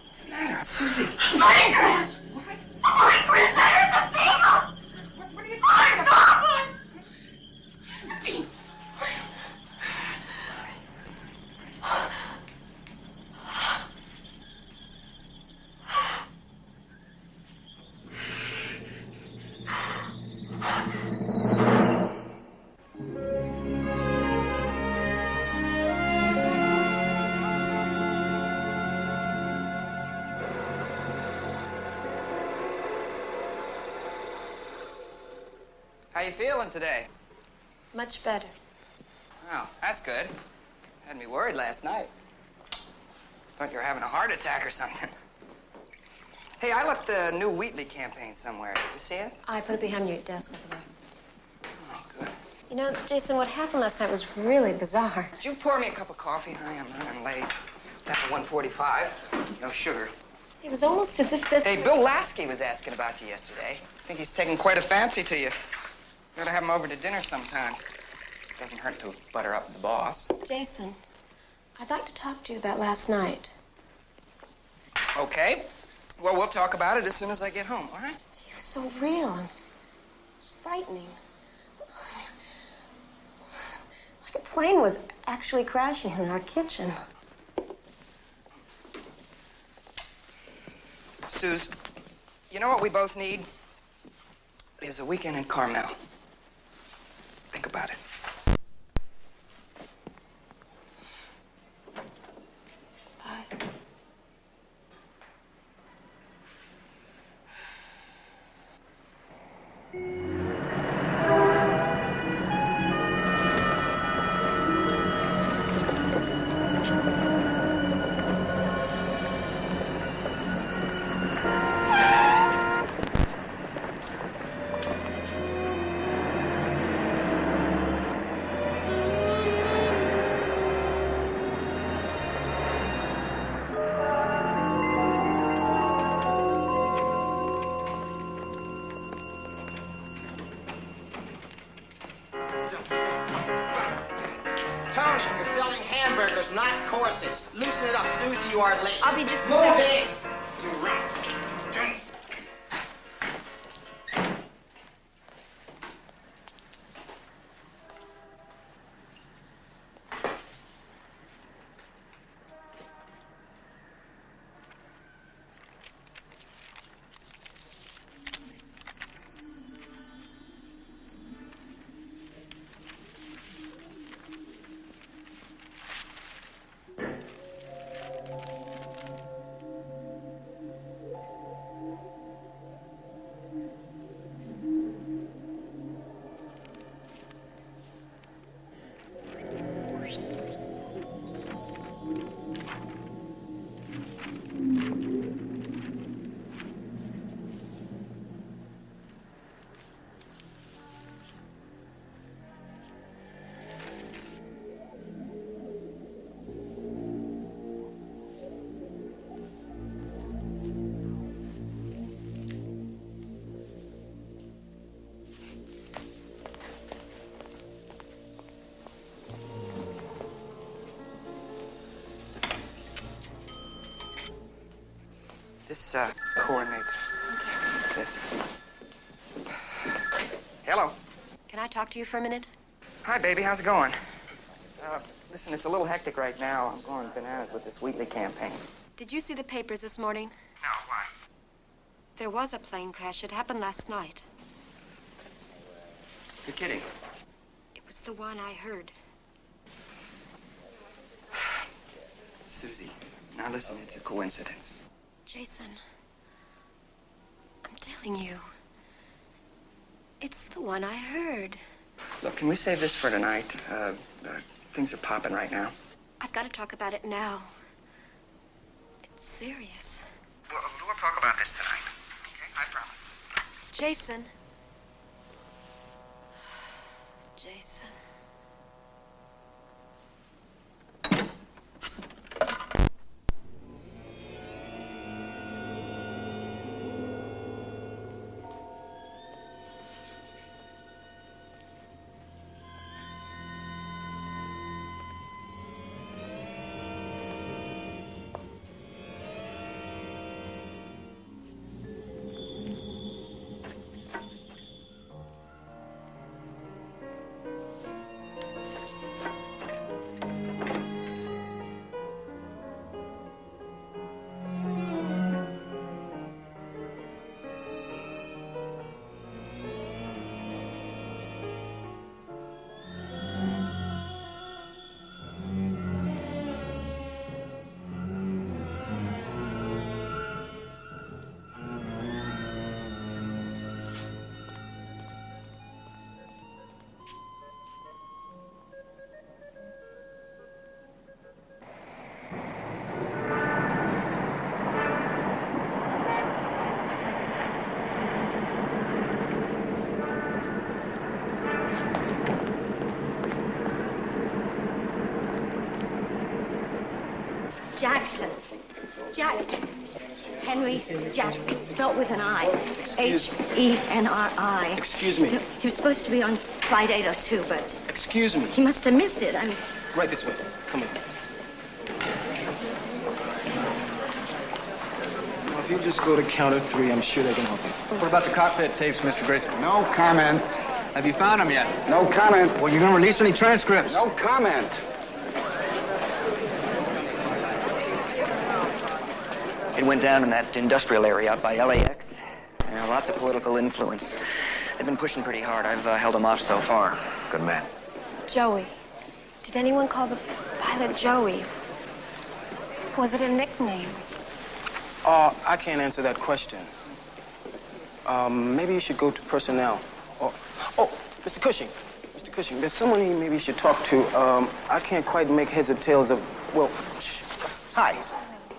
What's the matter? Susie. Money crash! What? Money crash! I heard the beam! What are you talking about? The beam. How you feeling today? Much better. Oh, that's good. Had me worried last night. Thought you were having a heart attack or something. Hey, I left the new Wheatley campaign somewhere. Did you see it? I put it behind your desk over there. Oh, good. You know, Jason, what happened last night was really bizarre. Did you pour me a cup of coffee, honey? I'm running late. After 1:45. No sugar. It was almost as if this... Hey, Bill Lasky was asking about you yesterday. I think he's taking quite a fancy to you. You ought to have him over to dinner sometime. Doesn't hurt to butter up the boss. Jason, I'd like to talk to you about last night. Okay. Well, we'll talk about it as soon as I get home, all right? It was so real and frightening. Like a plane was actually crashing in our kitchen. Suze, you know what we both need? Is a weekend in Carmel. Think about it. Bye. horses. Loosen it up. Susie, you are late. I'll be just a Move second. it! This coordinates. This. Hello. Can I talk to you for a minute? Hi, baby. How's it going? Listen, it's a little hectic right now. I'm going bananas with this Wheatley campaign. Did you see the papers this morning? No, why? There was a plane crash. It happened last night. You're kidding. It was the one I heard. Susie, now listen, it's a coincidence. Jason, I'm telling you, it's the one I heard. Look, can we save this for tonight? Things are popping right now. I've got to talk about it now. It's serious. We'll talk about this tonight. Okay? I promise. Jason. Jason. Jackson. Jackson. Henry Jackson, spelt with an I. H-E-N-R-I. Excuse me. You know, he was supposed to be on Flight 802, but Excuse me. he must have missed it. I mean, Right this way. Come in. Well, if you just go to counter 3, I'm sure they can help you. What about the cockpit tapes, Mr. Grayson? No comment. Have you found them yet? No comment. Well, you gonna release any transcripts? No comment. It went down in that industrial area out by LAX. Lots of political influence. They've been pushing pretty hard. I've held them off so far. Good man. Joey. Did anyone call the pilot Joey? Was it a nickname? I can't answer that question. Maybe you should go to personnel. Oh, Mr. Cushing. Mr. Cushing, there's someone you maybe should talk to. I can't quite make heads or tails of, well, shh. Hi.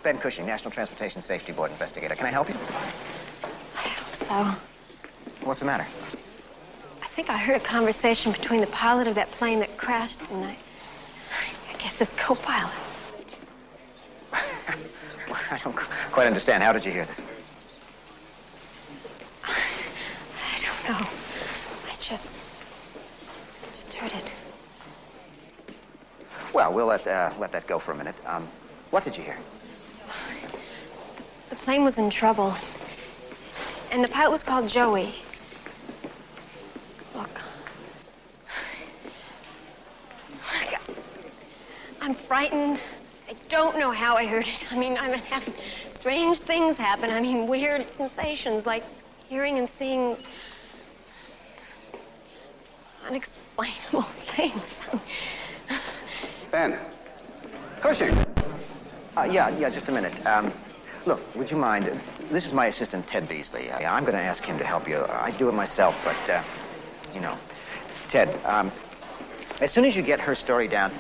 Ben Cushing, National Transportation Safety Board investigator. Can I help you? I hope so. What's the matter? I think I heard a conversation between the pilot of that plane that crashed and I guess his co-pilot. I don't quite understand. How did you hear this? I don't know. I just heard it. Well, we'll let that go for a minute. What did you hear? The plane was in trouble. And the pilot was called Joey. Look. I'm frightened. I don't know how I heard it. I mean, I'm having strange things happen. I mean, weird sensations, like hearing and seeing unexplainable things. Ben. Cushing. Yeah, just a minute. Look, would you mind? This is my assistant, Ted Beasley. I'm going to ask him to help you. I do it myself, but, you know. Ted, as soon as you get her story down,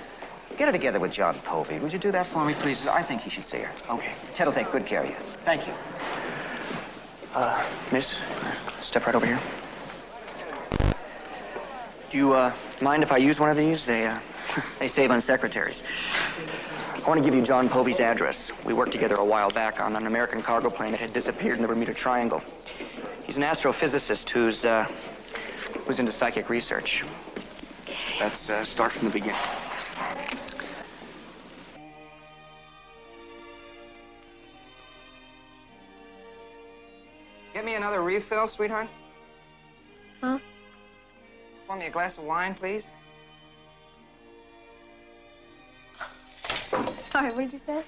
get her together with John Povey. Would you do that for me, please? I think he should see her. Okay. Ted will take good care of you. Thank you. Miss, step right over here. Do you, mind if I use one of these? They save on secretaries. I want to give you John Povey's address. We worked together a while back on an American cargo plane that had disappeared in the Bermuda Triangle. He's an astrophysicist who's into psychic research. Let's start from the beginning. Get me another refill, sweetheart. Huh? Pour me a glass of wine, please. Sorry, what did you say?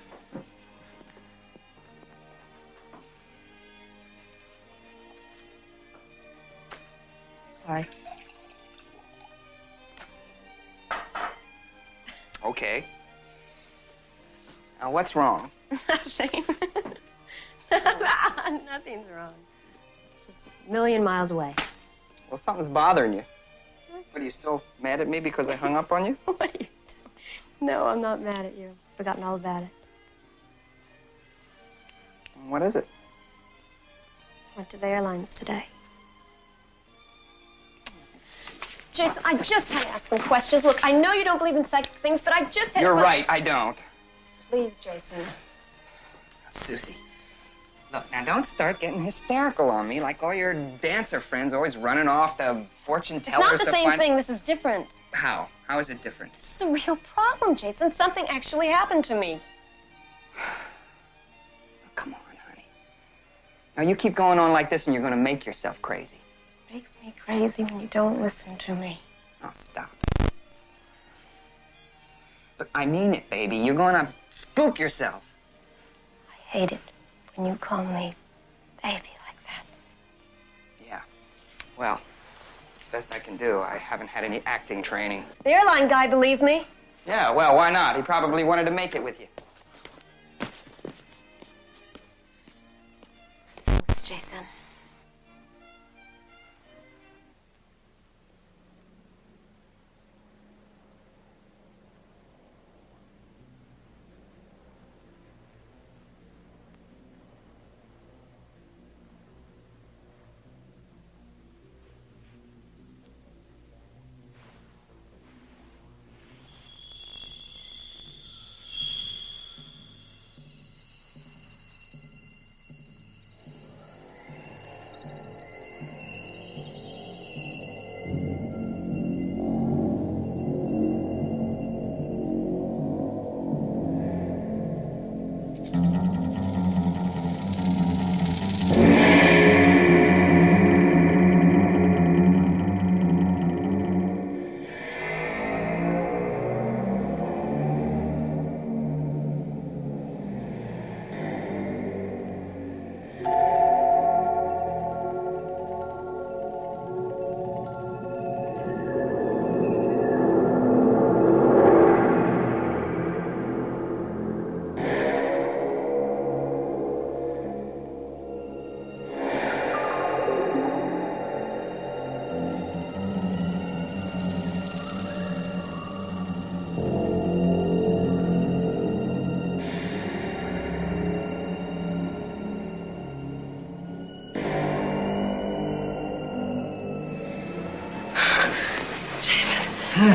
Sorry. Okay. Now, what's wrong? Nothing. Nothing's wrong. It's just a million miles away. Well, something's bothering you. What, are you still mad at me because I hung up on you? What are you doing? No, I'm not mad at you. I've forgotten all about it. What is it? I went to the airlines today. Jason, I just had to ask some questions. Look, I know you don't believe in psychic things, but I just had You're right, I don't. Please, Jason. Susie. Look, now don't start getting hysterical on me like all your dancer friends always running off to fortune tellers. It's not the same thing. This is different. How? How is it different? This is a real problem, Jason. Something actually happened to me. Come on, honey. Now you keep going on like this and you're going to make yourself crazy. It makes me crazy when you don't listen to me. Oh, stop. Look, I mean it, baby. You're going to spook yourself. I hate it when you call me baby like that. Yeah. Well, it's the best I can do. I haven't had any acting training. The airline guy believed me. Yeah, well, why not? He probably wanted to make it with you. Thanks, Jason.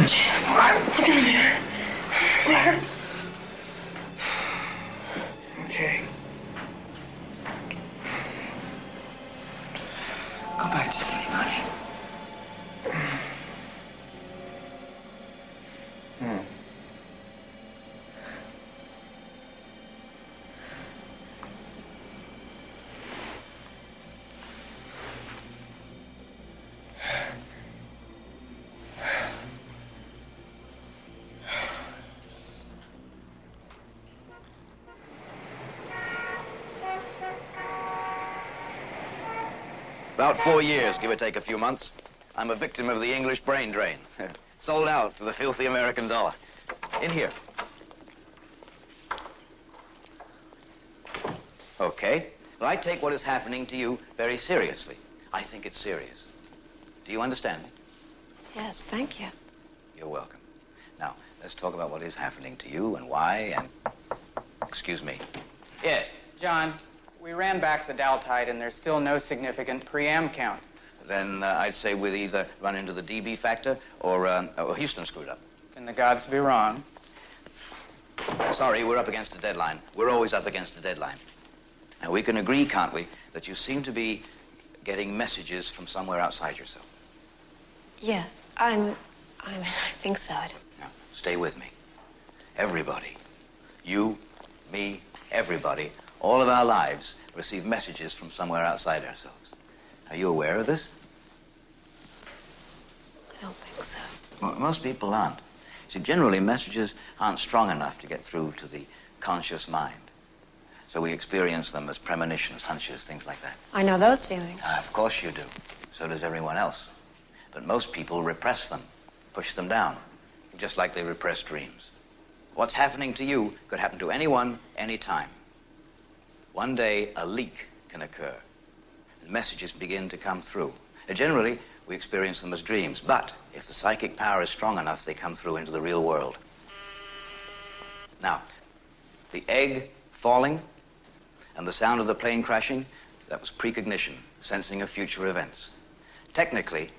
Jason, what? Look in the mirror. Where? Okay. Go back to sleep, honey. About 4 years, give or take a few months. I'm a victim of the English brain drain. Sold out for the filthy American dollar. In here. Okay. Well, I take what is happening to you very seriously. I think it's serious. Do you understand me? Yes, thank you. You're welcome. Now, let's talk about what is happening to you and why and... Excuse me. Yes? John, we ran back the Daltide and there's still no significant preamp count. Then I'd say we'll either run into the dB factor or Houston screwed up. Can the gods be wrong? Sorry, we're up against a deadline. We're always up against a deadline. Now, we can agree, can't we, that you seem to be getting messages from somewhere outside yourself. Yes, I think so. Now, stay with me. Everybody, you, me, everybody, all of our lives receive messages from somewhere outside ourselves. Are you aware of this? I don't think so. Well, most people aren't. See, generally, messages aren't strong enough to get through to the conscious mind. So we experience them as premonitions, hunches, things like that. I know those feelings. Of course you do. So does everyone else. But most people repress them, push them down, just like they repress dreams. What's happening to you could happen to anyone, anytime. One day, a leak can occur, and messages begin to come through. Generally, we experience them as dreams, but if the psychic power is strong enough, they come through into the real world. Now, the egg falling and the sound of the plane crashing, that was precognition, sensing of future events. Technically,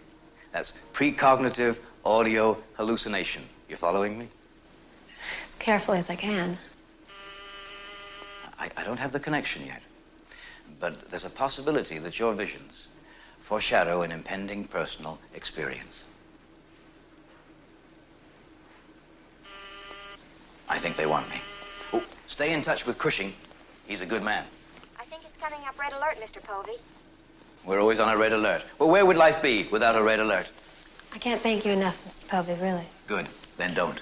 that's precognitive audio hallucination. You following me? As carefully as I can. I don't have the connection yet, but there's a possibility that your visions foreshadow an impending personal experience. I think they want me. Oh, stay in touch with Cushing. He's a good man. I think it's coming up red alert, Mr. Povey. We're always on a red alert. Well, where would life be without a red alert? I can't thank you enough, Mr. Povey, really. Good. Then don't.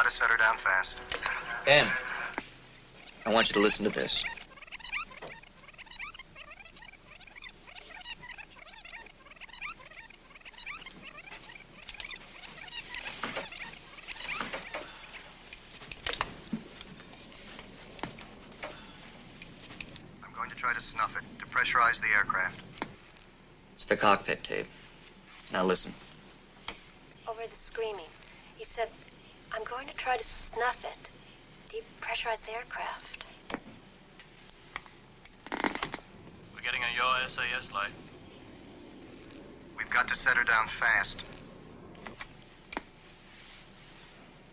Set her down fast. Ben, I want you to listen to this. I'm going to try to snuff it, depressurize the aircraft. It's the cockpit tape. Now listen. Over the screaming, he said, I'm going to try to snuff it. Depressurize the aircraft. We're getting a yaw SAS light. We've got to set her down fast.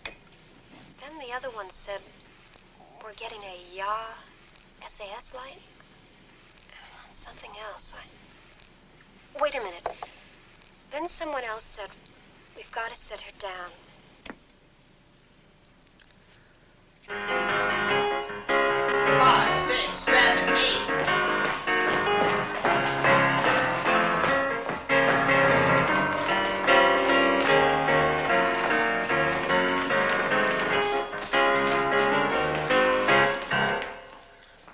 Then the other one said, we're getting a yaw SAS light? And something else. Wait a minute. Then someone else said, we've got to set her down. 5, 6, 7, 8.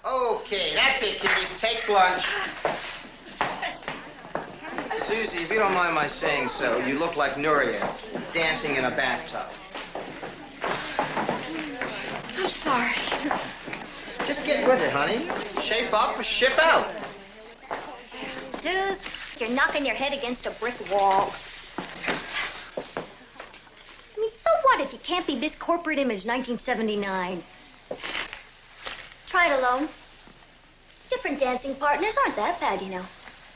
Okay, that's it, kiddies. Take lunch. Susie, if you don't mind my saying so, you look like Nuria dancing in a bathtub. I'm sorry. Just get with it, honey. Shape up or ship out. Suze, you're knocking your head against a brick wall. I mean, so what if you can't be Miss Corporate Image 1979? Try it alone. Different dancing partners aren't that bad, you know.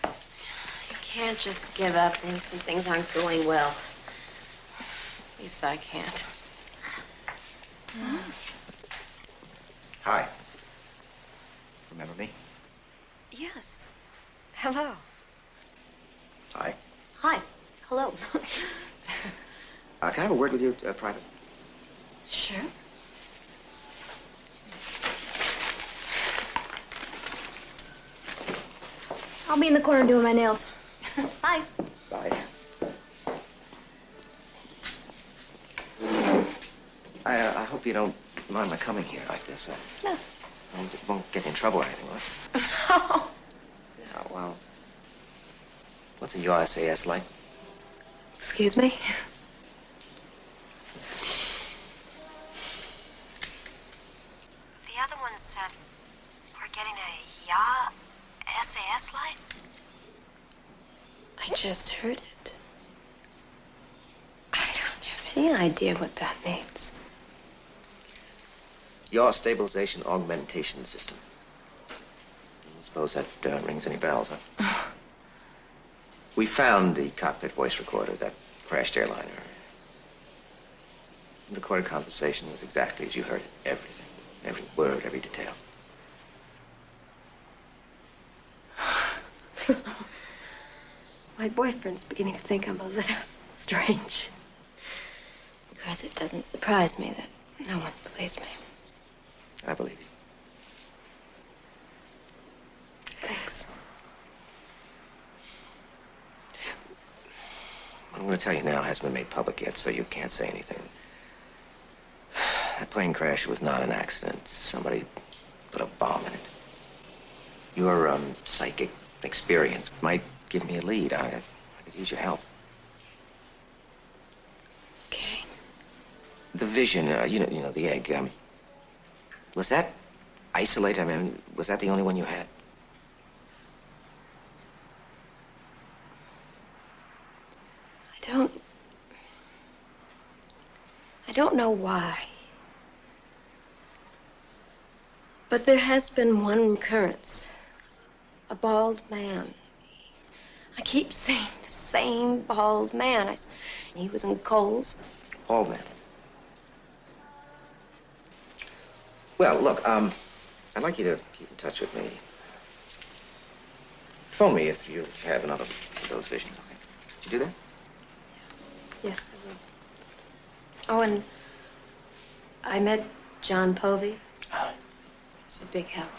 You can't just give up the instant things aren't going well. least I can't. Hi. Remember me? Yes. Hello. Hi. Hi. Hello. Can I have a word with you, private? Sure. I'll be in the corner doing my nails. Bye. Bye. I hope you don't mind my coming here like this. No. I won't get you in trouble or anything, will it? No. Yeah, well, what's a yaw SAS like? Excuse me? The other one said we're getting a yaw SAS light? I just heard it. I don't have any idea what that means. Yaw Stabilization Augmentation System. I suppose that rings any bells, huh? We found the cockpit voice recorder that crashed airliner. The recorded conversation was exactly as you heard it. Everything. Every word, every detail. My boyfriend's beginning to think I'm a little strange. Of course, it doesn't surprise me that no one believes me. I believe you. Thanks. What I'm going to tell you now hasn't been made public yet, so you can't say anything. That plane crash was not an accident. Somebody put a bomb in it. Your psychic experience might give me a lead. I could use your help. Okay. The vision, you know, the egg. Was that isolated? I mean, was that the only one you had? I don't know why. But there has been one occurrence. A bald man. I keep seeing the same bald man. He was in Coles. Bald man. Well, look, I'd like you to keep in touch with me. Phone me if you have another of those visions, okay? Did you do that? Yes, I will. Oh, and I met John Povey. It's a big help.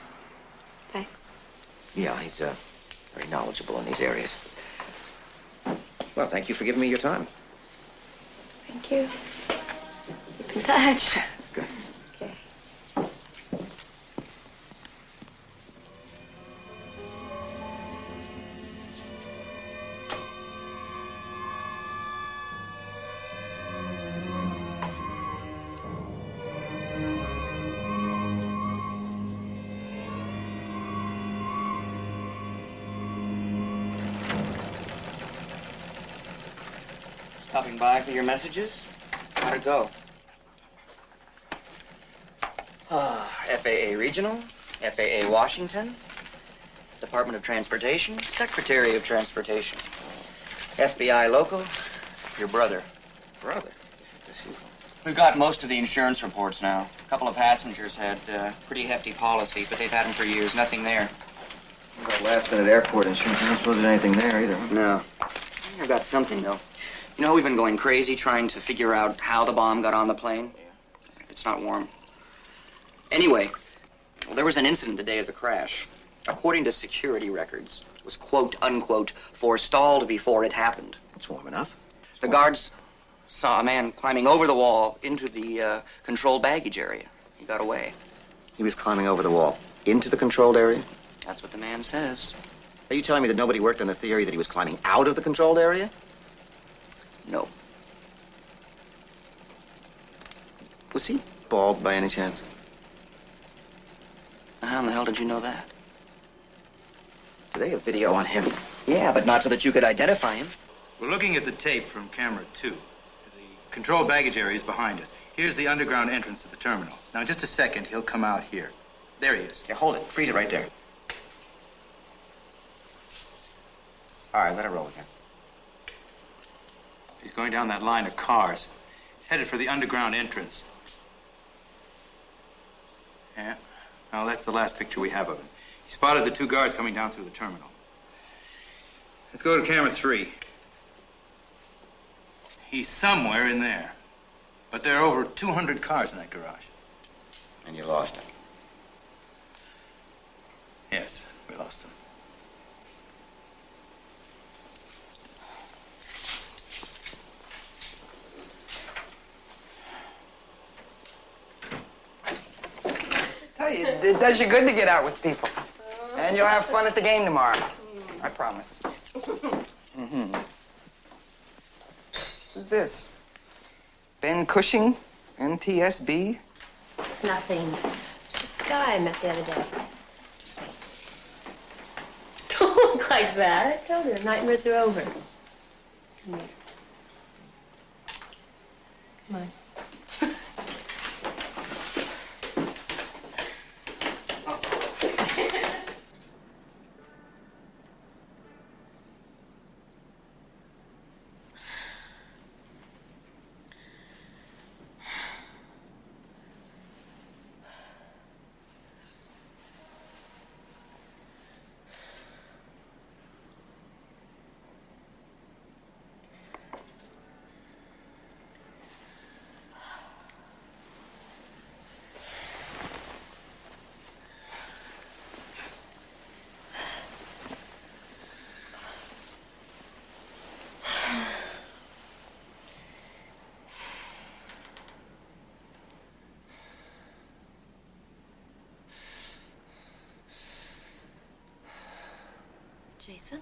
Thanks. Yeah, he's very knowledgeable in these areas. Well, thank you for giving me your time. Thank you. Keep in touch. Good. Okay. Stopping by for your messages? How'd it go? FAA Regional, FAA Washington, Department of Transportation, Secretary of Transportation, FBI Local, your brother. Brother? We've got most of the insurance reports now. A couple of passengers had pretty hefty policies, but they've had them for years. Nothing there. That last-minute airport insurance, I don't suppose there's anything there either. No. I've got something, though. You know, we've been going crazy trying to figure out how the bomb got on the plane. It's not warm. Anyway, well, there was an incident the day of the crash. According to security records, it was quote, unquote, forestalled before it happened. It's warm enough. The guards saw a man climbing over the wall into the controlled baggage area. He got away. He was climbing over the wall into the controlled area? That's what the man says. Are you telling me that nobody worked on the theory that he was climbing out of the controlled area? No. Was he bald by any chance? How in the hell did you know that? Do they have video on him? Yeah, but not so that you could identify him. We're looking at the tape from camera 2. The control baggage area is behind us. Here's the underground entrance to the terminal. Now, in just a second, he'll come out here. There he is. Yeah, hold it. Freeze it right there. All right, let it roll again. He's going down that line of cars. Headed for the underground entrance. Yeah. Well, that's the last picture we have of him. He spotted the two guards coming down through the terminal. Let's go to camera 3. He's somewhere in there. But there are over 200 cars in that garage. And you lost him. Yes, we lost him. Tell you, it does you good to get out with people. And you'll have fun at the game tomorrow. I promise. Mm-hmm. Who's this? Ben Cushing, NTSB? It's nothing. Just the guy I met the other day. Don't look like that. I told you, the nightmares are over. Come here. Come on. Jason?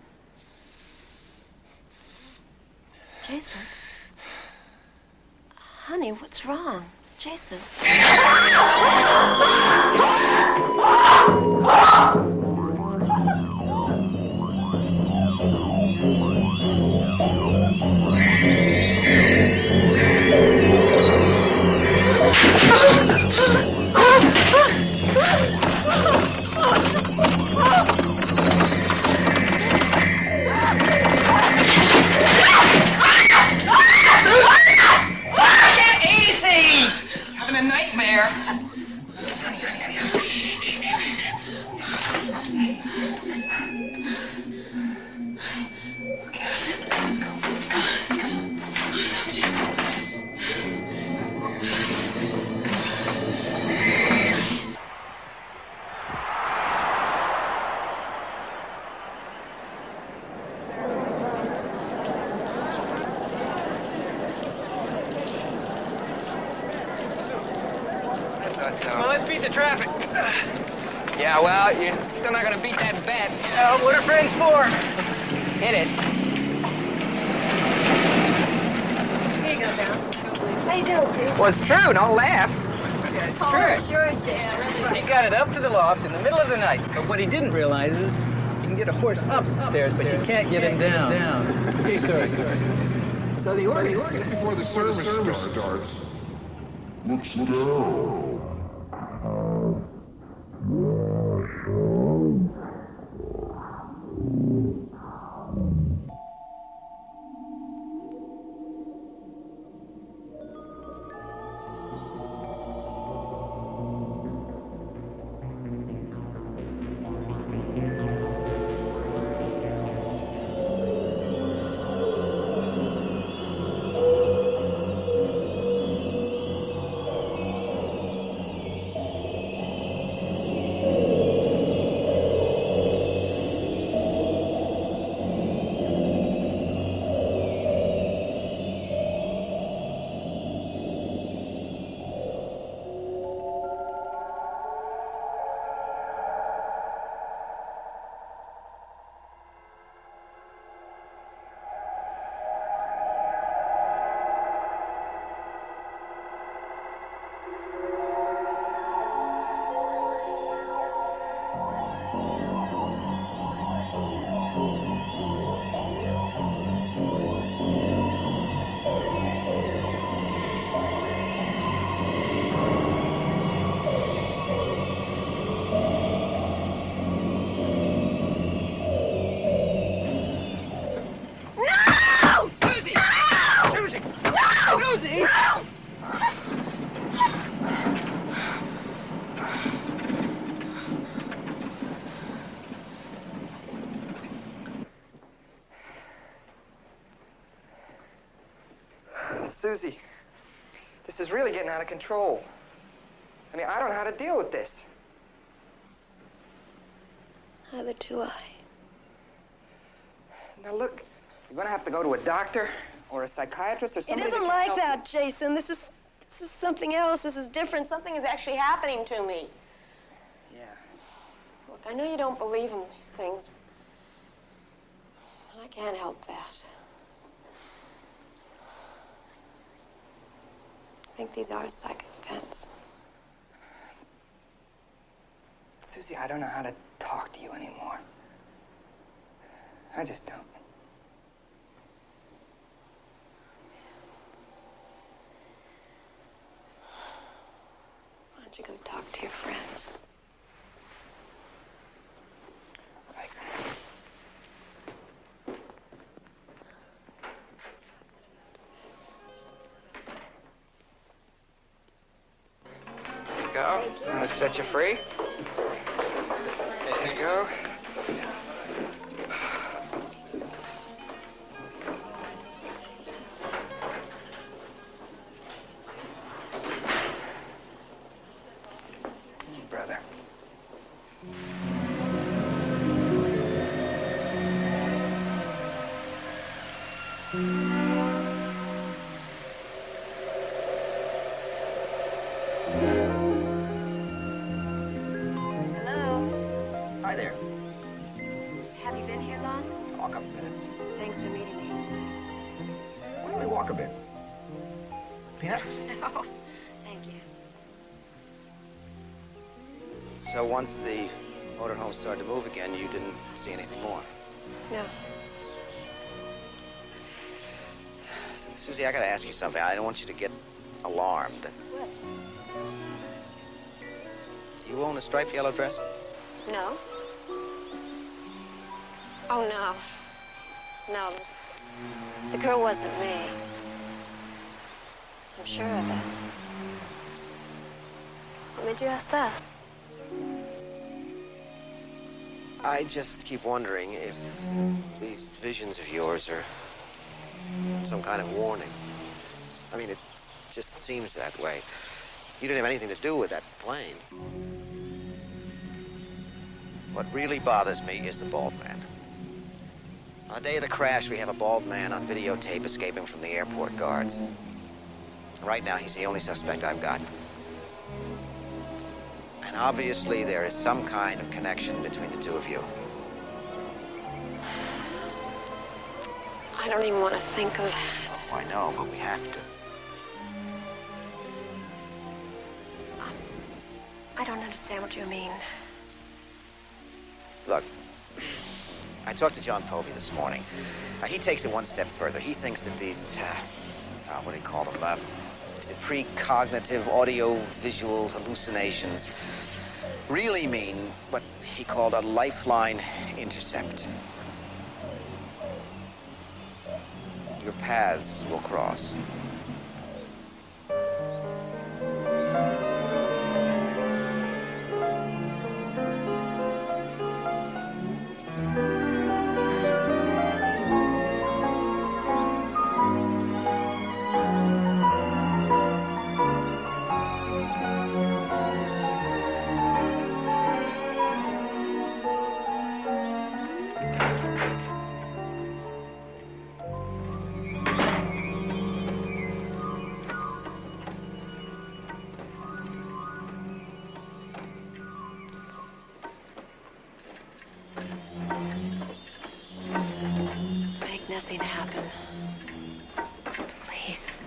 Jason? Honey, what's wrong? Jason? Having a nightmare. Well, let's beat the traffic. Yeah, well, you're still not gonna beat that bet. What are friends for? Hit it. Here you go, Bill. How you doing, Sue? Well, it's true. Don't laugh. Yeah, it's Oh, true. sure it is. He got it up to the loft in the middle of the night. But what he didn't realize is you can get a horse up the stairs, but you can't get him down. Sorry. So the order. Before the service starts. Looks down. Susie, this is really getting out of control. I mean, I don't know how to deal with this. Neither do I. Now, look, you're going to have to go to a doctor or a psychiatrist or somebody. It isn't that can like help that, Jason. This is something else. This is different. Something is actually happening to me. Yeah. Look, I know you don't believe in these things. And I can't help that. I think these are psychic events. Susie, I don't know how to talk to you anymore. I just don't. Why don't you go talk to your friends? There you go. I'm gonna set you free. There you go. Brother. Hello? Hi there. Have you been here long? Oh, a couple minutes. Thanks for meeting me. Why don't we walk a bit? Peanut? No, thank you. So once the motorhome started to move again, you didn't see anything more? No. Susie, I gotta ask you something. I don't want you to get alarmed. What? Do you own a striped yellow dress? No. Oh, no. No. The girl wasn't me. I'm sure of it. What made you ask that? I just keep wondering if these visions of yours are some kind of warning. I mean, it just seems that way. You didn't have anything to do with that plane. What really bothers me is the bald man. On the day of the crash, we have a bald man on videotape escaping from the airport guards. Right now, he's the only suspect I've got. And obviously, there is some kind of connection between the two of you. I don't even want to think of that. Oh, I know, but we have to. I don't understand what you mean. Look, I talked to John Povey this morning. He takes it one step further. He thinks that these, what do you call them? Precognitive audio-visual hallucinations really mean what he called a lifeline intercept. Your paths will cross. Make nothing happen. Please.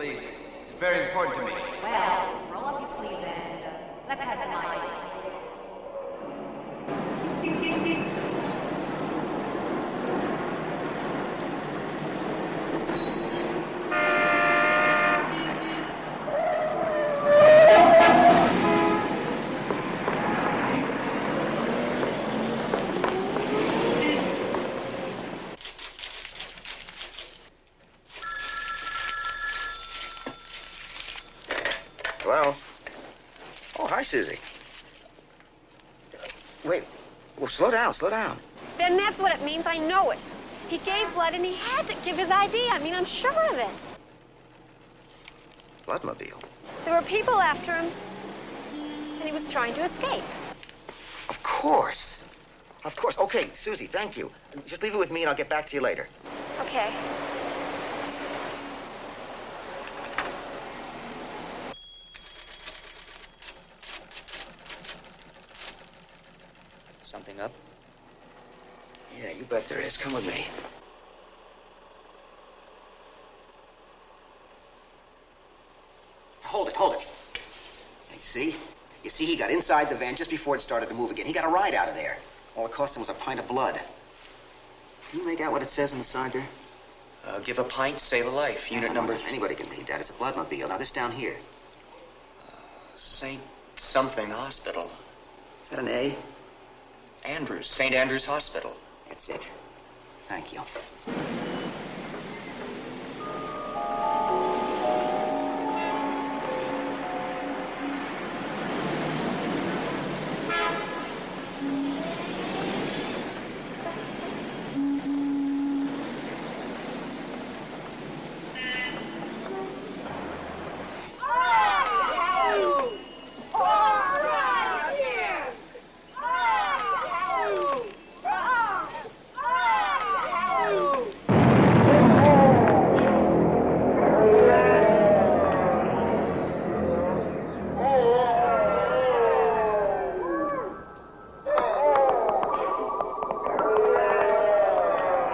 please. It's very important to me. Well, roll up your sleeves and let's have some ice. Hello? Oh, hi, Susie. Wait. Well, slow down, slow down. Ben, that's what it means. I know it. He gave blood and he had to give his ID. I mean, I'm sure of it. Bloodmobile? There were people after him, and he was trying to escape. Of course. Of course. Okay, Susie, thank you. Just leave it with me and I'll get back to you later. Okay. Something up? Yeah, you bet there is. Come with me. Hold it, hold it. Hey, see? You see, he got inside the van just before it started to move again. He got a ride out of there. All it cost him was a pint of blood. Can you make out what it says on the side there? Give a pint, save a life. Unit number... Anybody can read that. It's a bloodmobile. Now, this down here. St. Something Hospital. Is that an A? Andrews. St. Andrews Hospital. That's it. Thank you.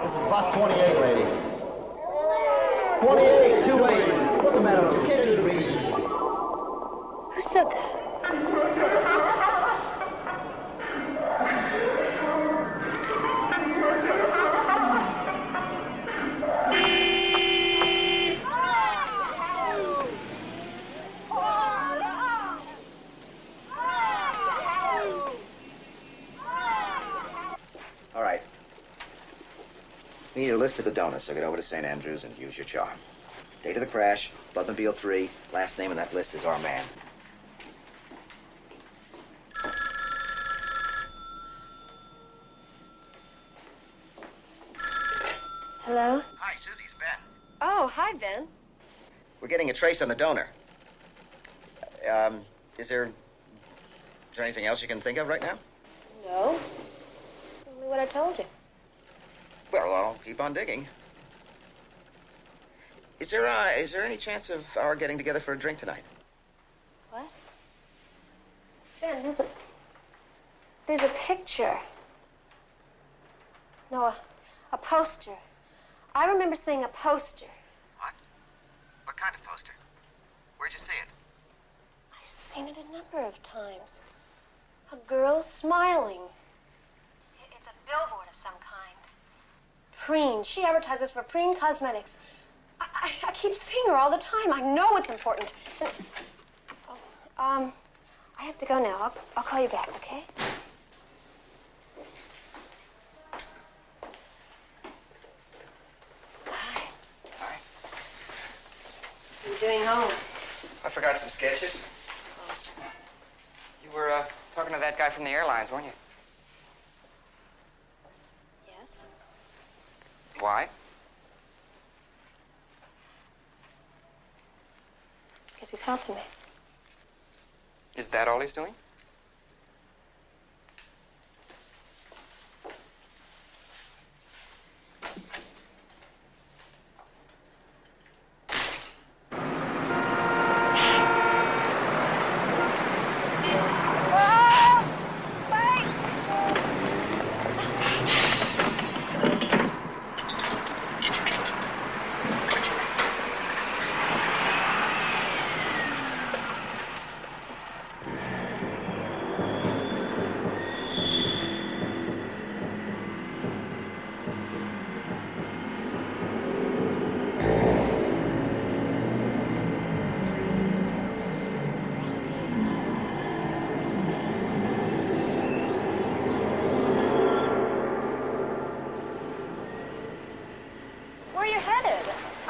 This is bus 28, lady. 28, too late. What's the matter with you? Can't you read? Who said that? All right. We need a list of the donors, so get over to St. Andrews and use your charm. Date of the crash, Bloodmobile 3. Last name on that list is our man. Hello? Hi, Susie, it's Ben. Oh, hi, Ben. We're getting a trace on the donor. Is there anything else you can think of right now? No. Only what I told you. Well, I'll keep on digging. Is there any chance of our getting together for a drink tonight? What? Ben, there's a picture. No, a poster. I remember seeing a poster. What? What kind of poster? Where'd you see it? I've seen it a number of times. A girl smiling. It's a billboard of some kind. Preen. She advertises for Preen Cosmetics. I keep seeing her all the time. I know it's important. I have to go now. I'll call you back, okay? Hi. What are you doing home? I forgot some sketches. You were, talking to that guy from the airlines, weren't you? Yes. Why? Because he's helping me. Is that all he's doing?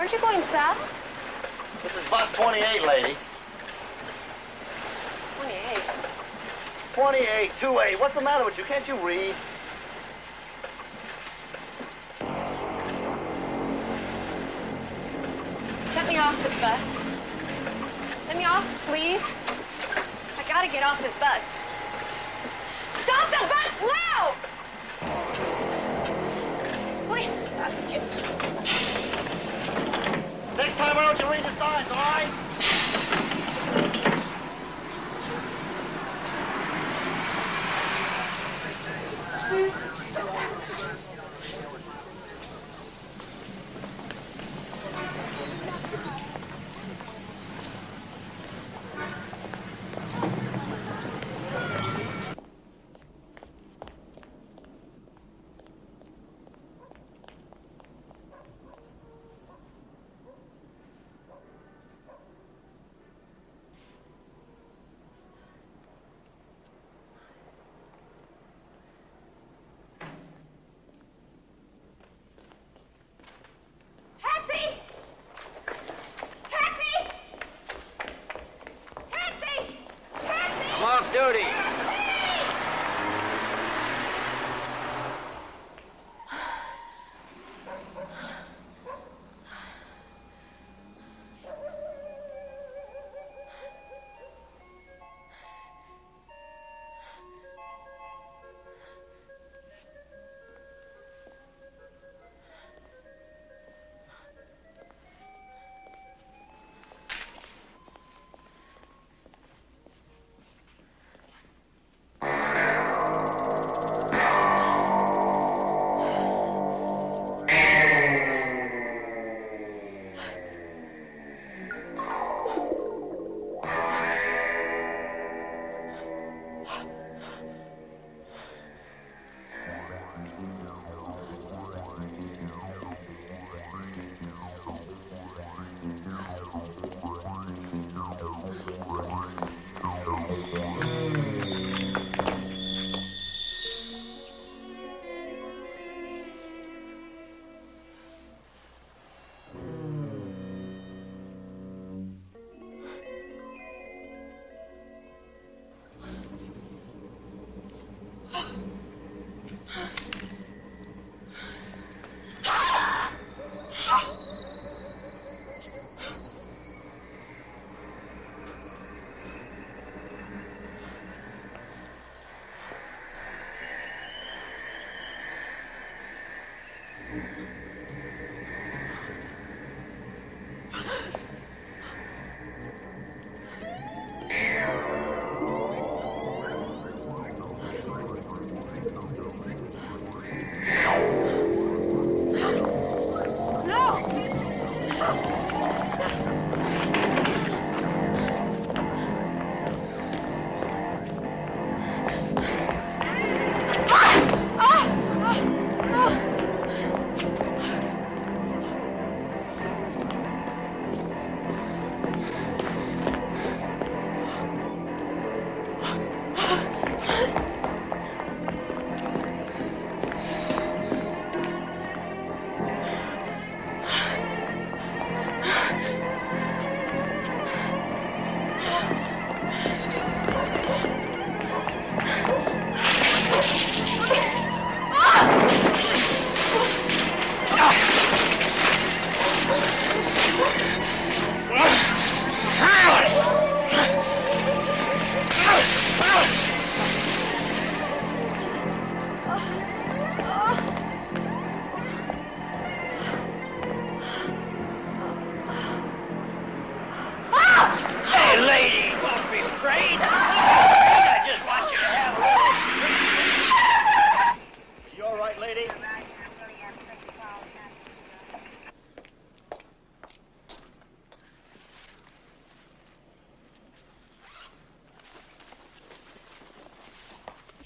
Aren't you going south? This is bus 28, lady. 28. 28, 28. What's the matter with you? Can't you read? Let me off this bus. Let me off, please. I gotta get off this bus. Stop the bus now! Please. Next time, why don't you read the signs, all right? Duty.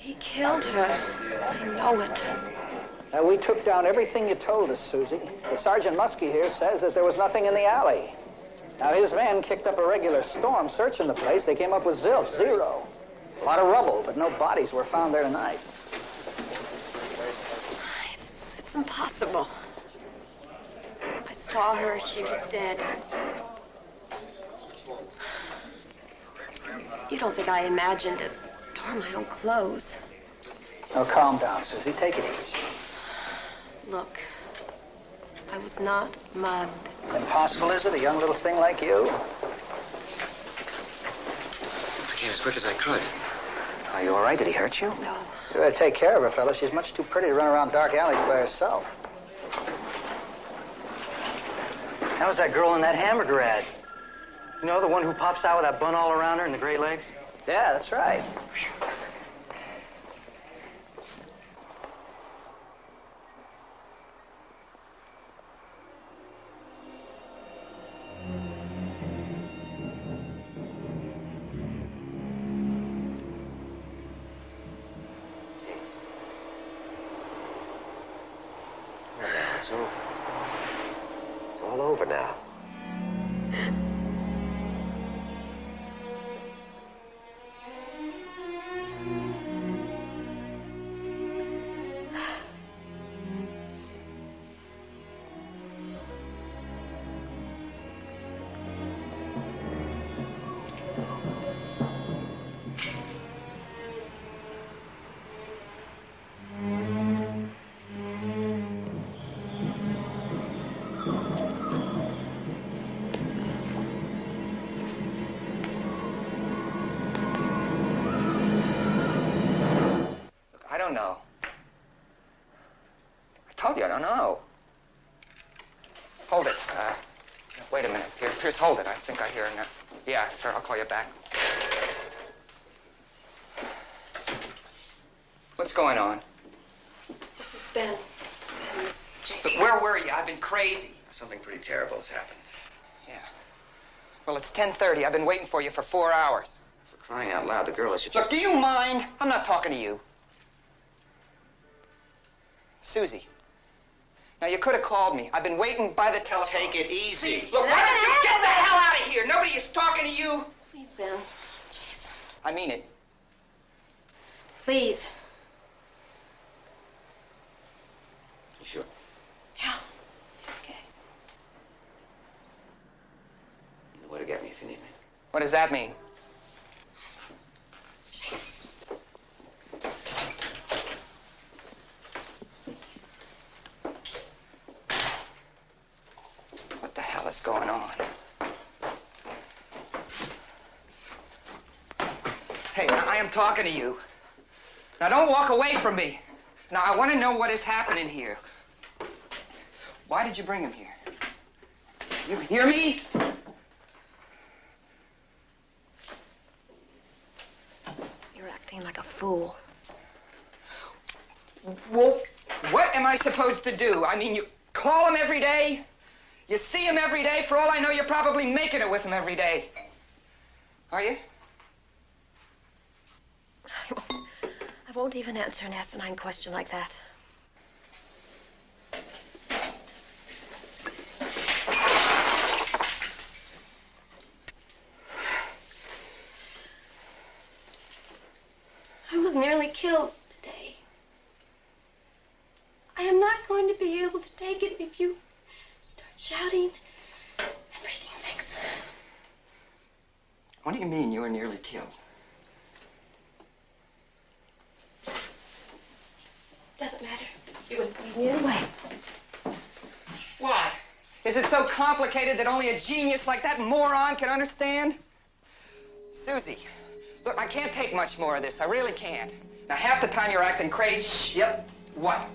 He killed her. I know it. We took down everything you told us, Susie. But Sergeant Muskie here says that there was nothing in the alley. Now, his men kicked up a regular storm searching the place. They came up with zilch, zero. A lot of rubble, but no bodies were found there tonight. It's impossible. I saw her, she was dead. You don't think I imagined it? Tore my own clothes. Oh, calm down, Susie. Take it easy. Look, I was not mugged. Impossible, is it? A young little thing like you? I came as quick as I could. Are you all right? Did he hurt you? No. You better take care of her, fella. She's much too pretty to run around dark alleys by herself. How was that girl in that hamburger ad? You know, the one who pops out with that bun all around her and the great legs? Yeah, that's right. It's over. It's all over now. I don't know. I told you I don't know. Hold it. Wait a minute. Pierce, hold it. I think I hear it now. Yeah, sir, I'll call you back. What's going on? This is Ben. And this is Jason. Look, where were you? I've been crazy. Something pretty terrible has happened. Yeah. Well, it's 10:30. I've been waiting for you for 4 hours. For crying out loud, the girl is Look, just... do you mind? I'm not talking to you. Susie. Now, you could have called me. I've been waiting by the telephone. Take it easy. Please, look, why don't you get the hell out of here? Nobody is talking to you. Please, Ben. Jason. I mean it. Please. You sure? Yeah. Okay. You know where to get me if you need me. What does that mean? What the hell is going on? Hey, now, I am talking to you. Now, don't walk away from me. Now, I want to know what is happening here. Why did you bring him here? You hear me? You're acting like a fool. Well, what am I supposed to do? I mean, you call him every day? You see him every day? For all I know, you're probably making it with him every day. Are you? I won't even answer an asinine question like that. I was nearly killed today. I am not going to be able to take it if you start shouting and breaking things. What do you mean you were nearly killed? Doesn't matter. You wouldn't leave me anyway. Why? Is it so complicated that only a genius like that moron can understand? Susie, look, I can't take much more of this. I really can't. Now, half the time you're acting crazy. Shh, yep. What?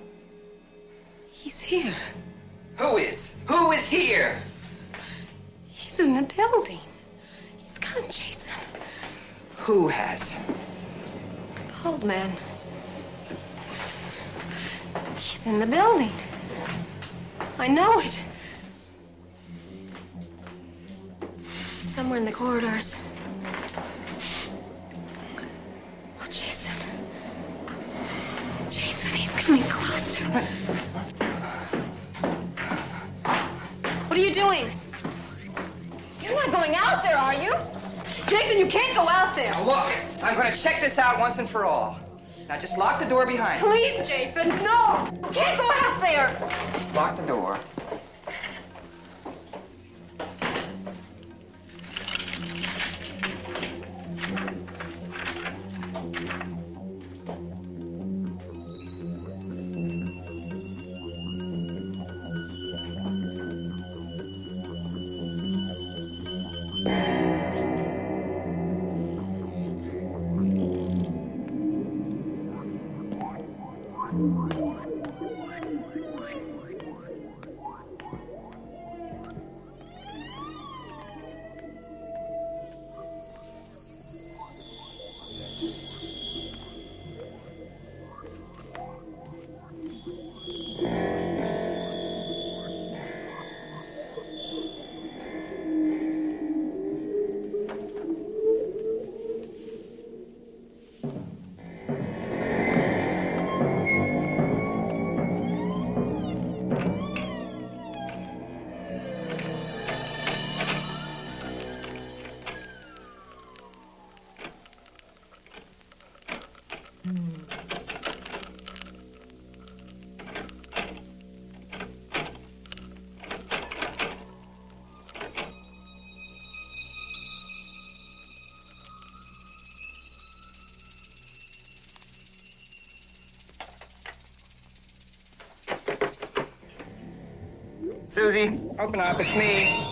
He's here. Who is? Who is here? He's in the building. He's gone, Jason. Who has? The old man. He's in the building. I know it. Somewhere in the corridors. Oh, Jason. Jason, he's coming closer. What are you doing? You're not going out there, are you? Jason, you can't go out there. Now, look, I'm going to check this out once and for all. Now, just lock the door behind you. Please, Jason, no! You can't go out there! Lock the door. Susie, open up. It's me.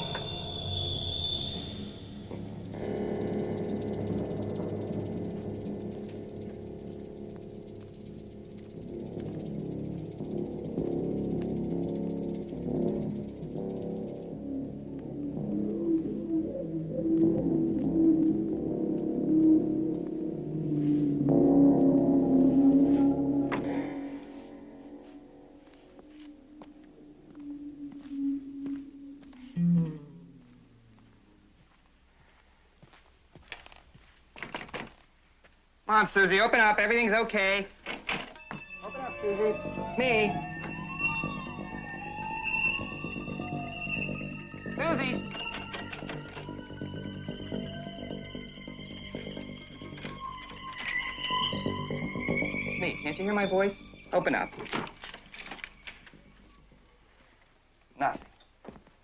Come on, Susie, open up. Everything's okay. Open up, Susie. It's me. Susie. It's me. Can't you hear my voice? Open up. Nothing.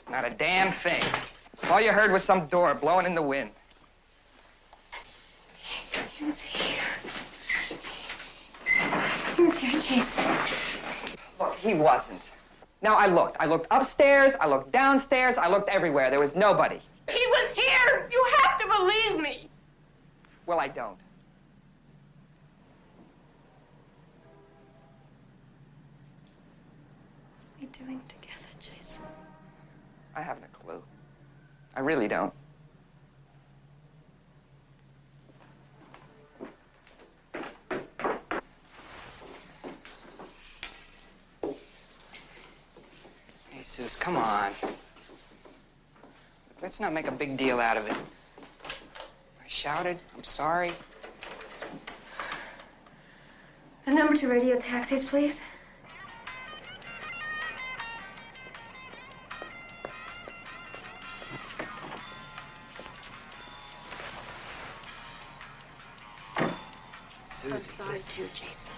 Not a damn thing. All you heard was some door blowing in the wind. He was here. He was here, Jason. Look, he wasn't. Now, I looked. I looked upstairs, I looked downstairs, I looked everywhere. There was nobody. He was here! You have to believe me! Well, I don't. What are we doing together, Jason? I haven't a clue. I really don't. Hey, Suze, come on. Let's not make a big deal out of it. I shouted. I'm sorry. The number to radio taxis, please. Susie, I'm sorry, too, Jason.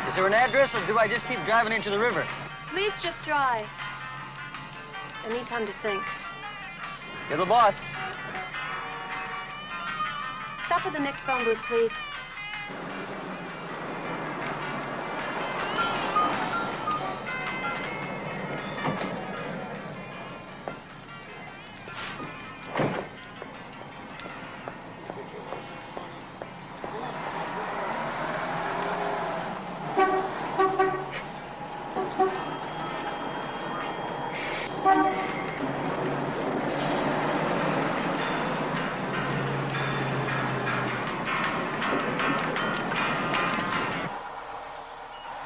Is there an address, or do I just keep driving into the river? Please just drive. I need time to think. You're the boss. Stop at the next phone booth, please.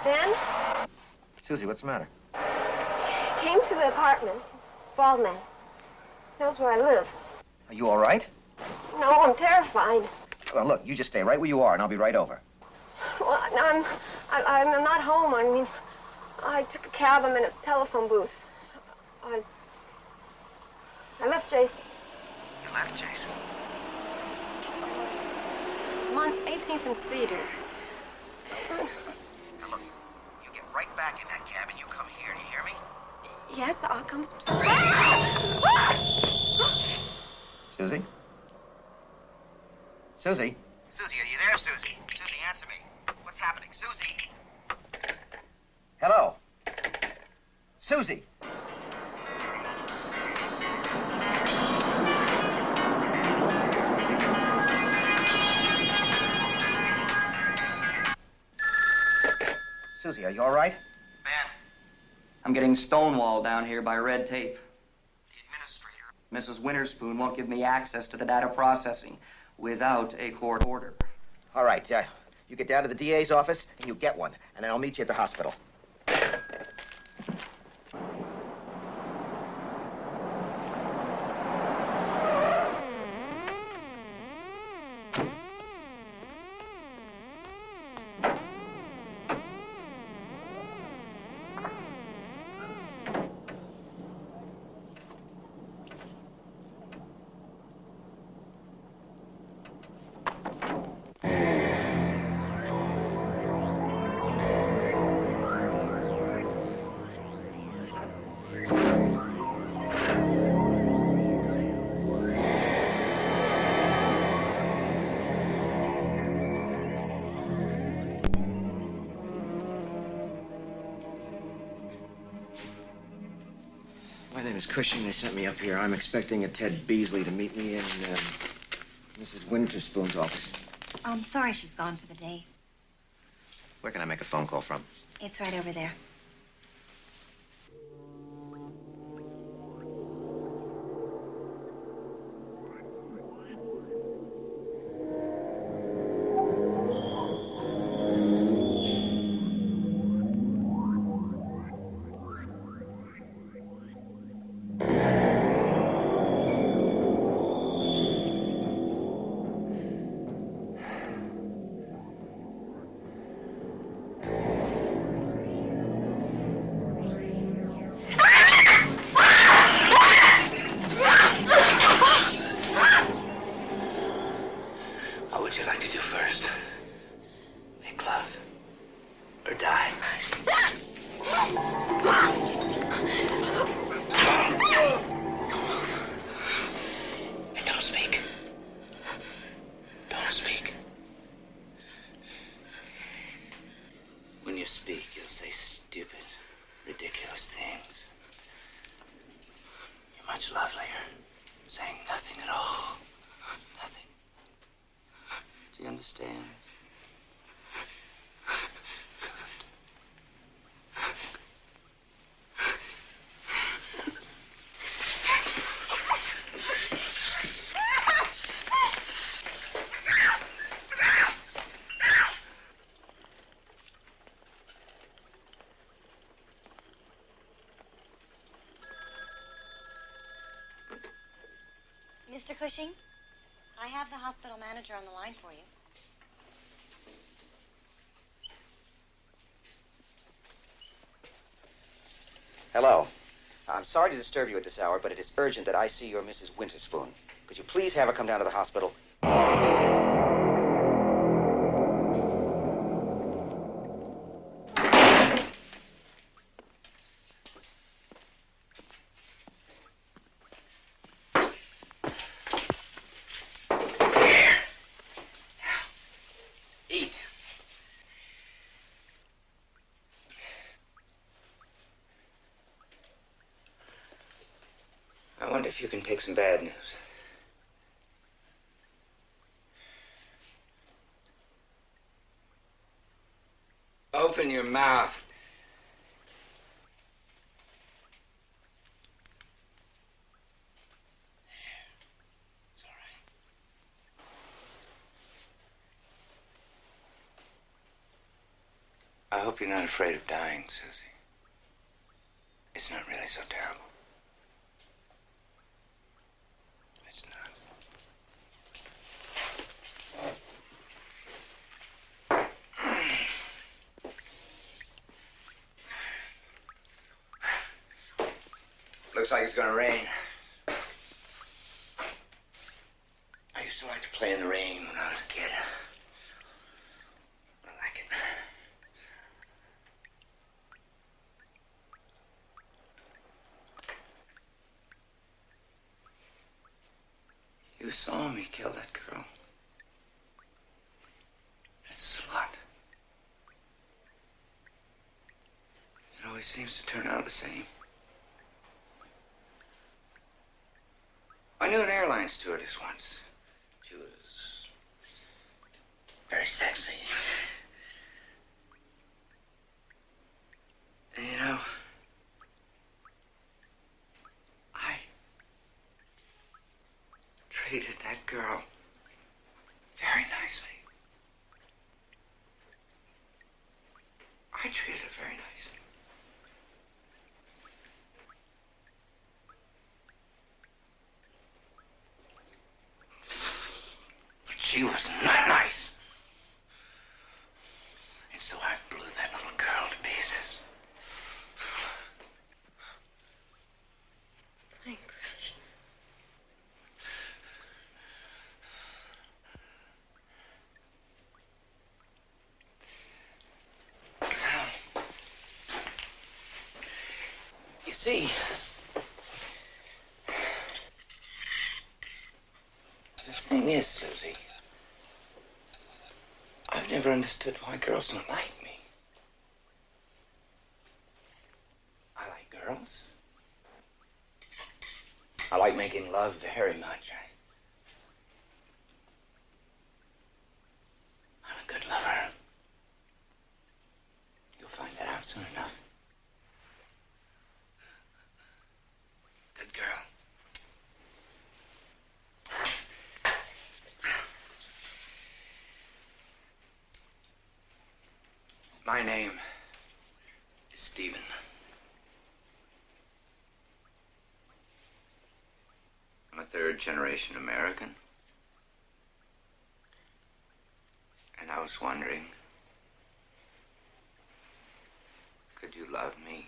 Ben? Susie, what's the matter? Came to the apartment. Bald man. Knows where I live. Are you all right? No, I'm terrified. Well, look, you just stay right where you are, and I'll be right over. Well, I'm not home. I mean, I took a cab. I'm in a telephone booth. I left Jason. You left Jason? I'm on 18th and Cedar. Now, look, you get right back in that cab and you come here. Do you hear me? Yes, I'll come. Susie? Susie? Susie, are you there, Susie? Susie, answer me. What's happening? Susie? Hello? Susie? Susie, are you all right? Ben. I'm getting stonewalled down here by red tape. The administrator. Mrs. Winterspoon won't give me access to the data processing without a court order. All right, you get down to the DA's office and you get one, and then I'll meet you at the hospital. My name is Cushing. They sent me up here. I'm expecting a Ted Beasley to meet me in Mrs. Winterspoon's office. I'm sorry she's gone for the day. Where can I make a phone call from? It's right over there. What would you like to do first? Make love or die? And don't speak. Don't speak. When you speak, you'll say stupid, ridiculous things. You're much lovelier saying nothing at all. Nothing. Do you understand? Mr. Cushing, I have the hospital manager on the line for you. Hello. I'm sorry to disturb you at this hour, but it is urgent that I see your Mrs. Winterspoon. Could you please have her come down to the hospital? Eat. I wonder if you can take some bad news. Open your mouth. It's all right. I hope you're not afraid of dying, Susie. It's not really so terrible. It's not. Looks like it's gonna rain. I used to like to play in the rain when I was a kid. I like it. You saw me kill that girl. That slut. It always seems to turn out the same. I knew an airline stewardess once. She was very sexy. And you know, I treated that girl very nicely. I treated her very nicely. But she was not nice. And so I blew that little girl to pieces. Plane crash. You see, the thing is, Susie, I've never understood why girls don't like me. I like girls. I like making love very much. I'm a good lover. You'll find that out soon enough. Good girl. My name is Stephen. I'm a third-generation American. And I was wondering, could you love me?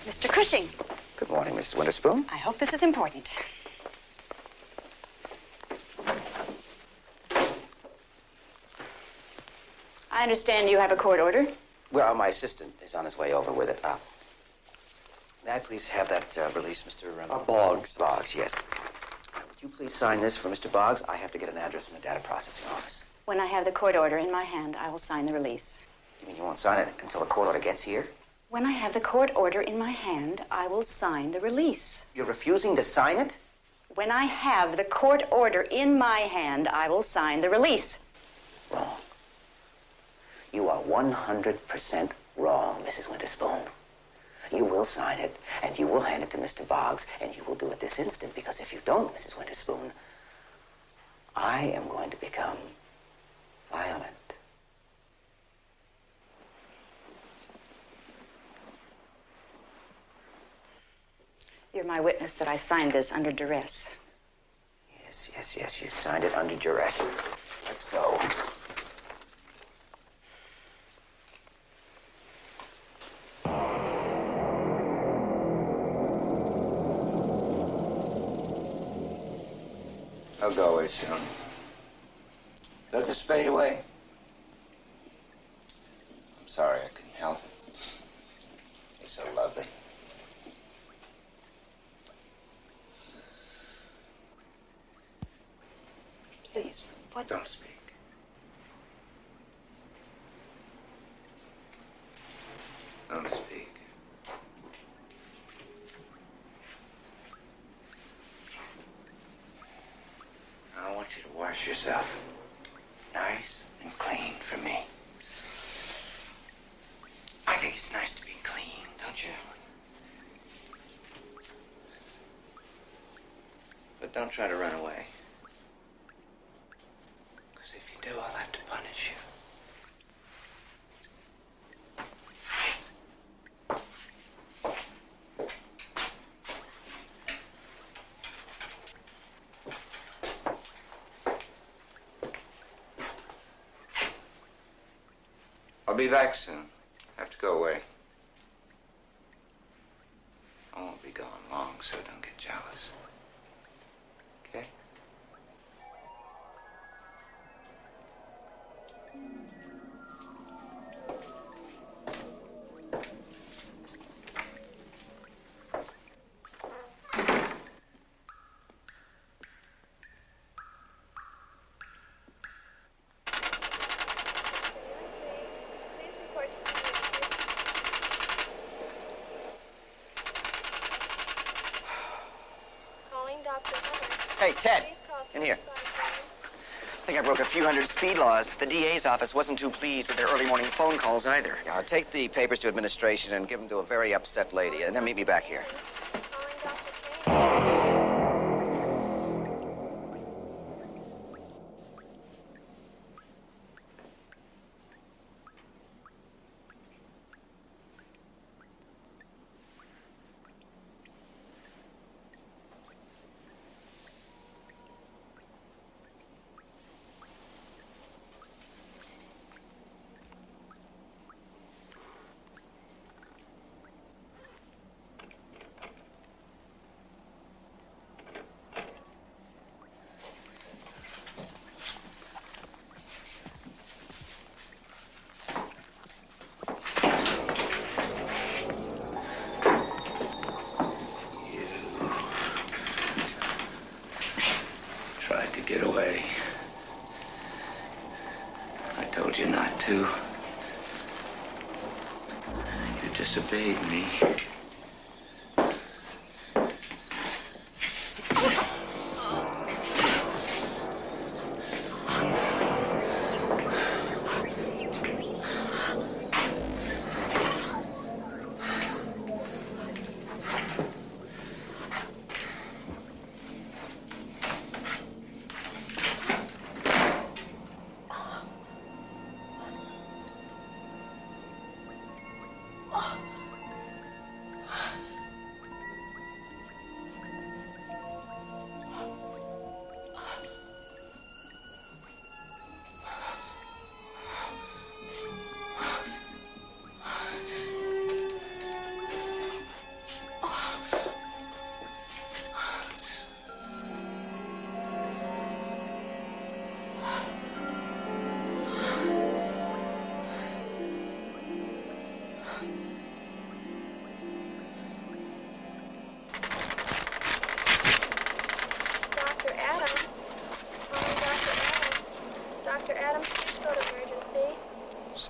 Mr. Cushing. Good morning, Mrs. Winterspoon. I hope this is important. I understand you have a court order. Well, my assistant is on his way over with it. May I please have that release, Mr. Boggs. Boggs, yes. Would you please sign this for Mr. Boggs? I have to get an address in the data processing office. When I have the court order in my hand, I will sign the release. You mean you won't sign it until the court order gets here? When I have the court order in my hand, I will sign the release. You're refusing to sign it? When I have the court order in my hand, I will sign the release. Wrong. You are 100% wrong, Mrs. Winterspoon. You will sign it, and you will hand it to Mr. Boggs, and you will do it this instant, because if you don't, Mrs. Winterspoon, I am going to become violent. You're my witness that I signed this under duress. Yes, you signed it under duress. Let's go. I'll go away soon. They'll just fade away. I'm sorry I couldn't help it. You're so lovely. Please, what? Don't speak. Don't speak. I want you to wash yourself nice and clean for me. I think it's nice to be clean, don't you? But don't try to run away. Because if you do, I'll have to punish you. I'll be back soon. I have to go away. I won't be gone long, so don't get jealous. Okay? Hey, Ted, in here. I think I broke a few hundred speed laws. The DA's office wasn't too pleased with their early morning phone calls either. Yeah, take the papers to administration and give them to a very upset lady, and then meet me back here. get away. I told you not to. You disobeyed me.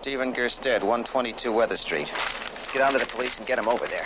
Stephen Gerstead, 122 Weather Street. Get on to the police and get him over there.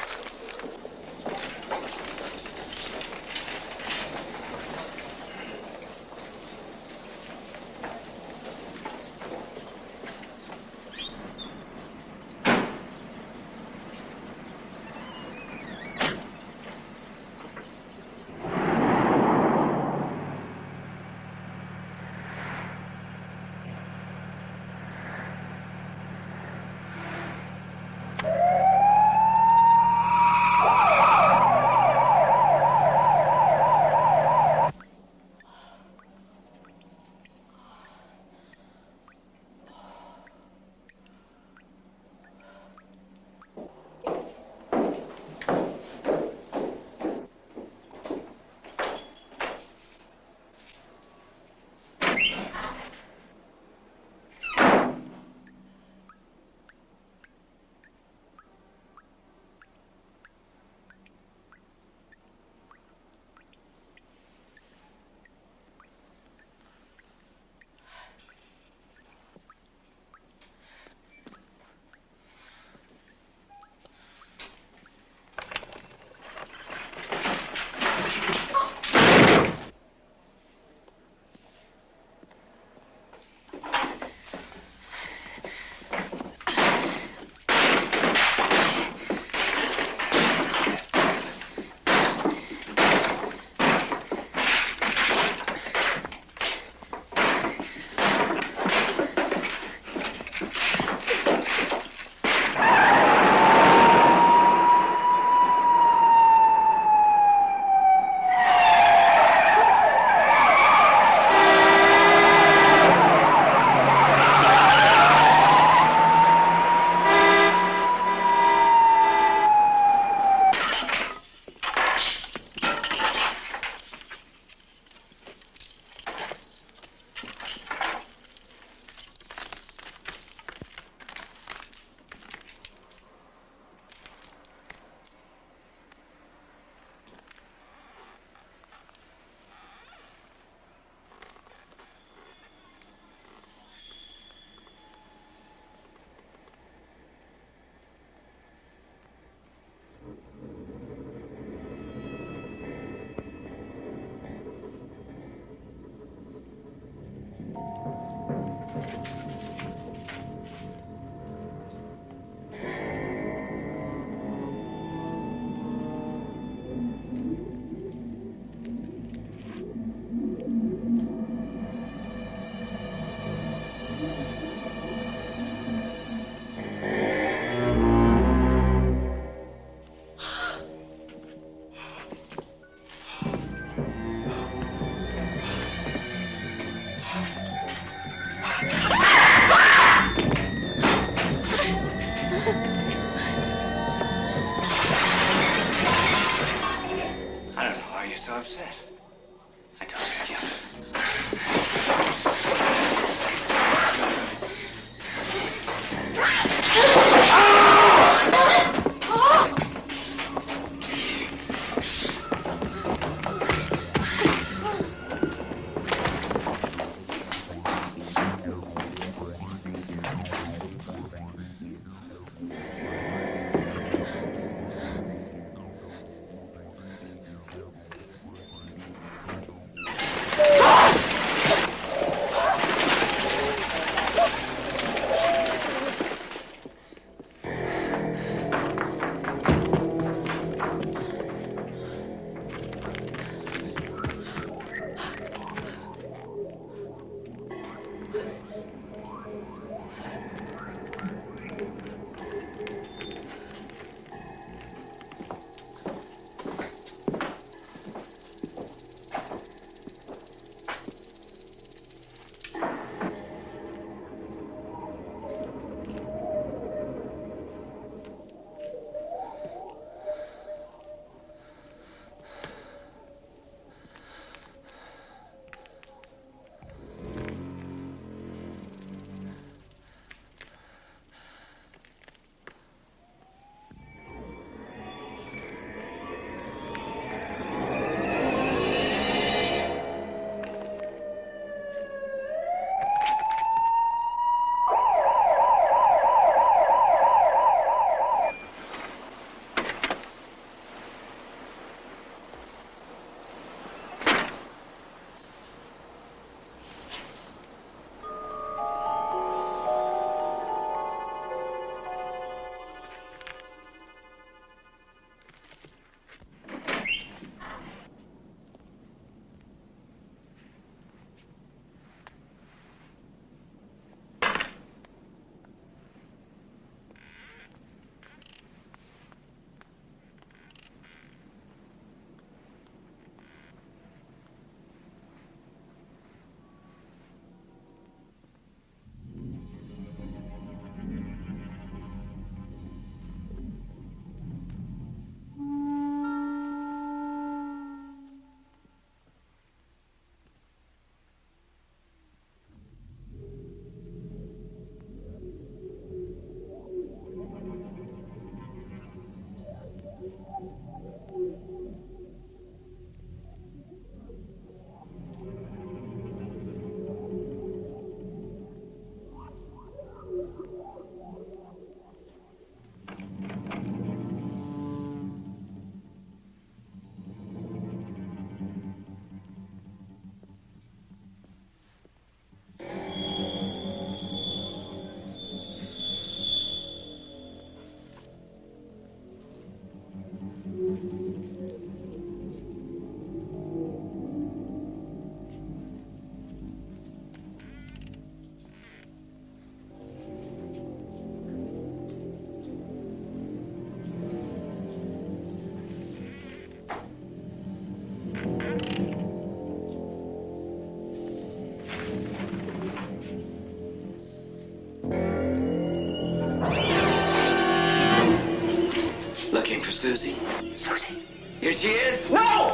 Susie? Susie? Here she is. No!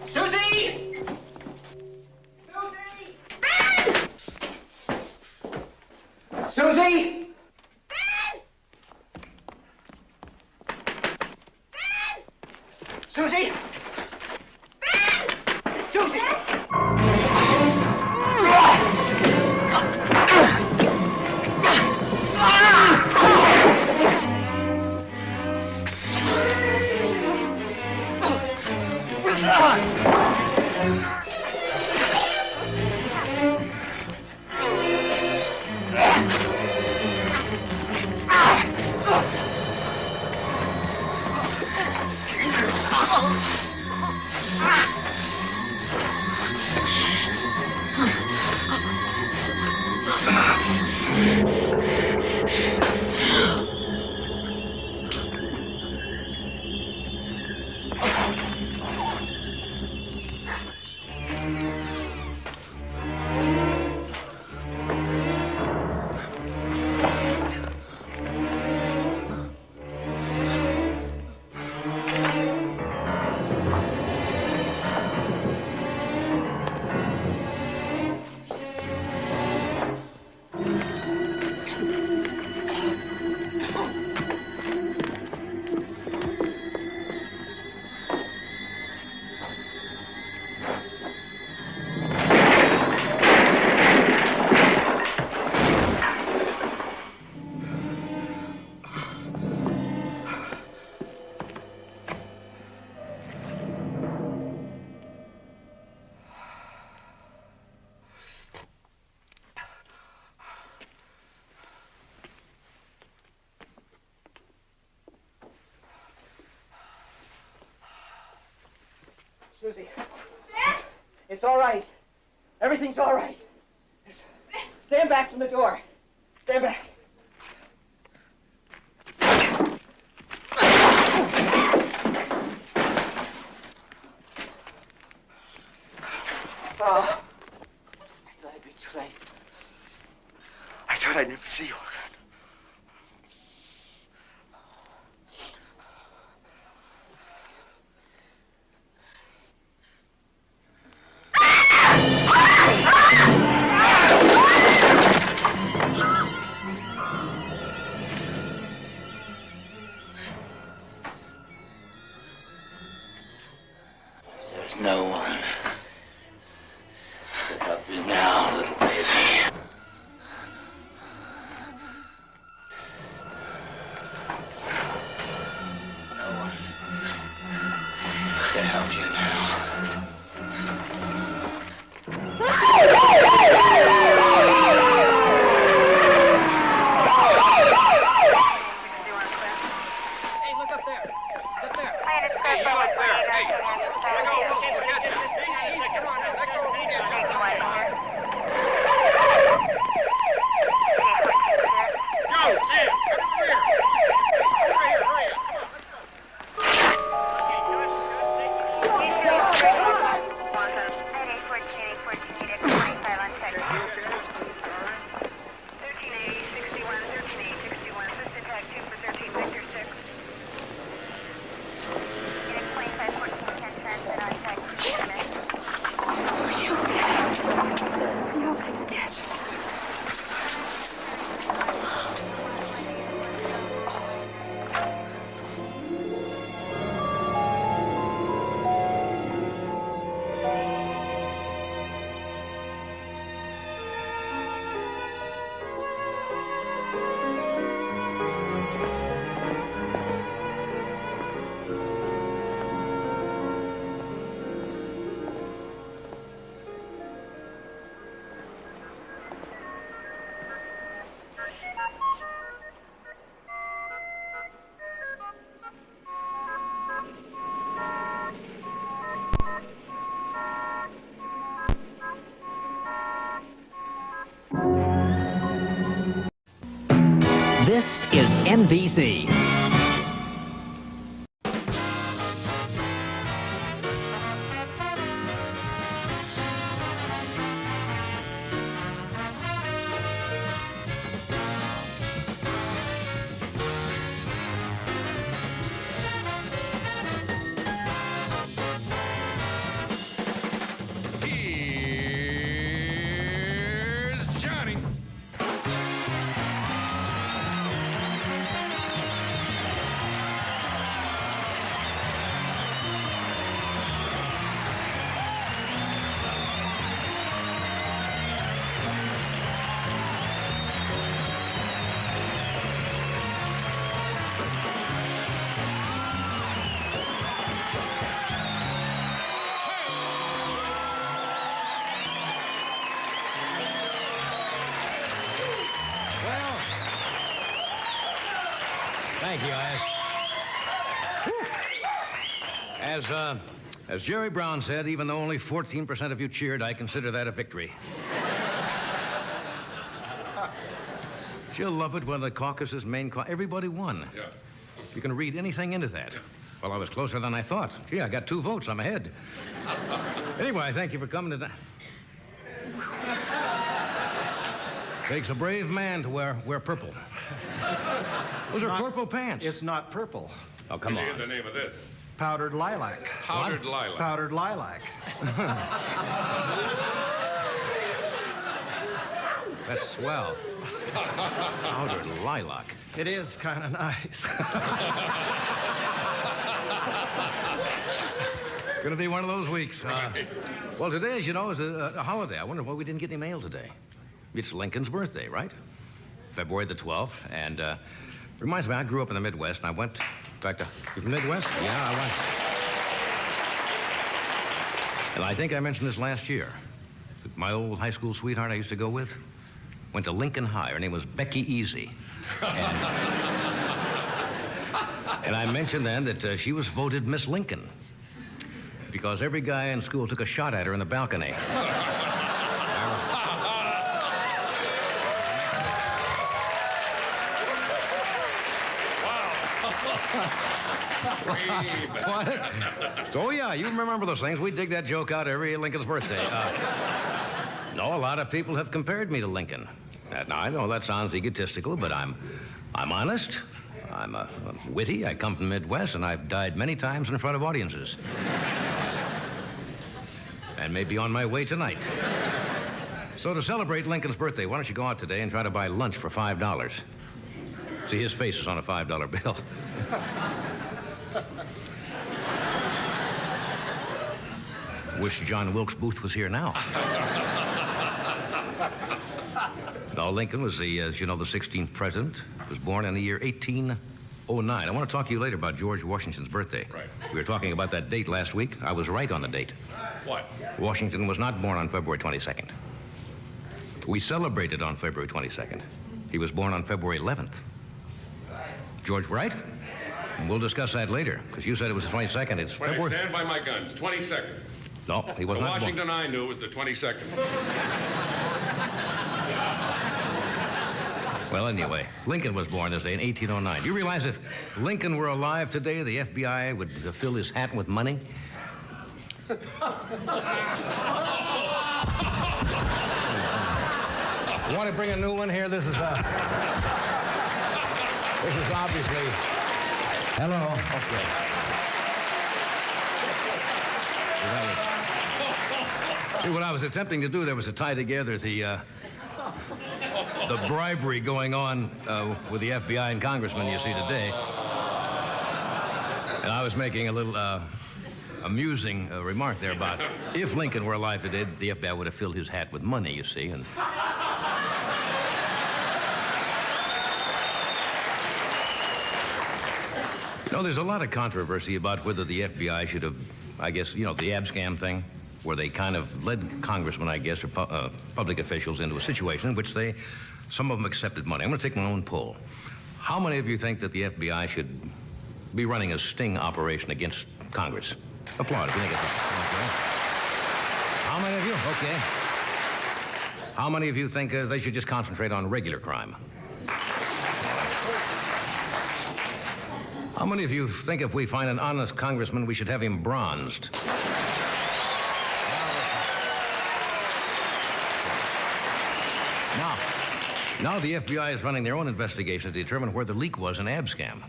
Susie! Susie! Susie! Susie! Susie, it's all right. Everything's all right. Stand back from the door. Stand back. Oh, I thought it'd be too late. I thought I'd never see you again. There's no one to help you now, little baby. No one to help you now. Hey, look up there. It's up there. Hey, you up there. Hey, let go. We'll catch you. Easy, come on. Let go. We'll get you. Go, Sam. Come over here. Over here. Hurry up. Come on. This is NBC. Thank you, As Jerry Brown said, even though only 14% of you cheered, I consider that a victory. She'll love it when the caucus's main everybody won. Yeah. You can read anything into that. Well, I was closer than I thought. Gee, I got 2 votes. I'm ahead. Anyway, thank you for coming tonight. Takes a brave man to wear purple. Those are purple pants. It's not purple. Oh, come on. What do you get the name of this? Powdered lilac. Powdered lilac. Powdered lilac. That's swell. Powdered lilac. It is kind of nice. Gonna be one of those weeks. Well, today, as you know, is a holiday. I wonder why we didn't get any mail today. It's Lincoln's birthday, right? February the 12th, and reminds me, I grew up in the Midwest, and I went back to... You from the Midwest? Yeah, I went. And I think I mentioned this last year. My old high school sweetheart I used to go with went to Lincoln High. Her name was Becky Easy. And I mentioned then that she was voted Miss Lincoln because every guy in school took a shot at her in the balcony. What? So, yeah, you remember those things. We dig that joke out every Lincoln's birthday. No, a lot of people have compared me to Lincoln. Now, I know that sounds egotistical, but I'm honest. I'm witty. I come from the Midwest, and I've died many times in front of audiences. And may be on my way tonight. So to celebrate Lincoln's birthday, why don't you go out today and try to buy lunch for $5? See, his face is on a $5 bill. Wish John Wilkes Booth was here now. No, Lincoln was as you know, the 16th president. Was born in the year 1809. I want to talk to you later about George Washington's birthday. Right. We were talking about that date last week. I was right on the date. What? Washington was not born on February 22nd. We celebrated on February 22nd. He was born on February 11th. George, right? And we'll discuss that later, because you said it was the 22nd. It's When February... I stand by my guns, 22nd. No, he was The not Washington born. I knew was the 22nd. Well, anyway, Lincoln was born this day in 1809. Do you realize if Lincoln were alive today, the FBI would fill his hat with money? You want to bring a new one here? This is obviously... Hello. Okay. See, what I was attempting to do there was to tie together the bribery going on with the FBI and congressmen you see today. And I was making a little amusing remark there about if Lincoln were alive today, the FBI would have filled his hat with money, you see. And you know, there's a lot of controversy about whether the FBI should have, I guess, you know, the ab scam thing, where they kind of led congressmen, I guess, or public officials into a situation in which some of them accepted money. I'm going to take my own poll. How many of you think that the FBI should be running a sting operation against Congress? Applaud if you think it's okay. How many of you? Okay. How many of you think they should just concentrate on regular crime? How many of you think if we find an honest congressman, we should have him bronzed? Now the FBI is running their own investigation to determine where the leak was in Abscam.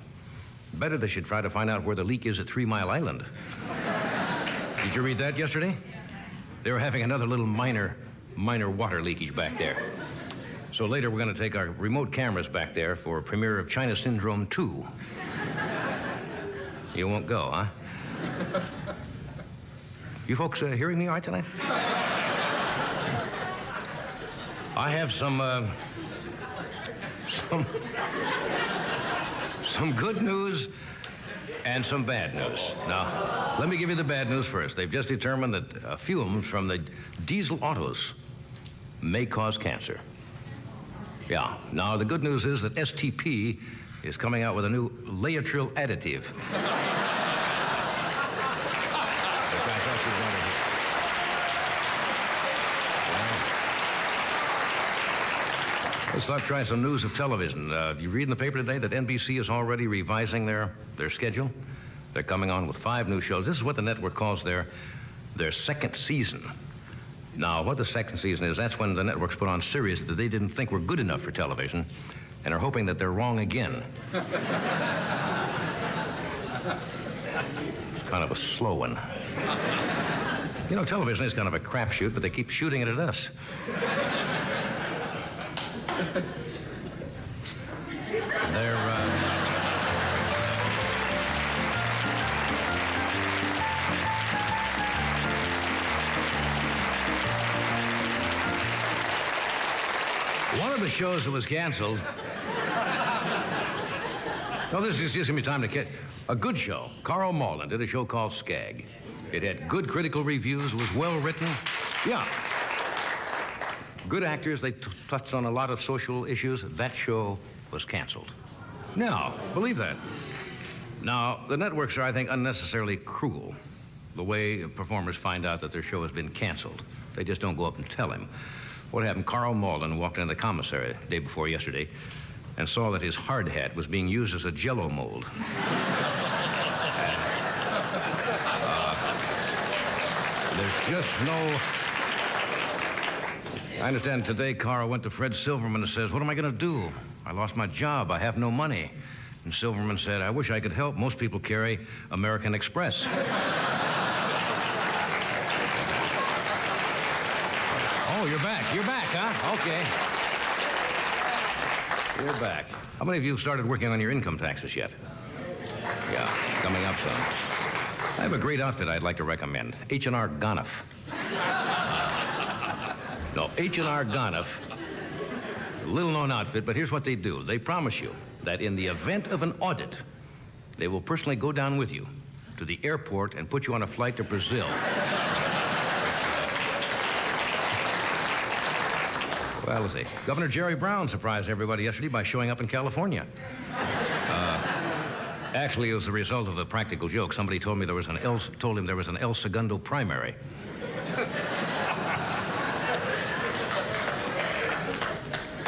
Better they should try to find out where the leak is at 3 Mile Island. Did you read that yesterday? They were having another little minor water leakage back there. So later we're going to take our remote cameras back there for a premiere of China Syndrome 2. You won't go, huh? You folks hearing me all right tonight? I have some good news and some bad news. Now, let me give you the bad news first. They've just determined that fumes from the diesel autos may cause cancer. Yeah. Now, the good news is that STP is coming out with a new Laetril additive. Let's start trying some news of television. You read in the paper today that NBC is already revising their schedule? They're coming on with 5 new shows. This is what the network calls their second season. Now, what the second season is, that's when the networks put on series that they didn't think were good enough for television and are hoping that they're wrong again. It's kind of a slow one. You know, television is kind of a crapshoot, but they keep shooting it at us. One of the shows that was canceled. No, this is just giving me time to get a good show. Carl Malden did a show called Skag. It had good critical reviews, was well written. Yeah. Good actors, they touched on a lot of social issues. That show was canceled. Now, believe that. Now, the networks are, I think, unnecessarily cruel. The way performers find out that their show has been canceled. They just don't go up and tell him. What happened? Carl Malden walked into the commissary the day before yesterday and saw that his hard hat was being used as a Jell-O mold. There's just no... I understand today Carl went to Fred Silverman and says, "What am I going to do? I lost my job. I have no money." And Silverman said, "I wish I could help. Most people carry American Express." Oh, you're back. You're back, huh? Okay. You're back. How many of you have started working on your income taxes yet? Yeah, coming up soon. I have a great outfit I'd like to recommend. H&R Gonoff. No, H&R Gonoff. A little-known outfit, but here's what they do. They promise you that in the event of an audit, they will personally go down with you to the airport and put you on a flight to Brazil. Well, let's see. Governor Jerry Brown surprised everybody yesterday by showing up in California. Actually, it was the result of a practical joke. Somebody told him there was an El Segundo primary.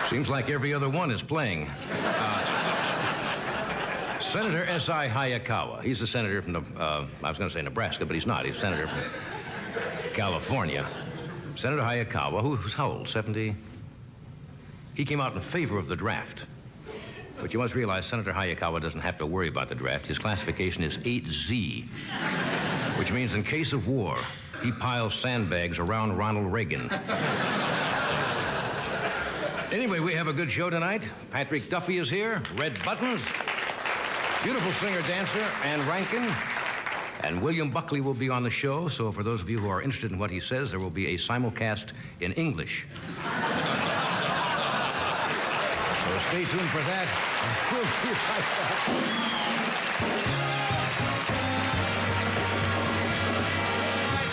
Seems like every other one is playing. Senator S.I. Hayakawa. He's a senator from I was going to say Nebraska, but he's not. He's a senator from California. Senator Hayakawa, who's how old? 70? He came out in favor of the draft. But you must realize Senator Hayakawa doesn't have to worry about the draft. His classification is 8Z, which means in case of war, he piles sandbags around Ronald Reagan. Anyway, we have a good show tonight. Patrick Duffy is here, Red Buttons, beautiful singer-dancer, Ann Rankin, and William Buckley will be on the show. So for those of you who are interested in what he says, there will be a simulcast in English. So stay tuned for that. We'll be right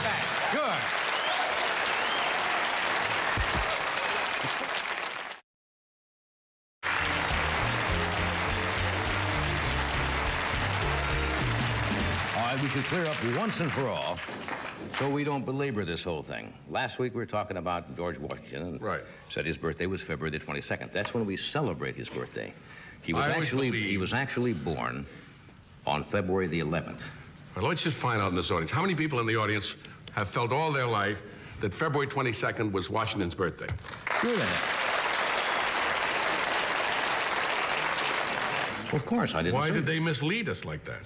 back. Sure. All right, we should clear up once and for all so we don't belabor this whole thing. Last week we were talking about George Washington. And said his birthday was February the 22nd. That's when we celebrate his birthday. He was actually born on February the 11th. Well, let's just find out in this audience. How many people in the audience have felt all their life that February 22nd was Washington's birthday? Sure they have. Of course, I didn't Why say did it. they mislead us like that?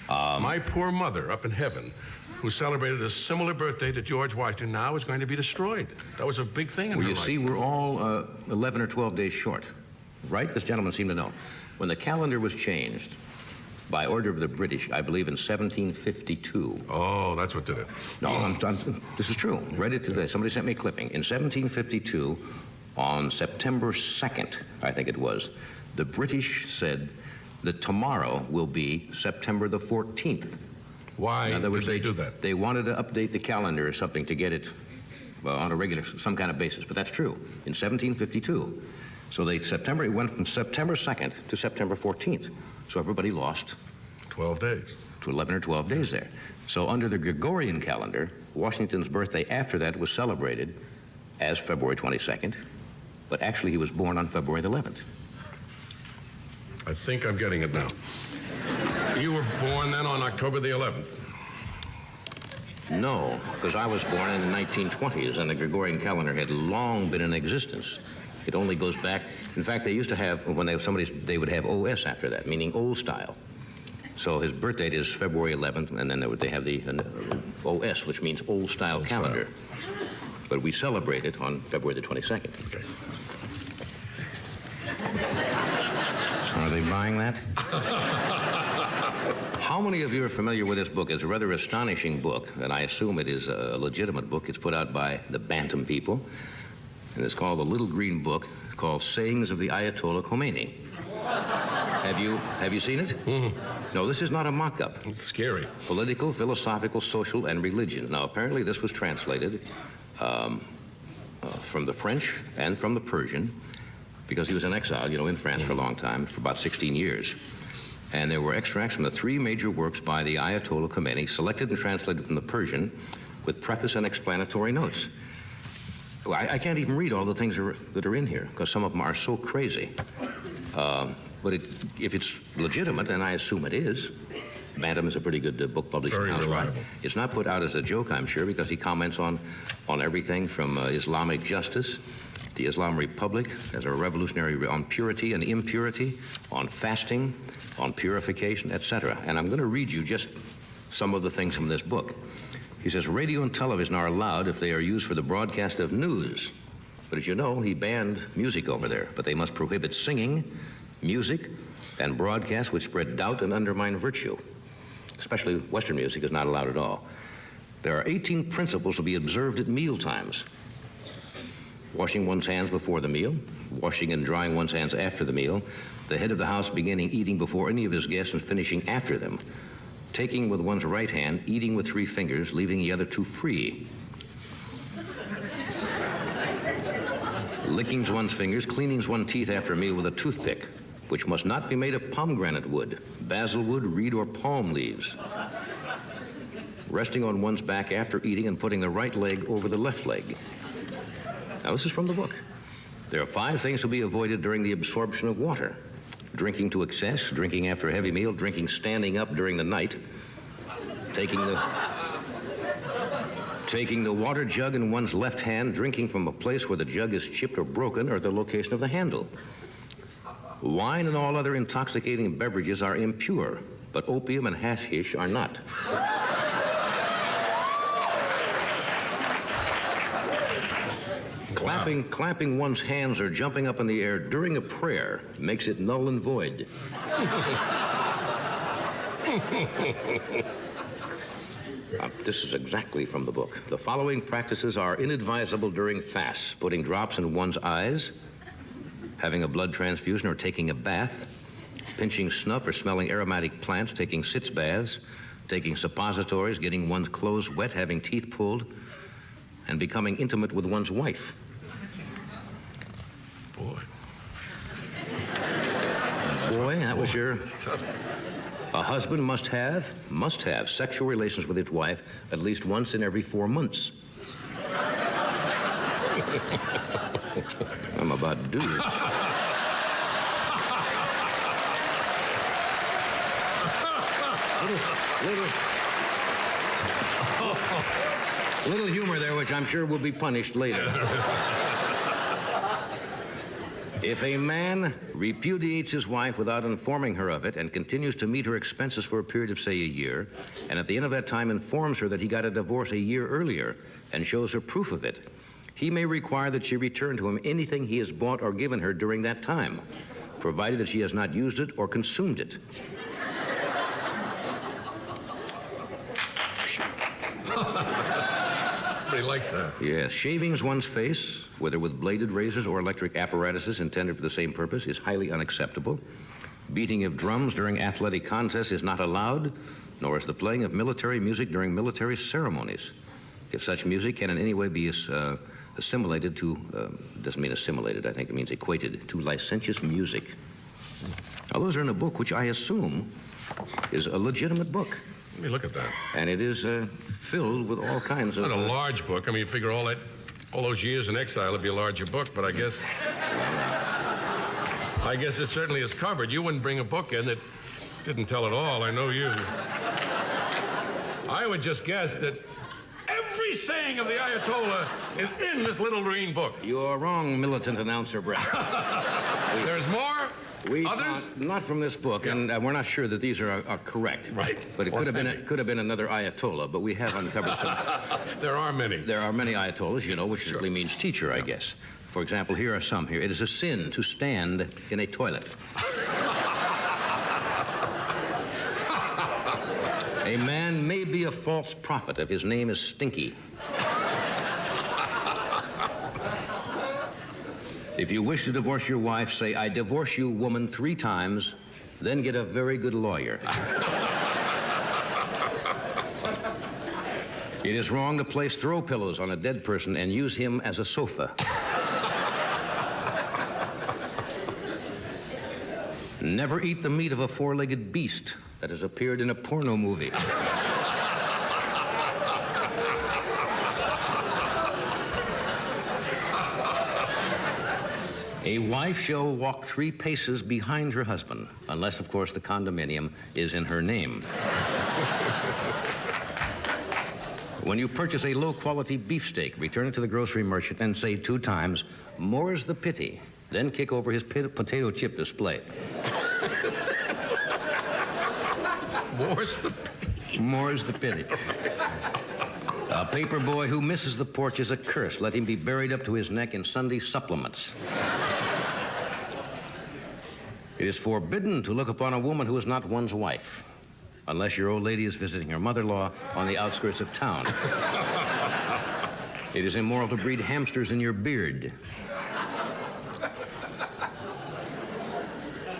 My poor mother up in heaven, who celebrated a similar birthday to George Washington, now is going to be destroyed. That was a big thing in Well, her you life. see, we're all 11 or 12 days short, right? This gentleman seemed to know. When the calendar was changed by order of the British, I believe in 1752. Oh, that's what did it. No, this is true. Read it today. Somebody sent me a clipping. In 1752, on September 2nd, I think it was, the British said that tomorrow will be September the 14th. Why did they do that? They wanted to update the calendar or something to get it on a regular, some kind of basis. But that's true. In 1752. So it went from September 2nd to September 14th. So everybody lost 12 days. To 11 or 12 days there. So under the Gregorian calendar, Washington's birthday after that was celebrated as February 22nd, but actually he was born on February the 11th. I think I'm getting it now. You were born then on October the 11th. No, because I was born in the 1920s, and the Gregorian calendar had long been in existence. It only goes back. In fact, they used to have, when they would have OS after that, meaning old style. So his birth date is February 11th, and then they have the OS, which means old style calendar. But we celebrate it on February the 22nd. Okay. Are they buying that? How many of you are familiar with this book? It's a rather astonishing book, and I assume it is a legitimate book. It's put out by the Bantam people, and it's called The Little Green Book, called Sayings of the Ayatollah Khomeini. Have you seen it? Mm-hmm. No, this is not a mock-up. It's scary. Political, philosophical, social, and religion. Now, apparently this was translated from the French and from the Persian, because he was in exile, in France for a long time, for about 16 years. And there were extracts from the three major works by the Ayatollah Khomeini, selected and translated from the Persian, with preface and explanatory notes. I can't even read all the things that are in here, because some of them are so crazy. But if it's legitimate, and I assume it is, Bantam is a pretty good book publishing house, right? It's not put out as a joke, I'm sure, because he comments on everything from Islamic justice, the Islam Republic as a revolutionary, on purity and impurity, on fasting, on purification, etc. And I'm going to read you just some of the things from this book. He says, radio and television are allowed if they are used for the broadcast of news. But as you know, he banned music over there. But they must prohibit singing, music, and broadcasts which spread doubt and undermine virtue. Especially Western music is not allowed at all. There are 18 principles to be observed at meal times. Washing one's hands before the meal, washing and drying one's hands after the meal, the head of the house beginning eating before any of his guests and finishing after them, taking with one's right hand, eating with 3 fingers, leaving the other 2 free, licking one's fingers, cleaning one's teeth after a meal with a toothpick, which must not be made of pomegranate wood, basil wood, reed, or palm leaves, resting on one's back after eating and putting the right leg over the left leg. Now, this is from the book. There are 5 things to be avoided during the absorption of water. Drinking to excess, drinking after a heavy meal, drinking standing up during the night, taking the water jug in one's left hand, drinking from a place where the jug is chipped or broken, or the location of the handle. Wine and all other intoxicating beverages are impure, but opium and hashish are not. Clapping one's hands or jumping up in the air during a prayer makes it null and void. This is exactly from the book. The following practices are inadvisable during fasts: putting drops in one's eyes, having a blood transfusion or taking a bath, pinching snuff or smelling aromatic plants, taking sitz baths, taking suppositories, getting one's clothes wet, having teeth pulled, and becoming intimate with one's wife. Boy, that was your... A husband must have sexual relations with his wife at least once in every 4 months. I'm about to do this. Little humor there, which I'm sure will be punished later. If a man repudiates his wife without informing her of it and continues to meet her expenses for a period of, say, a year, and at the end of that time informs her that he got a divorce a year earlier and shows her proof of it, he may require that she return to him anything he has bought or given her during that time, provided that she has not used it or consumed it. Somebody likes that. Yes, shaving one's face, whether with bladed razors or electric apparatuses intended for the same purpose, is highly unacceptable. Beating of drums during athletic contests is not allowed, nor is the playing of military music during military ceremonies. If such music can in any way be assimilated to, doesn't mean assimilated, I think it means equated to licentious music. Now, those are in a book which I assume is a legitimate book. Let me look at that. And it is filled with all kinds of... Not a large book. I mean, you figure all those years in exile would be a larger book, but I guess it certainly is covered. You wouldn't bring a book in that didn't tell it all. I know you. I would just guess that every saying of the Ayatollah is in this little green book. You are wrong, militant announcer, Brett. There's more? Others? Not from this book, yeah. And we're not sure that these are correct. Right. But it could have been another Ayatollah, but we have uncovered some. There are many. There are many Ayatollahs, you know, which simply means teacher, I guess. For example, here are some here. It is a sin to stand in a toilet. A man may be a false prophet if his name is Stinky. If you wish to divorce your wife, say, "I divorce you, woman," 3 times, then get a very good lawyer. It is wrong to place throw pillows on a dead person and use him as a sofa. Never eat the meat of a 4-legged beast that has appeared in a porno movie. A wife shall walk 3 paces behind her husband, unless, of course, the condominium is in her name. When you purchase a low-quality beefsteak, return it to the grocery merchant and say 2 times, "More's the pity." Then kick over his potato chip display. More's the pity. More's the pity. A paper boy who misses the porch is a curse. Let him be buried up to his neck in Sunday supplements. It is forbidden to look upon a woman who is not one's wife, unless your old lady is visiting her mother-in-law on the outskirts of town. It is immoral to breed hamsters in your beard.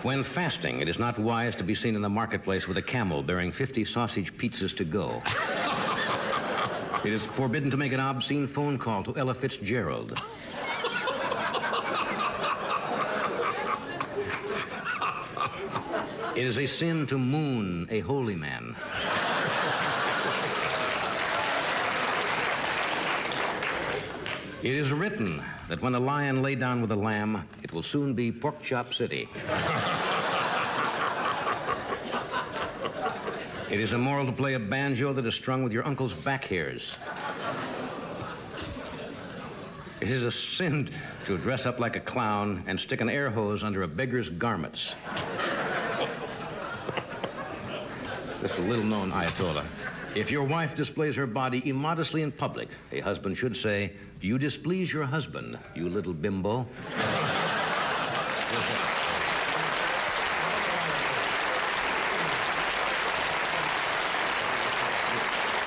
When fasting, it is not wise to be seen in the marketplace with a camel bearing 50 sausage pizzas to go. It is forbidden to make an obscene phone call to Ella Fitzgerald. It is a sin to moon a holy man. It is written that when a lion lay down with a lamb, it will soon be Pork Chop City. It is immoral to play a banjo that is strung with your uncle's back hairs. It is a sin to dress up like a clown and stick an air hose under a beggar's garments. This is a little-known Ayatollah. If your wife displays her body immodestly in public, a husband should say, "You displease your husband, you little bimbo."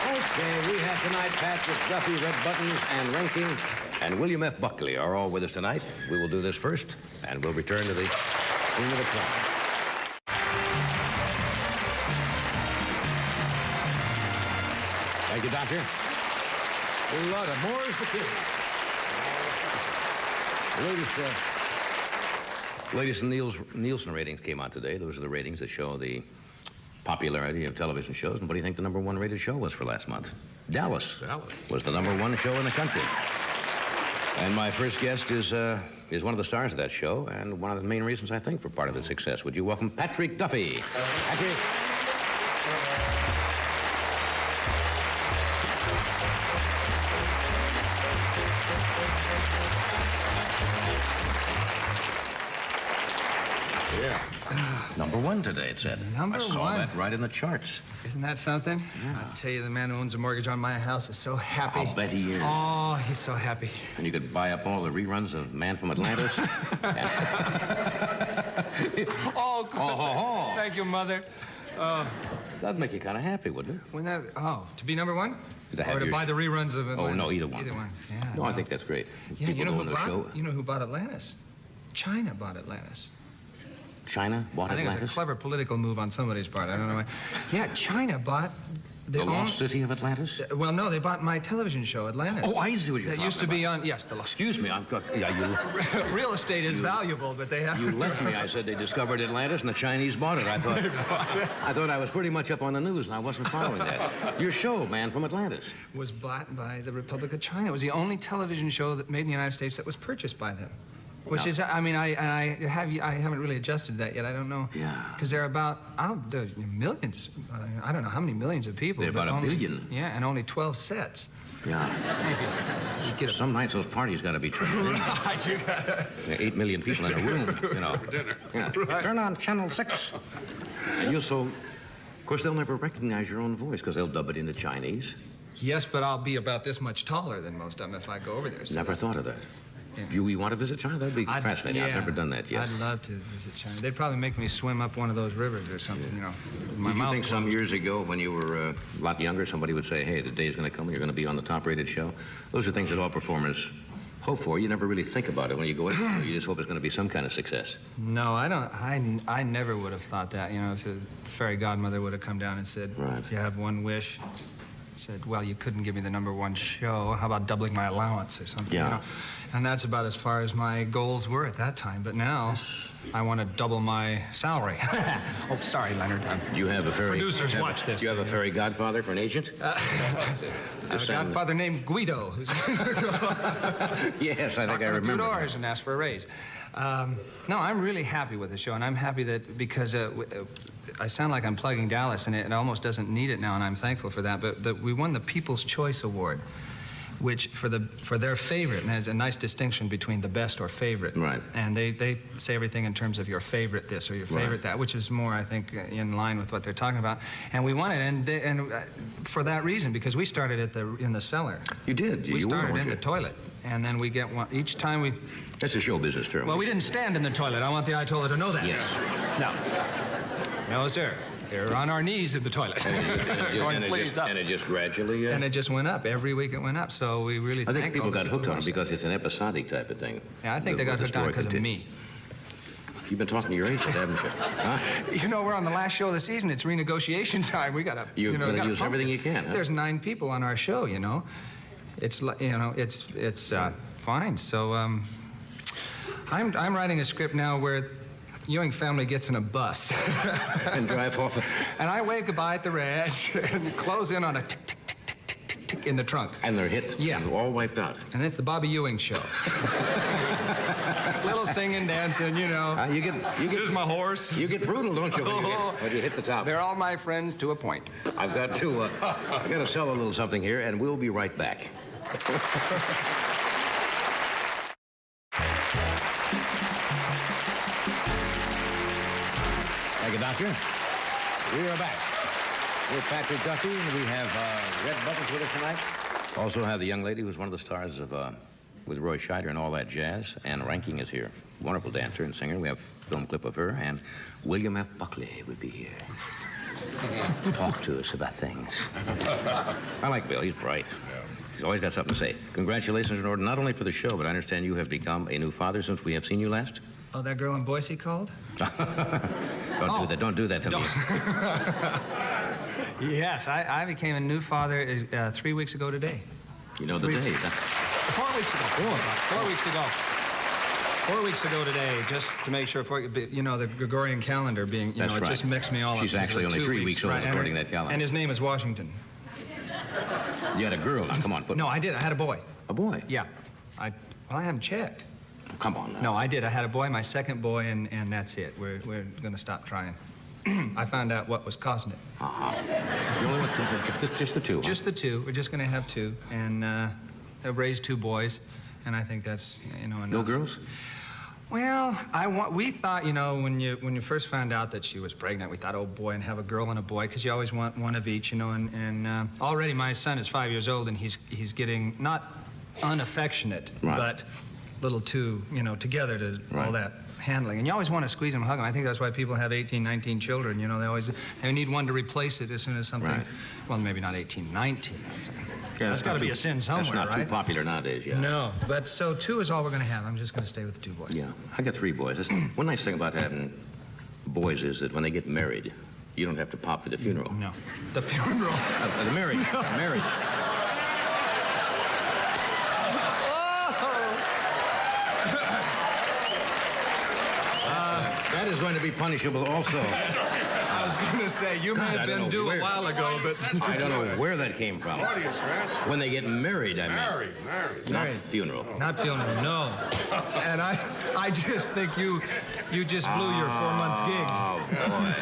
Okay, we have tonight Patrick Duffy, Red Buttons, and Ranking, and William F. Buckley are all with us tonight. We will do this first, and we'll return to the scene of the crime. Thank you, Doctor. A lot of more is the kid. Latest Nielsen ratings came out today. Those are the ratings that show the popularity of television shows. And what do you think the #1 rated show was for last month? Dallas was the #1 show in the country. And my first guest is one of the stars of that show, and one of the main reasons, I think, for part of its success. Would you welcome Patrick Duffy? Patrick. Yeah. Number one today, it said. Number I saw one. that right in the charts. Isn't that something? Yeah. I tell you, the man who owns a mortgage on my house is so happy. I'll bet he is. Oh, he's so happy. And you could buy up all the reruns of Man from Atlantis. Oh, good. Oh. Thank you, Mother. That'd make you kind of happy, wouldn't it? When that, to be number one? To have Or to your buy the reruns of Atlantis? Oh, no, either one. Either one, yeah. No, I think that's great. Yeah, People you know, doing the show. you know who bought Atlantis? China bought Atlantis. China bought I think Atlantis? it's a clever political move on somebody's part. I don't know why. Yeah, China bought The lost city of Atlantis? Well, no, they bought my television show, Atlantis. Oh, I see what you're That talking used to be about. on, yes, the lost. Excuse me, I've got... Yeah, Real estate is valuable, but they have... You left me. I said they discovered Atlantis and the Chinese bought it. I thought I was pretty much up on the news and I wasn't following that. Your show, Man from Atlantis. Was bought by the Republic of China. It was the only television show that made in the United States that was purchased by them. Which is, I mean, I haven't really adjusted that yet. I don't know. Yeah. Because they're about, there's millions. I don't know how many millions of people. They're but about a only, billion. Yeah, and only 12 sets. Yeah. Some nights those parties got to be trained. Right, you got it. 8 million people in a room, you know. For dinner. Yeah. Right. Turn on Channel 6. And you're so... Of course, they'll never recognize your own voice because they'll dub it into Chinese. Yes, but I'll be about this much taller than most of them if I go over there. So. Never thought of that. Yeah. Do we want to visit China? That'd be fascinating. I've never done that yet. I'd love to visit China. They'd probably make me swim up one of those rivers or something, you know. My Did you mouth think some closed. years ago when you were a lot younger, somebody would say, hey, the day's going to come when you're going to be on the top-rated show? Those are things that all performers hope for. You never really think about it when you go in. You just hope it's going to be some kind of success. No, I don't. I never would have thought that. You know, if the fairy godmother would have come down and said, if you have one wish, said, well, you couldn't give me the number one show. How about doubling my allowance or something? Yeah. You know? And that's about as far as my goals were at that time. But now, I want to double my salary. Oh, sorry, Leonard. You have a fairy... Producers, watch this. Do you have a fairy godfather for an agent? I have a godfather named Guido. Who's Yes, I think I a few remember. doors and asked for a raise. No, I'm really happy with the show, and I'm happy that because I sound like I'm plugging Dallas, and it almost doesn't need it now, and I'm thankful for that. But we won the People's Choice Award, which for their favorite, and there's a nice distinction between the best or favorite. Right. And they say everything in terms of your favorite this or your favorite that, which is more, I think, in line with what they're talking about. And we won it, and for that reason, because we started in the cellar. You did. We started in the toilet. And then we get one each time we... That's a show business term. Well, we didn't stand in the toilet. I want the Ayatollah to know that. Yes. No. No, sir. We're on our knees in the toilet. And it just gradually... And it just went up. Every week it went up. So we really I think people got hooked on it because it's an episodic type of thing. Yeah, I think they got hooked on it because of me. You've been talking to your agent, haven't you? Huh? You know, we're on the last show of the season. It's renegotiation time. We got to... You're going to use everything you can, huh? There's 9 people on our show, you know. It's, you know, it's fine. So, I'm writing a script now where Ewing family gets in a bus. And drive off. And I wave goodbye at the ranch and close in on a tick, tick, tick, tick, tick, tick, tick in the trunk. And they're hit. Yeah. And all wiped out. And it's the Bobby Ewing show. Little singing, dancing, you know. Here's my horse. You get brutal, don't you, when you hit the top? They're all my friends to a point. I've got to sell a little something here, and we'll be right back. Thank you, Doctor. We are back with Patrick Duffy, and we have Red Buttons with us tonight. Also have the young lady who's one of the stars of with Roy Scheider and All That Jazz. Ann Ranking is here. Wonderful dancer and singer. We have a film clip of her, and William F. Buckley would be here. Talk to us about things. I like Bill. He's bright. He's always got something to say. Congratulations in order, not only for the show, but I understand you have become a new father since we have seen you last. Oh, that girl in Boise called? Don't do that to me. Yes, I became a new father 3 weeks ago today. You know the day. 4 weeks ago. 4 weeks ago. 4 weeks ago today, just to make sure, you know, the Gregorian calendar being, you know, it just mixed me all up. She's actually only 3 weeks old according to that calendar. And his name is Washington. You had a girl. Now, come on. No, I did. I had a boy. A boy? Yeah. I haven't checked. Come on now. No, I did. I had a boy, my second boy, and that's it. We're going to stop trying. I found out what was causing it. You only want just the two, huh? Just the two. We're just going to have two, and raise two boys, and I think that's, enough. No girls? Well, we thought, when you first found out that she was pregnant, we thought, oh boy, and have a girl and a boy, because you always want one of each, and already my son is 5 years old, and he's getting not unaffectionate, but a little too, together to all that handling. And you always want to squeeze them, hug them. I think that's why people have 18, 19 children. They need one to replace it as soon as something, well, maybe not 18, 19. That's got to be a sin somewhere, right? That's not too popular nowadays, yeah. No, but so two is all we're going to have. I'm just going to stay with the two boys. Yeah, I got three boys. One nice thing about having boys is that when they get married, you don't have to pop for the funeral. No. The funeral? The marriage. No. Marriage. That is going to be punishable also. I was going to say, you may have been due a while ago, but... I don't know where that came from. When they get married, I mean. Married. Not funeral. Not funeral, no. And I just think you just blew your 4-month gig. Oh, boy.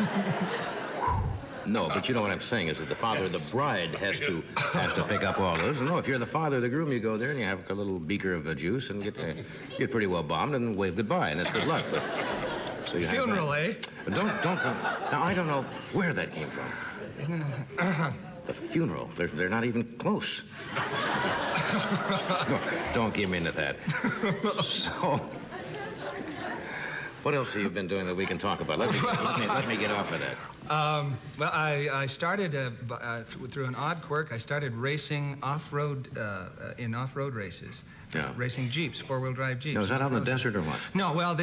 No, but you know what I'm saying is that the father of the bride has to pick up all those. No, if you're the father of the groom, you go there and you have a little beaker of juice and get pretty well bombed and wave goodbye, and that's good luck. But, so you funeral, eh? But don't. Now I don't know where that came from. The funeral. They're not even close. No, don't give me into that. So. What else have you been doing that we can talk about? Let me get off of that. Well, I started through an odd quirk. I started racing off-road in off-road races. Yeah. Racing Jeeps, 4-wheel drive Jeeps. Now, is that out in the desert or what? No, well,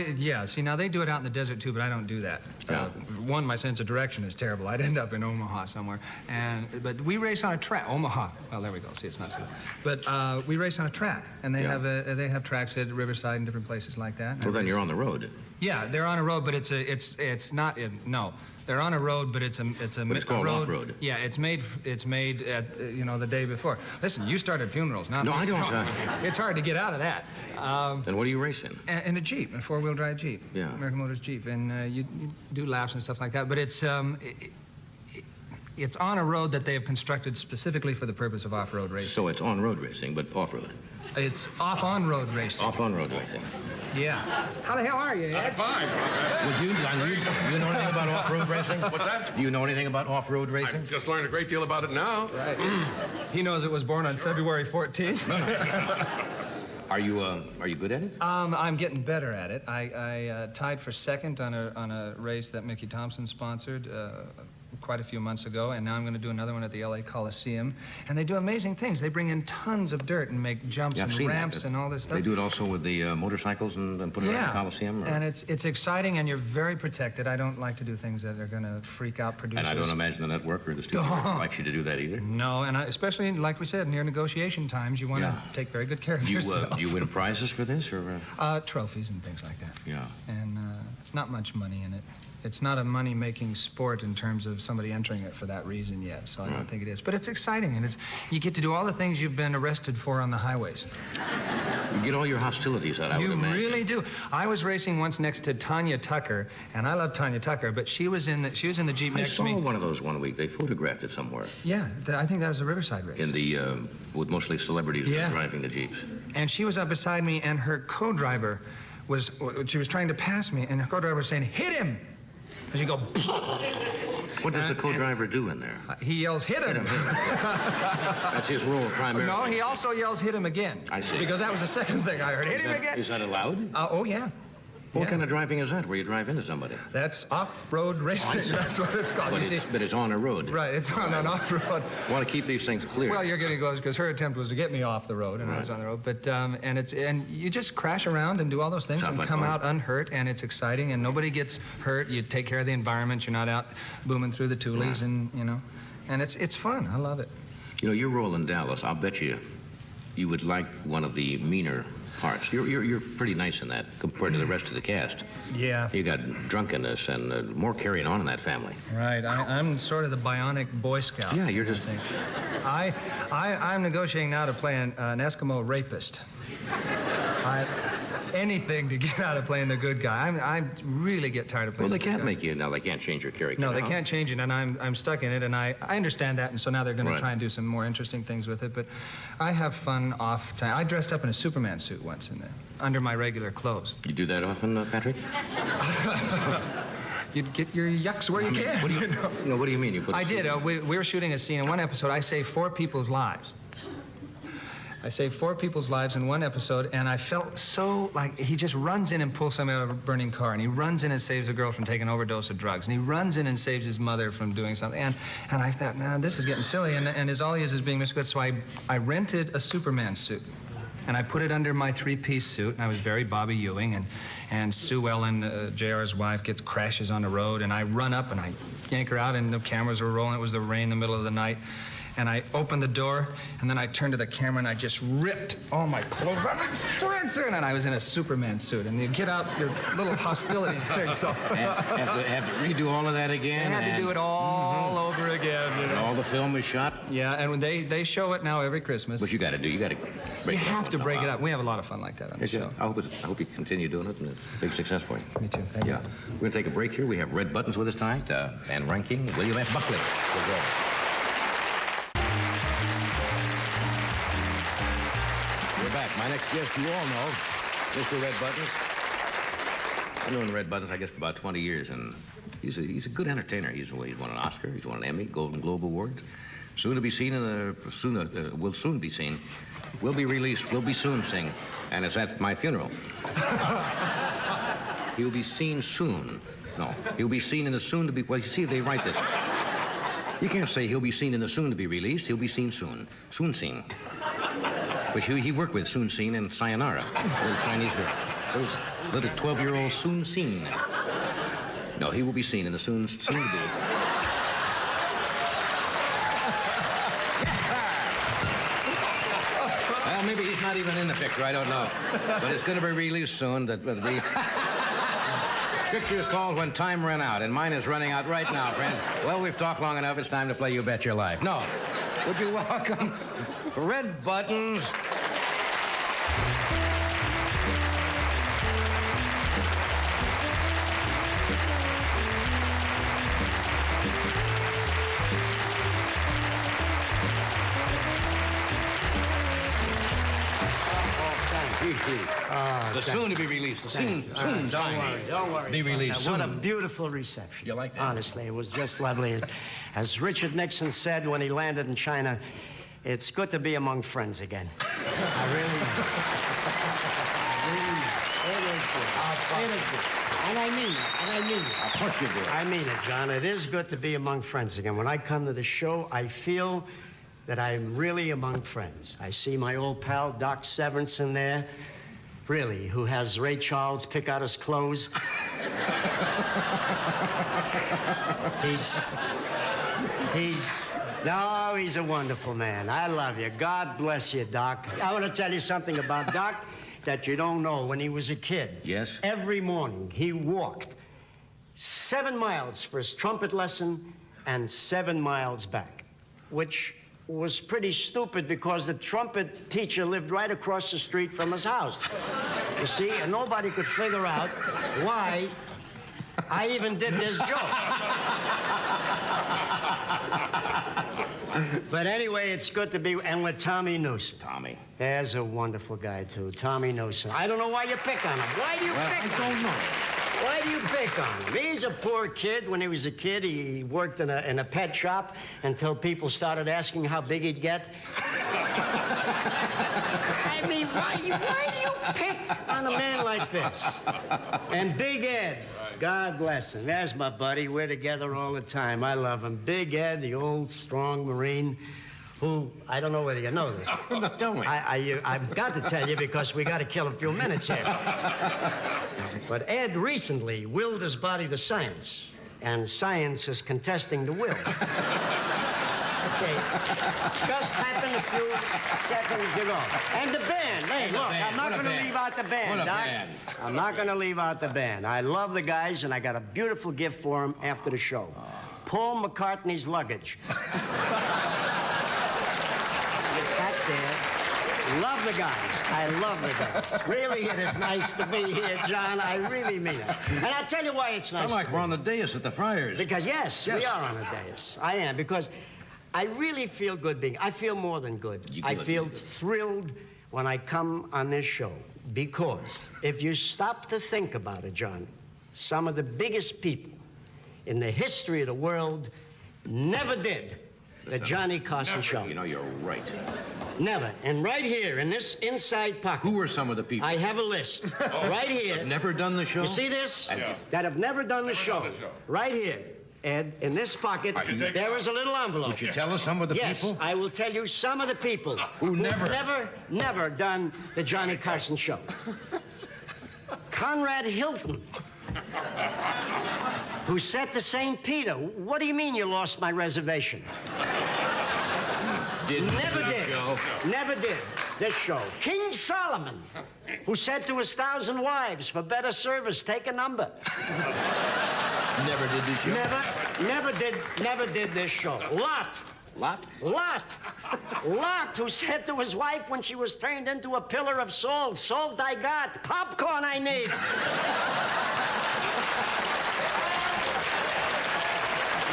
see, now they do it out in the desert too, but I don't do that. Yeah. One, my sense of direction is terrible. I'd end up in Omaha somewhere. But we race on a track. Omaha. Well, there we go. See, it's not so good. But we race on a track, and they have tracks at Riverside and different places like that. Well, then you're on the road. Yeah, they're on a road, but it's not. No, they're on a road, but it's But it's called road. off-road. Yeah, it's made at the day before. Listen, you started funerals, not No, me. I don't. It's hard to get out of that. Then what are you racing? In a Jeep, a 4-wheel drive Jeep. Yeah. American Motors Jeep, and you do laps and stuff like that. But it's on a road that they have constructed specifically for the purpose of off-road racing. So it's on-road racing, but off-road. It's on-road racing. Off-on-road racing. Yeah. How the hell are you, Ed? Fine. Well, you know anything about off-road racing? What's that? Do you know anything about off-road racing? I've just learned a great deal about it now. Right. He knows it was born on February 14th. Are you good at it? I'm getting better at it. I tied for second on a race that Mickey Thompson sponsored quite a few months ago, and now I'm going to do another one at the LA Coliseum. And they do amazing things. They bring in tons of dirt and make jumps and ramps and all this stuff. They do it also with the motorcycles and put it on the Coliseum? Or? And it's exciting, and you're very protected. I don't like to do things that are going to freak out producers. And I don't imagine the network or the studio likes you to do that either. No, and especially, like we said, near negotiation times, you want to take very good care of yourself. Do you win prizes for this? Or trophies and things like that. Yeah. And not much money in it. It's not a money-making sport in terms of somebody entering it for that reason yet, so I don't think it is. But it's exciting, and you get to do all the things you've been arrested for on the highways. You get all your hostilities out, I would imagine. You really do. I was racing once next to Tanya Tucker, and I love Tanya Tucker, but she was in the Jeep next to me. I saw one of those one week. They photographed it somewhere. Yeah, I think that was a Riverside race. In the, with mostly celebrities driving the Jeeps. And she was up beside me, and her co-driver she was trying to pass me, and her co-driver was saying, "Hit him!" And you go. What does the co-driver do in there? He yells, "Hit him!" That's his role primarily. No, he also yells, "Hit him again." I see. Because that was the second thing I heard. Hit him again. Is that allowed? Oh, yeah. What kind of driving is that, where you drive into somebody? That's off-road racing. That's what it's called. But it's on a road. Right, it's on an off-road. I want to keep these things clear. Well, you're getting close, because her attempt was to get me off the road, and I was on the road. But, and you just crash around and do all those things and come out unhurt, and it's exciting, and nobody gets hurt. You take care of the environment. You're not out booming through the toolies, and, and it's fun. I love it. Your role in Dallas, I'll bet you would like one of the meaner parts. You're pretty nice in that compared to the rest of the cast. Yeah. You got drunkenness and more carrying on in that family. Right. I'm sort of the bionic Boy Scout. Yeah, you're just. I'm negotiating now to play an Eskimo rapist. anything to get out of playing the good guy. I really get tired of playing Well, the they can't good guy. make you, no, they can't change your character. No, they can't change it, and I'm stuck in it, and I understand that, and so now they're going Right. to try and do some more interesting things with it, but I have fun off time. I dressed up in a Superman suit once in there, under my regular clothes. You do that often, Patrick? You'd get your yucks where you can. What do you, no, what do you mean? You put a I suit did. on? We were shooting a scene in one episode. I saved 4 people's lives. I saved 4 people's lives in one episode, and I felt so like he just runs in and pulls somebody out of a burning car, and he runs in and saves a girl from taking an overdose of drugs, and he runs in and saves his mother from doing something. And I thought, nah, this is getting silly, and all he is being Mr. Good. So I rented a Superman suit. And I put it under my 3-piece suit, and I was very Bobby Ewing, and Sue Ellen, JR's wife, crashes on the road, and I run up and I yank her out, and the cameras were rolling. It was the rain in the middle of the night. And I opened the door, and then I turned to the camera, and I just ripped all my clothes off, and I was in a Superman suit. And you get out your little hostilities there. So have to redo all of that again? I had to do it all over again. You know? All the film was shot? Yeah, and when they show it now every Christmas. What you got to do, you got to break it up. You have to break it up. We have a lot of fun like that on the show. I hope you continue doing it, and it's a big success for you. Me too. Thank you. We're going to take a break here. We have Red Buttons with us tonight, and ranking William F. Buckley. We'll go. We're back. My next guest, you all know, Mr. Red Buttons. I've known Red Buttons, I guess, for about 20 years, and he's a good entertainer. He's won an Oscar, he's won an Emmy, Golden Globe Award. Soon to be seen will soon be seen. Will be released, will be soon sing, and it's at my funeral. He'll be seen soon. No, he'll be seen in the soon to be. Well, you see, they write this. You can't say he'll be seen in the soon to be released. He'll be seen soon. Soon seen. Which he worked with Soon Seen and Sayonara, little Chinese girl. Little 12-year-old Soon Seen. No, he will be seen in the soon to be. Well, maybe he's not even in the picture. I don't know. But it's going to be released soon. The picture is called When Time Ran Out, and mine is running out right now, friends. Well, we've talked long enough. It's time to play You Bet Your Life. No. Would you welcome Red Buttons? The soon to be released. The soon Don't worry. Be released What a soon. beautiful reception. You like that? Honestly, it was just lovely. As Richard Nixon said when he landed in China, it's good to be among friends again. I really am. It is good. It is good. And I mean it. Of course you do. I mean it, John. It is good to be among friends again. When I come to the show, I feel that I'm really among friends. I see my old pal, Doc Severance, in there, really, who has Ray Charles pick out his clothes. He's a wonderful man. I love you. God bless you, Doc. I want to tell you something about Doc that you don't know. When he was a kid, yes, every morning he walked 7 miles for his trumpet lesson and 7 miles back, which was pretty stupid because the trumpet teacher lived right across the street from his house. You see, and nobody could figure out why I even did this joke. But anyway, it's good to be, and with Tommy Newsom. Tommy. There's a wonderful guy, too, Tommy Newsom. I don't know why you pick on him. Why do you pick on him? I don't know. Why do you pick on him? He's a poor kid. When he was a kid, he worked in a pet shop until people started asking how big he'd get. I mean, why do you pick on a man like this? And Big Ed, God bless him. There's my buddy. We're together all the time. I love him. Big Ed, the old, strong Marine, who, I don't know whether you know this. No, tell me. I've got to tell you because we got to kill a few minutes here. But Ed recently willed his body to science, and science is contesting the will. Okay, just happened a few seconds ago. And the band, hey, look, I'm not going to leave out the band, Doc. I'm not going to leave out the band. I love the guys, and I got a beautiful gift for them after the show. Paul McCartney's luggage. That there Love the guys. I love the guys. Really, it is nice to be here, John. I really mean it. And I'll tell you why it's nice. Sound like we're on the dais at the Friars. Because, yes, we are on a dais. I am, because I really feel good being... I feel more than good. I feel thrilled when I come on this show. Because if you stop to think about it, John, some of the biggest people in the history of the world never did the Johnny Carson show. You know, you're right. Never. And right here, in this inside pocket... Who were some of the people? I have a list. Right here. Never done the show? You see this? Yeah. That have never done the show. Right here. Ed, in this pocket, there is a little envelope. Would you tell us some of the people? Yes, I will tell you some of the people who never done the Johnny Carson show. Conrad Hilton, who said to St. Peter, "What do you mean you lost my reservation?" Never did this show. King Solomon, who said to his 1,000 wives, "For better service, take a number." Never did this show? Never did this show. Lot, who said to his wife when she was turned into a pillar of salt, "Salt I got, popcorn I need."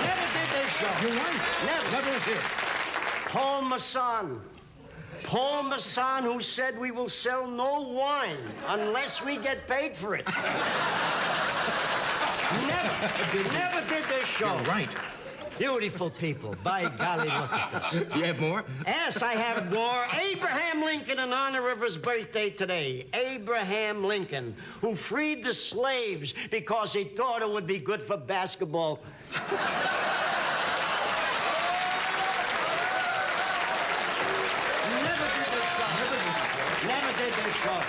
Never did this show. You're right. Never was here. Paul Masson, who said we will sell no wine unless we get paid for it. Never did this show. You're right. Beautiful people. By golly, look at this. You have more? Yes, I have more. Abraham Lincoln, in honor of his birthday today. Abraham Lincoln, who freed the slaves because he thought it would be good for basketball. Never did this show.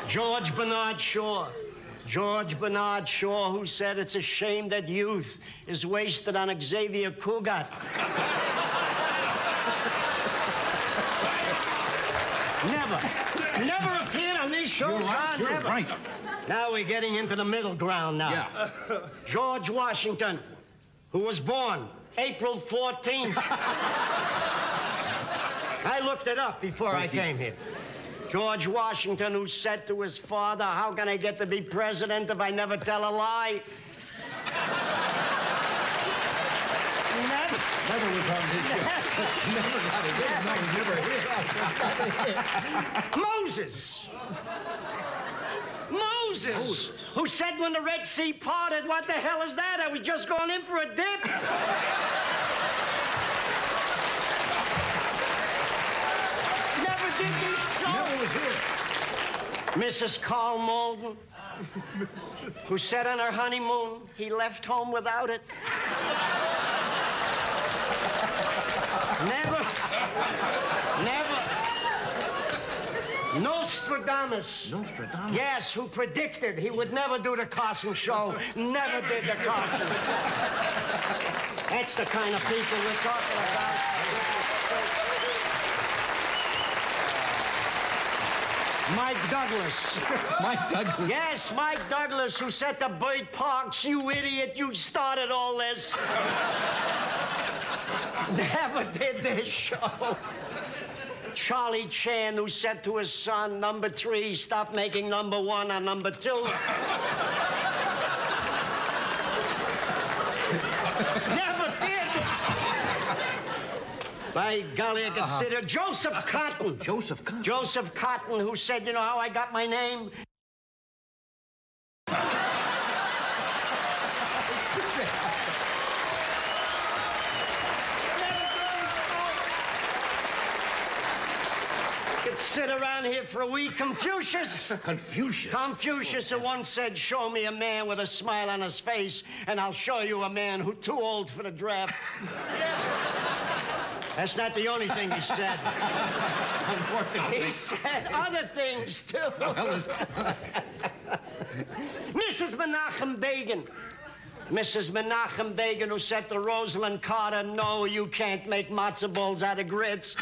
George Bernard Shaw, who said it's a shame that youth is wasted on Xavier Cugat. Never appeared on this show, John. You're Never. right. Now we're getting into the middle ground now. Yeah. George Washington, who was born April 14th. I looked it up before I came here. George Washington, who said to his father, "How can I get to be president if I never tell a lie?" Never was on this show. Never Moses, who said when the Red Sea parted, "What the hell is that? I was just going in for a dip." Never did this show. Never was here. Mrs. Carl Malden, who said on her honeymoon he left home without it. Never. Nostradamus. Yes, who predicted he would never do the Carson show. Never did the Carson show. That's the kind of people we're talking about. Mike Douglas. Mike Douglas? Yes, Mike Douglas, who said to Bert Parks, "You idiot, you started all this." Never did this show. Charlie Chan, who said to his son, "Number 3, stop making number 1 on number 2. Never did. By golly, I consider Joseph Cotton. Joseph Cotton, who said, "You know how I got my name?" Could sit around here for a week. Confucius, who once said, "Show me a man with a smile on his face, and I'll show you a man who's too old for the draft." That's not the only thing he said. He said other things, too. Mrs. Menachem Begin, who said to Rosalind Carter, "No, you can't make matzo balls out of grits."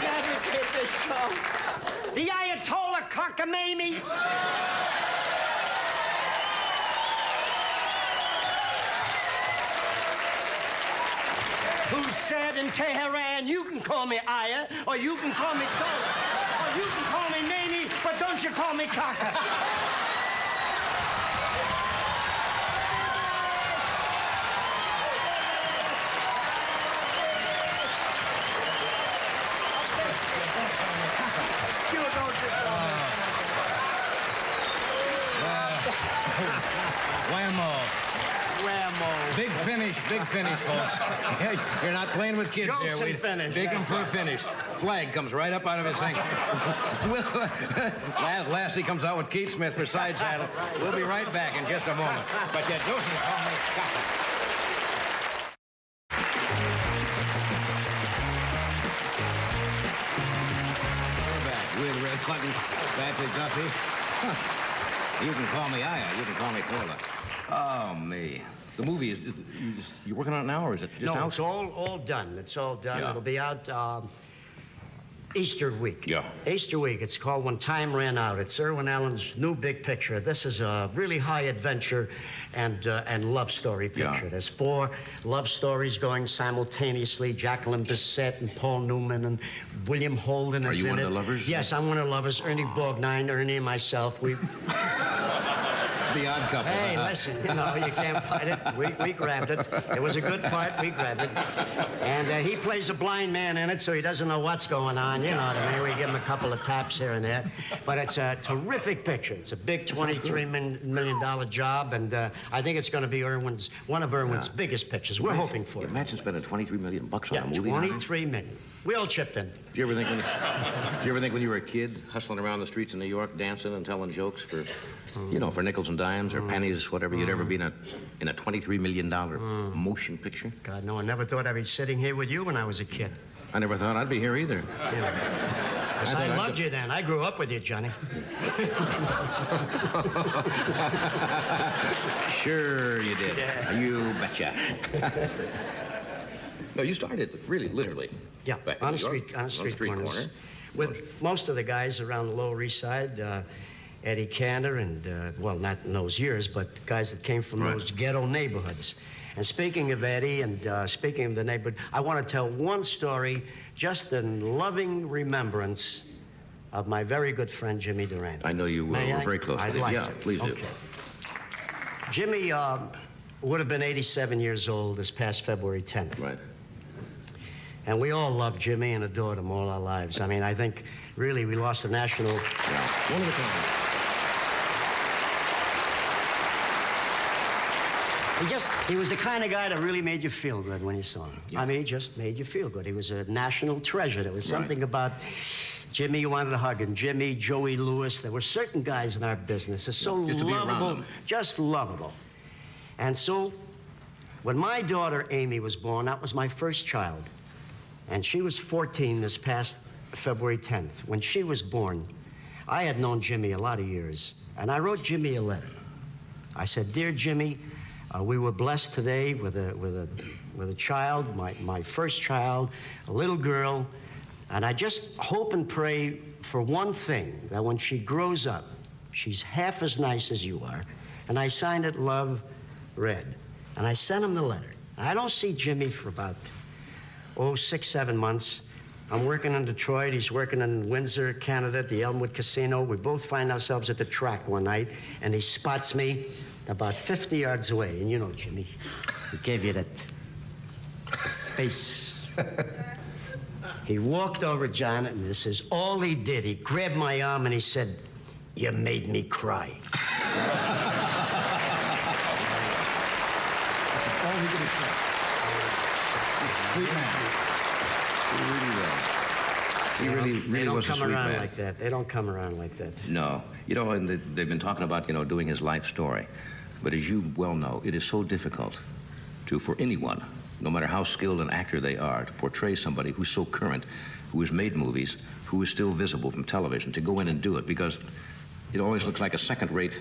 Never did this show. The Ayatollah cockamamie. who said in Tehran, you can call me Aya, or you can call me Dola, or you can call me Mamie, but don't you call me Kaka. Whammo. Big finish, folks. Hey, you're not playing with kids Jolts here. and finish. Big 'em for a finish. Flag comes right up out of his thing. Lassie comes out with Keith Smith for side saddle. We'll be right back in just a moment. But you don't call me Kaka. We're back with Red Clinton, back with Duffy. Huh. You can call me Aya. You can call me Tola. Oh, me. The movie is you're working on it now, or is it just out? No, it's all done. It's all done. Yeah. It'll be out Easter week. Yeah. Easter week. It's called When Time Ran Out. It's Irwin Allen's new big picture. This is a really high adventure and love story picture. Yeah. There's 4 love stories going simultaneously. Jacqueline Bisset and Paul Newman and William Holden Are is you in one it. of the lovers? Yes, I'm one of the lovers. Ernie Borgnine, Ernie and myself. We. The Odd Couple. Hey, listen, you know, you can't fight it. We grabbed it. It was a good part. We grabbed it. And he plays a blind man in it, so he doesn't know what's going on. You know what I mean? We give him a couple of taps here and there. But it's a terrific picture. It's a big $23 million job, and I think it's going to be one of Irwin's biggest pictures. We're hoping for it. Imagine spending $23 million on a movie. $23 million. We all chipped in. Did you ever think when you were a kid, hustling around the streets of New York, dancing and telling jokes for, for nickels and dimes or pennies, whatever, you'd ever be in a $23 million motion picture? God, no, I never thought I'd be sitting here with you when I was a kid. I never thought I'd be here either. Yeah. I loved you then. I grew up with you, Johnny. Sure you did. Yeah. You betcha. No, you started really, literally. Yeah, back on in the New York, street, on the street corners. corner. With most of the guys around the Lower East Side, Eddie Cantor and, well, not in those years, but guys that came from those ghetto neighborhoods. And speaking of Eddie and speaking of the neighborhood, I want to tell one story just in loving remembrance of my very good friend, Jimmy Durant. I know you were very close with him. Like Yeah, to. please do. Okay. Jimmy would have been 87 years old this past February 10th. Right. And we all loved Jimmy and adored him all our lives. I mean, I think, really, we lost a national... Yeah. One of a kind. He was the kind of guy that really made you feel good when you saw him. Yeah. I mean, he just made you feel good. He was a national treasure. There was something about Jimmy you wanted to hug him. Jimmy, Joey Lewis. There were certain guys in our business. They're so lovable, just lovable. And so, when my daughter Amy was born, that was my first child. And she was 14 this past February 10th. When she was born, I had known Jimmy a lot of years. And I wrote Jimmy a letter. I said, "Dear Jimmy, we were blessed today with a child, my first child, a little girl, and I just hope and pray for one thing, that when she grows up, she's half as nice as you are." And I signed it, Love, Red. And I sent him the letter. I don't see Jimmy for about, 6, 7 months. I'm working in Detroit. He's working in Windsor, Canada, at the Elmwood Casino. We both find ourselves at the track one night, and he spots me about 50 yards away. And you know, Jimmy, he gave you that face. He walked over, John, and this is all he did. He grabbed my arm and he said, "You made me cry." All he did is cry. Sweet man. He really was a sweet man. They don't come around like that. They don't come around like that. No. You know, and they've been talking about, doing his life story. But as you well know, it is so difficult for anyone, no matter how skilled an actor they are, to portray somebody who's so current, who has made movies, who is still visible from television, to go in and do it, because it always looks like a second-rate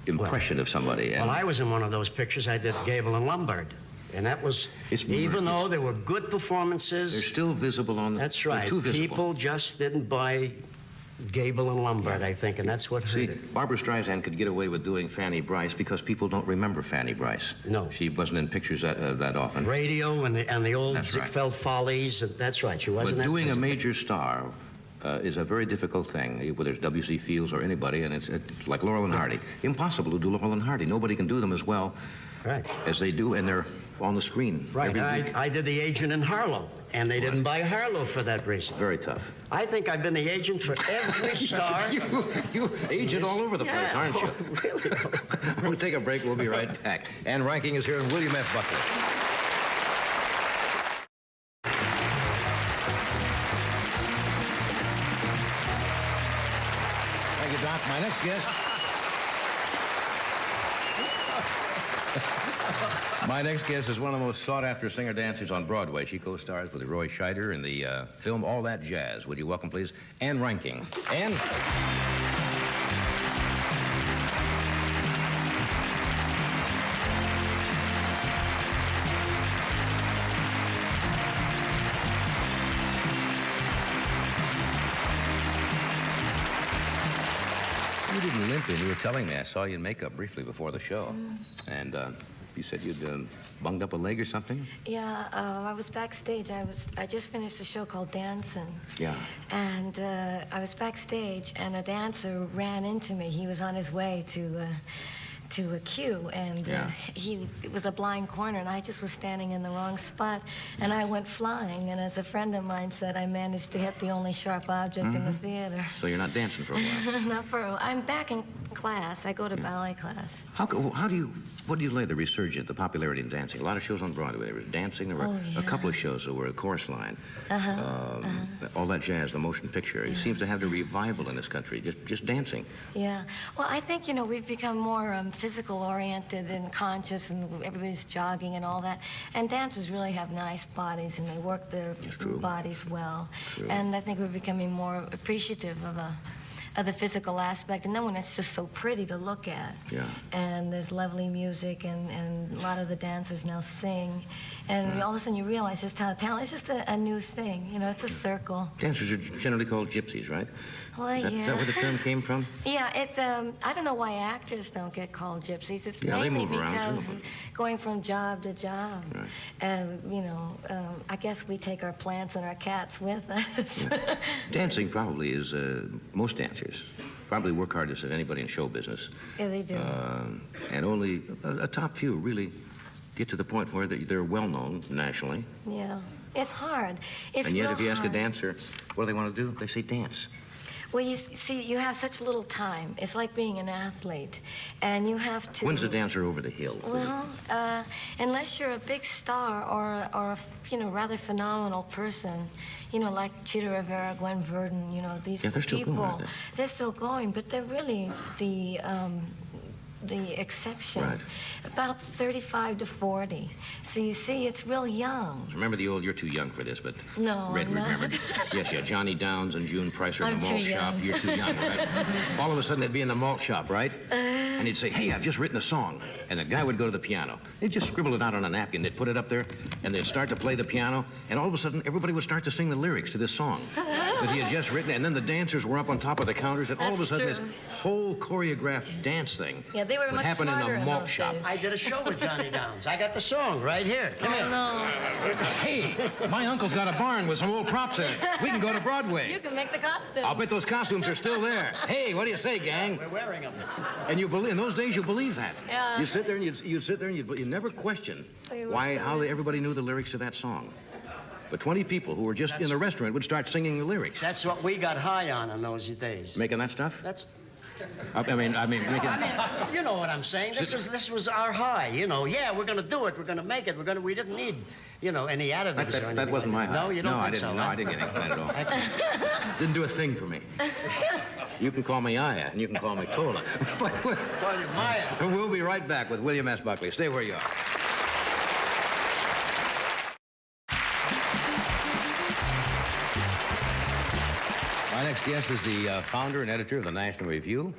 impression of somebody. Well, I was in one of those pictures. I did Gable and Lombard. And that was, even though there were good performances... They're still visible on the... That's right. Too visible. People just didn't buy Gable and Lombard, I think, and that's what hurt it. Barbra Streisand could get away with doing Fanny Brice because people don't remember Fanny Brice. No. She wasn't in pictures that often. Radio and the old That's right. Ziegfeld Follies, that's right, she wasn't But that doing a visible. major star is a very difficult thing, whether it's W.C. Fields or anybody, and it's like Laurel and Hardy. Impossible to do Laurel and Hardy. Nobody can do them as well as they do, and they're on the screen. Right, every and week. I did the agent in Harlow, and they didn't buy Harlow for that reason. Very tough. I think I've been the agent for every star. you agent all over the place, aren't you? Really? We're going to take a break. We'll be right back. Ann Ranking is here, and William F. Buckley. Thank you, Doc. My next guest... My next guest is one of the most sought-after singer-dancers on Broadway. She co-stars with Roy Scheider in the film All That Jazz. Would you welcome, please, Ann Ranking. Ann? You didn't limp in. You were telling me. I saw you in makeup briefly before the show. And you said you'd bunged up a leg or something? Yeah, I was backstage. I just finished a show called Dancing. Yeah. And I was backstage, and a dancer ran into me. He was on his way to a queue, and it was a blind corner, and I just was standing in the wrong spot, and I went flying, and as a friend of mine said, I managed to hit the only sharp object in the theater. So you're not dancing for a while? Not for a while. I'm back in class. I go to ballet class. What do you lay the resurgence, the popularity in dancing? A lot of shows on Broadway. There was dancing. There were a couple of shows that were a chorus line. All That Jazz, the motion picture. It seems to have a revival in this country, just dancing. Yeah. Well, I think, we've become more physical-oriented and conscious, and everybody's jogging and all that. And dancers really have nice bodies, and they work their bodies well. True. And I think we're becoming more appreciative of the physical aspect, and then when it's just so pretty to look at. Yeah. And there's lovely music, and a lot of the dancers now sing, and all of a sudden you realize just how talented. It's just a new thing, it's a circle. Dancers are generally called gypsies, right? Well, is that where the term came from? Yeah, it's, I don't know why actors don't get called gypsies. It's Yeah, they mainly move around, because too. going from job to job. Right. And, I guess we take our plants and our cats with us. Yeah. Dancing probably is, most dancers probably work hardest of anybody in show business. Yeah, they do. And only a top few really get to the point where they're well-known nationally. Yeah, it's hard. It's And yet, real if you ask a hard. dancer, what do they want to do? They say dance. Well, you see, you have such little time. It's like being an athlete, and you have to... When's the dancer over the hill? Well, unless you're a big star or a rather phenomenal person, like Chita Rivera, Gwen Verdon, these Yeah, they're still people. going, aren't they? They're still going, but they're really the exception. Right. About 35 to 40. So you see, it's real young. Remember the old, you're too young for this, but No, Red I'm not. remembered. Yes, yeah, Johnny Downs and June Pricer in I'm the too malt shop. young. You're too young, right? All of a sudden, they'd be in the malt shop, right? And he'd say, hey, I've just written a song. And the guy would go to the piano. They'd just scribble it out on a napkin. They'd put it up there, and they'd start to play the piano. And all of a sudden, everybody would start to sing the lyrics to this song that he had just written. And then the dancers were up on top of the counters. And all of a That's sudden, true. this whole choreographed dance thing Yeah, they were would much happen in smarter the in malt those shop. days. I did a show with Johnny Downs. I got the song right here. Come here. No. Hey, my uncle's got a barn with some old props in it. We can go to Broadway. You can make the costume. I'll bet those costumes are still there. Hey, what do you say, gang? We're wearing them. And you believe in those days, you believe that. Yeah. You sit there and you'd sit there and you'd never question how everybody knew the lyrics to that song. But 20 people who were just in the restaurant would start singing the lyrics. That's what we got high on in those days. Making that stuff? That's... I mean, making... you know what I'm saying. This was our high, Yeah, we're going to do it. We're going to make it. We didn't need, any additives or anything. That wasn't my high. No, you don't think so? No, I didn't get any that at all. Didn't do a thing for me. You can call me Aya, and you can call me Tola. Call you Maya. We'll be right back with William S. Buckley. Stay where you are. My next guest is the founder and editor of the National Review,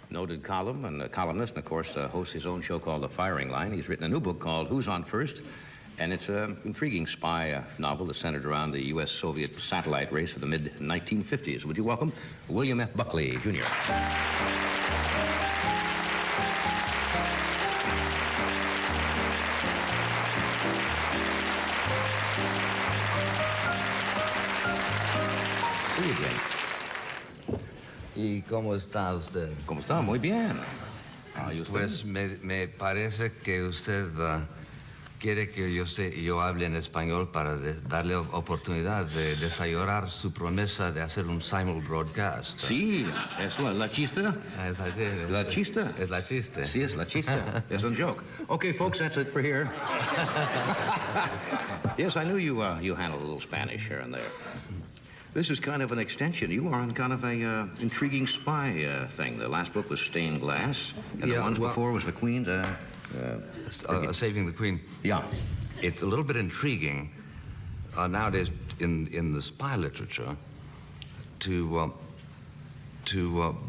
noted columnist, and of course hosts his own show called The Firing Line. He's written a new book called Who's on First, And it's an intriguing spy novel that's centered around the U.S.-Soviet satellite race of the mid-1950s. Would you welcome William F. Buckley, Jr. Muy bien. ¿Y cómo está usted? ¿Cómo está? Muy bien. ¿Y usted? Pues me parece que usted quiere que yo hable en español para darle oportunidad de desarrollar su promesa de hacer un simul broadcast. Sí, es la chista. La chista. Es la chiste. Sí, es la chista. It's a joke. Okay, folks, that's it for here. Yes, I knew you handled a little Spanish here and there. This is kind of an extension. You are on kind of a intriguing spy thing. The last book was Stained Glass, and the ones before was The Queen. Saving the Queen. Yeah. It's a little bit intriguing nowadays in the spy literature to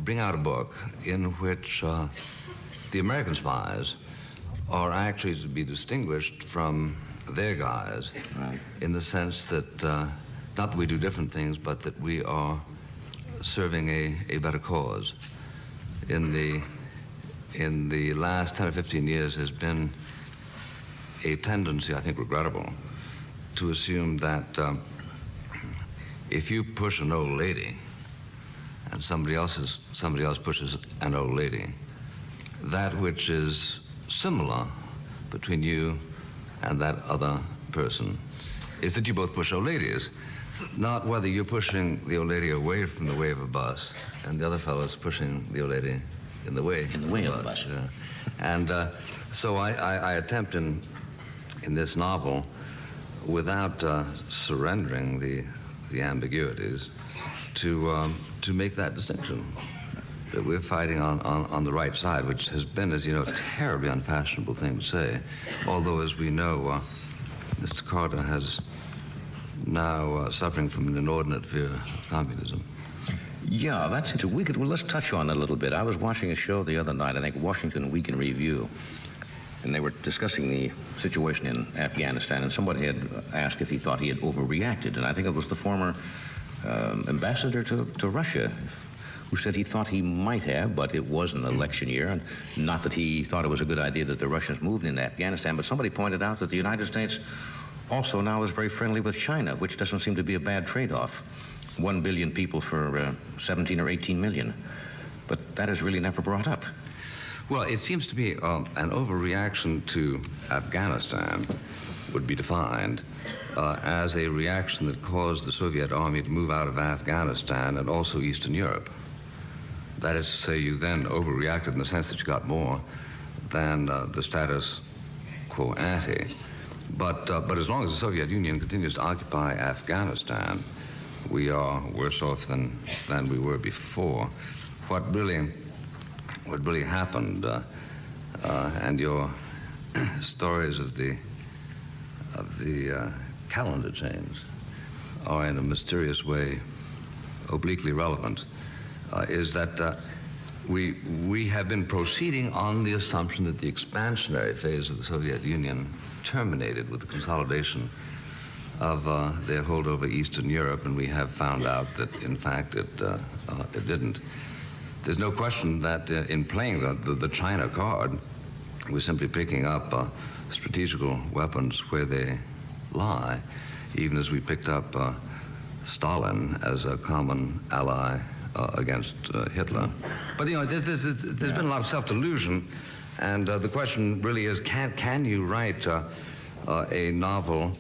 bring out a book in which the American spies are actually to be distinguished from their guys, right, in the sense that not that we do different things, but that we are serving a better cause. In the last 10 or 15 years, there's been a tendency, I think regrettable, to assume that if you push an old lady and somebody else pushes an old lady, that which is similar between you and that other person is that you both push old ladies. Not whether you're pushing the old lady away from the way of a bus and the other fellow's pushing the old lady in the way of the bus. Yeah. And so I attempt in this novel, without surrendering the ambiguities, to make that distinction, that we're fighting on the right side, which has been, as you know, a terribly unfashionable thing to say. Although, as we know, Mr. Carter has now suffering from an inordinate fear of communism. Yeah, that's it. Well, let's touch on that a little bit. I was watching a show the other night, I think Washington Week in Review, and they were discussing the situation in Afghanistan, and somebody had asked if he thought he had overreacted, and I think it was the former ambassador to Russia who said he thought he might have, but it was an election year, and not that he thought it was a good idea that the Russians moved into Afghanistan, but somebody pointed out that the United States also now is very friendly with China, which doesn't seem to be a bad trade-off. 1 billion people for 17 or 18 million. But that is really never brought up. Well, it seems to me an overreaction to Afghanistan would be defined as a reaction that caused the Soviet army to move out of Afghanistan and also Eastern Europe. That is to say, you then overreacted in the sense that you got more than the status quo ante. But as long as the Soviet Union continues to occupy Afghanistan, we are worse off than we were before. What really happened, and your stories of the calendar change are in a mysterious way obliquely relevant, is that we have been proceeding on the assumption that the expansionary phase of the Soviet Union terminated with the consolidation of their hold over Eastern Europe, and we have found out that, in fact, it didn't. There's no question that in playing the China card, we're simply picking up strategical weapons where they lie, even as we picked up Stalin as a common ally against Hitler. But, you know, there's been a lot of self-delusion, and the question really is, can you write a novel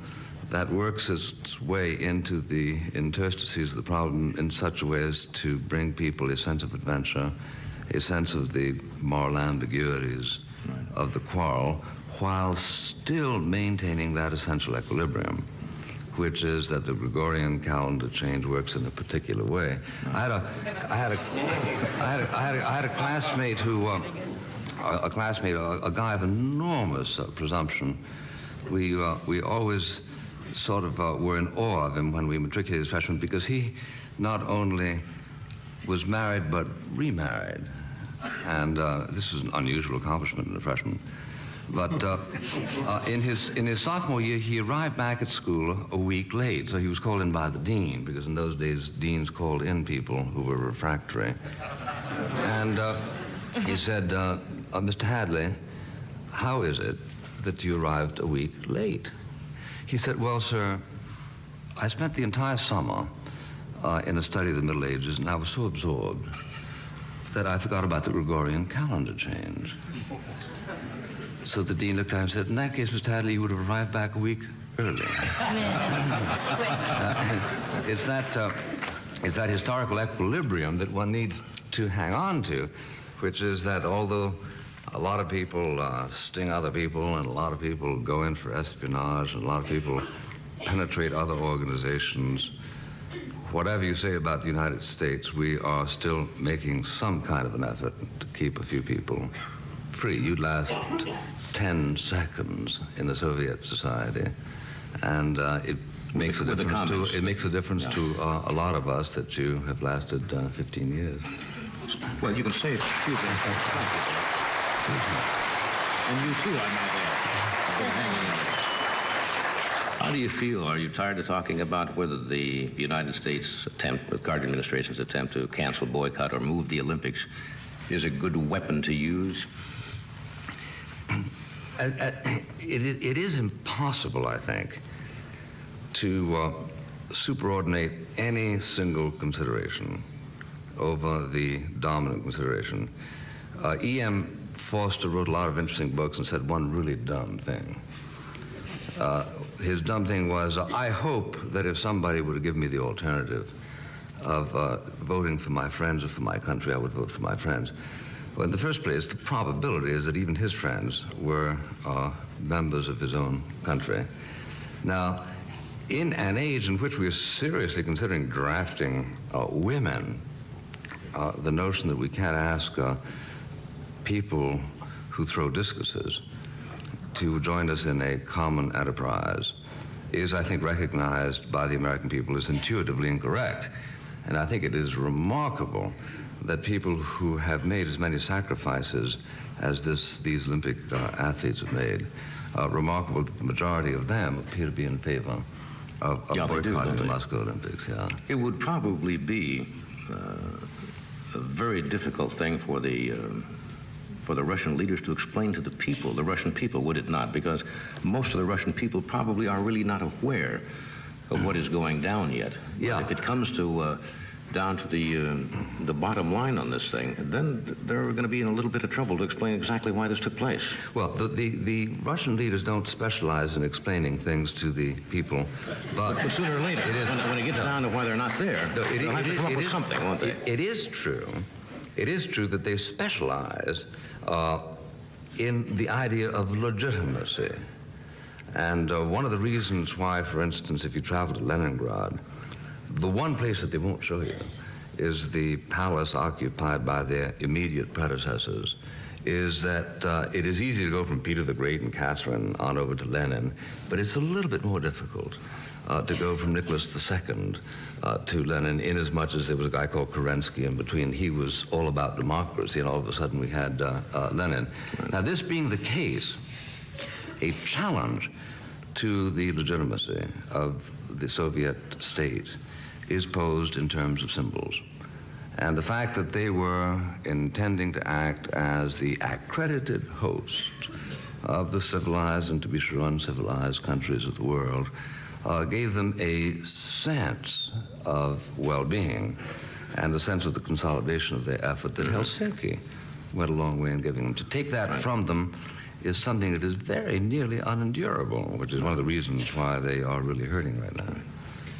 that works its way into the interstices of the problem in such a way as to bring people a sense of adventure, a sense of the moral ambiguities of the quarrel, while still maintaining that essential equilibrium, which is that the Gregorian calendar change works in a particular way. I had a classmate who, a guy of enormous presumption. We always sort of were in awe of him when we matriculated as freshmen, because he not only was married but remarried, and this was an unusual accomplishment in a freshman. But in his sophomore year, he arrived back at school a week late, so he was called in by the dean, because in those days, deans called in people who were refractory. And he said, Mr. Hadley, how is it that you arrived a week late? He said, well, sir, I spent the entire summer in a study of the Middle Ages, and I was so absorbed that I forgot about the Gregorian calendar change. So the dean looked at him and said, in that case, Mr. Hadley, you would have arrived back a week early. It's that historical equilibrium that one needs to hang on to, which is that although a lot of people sting other people, and a lot of people go in for espionage, and a lot of people penetrate other organizations, whatever you say about the United States, we are still making some kind of an effort to keep a few people free. You'd last 10 seconds in a Soviet society, and it makes a difference to a lot of us that you have lasted 15 years. Well, you can say a few things. And you too, I might add. How do you feel? Are you tired of talking about whether the United States attempt, the Carter administration's attempt to cancel, boycott, or move the Olympics is a good weapon to use? It is impossible, I think, to superordinate any single consideration over the dominant consideration. E.M. Forster wrote a lot of interesting books and said one really dumb thing. His dumb thing was, I hope that if somebody would have given me the alternative of voting for my friends or for my country, I would vote for my friends. Well, in the first place, the probability is that even his friends were members of his own country. Now, in an age in which we are seriously considering drafting women, the notion that we can't ask people who throw discuses to join us in a common enterprise is, I think, recognized by the American people as intuitively incorrect. And I think it is remarkable that people who have made as many sacrifices as these Olympic athletes have made, remarkable that the majority of them appear to be in favor of boycotting the Moscow Olympics. Yeah. It would probably be a very difficult thing for the Russian leaders to explain to the Russian people, would it not? Because most of the Russian people probably are really not aware of what is going down yet. Yeah. If it comes to down to the bottom line on this thing, then they're going to be in a little bit of trouble to explain exactly why this took place. Well, the Russian leaders don't specialize in explaining things to the people, but sooner or later, when it gets down to why they're not there, they'll have to come up with something, won't they? It is true. It is true that they specialize in the idea of legitimacy. And one of the reasons why, for instance, if you travel to Leningrad, the one place that they won't show you is the palace occupied by their immediate predecessors, is that it is easy to go from Peter the Great and Catherine on over to Lenin, but it's a little bit more difficult to go from Nicholas II to Lenin, inasmuch as there was a guy called Kerensky in between. He was all about democracy, and all of a sudden we had Lenin. Now, this being the case, a challenge to the legitimacy of the Soviet state is posed in terms of symbols. And the fact that they were intending to act as the accredited host of the civilized and, to be sure, uncivilized countries of the world gave them a sense of well-being and a sense of the consolidation of their effort that Helsinki went a long way in giving them. To take that from them is something that is very nearly unendurable, which is one of the reasons why they are really hurting right now.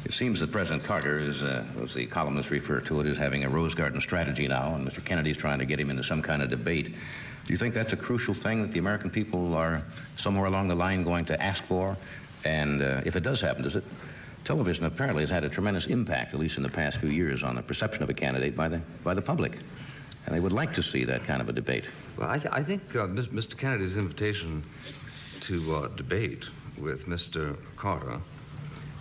It seems that President Carter is, as the columnists refer to it, is having a Rose Garden strategy now, and Mr. Kennedy's trying to get him into some kind of debate. Do you think that's a crucial thing that the American people are somewhere along the line going to ask for? And if it does happen, does it? Television apparently has had a tremendous impact, at least in the past few years, on the perception of a candidate by the public. And they would like to see that kind of a debate. Well, I think Mr. Kennedy's invitation to debate with Mr. Carter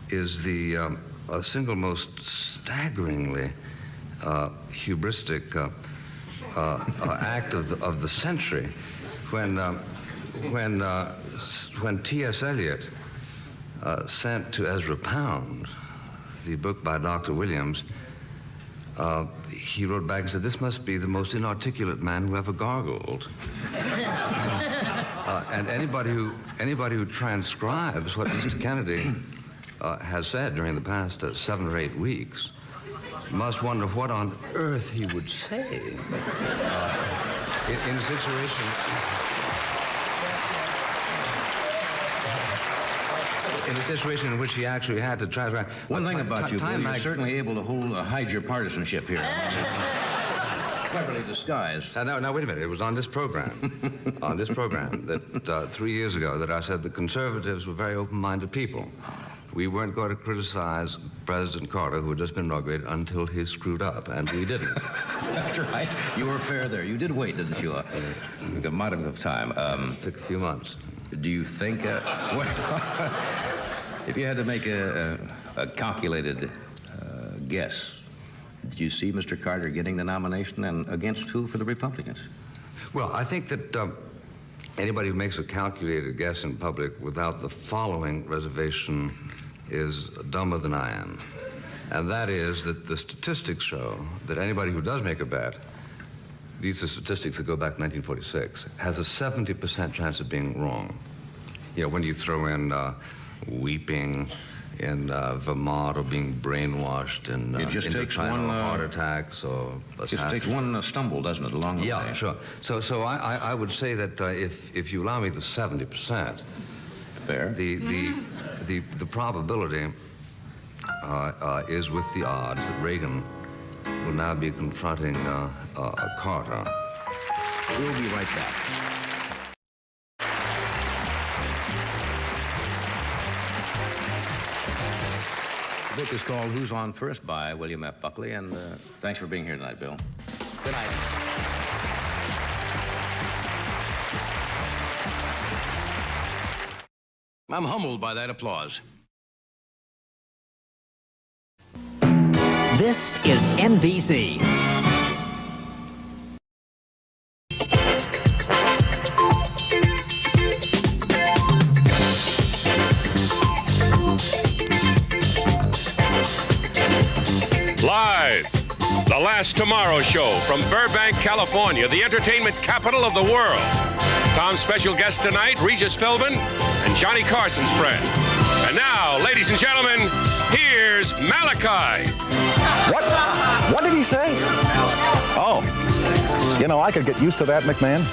is the single most staggeringly hubristic act of the century, when T.S. Eliot sent to Ezra Pound the book by Dr. Williams, he wrote back and said, "This must be the most inarticulate man who ever gargled." And anybody who transcribes what Mr. Kennedy has said during the past 7 or 8 weeks must wonder what on earth he would say in a situation. In a situation in which he actually had to transcribe. One thing about you, Bill, you're certainly able to hide your partisanship here. Cleverly disguised. Now, wait a minute. It was on this program, that 3 years ago that I said the conservatives were very open-minded people. We weren't going to criticize President Carter, who had just been inaugurated, until he screwed up, and we didn't. That's right. You were fair there. You did wait, didn't you? A modicum of time. Took a few months. Do you think, if you had to make a calculated guess, did you see Mr. Carter getting the nomination, and against who for the Republicans? Well, I think that anybody who makes a calculated guess in public without the following reservation is dumber than I am. And that is that the statistics show that anybody who does make a bet, these are statistics that go back to 1946, has a 70% chance of being wrong. You know, when you throw in weeping in Vermont, or being brainwashed in China, heart attacks, or it just takes one stumble, doesn't it, along the way? Yeah, sure. So I would say that if you allow me the 70%, fair, the probability is with the odds that Reagan will now be confronting Carter. We'll be right back. The book is called Who's On First by William F. Buckley, and thanks for being here tonight, Bill. Good night. I'm humbled by that applause. This is NBC. Live, The Last Tomorrow Show from Burbank, California, the entertainment capital of the world. Tom's special guest tonight, Regis Philbin and Johnny Carson's friend. And now, ladies and gentlemen, here's Malachi. What did he say? Oh, you know, I could get used to that, McMahon.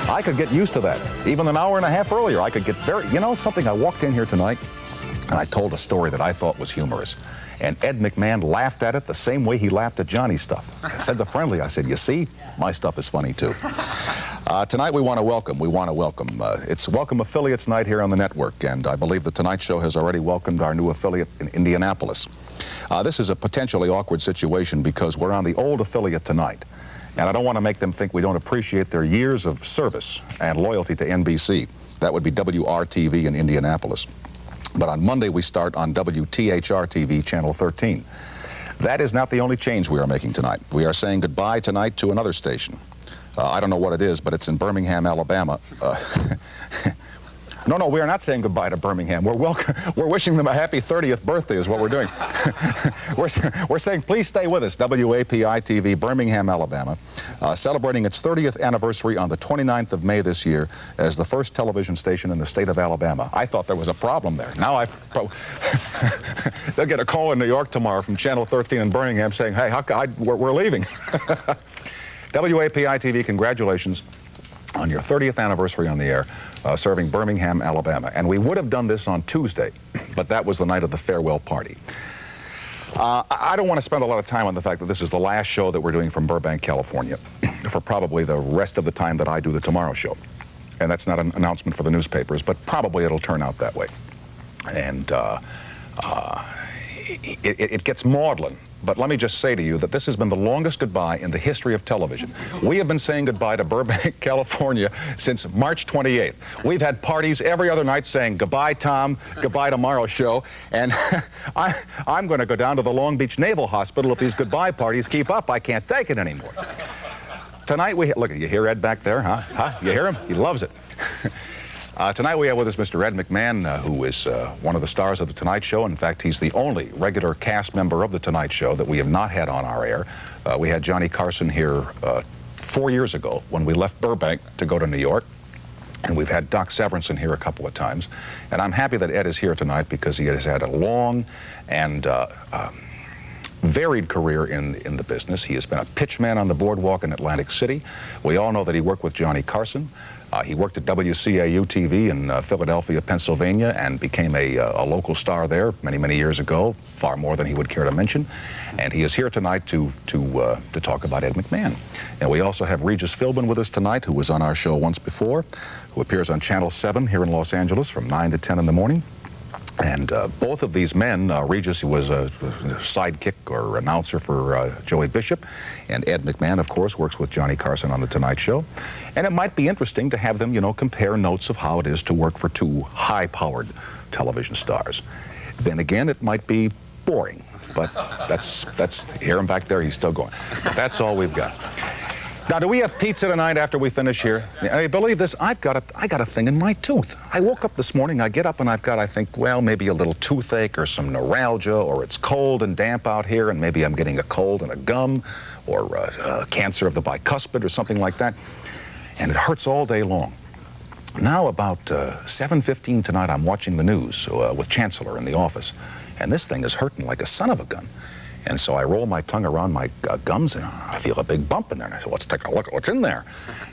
I could get used to that. Even an hour and a half earlier, I could get you know something, I walked in here tonight and I told a story that I thought was humorous. And Ed McMahon laughed at it the same way he laughed at Johnny's stuff. I said to Friendly, I said, you see, my stuff is funny too. Tonight we want to welcome, it's Welcome Affiliates Night here on the network, and I believe the Tonight Show has already welcomed our new affiliate in Indianapolis. This is a potentially awkward situation because we're on the old affiliate tonight, and I don't want to make them think we don't appreciate their years of service and loyalty to NBC. That would be WRTV in Indianapolis. But on Monday, we start on WTHR-TV, Channel 13. That is not the only change we are making tonight. We are saying goodbye tonight to another station. I don't know what it is, but it's in Birmingham, Alabama. No, we are not saying goodbye to Birmingham. We're wishing them a happy 30th birthday is what we're doing. We're saying please stay with us. WAPI-TV, Birmingham, Alabama, celebrating its 30th anniversary on the 29th of May this year as the first television station in the state of Alabama. I thought there was a problem there. Now they'll get a call in New York tomorrow from Channel 13 in Birmingham saying, hey, we're leaving. WAPI-TV, congratulations on your 30th anniversary on the air, serving Birmingham, Alabama. And we would have done this on Tuesday, but that was the night of the farewell party. I don't want to spend a lot of time on the fact that this is the last show that we're doing from Burbank, California, for probably the rest of the time that I do the Tomorrow Show. And that's not an announcement for the newspapers, but probably it'll turn out that way. And it gets maudlin. But let me just say to you that this has been the longest goodbye in the history of television. We have been saying goodbye to Burbank, California since March 28th. We've had parties every other night saying goodbye, Tom, goodbye, Tomorrow Show. And I'm going to go down to the Long Beach Naval Hospital if these goodbye parties keep up. I can't take it anymore. Tonight look, you hear Ed back there, huh? You hear him? He loves it. Tonight we have with us Mr. Ed McMahon, who is one of the stars of The Tonight Show. In fact, he's the only regular cast member of The Tonight Show that we have not had on our air. We had Johnny Carson here 4 years ago when we left Burbank to go to New York. And we've had Doc Severinsen here a couple of times. And I'm happy that Ed is here tonight because he has had a long and varied career in the business. He has been a pitchman on the boardwalk in Atlantic City. We all know that he worked with Johnny Carson. He worked at WCAU-TV in Philadelphia, Pennsylvania, and became a local star there many, many years ago, far more than he would care to mention. And he is here tonight to talk about Ed McMahon. And we also have Regis Philbin with us tonight, who was on our show once before, who appears on Channel 7 here in Los Angeles from 9 to 10 in the morning. And both of these men, Regis, who was a sidekick or announcer for Joey Bishop, and Ed McMahon, of course, works with Johnny Carson on The Tonight Show. And it might be interesting to have them, you know, compare notes of how it is to work for two high-powered television stars. Then again, it might be boring, but that's hear him back there, he's still going. But that's all we've got. Now, do we have pizza tonight after we finish here? I believe this, I got a thing in my tooth. I woke up this morning, I get up and I've got, I think, well, maybe a little toothache or some neuralgia, or it's cold and damp out here and maybe I'm getting a cold and a gum, or cancer of the bicuspid or something like that. And it hurts all day long. Now about 7:15 tonight, I'm watching the news with Chancellor in the office, and this thing is hurting like a son of a gun. And so I roll my tongue around my gums, and I feel a big bump in there. And I said, let's take a look at what's in there.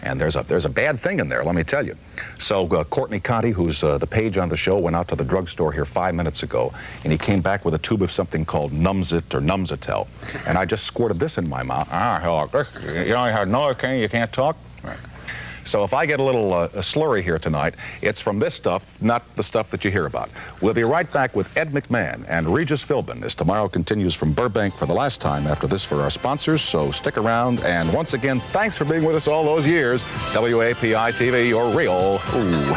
And there's a bad thing in there, let me tell you. So Courtney Conti, who's the page on the show, went out to the drugstore here 5 minutes ago, and he came back with a tube of something called Numzit or Numzatel. And I just squirted this in my mouth. You only had Novocaine, you can't talk? Right. So if I get a little slurry here tonight, it's from this stuff, not the stuff that you hear about. We'll be right back with Ed McMahon and Regis Philbin as tomorrow continues from Burbank for the last time after this for our sponsors, so stick around. And once again, thanks for being with us all those years. WAPI-TV, your real ooh.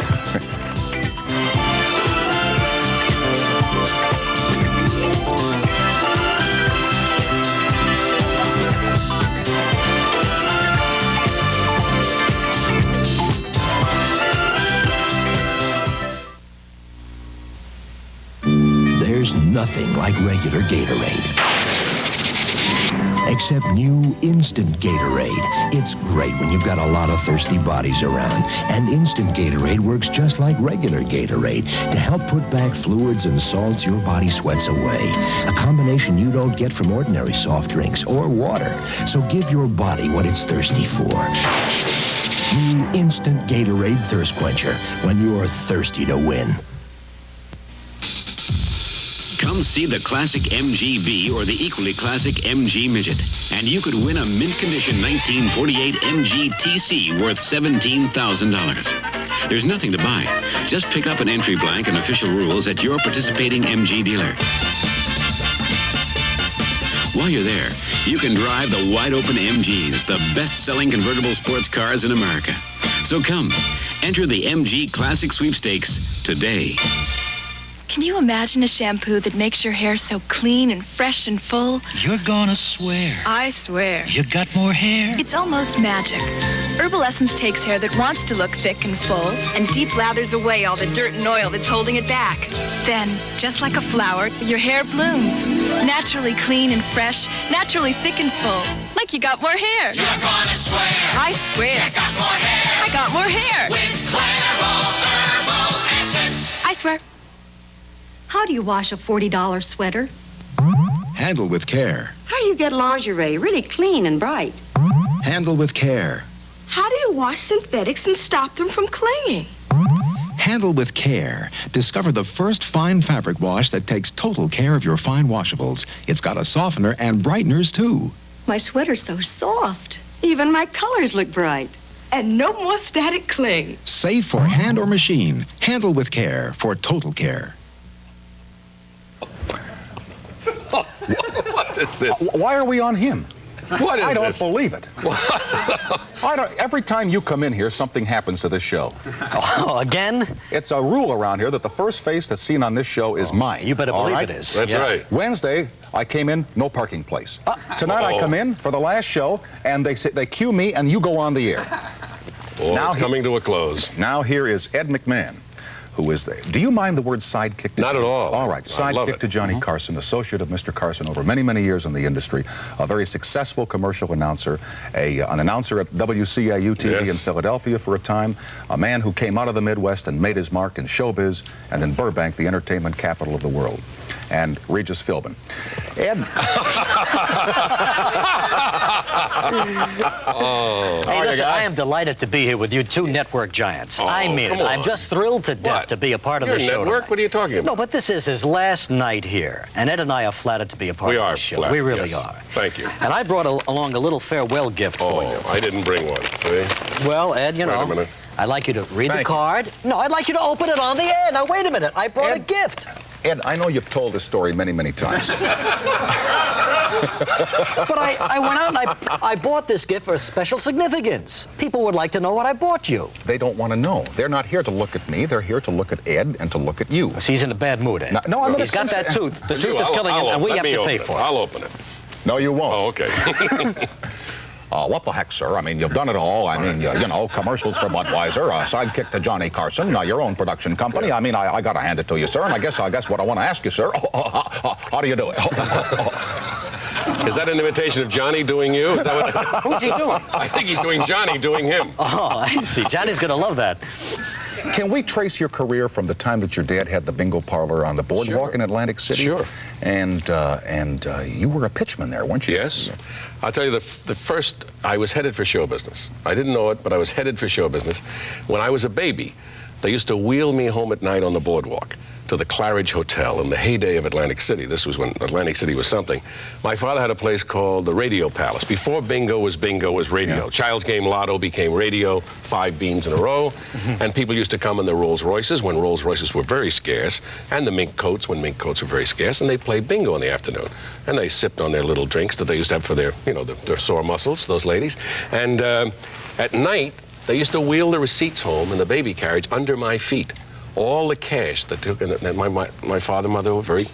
There's nothing like regular Gatorade. Except new Instant Gatorade. It's great when you've got a lot of thirsty bodies around. And Instant Gatorade works just like regular Gatorade to help put back fluids and salts your body sweats away. A combination you don't get from ordinary soft drinks or water. So give your body what it's thirsty for. New Instant Gatorade Thirst Quencher when you're thirsty to win. Come see the Classic MGB or the equally classic MG Midget, and you could win a mint condition 1948 MG TC worth $17,000. There's nothing to buy. Just pick up an entry blank and official rules at your participating MG dealer. While you're there, you can drive the wide-open MGs, the best-selling convertible sports cars in America. So come, enter the MG Classic Sweepstakes today. Can you imagine a shampoo that makes your hair so clean and fresh and full? You're gonna swear. I swear. You got more hair? It's almost magic. Herbal Essence takes hair that wants to look thick and full and deep lathers away all the dirt and oil that's holding it back. Then, just like a flower, your hair blooms. Naturally clean and fresh, naturally thick and full. Like you got more hair. You're gonna swear. I swear. You got more hair. I got more hair. With Clairol Herbal Essence. I swear. How do you wash a $40 sweater? Handle with care. How do you get lingerie really clean and bright? Handle with care. How do you wash synthetics and stop them from clinging? Handle with care. Discover the first fine fabric wash that takes total care of your fine washables. It's got a softener and brighteners, too. My sweater's so soft. Even my colors look bright. And no more static cling. Safe for hand or machine. Handle with care for total care. What is this? Why are we on him? What is I don't this? believe it. Every time you come in here, something happens to this show. Oh, again? It's a rule around here that the first face that's seen on this show is mine. You better all believe right? it is. That's right. Wednesday, I came in, no parking place. Tonight I come in for the last show, and they cue me, and you go on the air. Oh, Now it's coming to a close. Now here is Ed McMahon, who is there. Do you mind the word sidekick? Not at all. All right, I love sidekick it. to Johnny Carson, associate of Mr. Carson over many, many years in the industry, a very successful commercial announcer, an announcer at WCIU-TV Yes. in Philadelphia for a time, a man who came out of the Midwest and made his mark in showbiz, and in Burbank, the entertainment capital of the world. And Regis Philbin. Ed. Hey, listen, I am delighted to be here with you two network giants. I mean it. come I'm on. just thrilled to death to be a part of You're this show network? tonight. What are you talking about? No, but this is his last night here, and Ed and I are flattered to be a part We of are this show. flattered, We really yes. are. Thank you. And I brought along a little farewell gift for you. I didn't bring one, see? Well, Ed, you Wait a know, minute. I'd like you to read the Thank you. card. No, I'd like you to open it on the air. Now, wait a minute. I brought a Ed. gift. Ed, I know you've told this story many, many times. But I went out and I bought this gift for a special significance. People would like to know what I bought you. They don't want to know. They're not here to look at me. They're here to look at Ed and to look at you. See, he's in a bad mood, Ed. No, I'm in a He's got that tooth. The tooth is killing him, and we have to pay for it. I'll open it. No, you won't. Oh, okay. What the heck, sir? I mean, you've done it all. I mean, you know, commercials for Budweiser, sidekick to Johnny Carson, your own production company. I mean, I got to hand it to you, sir. And I guess what I want to ask you, sir, how do you do it? Is that an imitation of Johnny doing you? Is that what Who's he doing? I think he's doing Johnny doing him. Oh, I see. Johnny's going to love that. Can we trace your career from the time that your dad had the bingo parlor on the boardwalk in Atlantic City? Sure. And you were a pitchman there, weren't you? Yes. I'll tell you, the first, I was headed for show business. I didn't know it, but I was headed for show business. When I was a baby, they used to wheel me home at night on the boardwalk to the Claridge Hotel in the heyday of Atlantic City. This was when Atlantic City was something. My father had a place called the Radio Palace. Before bingo, was radio. Yeah. Child's Game Lotto became radio, 5 beans in a row. And people used to come in their Rolls Royces when Rolls Royces were very scarce, and the mink coats when mink coats were very scarce, and they played bingo in the afternoon. And they sipped on their little drinks that they used to have for their, their sore muscles, those ladies. And at night, they used to wheel the receipts home in the baby carriage under my feet. All the cash that took, and my father and mother were very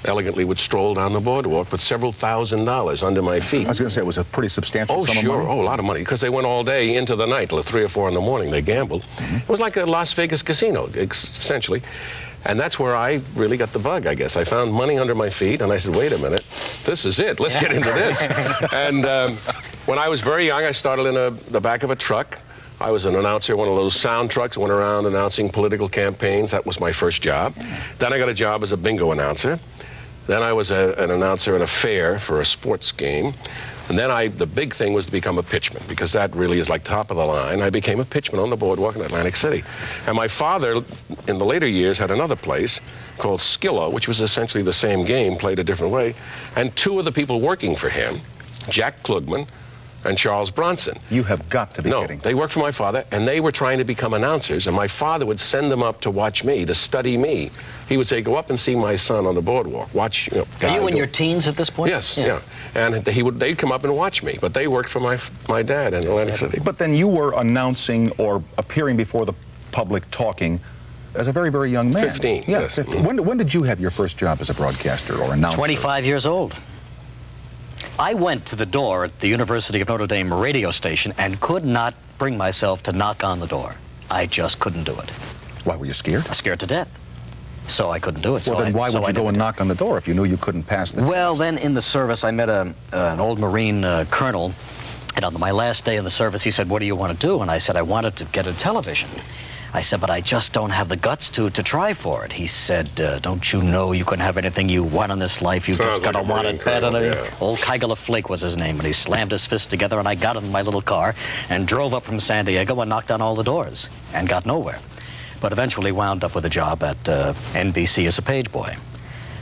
elegantly would stroll down the boardwalk with several $1,000s under my feet. I was going to say, it was a pretty substantial sum of money. Oh, a lot of money, because they went all day into the night till 3 or 4 in the morning. They gambled. It was like a Las Vegas casino, essentially. And that's where I really got the bug, I guess. I found money under my feet, and I said, wait a minute, this is it. Let's get into this. And when I was very young, I started in the back of a truck. I was an announcer, one of those sound trucks, went around announcing political campaigns. That was my first job. Then I got a job as a bingo announcer. Then I was an announcer at a fair for a sports game. And then the big thing was to become a pitchman, because that really is like top of the line. I became a pitchman on the boardwalk in Atlantic City. And my father, in the later years, had another place called Skillo, which was essentially the same game, played a different way. And 2 of the people working for him, Jack Klugman and Charles Bronson. You have got to be kidding. No, they worked for my father, and they were trying to become announcers, and my father would send them up to watch me, to study me. He would say, go up and see my son on the boardwalk. Watch, Are you in your teens at this point? Yes, yeah. And they'd come up and watch me, but they worked for my dad in Atlantic City. But then you were announcing or appearing before the public talking as a very, very young man. 15, Yeah, yes. 15. When did you have your first job as a broadcaster or announcer? 25 years old. I went to the door at the University of Notre Dame radio station and could not bring myself to knock on the door. I just couldn't do it. Why, were you scared? Scared to death. So I couldn't do it. Well, then why would you go and knock on the door if you knew you couldn't pass the Well, then in the service, I met an old Marine colonel. And on my last day in the service, he said, what do you want to do? And I said, I wanted to get a television. I said, but I just don't have the guts to try for it. He said, don't you know you can have anything you want in this life? You just gotta want it better. Old Kygala Flake was his name, and he slammed his fist together, and I got in my little car and drove up from San Diego and knocked on all the doors and got nowhere. But eventually wound up with a job at NBC as a page boy.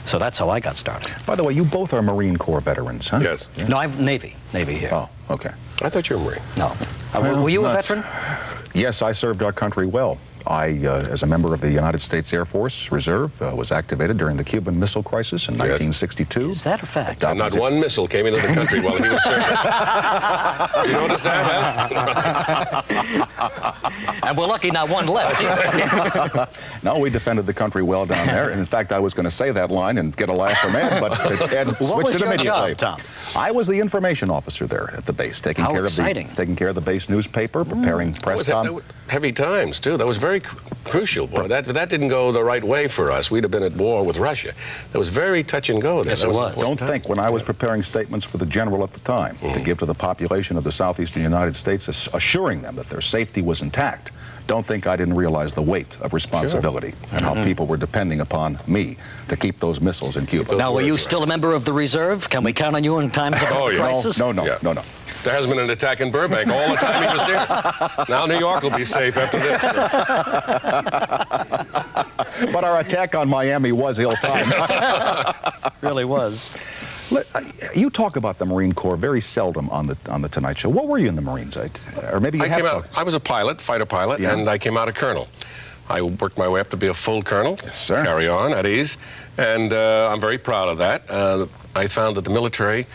So that's how I got started. By the way, you both are Marine Corps veterans, huh? Yes. Yeah. No, I'm Navy here. Oh, okay. I thought you were a Marine. No. Well, were you a that's- veteran? Yes, I served our country well. I, as a member of the United States Air Force Reserve, was activated during the Cuban Missile Crisis in 1962. Is that a fact? And not one missile came into the country while he was serving. You notice that, huh? And we're lucky not one left. No, we defended the country well down there. And in fact, I was going to say that line and get a laugh from Ed, but Ed switched it immediately. Job, Tom? I was the information officer there at the base, taking care of the base newspaper, preparing press con. Heavy times, too. That was very crucial. Boy, that didn't go the right way for us. We'd have been at war with Russia. That was very touch and go there. Yes, it was. Don't think, when I was preparing statements for the general at the time to give to the population of the southeastern United States, assuring them that their safety was intact, don't think I didn't realize the weight of responsibility and how people were depending upon me to keep those missiles in Cuba. Now, were you still a member of the reserve? Can we count on you in times of crisis? No. There hasn't been an attack in Burbank all the time he was there. Now New York will be safe after this. But our attack on Miami was ill-timed. Really was. You talk about the Marine Corps very seldom on the Tonight Show. What were you in the Marines? Or maybe you I was a pilot, fighter pilot, and I came out a colonel. I worked my way up to be a full colonel. Yes, sir. Carry on at ease. And I'm very proud of that. I found that the military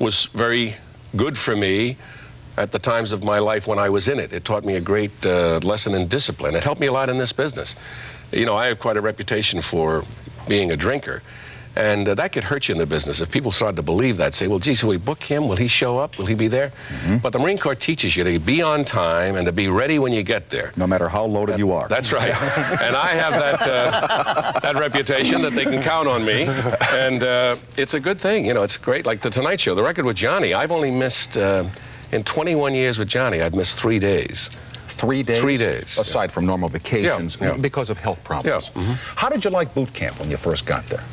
was very good for me at the times of my life when I was in it. It taught me a great lesson in discipline. It helped me a lot in this business. You know, I have quite a reputation for being a drinker. And that could hurt you in the business if people started to believe that. Say, well, geez, will we book him? Will he show up? Will he be there? But the Marine Corps teaches you to be on time and to be ready when you get there. No matter how loaded you are. That's right. And I have that reputation that they can count on me. And it's a good thing. You know, it's great. Like the Tonight Show, the record with Johnny, I've only missed, in 21 years with Johnny, I've missed 3 days. 3 days? 3 days. Aside from normal vacations, because of health problems. Yeah. How did you like boot camp when you first got there?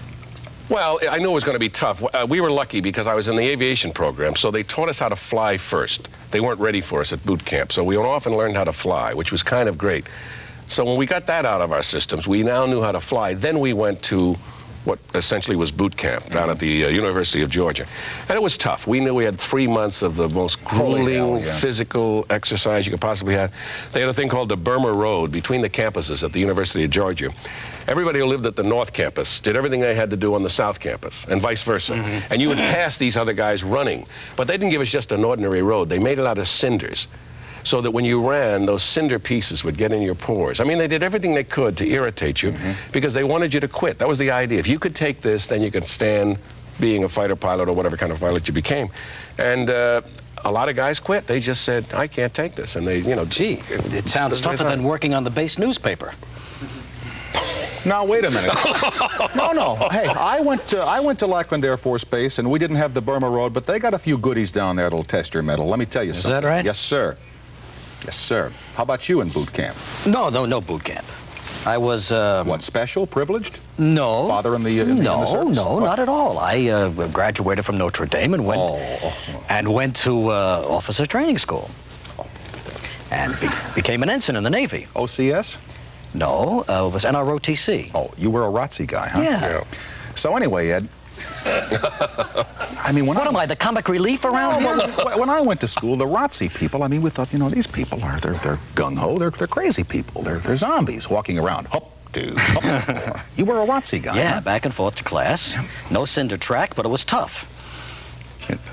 Well, I knew it was going to be tough. We were lucky because I was in the aviation program, so they taught us how to fly first. They weren't ready for us at boot camp, so we often learned how to fly, which was kind of great. So when we got that out of our systems, we now knew how to fly. Then we went to what essentially was boot camp down at the University of Georgia. And it was tough. We knew we had 3 months of the most grueling physical exercise you could possibly have. They had a thing called the Burma Road between the campuses at the University of Georgia. Everybody who lived at the North Campus did everything they had to do on the South Campus, and vice versa. And you would pass these other guys running. But they didn't give us just an ordinary road. They made it out of cinders, so that when you ran, those cinder pieces would get in your pores. I mean, they did everything they could to irritate you because they wanted you to quit. That was the idea. If you could take this, then you could stand being a fighter pilot or whatever kind of pilot you became. And a lot of guys quit. They just said, I can't take this. And they, you know... Gee, it sounds tougher than working on the base newspaper. Now, wait a minute. No. Hey, I went to Lackland Air Force Base, and we didn't have the Burma Road, but they got a few goodies down there that'll test your mettle. Let me tell you something. Is that right? Yes, sir. Yes, sir. How about you in boot camp? No boot camp. I was... what, special? Privileged? No. Father in the service? No, not at all. I graduated from Notre Dame and went to officer training school. And became an ensign in the Navy. OCS? No, it was NROTC. Oh, you were a ROTC guy, huh? Yeah. So anyway, Ed... I mean, what am I, the comic relief around here? When I went to school, the ROTC people, I mean, we thought, you know, these people they're gung-ho, they're crazy people. They're zombies walking around. Hop, dude, hop. You were a ROTC guy, Yeah, huh? back and forth to class. No cinder track, but it was tough.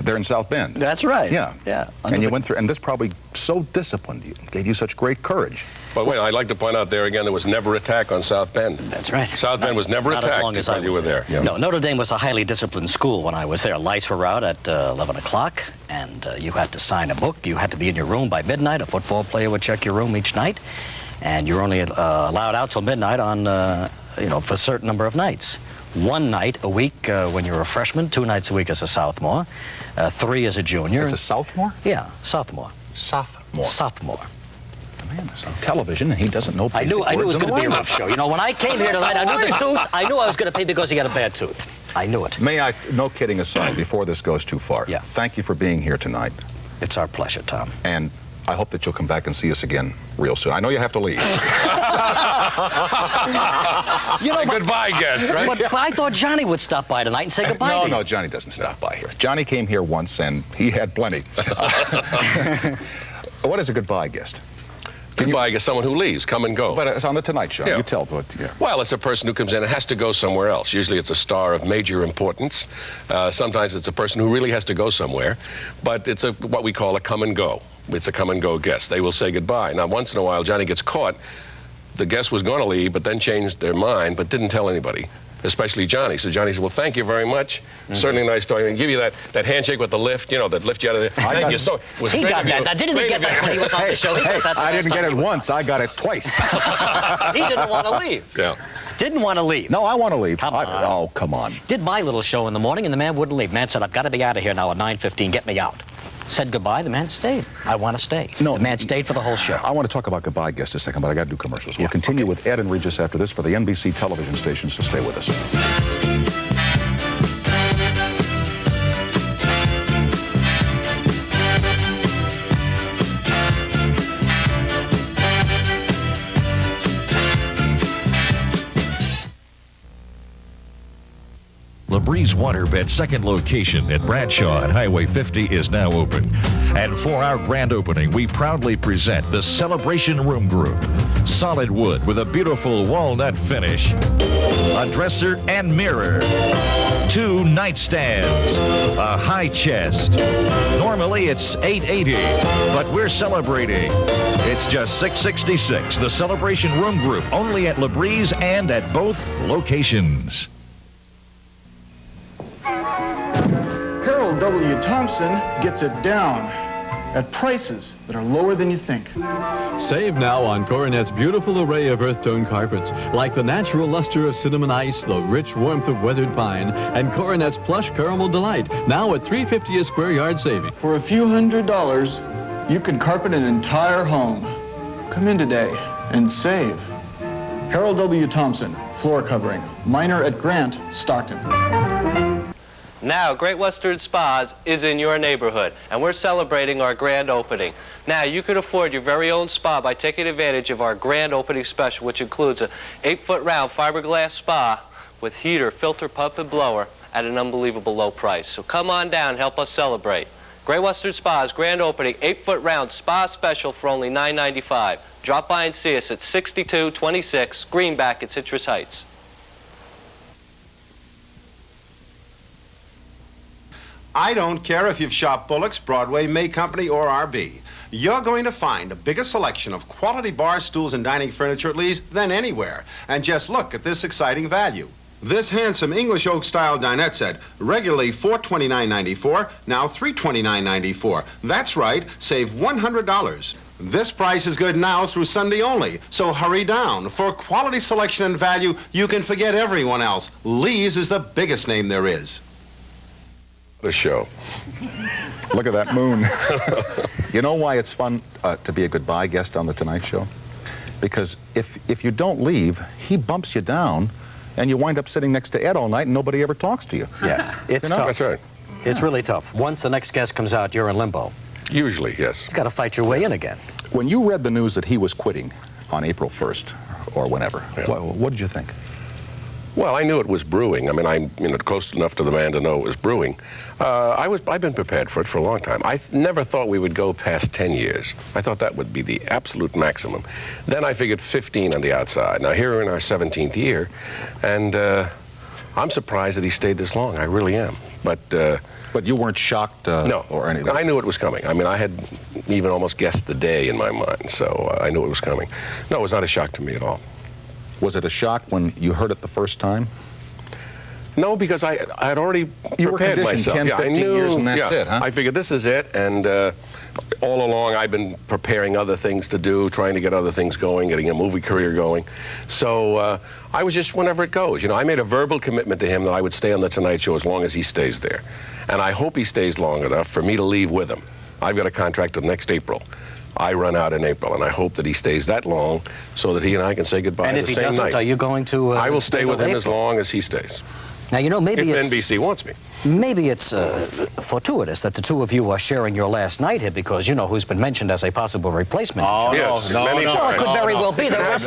They're in South Bend. That's right. Yeah. Yeah. And you went through, and this probably so disciplined you, gave you such great courage. But wait, I'd like to point out there again, there was never attack on South Bend. That's right. South Bend was never attacked as long as while you were there. No, Notre Dame was a highly disciplined school when I was there. Lights were out at 11 o'clock, and you had to sign a book. You had to be in your room by midnight. A football player would check your room each night, and you're only allowed out till midnight on, for a certain number of nights. 1 night a week when you're a freshman, 2 nights a week as a sophomore, 3 as a junior. As a sophomore? Yeah, sophomore. Sophomore. Sophomore. The man is on television and he doesn't know basic I knew it was words in going the to be a lineup. rough show. You know, when I came here tonight, I knew the tooth. I knew I was going to pay because he got a bad tooth. I knew it. May I, no kidding aside, before this goes too far, thank you for being here tonight. It's our pleasure, Tom. And I hope that you'll come back and see us again real soon. I know you have to leave. Goodbye, guest, right? But I thought Johnny would stop by tonight and say goodbye to you. No, Johnny doesn't stop by here. Johnny came here once, and he had plenty. What is a goodbye guest? Goodbye is someone who leaves, come and go. But it's on the Tonight Show. Yeah. You tell, but yeah. Well, it's a person who comes in and has to go somewhere else. Usually it's a star of major importance. Sometimes it's a person who really has to go somewhere. But it's what we call a come and go. It's a come and go guest. They will say goodbye. Now, once in a while, Johnny gets caught. The guest was going to leave, but then changed their mind, but didn't tell anybody, especially Johnny. So Johnny said, well, thank you very much. Certainly nice talking. And give you that handshake with the lift, that lift you out of there. Thank you. So it was He great got of you. that. Now, didn't he get that when he was on the show? He got that the I last didn't get time it he was once. I got it twice. on. He didn't want to leave. Yeah. Didn't want to leave. No, I want to leave. Come on. Oh, come on. Did my little show in the morning, and the man wouldn't leave. Man said, I've got to be out of here now at 9:15. Get me out. Said goodbye. The man stayed. I want to stay. No, the man stayed for the whole show. I want to talk about goodbye guests a second, but I got to do commercials. We'll continue with Ed and Regis after this for the NBC television stations, so stay with us. LaBrie's Waterbed's second location at Bradshaw and Highway 50 is now open. And for our grand opening, we proudly present the Celebration Room Group. Solid wood with a beautiful walnut finish, a dresser and mirror, 2 nightstands, a high chest. Normally it's $880, but we're celebrating. It's just $666. The Celebration Room Group, only at LaBrie's and at both locations. Harold W. Thompson gets it down at prices that are lower than you think. Save now on Coronet's beautiful array of earth tone carpets, like the natural luster of cinnamon ice, the rich warmth of weathered pine, and Coronet's plush caramel delight, now at $350 a square yard saving. For a few $100s, you can carpet an entire home. Come in today and save. Harold W. Thompson, floor covering, Minor at Grant, Stockton. Now, Great Western Spas is in your neighborhood, and we're celebrating our grand opening. Now, you can afford your very own spa by taking advantage of our grand opening special, which includes a 8-foot round fiberglass spa with heater, filter, pump, and blower at an unbelievable low price. So come on down and help us celebrate. Great Western Spas grand opening 8-foot round spa special for only $9.95. Drop by and see us at 6226 Greenback at Citrus Heights. I don't care if you've shopped Bullock's, Broadway, May Company, or RB. You're going to find a bigger selection of quality bar stools and dining furniture at Lee's than anywhere. And just look at this exciting value. This handsome English oak style dinette set, regularly $429.94, now $329.94. That's right, save $100. This price is good now through Sunday only, so hurry down. For quality selection and value, you can forget everyone else. Lee's is the biggest name there is. The show. Look at that moon. You know why it's fun to be a goodbye guest on the Tonight Show? Because if you don't leave, he bumps you down, and you wind up sitting next to Ed all night, and nobody ever talks to you. Yeah, it's tough. That's right. It's really tough. Once the next guest comes out, you're in limbo. Usually, yes. You've got to fight your way in again. When you read the news that he was quitting on April 1st, or whenever, what did you think? Well, I knew it was brewing. I mean, I'm close enough to the man to know it was brewing. I've been prepared for it for a long time. I never thought we would go past 10 years. I thought that would be the absolute maximum. Then I figured 15 on the outside. Now, here we're in our 17th year, and I'm surprised that he stayed this long. I really am. But you weren't shocked no, or anything? I knew it was coming. I mean, I had even almost guessed the day in my mind, so I knew it was coming. No, it was not a shock to me at all. Was it a shock when you heard it the first time? No, because I had already you were prepared conditioned myself. 10, 15 years and that's it, huh? I figured this is it, and all along I've been preparing other things to do, trying to get other things going, getting a movie career going. So I was just whenever it goes. I made a verbal commitment to him that I would stay on The Tonight Show as long as he stays there. And I hope he stays long enough for me to leave with him. I've got a contract till next April. I run out in April, and I hope that he stays that long so that he and I can say goodbye and the same night. And if he doesn't, are you going to... I will stay with him as long as he stays. Now, maybe if NBC wants me. Maybe it's fortuitous that the two of you are sharing your last night here because you know who's been mentioned as a possible replacement. Oh, to yes, John. many Well, it times. could very well be that we're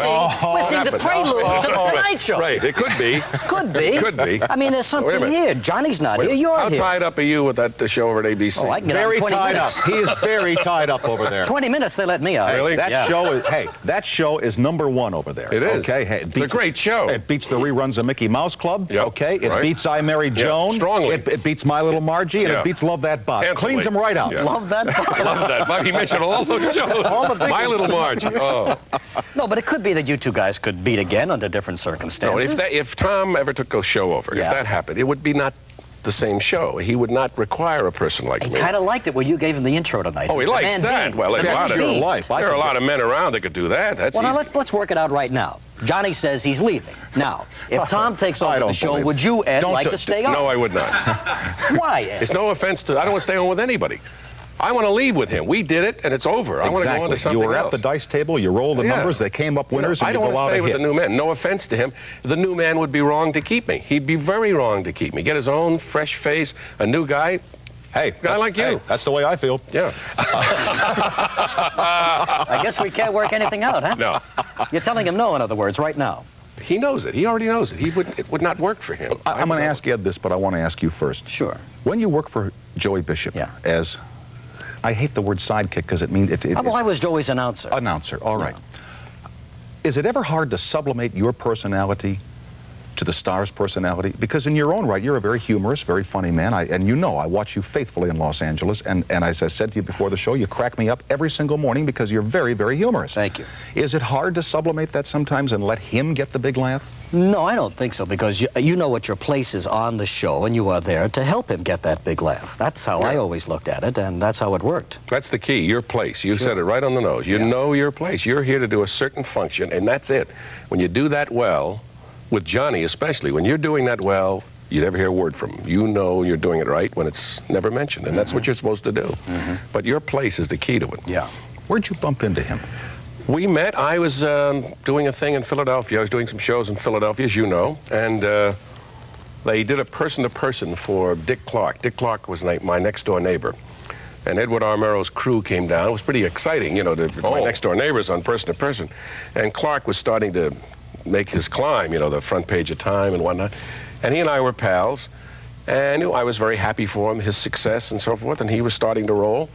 seeing the prelude to the Tonight Show. Right, it could be. Could be. Could be. I mean, there's something here. Johnny's not here. You're How here. tied up are you with that show over at ABC? Oh, I can get out in 20 minutes. He is very tied up over there. 20 minutes, they let me out. Really? That show is #1 over there. It is. Okay. Hey, It's a great show. It beats the reruns of Mickey Mouse Club. Yep. Okay. It Right. beats I Married Joan. Strongly. It beats My Little Margie, and Yeah. it beats Love That Bot. Handsomely. Cleans them right out. Yeah. Love that. Love that. Bob, he mentioned all those shows. All the big My ones. Little Margie. Oh. No, but it could be that you two guys could meet again under different No, circumstances. if Tom ever took a show over, if Yeah. that happened, it would be not the same show. He would not require a person like He me. kind of liked it when you gave him the intro tonight. Oh, he The likes man that. being. Well, The there man being. are a lot of men around that could do that. That's Well, now easy. let's work it out right now. Johnny says he's leaving. Now, if Tom takes I over don't the show, believe would you, Ed, Don't like do- to stay on? No, I would not. Why, Ed? It's no offense to. I don't want to stay on with anybody. I want to leave with him. We did it, and it's over. I want to go on to something You were else. at the dice table, you roll the Yeah. numbers, they came up winners, I and don't you want go to out stay with ahead. the new man. No offense to him. The new man would be wrong to keep me. He'd be very wrong to keep me. Get his own fresh face, a new guy. Hey, guy like you. Hey, that's the way I feel. Yeah. I guess we can't work anything out, huh? No. You're telling him no, in other words, right now. He knows it. He already knows it. It would not work for him. I'm going to ask Ed this, but I want to ask you first. Sure. When you work for Joey Bishop as, I hate the word sidekick because it means Well, I was Joey's announcer. Announcer, all right. Is it ever hard to sublimate your personality to the star's personality? Because in your own right, you're a very humorous, very funny man. And you know, I watch you faithfully in Los Angeles. And as I said to you before the show, you crack me up every single morning because you're very, very humorous. Thank you. Is it hard to sublimate that sometimes and let him get the big laugh? No, I don't think so, because you know what your place is on the show, and you are there to help him get that big laugh. That's how I always looked at it, and that's how it worked. That's the key, your place. You said it right on the nose. You know your place. You're here to do a certain function, and that's it. When you do that well, with Johnny especially, when you're doing that well, you never hear a word from him. You know you're doing it right when it's never mentioned, and that's what you're supposed to do. But your place is the key to it. Yeah. Where'd you bump into him? We met. I was doing a thing in Philadelphia. I was doing some shows in Philadelphia, as you know, and they did a person-to-person for Dick Clark. Dick Clark was my next-door neighbor. And Edward Armero's crew came down. It was pretty exciting, you know, my next-door neighbors on person-to-person. And Clark was starting to make his climb, you know, the front page of Time and whatnot. And he and I were pals. And I was very happy for him, his success and so forth. And he was starting to roll.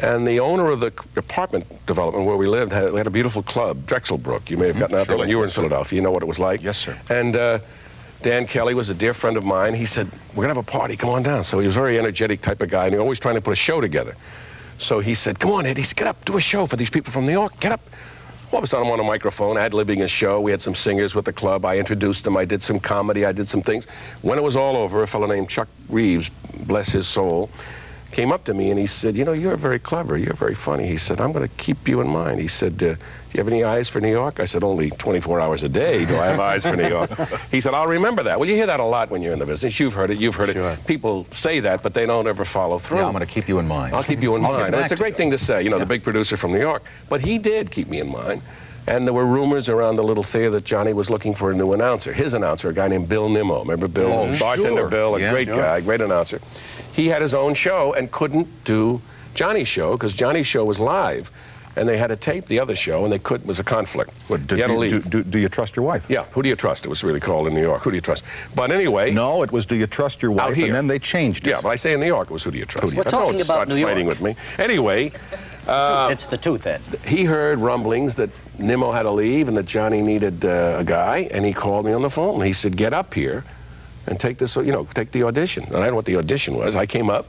And the owner of the apartment development where we lived had a beautiful club, Drexelbrook. You may have gotten out there when you were in Philadelphia. You know what it was like. Yes, sir. And Dan Kelly was a dear friend of mine. He said, we're going to have a party. Come on down. So he was a very energetic type of guy, and he was always trying to put a show together. So he said, come on, Ed. He said, get up, do a show for these people from New York. Get up. All of a sudden, I'm on a microphone, ad-libbing a show. We had some singers with the club. I introduced them. I did some comedy. I did some things. When it was all over, a fellow named Chuck Reeves, bless his soul, came up to me and he said, you know, you're very clever. You're very funny. He said, I'm going to keep you in mind. He said, do you have any eyes for New York? I said, only 24 hours a day do I have eyes for New York. He said, I'll remember that. Well, you hear that a lot when you're in the business. You've heard it. You've heard it. People say that, but they don't ever follow through. Yeah, I'm going to keep you in mind. I'll keep you in I'll get mind. back It's a to great thing to say, you know, the big producer from New York. But he did keep me in mind. And there were rumors around the little theater that Johnny was looking for a new announcer. His announcer, a guy named Bill Nimmo. Remember Bill? Bartender sure. Bill, a Yeah, great sure. guy, great announcer. He had his own show and couldn't do Johnny's show because Johnny's show was live. And they had to tape the other show, and they couldn't. It was a conflict. Do He had to leave. you trust your wife? Yeah, who do you trust? It was really called in New York. Who do you trust? But anyway. No, it was do you trust your wife, here. and then they changed it. Yeah, but I say in New York it was who do you trust? We're talking Don't about start New York. fighting with me. Anyway. It's the tooth, Ed. He heard rumblings that Nimmo had to leave and that Johnny needed a guy, and he called me on the phone. He said, get up here and take this, you know, take the audition. And I don't know what the audition was. I came up.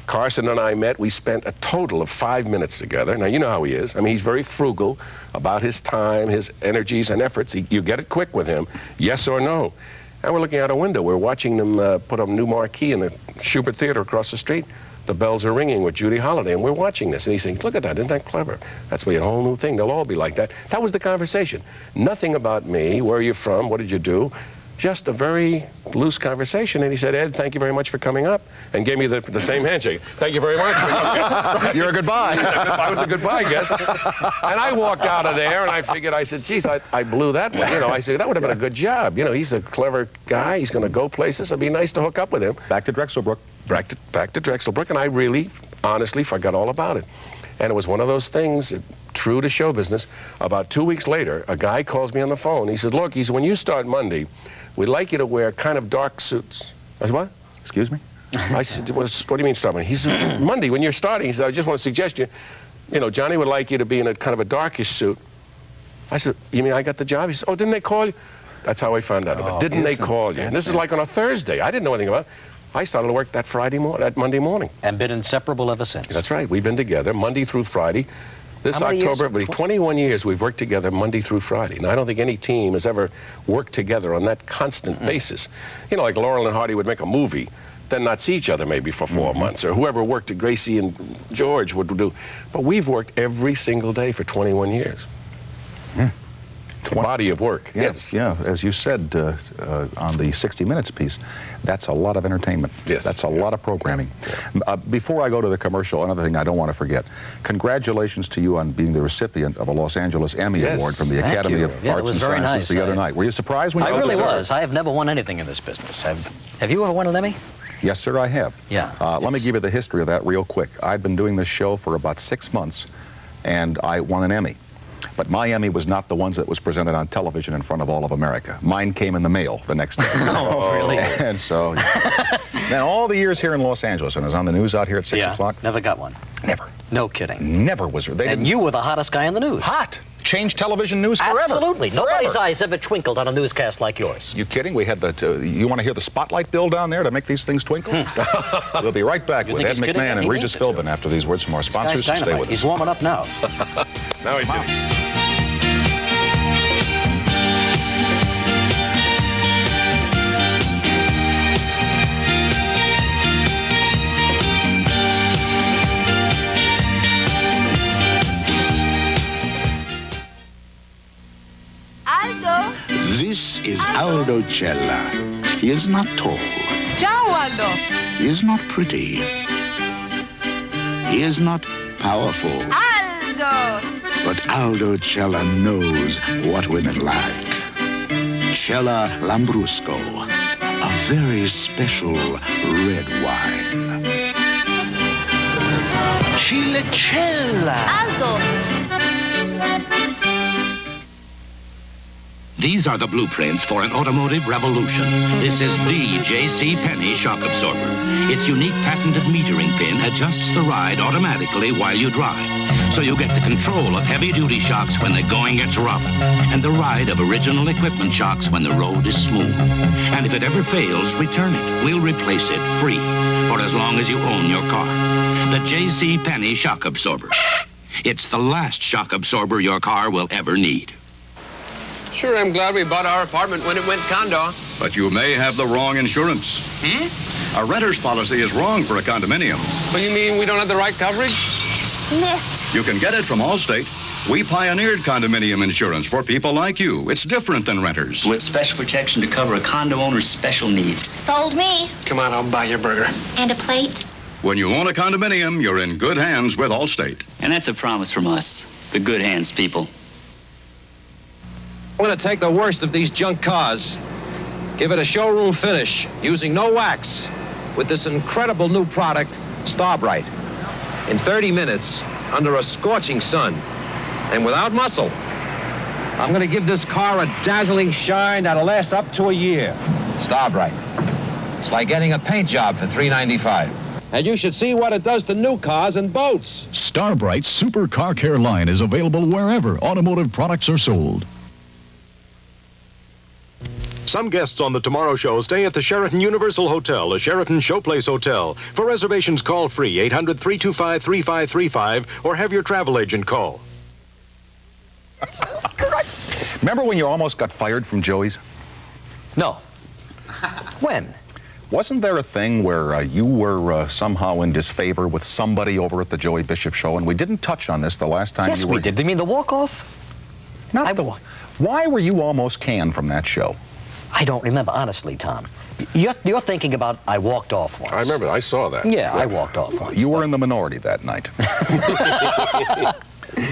Carson and I met. We spent a total of 5 minutes together. Now, you know how he is. I mean, he's very frugal about his time, his energies and efforts. You get it quick with him, yes or no. And we're looking out a window. We're watching them put a new marquee in the Schubert Theater across the street. The bells are ringing with Judy Holliday, and we're watching this. And he's saying, look at that, isn't that clever? That's a whole new thing. They'll all be like that. That was the conversation. Nothing about me. Where are you from? What did you do? just a very loose conversation. And he said, Ed, thank you very much for coming up, and gave me the same handshake. Thank you very much for coming up. You're a goodbye. I was a goodbye guest. And I walked out of there, and I figured, I said, geez, I blew that one. You know, I said, that would have been a good job. You know, he's a clever guy. He's going to go places. It'd be nice to hook up with him. Back to Drexelbrook. Back to Drexelbrook, and I really, honestly forgot all about it. And it was one of those things, true to show business. About 2 weeks later, a guy calls me on the phone. He said, look, he said, when you start Monday, we'd like you to wear kind of dark suits. I said, what? Excuse me? I said, what do you mean start Monday? He said, Monday, when you're starting, he said, I just want to suggest you know, Johnny would like you to be in a kind of a darkish suit. I said, you mean I got the job? He said, oh, didn't they call you? That's how I found out about it. Didn't they call you? And this is like on a Thursday. I didn't know anything about it. I started to work that Monday morning. And been inseparable ever since. That's right. We've been together Monday through Friday. This How many October, years? 21 years we've worked together Monday through Friday. Now, I don't think any team has ever worked together on that constant basis. You know, like Laurel and Hardy would make a movie, then not see each other maybe for 4 months, or whoever worked at Gracie and George would do. But we've worked every single day for 21 years. It's a body of work. Yes. Yeah, as you said on the 60 Minutes piece, that's a lot of entertainment. Yes. That's a lot of programming. Yeah. Before I go to the commercial, another thing I don't want to forget. Congratulations to you on being the recipient of a Los Angeles Emmy Award from the Academy of Arts and Sciences the other night. Were you surprised when you I really was. I have never won anything in this business. Have you ever won an Emmy? Yes, sir, I have. Yeah. Let me give you the history of that real quick. I've been doing this show for about 6 months, and I won an Emmy. But my Emmy was not the ones that was presented on television in front of all of America. Mine came in the mail the next day. Oh, really? And so, then all the years here in Los Angeles, and I was on the news out here at 6 o'clock. Never got one. Never. No kidding. Never was there. And you were the hottest guy in the news. Hot. Changed television news forever. Absolutely. Forever. Nobody's eyes ever twinkled on a newscast like yours. You kidding? We had the, you want to hear the spotlight bill down there to make these things twinkle? We'll be right back with Ed McMahon and Regis Philbin after these words from our sponsors. Stay with us. He's warming up now. Now he did. This is Aldo Cella. He is not tall. Ciao, Aldo. He is not pretty. He is not powerful. Aldo. But Aldo Cella knows what women like. Cella Lambrusco, a very special red wine. Chilecella. Aldo. These are the blueprints for an automotive revolution. This is the J.C. Penney shock absorber. Its unique patented metering pin adjusts the ride automatically while you drive. So you get the control of heavy-duty shocks when the going gets rough, and the ride of original equipment shocks when the road is smooth. And if it ever fails, return it. We'll replace it free for as long as you own your car. The J.C. Penney shock absorber. It's the last shock absorber your car will ever need. Sure, I'm glad we bought our apartment when it went condo. But you may have the wrong insurance. A renter's policy is wrong for a condominium. Well, you mean we don't have the right coverage? Missed. You can get it from Allstate. We pioneered condominium insurance for people like you. It's different than renters. With special protection to cover a condo owner's special needs. Sold me. Come on, I'll buy you a burger. And a plate. When you own a condominium, you're in good hands with Allstate. And that's a promise from us, the good hands people. I'm going to take the worst of these junk cars, give it a showroom finish, using no wax, with this incredible new product, Starbright. In 30 minutes, under a scorching sun, and without muscle, I'm going to give this car a dazzling shine that'll last up to a year. Starbright. It's like getting a paint job for $3.95. And you should see what it does to new cars and boats. Starbright's Super Car Care line is available wherever automotive products are sold. Some guests on The Tomorrow Show stay at the Sheraton Universal Hotel, a Sheraton Showplace Hotel. For reservations, call free 800-325-3535 or have your travel agent call. Remember when you almost got fired from Joey's? No. When? Wasn't there a thing where you were somehow in disfavor with somebody over at the Joey Bishop Show, and we didn't touch on this the last time Yes, you were... we did. You mean the walk-off? Not the... Why were you almost canned from that show? I don't remember, honestly, Tom. You're thinking about I walked off once. I remember, I saw that. Yeah, I walked off once. You were in the minority that night.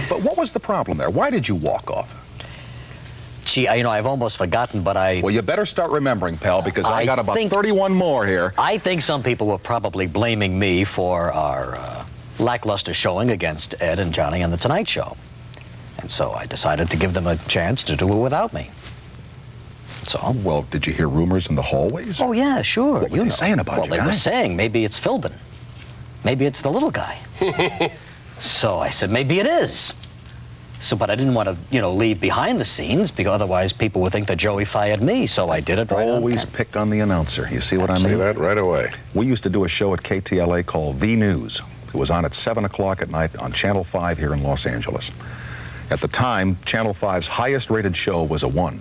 But what was the problem there? Why did you walk off? Gee, I've almost forgotten, but Well, you better start remembering, pal, because I got about 31 more here. I think some people were probably blaming me for our lackluster showing against Ed and Johnny on The Tonight Show. And so I decided to give them a chance to do it without me. So. Well, did you hear rumors in the hallways? Oh, yeah, sure. What were they saying about you Well, they were guys? saying maybe it's Philbin. Maybe it's the little guy. So I said, maybe it is. So, but I didn't want to, leave behind the scenes because otherwise people would think that Joey fired me. So I did it right on. Always picked on the announcer. You see what I mean? See that right away. We used to do a show at KTLA called The News. It was on at 7 o'clock at night on Channel 5 here in Los Angeles. At the time, Channel 5's highest rated show was a 1.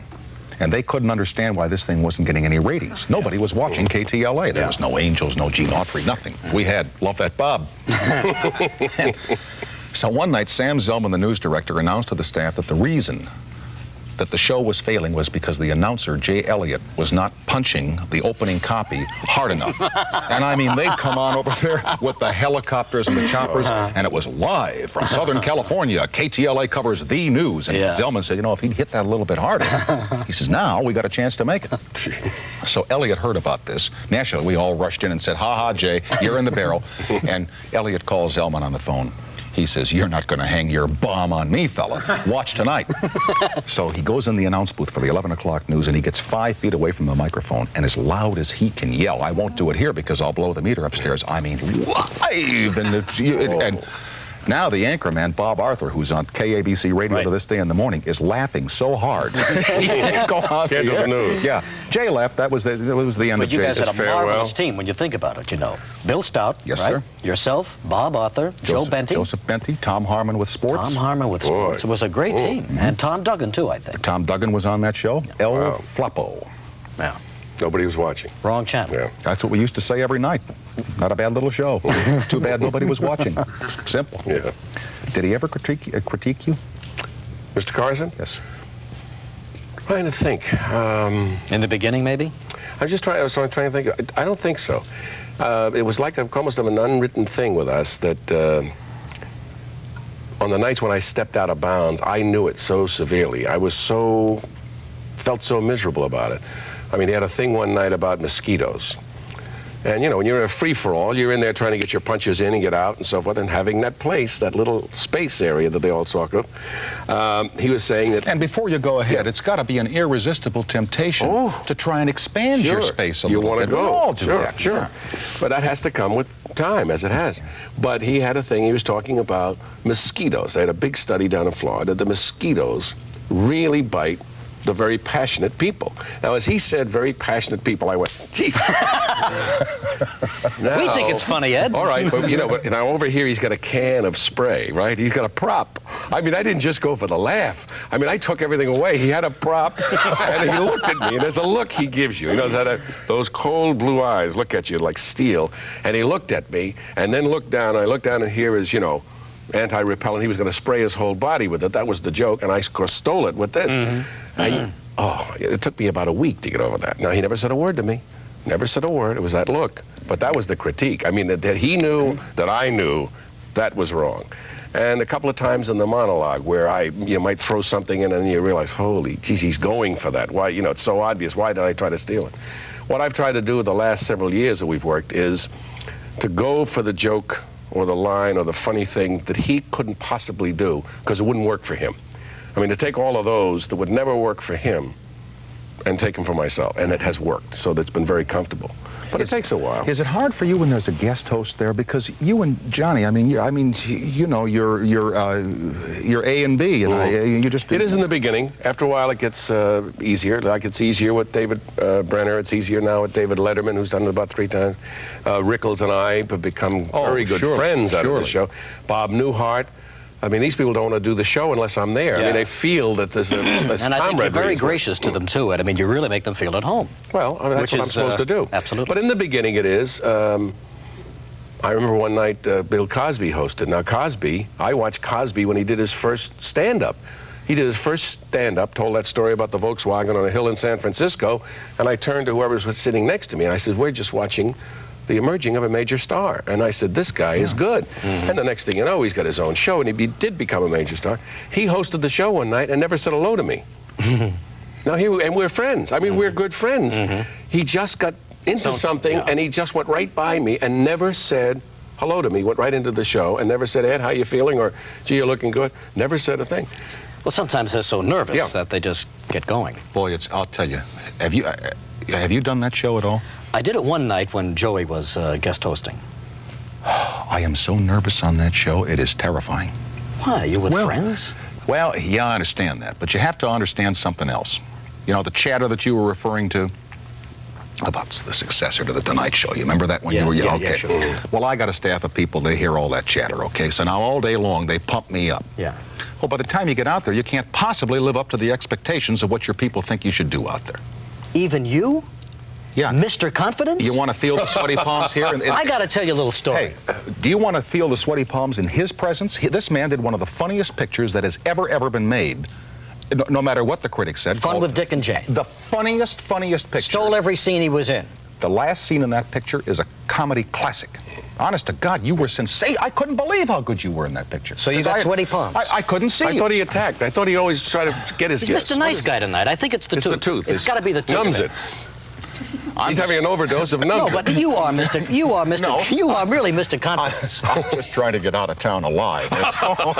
And they couldn't understand why this thing wasn't getting any ratings. Nobody was watching KTLA. There was no Angels, no Gene Autry, nothing. We had Love That Bob. And so one night, Sam Zellman, the news director, announced to the staff that the reason that the show was failing was because the announcer, Jay Elliott, was not punching the opening copy hard enough. And I mean, they'd come on over there with the helicopters and the choppers, and it was live from Southern California. KTLA covers The News. And Zellman said, if he'd hit that a little bit harder, he says, now we got a chance to make it. So Elliott heard about this. Naturally, we all rushed in and said, ha, Jay, you're in the barrel. And Elliott calls Zellman on the phone. He says, you're not going to hang your bomb on me, fella. Watch tonight. So he goes in the announce booth for the 11 o'clock news, and he gets 5 feet away from the microphone, and as loud as he can yell, I won't do it here because I'll blow the meter upstairs. I mean, live. And now the anchorman, Bob Arthur, who's on KABC radio to this day in the morning, is laughing so hard. He can't go on Can't do the news. Yeah. Jay left. That was the end of But you Jay's. guys had a marvelous team when you think about it, Bill Stout, Yes, right? sir. Yourself, Bob Arthur, Joe Benty. Joseph Benty, Tom Harmon with sports. Tom Harmon with sports. It was a great team. And Tom Duggan, too, I think. Tom Duggan was on that show. El Floppo. Yeah. Nobody was watching. Wrong channel. Yeah. That's what we used to say every night. Not a bad little show. Too bad nobody was watching. Simple. Yeah. Did he ever critique you? Mr. Carson? Yes. Trying to think. In the beginning, maybe? I was trying to think. I don't think so. It was like almost an unwritten thing with us that on the nights when I stepped out of bounds, I knew it so severely. I felt so miserable about it. I mean, they had a thing one night about mosquitoes. And, when you're in a free-for-all, you're in there trying to get your punches in and get out and so forth, and having that place, that little space area that they all talk of. He was saying that... And before you go ahead, it's got to be an irresistible temptation to try and expand your space a little bit. You want to go. We all do that. Sure. Yeah. But that has to come with time, as it has. But he had a thing, he was talking about mosquitoes. They had a big study down in Florida. The mosquitoes really bite the very passionate people. Now, as he said, very passionate people, I went, gee. We think it's funny, Ed. All right, but now over here he's got a can of spray, right? He's got a prop. I mean, I didn't just go for the laugh. I mean, I took everything away. He had a prop, and he looked at me, and there's a look he gives you. He knows how to, those cold blue eyes look at you like steel. And he looked at me, and then looked down, and I looked down, and here is, anti-repellent. He was going to spray his whole body with it. That was the joke, and I stole it with this. It took me about a week to get over that. Now, he never said a word to me. Never said a word. It was that look. But that was the critique. I mean, that he knew that I knew that was wrong. And a couple of times in the monologue where I might throw something in and you realize, holy, geez, he's going for that. Why, it's so obvious. Why did I try to steal it? What I've tried to do the last several years that we've worked is to go for the joke or the line or the funny thing that he couldn't possibly do because it wouldn't work for him. I mean, to take all of those that would never work for him and take them for myself, and it has worked. So that's been very comfortable. But it takes a while. Is it hard for you when there's a guest host there? Because you and Johnny, you're A and B, and you just... It is in the beginning. After a while, it gets easier. Like it's easier with David Brenner. It's easier now with David Letterman, who's done it about 3 times. Rickles and I have become very good friends out of the show. Bob Newhart. I mean, these people don't want to do the show unless I'm there. Yeah. I mean, they feel that there's a and I think you're very gracious to them, too, Ed. I mean, you really make them feel at home. Well, that's what I'm supposed to do. Absolutely. But in the beginning, it is. I remember one night Bill Cosby hosted. Now, Cosby, I watched Cosby when he did his first stand-up. He did his first stand-up, told that story about the Volkswagen on a hill in San Francisco, and I turned to whoever was sitting next to me, and I said, we're just watching the emerging of a major star. And I said, this guy is good. And the next thing you know, he's got his own show, and he did become a major star. He hosted the show one night and never said hello to me. Now, and we're friends. I mean, we're good friends. He just got into something, and he just went right by me and never said hello to me, went right into the show, and never said, Ed, how you feeling? Or, gee, you're looking good. Never said a thing. Well, sometimes they're so nervous that they just get going. Boy, I'll tell you, have you done that show at all? I did it one night when Joey was guest hosting. I am so nervous on that show, it is terrifying. Why? You with friends? Well, yeah, I understand that, but you have to understand something else. You know, the chatter that you were referring to about the successor to The Tonight Show. You remember that when you were young? Yeah, sure. Well, I got a staff of people, they hear all that chatter, okay? So now all day long, they pump me up. Yeah. Well, by the time you get out there, you can't possibly live up to the expectations of what your people think you should do out there. Even you? Yeah. Mr. Confidence? You want to feel the sweaty palms here? I got to tell you a little story. Hey, do you want to feel the sweaty palms in his presence? This man did one of the funniest pictures that has ever been made. No matter what the critics said. Fun with Dick and Jane. The funniest picture. Stole every scene he was in. The last scene in that picture is a comedy classic. Honest to God, you were sensational. I couldn't believe how good you were in that picture. So you got sweaty palms. I couldn't see I thought he attacked. I thought he always tried to get his He's guess. Mr. Nice Guy tonight. I think it's the tooth. It's the tooth. It's got to be the tooth. Numbs it. He's having an overdose of numbs. No, but you are Mr. No. You are really Mr. Confidence. I'm just trying to get out of town alive.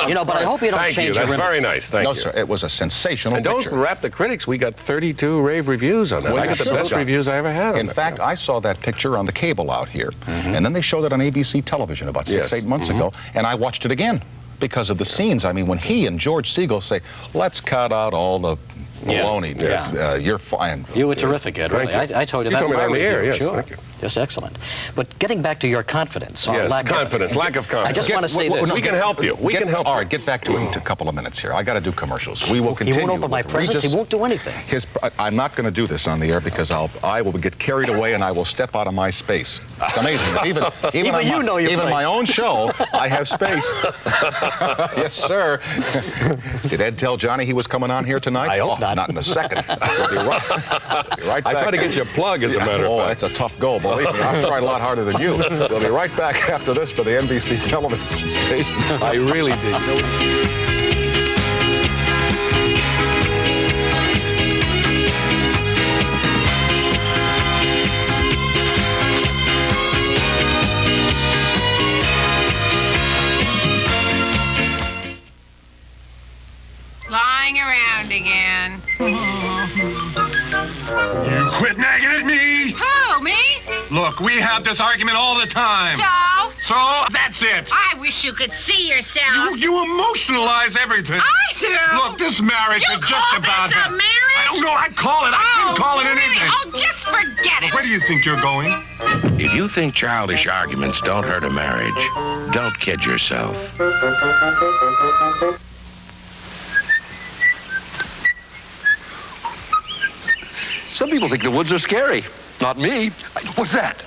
You know, but I hope you don't Thank change you. your That's image. very nice. Thank you. No, sir, it was a sensational And picture. don't rap the critics. We got 32 rave reviews on that. Well, I got the best reviews I ever had on In that. fact, I saw that picture on the cable out here, and then they showed it on ABC television about 6-8 months ago, and I watched it again because of the scenes. I mean, when he and George Segal say, let's cut out all the baloney. You're fine. You were terrific, Ed. Really. I told you that. You told me in my that on the air. review. Yes, Sure. thank you. Just excellent. But getting back to your confidence. Yes, lack confidence, lack of confidence. I just want to say this. We can help you. We can help you. All right, get back to it in a couple of minutes here. I got to do commercials. We will continue. He won't open my with presents. Regis. He won't do anything. I'm not going to do this on the air because I will get carried away and I will step out of my space. It's amazing. Even on you my, know your even place. my own show, I have space. Yes, sir. Did Ed tell Johnny he was coming on here tonight? I hope not. Not in a second. We'll be right back. I tried to get you a plug, as a matter of fact. It's a tough goal, believe me. I've tried a lot harder than you. We'll be right back after this for the NBC television station. I really did. Lying around again. You quit nagging at me! Who, me? Look, we have this argument all the time. So? So, that's it. I wish you could see yourself. You emotionalize everything. I do. Look, this marriage You is just call about this a marriage? I don't know. I call it. I didn't call it really? anything. Oh, just forget it. Where do you think you're going? If you think childish arguments don't hurt a marriage, don't kid yourself. Some people think the woods are scary. Not me. What's that?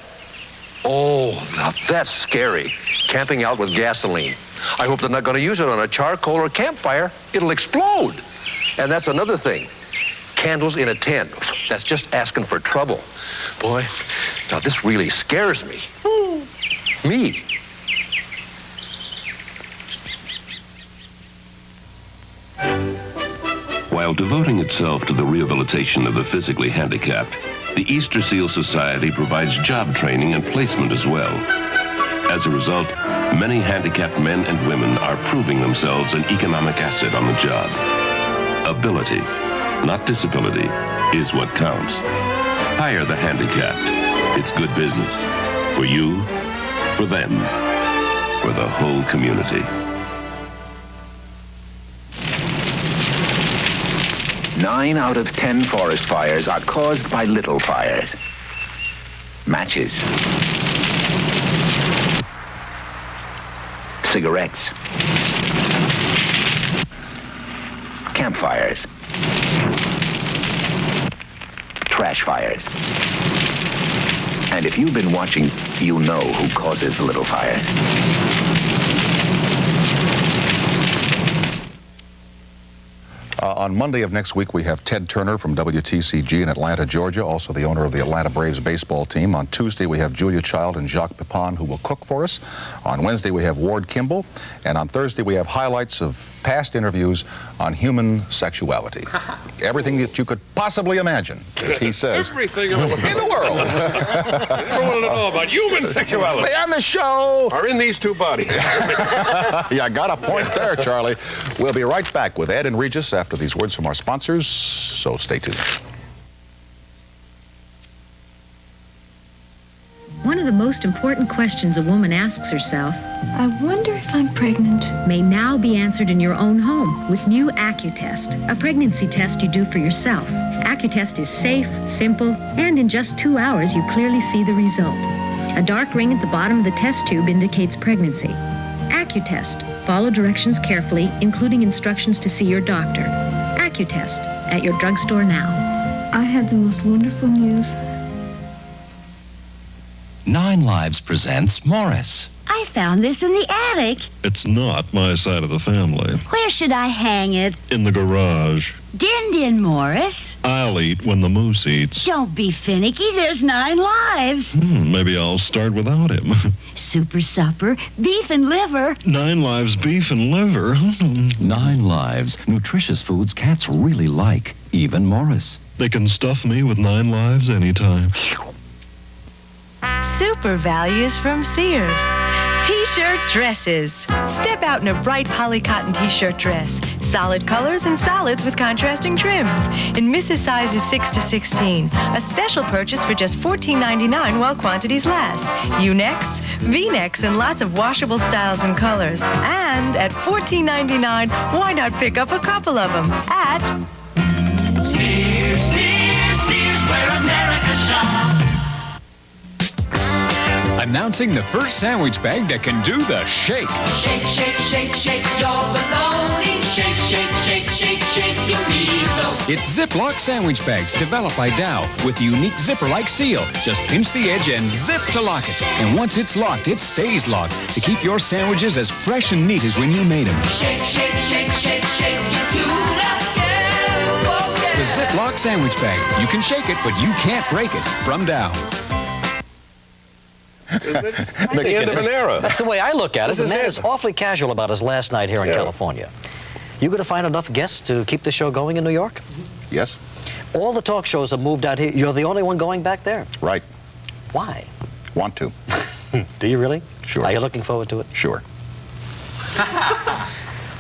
Oh, now that's scary. Camping out with gasoline. I hope they're not going to use it on a charcoal or campfire. It'll explode. And that's another thing. Candles in a tent. That's just asking for trouble. Boy, now this really scares me. Me. While devoting itself to the rehabilitation of the physically handicapped, the Easter Seal Society provides job training and placement as well. As a result, many handicapped men and women are proving themselves an economic asset on the job. Ability, not disability, is what counts. Hire the handicapped. It's good business. For you, for them, for the whole community. 9 out of 10 forest fires are caused by little fires. Matches. Cigarettes. Campfires. Trash fires. And if you've been watching, you know who causes the little fires. On Monday of next week, we have Ted Turner from WTCG in Atlanta, Georgia, also the owner of the Atlanta Braves baseball team. On Tuesday, we have Julia Child and Jacques Pepin, who will cook for us. On Wednesday, we have Ward Kimball. And on Thursday, we have highlights of past interviews on human sexuality. Everything that you could possibly imagine, as he says. Everything in the world. I want to know about human sexuality. On the show. Are in these two bodies. Yeah, got a point there, Charlie. We'll be right back with Ed and Regis after these words from our sponsors, so stay tuned. One of the most important questions a woman asks herself, I wonder if I'm pregnant, may now be answered in your own home with new AccuTest, a pregnancy test you do for yourself. AccuTest is safe, simple, and in just 2 hours you clearly see the result. A dark ring at the bottom of the test tube indicates pregnancy. AccuTest. Follow directions carefully, including instructions to see your doctor. AccuTest at your drugstore now. I had the most wonderful news. 9 Lives presents Morris. I found this in the attic. It's not my side of the family. Where should I hang it? In the garage. Din, Morris. I'll eat when the moose eats. Don't be finicky. There's 9 lives. Maybe I'll start without him. Super supper, beef and liver. 9 lives beef and liver. 9 Lives. Nutritious foods cats really like. Even Morris. They can stuff me with 9 lives anytime. Super values from Sears. T-shirt dresses. Step out in a bright poly cotton T-shirt dress. Solid colors and solids with contrasting trims. In Mrs. sizes 6 to 16. A special purchase for just $14.99 while quantities last. U-necks, V-necks, and lots of washable styles and colors. And at $14.99, why not pick up a couple of them at Sears, Sears, Sears, where America shops. Announcing the first sandwich bag that can do the shake. Shake, shake, shake, shake your bologna. Shake, shake, shake, shake, shake your meatloaf. It's Ziploc sandwich bags developed by Dow with a unique zipper-like seal. Just pinch the edge and zip to lock it. And once it's locked, it stays locked to keep your sandwiches as fresh and neat as when you made them. Shake, shake, shake, shake, shake your tuna. The Ziploc sandwich bag. You can shake it, but you can't break it. From Dow. Isn't it? That's the end of an era. That's the way I look at it. This The man is is awfully casual about his last night here in California. You going to find enough guests to keep the show going in New York? Yes. All the talk shows have moved out here. You're the only one going back there. Right. Why? Want to. Do you really? Sure. Are you looking forward to it? Sure.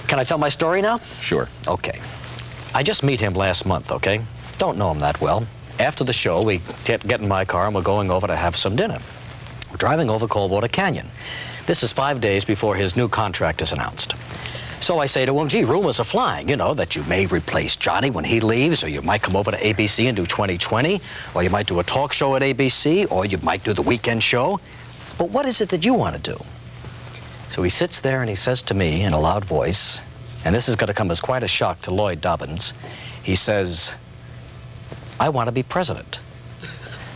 Can I tell my story now? Sure. Okay. I just met him last month, okay? Don't know him that well. After the show, we get in my car and we're going over to have some dinner. We're driving over Coldwater Canyon. This is 5 days before his new contract is announced. So I say to him, gee, rumors are flying, you know, that you may replace Johnny when he leaves, or you might come over to ABC and do 2020, or you might do a talk show at ABC, or you might do the weekend show. But what is it that you want to do? So he sits there and he says to me in a loud voice, and this is going to come as quite a shock to Lloyd Dobbins, he says, I want to be president.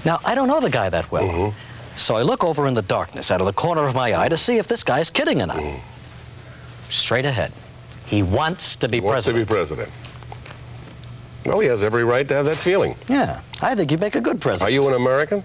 Now, I don't know the guy that well. So I look over in the darkness out of the corner of my eye to see if this guy's kidding or not. Straight ahead. He wants to be president. Well, he has every right to have that feeling. Yeah, I think you'd make a good president. Are you an American?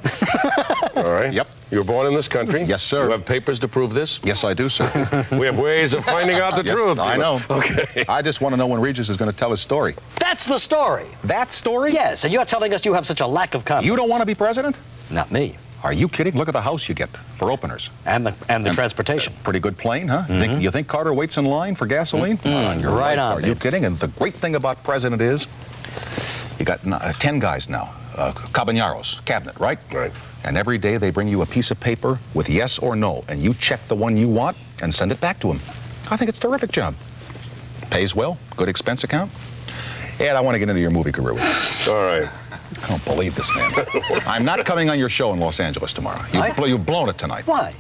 All right. Yep. You were born in this country? Yes, sir. You have papers to prove this? Yes, I do, sir. We have ways of finding out the Yes, truth. I know. Okay. I just want to know when Regis is going to tell his story. That's the story. That story? Yes, and you're telling us you have such a lack of confidence. You don't want to be president? Not me. Are you kidding? Look at the house you get for openers. And the transportation. Pretty good plane, huh? You think Carter waits in line for gasoline? You're right on, Are you kidding? And the great thing about president is you got 10 guys now, caballeros, cabinet, right? Right. And every day they bring you a piece of paper with yes or no, and you check the one you want and send it back to them. I think it's a terrific job. Pays well, good expense account. Ed, I want to get into your movie career with you. All right. I don't believe this, man. I'm not coming on your show in Los Angeles tomorrow. You've blown it tonight. Why?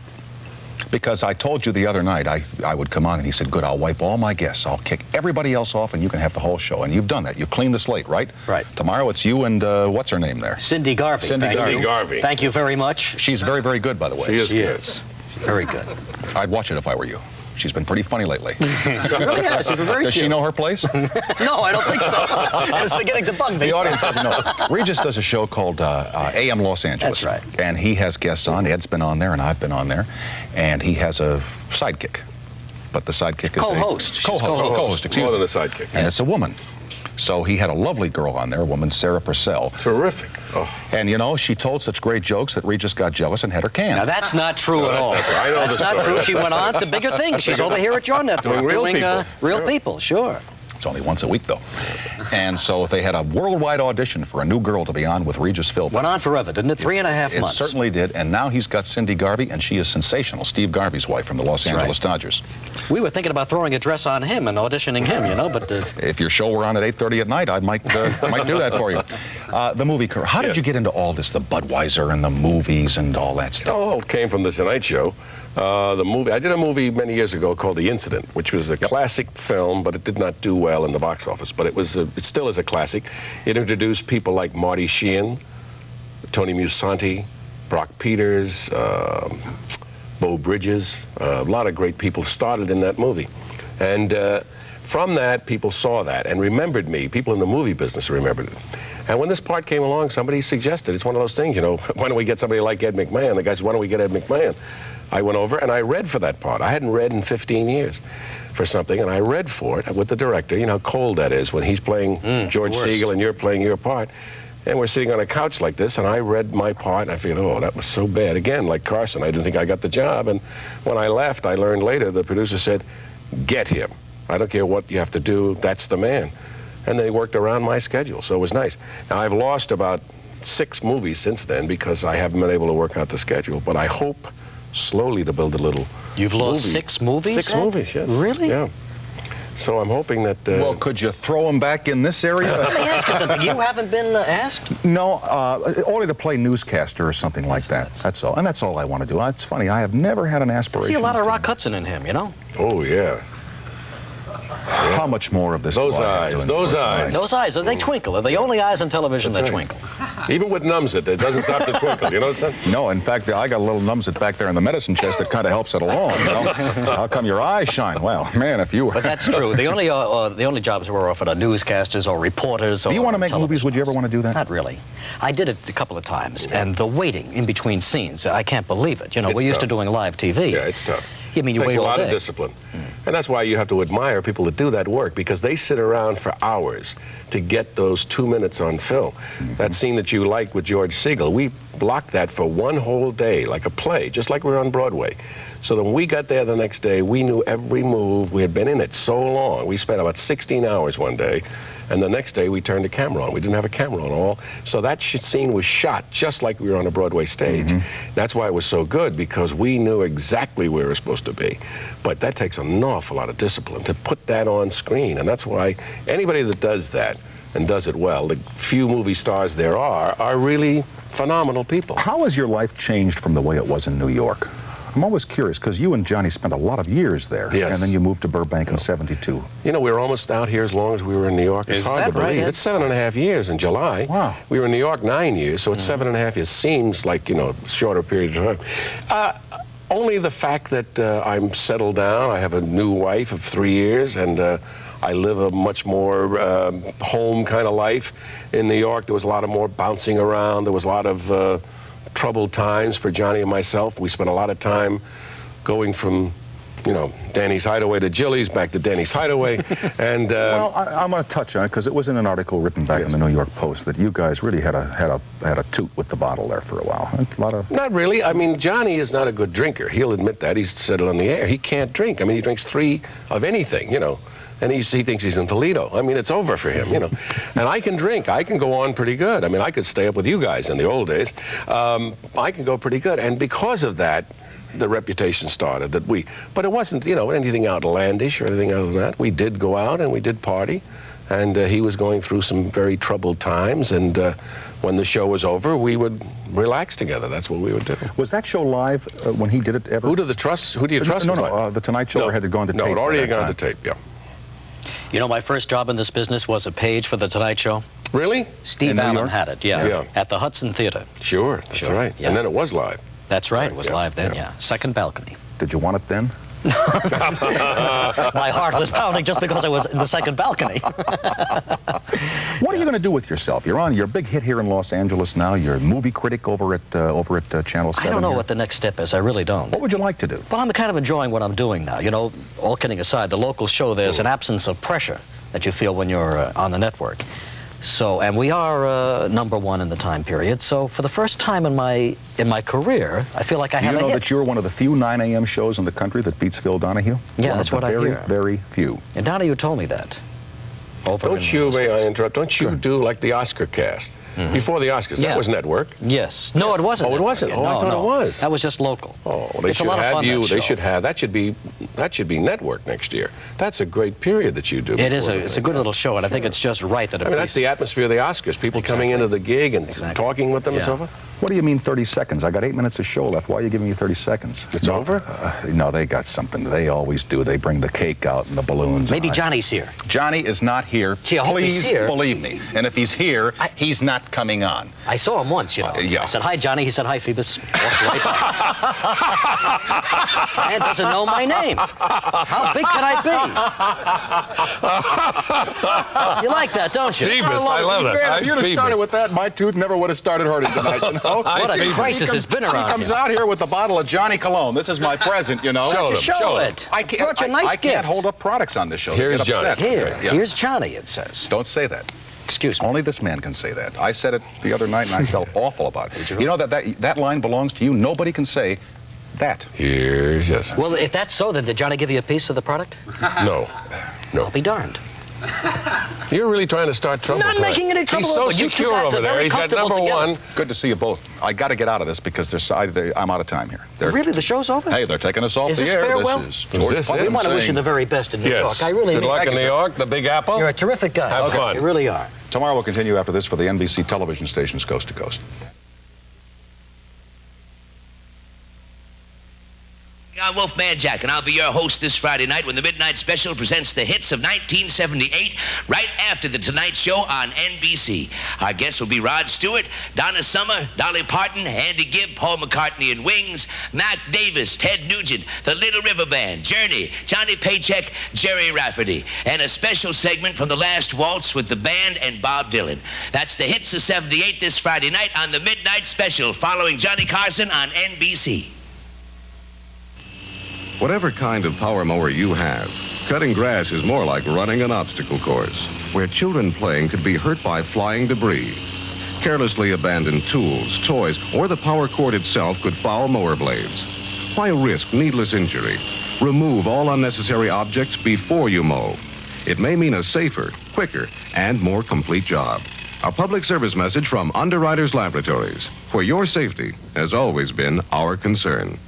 Because I told you the other night I would come on, and he said, good, I'll wipe all my guests. I'll kick everybody else off, and you can have the whole show. And you've done that. You've cleaned the slate, right? Right. Tomorrow it's you and what's her name there? Cindy Garvey. Cindy Garvey. Thank you very much. She's very, very good, by the way. She is good. Very good. I'd watch it if I were you. She's been pretty funny lately. Really has. She's been very Does she know her place? No, I don't think so. And it's beginning to bug me. The audience doesn't know. Regis does a show called AM Los Angeles. That's right. And he has guests on. Ed's been on there, and I've been on there. And he has a sidekick. But the sidekick is co-host. Co-host, excuse More me. than a sidekick. And it's a woman. So he had a lovely girl on there, a woman, Sarah Purcell. Terrific. Oh. And, you know, she told such great jokes that Regis got jealous and had her canned. Now, that's not true at all. Not true. I know that's the not story. true. That's She not went true. on to bigger things. She's over here at your network Doing real people. real Sure. people, sure. It's only once a week, though. And so they had a worldwide audition for a new girl to be on with Regis Philbin. Went on forever, didn't it? 3.5 months. It certainly did. And now he's got Cindy Garvey, and she is sensational. Steve Garvey's wife from the Los Angeles Dodgers. We were thinking about throwing a dress on him and auditioning him, you know, but... If your show were on at 8:30 at night, I might do that for you. The movie career. How did you get into all this, the Budweiser and the movies and all that stuff? Oh, it came from the Tonight Show. The movie. I did a movie many years ago called The Incident, which was a classic film, but it did not do well in the box office. But it still is a classic. It introduced people like Marty Sheehan, Tony Musanti, Brock Peters, Bo Bridges. A lot of great people started in that movie. And from that, people saw that and remembered me. People in the movie business remembered it. And when this part came along, somebody suggested, it's one of those things, you know, why don't we get somebody like Ed McMahon? The guy said, why don't we get Ed McMahon? I went over and I read for that part. I hadn't read in 15 years for something, and I read for it with the director. You know how cold that is when he's playing George Segal and you're playing your part. And we're sitting on a couch like this, and I read my part, and I figured, oh, that was so bad. Again, like Carson, I didn't think I got the job. And when I left, I learned later, the producer said, get him. I don't care what you have to do, that's the man. And they worked around my schedule, so it was nice. Now, I've lost about 6 movies since then because I haven't been able to work out the schedule, but I hope slowly to build a little You've lost movie. 6 movies? 6 movies, yes. Really? Yeah. So I'm hoping that... well, could you throw them back in this area? Let me ask you something. You haven't been asked? No, only to play newscaster or something like that. That's all. And that's all I want to do. It's funny, I have never had an I aspiration. see a lot of Rock Hudson in him, you know? Oh, yeah. How much more of this? Those eyes, those eyes. Those eyes, they twinkle. They're the only eyes on television that twinkle. Even with Numsit, it doesn't stop to twinkle. You know what I'm saying? No, in fact, I got a little Numsit back there in the medicine chest that kind of helps it along. You know? So how come your eyes shine? Well, man, if you were. But that's true. The only jobs we're offered are newscasters or reporters. Do you want to make movies? Would you ever want to do that? Not really. I did it a couple of times, and the waiting in between scenes, I can't believe it. You know, It's we're used tough. to doing live TV. Yeah, it's tough. I mean, you takes wait a all lot day. of discipline. And that's why you have to admire people that do that work, because they sit around for hours to get those 2 minutes on film. That scene that you like with George Segal, we blocked that for one whole day, like a play, just like we were on Broadway. So that when we got there the next day, we knew every move. We had been in it so long. We spent about 16 hours one day, and the next day we turned the camera on. We didn't have a camera on all. So that scene was shot just like we were on a Broadway stage. That's why it was so good, because we knew exactly where we were supposed to be. But that takes an awful lot of discipline to put that on screen, and that's why anybody that does that and does it well, the few movie stars there are really phenomenal people. How has your life changed from the way it was in New York? I'm always curious, because you and Johnny spent a lot of years there, Yes. and then you moved to Burbank in '72. You know, we were almost out here as long as we were in New York. It's Is hard to that right, believe. Ed? It's 7.5 years in July. Wow. We were in New York 9 years, so it's 7.5 years. Seems like, you know, a shorter period of time. Only the fact that I'm settled down. I have a new wife of 3 years, and I live a much more home kind of life. In New York, there was a lot of more bouncing around. There was a lot of troubled times for Johnny and myself. We spent a lot of time going from, you know, Danny's Hideaway to Jilly's, back to Danny's Hideaway, and Well, I'm going to touch on it, because it was in an article written back in the New York Post that you guys really had a toot with the bottle there for a while. A lot of... Not really. I mean, Johnny is not a good drinker. He'll admit that. He's said it on the air. He can't drink. I mean, he drinks 3 of anything, you know, and he thinks he's in Toledo. I mean, it's over for him, you know. And I can drink. I can go on pretty good. I mean, I could stay up with you guys in the old days. I can go pretty good. And because of that, the reputation started that but it wasn't, you know, anything outlandish or anything other than that. We did go out and we did party, and he was going through some very troubled times, and when the show was over, we would relax together. That's what we would do. Was that show live when he did it ever? Who do you trust? No, the Tonight Show had gone to tape. No, it already by had that gone to time. tape, yeah. You know, my first job in this business was a page for The Tonight Show. Really? Steve In New Allen York? had it, Yeah. at the Hudson Theater. Sure, that's right. Yeah. And then it was live. That's right, it was live then, yeah. Second balcony. Did you want it then? My heart was pounding just because I was in the second balcony. What are you going to do with yourself? You're a big hit here in Los Angeles now. You're a movie critic over at Channel 7. I don't know here. what the next step is. I really don't. What would you like to do? Well, I'm kind of enjoying what I'm doing now. You know, all kidding aside, the local show, there's an absence of pressure that you feel when you're on the network. So, and we are #1 in the time period. So, for the first time in my career, I feel like I have a hit. You know that you're one of the few 9 a.m. shows in the country that beats Phil Donahue? Yeah, that's what I hear. Very few. And Donahue told me that. May I interrupt? Don't you do like the Oscar cast? Before the Oscars, that was network. Yes. No, it wasn't. Oh, it wasn't. Oh, I thought it was. That was just local. Oh, well, they should have you. They should have. That should be network next year. That's a great period that you do. It is. It's a good little show, and I think it's just right that. That's the atmosphere of the Oscars. People coming into the gig and talking with them and so forth. What do you mean 30 seconds? I got 8 minutes of show left. Why are you giving me 30 seconds? It's over? No, they got something. They always do. They bring the cake out and the balloons. Maybe Johnny's here. Johnny is not here. Gee, I hope he's here. Believe me. And if he's here, he's not coming on. I saw him once, you know. Yeah. I said, "Hi, Johnny." He said, "Hi, Phoebus." Walked right by. Man doesn't know my name. How big can I be? You like that, don't you? Phoebus, I love it. Man, if you'd have started with that, my tooth never would have started hurting tonight, you know? What a crisis has been around He comes here. out here with a bottle of Johnny Cologne. This is my present, you know. Show it. I can't, Brought you a nice I can't gift. hold up products on this show. Here's They get upset. Johnny. Here's Johnny, it says. Don't say that. Excuse me. Only this man can say that. I said it the other night, and I felt awful about it. You know that line belongs to you. Nobody can say that. Here's yes. Well, if that's so, then did Johnny give you a piece of the product? No. I'll be darned. You're really trying to start trouble. Not making any trouble. He's so You two secure guys over are there. very He's got comfortable #1. together. Good to see you both. I got to get out of this because I'm out of time here. Really? The show's over? Hey, they're taking us off Is the this air. farewell? This is Is George this Putnam it? We want to wish you saying- the very best in New Yes. York. I really Good mean luck it. in New York, the Big Apple. You're a terrific guy. Have fun. You really are. Tomorrow we'll continue after this for the NBC television stations coast to coast. I'm Wolfman Jack, and I'll be your host this Friday night when the Midnight Special presents the hits of 1978 right after The Tonight Show on NBC. Our guests will be Rod Stewart, Donna Summer, Dolly Parton, Andy Gibb, Paul McCartney and Wings, Mac Davis, Ted Nugent, the Little River Band, Journey, Johnny Paycheck, Jerry Rafferty, and a special segment from The Last Waltz with the band and Bob Dylan. That's the hits of 78 this Friday night on the Midnight Special following Johnny Carson on NBC. Whatever kind of power mower you have, cutting grass is more like running an obstacle course, where children playing could be hurt by flying debris. Carelessly abandoned tools, toys, or the power cord itself could foul mower blades. Why risk needless injury? Remove all unnecessary objects before you mow. It may mean a safer, quicker, and more complete job. A public service message from Underwriters Laboratories, where your safety has always been our concern.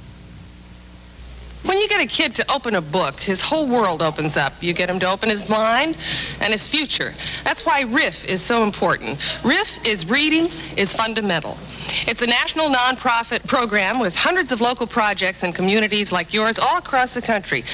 When you get a kid to open a book, his whole world opens up. You get him to open his mind and his future. That's why RIF is so important. RIF is reading is fundamental. It's a national nonprofit program with hundreds of local projects in communities like yours all across the country.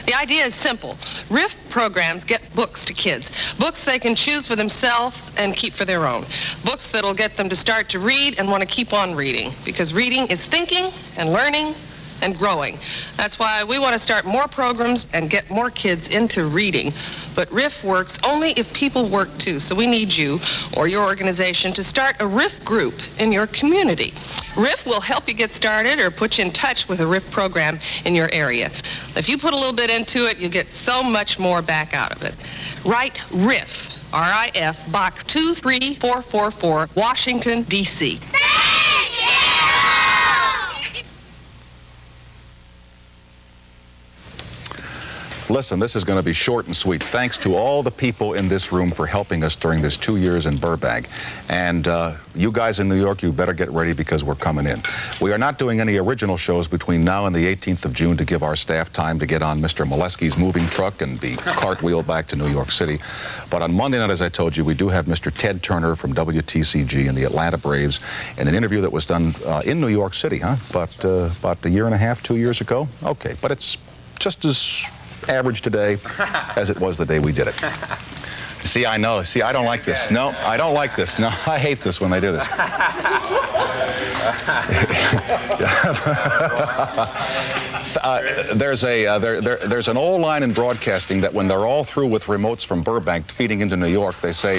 The idea is simple. RIF programs get books to kids. Books they can choose for themselves and keep for their own. Books that'll get them to start to read and want to keep on reading. Because reading is thinking and learning and growing. That's why we want to start more programs and get more kids into reading. But RIF works only if people work too. So we need you or your organization to start a RIF group in your community. RIF will help you get started or put you in touch with a RIF program in your area. If you put a little bit into it, you get so much more back out of it. Write RIF, R-I-F, Box 23444, Washington, D.C. Listen, this is going to be short and sweet. Thanks to all the people in this room for helping us during this 2 years in Burbank. And you guys in New York, you better get ready because we're coming in. We are not doing any original shows between now and the 18th of June to give our staff time to get on Mr. Molesky's moving truck and be cartwheeled back to New York City. But on Monday night, as I told you, we do have Mr. Ted Turner from WTCG and the Atlanta Braves in an interview that was done in New York City, about a year and a half, 2 years ago. Okay, but it's just as average today as it was the day we did it. See, I know. See, I don't like this. No, I don't like this. No, I hate this when they do this. There's an old line in broadcasting that when they're all through with remotes from Burbank feeding into New York, they say,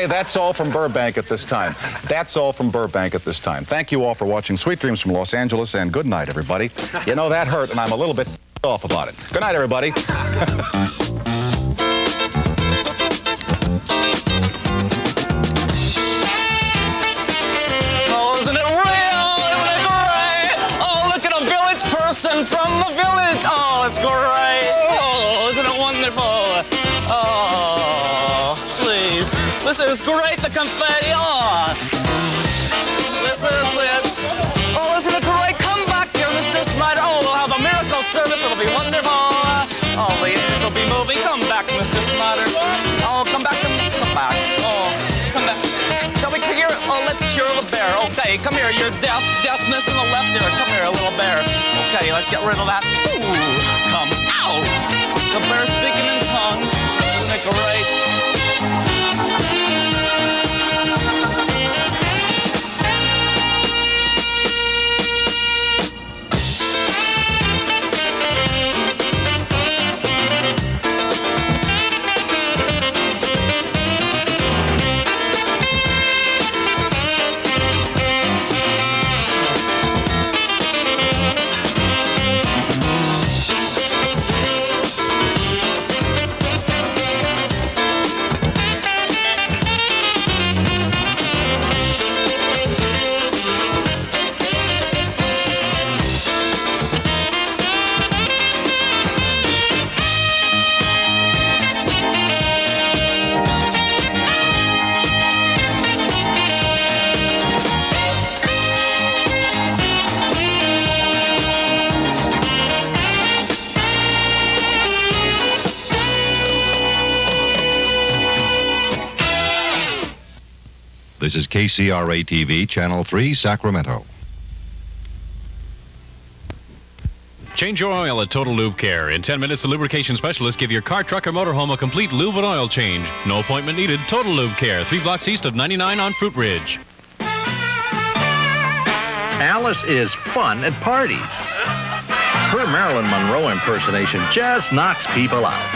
that's all from Burbank at this time. That's all from Burbank at this time. Thank you all for watching Sweet Dreams from Los Angeles, and good night, everybody. You know, that hurt, and I'm a little bit off about it. Good night, everybody. Oh, isn't it real? Isn't it great? Oh, look at a village person from the village. Oh, it's great. Oh, isn't it wonderful? Oh, jeez. This is great, the confetti. Oh, this is it. Oh, isn't it great? Come back here, Mr. Snyder. Oh, we'll have a miracle service. It'll be wonderful. Oh, the angels will be moving. Come back, Mr. Snyder. Oh, come back. Come back. Oh, come back. Shall we cure? Oh, let's cure the bear. Okay, come here. You're deafness in the left ear. Come here, little bear. Okay, let's get rid of that. Ooh, come out. The bear speaking in tongue. Isn't it great? This is KCRA-TV, Channel 3, Sacramento. Change your oil at Total Lube Care. In 10 minutes, the lubrication specialists give your car, truck, or motorhome a complete lube and oil change. No appointment needed. Total Lube Care, 3 blocks east of 99 on Fruit Ridge. Alice is fun at parties. Her Marilyn Monroe impersonation just knocks people out.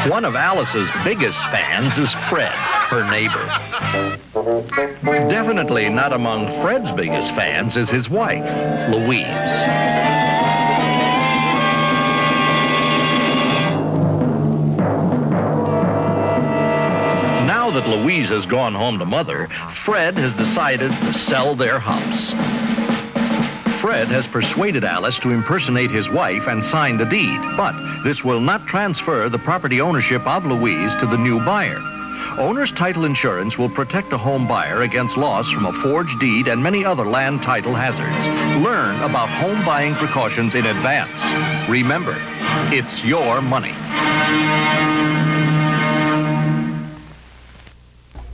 One of Alice's biggest fans is Fred, her neighbor. Definitely not among Fred's biggest fans is his wife, Louise. Now that Louise has gone home to Mother, Fred has decided to sell their house. Fred has persuaded Alice to impersonate his wife and sign the deed, but this will not transfer the property ownership of Louise to the new buyer. Owner's title insurance will protect a home buyer against loss from a forged deed and many other land title hazards. Learn about home buying precautions in advance. Remember, it's your money.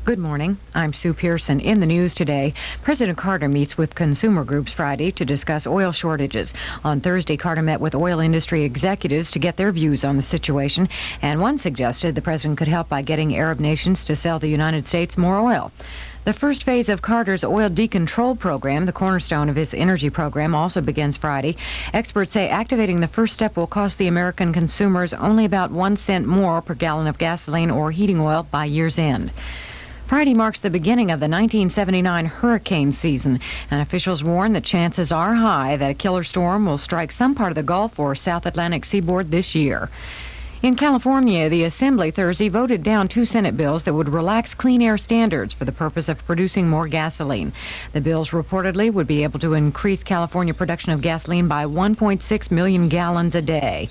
Good morning. I'm Sue Pearson. In the news today, President Carter meets with consumer groups Friday to discuss oil shortages. On Thursday, Carter met with oil industry executives to get their views on the situation, and one suggested the president could help by getting Arab nations to sell the United States more oil. The first phase of Carter's oil decontrol program, the cornerstone of his energy program, also begins Friday. Experts say activating the first step will cost the American consumers only about 1 cent more per gallon of gasoline or heating oil by year's end. Friday marks the beginning of the 1979 hurricane season, and officials warn that chances are high that a killer storm will strike some part of the Gulf or South Atlantic seaboard this year. In California, the Assembly Thursday voted down 2 Senate bills that would relax clean air standards for the purpose of producing more gasoline. The bills reportedly would be able to increase California production of gasoline by 1.6 million gallons a day.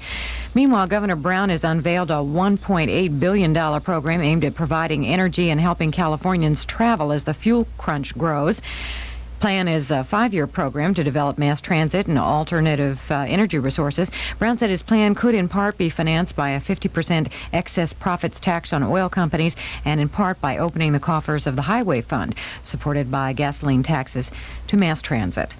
Meanwhile, Governor Brown has unveiled a $1.8 billion program aimed at providing energy and helping Californians travel as the fuel crunch grows. Plan is a 5-year program to develop mass transit and alternative energy resources. Brown said his plan could in part be financed by a 50% excess profits tax on oil companies and in part by opening the coffers of the Highway Fund, supported by gasoline taxes, to mass transit.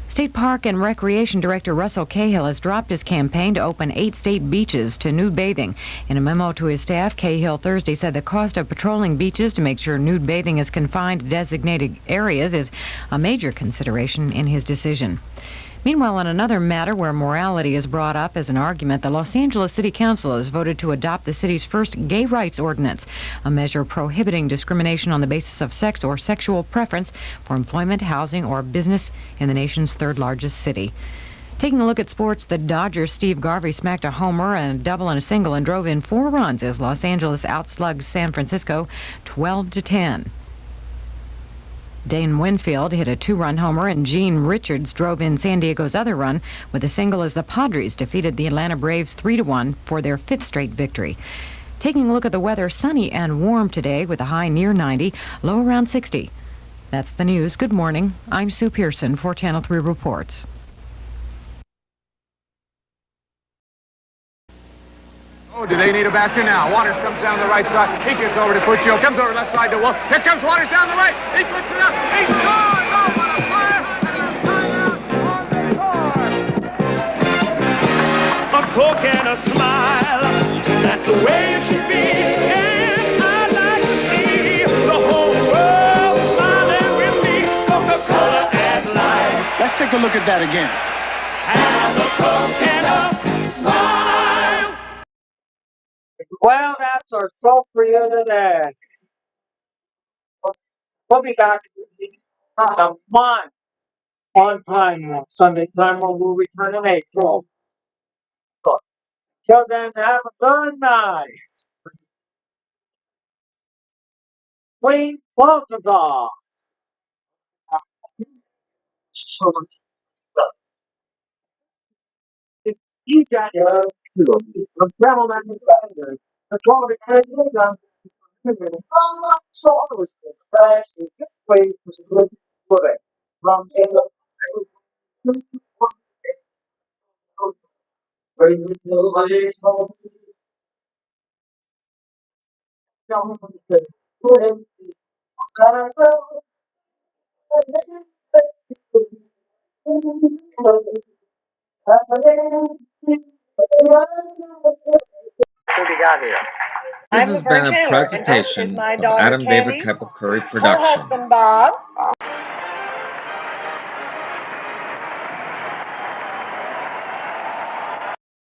State Park and Recreation Director Russell Cahill has dropped his campaign to open 8 state beaches to nude bathing. In a memo to his staff, Cahill Thursday said the cost of patrolling beaches to make sure nude bathing is confined to designated areas is a major consideration in his decision. Meanwhile, on another matter where morality is brought up as an argument, the Los Angeles City Council has voted to adopt the city's first gay rights ordinance, a measure prohibiting discrimination on the basis of sex or sexual preference for employment, housing, or business in the nation's third largest city. Taking a look at sports, the Dodgers' Steve Garvey smacked a homer and a double and a single and drove in 4 runs as Los Angeles outslugged San Francisco 12-10. Dane Winfield hit a 2-run homer, and Gene Richards drove in San Diego's other run with a single as the Padres defeated the Atlanta Braves 3-1 for their 5th straight victory. Taking a look at the weather, sunny and warm today with a high near 90, low around 60. That's the news. Good morning. I'm Sue Pearson for Channel 3 Reports. Oh, do they need a basket now? Waters comes down the right side. He gets over to Puccio. Comes over left side to Wolf. Here comes Waters down the right. He puts it up. He scores! Oh, what a fire! A Coke and a smile. That's the way it should be. And I'd like to see the whole world smiling with me. Coca-Cola adds life. Let's take a look at that again. Have a Coke and a smile. Well, that's our show for you today. We'll be back a month on time, Sunday time, when we'll return in April. Till then, have a good night. Clean Balthazar. You got your travel man. The quality of so I was fast and get away was good for it. From What we got here? This has been a presentation of Adam David Cup of Curry production. Husband Bob.